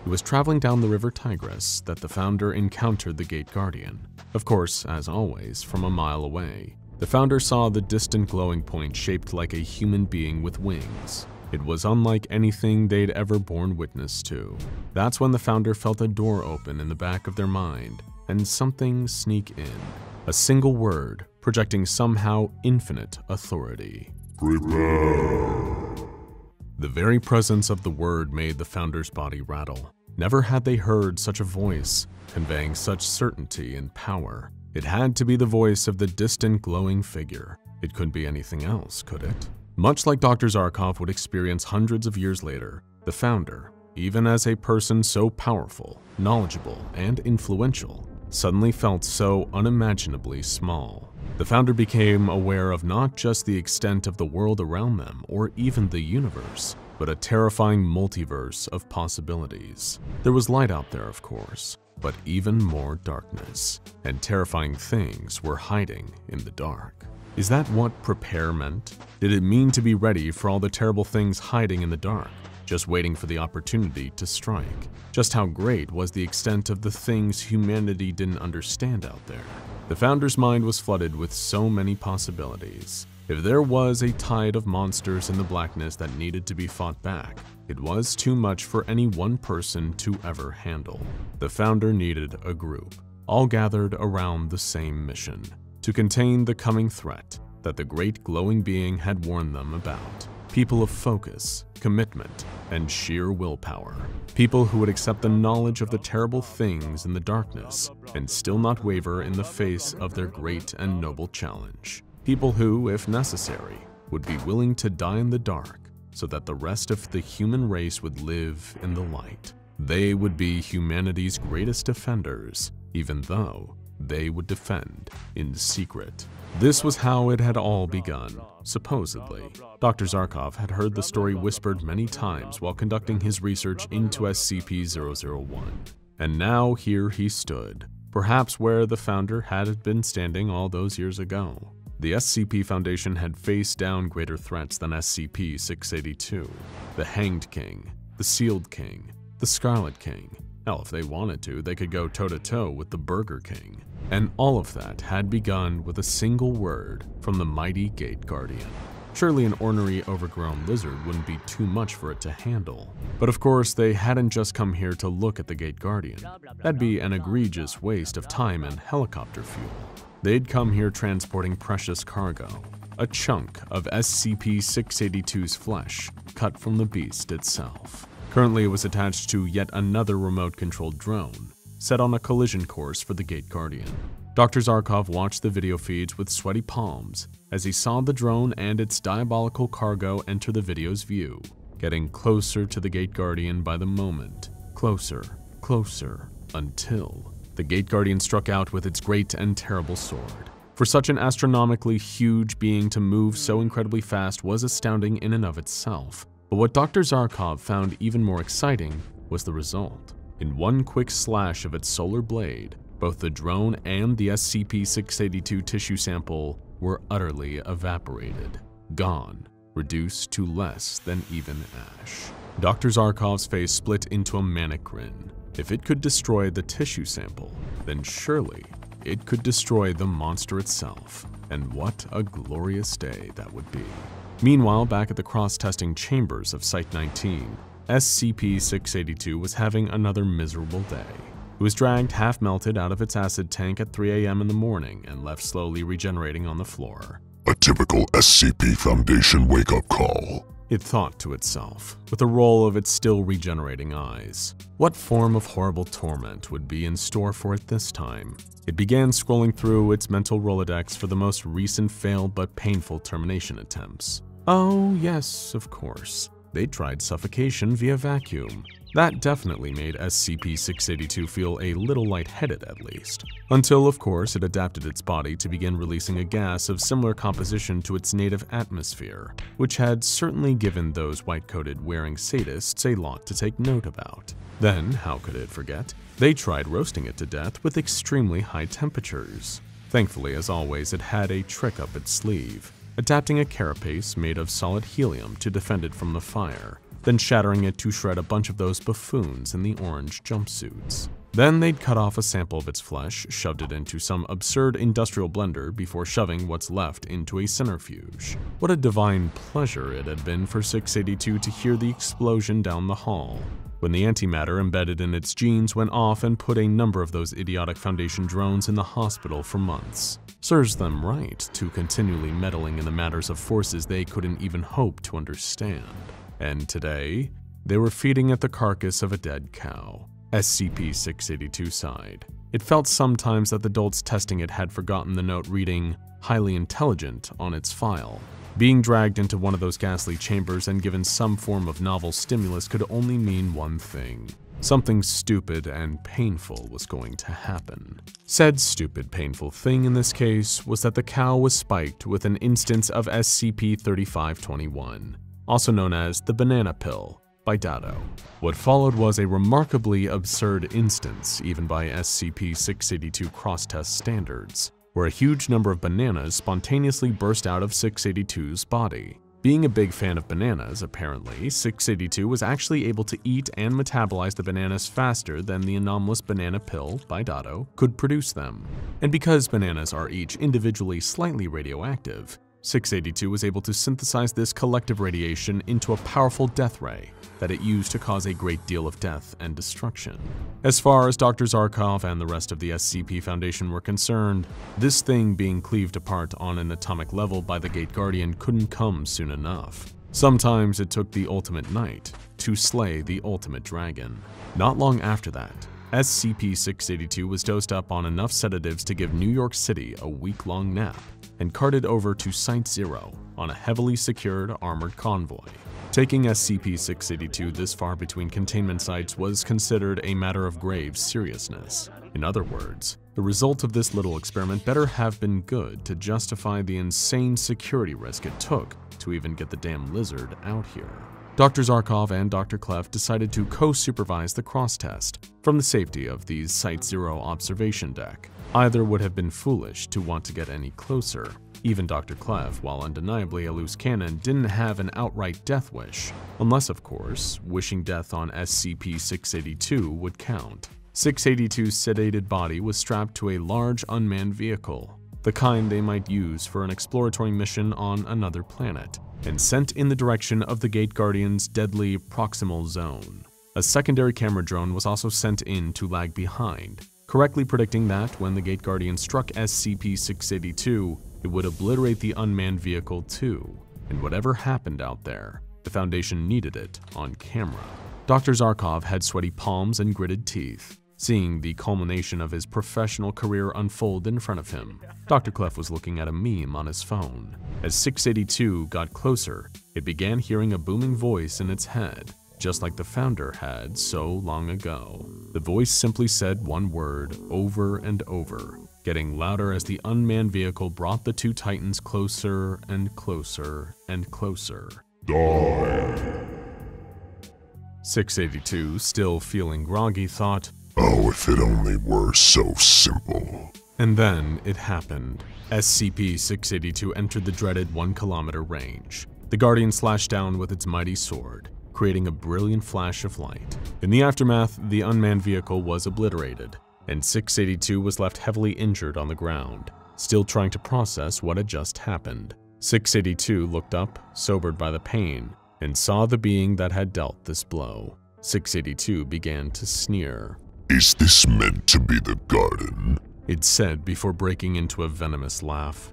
It was traveling down the river Tigris that the founder encountered the Gate Guardian. Of course, as always, from a mile away. The founder saw the distant glowing point shaped like a human being with wings. It was unlike anything they'd ever borne witness to. That's when the founder felt a door open in the back of their mind, and something sneak in. A single word, projecting somehow infinite authority. Prepare. The very presence of the word made the founder's body rattle. Never had they heard such a voice, conveying such certainty and power. It had to be the voice of the distant glowing figure. It couldn't be anything else, could it? Much like Dr. Zarkov would experience hundreds of years later, the founder, even as a person so powerful, knowledgeable, and influential, suddenly felt so unimaginably small. The founder became aware of not just the extent of the world around them or even the universe, but a terrifying multiverse of possibilities. There was light out there, of course, but even more darkness, and terrifying things were hiding in the dark. Is that what prepare meant? Did it mean to be ready for all the terrible things hiding in the dark, just waiting for the opportunity to strike? Just how great was the extent of the things humanity didn't understand out there? The founder's mind was flooded with so many possibilities. If there was a tide of monsters in the blackness that needed to be fought back, it was too much for any one person to ever handle. The founder needed a group, all gathered around the same mission, to contain the coming threat that the great glowing being had warned them about. People of focus, commitment, and sheer willpower. People who would accept the knowledge of the terrible things in the darkness and still not waver in the face of their great and noble challenge. People who, if necessary, would be willing to die in the dark so that the rest of the human race would live in the light. They would be humanity's greatest defenders, even though they would defend in secret. This was how it had all begun, supposedly. Dr. Zarkov had heard the story whispered many times while conducting his research into SCP-001. And now here he stood, perhaps where the founder had been standing all those years ago. The SCP Foundation had faced down greater threats than SCP-682, the Hanged King, the Sealed King, the Scarlet King. Hell, if they wanted to, they could go toe-to-toe with the Burger King. And all of that had begun with a single word from the mighty Gate Guardian. Surely an ornery, overgrown lizard wouldn't be too much for it to handle. But of course, they hadn't just come here to look at the Gate Guardian. That'd be an egregious waste of time and helicopter fuel. They'd come here transporting precious cargo, a chunk of SCP-682's flesh, cut from the beast itself. Currently, it was attached to yet another remote-controlled drone, set on a collision course for the Gate Guardian. Dr. Zarkov watched the video feeds with sweaty palms as he saw the drone and its diabolical cargo enter the video's view, getting closer to the Gate Guardian by the moment. Closer, closer, until the Gate Guardian struck out with its great and terrible sword. For such an astronomically huge being to move so incredibly fast was astounding in and of itself. But what Dr. Zarkov found even more exciting was the result. In one quick slash of its solar blade, both the drone and the SCP-682 tissue sample were utterly evaporated, gone, reduced to less than even ash. Dr. Zarkov's face split into a manic grin. If it could destroy the tissue sample, then surely it could destroy the monster itself. And what a glorious day that would be. Meanwhile, back at the cross-testing chambers of Site-19, SCP-682 was having another miserable day. It was dragged half-melted out of its acid tank at 3 a.m. in the morning and left slowly regenerating on the floor. A typical SCP Foundation wake-up call. It thought to itself, with a roll of its still regenerating eyes. What form of horrible torment would be in store for it this time? It began scrolling through its mental Rolodex for the most recent failed but painful termination attempts. Oh yes, of course. They tried suffocation via vacuum. That definitely made SCP-682 feel a little lightheaded at least. Until, of course, it adapted its body to begin releasing a gas of similar composition to its native atmosphere, which had certainly given those white-coated wearing sadists a lot to take note about. Then, how could it forget? They tried roasting it to death with extremely high temperatures. Thankfully, as always, it had a trick up its sleeve, adapting a carapace made of solid helium to defend it from the fire, then shattering it to shred a bunch of those buffoons in the orange jumpsuits. Then they'd cut off a sample of its flesh, shoved it into some absurd industrial blender before shoving what's left into a centrifuge. What a divine pleasure it had been for 682 to hear the explosion down the hall, when the antimatter embedded in its genes went off and put a number of those idiotic Foundation drones in the hospital for months. Serves them right to continually meddling in the matters of forces they couldn't even hope to understand. And today, they were feeding at the carcass of a dead cow. SCP-682 sighed. It felt sometimes that the adults testing it had forgotten the note reading, "highly intelligent," on its file. Being dragged into one of those ghastly chambers and given some form of novel stimulus could only mean one thing. Something stupid and painful was going to happen. Said stupid, painful thing in this case was that the cow was spiked with an instance of SCP-3521, also known as the banana pill, by Dado. What followed was a remarkably absurd instance, even by SCP-682 cross-test standards, where a huge number of bananas spontaneously burst out of 682's body. Being a big fan of bananas, apparently, 682 was actually able to eat and metabolize the bananas faster than the anomalous banana pill, by Dado, could produce them. And because bananas are each individually slightly radioactive, 682 was able to synthesize this collective radiation into a powerful death ray that it used to cause a great deal of death and destruction. As far as Dr. Zarkov and the rest of the SCP Foundation were concerned, this thing being cleaved apart on an atomic level by the Gate Guardian couldn't come soon enough. Sometimes it took the ultimate night to slay the ultimate dragon. Not long after that, SCP-682 was dosed up on enough sedatives to give New York City a week-long nap, and carted over to Site-0 on a heavily secured armored convoy. Taking SCP-682 this far between containment sites was considered a matter of grave seriousness. In other words, the result of this little experiment better have been good to justify the insane security risk it took to even get the damn lizard out here. Dr. Zarkov and Dr. Clef decided to co-supervise the cross-test from the safety of the Site-0 observation deck. Either would have been foolish to want to get any closer. Even Dr. Clef, while undeniably a loose cannon, didn't have an outright death wish. Unless, of course, wishing death on SCP-682 would count. 682's sedated body was strapped to a large unmanned vehicle, the kind they might use for an exploratory mission on another planet, and sent in the direction of the Gate Guardian's deadly proximal zone. A secondary camera drone was also sent in to lag behind, correctly predicting that when the Gate Guardian struck SCP-682, it would obliterate the unmanned vehicle too, and whatever happened out there, the Foundation needed it on camera. Dr. Zarkov had sweaty palms and gritted teeth, seeing the culmination of his professional career unfold in front of him. Dr. Clef was looking at a meme on his phone. As 682 got closer, it began hearing a booming voice in its head, just like the Founder had so long ago. The voice simply said one word over and over, getting louder as the unmanned vehicle brought the two Titans closer and closer and closer. Die. 682, still feeling groggy, thought, "Oh, if it only were so simple." And then it happened. SCP-682 entered the dreaded 1-kilometer range. The Guardian slashed down with its mighty sword, creating a brilliant flash of light. In the aftermath, the unmanned vehicle was obliterated, and 682 was left heavily injured on the ground, still trying to process what had just happened. 682 looked up, sobered by the pain, and saw the being that had dealt this blow. 682 began to sneer. "Is this meant to be the garden?" it said before breaking into a venomous laugh.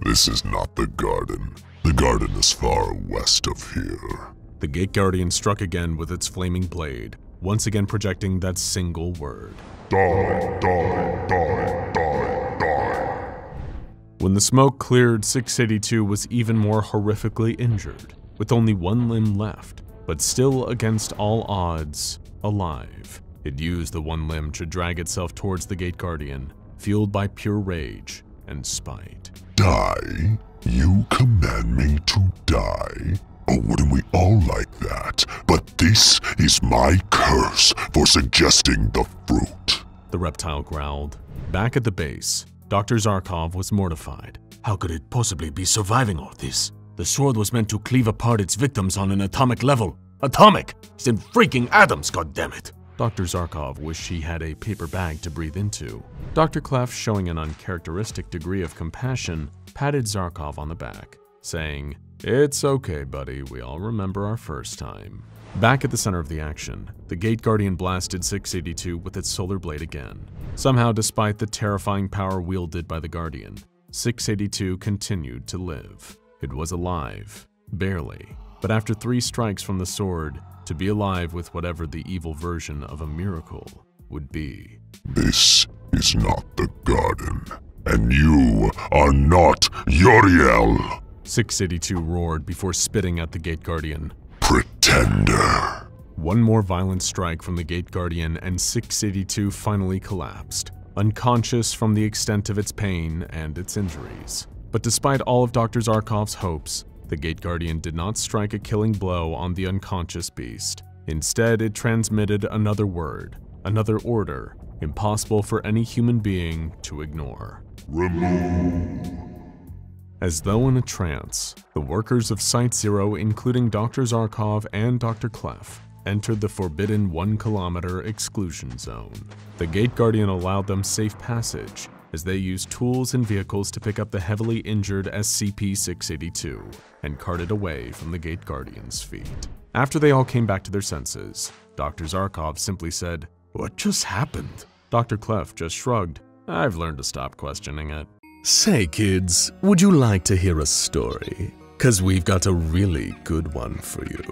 "This is not the garden. The garden is far west of here." The Gate Guardian struck again with its flaming blade, once again projecting that single word. Die, die, die, die, die. When the smoke cleared, 682 was even more horrifically injured, with only one limb left, but still against all odds, alive. It used the one limb to drag itself towards the Gate Guardian, fueled by pure rage and spite. Die? You command me to die? Oh, wouldn't we all like that? But this is my curse for suggesting the fruit. The reptile growled. Back at the base, Dr. Zarkov was mortified. How could it possibly be surviving all this? The sword was meant to cleave apart its victims on an atomic level. Atomic! It's in freaking atoms, goddammit! Dr. Zarkov wished he had a paper bag to breathe into. Dr. Clef, showing an uncharacteristic degree of compassion, patted Zarkov on the back, saying, "It's okay, buddy, we all remember our first time." Back at the center of the action, the Gate Guardian blasted 682 with its solar blade again. Somehow, despite the terrifying power wielded by the Guardian, 682 continued to live. It was alive, barely, but after 3 strikes from the sword, to be alive with whatever the evil version of a miracle would be. This is not the garden, and you are not Uriel! 682 roared before spitting at the Gate Guardian. Pretender! One more violent strike from the Gate Guardian and 682 finally collapsed, unconscious from the extent of its pain and its injuries. But despite all of Dr. Zarkov's hopes, the Gate Guardian did not strike a killing blow on the unconscious beast. Instead, it transmitted another word, another order, impossible for any human being to ignore. Remove. As though in a trance, the workers of Site-0, including Dr. Zarkov and Dr. Clef, entered the forbidden 1-kilometer exclusion zone. The Gate Guardian allowed them safe passage, as they used tools and vehicles to pick up the heavily injured SCP-682 and cart it away from the Gate Guardian's feet. After they all came back to their senses, Dr. Zarkov simply said, "What just happened?" Dr. Clef just shrugged. "I've learned to stop questioning it." Say kids, would you like to hear a story? 'Cause we've got a really good one for you.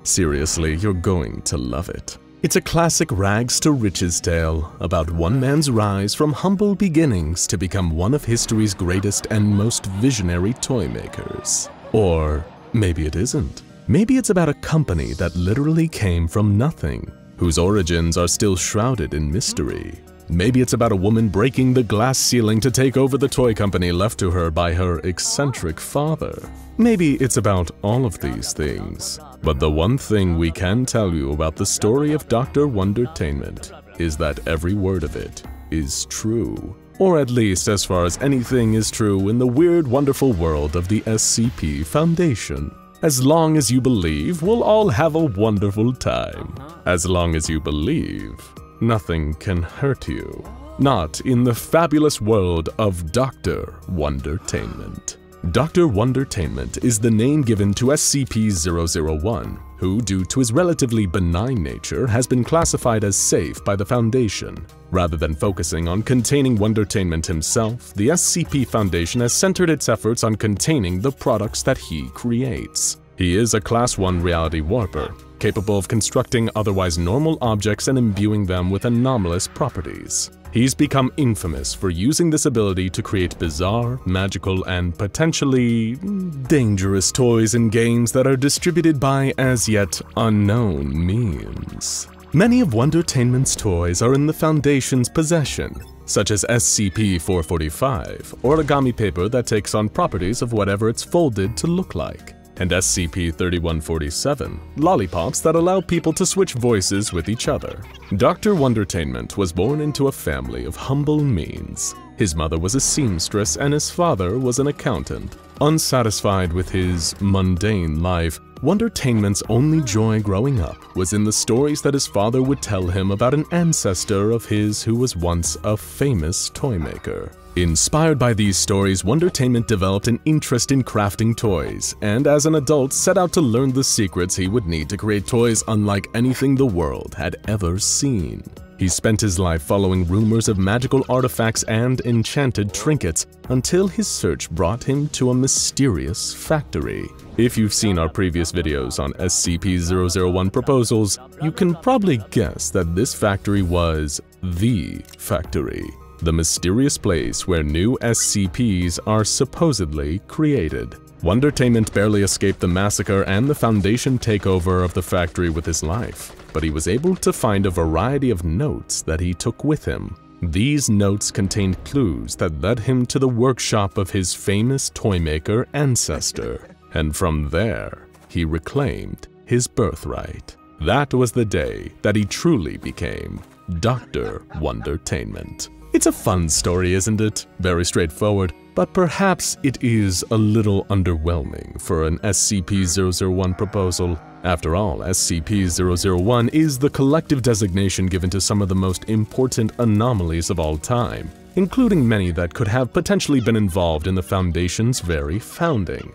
Seriously, you're going to love it. It's a classic rags to riches tale about one man's rise from humble beginnings to become one of history's greatest and most visionary toy makers. Or maybe it isn't. Maybe it's about a company that literally came from nothing, whose origins are still shrouded in mystery. Maybe it's about a woman breaking the glass ceiling to take over the toy company left to her by her eccentric father. Maybe it's about all of these things. But the one thing we can tell you about the story of Dr. Wondertainment is that every word of it is true. Or at least as far as anything is true in the weird, wonderful world of the SCP Foundation. As long as you believe, we'll all have a wonderful time. As long as you believe, nothing can hurt you. Not in the fabulous world of Dr. Wondertainment. Dr. Wondertainment is the name given to SCP-001, who, due to his relatively benign nature, has been classified as safe by the Foundation. Rather than focusing on containing Wondertainment himself, the SCP Foundation has centered its efforts on containing the products that he creates. He is a Class 1 reality warper, capable of constructing otherwise normal objects and imbuing them with anomalous properties. He's become infamous for using this ability to create bizarre, magical, and potentially dangerous toys and games that are distributed by as yet unknown means. Many of Wondertainment's toys are in the Foundation's possession, such as SCP-445, origami paper that takes on properties of whatever it's folded to look like, and SCP-3147, lollipops that allow people to switch voices with each other. Dr. Wondertainment was born into a family of humble means. His mother was a seamstress and his father was an accountant. Unsatisfied with his mundane life, Wondertainment's only joy growing up was in the stories that his father would tell him about an ancestor of his who was once a famous toymaker. Inspired by these stories, Wondertainment developed an interest in crafting toys, and as an adult set out to learn the secrets he would need to create toys unlike anything the world had ever seen. He spent his life following rumors of magical artifacts and enchanted trinkets until his search brought him to a mysterious factory. If you've seen our previous videos on SCP-001 proposals, you can probably guess that this factory was the factory. The mysterious place where new SCPs are supposedly created. Wondertainment barely escaped the massacre and the Foundation takeover of the factory with his life, but he was able to find a variety of notes that he took with him. These notes contained clues that led him to the workshop of his famous Toymaker ancestor, and from there, he reclaimed his birthright. That was the day that he truly became Dr. Wondertainment. It's a fun story, isn't it? Very straightforward, but perhaps it is a little underwhelming for an SCP-001 proposal. After all, SCP-001 is the collective designation given to some of the most important anomalies of all time, including many that could have potentially been involved in the Foundation's very founding.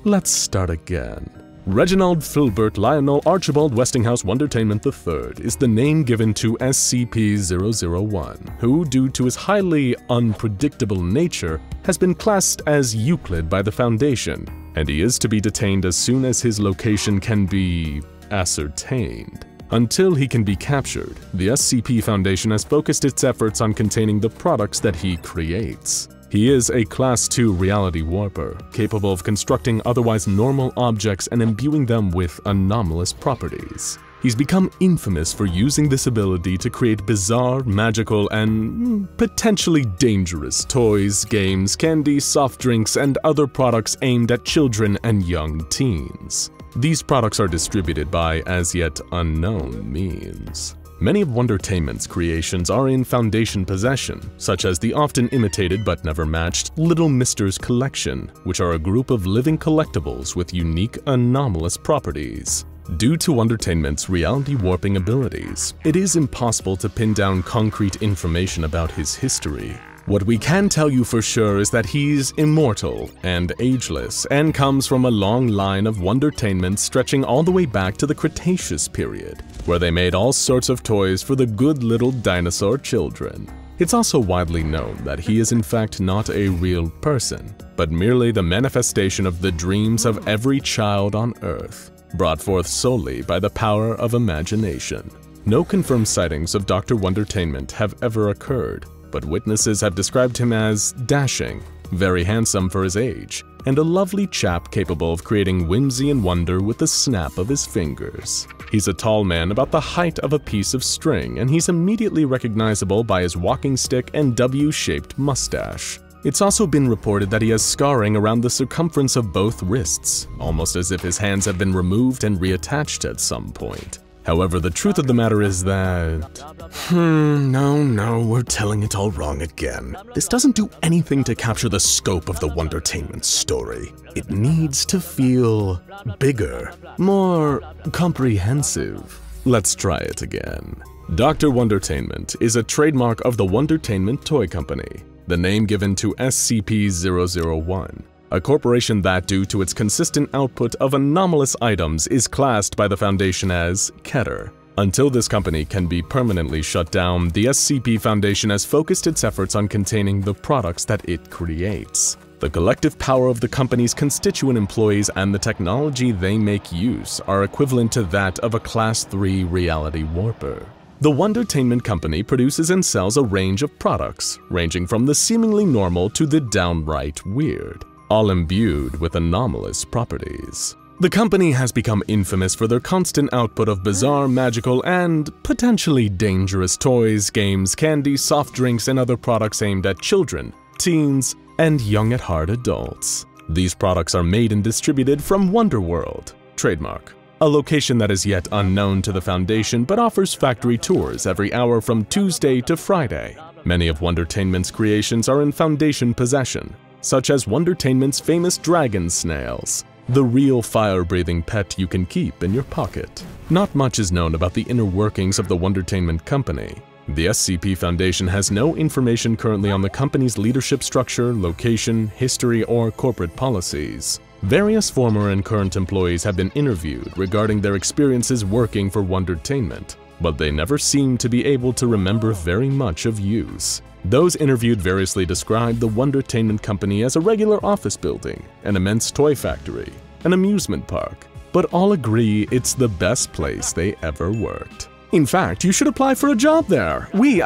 Let's start again. Reginald Filbert Lionel Archibald Westinghouse Wondertainment III is the name given to SCP-001, who, due to his highly unpredictable nature, has been classed as Euclid by the Foundation, and he is to be detained as soon as his location can be ascertained. Until he can be captured, the SCP Foundation has focused its efforts on containing the products that he creates. He is a Class 2 reality warper, capable of constructing otherwise normal objects and imbuing them with anomalous properties. He's become infamous for using this ability to create bizarre, magical, and potentially dangerous toys, games, candy, soft drinks, and other products aimed at children and young teens. These products are distributed by as yet unknown means. Many of Wondertainment's creations are in Foundation possession, such as the often imitated but never matched Little Mister's Collection, which are a group of living collectibles with unique anomalous properties. Due to Wondertainment's reality warping abilities, it is impossible to pin down concrete information about his history. What we can tell you for sure is that he's immortal and ageless and comes from a long line of Wondertainment stretching all the way back to the Cretaceous period, where they made all sorts of toys for the good little dinosaur children. It's also widely known that he is in fact not a real person, but merely the manifestation of the dreams of every child on Earth, brought forth solely by the power of imagination. No confirmed sightings of Dr. Wondertainment have ever occurred, but witnesses have described him as dashing, very handsome for his age, and a lovely chap capable of creating whimsy and wonder with the snap of his fingers. He's a tall man about the height of a piece of string, and he's immediately recognizable by his walking stick and W-shaped mustache. It's also been reported that he has scarring around the circumference of both wrists, almost as if his hands have been removed and reattached at some point. However, the truth of the matter is that… No, we're telling it all wrong again. This doesn't do anything to capture the scope of the Wondertainment story. It needs to feel bigger, more comprehensive. Let's try it again. Dr. Wondertainment is a trademark of the Wondertainment Toy Company, the name given to SCP-001. A corporation that, due to its consistent output of anomalous items, is classed by the Foundation as Keter. Until this company can be permanently shut down, the SCP Foundation has focused its efforts on containing the products that it creates. The collective power of the company's constituent employees and the technology they make use are equivalent to that of a Class 3 reality warper. The Wondertainment Company produces and sells a range of products, ranging from the seemingly normal to the downright weird, all imbued with anomalous properties. The company has become infamous for their constant output of bizarre, magical, and potentially dangerous toys, games, candy, soft drinks, and other products aimed at children, teens, and young-at-heart adults. These products are made and distributed from Wonderworld, trademark, a location that is yet unknown to the Foundation but offers factory tours every hour from Tuesday to Friday. Many of Wondertainment's creations are in Foundation possession, such as Wondertainment's famous dragon snails, the real fire-breathing pet you can keep in your pocket. Not much is known about the inner workings of the Wondertainment Company. The SCP Foundation has no information currently on the company's leadership structure, location, history, or corporate policies. Various former and current employees have been interviewed regarding their experiences working for Wondertainment, but they never seem to be able to remember very much of use. Those interviewed variously described the Wondertainment Company as a regular office building, an immense toy factory, an amusement park, but all agree it's the best place they ever worked. In fact, you should apply for a job there. They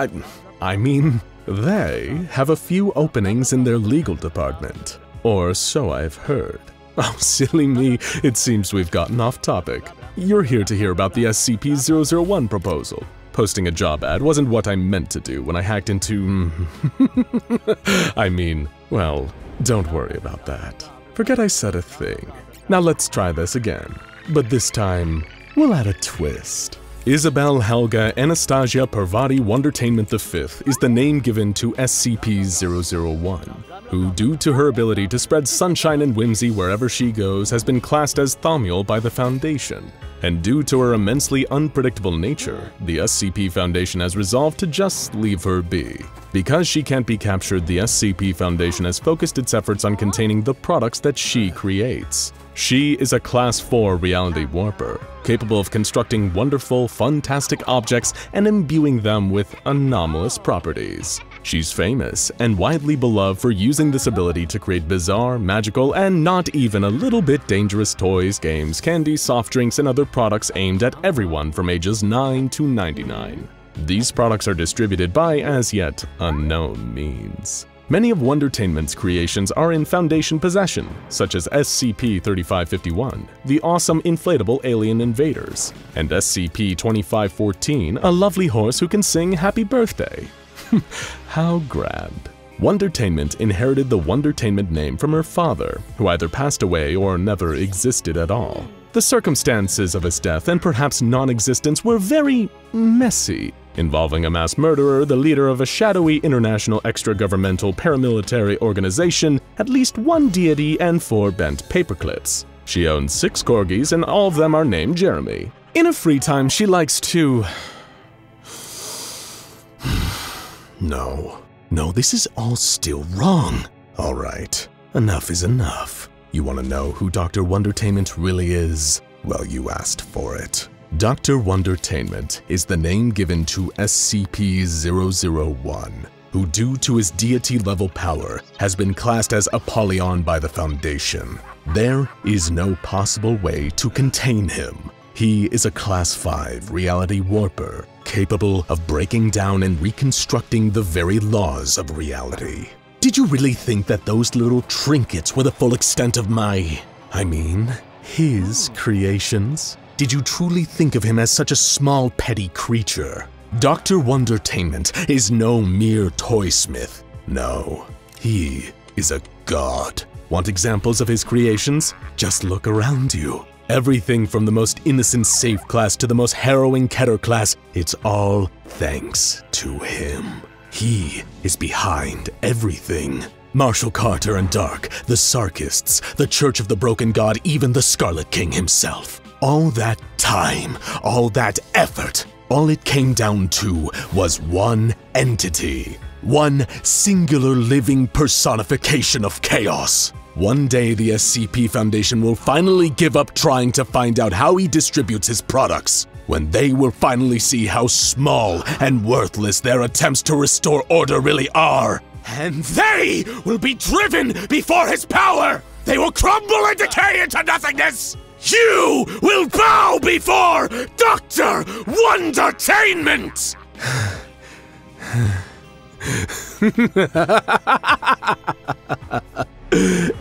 have a few openings in their legal department, or so I've heard. Oh, silly me, it seems we've gotten off topic. You're here to hear about the SCP-001 proposal. Posting a job ad wasn't what I meant to do when I hacked into… well, don't worry about that. Forget I said a thing. Now let's try this again. But this time, we'll add a twist. Isabel Helga Anastasia Parvati Wondertainment V is the name given to SCP-001, who, due to her ability to spread sunshine and whimsy wherever she goes, has been classed as Thaumiel by the Foundation. And due to her immensely unpredictable nature, the SCP Foundation has resolved to just leave her be. Because she can't be captured, the SCP Foundation has focused its efforts on containing the products that she creates. She is a Class 4 reality warper, capable of constructing wonderful, fantastic objects and imbuing them with anomalous properties. She's famous and widely beloved for using this ability to create bizarre, magical, and not even a little bit dangerous toys, games, candy, soft drinks, and other products aimed at everyone from ages 9 to 99. These products are distributed by as yet unknown means. Many of Wondertainment's creations are in Foundation possession, such as SCP-3551, the awesome inflatable alien invaders, and SCP-2514, a lovely horse who can sing Happy Birthday. How grand. Wondertainment inherited the Wondertainment name from her father, who either passed away or never existed at all. The circumstances of his death and perhaps non-existence were very messy, involving a mass murderer, the leader of a shadowy international extra-governmental paramilitary organization, at least one deity, and 4 bent paperclips. She owns 6 corgis, and all of them are named Jeremy. In her free time, she likes to… No, this is all still wrong. All right, enough is enough. You want to know who Dr. Wondertainment really is? Well, you asked for it. Dr. Wondertainment is the name given to SCP-001, who, due to his deity-level power, has been classed as Apollyon by the Foundation. There is no possible way to contain him. He is a Class 5 reality warper, capable of breaking down and reconstructing the very laws of reality. Did you really think that those little trinkets were the full extent of his creations? Did you truly think of him as such a small, petty creature? Dr. Wondertainment is no mere toysmith. No, he is a god. Want examples of his creations? Just look around you. Everything from the most innocent safe class to the most harrowing Keter class, it's all thanks to him. He is behind everything. Marshal Carter and Dark, the Sarkists, the Church of the Broken God, even the Scarlet King himself. All that time, all that effort, all it came down to was one entity. One singular living personification of chaos. One day the SCP Foundation will finally give up trying to find out how he distributes his products. When they will finally see how small and worthless their attempts to restore order really are. And they will be driven before his power! They will crumble and decay into nothingness! You will bow before Dr. Wondertainment!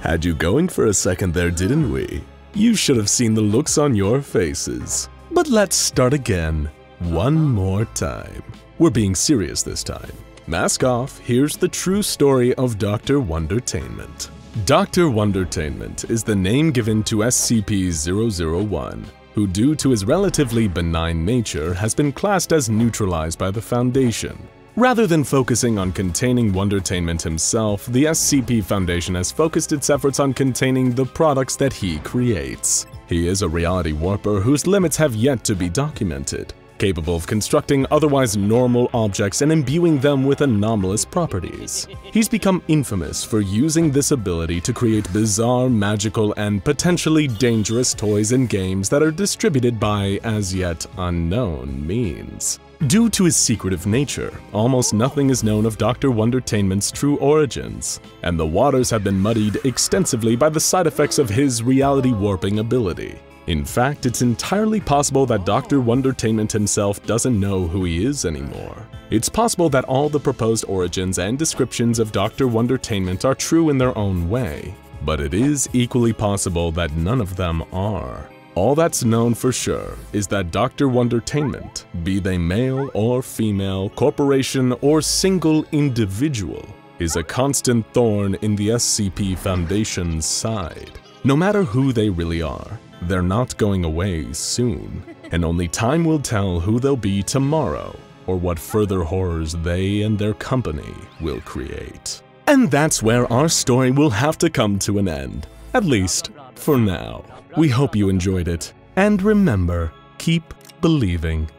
Had you going for a second there, didn't we? You should have seen the looks on your faces. But let's start again, one more time. We're being serious this time. Mask off, here's the true story of Dr. Wondertainment. Dr. Wondertainment is the name given to SCP-001, who due to his relatively benign nature has been classed as neutralized by the Foundation. Rather than focusing on containing Wondertainment himself, the SCP Foundation has focused its efforts on containing the products that he creates. He is a reality warper whose limits have yet to be documented, capable of constructing otherwise normal objects and imbuing them with anomalous properties. He's become infamous for using this ability to create bizarre, magical, and potentially dangerous toys and games that are distributed by as yet unknown means. Due to his secretive nature, almost nothing is known of Dr. Wondertainment's true origins, and the waters have been muddied extensively by the side effects of his reality warping ability. In fact, it's entirely possible that Dr. Wondertainment himself doesn't know who he is anymore. It's possible that all the proposed origins and descriptions of Dr. Wondertainment are true in their own way, but it is equally possible that none of them are. All that's known for sure is that Dr. Wondertainment, be they male or female, corporation, or single individual, is a constant thorn in the SCP Foundation's side. No matter who they really are, they're not going away soon, and only time will tell who they'll be tomorrow, or what further horrors they and their company will create. And that's where our story will have to come to an end, at least for now. We hope you enjoyed it, and remember, keep believing.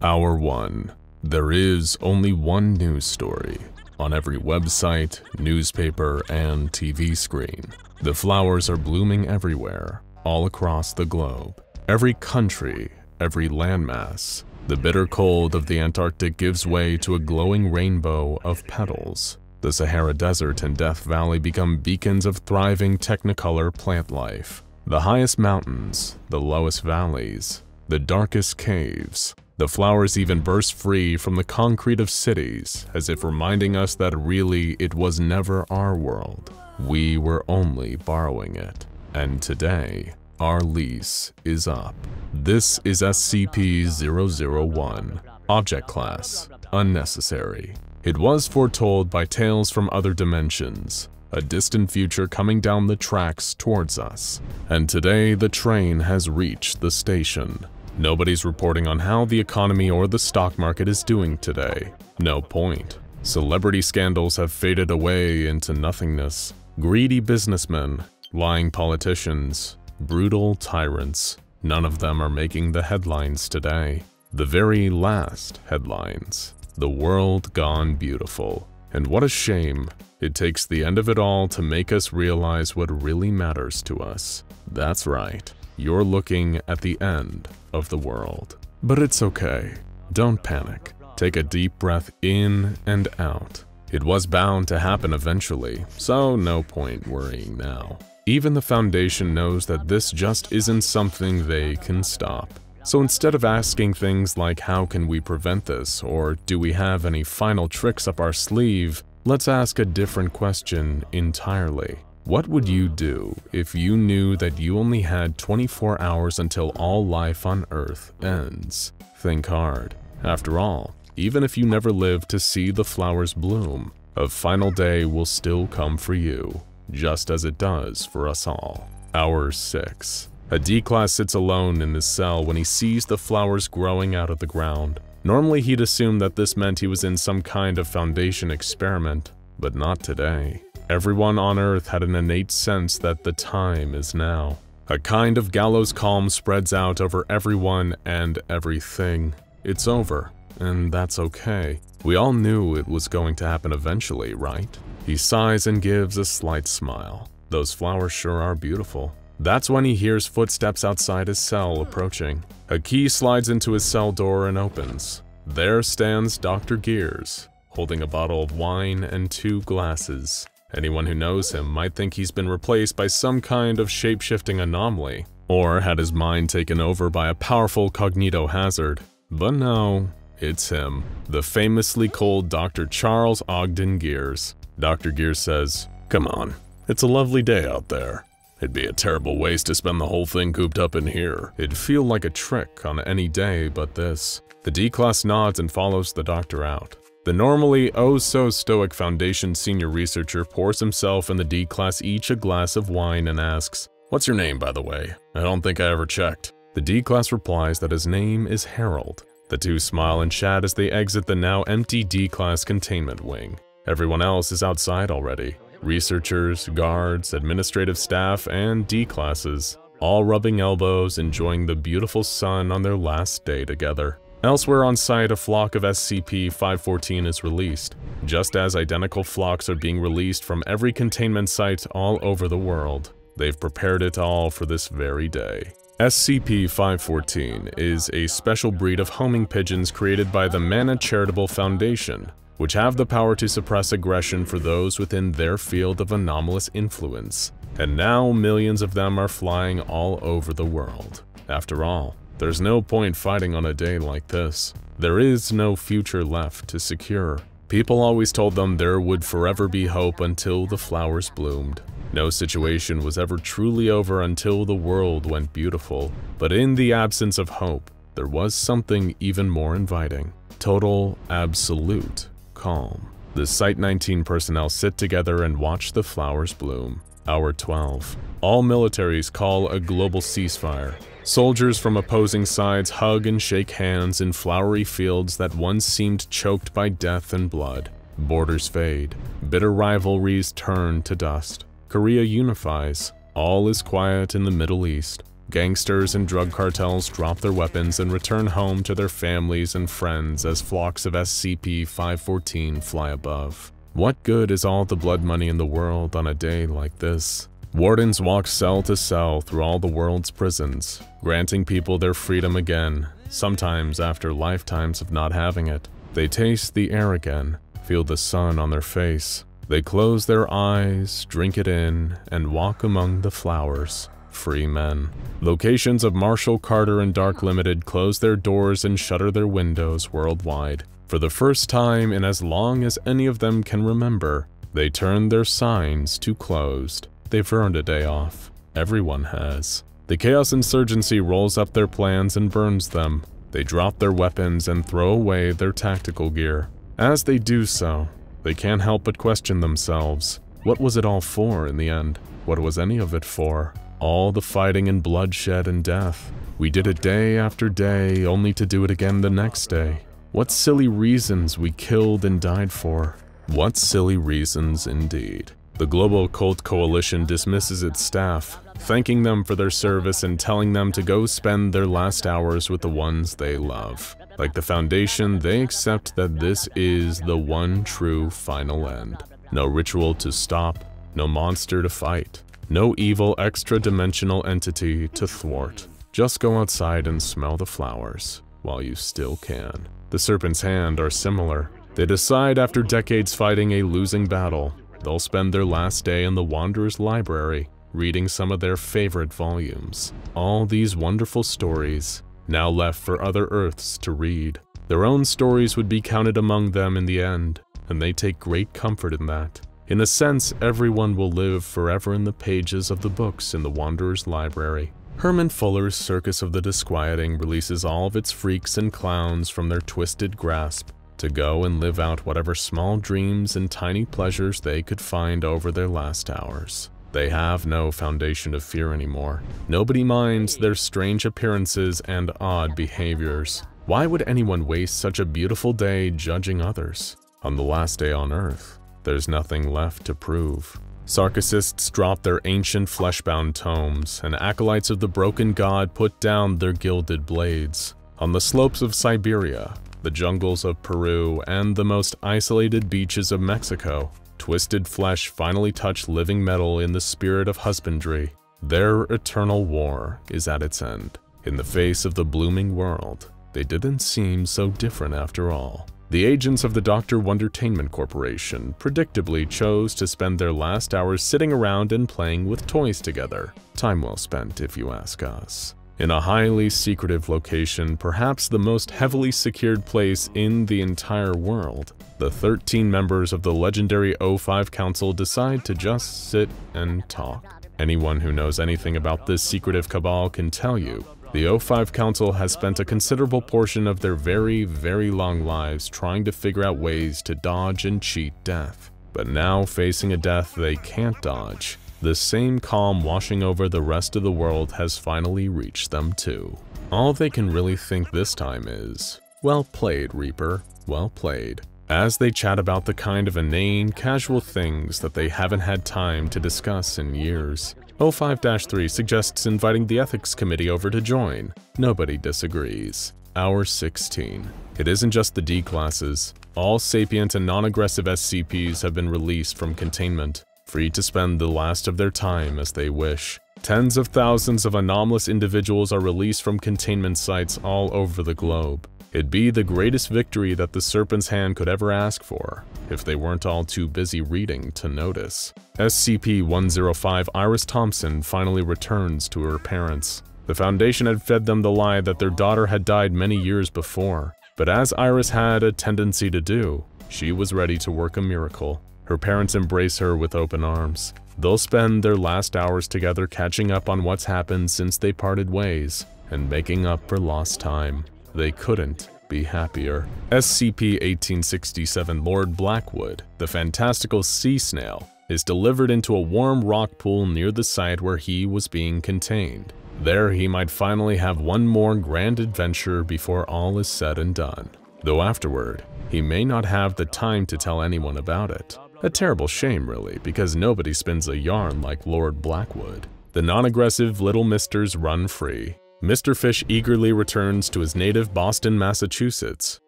Hour 1. There is only one news story on every website, newspaper, and TV screen. The flowers are blooming everywhere, all across the globe. Every country, every landmass. The bitter cold of the Antarctic gives way to a glowing rainbow of petals. The Sahara Desert and Death Valley become beacons of thriving technicolor plant life. The highest mountains, the lowest valleys, the darkest caves. The flowers even burst free from the concrete of cities, as if reminding us that really it was never our world. We were only borrowing it. And today, our lease is up. This is SCP-001, Object Class, Unnecessary. It was foretold by tales from other dimensions, a distant future coming down the tracks towards us. And today, the train has reached the station. Nobody's reporting on how the economy or the stock market is doing today. No point. Celebrity scandals have faded away into nothingness. Greedy businessmen, lying politicians, brutal tyrants, none of them are making the headlines today. The very last headlines. The world gone beautiful. And what a shame. It takes the end of it all to make us realize what really matters to us. That's right. You're looking at the end of the world. But it's okay. Don't panic. Take a deep breath in and out. It was bound to happen eventually, so no point worrying now. Even the Foundation knows that this just isn't something they can stop. So instead of asking things like how can we prevent this or do we have any final tricks up our sleeve, Let's ask a different question entirely. What would you do if you knew that you only had 24 hours until all life on Earth ends? Think hard. After all, even if you never live to see the flowers bloom, a final day will still come for you, just as it does for us all. Hour 6. A D-Class sits alone in his cell when he sees the flowers growing out of the ground. Normally he'd assume that this meant he was in some kind of Foundation experiment, but not today. Everyone on Earth had an innate sense that the time is now. A kind of gallows calm spreads out over everyone and everything. It's over, and that's okay. We all knew it was going to happen eventually, right? He sighs and gives a slight smile. Those flowers sure are beautiful. That's when he hears footsteps outside his cell approaching. A key slides into his cell door and opens. There stands Dr. Gears, holding a bottle of wine and 2 glasses. Anyone who knows him might think he's been replaced by some kind of shape-shifting anomaly, or had his mind taken over by a powerful cognito hazard. But no, it's him, the famously cold Dr. Charles Ogden Gears. Dr. Gears says, "Come on, it's a lovely day out there. It'd be a terrible waste to spend the whole thing cooped up in here. It'd feel like a trick on any day but this." The D-Class nods and follows the doctor out. The normally oh-so-stoic Foundation senior researcher pours himself and the D-Class each a glass of wine and asks, "What's your name, by the way? I don't think I ever checked." The D-Class replies that his name is Harold. The two smile and chat as they exit the now empty D-Class containment wing. Everyone else is outside already. Researchers, guards, administrative staff, and D-Classes, all rubbing elbows, enjoying the beautiful sun on their last day together. Elsewhere on site, a flock of SCP-514 is released, just as identical flocks are being released from every containment site all over the world. They've prepared it all for this very day. SCP-514 is a special breed of homing pigeons created by the Mana Charitable Foundation, which have the power to suppress aggression for those within their field of anomalous influence. And now millions of them are flying all over the world. After all, there's no point fighting on a day like this. There is no future left to secure. People always told them there would forever be hope until the flowers bloomed. No situation was ever truly over until the world went beautiful. But in the absence of hope, there was something even more inviting. Total, absolute calm. The Site-19 personnel sit together and watch the flowers bloom. Hour 12. All militaries call a global ceasefire. Soldiers from opposing sides hug and shake hands in flowery fields that once seemed choked by death and blood. Borders fade. Bitter rivalries turn to dust. Korea unifies. All is quiet in the Middle East. Gangsters and drug cartels drop their weapons and return home to their families and friends as flocks of SCP-514 fly above. What good is all the blood money in the world on a day like this? Wardens walk cell to cell through all the world's prisons, granting people their freedom again, sometimes after lifetimes of not having it. They taste the air again, feel the sun on their face. They close their eyes, drink it in, and walk among the flowers. Free men. Locations of Marshall, Carter, and Dark Limited close their doors and shutter their windows worldwide. For the first time in as long as any of them can remember, they turn their signs to closed. They've earned a day off. Everyone has. The Chaos Insurgency rolls up their plans and burns them. They drop their weapons and throw away their tactical gear. As they do so, they can't help but question themselves. What was it all for in the end? What was any of it for? All the fighting and bloodshed and death. We did it day after day, only to do it again the next day. What silly reasons we killed and died for. What silly reasons indeed. The Global Occult Coalition dismisses its staff, thanking them for their service and telling them to go spend their last hours with the ones they love. Like the Foundation, they accept that this is the one true final end. No ritual to stop, no monster to fight, no evil extra-dimensional entity to thwart. Just go outside and smell the flowers, while you still can. The Serpent's Hand are similar. They decide after decades fighting a losing battle, they'll spend their last day in the Wanderer's Library, reading some of their favorite volumes. All these wonderful stories, now left for other Earths to read. Their own stories would be counted among them in the end. and they take great comfort in that. In a sense, everyone will live forever in the pages of the books in the Wanderer's Library. Herman Fuller's Circus of the Disquieting releases all of its freaks and clowns from their twisted grasp to go and live out whatever small dreams and tiny pleasures they could find over their last hours. They have no foundation of fear anymore. Nobody minds their strange appearances and odd behaviors. Why would anyone waste such a beautiful day judging others? On the last day on Earth, there's nothing left to prove. Sarcissists drop their ancient flesh-bound tomes, and acolytes of the broken god put down their gilded blades. On the slopes of Siberia, the jungles of Peru, and the most isolated beaches of Mexico, twisted flesh finally touch living metal in the spirit of husbandry. Their eternal war is at its end. In the face of the blooming world, they didn't seem so different after all. The agents of the Dr. Wondertainment Corporation predictably chose to spend their last hours sitting around and playing with toys together. Time well spent, if you ask us. In a highly secretive location, perhaps the most heavily secured place in the entire world, the 13 members of the legendary O5 Council decide to just sit and talk. Anyone who knows anything about this secretive cabal can tell you, the O5 Council has spent a considerable portion of their very, very long lives trying to figure out ways to dodge and cheat death. But now, facing a death they can't dodge, the same calm washing over the rest of the world has finally reached them too. All they can really think this time is, well played, Reaper, well played. As they chat about the kind of inane, casual things that they haven't had time to discuss in years. O5-3 suggests inviting the Ethics Committee over to join. Nobody disagrees. Hour 16. It isn't just the D-classes. All sapient and non-aggressive SCPs have been released from containment, free to spend the last of their time as they wish. Tens of thousands of anomalous individuals are released from containment sites all over the globe. It'd be the greatest victory that the Serpent's Hand could ever ask for, if they weren't all too busy reading to notice. SCP-105 Iris Thompson finally returns to her parents. The Foundation had fed them the lie that their daughter had died many years before, but as Iris had a tendency to do, she was ready to work a miracle. Her parents embrace her with open arms. They'll spend their last hours together catching up on what's happened since they parted ways, and making up for lost time. They couldn't be happier. SCP-1867 Lord Blackwood, the fantastical sea snail, is delivered into a warm rock pool near the site where he was being contained. There he might finally have one more grand adventure before all is said and done. Though afterward, he may not have the time to tell anyone about it. A terrible shame really, because nobody spins a yarn like Lord Blackwood. The non-aggressive little misters run free. Mr. Fish eagerly returns to his native Boston, Massachusetts,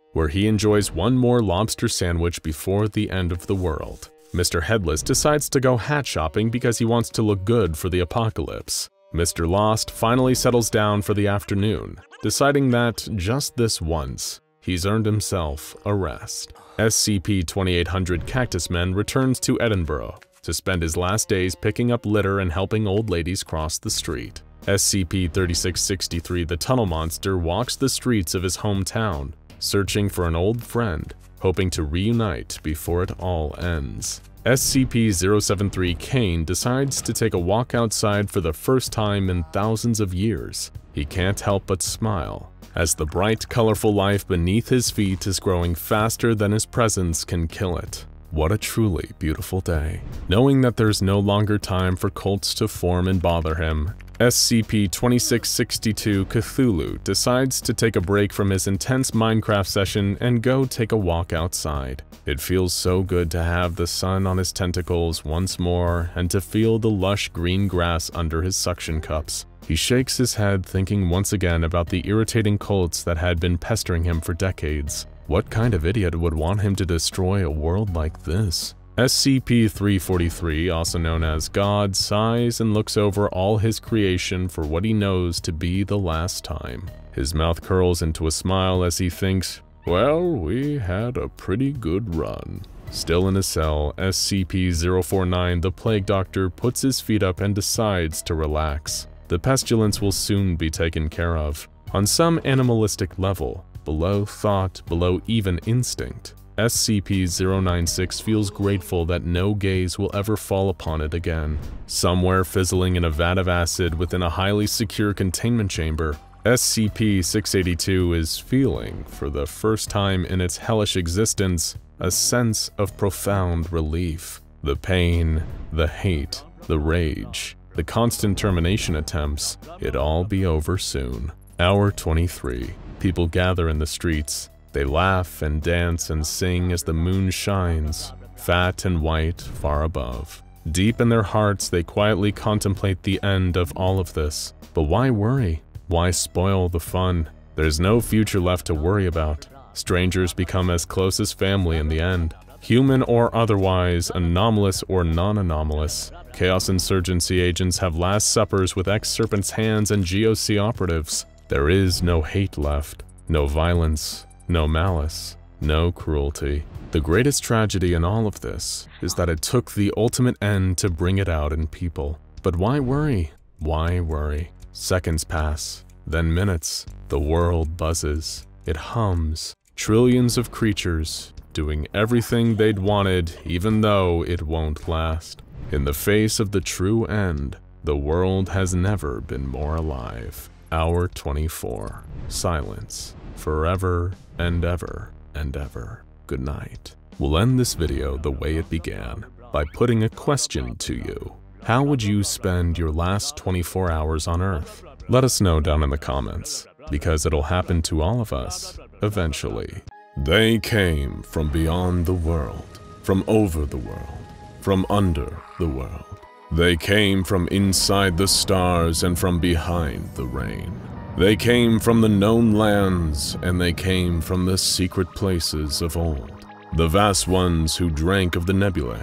where he enjoys one more lobster sandwich before the end of the world. Mr. Headless decides to go hat shopping because he wants to look good for the apocalypse. Mr. Lost finally settles down for the afternoon, deciding that, just this once, he's earned himself a rest. SCP-2800 Cactus Man returns to Edinburgh to spend his last days picking up litter and helping old ladies cross the street. SCP-3663 the Tunnel Monster walks the streets of his hometown, searching for an old friend, hoping to reunite before it all ends. SCP-073 Kane decides to take a walk outside for the first time in thousands of years. He can't help but smile, as the bright, colorful life beneath his feet is growing faster than his presence can kill it. What a truly beautiful day. Knowing that there's no longer time for cults to form and bother him, SCP-2662 Cthulhu decides to take a break from his intense Minecraft session and go take a walk outside. It feels so good to have the sun on his tentacles once more and to feel the lush green grass under his suction cups. He shakes his head, thinking once again about the irritating cults that had been pestering him for decades. What kind of idiot would want him to destroy a world like this? SCP-343, also known as God, sighs and looks over all his creation for what he knows to be the last time. His mouth curls into a smile as he thinks, well, we had a pretty good run. Still in his cell, SCP-049, the Plague Doctor, puts his feet up and decides to relax. The pestilence will soon be taken care of. On some animalistic level, below thought, below even instinct, SCP-096 feels grateful that no gaze will ever fall upon it again. Somewhere fizzling in a vat of acid within a highly secure containment chamber, SCP-682 is feeling, for the first time in its hellish existence, a sense of profound relief. The pain, the hate, the rage, the constant termination attempts, it'd all be over soon. Hour 23. People gather in the streets. They laugh and dance and sing as the moon shines, fat and white, far above. Deep in their hearts, they quietly contemplate the end of all of this. But why worry? Why spoil the fun? There's no future left to worry about. Strangers become as close as family in the end. Human or otherwise, anomalous or non-anomalous, Chaos Insurgency agents have last suppers with ex-Serpent's hands and GOC operatives. There is no hate left, no violence, no malice, no cruelty. The greatest tragedy in all of this is that it took the ultimate end to bring it out in people. But why worry? Why worry? Seconds pass, then minutes. The world buzzes. It hums. Trillions of creatures doing everything they'd wanted, even though it won't last. In the face of the true end, the world has never been more alive. Hour 24. Silence. Forever and ever and ever. Good night. We'll end this video the way it began, by putting a question to you. How would you spend your last 24 hours on Earth? Let us know down in the comments, because it'll happen to all of us, eventually. They came from beyond the world, from over the world, from under the world. They came from inside the stars and from behind the rain. They came from the known lands, and they came from the secret places of old. The vast ones who drank of the nebulae,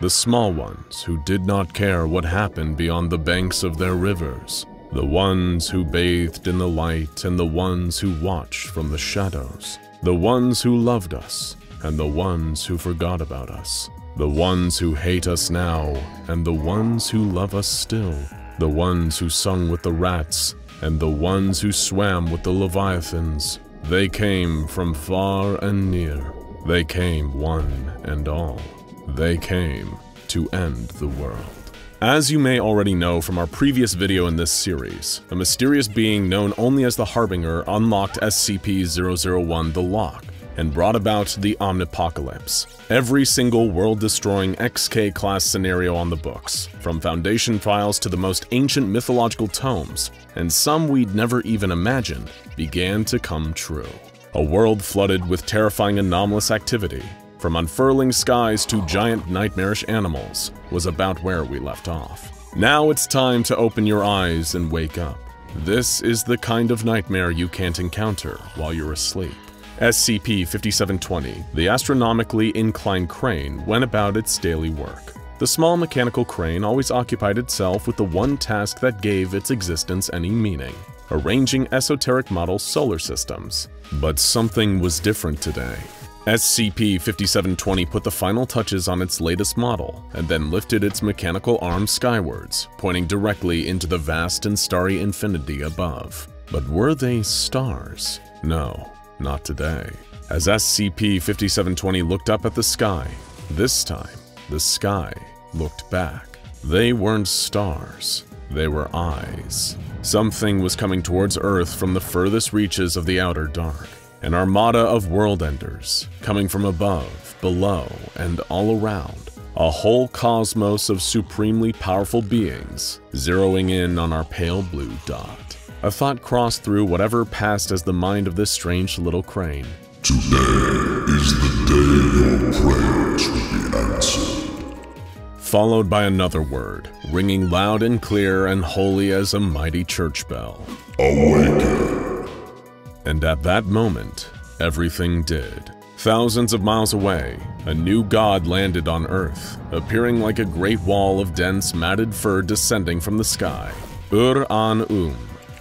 the small ones who did not care what happened beyond the banks of their rivers, the ones who bathed in the light and the ones who watched from the shadows, the ones who loved us and the ones who forgot about us, the ones who hate us now and the ones who love us still, the ones who sung with the rats and the ones who swam with the leviathans. They came from far and near. They came one and all. They came to end the world. As you may already know from our previous video in this series, a mysterious being known only as the Harbinger unlocked SCP-001 The Lock and brought about the Omnipocalypse. Every single world-destroying XK-class scenario on the books, from Foundation files to the most ancient mythological tomes, and some we'd never even imagined, began to come true. A world flooded with terrifying anomalous activity, from unfurling skies to giant nightmarish animals, was about where we left off. Now it's time to open your eyes and wake up. This is the kind of nightmare you can't encounter while you're asleep. SCP-5720, the astronomically inclined crane, went about its daily work. The small mechanical crane always occupied itself with the one task that gave its existence any meaning: arranging esoteric model solar systems. But something was different today. SCP-5720 put the final touches on its latest model, and then lifted its mechanical arm skywards, pointing directly into the vast and starry infinity above. But were they stars? No, not today. As SCP-5720 looked up at the sky, this time, the sky looked back. They weren't stars, they were eyes. Something was coming towards Earth from the furthest reaches of the outer dark. An armada of world-enders, coming from above, below, and all around. A whole cosmos of supremely powerful beings, zeroing in on our pale blue dot. A thought crossed through whatever passed as the mind of this strange little crane. Today is the day your prayers will be answered. Followed by another word, ringing loud and clear and holy as a mighty church bell. Awaken. And at that moment, everything did. Thousands of miles away, a new god landed on Earth, appearing like a great wall of dense, matted fur descending from the sky. Ur-An-Um,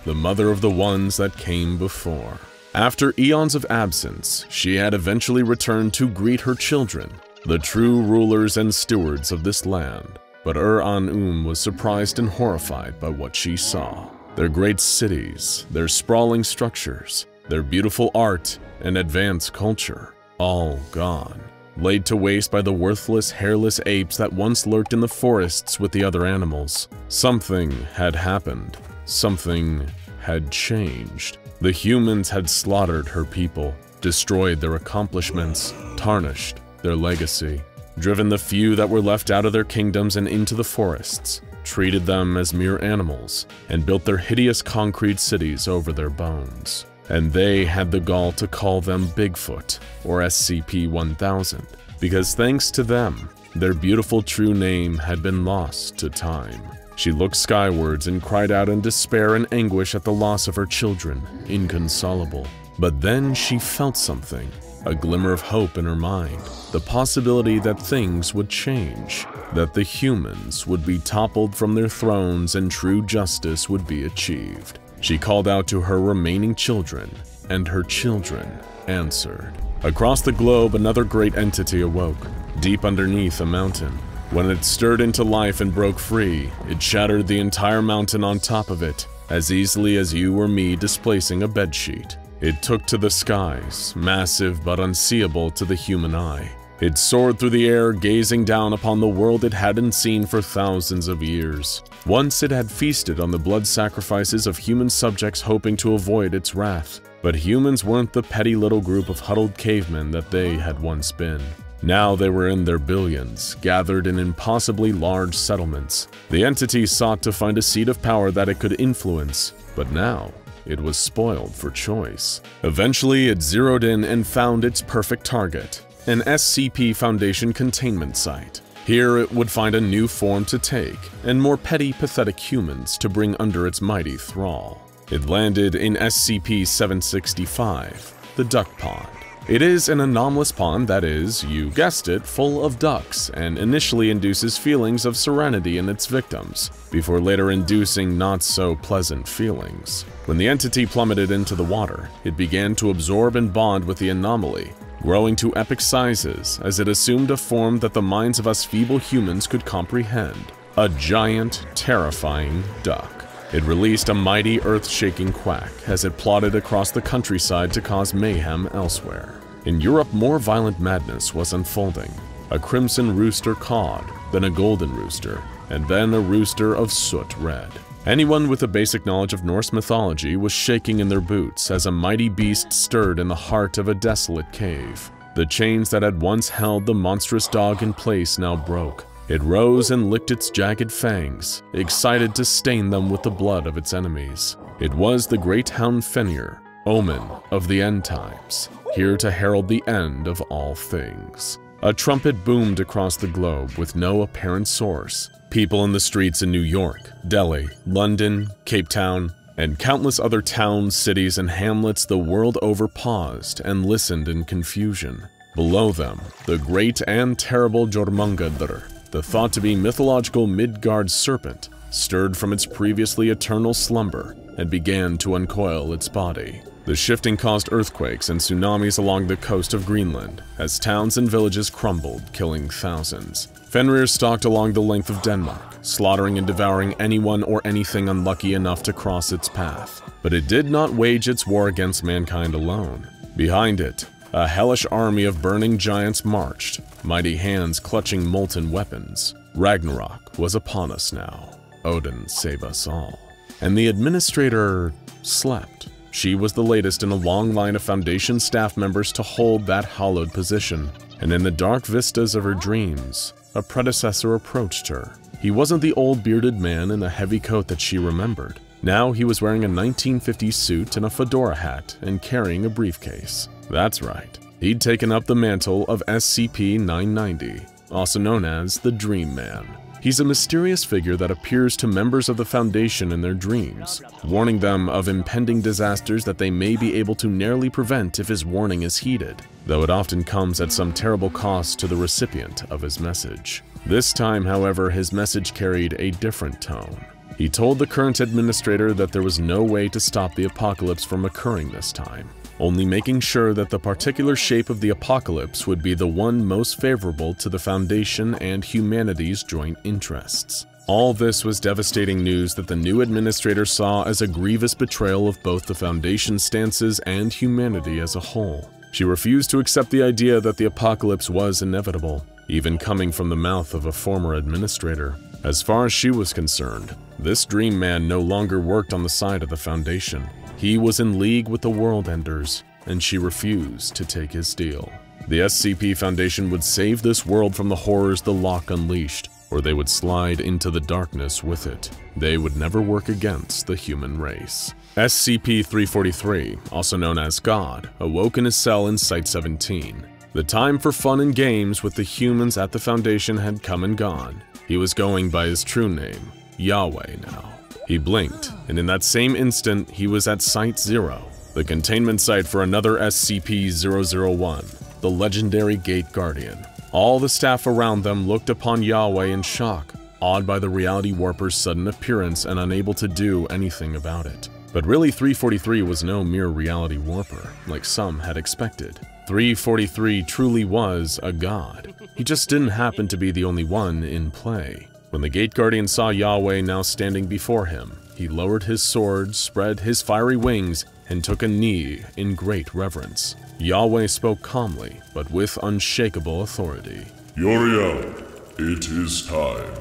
the mother of the ones that came before. After eons of absence, she had eventually returned to greet her children, the true rulers and stewards of this land. But Ur-An-Um was surprised and horrified by what she saw. Their great cities, their sprawling structures, their beautiful art and advanced culture, all gone, laid to waste by the worthless, hairless apes that once lurked in the forests with the other animals. Something had happened. Something had changed. The humans had slaughtered her people, destroyed their accomplishments, tarnished their legacy, driven the few that were left out of their kingdoms and into the forests, treated them as mere animals, and built their hideous concrete cities over their bones. And they had the gall to call them Bigfoot, or SCP-1000, because thanks to them, their beautiful true name had been lost to time. She looked skywards and cried out in despair and anguish at the loss of her children, inconsolable. But then she felt something, a glimmer of hope in her mind, the possibility that things would change, that the humans would be toppled from their thrones and true justice would be achieved. She called out to her remaining children, and her children answered. Across the globe, another great entity awoke, deep underneath a mountain. When it stirred into life and broke free, it shattered the entire mountain on top of it, as easily as you or me displacing a bedsheet. It took to the skies, massive but unseeable to the human eye. It soared through the air, gazing down upon the world it hadn't seen for thousands of years. Once it had feasted on the blood sacrifices of human subjects hoping to avoid its wrath. But humans weren't the petty little group of huddled cavemen that they had once been. Now they were in their billions, gathered in impossibly large settlements. The entity sought to find a seat of power that it could influence, but now it was spoiled for choice. Eventually, it zeroed in and found its perfect target, an SCP Foundation containment site. Here it would find a new form to take, and more petty, pathetic humans to bring under its mighty thrall. It landed in SCP-765, the Duck Pond. It is an anomalous pond that is, you guessed it, full of ducks, and initially induces feelings of serenity in its victims, before later inducing not-so-pleasant feelings. When the entity plummeted into the water, it began to absorb and bond with the anomaly, growing to epic sizes as it assumed a form that the minds of us feeble humans could comprehend. A giant, terrifying duck. It released a mighty earth-shaking quack as it plodded across the countryside to cause mayhem elsewhere. In Europe, more violent madness was unfolding. A crimson rooster cawed, then a golden rooster, and then a rooster of soot red. Anyone with a basic knowledge of Norse mythology was shaking in their boots as a mighty beast stirred in the heart of a desolate cave. The chains that had once held the monstrous dog in place now broke. It rose and licked its jagged fangs, excited to stain them with the blood of its enemies. It was the great hound Fenrir, omen of the end times, here to herald the end of all things. A trumpet boomed across the globe with no apparent source. People in the streets in New York, Delhi, London, Cape Town, and countless other towns, cities, and hamlets the world over paused and listened in confusion. Below them, the great and terrible Jormungandr, the thought-to-be mythological Midgard serpent, stirred from its previously eternal slumber and began to uncoil its body. The shifting caused earthquakes and tsunamis along the coast of Greenland, as towns and villages crumbled, killing thousands. Fenrir stalked along the length of Denmark, slaughtering and devouring anyone or anything unlucky enough to cross its path. But it did not wage its war against mankind alone. Behind it, a hellish army of burning giants marched, mighty hands clutching molten weapons. Ragnarok was upon us now. Odin save us all. And the administrator slept. She was the latest in a long line of Foundation staff members to hold that hallowed position. And in the dark vistas of her dreams, a predecessor approached her. He wasn't the old bearded man in a heavy coat that she remembered. Now he was wearing a 1950s suit and a fedora hat and carrying a briefcase. That's right, he'd taken up the mantle of SCP-990, also known as the Dream Man. He's a mysterious figure that appears to members of the Foundation in their dreams, warning them of impending disasters that they may be able to narrowly prevent if his warning is heeded, though it often comes at some terrible cost to the recipient of his message. This time, however, his message carried a different tone. He told the current administrator that there was no way to stop the apocalypse from occurring this time, only making sure that the particular shape of the apocalypse would be the one most favorable to the Foundation and humanity's joint interests. All this was devastating news that the new administrator saw as a grievous betrayal of both the Foundation's stances and humanity as a whole. She refused to accept the idea that the apocalypse was inevitable, even coming from the mouth of a former administrator. As far as she was concerned, this dream man no longer worked on the side of the Foundation. He was in league with the World Enders, and she refused to take his deal. The SCP Foundation would save this world from the horrors the lock unleashed, or they would slide into the darkness with it. They would never work against the human race. SCP-343, also known as God, awoke in his cell in Site-17. The time for fun and games with the humans at the Foundation had come and gone. He was going by his true name, Yahweh now. He blinked, and in that same instant, he was at Site-0, the containment site for another SCP-001, the legendary Gate Guardian. All the staff around them looked upon Yahweh in shock, awed by the Reality Warper's sudden appearance and unable to do anything about it. But really, 343 was no mere Reality Warper, like some had expected. 343 truly was a god. He just didn't happen to be the only one in play. When the Gate Guardian saw Yahweh now standing before him, he lowered his sword, spread his fiery wings, and took a knee in great reverence. Yahweh spoke calmly, but with unshakable authority. Uriel, it is time.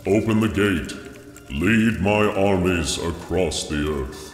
Open the gate. Lead my armies across the earth.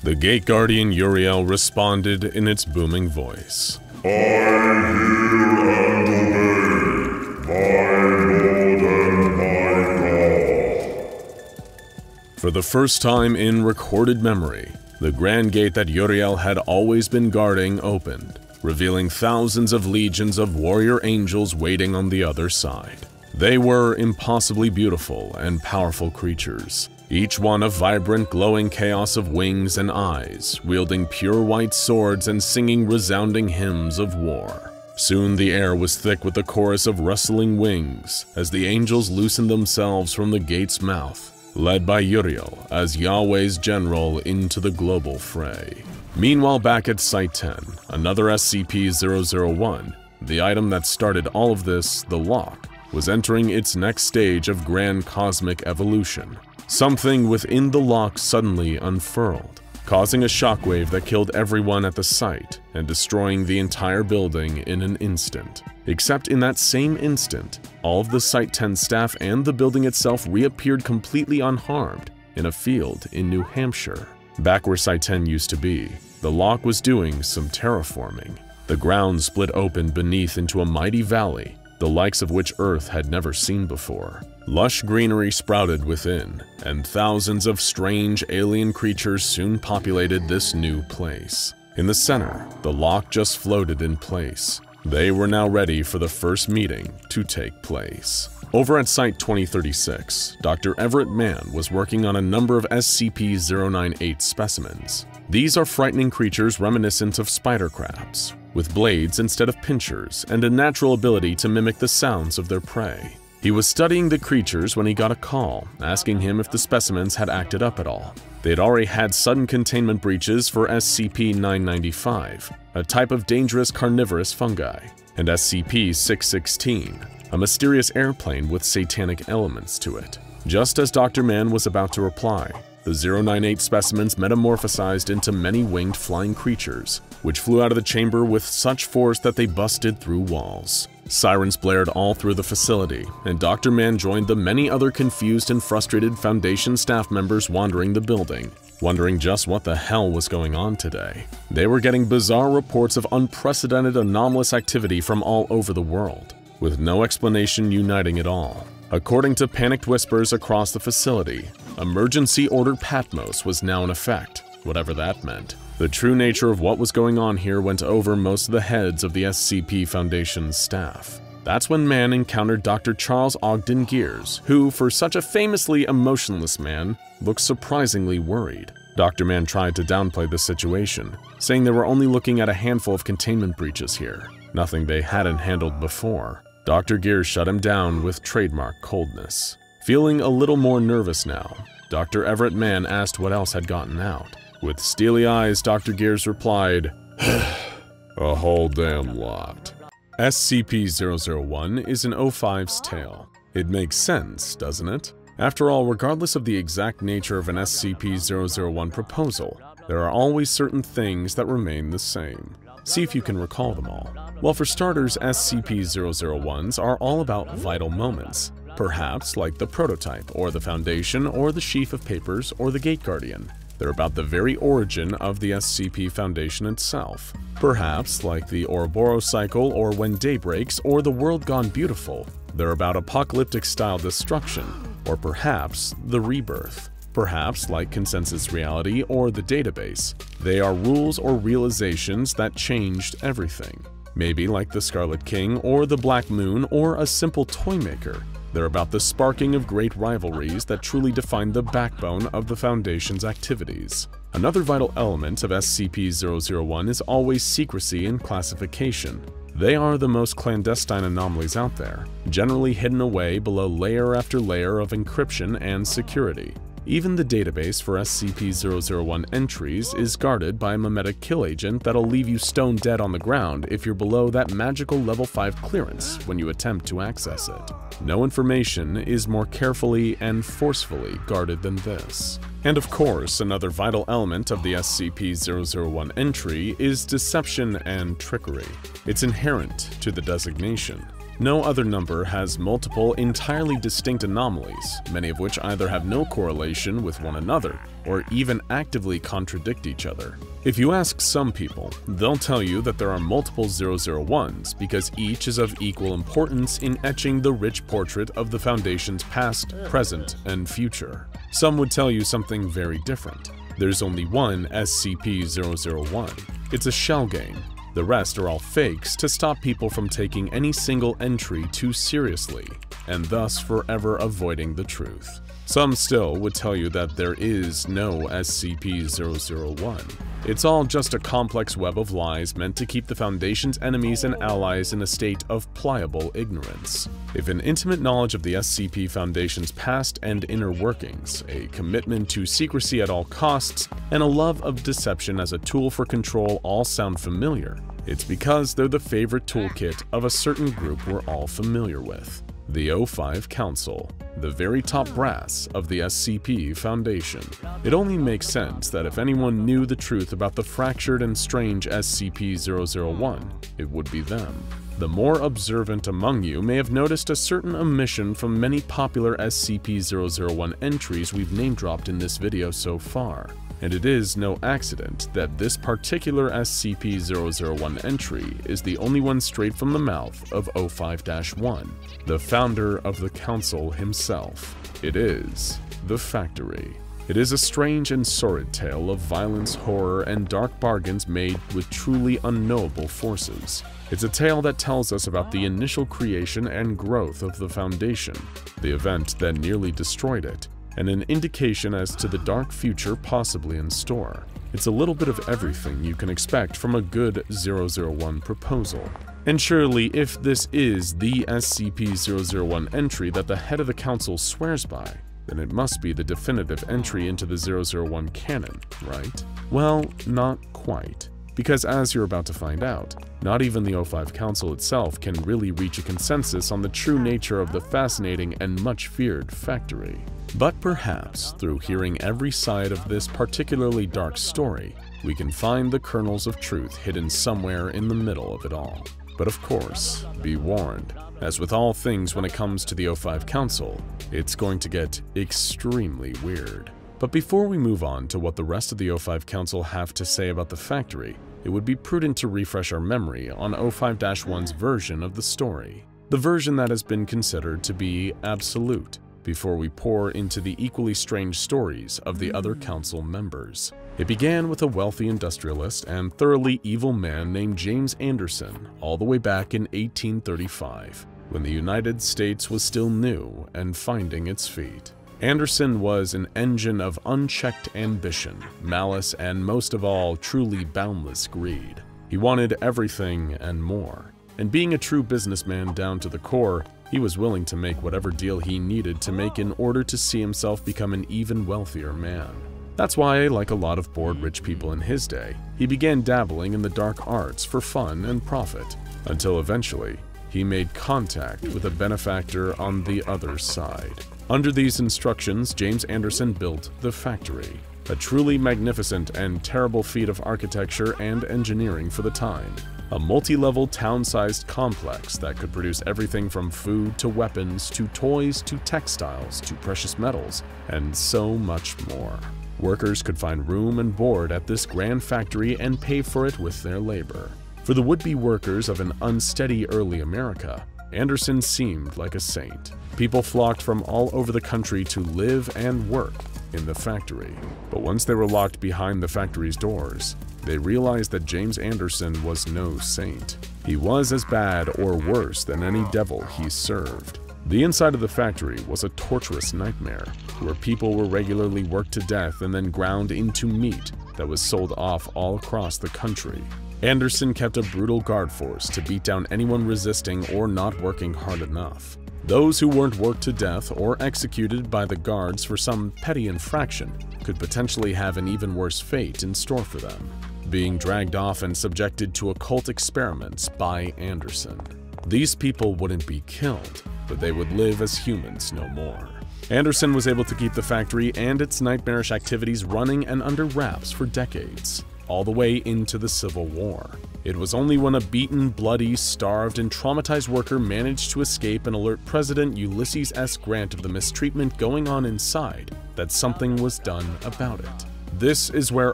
The Gate Guardian Uriel responded in its booming voice. I hear and obey, my Lord and my God. For the first time in recorded memory, the Grand Gate that Uriel had always been guarding opened, revealing thousands of legions of warrior angels waiting on the other side. They were impossibly beautiful and powerful creatures, each one a vibrant, glowing chaos of wings and eyes, wielding pure white swords and singing resounding hymns of war. Soon the air was thick with the chorus of rustling wings as the angels loosened themselves from the gate's mouth, led by Uriel as Yahweh's general into the global fray. Meanwhile, back at Site-10, another SCP-001, the item that started all of this, the lock, was entering its next stage of grand cosmic evolution. Something within the lock suddenly unfurled, causing a shockwave that killed everyone at the site and destroying the entire building in an instant. Except in that same instant, all of the Site-10 staff and the building itself reappeared completely unharmed in a field in New Hampshire. Back where Site-10 used to be, the lock was doing some terraforming. The ground split open beneath into a mighty valley, the likes of which Earth had never seen before. Lush greenery sprouted within, and thousands of strange alien creatures soon populated this new place. In the center, the lock just floated in place. They were now ready for the first meeting to take place. Over at Site-2036, Dr. Everett Mann was working on a number of SCP-098 specimens. These are frightening creatures reminiscent of spider crabs, with blades instead of pincers and a natural ability to mimic the sounds of their prey. He was studying the creatures when he got a call, asking him if the specimens had acted up at all. They had already had sudden containment breaches for SCP-995, a type of dangerous carnivorous fungi, and SCP-616, a mysterious airplane with satanic elements to it. Just as Dr. Mann was about to reply, the 098 specimens metamorphosized into many winged flying creatures, which flew out of the chamber with such force that they busted through walls. Sirens blared all through the facility, and Dr. Mann joined the many other confused and frustrated Foundation staff members wandering the building, wondering just what the hell was going on today. They were getting bizarre reports of unprecedented anomalous activity from all over the world, with no explanation uniting it all. According to panicked whispers across the facility, Emergency Order Patmos was now in effect, whatever that meant. The true nature of what was going on here went over most of the heads of the SCP Foundation's staff. That's when Mann encountered Dr. Charles Ogden Gears, who, for such a famously emotionless man, looked surprisingly worried. Dr. Mann tried to downplay the situation, saying they were only looking at a handful of containment breaches here, nothing they hadn't handled before. Dr. Gears shut him down with trademark coldness. Feeling a little more nervous now, Dr. Everett Mann asked what else had gotten out. With steely eyes, Dr. Gears replied, A whole damn lot. SCP-001 is an O5's tale. It makes sense, doesn't it? After all, regardless of the exact nature of an SCP-001 proposal, there are always certain things that remain the same. See if you can recall them all. Well, for starters, SCP-001s are all about vital moments. Perhaps like the prototype, or the Foundation, or the sheaf of papers, or the Gate Guardian. They're about the very origin of the SCP Foundation itself. Perhaps like the Ouroboros cycle, or When Day Breaks, or The World Gone Beautiful. They're about apocalyptic-style destruction, or perhaps the rebirth. Perhaps like Consensus Reality or the Database. They are rules or realizations that changed everything. Maybe like the Scarlet King, or the Black Moon, or a simple Toymaker. They're about the sparking of great rivalries that truly define the backbone of the Foundation's activities. Another vital element of SCP-001 is always secrecy and classification. They are the most clandestine anomalies out there, generally hidden away below layer after layer of encryption and security. Even the database for SCP-001 entries is guarded by a memetic kill agent that'll leave you stone dead on the ground if you're below that magical level 5 clearance when you attempt to access it. No information is more carefully and forcefully guarded than this. And of course, another vital element of the SCP-001 entry is deception and trickery. It's inherent to the designation. No other number has multiple entirely distinct anomalies, many of which either have no correlation with one another or even actively contradict each other. If you ask some people, they'll tell you that there are multiple 001s because each is of equal importance in etching the rich portrait of the Foundation's past, present, and future. Some would tell you something very different. There's only one SCP-001. It's a shell game. The rest are all fakes to stop people from taking any single entry too seriously, and thus forever avoiding the truth. Some still would tell you that there is no SCP-001. It's all just a complex web of lies meant to keep the Foundation's enemies and allies in a state of pliable ignorance. If an intimate knowledge of the SCP Foundation's past and inner workings, a commitment to secrecy at all costs, and a love of deception as a tool for control all sound familiar, it's because they're the favorite toolkit of a certain group we're all familiar with. The O5 Council, the very top brass of the SCP Foundation. It only makes sense that if anyone knew the truth about the fractured and strange SCP-001, it would be them. The more observant among you may have noticed a certain omission from many popular SCP-001 entries we've name-dropped in this video so far. And it is no accident that this particular SCP-001 entry is the only one straight from the mouth of O5-1, the founder of the Council himself. It is the Factory. It is a strange and sordid tale of violence, horror, and dark bargains made with truly unknowable forces. It's a tale that tells us about the initial creation and growth of the Foundation, the event that nearly destroyed it, and an indication as to the dark future possibly in store. It's a little bit of everything you can expect from a good 001 proposal. And surely, if this is the SCP-001 entry that the head of the Council swears by, then it must be the definitive entry into the 001 canon, right? Well, not quite. Because as you're about to find out, not even the O5 Council itself can really reach a consensus on the true nature of the fascinating and much feared Factory. But perhaps, through hearing every side of this particularly dark story, we can find the kernels of truth hidden somewhere in the middle of it all. But of course, be warned, as with all things when it comes to the O5 Council, it's going to get extremely weird. But before we move on to what the rest of the O5 Council have to say about the Factory, it would be prudent to refresh our memory on O5-1's version of the story, the version that has been considered to be absolute, before we pour into the equally strange stories of the other Council members. It began with a wealthy industrialist and thoroughly evil man named James Anderson all the way back in 1835, when the United States was still new and finding its feet. Anderson was an engine of unchecked ambition, malice, and most of all, truly boundless greed. He wanted everything and more. And being a true businessman down to the core, he was willing to make whatever deal he needed to make in order to see himself become an even wealthier man. That's why, like a lot of bored rich people in his day, he began dabbling in the dark arts for fun and profit, until eventually, he made contact with a benefactor on the other side. Under these instructions, James Anderson built the Factory. a truly magnificent and terrible feat of architecture and engineering for the time. A multi-level town-sized complex that could produce everything from food to weapons to toys to textiles to precious metals and so much more. Workers could find room and board at this grand factory and pay for it with their labor. For the would-be workers of an unsteady early America, Anderson seemed like a saint. People flocked from all over the country to live and work in the factory. But once they were locked behind the factory's doors, they realized that James Anderson was no saint. He was as bad or worse than any devil he served. The inside of the factory was a torturous nightmare, where people were regularly worked to death and then ground into meat that was sold off all across the country. Anderson kept a brutal guard force to beat down anyone resisting or not working hard enough. Those who weren't worked to death or executed by the guards for some petty infraction could potentially have an even worse fate in store for them, being dragged off and subjected to occult experiments by Anderson. These people wouldn't be killed, but they would live as humans no more. Anderson was able to keep the factory and its nightmarish activities running and under wraps for decades, all the way into the Civil War. It was only when a beaten, bloody, starved, and traumatized worker managed to escape and alert President Ulysses S. Grant of the mistreatment going on inside that something was done about it. This is where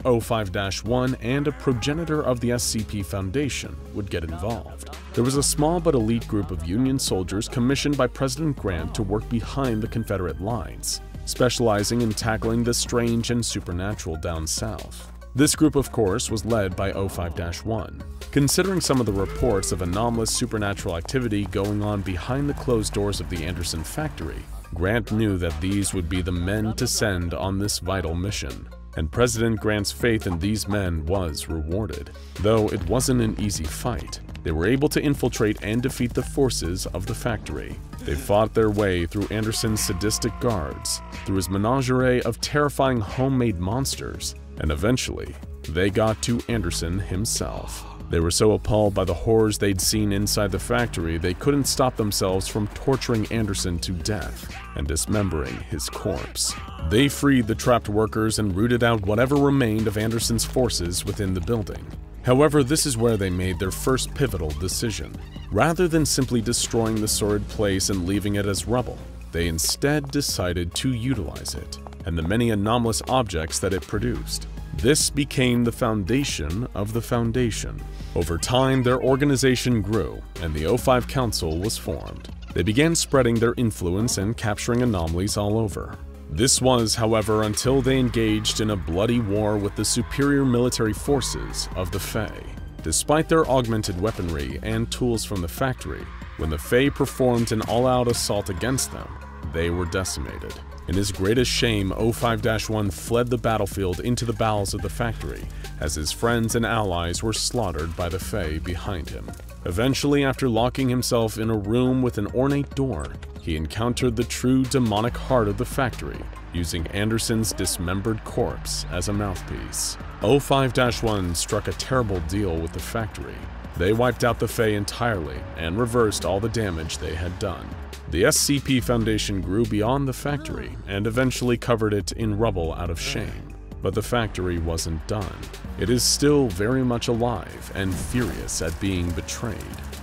05-1 and a progenitor of the SCP Foundation would get involved. There was a small but elite group of Union soldiers commissioned by President Grant to work behind the Confederate lines, specializing in tackling the strange and supernatural down south. This group, of course, was led by 05-1. Considering some of the reports of anomalous supernatural activity going on behind the closed doors of the Anderson factory, Grant knew that these would be the men to send on this vital mission. And President Grant's faith in these men was rewarded. Though it wasn't an easy fight, they were able to infiltrate and defeat the forces of the factory. They fought their way through Anderson's sadistic guards, through his menagerie of terrifying homemade monsters, and eventually, they got to Anderson himself. They were so appalled by the horrors they'd seen inside the factory, they couldn't stop themselves from torturing Anderson to death and dismembering his corpse. They freed the trapped workers and rooted out whatever remained of Anderson's forces within the building. However, this is where they made their first pivotal decision. Rather than simply destroying the sordid place and leaving it as rubble, they instead decided to utilize it and the many anomalous objects that it produced. This became the foundation of the Foundation. Over time, their organization grew, and the 05 Council was formed. They began spreading their influence and capturing anomalies all over. This was, however, until they engaged in a bloody war with the superior military forces of the Fae. Despite their augmented weaponry and tools from the factory, when the Fae performed an all-out assault against them, they were decimated. In his greatest shame, 05-1 fled the battlefield into the bowels of the factory, as his friends and allies were slaughtered by the Fae behind him. Eventually, after locking himself in a room with an ornate door, he encountered the true demonic heart of the factory, using Anderson's dismembered corpse as a mouthpiece. 05-1 struck a terrible deal with the factory. They wiped out the Fae entirely and reversed all the damage they had done. The SCP Foundation grew beyond the factory and eventually covered it in rubble out of shame. But the factory wasn't done. It is still very much alive and furious at being betrayed.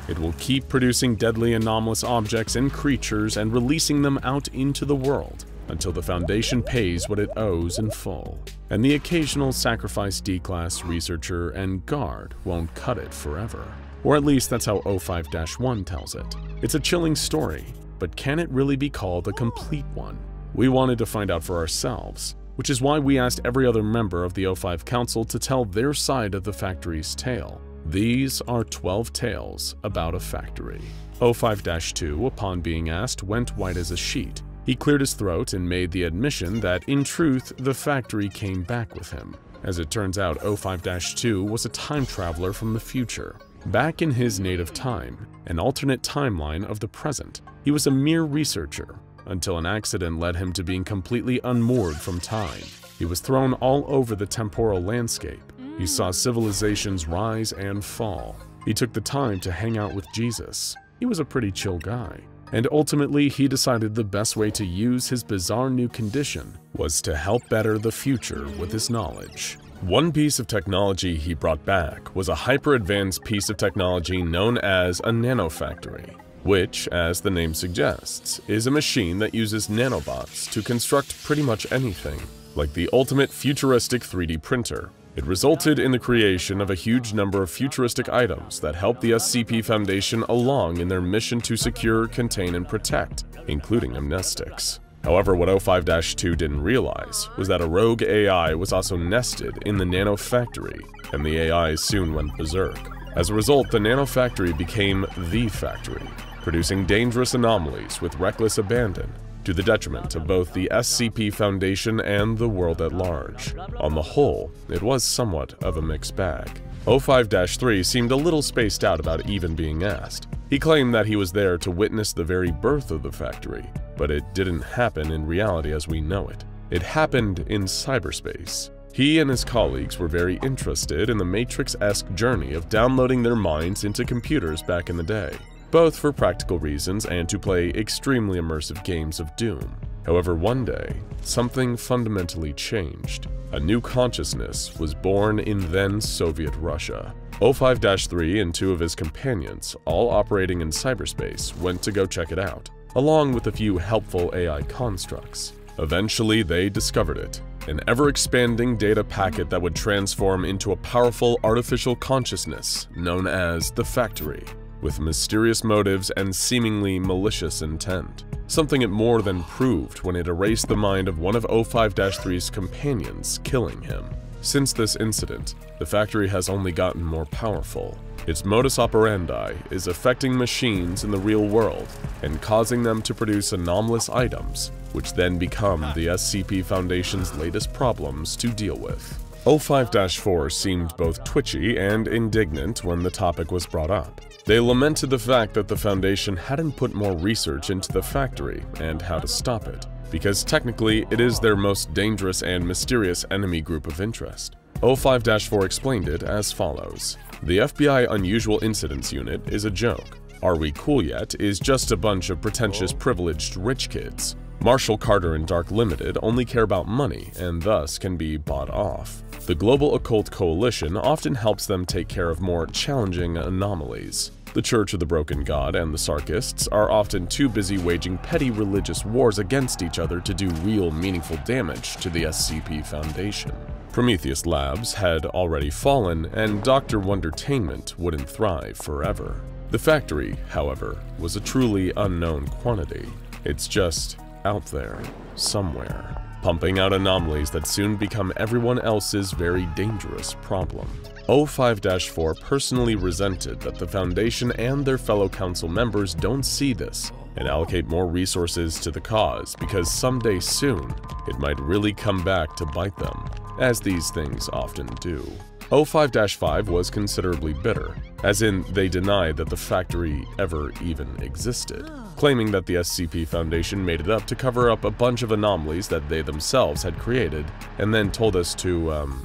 It will keep producing deadly anomalous objects and creatures and releasing them out into the world until the Foundation pays what it owes in full. And the occasional sacrifice D-class researcher and guard won't cut it forever. Or at least that's how 05-1 tells it. It's a chilling story, but can it really be called a complete one? We wanted to find out for ourselves, which is why we asked every other member of the 05 Council to tell their side of the factory's tale. These are 12 tales about a factory. 05-2, upon being asked, went white as a sheet. He cleared his throat and made the admission that, in truth, the factory came back with him. As it turns out, 05-2 was a time traveler from the future. Back in his native time, an alternate timeline of the present, he was a mere researcher, until an accident led him to being completely unmoored from time. He was thrown all over the temporal landscape. He saw civilizations rise and fall. He took the time to hang out with Jesus. He was a pretty chill guy. and ultimately he decided the best way to use his bizarre new condition was to help better the future with his knowledge. One piece of technology he brought back was a hyper-advanced piece of technology known as a nanofactory, which, as the name suggests, is a machine that uses nanobots to construct pretty much anything, like the ultimate futuristic 3D printer. It resulted in the creation of a huge number of futuristic items that help the SCP Foundation along in their mission to secure, contain, and protect, including amnestics. However, what 05-2 didn't realize was that a rogue AI was also nested in the nanofactory, and the AI soon went berserk. As a result, the nanofactory became the factory, producing dangerous anomalies with reckless abandon, to the detriment of both the SCP Foundation and the world at large. On the whole, it was somewhat of a mixed bag. 05-3 seemed a little spaced out about even being asked. He claimed that he was there to witness the very birth of the factory, but it didn't happen in reality as we know it. It happened in cyberspace. He and his colleagues were very interested in the Matrix-esque journey of downloading their minds into computers back in the day, both for practical reasons and to play extremely immersive games of Doom. However, one day, something fundamentally changed. A new consciousness was born in then-Soviet Russia. 05-3 and 2 of his companions, all operating in cyberspace, went to go check it out, along with a few helpful AI constructs. Eventually, they discovered it, an ever-expanding data packet that would transform into a powerful artificial consciousness known as the Factory, with mysterious motives and seemingly malicious intent. Something it more than proved when it erased the mind of one of 05-3's companions, killing him. Since this incident, the Factory has only gotten more powerful. Its modus operandi is affecting machines in the real world and causing them to produce anomalous items, which then become the SCP Foundation's latest problems to deal with. 05-4 seemed both twitchy and indignant when the topic was brought up. They lamented the fact that the Foundation hadn't put more research into the Factory and how to stop it, because technically it is their most dangerous and mysterious enemy group of interest. 05-4 explained it as follows. The FBI Unusual Incidents Unit is a joke. Are We Cool Yet is just a bunch of pretentious privileged rich kids. Marshall Carter and Dark Limited only care about money and thus can be bought off. The Global Occult Coalition often helps them take care of more challenging anomalies. The Church of the Broken God and the Sarkists are often too busy waging petty religious wars against each other to do real meaningful damage to the SCP Foundation. Prometheus Labs had already fallen, and Dr. Wondertainment wouldn't thrive forever. The Factory, however, was a truly unknown quantity. It's just out there, somewhere, pumping out anomalies that soon become everyone else's very dangerous problem. 05-4 personally resented that the Foundation and their fellow council members don't see this and allocate more resources to the cause, because someday soon, it might really come back to bite them, as these things often do. 05-5 was considerably bitter, as in they denied that the Factory ever even existed, claiming that the SCP Foundation made it up to cover up a bunch of anomalies that they themselves had created, and then told us to,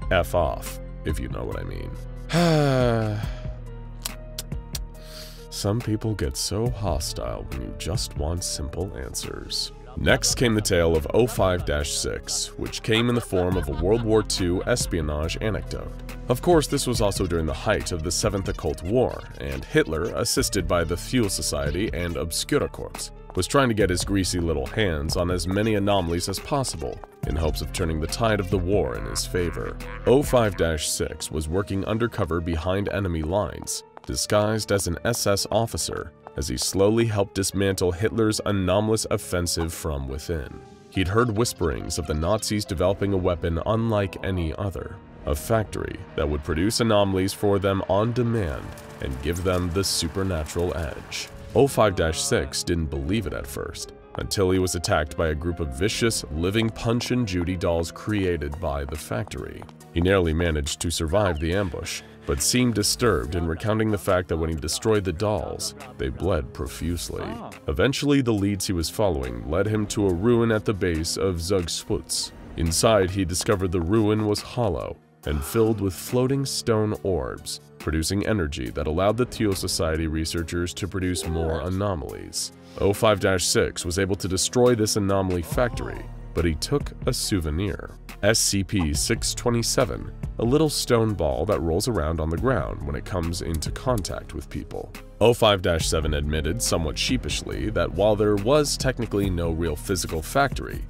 F off, if you know what I mean. Some people get so hostile when you just want simple answers. Next came the tale of 05-6, which came in the form of a World War II espionage anecdote. Of course, this was also during the height of the 7th Occult War, and Hitler, assisted by the Fuel Society and Obscuracorps, was trying to get his greasy little hands on as many anomalies as possible, in hopes of turning the tide of the war in his favor. 05-6 was working undercover behind enemy lines, disguised as an SS officer, as he slowly helped dismantle Hitler's anomalous offensive from within. He'd heard whisperings of the Nazis developing a weapon unlike any other, a factory that would produce anomalies for them on demand and give them the supernatural edge. 05-6 didn't believe it at first, until he was attacked by a group of vicious, living Punch and Judy dolls created by the Factory. He narrowly managed to survive the ambush, but seemed disturbed in recounting the fact that when he destroyed the dolls, they bled profusely. Eventually, the leads he was following led him to a ruin at the base of Zugsputz. Inside, he discovered the ruin was hollow and filled with floating stone orbs, producing energy that allowed the Teal Society researchers to produce more anomalies. 05-6 was able to destroy this anomaly factory, but he took a souvenir. SCP-627, a little stone ball that rolls around on the ground when it comes into contact with people. 05-7 admitted somewhat sheepishly that while there was technically no real physical factory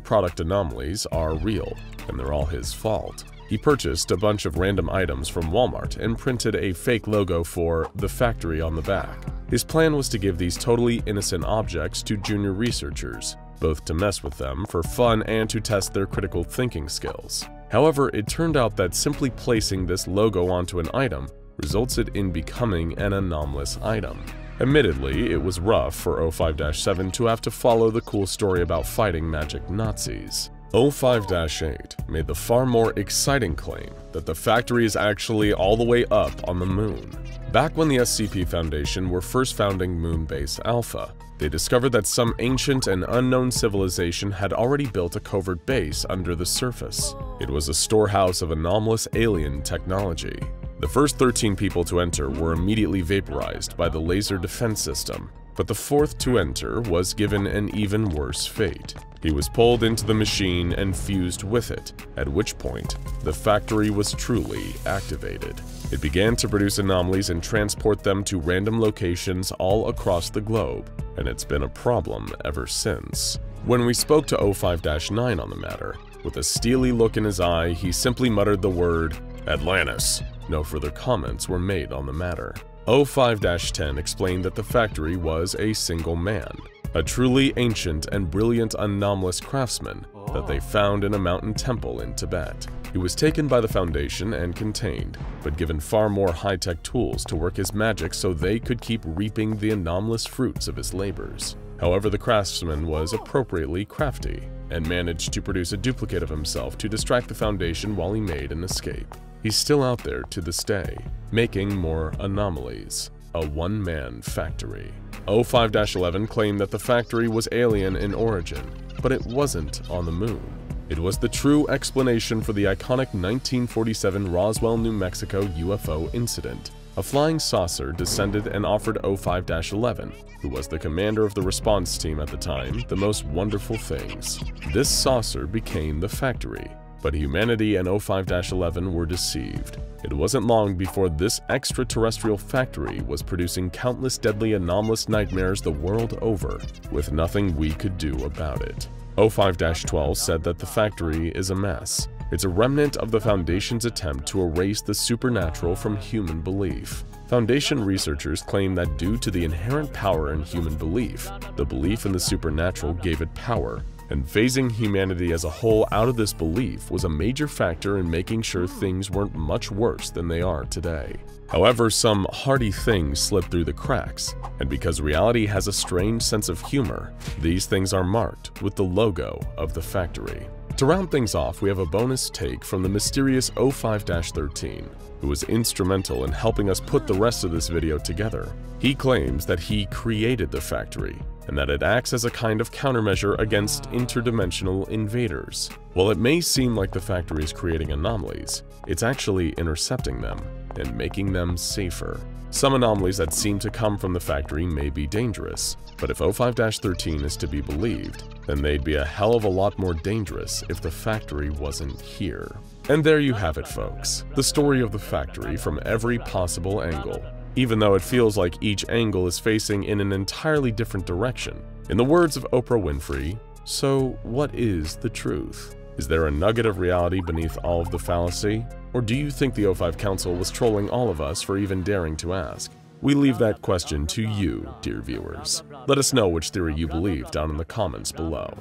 product anomalies are real, and they're all his fault. He purchased a bunch of random items from Walmart and printed a fake logo for the factory on the back. His plan was to give these totally innocent objects to junior researchers, both to mess with them for fun and to test their critical thinking skills. However, it turned out that simply placing this logo onto an item resulted in becoming an anomalous item. Admittedly, it was rough for 05-7 to have to follow the cool story about fighting magic Nazis. 05-8 made the far more exciting claim that the factory is actually all the way up on the moon. Back when the SCP Foundation were first founding Moonbase Alpha, they discovered that some ancient and unknown civilization had already built a covert base under the surface. It was a storehouse of anomalous alien technology. The first 13 people to enter were immediately vaporized by the laser defense system, but the fourth to enter was given an even worse fate. He was pulled into the machine and fused with it, at which point the factory was truly activated. It began to produce anomalies and transport them to random locations all across the globe, and it's been a problem ever since. When we spoke to 05-9 on the matter, with a steely look in his eye, he simply muttered the word, "Atlantis." No further comments were made on the matter. 05-10 explained that the factory was a single man, a truly ancient and brilliant anomalous craftsman that they found in a mountain temple in Tibet. He was taken by the Foundation and contained, but given far more high-tech tools to work his magic so they could keep reaping the anomalous fruits of his labors. However, the craftsman was appropriately crafty and managed to produce a duplicate of himself to distract the Foundation while he made an escape. He's still out there to this day, making more anomalies. A one-man factory. 05-11 claimed that the factory was alien in origin, but it wasn't on the moon. It was the true explanation for the iconic 1947 Roswell, New Mexico UFO incident. A flying saucer descended and offered 05-11, who was the commander of the response team at the time, the most wonderful things. This saucer became the factory. But humanity and 05-11 were deceived. It wasn't long before this extraterrestrial factory was producing countless deadly anomalous nightmares the world over, with nothing we could do about it. 05-12 said that the factory is a mess. It's a remnant of the Foundation's attempt to erase the supernatural from human belief. Foundation researchers claim that due to the inherent power in human belief, the belief in the supernatural gave it power, and phasing humanity as a whole out of this belief was a major factor in making sure things weren't much worse than they are today. However, some hardy things slip through the cracks, and because reality has a strange sense of humor, these things are marked with the logo of the factory. To round things off, we have a bonus take from the mysterious 05-13, who was instrumental in helping us put the rest of this video together. He claims that he created the factory, and that it acts as a kind of countermeasure against interdimensional invaders. While it may seem like the factory is creating anomalies, it's actually intercepting them and making them safer. Some anomalies that seem to come from the factory may be dangerous, but if 05-13 is to be believed, then they'd be a hell of a lot more dangerous if the factory wasn't here. And there you have it, folks. The story of the factory from every possible angle. Even though it feels like each angle is facing in an entirely different direction. In the words of Oprah Winfrey, so what is the truth? Is there a nugget of reality beneath all of the fallacy? Or do you think the 05 Council was trolling all of us for even daring to ask? We leave that question to you, dear viewers. Let us know which theory you believe down in the comments below.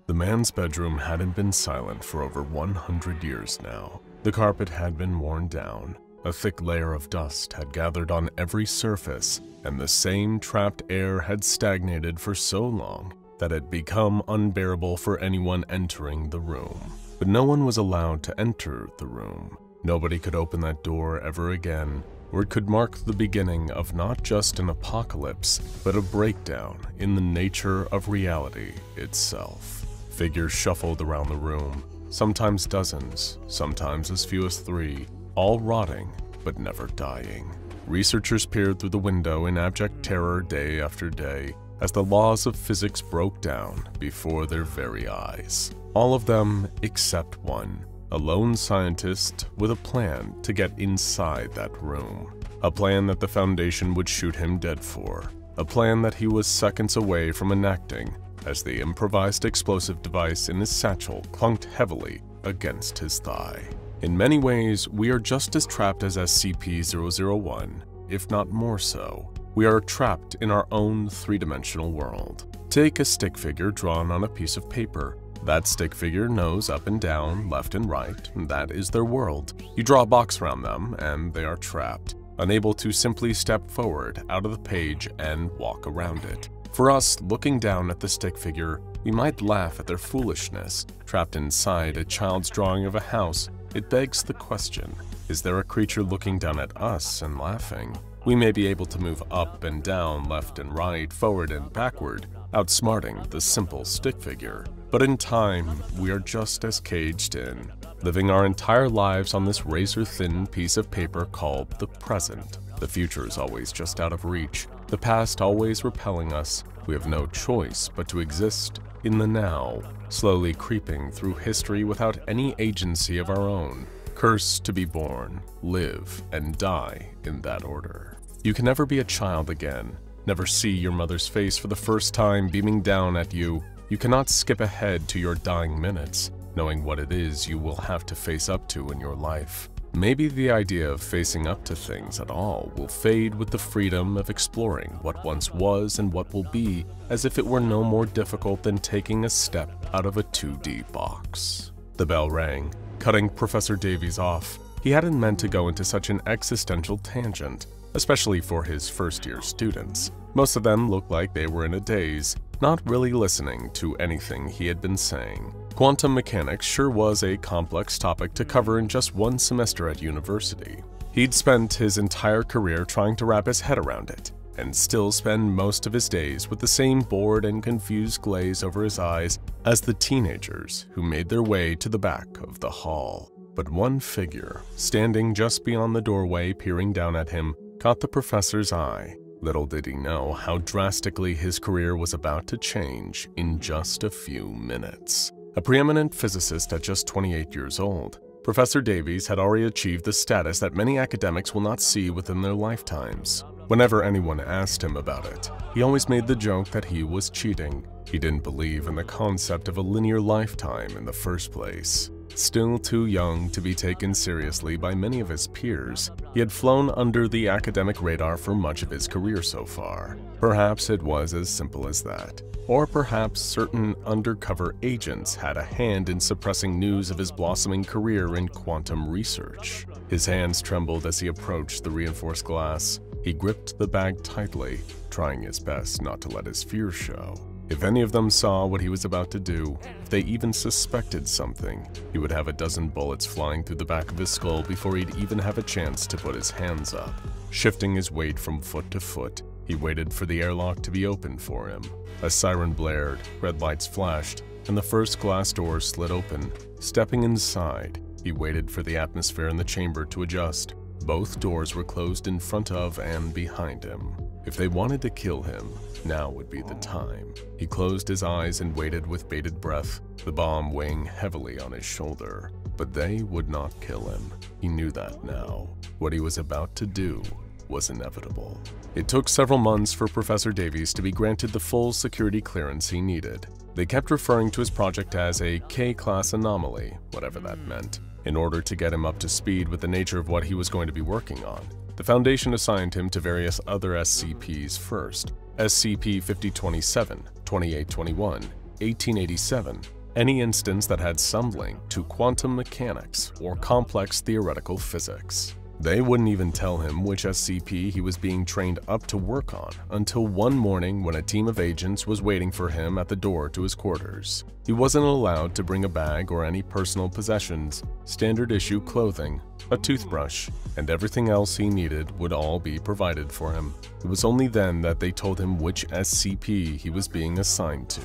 The man's bedroom hadn't been silent for over 100 years now. The carpet had been worn down. A thick layer of dust had gathered on every surface, and the same trapped air had stagnated for so long that it had become unbearable for anyone entering the room. But no one was allowed to enter the room. Nobody could open that door ever again, or it could mark the beginning of not just an apocalypse, but a breakdown in the nature of reality itself. Figures shuffled around the room, sometimes dozens, sometimes as few as 3, all rotting, but never dying. Researchers peered through the window in abject terror day after day as the laws of physics broke down before their very eyes. All of them except one, a lone scientist with a plan to get inside that room. A plan that the Foundation would shoot him dead for. A plan that he was seconds away from enacting as the improvised explosive device in his satchel clunked heavily against his thigh. In many ways, we are just as trapped as SCP-001, if not more so. We are trapped in our own three-dimensional world. Take a stick figure drawn on a piece of paper. That stick figure knows up and down, left and right, and that is their world. You draw a box around them, and they are trapped, unable to simply step forward out of the page and walk around it. For us, looking down at the stick figure, we might laugh at their foolishness. Trapped inside a child's drawing of a house, it begs the question, is there a creature looking down at us and laughing? We may be able to move up and down, left and right, forward and backward, outsmarting the simple stick figure. But in time, we are just as caged in, living our entire lives on this razor-thin piece of paper called the present. The future is always just out of reach, the past always repelling us. We have no choice but to exist in the now, slowly creeping through history without any agency of our own. Cursed to be born, live, and die in that order. You can never be a child again, never see your mother's face for the first time beaming down at you. You cannot skip ahead to your dying minutes, knowing what it is you will have to face up to in your life. Maybe the idea of facing up to things at all will fade with the freedom of exploring what once was and what will be, as if it were no more difficult than taking a step out of a 2D box. The bell rang, cutting Professor Davies off. He hadn't meant to go into such an existential tangent, especially for his first-year students. Most of them looked like they were in a daze, not really listening to anything he had been saying. Quantum mechanics sure was a complex topic to cover in just one semester at university. He'd spent his entire career trying to wrap his head around it, and still spend most of his days with the same bored and confused glaze over his eyes as the teenagers who made their way to the back of the hall. But one figure, standing just beyond the doorway peering down at him, caught the professor's eye. Little did he know how drastically his career was about to change in just a few minutes. A preeminent physicist at just 28 years old, Professor Davies had already achieved the status that many academics will not see within their lifetimes. Whenever anyone asked him about it, he always made the joke that he was cheating. He didn't believe in the concept of a linear lifetime in the first place. Still too young to be taken seriously by many of his peers, he had flown under the academic radar for much of his career so far. Perhaps it was as simple as that. Or perhaps certain undercover agents had a hand in suppressing news of his blossoming career in quantum research. His hands trembled as he approached the reinforced glass. He gripped the bag tightly, trying his best not to let his fear show. If any of them saw what he was about to do, if they even suspected something, he would have a dozen bullets flying through the back of his skull before he'd even have a chance to put his hands up. Shifting his weight from foot to foot, he waited for the airlock to be opened for him. A siren blared, red lights flashed, and the first glass door slid open. Stepping inside, he waited for the atmosphere in the chamber to adjust. Both doors were closed in front of and behind him. If they wanted to kill him, now would be the time. He closed his eyes and waited with bated breath, the bomb weighing heavily on his shoulder. But they would not kill him. He knew that now. What he was about to do was inevitable. It took several months for Professor Davies to be granted the full security clearance he needed. They kept referring to his project as a K-class anomaly, whatever that meant, in order to get him up to speed with the nature of what he was going to be working on. The Foundation assigned him to various other SCPs first: SCP-5027, 2821, 1887, any instance that had some link to quantum mechanics or complex theoretical physics. They wouldn't even tell him which SCP he was being trained up to work on until one morning when a team of agents was waiting for him at the door to his quarters. He wasn't allowed to bring a bag or any personal possessions, standard issue clothing, a toothbrush, and everything else he needed would all be provided for him. It was only then that they told him which SCP he was being assigned to: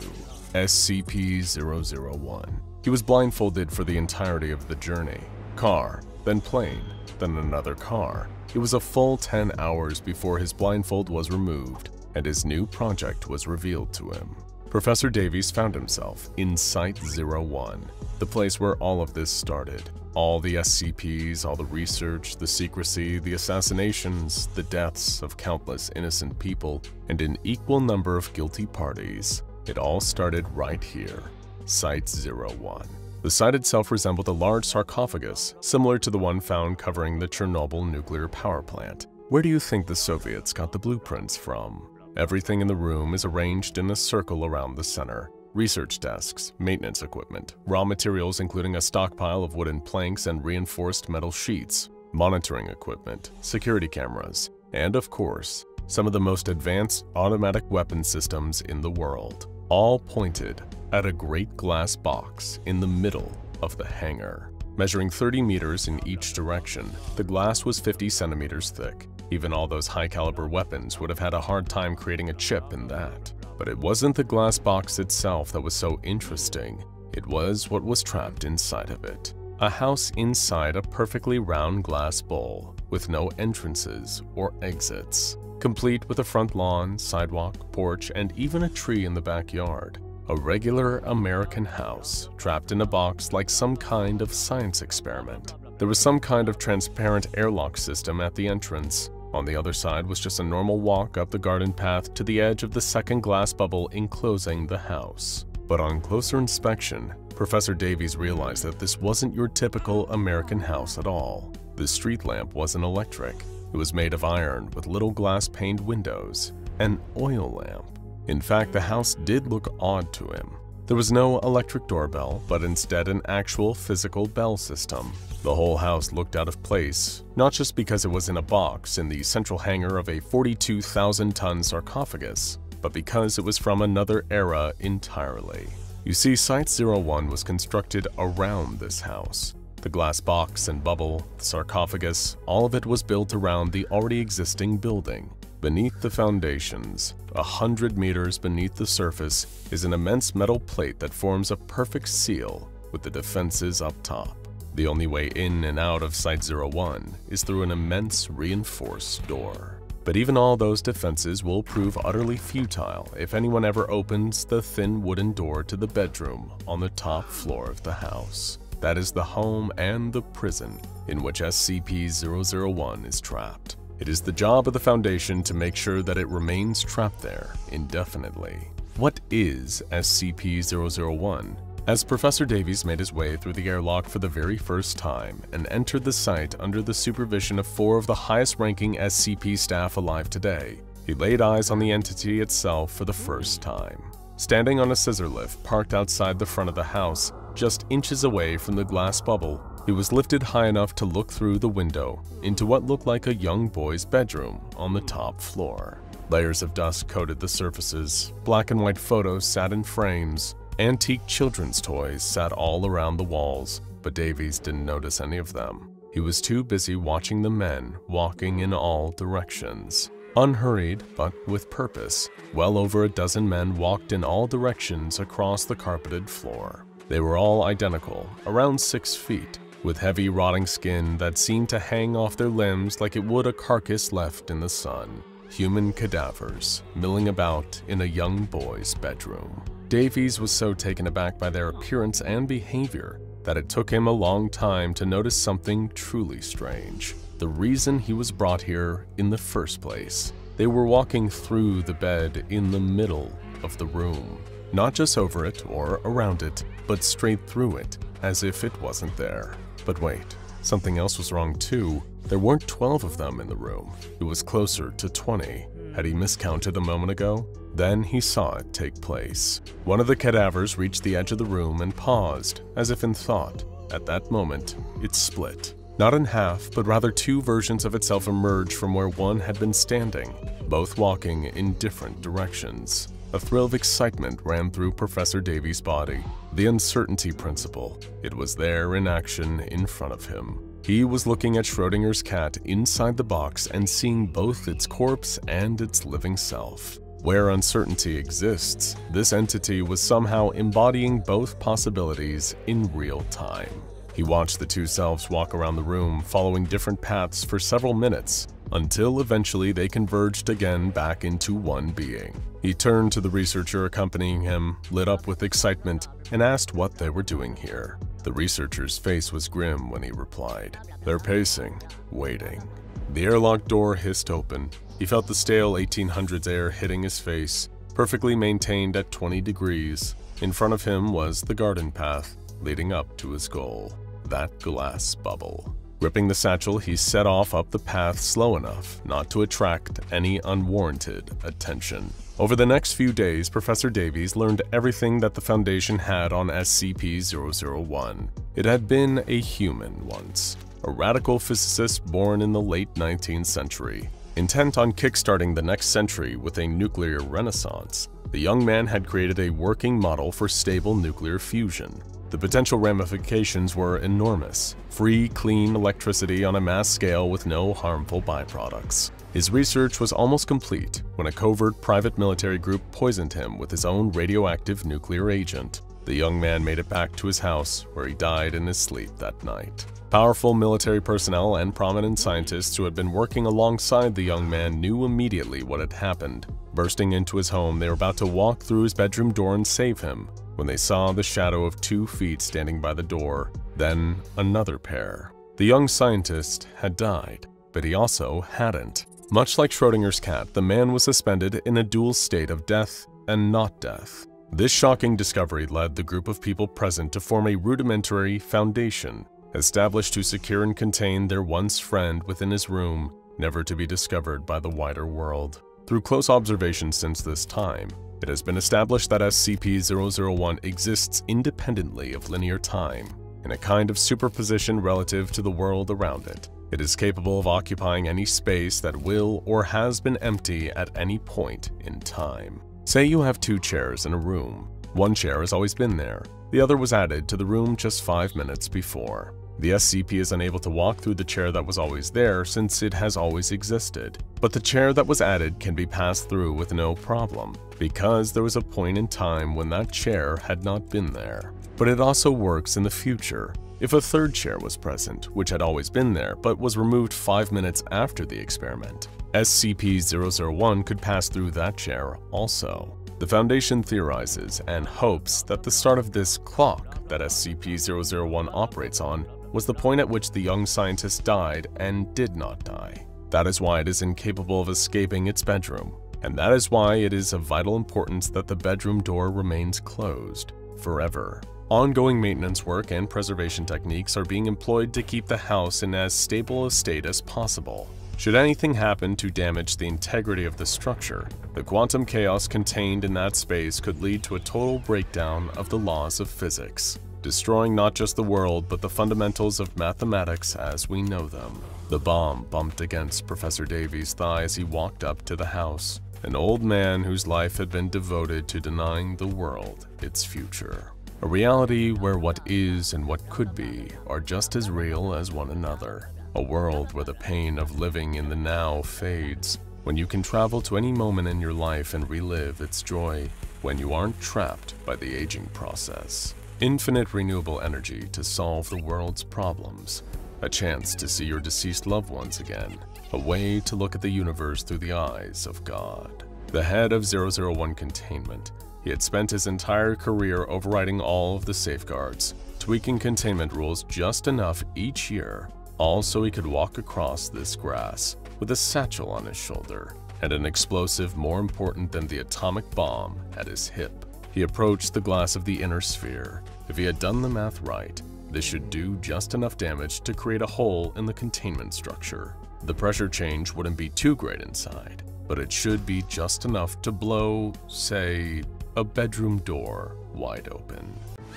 SCP-001. He was blindfolded for the entirety of the journey. Car, then plane, then another car. It was a full 10 hours before his blindfold was removed and his new project was revealed to him. Professor Davies found himself in Site-01, the place where all of this started. All the SCPs, all the research, the secrecy, the assassinations, the deaths of countless innocent people, and an equal number of guilty parties. It all started right here, Site-01. The site itself resembled a large sarcophagus, similar to the one found covering the Chernobyl nuclear power plant. Where do you think the Soviets got the blueprints from? Everything in the room is arranged in a circle around the center. Research desks, maintenance equipment, raw materials including a stockpile of wooden planks and reinforced metal sheets, monitoring equipment, security cameras, and of course, some of the most advanced automatic weapon systems in the world, all pointed at a great glass box in the middle of the hangar. Measuring 30 meters in each direction, the glass was 50 centimeters thick. Even all those high-caliber weapons would have had a hard time creating a chip in that. But it wasn't the glass box itself that was so interesting. It was what was trapped inside of it. A house inside a perfectly round glass bowl, with no entrances or exits. Complete with a front lawn, sidewalk, porch, and even a tree in the backyard. A regular American house, trapped in a box like some kind of science experiment. There was some kind of transparent airlock system at the entrance. On the other side was just a normal walk up the garden path to the edge of the second glass bubble enclosing the house. But on closer inspection, Professor Davies realized that this wasn't your typical American house at all. The street lamp wasn't electric. It was made of iron with little glass-paned windows, an oil lamp. In fact, the house did look odd to him. There was no electric doorbell, but instead an actual physical bell system. The whole house looked out of place, not just because it was in a box in the central hangar of a 42,000-ton sarcophagus, but because it was from another era entirely. You see, Site-01 was constructed around this house. The glass box and bubble, the sarcophagus, all of it was built around the already existing building. Beneath the foundations, 100 meters beneath the surface, is an immense metal plate that forms a perfect seal with the defenses up top. The only way in and out of Site-01 is through an immense reinforced door. But even all those defenses will prove utterly futile if anyone ever opens the thin wooden door to the bedroom on the top floor of the house. That is the home and the prison in which SCP-001 is trapped. It is the job of the Foundation to make sure that it remains trapped there indefinitely. What is SCP-001? As Professor Davies made his way through the airlock for the very first time and entered the site under the supervision of 4 of the highest-ranking SCP staff alive today, he laid eyes on the entity itself for the first time. Standing on a scissor lift parked outside the front of the house, just inches away from the glass bubble, he was lifted high enough to look through the window into what looked like a young boy's bedroom on the top floor. Layers of dust coated the surfaces, black and white photos sat in frames, antique children's toys sat all around the walls, but Davies didn't notice any of them. He was too busy watching the men walking in all directions. Unhurried, but with purpose, well over a dozen men walked in all directions across the carpeted floor. They were all identical, around 6 feet, with heavy rotting skin that seemed to hang off their limbs like it would a carcass left in the sun. Human cadavers milling about in a young boy's bedroom. Davies was so taken aback by their appearance and behavior that it took him a long time to notice something truly strange. The reason he was brought here in the first place. They were walking through the bed in the middle of the room. Not just over it or around it, but straight through it, as if it wasn't there. But wait, something else was wrong too. There weren't 12 of them in the room. It was closer to 20. Had he miscounted a moment ago? Then he saw it take place. One of the cadavers reached the edge of the room and paused, as if in thought. At that moment, it split. Not in half, but rather 2 versions of itself emerged from where one had been standing, both walking in different directions. A thrill of excitement ran through Professor Davies' body. The uncertainty principle. It was there in action in front of him. He was looking at Schrodinger's cat inside the box and seeing both its corpse and its living self. Where uncertainty exists, this entity was somehow embodying both possibilities in real time. He watched the two selves walk around the room, following different paths for several minutes, until eventually they converged again back into one being. He turned to the researcher accompanying him, lit up with excitement, and asked what they were doing here. The researcher's face was grim when he replied, "They're pacing, waiting." The airlock door hissed open. He felt the stale 1800s air hitting his face, perfectly maintained at 20 degrees. In front of him was the garden path leading up to his goal, that glass bubble. Gripping the satchel, he set off up the path slow enough not to attract any unwarranted attention. Over the next few days, Professor Davies learned everything that the Foundation had on SCP-001. It had been a human once, a radical physicist born in the late 19th century. Intent on kickstarting the next century with a nuclear renaissance, the young man had created a working model for stable nuclear fusion. The potential ramifications were enormous: free, clean electricity on a mass scale with no harmful byproducts. His research was almost complete when a covert private military group poisoned him with his own radioactive nuclear agent. The young man made it back to his house, where he died in his sleep that night. Powerful military personnel and prominent scientists who had been working alongside the young man knew immediately what had happened. Bursting into his home, they were about to walk through his bedroom door and save him, when they saw the shadow of 2 feet standing by the door, then another pair. The young scientist had died, but he also hadn't. Much like Schrodinger's cat, the man was suspended in a dual state of death and not death. This shocking discovery led the group of people present to form a rudimentary foundation, established to secure and contain their once friend within his room, never to be discovered by the wider world. Through close observation since this time, it has been established that SCP-001 exists independently of linear time, in a kind of superposition relative to the world around it. It is capable of occupying any space that will or has been empty at any point in time. Say you have 2 chairs in a room. One chair has always been there. The other was added to the room just 5 minutes before. The SCP is unable to walk through the chair that was always there since it has always existed. But the chair that was added can be passed through with no problem, because there was a point in time when that chair had not been there. But it also works in the future. If a third chair was present, which had always been there but was removed 5 minutes after the experiment, SCP-001 could pass through that chair also. The Foundation theorizes and hopes that the start of this clock that SCP-001 operates on was the point at which the young scientist died and did not die. That is why it is incapable of escaping its bedroom, and that is why it is of vital importance that the bedroom door remains closed forever. Ongoing maintenance work and preservation techniques are being employed to keep the house in as stable a state as possible. Should anything happen to damage the integrity of the structure, the quantum chaos contained in that space could lead to a total breakdown of the laws of physics, destroying not just the world but the fundamentals of mathematics as we know them. The bomb bumped against Professor Davies' thigh as he walked up to the house, an old man whose life had been devoted to denying the world its future. A reality where what is and what could be are just as real as one another. A world where the pain of living in the now fades, when you can travel to any moment in your life and relive its joy, when you aren't trapped by the aging process. Infinite renewable energy to solve the world's problems, a chance to see your deceased loved ones again, a way to look at the universe through the eyes of God. The head of 001 Containment, he had spent his entire career overriding all of the safeguards, tweaking containment rules just enough each year, all so he could walk across this grass with a satchel on his shoulder and an explosive more important than the atomic bomb at his hip. He approached the glass of the inner sphere. If he had done the math right, this should do just enough damage to create a hole in the containment structure. The pressure change wouldn't be too great inside, but it should be just enough to blow, say, a bedroom door wide open.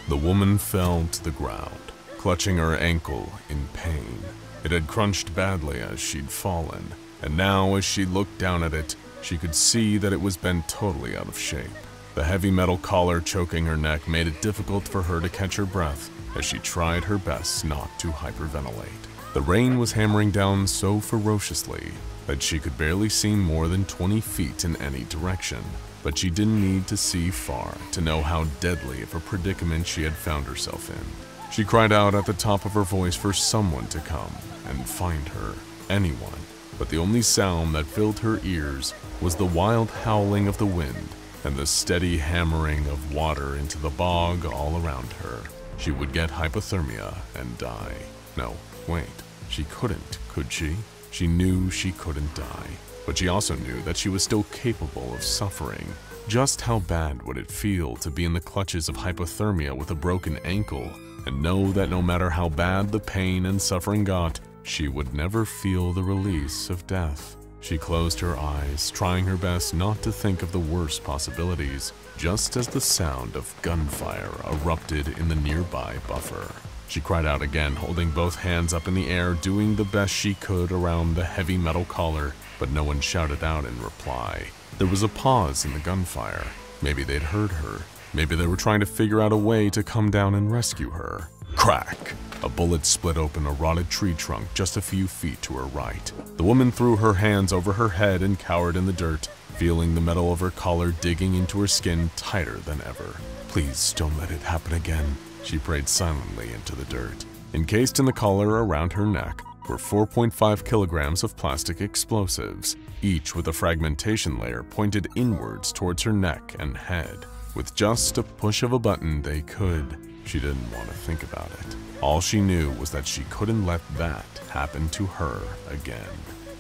The woman fell to the ground, clutching her ankle in pain. It had crunched badly as she'd fallen, and now as she looked down at it, she could see that it was bent totally out of shape. The heavy metal collar choking her neck made it difficult for her to catch her breath as she tried her best not to hyperventilate. The rain was hammering down so ferociously that she could barely see more than 20 feet in any direction, but she didn't need to see far to know how deadly of a predicament she had found herself in. She cried out at the top of her voice for someone to come and find her, anyone, but the only sound that filled her ears was the wild howling of the wind and the steady hammering of water into the bog all around her. She would get hypothermia and die. No, wait, she couldn't, could she? She knew she couldn't die, but she also knew that she was still capable of suffering. Just how bad would it feel to be in the clutches of hypothermia with a broken ankle and know that no matter how bad the pain and suffering got, she would never feel the release of death? She closed her eyes, trying her best not to think of the worst possibilities, just as the sound of gunfire erupted in the nearby buffer. She cried out again, holding both hands up in the air, doing the best she could around the heavy metal collar, but no one shouted out in reply. There was a pause in the gunfire. Maybe they'd heard her. Maybe they were trying to figure out a way to come down and rescue her. Crack! A bullet split open a rotted tree trunk just a few feet to her right. The woman threw her hands over her head and cowered in the dirt, feeling the metal of her collar digging into her skin tighter than ever. Please don't let it happen again, she prayed silently into the dirt. Encased in the collar around her neck were 4.5 kilograms of plastic explosives, each with a fragmentation layer pointed inwards towards her neck and head. With just a push of a button, they could. She didn't want to think about it. All she knew was that she couldn't let that happen to her again.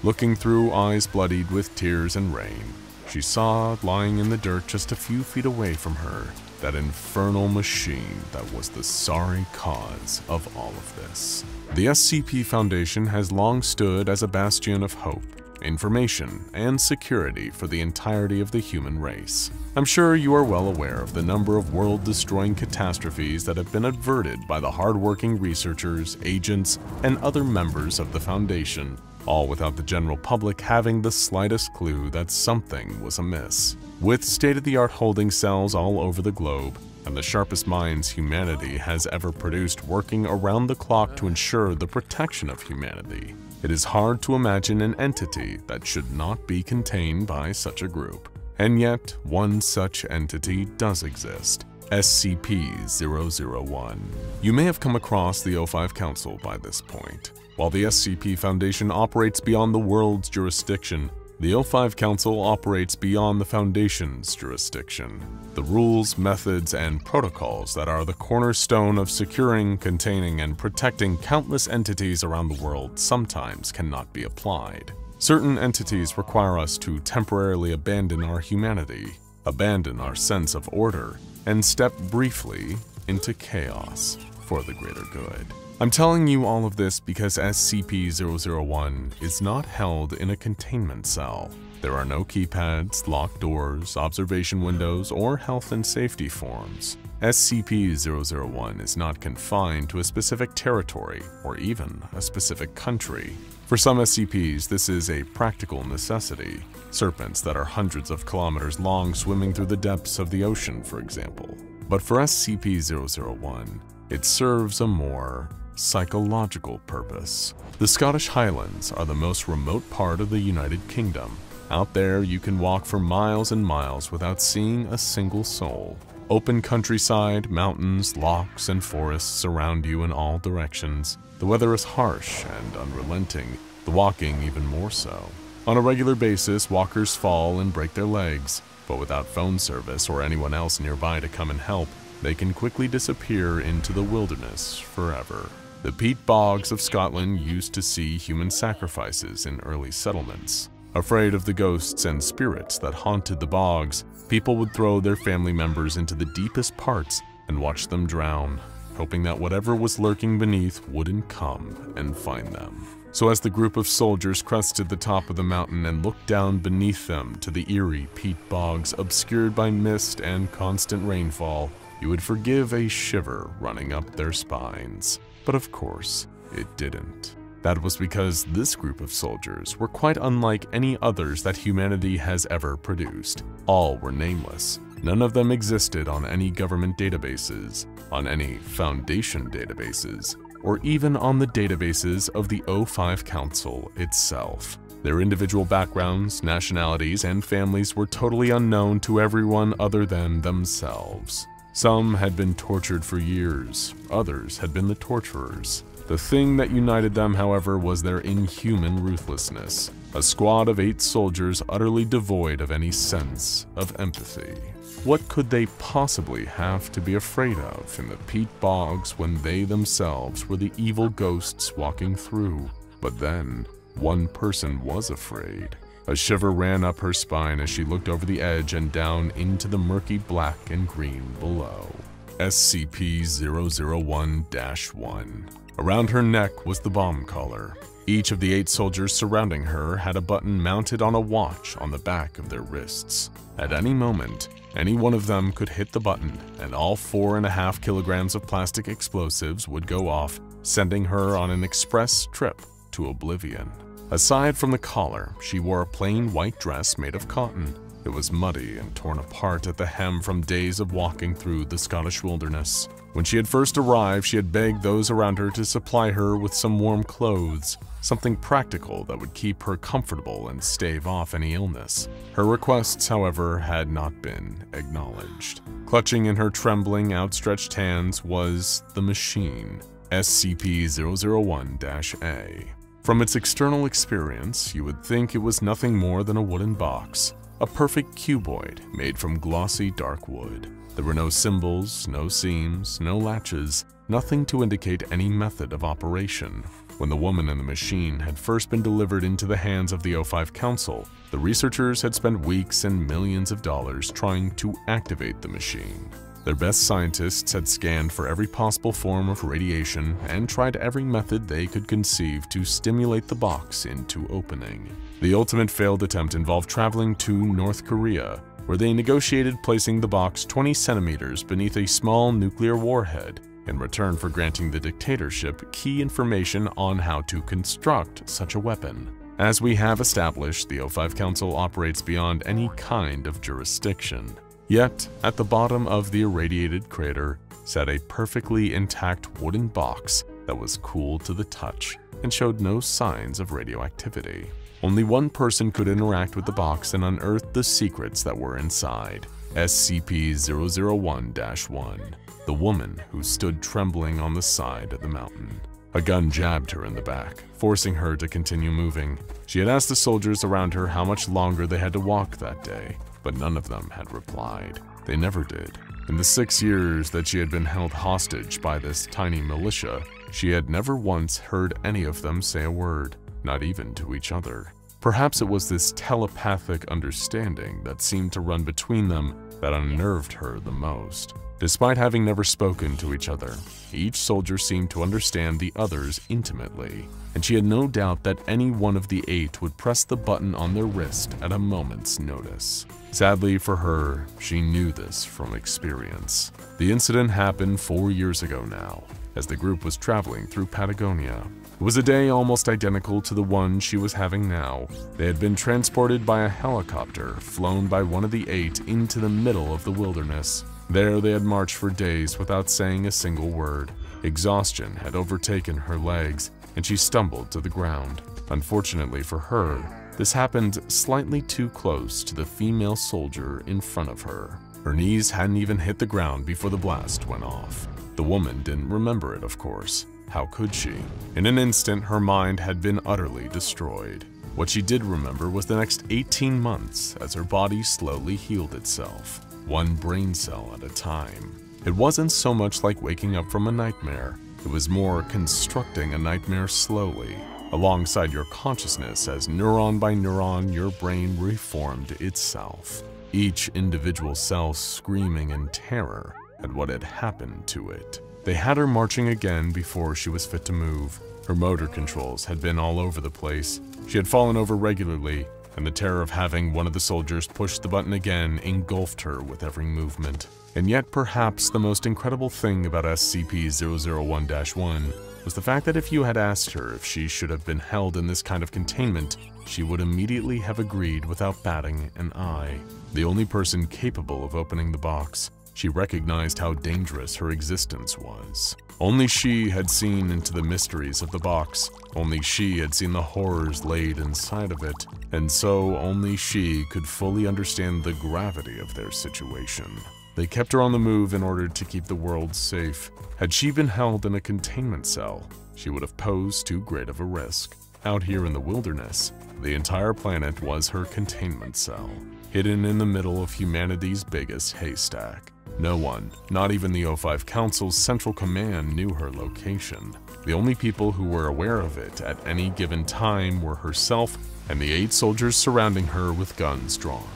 Looking through eyes bloodied with tears and rain, she saw, lying in the dirt just a few feet away from her, that infernal machine that was the sorry cause of all of this. The SCP Foundation has long stood as a bastion of hope, information, and security for the entirety of the human race. I'm sure you are well aware of the number of world-destroying catastrophes that have been averted by the hard-working researchers, agents, and other members of the Foundation, all without the general public having the slightest clue that something was amiss. With state-of-the-art holding cells all over the globe, and the sharpest minds humanity has ever produced working around the clock to ensure the protection of humanity, it is hard to imagine an entity that should not be contained by such a group. And yet, one such entity does exist, SCP-001. You may have come across the O5 Council by this point. While the SCP Foundation operates beyond the world's jurisdiction, the O5 Council operates beyond the Foundation's jurisdiction. The rules, methods, and protocols that are the cornerstone of securing, containing, and protecting countless entities around the world sometimes cannot be applied. Certain entities require us to temporarily abandon our humanity, abandon our sense of order, and step briefly into chaos for the greater good. I'm telling you all of this because SCP-001 is not held in a containment cell. There are no keypads, locked doors, observation windows, or health and safety forms. SCP-001 is not confined to a specific territory or even a specific country. For some SCPs, this is a practical necessity. Serpents that are hundreds of kilometers long swimming through the depths of the ocean, for example. But for SCP-001, it serves a more psychological purpose. The Scottish Highlands are the most remote part of the United Kingdom. Out there, you can walk for miles and miles without seeing a single soul. Open countryside, mountains, lochs, and forests surround you in all directions. The weather is harsh and unrelenting, the walking even more so. On a regular basis, walkers fall and break their legs, but without phone service or anyone else nearby to come and help, they can quickly disappear into the wilderness forever. The peat bogs of Scotland used to see human sacrifices in early settlements. Afraid of the ghosts and spirits that haunted the bogs, people would throw their family members into the deepest parts and watch them drown, hoping that whatever was lurking beneath wouldn't come and find them. So as the group of soldiers crested the top of the mountain and looked down beneath them to the eerie peat bogs obscured by mist and constant rainfall, you would forgive a shiver running up their spines. But of course, it didn't. That was because this group of soldiers were quite unlike any others that humanity has ever produced. All were nameless. None of them existed on any government databases, on any Foundation databases, or even on the databases of the O5 Council itself. Their individual backgrounds, nationalities, and families were totally unknown to everyone other than themselves. Some had been tortured for years, others had been the torturers. The thing that united them, however, was their inhuman ruthlessness. A squad of 8 soldiers utterly devoid of any sense of empathy. What could they possibly have to be afraid of in the peat bogs when they themselves were the evil ghosts walking through? But then, one person was afraid. A shiver ran up her spine as she looked over the edge and down into the murky black and green below. SCP-001-1. Around her neck was the bomb collar. Each of the 8 soldiers surrounding her had a button mounted on a watch on the back of their wrists. At any moment, any one of them could hit the button, and all 4.5 kilograms of plastic explosives would go off, sending her on an express trip to oblivion. Aside from the collar, she wore a plain white dress made of cotton. It was muddy and torn apart at the hem from days of walking through the Scottish wilderness. When she had first arrived, she had begged those around her to supply her with some warm clothes, something practical that would keep her comfortable and stave off any illness. Her requests, however, had not been acknowledged. Clutching in her trembling, outstretched hands was the machine, SCP-001-A. From its external appearance, you would think it was nothing more than a wooden box, a perfect cuboid made from glossy dark wood. There were no symbols, no seams, no latches, nothing to indicate any method of operation. When the woman and the machine had first been delivered into the hands of the O5 Council, the researchers had spent weeks and millions of dollars trying to activate the machine. Their best scientists had scanned for every possible form of radiation and tried every method they could conceive to stimulate the box into opening. The ultimate failed attempt involved traveling to North Korea, where they negotiated placing the box 20 centimeters beneath a small nuclear warhead in return for granting the dictatorship key information on how to construct such a weapon. As we have established, the O5 Council operates beyond any kind of jurisdiction. Yet, at the bottom of the irradiated crater sat a perfectly intact wooden box that was cool to the touch and showed no signs of radioactivity. Only one person could interact with the box and unearth the secrets that were inside. SCP-001-1, the woman who stood trembling on the side of the mountain. A gun jabbed her in the back, forcing her to continue moving. She had asked the soldiers around her how much longer they had to walk that day, but none of them had replied. They never did. In the 6 years that she had been held hostage by this tiny militia, she had never once heard any of them say a word, not even to each other. Perhaps it was this telepathic understanding that seemed to run between them that unnerved her the most. Despite having never spoken to each other, each soldier seemed to understand the others intimately, and she had no doubt that any one of the 8 would press the button on their wrist at a moment's notice. Sadly for her, she knew this from experience. The incident happened 4 years ago now, as the group was traveling through Patagonia. It was a day almost identical to the one she was having now. They had been transported by a helicopter, flown by one of the 8 into the middle of the wilderness. There they had marched for days without saying a single word. Exhaustion had overtaken her legs, and she stumbled to the ground. Unfortunately for her, this happened slightly too close to the female soldier in front of her. Her knees hadn't even hit the ground before the blast went off. The woman didn't remember it, of course. How could she? In an instant, her mind had been utterly destroyed. What she did remember was the next 18 months as her body slowly healed itself, one brain cell at a time. It wasn't so much like waking up from a nightmare. It was more constructing a nightmare slowly, alongside your consciousness as neuron by neuron your brain reformed itself, each individual cell screaming in terror at what had happened to it. They had her marching again before she was fit to move. Her motor controls had been all over the place. She had fallen over regularly, and the terror of having one of the soldiers push the button again engulfed her with every movement. And yet perhaps the most incredible thing about SCP-001-1 was the fact that if you had asked her if she should have been held in this kind of containment, she would immediately have agreed without batting an eye. The only person capable of opening the box, she recognized how dangerous her existence was. Only she had seen into the mysteries of the box. Only she had seen the horrors laid inside of it, and so only she could fully understand the gravity of their situation. They kept her on the move in order to keep the world safe. Had she been held in a containment cell, she would have posed too great of a risk. Out here in the wilderness, the entire planet was her containment cell, hidden in the middle of humanity's biggest haystack. No one, not even the O5 Council's Central Command, knew her location. The only people who were aware of it at any given time were herself and the 8 soldiers surrounding her with guns drawn.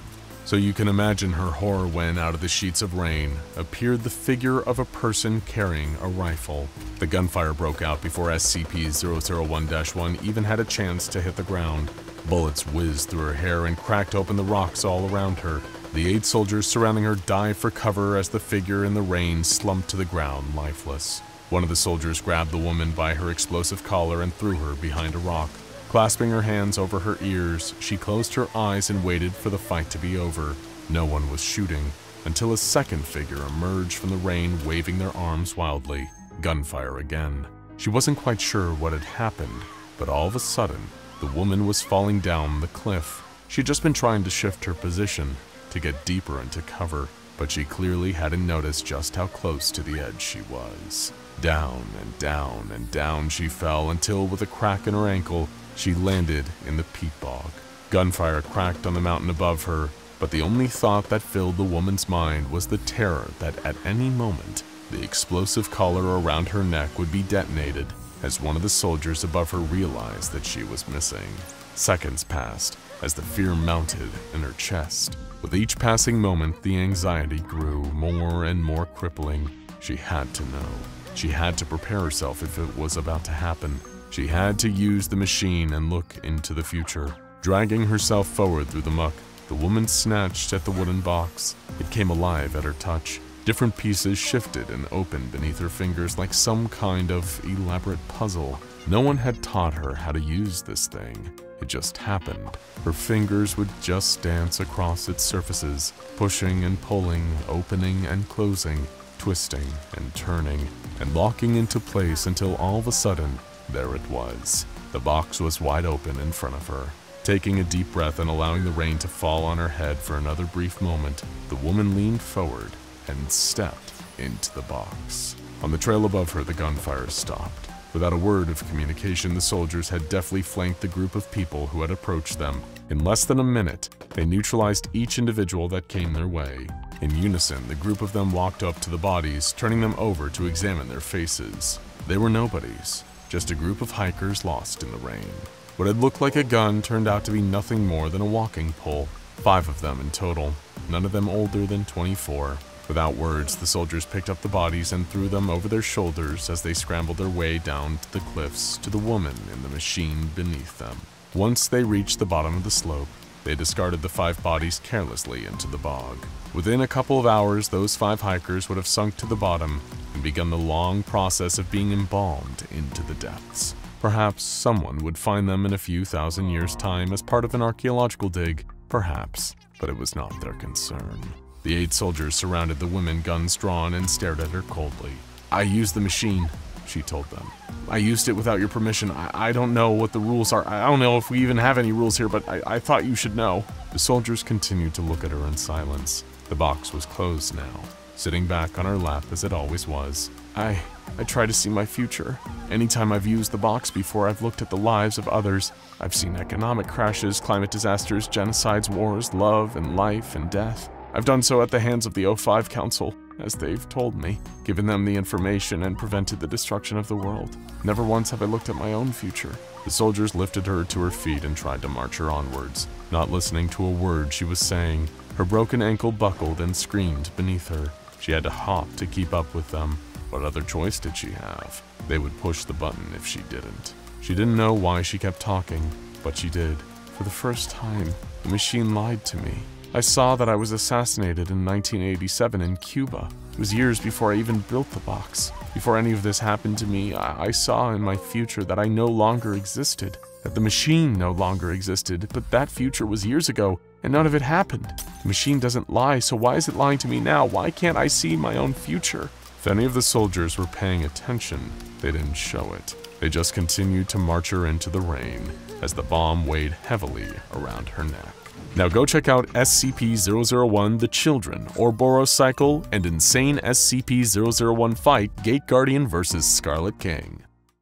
So you can imagine her horror when, out of the sheets of rain, appeared the figure of a person carrying a rifle. The gunfire broke out before SCP-001-1 even had a chance to hit the ground. Bullets whizzed through her hair and cracked open the rocks all around her. The 8 soldiers surrounding her dived for cover as the figure in the rain slumped to the ground lifeless. One of the soldiers grabbed the woman by her explosive collar and threw her behind a rock. Clasping her hands over her ears, she closed her eyes and waited for the fight to be over. No one was shooting, until a second figure emerged from the rain waving their arms wildly. Gunfire again. She wasn't quite sure what had happened, but all of a sudden, the woman was falling down the cliff. She'd just been trying to shift her position to get deeper into cover, but she clearly hadn't noticed just how close to the edge she was. Down and down and down she fell until, with a crack in her ankle, she landed in the peat bog. Gunfire cracked on the mountain above her, but the only thought that filled the woman's mind was the terror that at any moment, the explosive collar around her neck would be detonated as one of the soldiers above her realized that she was missing. Seconds passed as the fear mounted in her chest. With each passing moment, the anxiety grew more and more crippling. She had to know. She had to prepare herself if it was about to happen. She had to use the machine and look into the future. Dragging herself forward through the muck, the woman snatched at the wooden box. It came alive at her touch. Different pieces shifted and opened beneath her fingers like some kind of elaborate puzzle. No one had taught her how to use this thing. It just happened. Her fingers would just dance across its surfaces, pushing and pulling, opening and closing, twisting and turning, and locking into place until all of a sudden, there it was. The box was wide open in front of her. Taking a deep breath and allowing the rain to fall on her head for another brief moment, the woman leaned forward and stepped into the box. On the trail above her, the gunfire stopped. Without a word of communication, the soldiers had deftly flanked the group of people who had approached them. In less than a minute, they neutralized each individual that came their way. In unison, the group of them walked up to the bodies, turning them over to examine their faces. They were nobodies. Just a group of hikers lost in the rain. What had looked like a gun turned out to be nothing more than a walking pole. 5 of them in total, none of them older than 24. Without words, the soldiers picked up the bodies and threw them over their shoulders as they scrambled their way down to the cliffs to the woman in the machine beneath them. Once they reached the bottom of the slope, they discarded the 5 bodies carelessly into the bog. Within a couple of hours, those 5 hikers would have sunk to the bottom and begun the long process of being embalmed into the depths. Perhaps someone would find them in a few thousand years' time as part of an archaeological dig. Perhaps, but it was not their concern. The 8 soldiers surrounded the woman, guns drawn, and stared at her coldly. "I used the machine," she told them. "I used it without your permission. I don't know what the rules are. I don't know if we even have any rules here, but I thought you should know." The soldiers continued to look at her in silence. The box was closed now, sitting back on her lap as it always was. I try to see my future. Anytime I've used the box before, I've looked at the lives of others. I've seen economic crashes, climate disasters, genocides, wars, love and life and death. I've done so at the hands of the O5 Council, as they've told me, given them the information and prevented the destruction of the world. Never once have I looked at my own future. The soldiers lifted her to her feet and tried to march her onwards, not listening to a word she was saying. Her broken ankle buckled and screamed beneath her. She had to hop to keep up with them. What other choice did she have? They would push the button if she didn't. She didn't know why she kept talking, but she did. For the first time, the machine lied to me. I saw that I was assassinated in 1987 in Cuba. It was years before I even built the box. Before any of this happened to me, I saw in my future that I no longer existed, that the machine no longer existed, but that future was years ago, and none of it happened. The machine doesn't lie, so why is it lying to me now? Why can't I see my own future? If any of the soldiers were paying attention, they didn't show it. They just continued to march her into the rain as the bomb weighed heavily around her neck. Now go check out SCP-001 The Children, Ouroboros Cycle, and Insane SCP-001 Fight Gate Guardian vs. Scarlet King.